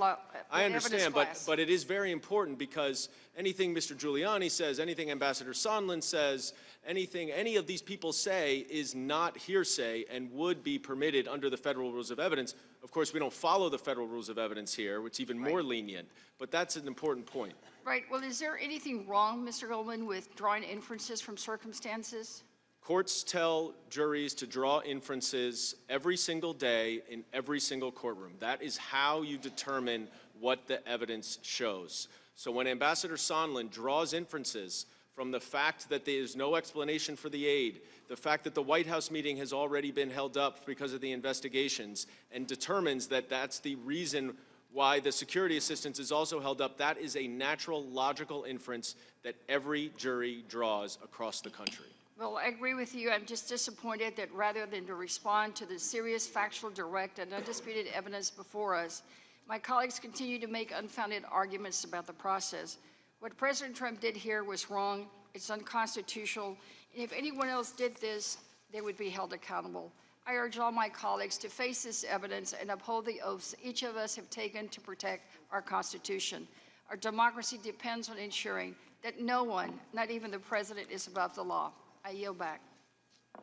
I understand, but it is very important because anything Mr. Giuliani says, anything Ambassador Sondland says, anything any of these people say is not hearsay and would be permitted under the federal rules of evidence. Of course, we don't follow the federal rules of evidence here, which is even more lenient, but that's an important point. Right. Well, is there anything wrong, Mr. Goldman, with drawing inferences from circumstances? Courts tell juries to draw inferences every single day in every single courtroom. That is how you determine what the evidence shows. So when Ambassador Sondland draws inferences from the fact that there is no explanation for the aid, the fact that the White House meeting has already been held up because of the investigations, and determines that that's the reason why the security assistance is also held up, that is a natural, logical inference that every jury draws across the country. Well, I agree with you. I'm just disappointed that rather than to respond to the serious, factual, direct, and undisputed evidence before us, my colleagues continue to make unfounded arguments about the process. What President Trump did here was wrong. It's unconstitutional. And if anyone else did this, they would be held accountable. I urge all my colleagues to face this evidence and uphold the oaths each of us have taken to protect our Constitution. Our democracy depends on ensuring that no one, not even the president, is above the law. I yield back.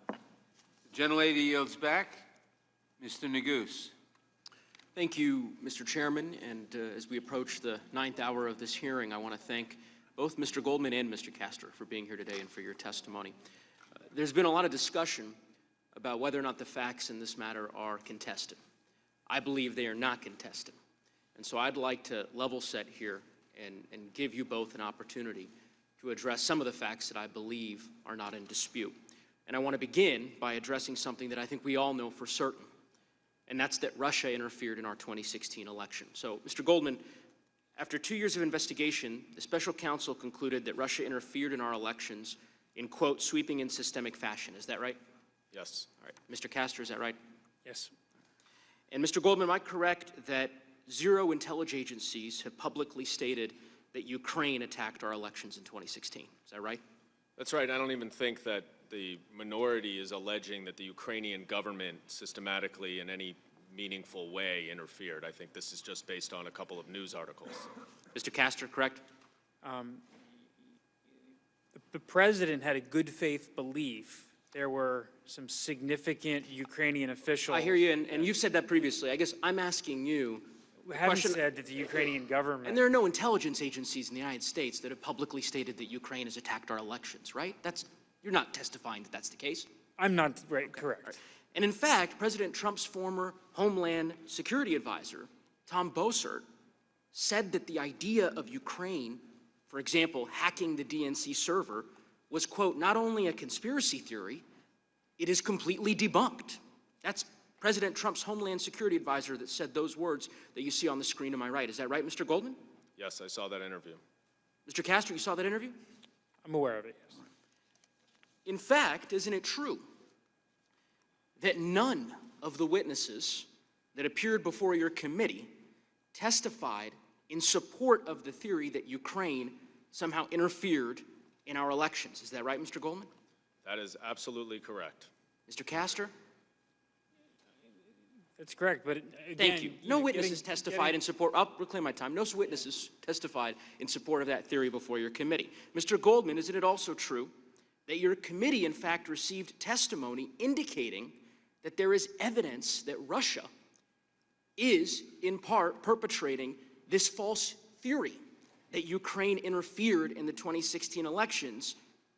The gentlelady yields back. Mr. Neguse. Thank you, Mr. Chairman. And as we approach the 9th hour of this hearing, I want to thank both Mr. Goldman and Mr. Castor for being here today and for your testimony. There's been a lot of discussion about whether or not the facts in this matter are contested. I believe they are not contested. And so I'd like to level set here and give you both an opportunity to address some of the facts that I believe are not in dispute. And I want to begin by addressing something that I think we all know for certain, and that's that Russia interfered in our 2016 election. So, Mr. Goldman, after 2 years of investigation, the special counsel concluded that Russia interfered in our elections in, quote, sweeping and systemic fashion. Is that right? Yes. All right. Mr. Castor, is that right? Yes. And Mr. Goldman, am I correct that 0 intelligence agencies have publicly stated that Ukraine attacked our elections in 2016? Is that right? That's right. I don't even think that the minority is alleging that the Ukrainian government systematically in any meaningful way interfered. I think this is just based on a couple of news articles. Mr. Castor, correct? The president had a good faith belief there were some significant Ukrainian officials. I hear you, and you've said that previously. I guess I'm asking you. We haven't said that the Ukrainian government. And there are no intelligence agencies in the United States that have publicly stated that Ukraine has attacked our elections, right? You're not testifying that that's the case? I'm not, right, correct. Right. And in fact, President Trump's former Homeland Security Advisor, Tom Bossert, said that the idea of Ukraine, for example, hacking the DNC server, was, quote, not only a conspiracy theory, it is completely debunked. That's President Trump's Homeland Security Advisor that said those words that you see on the screen to my right. Is that right, Mr. Goldman? Yes, I saw that interview. Mr. Castro, you saw that interview? I'm aware of it, yes. In fact, isn't it true that none of the witnesses that appeared before your committee testified in support of the theory that Ukraine somehow interfered in our elections? Is that right, Mr. Goldman? That is absolutely correct. Mr. Castor? That's correct, but again... Thank you. No witnesses testified in support. I'll reclaim my time. No witnesses testified in support of that theory before your committee. Mr. Goldman, isn't it also true that your committee, in fact, received testimony indicating that there is evidence that Russia is, in part, perpetrating this false theory that Ukraine interfered in the 2016 elections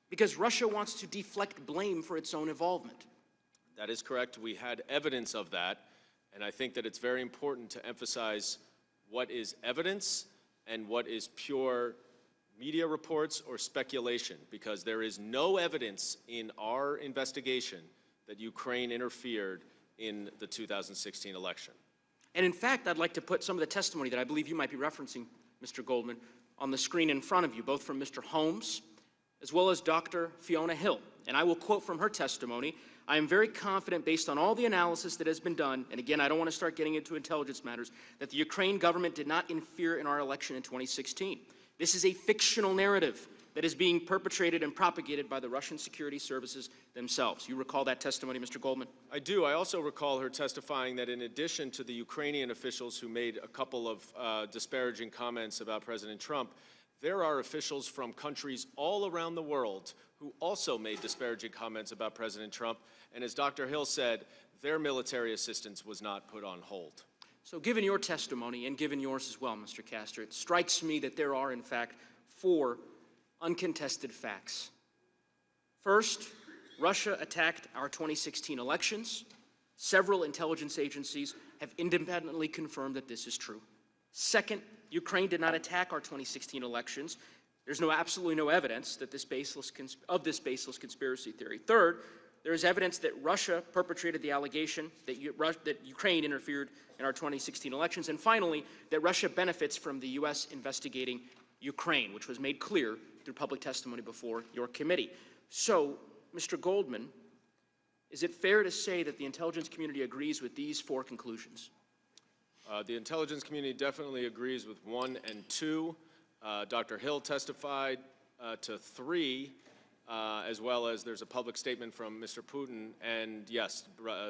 because Russia wants to deflect blame for its own involvement? That is correct. We had evidence of that, and I think that it's very important to emphasize what is evidence and what is pure media reports or speculation, because there is no evidence in our investigation that Ukraine interfered in the 2016 election. And in fact, I'd like to put some of the testimony that I believe you might be referencing, Mr. Goldman, on the screen in front of you, both from Mr. Holmes as well as Dr. Fiona Hill. And I will quote from her testimony. I am very confident, based on all the analysis that has been done, and again, I don't want to start getting into intelligence matters, that the Ukraine government did not interfere in our election in 2016. This is a fictional narrative that is being perpetrated and propagated by the Russian security services themselves. You recall that testimony, Mr. Goldman? I do. I also recall her testifying that in addition to the Ukrainian officials who made a couple of disparaging comments about President Trump, there are officials from countries all around the world who also made disparaging comments about President Trump. And as Dr. Hill said, their military assistance was not put on hold. So given your testimony, and given yours as well, Mr. Castor, it strikes me that there are, in fact, 4 uncontested facts. First, Russia attacked our 2016 elections. Several intelligence agencies have independently confirmed that this is true. Second, Ukraine did not attack our 2016 elections. There's absolutely no evidence that this baseless conspiracy theory. Third, there is evidence that Russia perpetrated the allegation that Ukraine interfered in our 2016 elections. And finally, that Russia benefits from the U.S. investigating Ukraine, which was made clear through public testimony before your committee. So, Mr. Goldman, is it fair to say that the intelligence community agrees with these 4 conclusions? The intelligence community definitely agrees with 1 and 2. Dr. Hill testified to 3, as well as there's a public statement from Mr. Putin. And yes,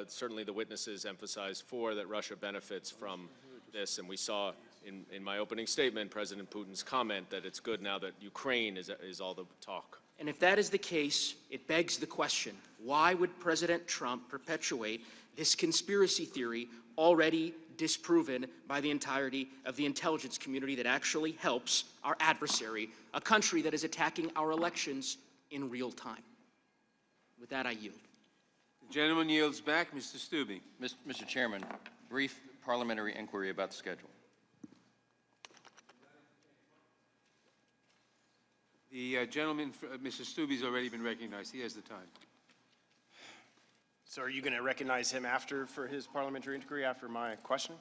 certainly the witnesses emphasized 4, that Russia benefits from this. And we saw in my opening statement President Putin's comment that it's good now that Ukraine is all the talk. And if that is the case, it begs the question, why would President Trump perpetuate this conspiracy theory already disproven by the entirety of the intelligence community that actually helps our adversary, a country that is attacking our elections in real time? With that, I yield. The gentleman yields back. Mr. Stubbe. Mr. Chairman, brief parliamentary inquiry about the schedule. The gentleman, Mr. Stubbe's already been recognized. He has the time. So are you going to recognize him for his parliamentary inquiry after my question?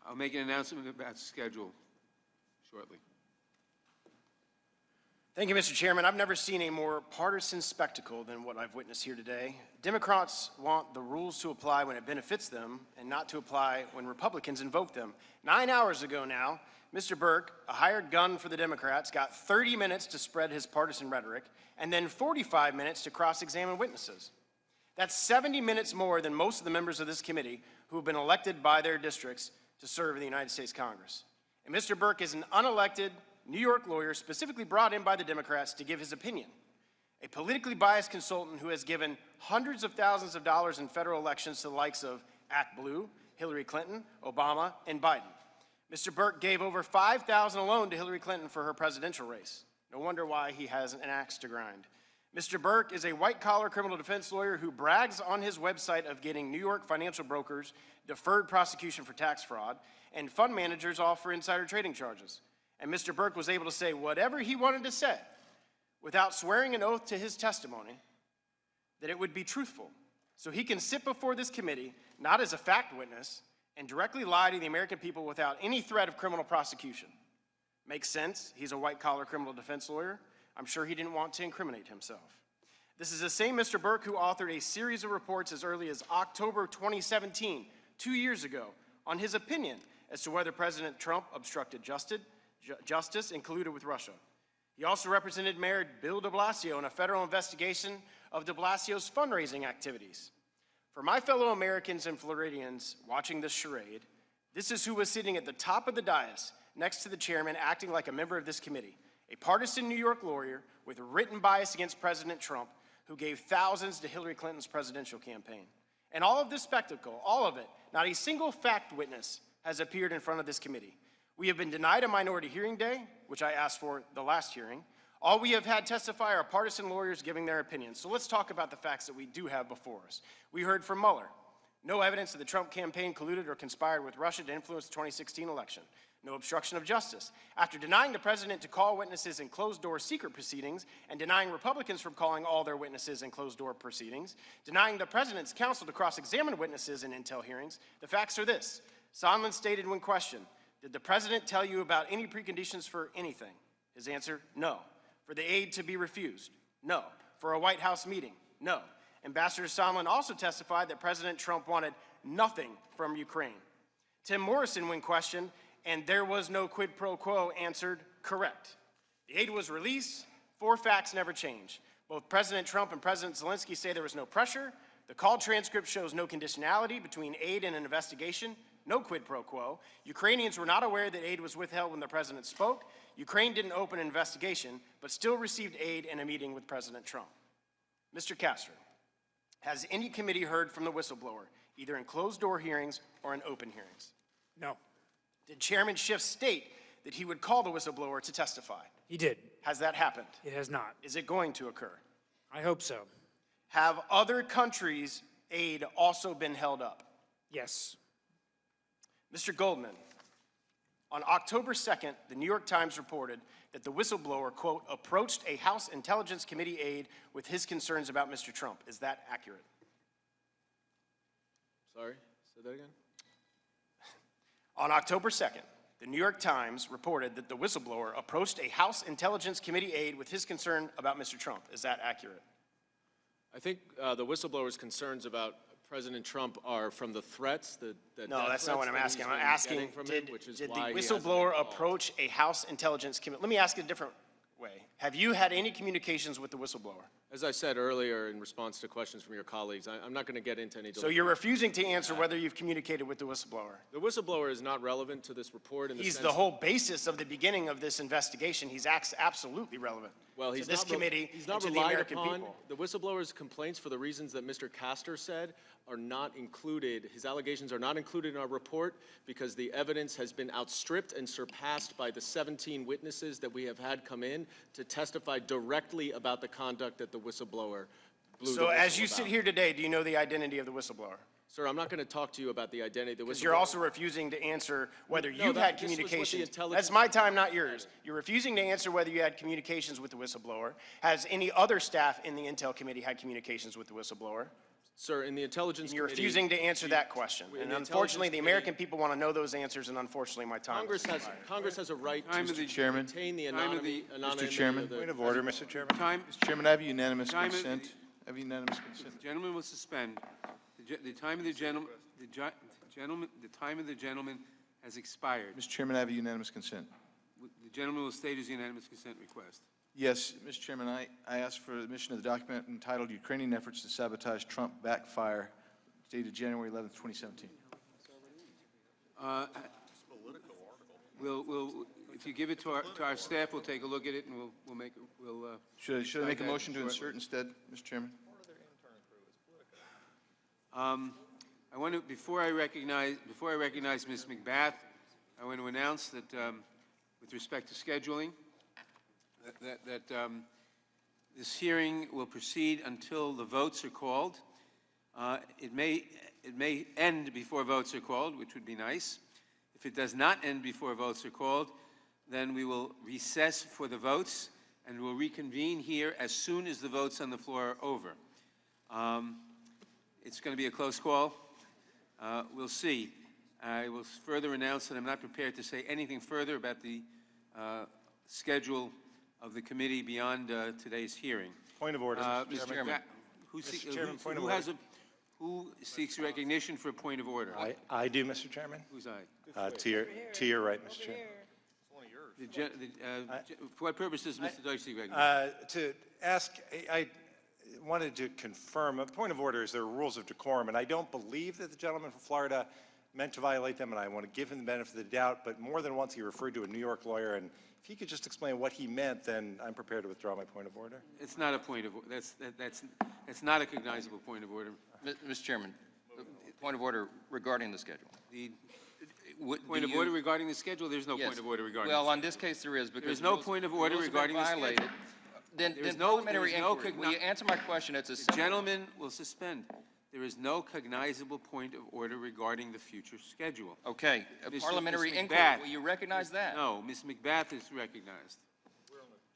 I'll make an announcement about the schedule shortly. Thank you, Mr. Chairman. I've never seen a more partisan spectacle than what I've witnessed here today. Democrats want the rules to apply when it benefits them and not to apply when Republicans invoke them. 9 hours ago now, Mr. Burke, a hired gun for the Democrats, got 30 minutes to spread his partisan rhetoric and then 45 minutes to cross-examine witnesses. That's 70 minutes more than most of the members of this committee who have been elected by their districts to serve in the United States Congress. And Mr. Burke is an unelected New York lawyer specifically brought in by the Democrats to give his opinion. A politically biased consultant who has given hundreds of thousands of dollars in federal elections to the likes of ActBlue, Hillary Clinton, Obama, and Biden. Mr. Burke gave over $5,000 alone to Hillary Clinton for her presidential race. No wonder why he has an axe to grind. Mr. Burke is a white-collar criminal defense lawyer who brags on his website of getting New York financial brokers deferred prosecution for tax fraud and fund managers off for insider trading charges. And Mr. Burke was able to say whatever he wanted to say without swearing an oath to his testimony that it would be truthful. So he can sit before this committee, not as a fact witness, and directly lie to the American people without any threat of criminal prosecution. Makes sense. He's a white-collar criminal defense lawyer. I'm sure he didn't want to incriminate himself. This is the same Mr. Burke who authored a series of reports as early as October 2017, 2 years ago, on his opinion as to whether President Trump obstructed justice and colluded with Russia. He also represented Mayor Bill de Blasio in a federal investigation of de Blasio's fundraising activities. For my fellow Americans and Floridians watching this charade, this is who was sitting at the top of the dais next to the chairman acting like a member of this committee, a partisan New York lawyer with a written bias against President Trump who gave thousands to Hillary Clinton's presidential campaign. And all of this spectacle, all of it, not a single fact witness has appeared in front of this committee. We have been denied a minority hearing day, which I asked for the last hearing. All we have had testify are partisan lawyers giving their opinions. So let's talk about the facts that we do have before us. We heard from Mueller. No evidence that the Trump campaign colluded or conspired with Russia to influence the 2016 election. No obstruction of justice. After denying the president to call witnesses in closed-door secret proceedings and denying Republicans from calling all their witnesses in closed-door proceedings, denying the president's counsel to cross-examine witnesses in intel hearings, the facts are this. Sondland stated when questioned, did the president tell you about any preconditions for anything? His answer, no. For the aid to be refused? No. For a White House meeting? No. Ambassador Sondland also testified that President Trump wanted nothing from Ukraine. Tim Morrison, when questioned, and there was no quid pro quo, answered correct. The aid was released. 4 facts never change. Both President Trump and President Zelensky say there was no pressure. The call transcript shows no conditionality between aid and an investigation. No quid pro quo. Ukrainians were not aware that aid was withheld when the president spoke. Ukraine didn't open an investigation, but still received aid in a meeting with President Trump. Mr. Castro, has any committee heard from the whistleblower, either in closed-door hearings or in open hearings? No. Did Chairman Schiff state that he would call the whistleblower to testify? He did. Has that happened? It has not. Is it going to occur? I hope so. Have other countries' aid also been held up? Yes. Mr. Goldman, on October 2nd, the New York Times reported that the whistleblower, quote, approached a House Intelligence Committee aide with his concerns about Mr. Trump. Is that accurate? Sorry, say that again? On October 2nd, the New York Times reported that the whistleblower approached a House Intelligence Committee aide with his concern about Mr. Trump. Is that accurate? I think the whistleblower's concerns about President Trump are from the threats that No, that's not what I'm asking. I'm asking, did the whistleblower approach a House Intelligence Committee? Let me ask it a different way. Have you had any communications with the whistleblower? As I said earlier in response to questions from your colleagues, I'm not going to get into any. So you're refusing to answer whether you've communicated with the whistleblower? The whistleblower is not relevant to this report. He's the whole basis of the beginning of this investigation. He's absolutely relevant to this committee and to the American people. The whistleblower's complaints, for the reasons that Mr. Castor said, are not included. His allegations are not included in our report because the evidence has been outstripped and surpassed by the 17 witnesses that we have had come in to testify directly about the conduct that the whistleblower blew the So whistle as you sit here today, do you know the identity of the whistleblower? Sir, I'm not going to talk to you about the identity of the whistleblower. Because you're also refusing to answer whether you've had communications. That's That's my time, not yours. You're refusing to answer whether you had communications with the whistleblower. Has any other staff in the Intel Committee had communications with the whistleblower? Sir, in the Intelligence Committee, you're refusing to answer that question. And unfortunately, the American people want to know those answers, and unfortunately, my time Congress has a right to retain the anonymity. Mr. Chairman, point of order, Mr. Chairman. Mr. Chairman, I have unanimous consent. I have unanimous consent. The gentleman will suspend. The time of the gentleman has expired. Mr. Chairman, I have unanimous consent. The gentleman will state his unanimous consent request. Yes, Mr. Chairman, I ask for the admission of the document entitled Ukrainian Efforts to Sabotage Trump Backfire, dated January 11th, 2017. If you give it to our staff, we'll take a look at it and we'll make it. Should I make a motion to insert instead, Mr. Chairman? I want to before I recognize Ms. McBath, I want to announce that with respect to scheduling, that This hearing will proceed until the votes are called. It may end before votes are called, which would be nice. If it does not end before votes are called, then we will recess for the votes and we'll reconvene here as soon as the votes on the floor are over. It's going to be a close call. We'll see. I will further announce that I'm not prepared to say anything further about the schedule of the committee beyond today's hearing. Point of order, Mr. Chairman. Who seeks recognition for a point of order? I do, Mr. Chairman. Who's I? To your right, Mr. Chairman. For what purpose does Mr. Deutsch seek recognition? To ask, I wanted to confirm, a point of order is there are rules of decorum, and I don't believe that the gentleman from Florida meant to violate them, and I want to give him the benefit of the doubt, but more than once he referred to a New York lawyer, and if he could just explain what he meant, then I'm prepared to withdraw my point of order. It's not a point of order. That's not a cognizable point of order. Mr. Chairman, point of order regarding the schedule. Point of order regarding the schedule? There's no point of order regarding Well, on this case there is, because there's no point of order regarding the schedule. Then parliamentary inquiry, will you answer my question? It's a The gentleman will suspend. There is no cognizable point of order regarding the future schedule. Okay, parliamentary inquiry, will you recognize that? No, Ms. McBath is recognized.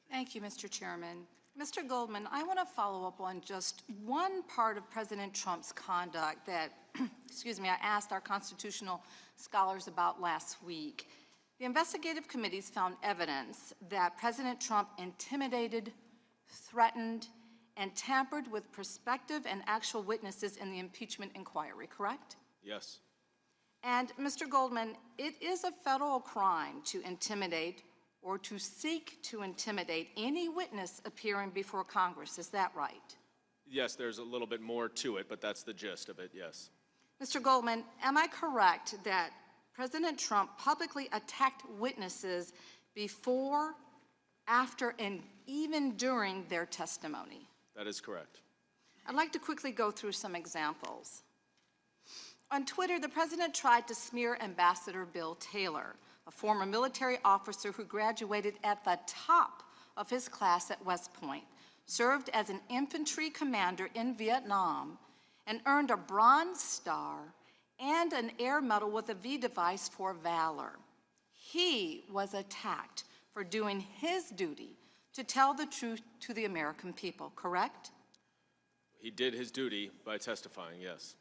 Thank you, Mr. Chairman. Mr. Goldman, I want to follow up on just one part of President Trump's conduct that, excuse me, I asked our constitutional scholars about last week. The investigative committees found evidence that President Trump intimidated, threatened, and tampered with prospective and actual witnesses in the impeachment inquiry, correct? Yes. And Mr. Goldman, it is a federal crime to intimidate or to seek to intimidate any witness appearing before Congress. Is that right? Yes, there's a little bit more to it, but that's the gist of it, yes. Mr. Goldman, am I correct that President Trump publicly attacked witnesses before, after, and even during their testimony? That is correct. I'd like to quickly go through some examples. On Twitter, the president tried to smear Ambassador Bill Taylor, a former military officer who graduated at the top of his class at West Point, served as an infantry commander in Vietnam, and earned a Bronze Star and an Air Medal with a V device for valor. He was attacked for doing his duty to tell the truth to the American people, correct? He did his duty by testifying, yes.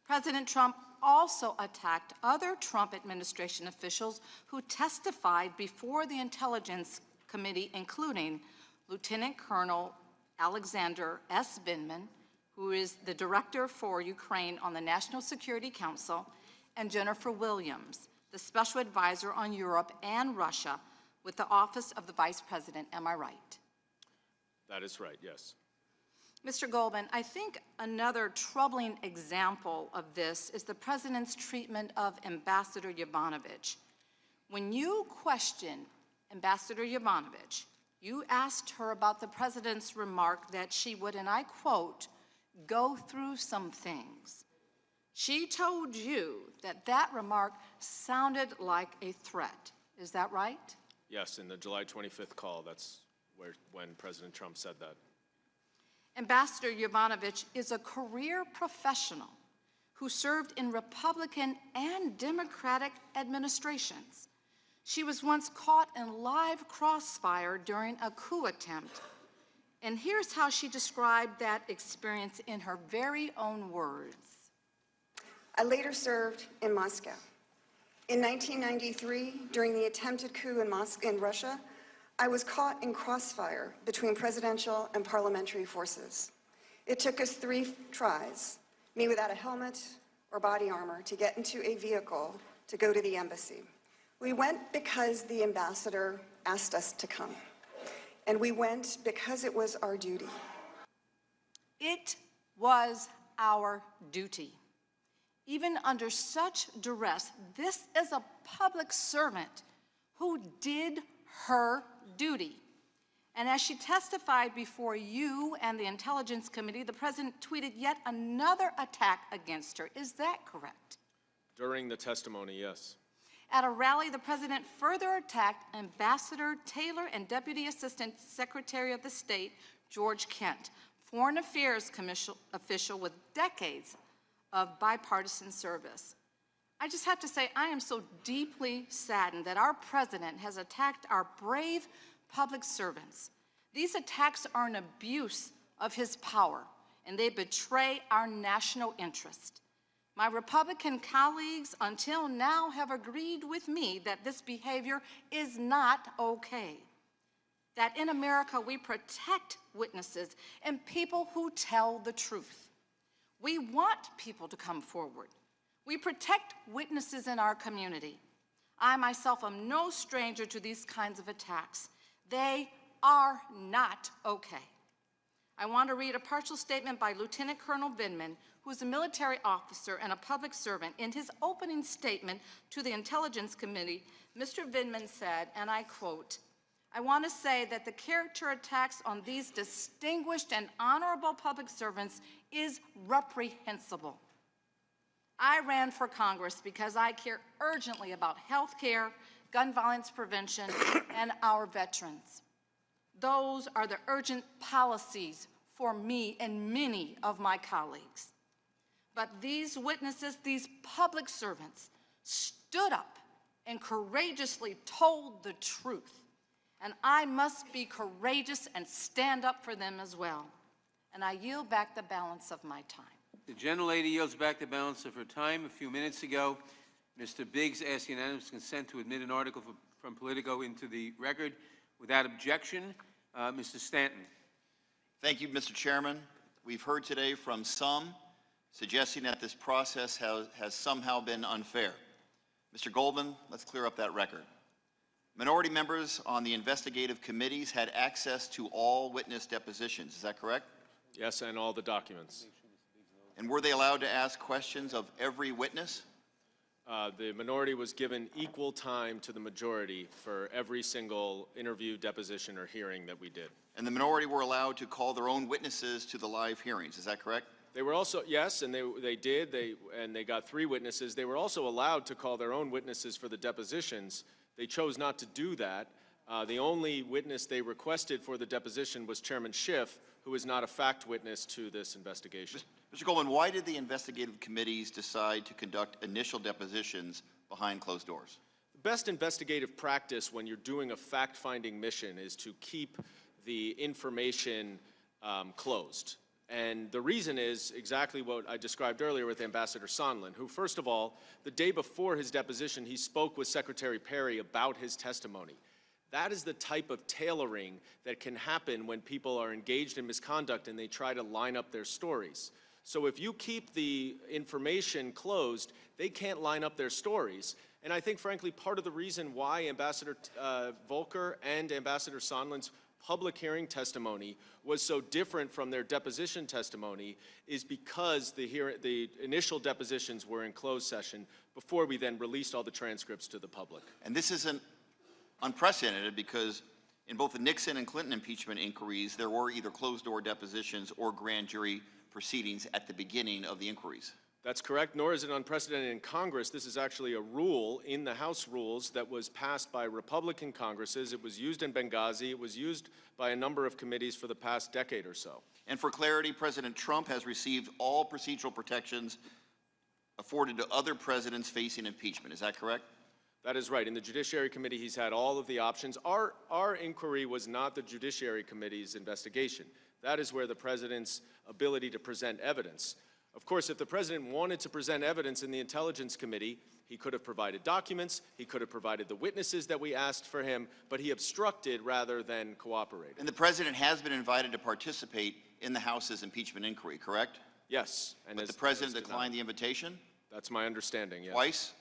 President Trump also attacked other Trump administration officials who testified before the Intelligence Committee, including Lieutenant Colonel Alexander S. Vindman, who is the director for Ukraine on the National Security Council, and Jennifer Williams, the special advisor on Europe and Russia with the Office of the Vice President. Am I right? That is right, yes. Mr. Goldman, I think another troubling example of this is the president's treatment of Ambassador Yovanovitch. When you questioned Ambassador Yovanovitch, you asked her about the president's remark that she would, and I quote, go through some things. She told you that that remark sounded like a threat. Is that right? Yes, in the July 25th call, that's when President Trump said that. Ambassador Yovanovitch is a career professional who served in Republican and Democratic administrations. She was once caught in live crossfire during a coup attempt. And here's how she described that experience in her very own words. I later served in Moscow. In 1993, during the attempted coup in Russia, I was caught in crossfire between presidential and parliamentary forces. It took us 3 tries, me without a helmet or body armor, to get into a vehicle to go to the embassy. We went because the ambassador asked us to come. And we went because it was our duty. It was our duty. Even under such duress, this is a public servant who did her duty. And as she testified before you and the Intelligence Committee, the president tweeted yet another attack against her. Is that correct? During the testimony, yes. At a rally, the president further attacked Ambassador Taylor and Deputy Assistant Secretary of the State George Kent, Foreign Affairs official with decades of bipartisan service. I just have to say, I am so deeply saddened that our president has attacked our brave public servants. These attacks are an abuse of his power, and they betray our national interest. My Republican colleagues until now have agreed with me that this behavior is not okay. That in America we protect witnesses and people who tell the truth. We want people to come forward. We protect witnesses in our community. I myself am no stranger to these kinds of attacks. They are not okay. I want to read a partial statement by Lieutenant Colonel Vindman, who is a military officer and a public servant. In his opening statement to the Intelligence Committee, Mr. Vindman said, and I quote, "I want to say that the character attacks on these distinguished and honorable public servants is reprehensible. I ran for Congress because I care urgently about health care, gun violence prevention, and our veterans. Those are the urgent policies for me and many of my colleagues. But these witnesses, these public servants, stood up and courageously told the truth. And I must be courageous and stand up for them as well. And I yield back the balance of my time." The gentlelady yields back the balance of her time. A few minutes ago, Mr. Biggs asked unanimous consent to admit an article from Politico into the record. Without objection, Mr. Stanton. Thank you, Mr. Chairman. We've heard today from some suggesting that this process has somehow been unfair. Mr. Goldman, let's clear up that record. Minority members on the investigative committees had access to all witness depositions. Is that correct? Yes, and all the documents. And were they allowed to ask questions of every witness? The minority was given equal time to the majority for every single interview, deposition, or hearing that we did. And the minority were allowed to call their own witnesses to the live hearings. Is that correct? They were also, yes, and they did, and they got 3 witnesses. They were also allowed to call their own witnesses for the depositions. They chose not to do that. The only witness they requested for the deposition was Chairman Schiff, who is not a fact witness to this investigation. Mr. Goldman, why did the investigative committees decide to conduct initial depositions behind closed doors? The best investigative practice when you're doing a fact-finding mission is to keep the information closed. And the reason is exactly what I described earlier with Ambassador Sondland, who, first of all, the day before his deposition, he spoke with Secretary Perry about his testimony. That is the type of tailoring that can happen when people are engaged in misconduct and they try to line up their stories. So if you keep the information closed, they can't line up their stories. And I think, frankly, part of the reason why Ambassador Volker and Ambassador Sondland's public hearing testimony was so different from their deposition testimony is because the initial depositions were in closed session before we then released all the transcripts to the public. And this isn't unprecedented because in both the Nixon and Clinton impeachment inquiries, there were either closed-door depositions or grand jury proceedings at the beginning of the inquiries. That's correct, nor is it unprecedented in Congress. This is actually a rule in the House rules that was passed by Republican Congresses. It was used in Benghazi. It was used by a number of committees for the past decade or so. And for clarity, President Trump has received all procedural protections afforded to other presidents facing impeachment. Is that correct? That is right. In the Judiciary Committee, he's had all of the options. Our inquiry was not the Judiciary Committee's investigation. That is where the president's ability to present evidence. Of course, if the president wanted to present evidence in the Intelligence Committee, he could have provided documents, he could have provided the witnesses that we asked for him, but he obstructed rather than cooperated. And the president has been invited to participate in the House's impeachment inquiry, correct? Yes. And but the president declined the invitation? That's my understanding, yes. Twice?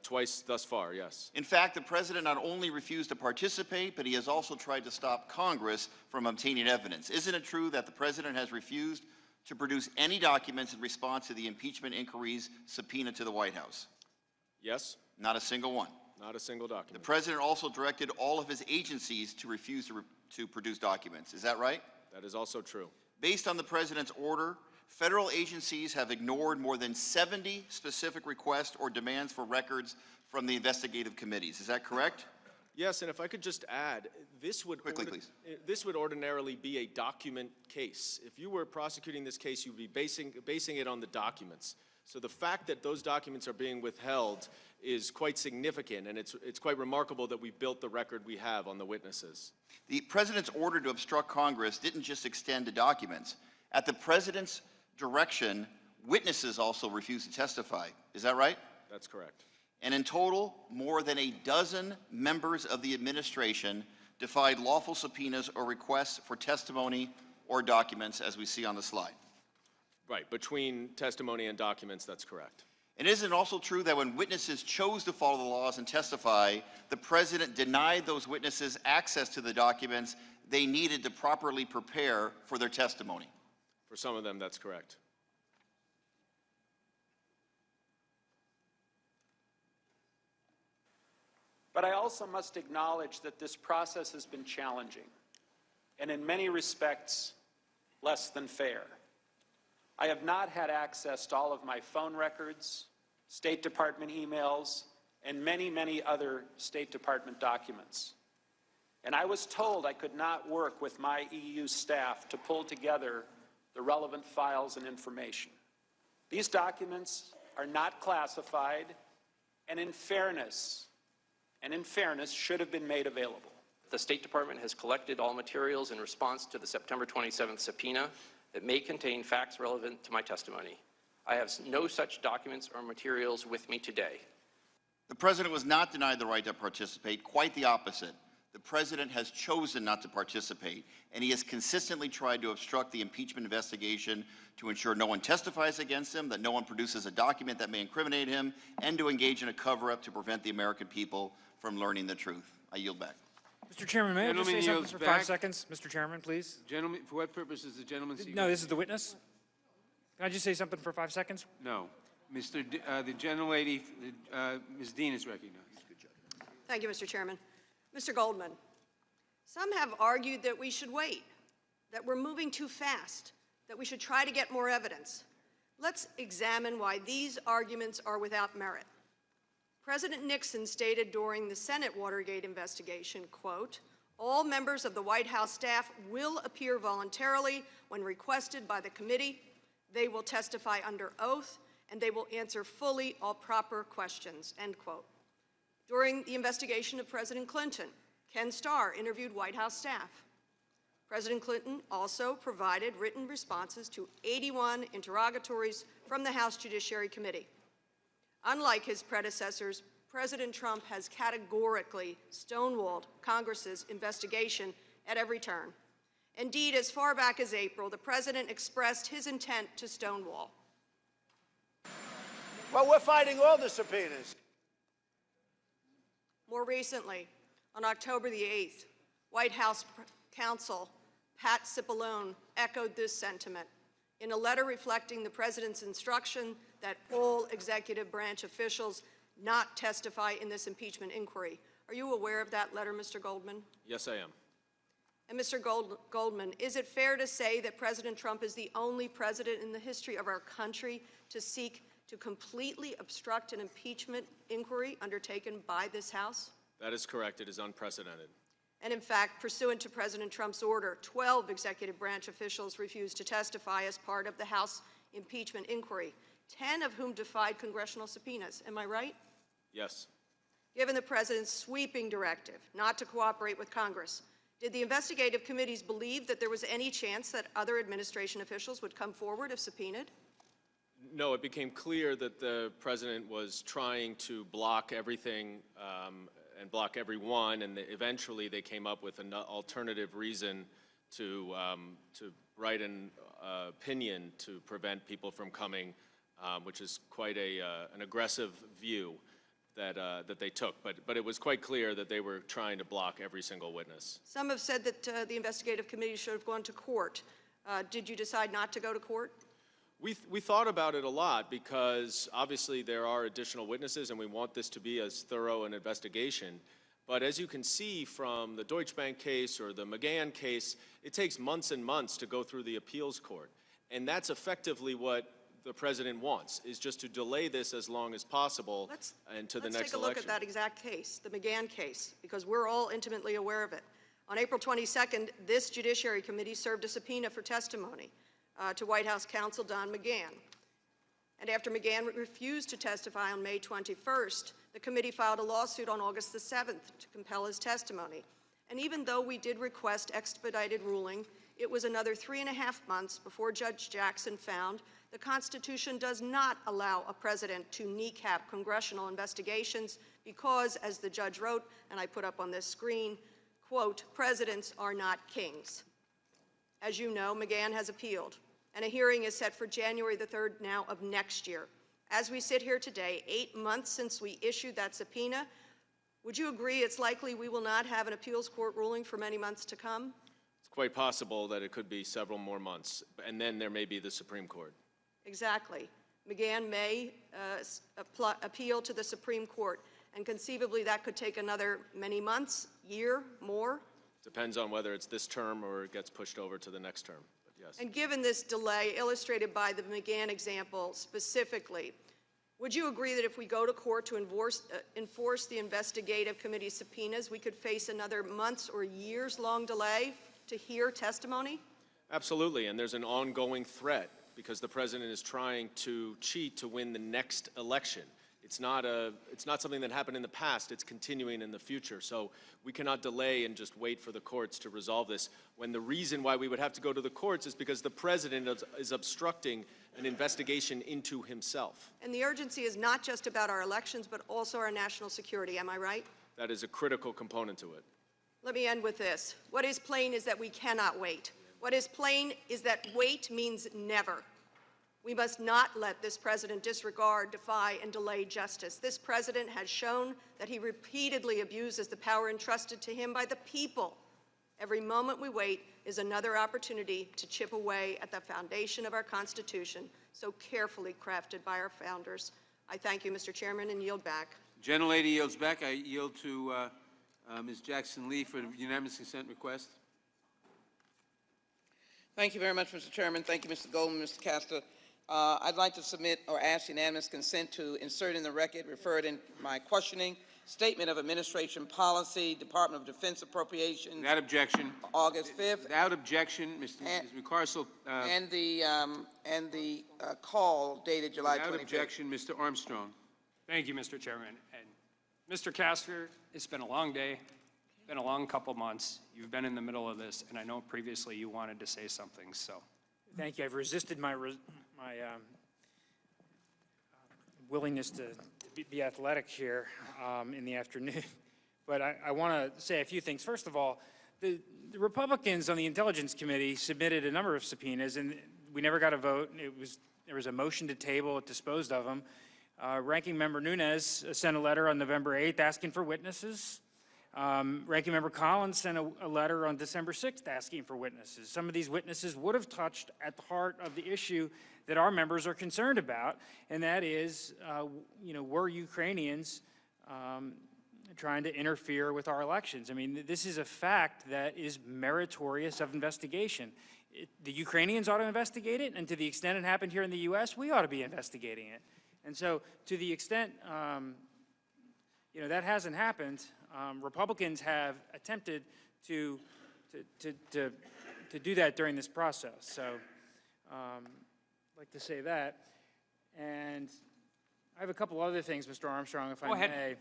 Twice thus far, yes. In fact, the president not only refused to participate, but he has also tried to stop Congress from obtaining evidence. Isn't it true that the president has refused to produce any documents in response to the impeachment inquiry's subpoena to the White House? Yes. Not a single one? Not a single document. The president also directed all of his agencies to refuse to produce documents. Is that right? That is also true. Based on the president's order, federal agencies have ignored more than 70 specific requests or demands for records from the investigative committees. Is that correct? Yes, and if I could just add, this would Quickly, please. This would ordinarily be a document case. If you were prosecuting this case, you'd be basing it on the documents. So the fact that those documents are being withheld is quite significant, and it's quite remarkable that we built the record we have on the witnesses. The president's order to obstruct Congress didn't just extend to documents. At the president's direction, witnesses also refused to testify. Is that right? That's correct. And in total, more than a dozen members of the administration defied lawful subpoenas or requests for testimony or documents, as we see on the slide. Right, between testimony and documents, that's correct. And isn't it also true that when witnesses chose to follow the laws and testify, the president denied those witnesses access to the documents they needed to properly prepare for their testimony? For some of them, that's correct. But I also must acknowledge that this process has been challenging and in many respects less than fair. I have not had access to all of my phone records, State Department emails, and many, many other State Department documents. And I was told I could not work with my EU staff to pull together the relevant files and information. These documents are not classified, and in fairness, should have been made available. The State Department has collected all materials in response to the September 27th subpoena that may contain facts relevant to my testimony. I have no such documents or materials with me today. The president was not denied the right to participate, quite the opposite. The president has chosen not to participate, and he has consistently tried to obstruct the impeachment investigation to ensure no one testifies against him, that no one produces a document that may incriminate him, and to engage in a cover-up to prevent the American people from learning the truth. I yield back. Mr. Chairman, may I just say Gentleman something yields for back. 5 seconds? Mr. Chairman, please. Gentlemen, for what purpose is the gentleman seeking? No, this is the witness. Can I just say something for 5 seconds? No. The gentlelady, Ms. Dean is recognized. Thank you, Mr. Chairman. Mr. Goldman, some have argued that we should wait, that we're moving too fast, that we should try to get more evidence. Let's examine why these arguments are without merit. President Nixon stated during the Senate Watergate investigation, quote, "All members of the White House staff will appear voluntarily when requested by the committee. They will testify under oath, and they will answer fully all proper questions," end quote. During the investigation of President Clinton, Ken Starr interviewed White House staff. President Clinton also provided written responses to 81 interrogatories from the House Judiciary Committee. Unlike his predecessors, President Trump has categorically stonewalled Congress's investigation at every turn. Indeed, as far back as April, the president expressed his intent to stonewall. Well, we're fighting all the subpoenas. More recently, on October the 8th, White House counsel Pat Cipollone echoed this sentiment in a letter reflecting the president's instruction that all executive branch officials not testify in this impeachment inquiry. Are you aware of that letter, Mr. Goldman? Yes, I am. And Mr. Goldman, is it fair to say that President Trump is the only president in the history of our country to seek to completely obstruct an impeachment inquiry undertaken by this House? That is correct. It is unprecedented. And in fact, pursuant to President Trump's order, 12 executive branch officials refused to testify as part of the House impeachment inquiry, 10 of whom defied congressional subpoenas. Am I right? Yes. Given the president's sweeping directive not to cooperate with Congress, did the investigative committees believe that there was any chance that other administration officials would come forward if subpoenaed? No, it became clear that the president was trying to block everything and block everyone, and eventually they came up with an alternative reason to write an opinion to prevent people from coming, which is quite an aggressive view that they took. But it was quite clear that they were trying to block every single witness. Some have said that the investigative committee should have gone to court. Did you decide not to go to court? We thought about it a lot because obviously there are additional witnesses and we want this to be as thorough an investigation. But as you can see from the Deutsche Bank case or the McGahn case, it takes months and months to go through the appeals court. And that's effectively what the president wants, is just to delay this as long as possible and to the next election. Let's take a look at that exact case, the McGahn case, because we're all intimately aware of it. On April 22nd, this Judiciary Committee served a subpoena for testimony to White House counsel Don McGahn. And after McGahn refused to testify on May 21st, the committee filed a lawsuit on August the 7th to compel his testimony. And even though we did request expedited ruling, it was another 3.5 months before Judge Jackson found the Constitution does not allow a president to kneecap congressional investigations because, as the judge wrote, and I put up on this screen, quote, presidents are not kings. As you know, McGahn has appealed, and a hearing is set for January the 3rd now of next year. As we sit here today, 8 months since we issued that subpoena, would you agree it's likely we will not have an appeals court ruling for many months to come? It's quite possible that it could be several more months, and then there may be the Supreme Court. Exactly. McGahn may appeal to the Supreme Court, and conceivably that could take another many months, year, more. Depends on whether it's this term or it gets pushed over to the next term, but yes. And given this delay, illustrated by the McGahn example specifically, would you agree that if we go to court to enforce the investigative committee subpoenas, we could face another months or years-long delay to hear testimony? Absolutely, and there's an ongoing threat because the president is trying to cheat to win the next election. It's not something that happened in the past, it's continuing in the future. So we cannot delay and just wait for the courts to resolve this, when the reason why we would have to go to the courts is because the president is obstructing an investigation into himself. And the urgency is not just about our elections, but also our national security, am I right? That is a critical component to it. Let me end with this. What is plain is that we cannot wait. What is plain is that wait means never. We must not let this president disregard, defy, and delay justice. This president has shown that he repeatedly abuses the power entrusted to him by the people. Every moment we wait is another opportunity to chip away at the foundation of our Constitution, so carefully crafted by our founders. I thank you, Mr. Chairman, and yield back. Gentlelady yields back. I yield to Ms. Jackson-Lee for the unanimous consent request. Thank you very much, Mr. Chairman. Thank you, Mr. Goldman, Mr. Castor. I'd like to submit or ask unanimous consent to insert in the record, referred in my questioning, Statement of Administration Policy, Department of Defense Appropriations. Without objection. August 5th. Without objection, Ms. McCarcel. And the call dated July 25th. Without objection, Mr. Armstrong. Thank you, Mr. Chairman. And Mr. Castor, it's been a long day, been a long couple months. You've been in the middle of this, and I know previously you wanted to say something, so. Thank you. I've resisted my willingness to be athletic here in the afternoon. But I want to say a few things. First of all, the Republicans on the Intelligence Committee submitted a number of subpoenas, and we never got a vote. There was a motion to table. It disposed of them. Ranking Member Nunes sent a letter on November 8th asking for witnesses. Ranking Member Collins sent a letter on December 6th asking for witnesses. Some of these witnesses would have touched at the heart of the issue that our members are concerned about, and that is, were Ukrainians trying to interfere with our elections? I mean, this is a fact that is meritorious of investigation. The Ukrainians ought to investigate it, and to the extent it happened here in the U.S., we ought to be investigating it. And so, to the extent, that hasn't happened, Republicans have attempted to do that during this process. So, I'd like to say that. And I have a couple other things, Mr. Armstrong, if I may.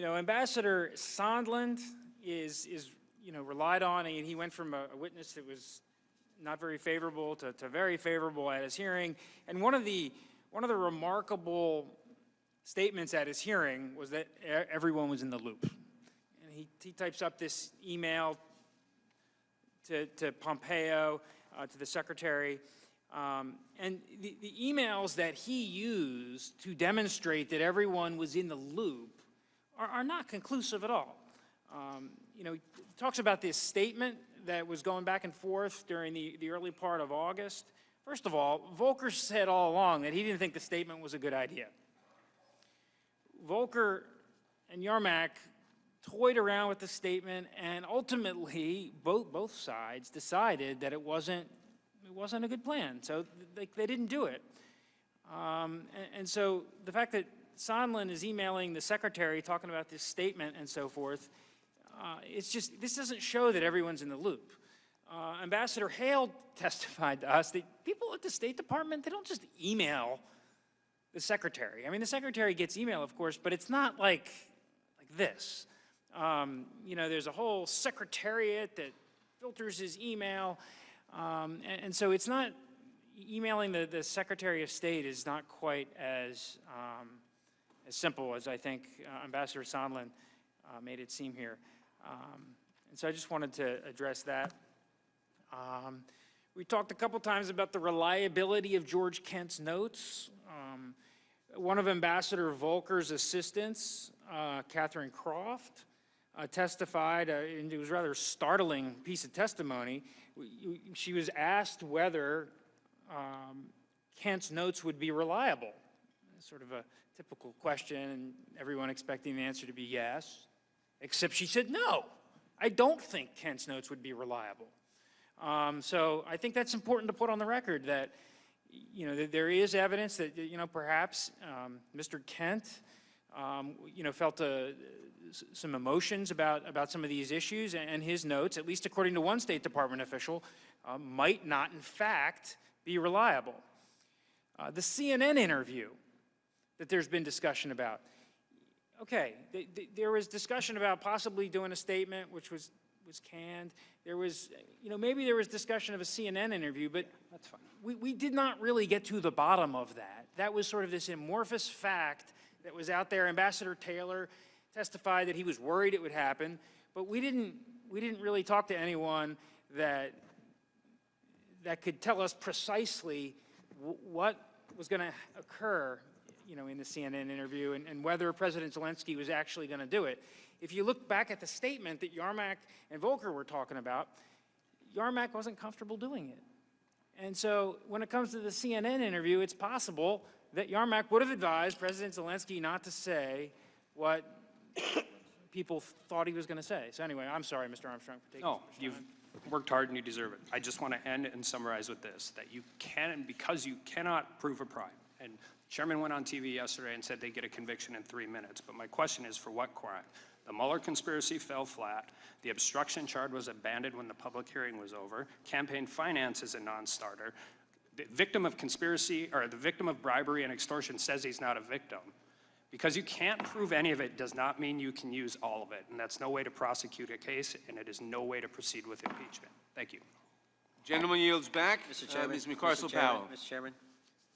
Ambassador Sondland is relied on, and he went from a witness that was not very favorable to very favorable at his hearing. And one of the remarkable statements at his hearing was that everyone was in the loop. And he types up this email to Pompeo, to the secretary, and the emails that he used to demonstrate that everyone was in the loop are not conclusive at all. He talks about this statement that was going back and forth during the early part of August. First of all, Volker said all along that he didn't think the statement was a good idea. Volker and Yarmak toyed around with the statement, and ultimately, both sides decided that it wasn't a good plan. So they didn't do it. And so the fact that Sondland is emailing the secretary talking about this statement and so forth, this doesn't show that everyone's in the loop. Ambassador Hale testified to us that people at the State Department, they don't just email the secretary. I mean, the secretary gets email, of course, but it's not like this. There's a whole secretariat that filters his email, and so it's not, emailing the Secretary of State is not quite as simple as I think Ambassador Sondland made it seem here. And so I just wanted to address that. We talked a couple times about the reliability of George Kent's notes. One of Ambassador Volker's assistants, Catherine Croft, testified, and it was a rather startling piece of testimony. She was asked whether Kent's notes would be reliable. Sort of a typical question, and everyone expecting the answer to be yes, except she said, no, I don't think Kent's notes would be reliable. So I think that's important to put on the record that, that there is evidence that, perhaps Mr. Kent, felt some emotions about some of these issues, and his notes, at least according to one State Department official, might not in fact be reliable. The CNN interview that there's been discussion about. Okay, there was discussion about possibly doing a statement which was canned. There was, maybe there was discussion of a CNN interview, but that's fine. We did not really get to the bottom of that. That was sort of this amorphous fact that was out there. Ambassador Taylor testified that he was worried it would happen, but we didn't really talk to anyone that could tell us precisely what was going to occur, in the CNN interview and whether President Zelensky was actually going to do it. If you look back at the statement that Yarmak and Volker were talking about, Yarmak wasn't comfortable doing it. And so when it comes to the CNN interview, it's possible that Yarmak would have advised President Zelensky not to say what people thought he was going to say. So anyway, I'm sorry, Mr. Armstrong, for taking No, so much you've time. worked hard and you deserve it. I just want to end and summarize with this, that you can, because you cannot prove a crime, and the chairman went on TV yesterday and said they get a conviction in 3 minutes, but my question is, for what crime? The Mueller conspiracy fell flat. The obstruction charge was abandoned when the public hearing was over. Campaign finance is a non-starter. The victim of conspiracy, or the victim of bribery and extortion says he's not a victim. Because you can't prove any of it does not mean you can use all of it, and that's no way to prosecute a case, and it is no way to proceed with impeachment. Thank you. Gentleman yields back. Mr. Chairman. Ms. McCarcel-Powell. Mr. Chairman.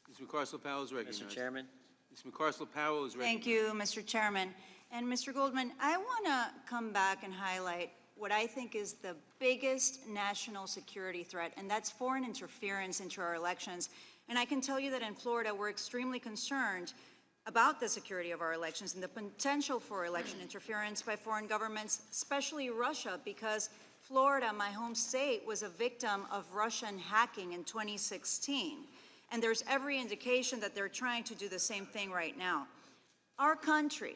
Ms. McCarcel-Powell is recognized. Mr. Chairman. Ms. McCarcel-Powell is recognized. Thank you, Mr. Chairman. And Mr. Goldman, I want to come back and highlight what I think is the biggest national security threat, and that's foreign interference into our elections. And I can tell you that in Florida, we're extremely concerned about the security of our elections and the potential for election interference by foreign governments, especially Russia, because Florida, my home state, was a victim of Russian hacking in 2016. And there's every indication that they're trying to do the same thing right now. Our country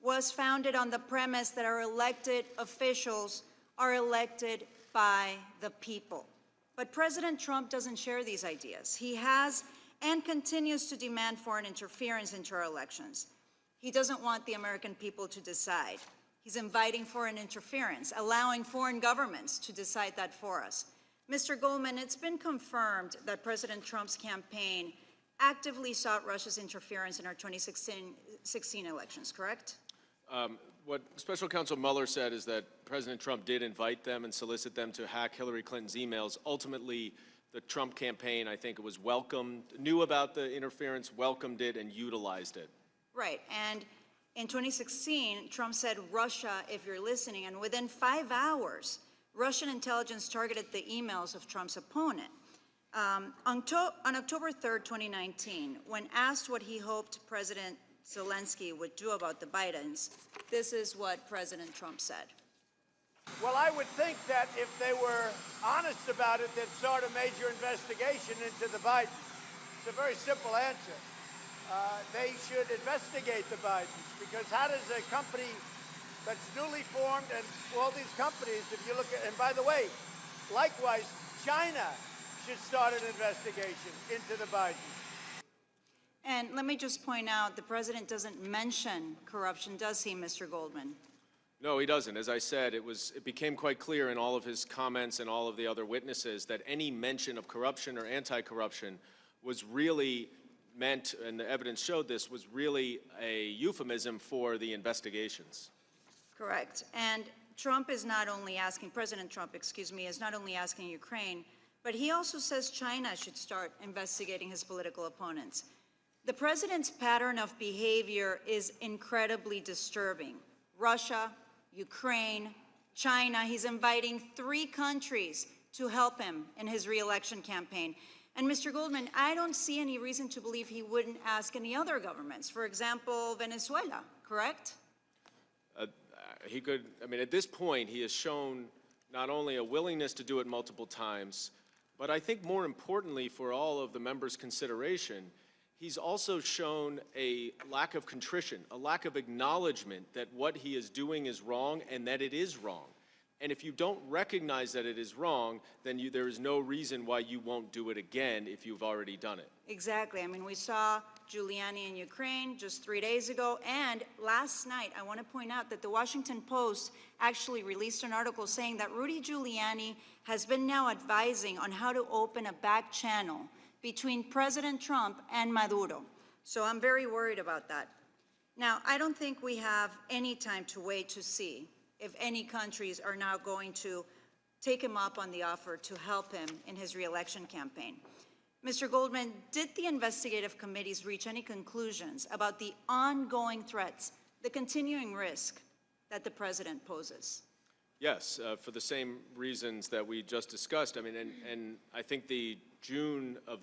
was founded on the premise that our elected officials are elected by the people. But President Trump doesn't share these ideas. He has and continues to demand foreign interference into our elections. He doesn't want the American people to decide. He's inviting foreign interference, allowing foreign governments to decide that for us. Mr. Goldman, it's been confirmed that President Trump's campaign actively sought Russia's interference in our 2016 elections, correct? What Special Counsel Mueller said is that President Trump did invite them and solicit them to hack Hillary Clinton's emails. Ultimately, the Trump campaign, I think, was welcomed, knew about the interference, welcomed it, and utilized it. Right, and in 2016, Trump said, Russia, if you're listening, and within 5 hours, Russian intelligence targeted the emails of Trump's opponent. On October 3rd, 2019, when asked what he hoped President Zelensky would do about the Bidens, this is what President Trump said. Well, I would think that if they were honest about it, they'd start a major investigation into the Bidens. It's a very simple answer. They should investigate the Bidens, because how does a company that's newly formed, and all these companies, if you look at, and by the way, likewise, China should start an investigation into the Bidens. And let me just point out, the president doesn't mention corruption, does he, Mr. Goldman? No, he doesn't. As I said, it became quite clear in all of his comments and all of the other witnesses that any mention of corruption or anti-corruption was really meant, and the evidence showed this, was really a euphemism for the investigations. Correct. And Trump is not only asking, President Trump, excuse me, is not only asking Ukraine, but he also says China should start investigating his political opponents. The president's pattern of behavior is incredibly disturbing. Russia, Ukraine, China, he's inviting 3 countries to help him in his re-election campaign. And Mr. Goldman, I don't see any reason to believe he wouldn't ask any other governments, for example, Venezuela, correct? He could, I mean, at this point, he has shown not only a willingness to do it multiple times, but I think more importantly for all of the members' consideration, he's also shown a lack of contrition, a lack of acknowledgement that what he is doing is wrong and that it is wrong. And if you don't recognize that it is wrong, then there is no reason why you won't do it again if you've already done it. Exactly. I mean, we saw Giuliani in Ukraine just 3 days ago. And last night, I want to point out that the Washington Post actually released an article saying that Rudy Giuliani has been now advising on how to open a back channel between President Trump and Maduro. So I'm very worried about that. Now, I don't think we have any time to wait to see if any countries are now going to take him up on the offer to help him in his re-election campaign. Mr. Goldman, did the investigative committees reach any conclusions about the ongoing threats, the continuing risk that the president poses? Yes, for the same reasons that we just discussed. I mean, and I think the June of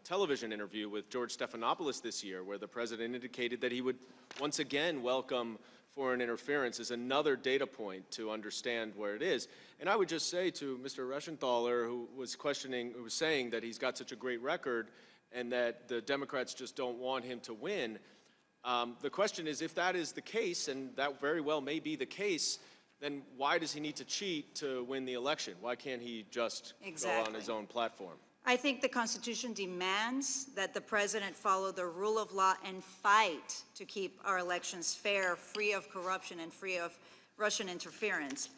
television interview with George Stephanopoulos this year, where the president indicated that he would once again welcome foreign interference, is another data point to understand where it is. And I would just say to Mr. Reschenthaler, who was saying that he's got such a great record and that the Democrats just don't want him to win, the question is, if that is the case, and that very well may be the case, then why does he need to cheat to win the election? Why can't he just go on his own platform? I think the Constitution demands that the president follow the rule of law and fight to keep our elections fair, free of corruption, and free of Russian interference,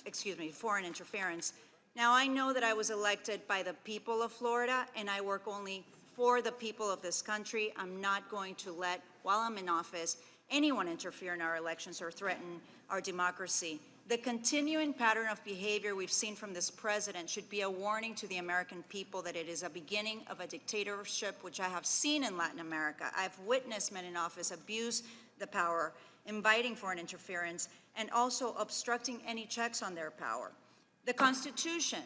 foreign interference. Now, I know that I was elected by the people of Florida, and I work only for the people of this country. I'm not going to let, while I'm in office, anyone interfere in our elections or threaten our democracy. The continuing pattern of behavior we've seen from this president should be a warning to the American people that it is a beginning of a dictatorship, which I have seen in Latin America. I've witnessed men in office abuse the power, inviting foreign interference, and also obstructing any checks on their power. The Constitution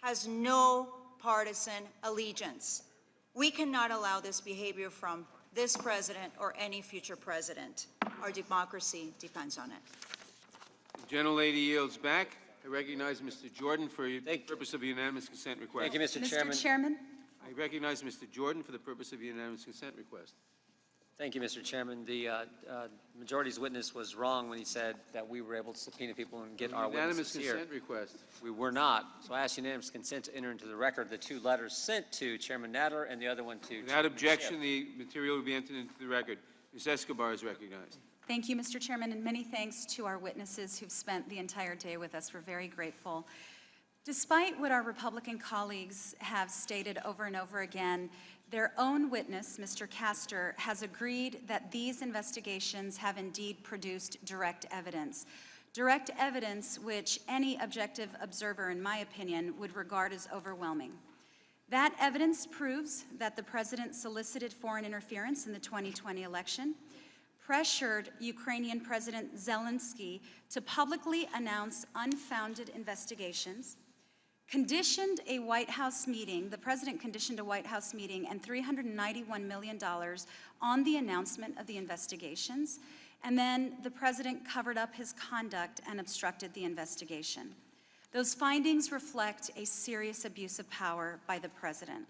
has no partisan allegiance. We cannot allow this behavior from this president or any future president. Our democracy depends on it. The gentlelady yields back. I recognize Mr. Jordan for the purpose of a unanimous consent request. Thank you, Mr. Chairman. Mr. Chairman. I recognize Mr. Jordan for the purpose of a unanimous consent request. Thank you, Mr. Chairman. The majority's witness was wrong when he said that we were able to subpoena people and get our witnesses here. Unanimous consent request. We were not. So I ask unanimous consent to enter into the record the 2 letters sent to Chairman Nadler and the other one to Without objection, the material will be entered into the record. Ms. Escobar is recognized. Thank you, Mr. Chairman, and many thanks to our witnesses who've spent the entire day with us. We're very grateful. Despite what our Republican colleagues have stated over and over again, their own witness, Mr. Castor, has agreed that these investigations have indeed produced direct evidence which any objective observer, in my opinion, would regard as overwhelming. That evidence proves that the president solicited foreign interference in the 2020 election, pressured Ukrainian President Zelensky to publicly announce unfounded investigations, conditioned a White House meeting, the president conditioned a White House meeting and $391 million on the announcement of the investigations, and then the president covered up his conduct and obstructed the investigation. Those findings reflect a serious abuse of power by the president.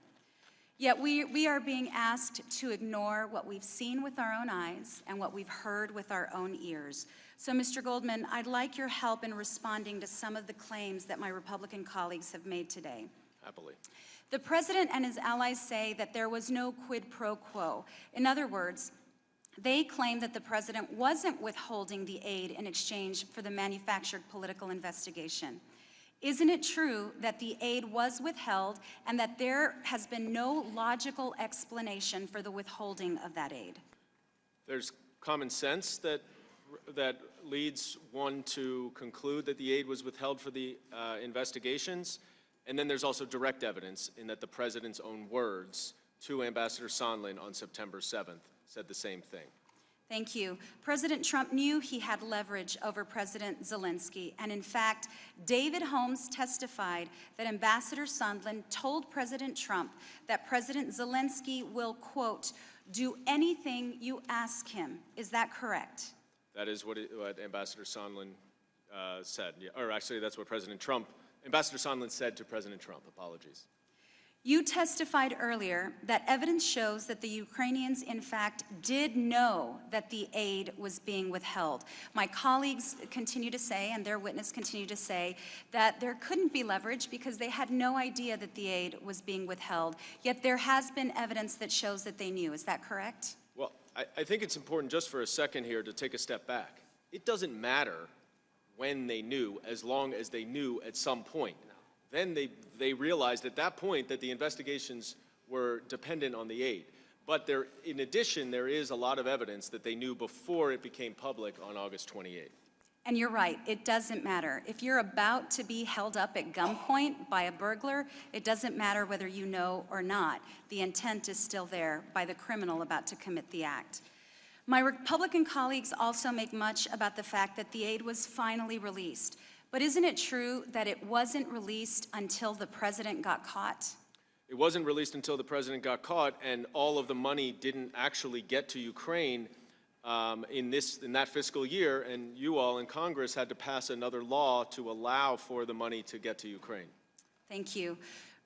Yet we are being asked to ignore what we've seen with our own eyes and what we've heard with our own ears. So, Mr. Goldman, I'd like your help in responding to some of the claims that my Republican colleagues have made today. Happily. The president and his allies say that there was no quid pro quo. In other words, they claim that the president wasn't withholding the aid in exchange for the manufactured political investigation. Isn't it true that the aid was withheld and that there has been no logical explanation for the withholding of that aid? There's common sense that leads one to conclude that the aid was withheld for the investigations. And then there's also direct evidence in that the president's own words to Ambassador Sondland on September 7th said the same thing. Thank you. President Trump knew he had leverage over President Zelensky, and in fact, David Holmes testified that Ambassador Sondland told President Trump that President Zelensky will, quote, do anything you ask him. Is that correct? That is what Ambassador Sondland said. Yeah, or actually, that's what Ambassador Sondland said to President Trump. Apologies. You testified earlier that evidence shows that the Ukrainians, in fact, did know that the aid was being withheld. My colleagues continue to say, and their witness continue to say, that there couldn't be leverage because they had no idea that the aid was being withheld. Yet there has been evidence that shows that they knew. Is that correct? Well, I think it's important just for a second here to take a step back. It doesn't matter when they knew, as long as they knew at some point. Then they realized at that point that the investigations were dependent on the aid. But in addition, there is a lot of evidence that they knew before it became public on August 28th. And you're right, it doesn't matter. If you're about to be held up at gunpoint by a burglar, it doesn't matter whether you know or not. The intent is still there by the criminal about to commit the act. My Republican colleagues also make much about the fact that the aid was finally released. But isn't it true that it wasn't released until the president got caught? It wasn't released until the president got caught, and all of the money didn't actually get to Ukraine in that fiscal year, and you all in Congress had to pass another law to allow for the money to get to Ukraine. Thank you.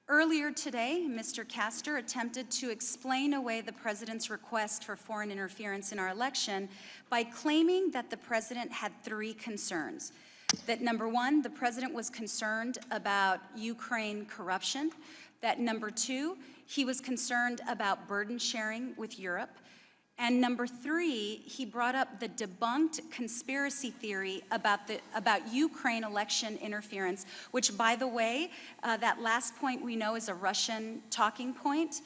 Earlier today, Mr. Castor attempted to explain away the president's request for foreign interference in our election by claiming that the president had three concerns. That number one, the president was concerned about Ukraine corruption. That number two, he was concerned about burden sharing with Europe. And number three, he brought up the debunked conspiracy theory about Ukraine election interference, which, by the way, that last point we know is a Russian talking point.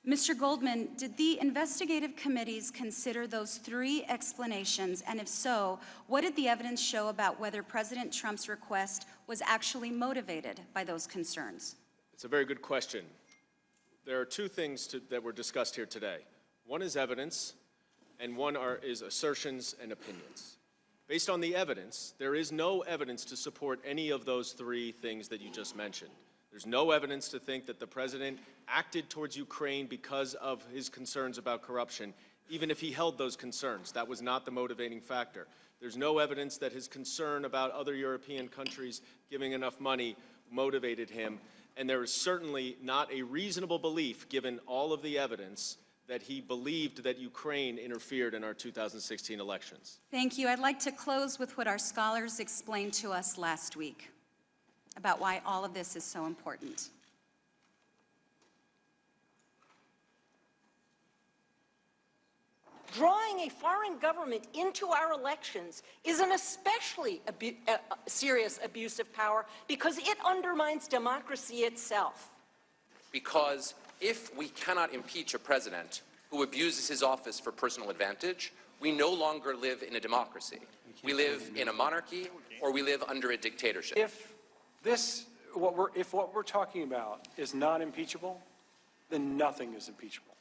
Mr. Goldman, did the investigative committees consider those three explanations? And if so, what did the evidence show about whether President Trump's request was actually motivated by those concerns? It's a very good question. There are two things that were discussed here today. One is evidence, and one is assertions and opinions. Based on the evidence, there is no evidence to support any of those three things that you just mentioned. There's no evidence to think that the president acted towards Ukraine because of his concerns about corruption, even if he held those concerns. That was not the motivating factor. There's no evidence that his concern about other European countries giving enough money motivated him. And there is certainly not a reasonable belief, given all of the evidence, that he believed that Ukraine interfered in our 2016 elections. Thank you. I'd like to close with what our scholars explained to us last week about why all of this is so important. Drawing a foreign government into our elections is an especially serious abuse of power because it undermines democracy itself. Because if we cannot impeach a president who abuses his office for personal advantage, we no longer live in a democracy. We live in a monarchy, or we live under a dictatorship. If what we're talking about is not impeachable, then nothing is impeachable.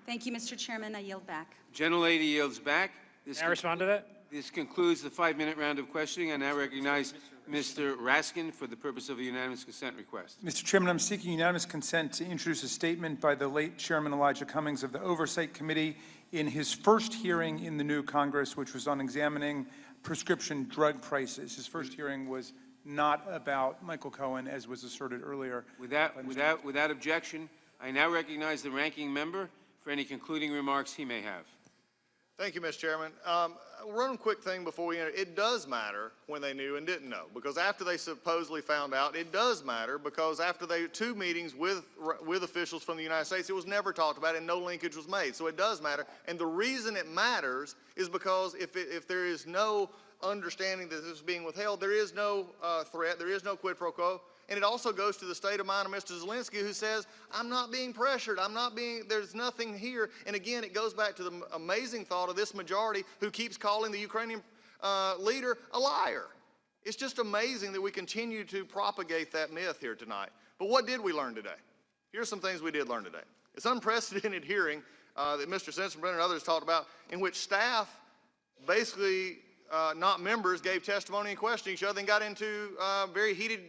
Thank you, Mr. Chairman. I yield back. Gentlelady yields back. Can I respond to that? This concludes the 5-minute round of questioning. I now recognize Mr. Raskin for the purpose of a unanimous consent request. Mr. Chairman, I'm seeking unanimous consent to introduce a statement by the late Chairman Elijah Cummings of the Oversight Committee in his first hearing in the new Congress, which was on examining prescription drug prices. His first hearing was not about Michael Cohen, as was asserted earlier. Without objection, I now recognize the ranking member for any concluding remarks he may have. Thank you, Mr. Chairman. One quick thing before we enter. It does matter when they knew and didn't know, because after they supposedly found out, it does matter because after two meetings with officials from the United States, it was never talked about and no linkage was made. So it does matter. And the reason it matters is because if there is no understanding that this is being withheld, there is no threat, there is no quid pro quo. And it also goes to the state of mind of Mr. Zelensky, who says, I'm not being pressured, there's nothing here. And again, it goes back to the amazing thought of this majority who keeps calling the Ukrainian leader a liar. It's just amazing that we continue to propagate that myth here tonight. But what did we learn today? Here's some things we did learn today. It's an unprecedented hearing that Mr. Sensenbrenner and others talked about, in which staff basically not members gave testimony and questioned each other and got into very heated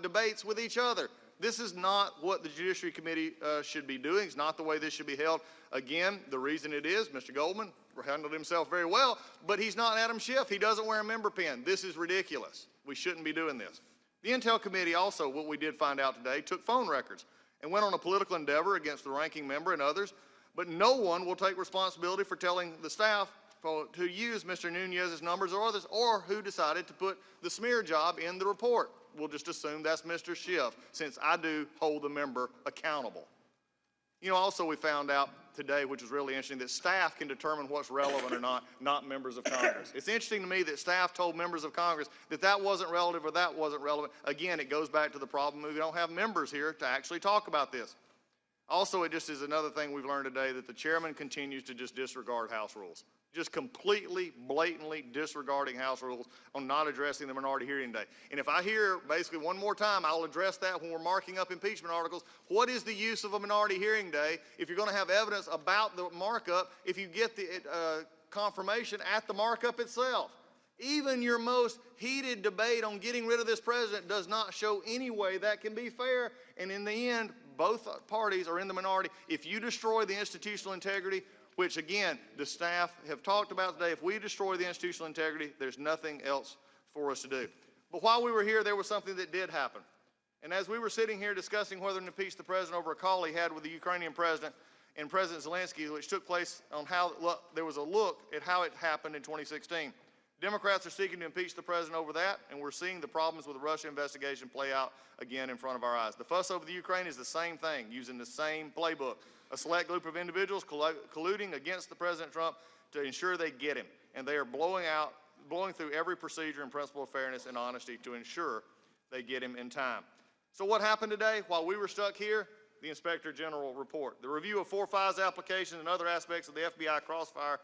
debates with each other. This is not what the Judiciary Committee should be doing. It's not the way this should be held. Again, the reason it is, Mr. Goldman handled himself very well, but he's not Adam Schiff. He doesn't wear a member pin. This is ridiculous. We shouldn't be doing this. The Intel Committee also, what we did find out today, took phone records and went on a political endeavor against the ranking member and others, but no one will take responsibility for telling the staff to use Mr. Nunez's numbers or others, or who decided to put the smear job in the report. We'll just assume that's Mr. Schiff, since I do hold the member accountable. You know, also we found out today, which is really interesting, that staff can determine what's relevant or not members of Congress. It's interesting to me that staff told members of Congress that that wasn't relevant or that wasn't relevant. Again, it goes back to the problem we don't have members here to actually talk about this. Also, it just is another thing we've learned today, that the chairman continues to just disregard House rules. Just completely, blatantly disregarding House rules on not addressing the minority hearing day. And if I hear basically one more time, I'll address that when we're marking up impeachment articles. What is the use of a minority hearing day if you're going to have evidence about the markup if you get the confirmation at the markup itself? Even your most heated debate on getting rid of this president does not show any way that can be fair. And in the end, both parties are in the minority. If you destroy the institutional integrity, which again, the staff have talked about today, if we destroy the institutional integrity, there's nothing else for us to do. But while we were here, there was something that did happen. And as we were sitting here discussing whether to impeach the president over a call he had with the Ukrainian president and President Zelensky, which took place on how there was a look at how it happened in 2016. Democrats are seeking to impeach the president over that, and we're seeing the problems with the Russia investigation play out again in front of our eyes. The fuss over the Ukraine is the same thing, using the same playbook. A select group of individuals colluding against the President Trump to ensure they get him. And they are blowing through every procedure and principle of fairness and honesty to ensure they get him in time. So what happened today? While we were stuck here, the Inspector General report. The review of 4 FISA applications and other aspects of the FBI Crossfire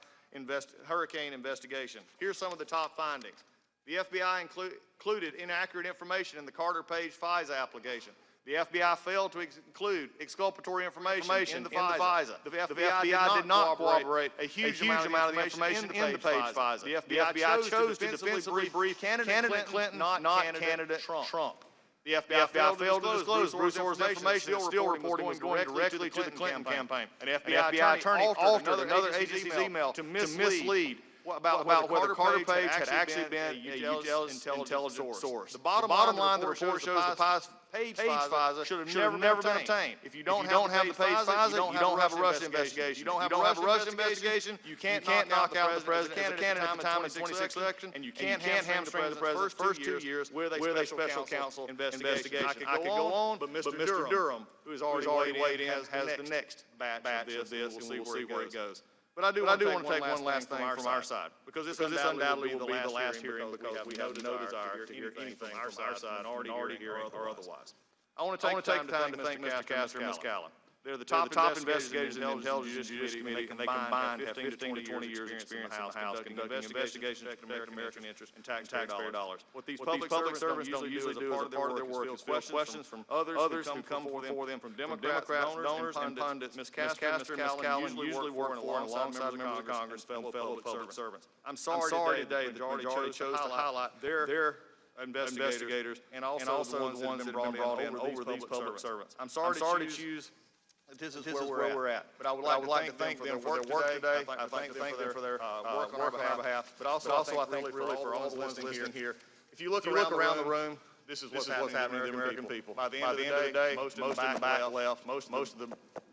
hurricane investigation. Here's some of the top findings. The FBI included inaccurate information in the Carter Page FISA application. The FBI failed to include exculpatory information in the FISA. The FBI did not corroborate a huge amount of the information in the Page FISA. The FBI chose to defensively brief candidate Clinton, not candidate Trump. The FBI failed to disclose Bruce Orr's information, still reporting was going directly to the Clinton campaign. An FBI attorney altered another agency's email to mislead about whether Carter Page had actually been a intelligence source. The bottom line of the report shows the Page FISA should have never been obtained. If you don't have the Page FISA, you don't have a Russia investigation. You don't have a Russia investigation, you can't knock out the president as a candidate at the time of the 2016 election, and you can't hamstring the president's first 2 years with a special counsel investigation. I could go on, but Mr. Durham, who has already weighed in, has the next batch of this, and we'll see where it goes. But I do want to take one last thing from our side, because this undoubtedly will be the last hearing, because we have no desire to hear anything from our side, already hearing or otherwise. I want to take time to thank Mr. Castor and Ms. Callan. They're the top investigators in the Intelligence Judiciary Committee, and they combined have 15 to 20 years experience in the House conducting investigations to protect American interests and taxpayer dollars. What these public servants don't usually do as a part of their work is field questions from others who come before them from Democrats, donors, and pundits. Ms. Castor and Ms. Callan usually work for and alongside members of Congress and fellow public servants. I'm sorry today the majority chose to highlight their investigators and also the ones that have been brought in over these public servants. I'm sorry to choose. This is where we're at. But I would like to thank them for their work today. I thank them for their work on our behalf. But also I think really for all the ones listening here. If you look around the room, This is what's happening to the American people. By the end of the day, most in the back left, most of the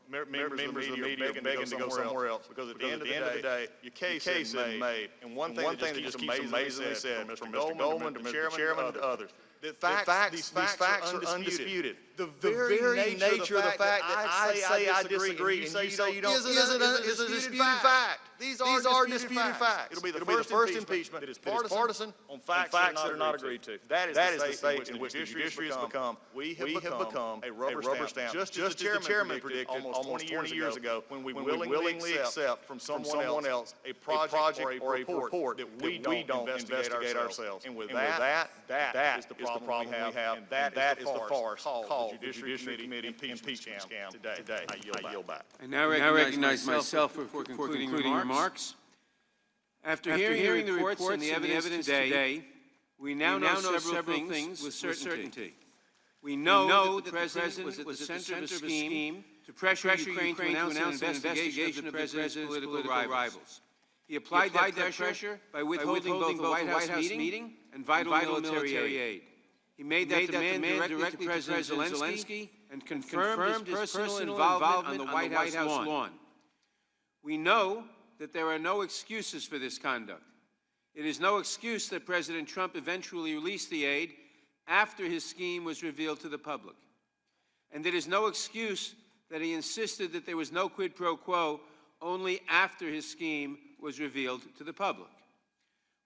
members of the media are begging to go somewhere else. Because at the end of the day, your case isn't made. And one thing that just keeps amazingly said, from Mr. Goldman to Mr. Chairman and to others, these facts are undisputed. The very nature of the fact that I say I disagree and you say you don't is a disputed fact. These are disputed facts. It'll be the first impeachment that is partisan on facts that are not agreed to. That is the state in which the judiciary has become. We have become a rubber stamp, just as the chairman predicted almost 20 years ago, when we willingly accept from someone else a project or a report that we don't investigate ourselves. And with that is the problem we have, and that is the farce called the Judiciary Committee impeachment scam today. I yield back. I now recognize myself for concluding remarks. After hearing the reports and the evidence today, we now know several things with certainty. We know that the President was at the center of a scheme to pressure Ukraine to announce an investigation of the President's political rivals. He applied that pressure by withholding both the White House meeting and vital military aid. He made that demand directly to President Zelensky and confirmed his personal involvement on the White House lawn. We know that there are no excuses for this conduct. It is no excuse that President Trump eventually released the aid after his scheme was revealed to the public. And it is no excuse that he insisted that there was no quid pro quo only after his scheme was revealed to the public.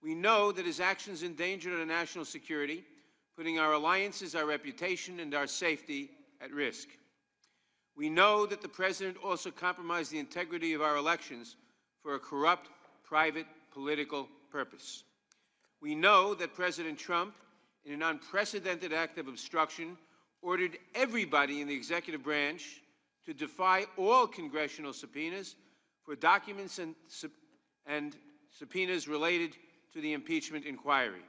We know that his actions endangered our national security, putting our alliances, our reputation, and our safety at risk. We know that the President also compromised the integrity of our elections for a corrupt, private, political purpose. We know that President Trump, in an unprecedented act of obstruction, ordered everybody in the executive branch to defy all congressional subpoenas for documents and subpoenas related to the impeachment inquiry.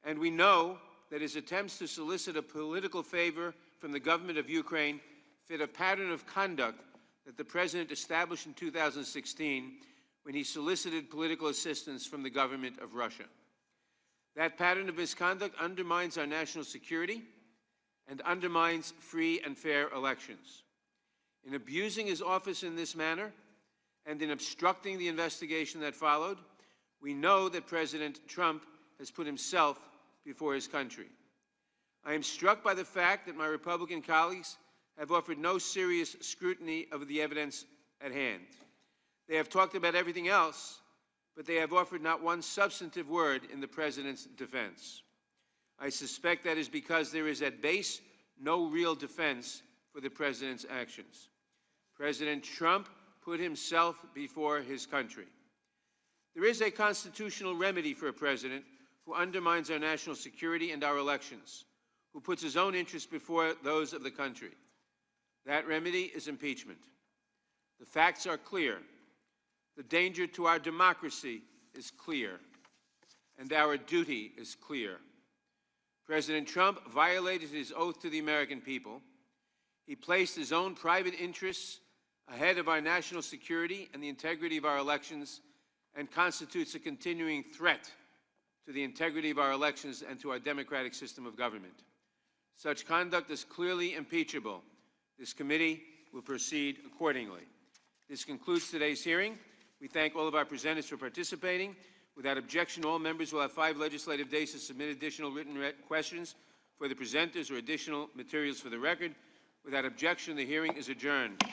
And we know that his attempts to solicit a political favor from the government of Ukraine fit a pattern of conduct that the President established in 2016 when he solicited political assistance from the government of Russia. That pattern of misconduct undermines our national security and undermines free and fair elections. In abusing his office in this manner and in obstructing the investigation that followed, we know that President Trump has put himself before his country. I am struck by the fact that my Republican colleagues have offered no serious scrutiny of the evidence at hand. They have talked about everything else, but they have offered not one substantive word in the President's defense. I suspect that is because there is at base no real defense for the President's actions. President Trump put himself before his country. There is a constitutional remedy for a president who undermines our national security and our elections, who puts his own interests before those of the country. That remedy is impeachment. The facts are clear. The danger to our democracy is clear, and our duty is clear. President Trump violated his oath to the American people. He placed his own private interests ahead of our national security and the integrity of our elections, and constitutes a continuing threat to the integrity of our elections and to our democratic system of government. Such conduct is clearly impeachable. This committee will proceed accordingly. This concludes today's hearing. We thank all of our presenters for participating. Without objection, all members will have 5 legislative days to submit additional written questions for the presenters or additional materials for the record. Without objection, the hearing is adjourned.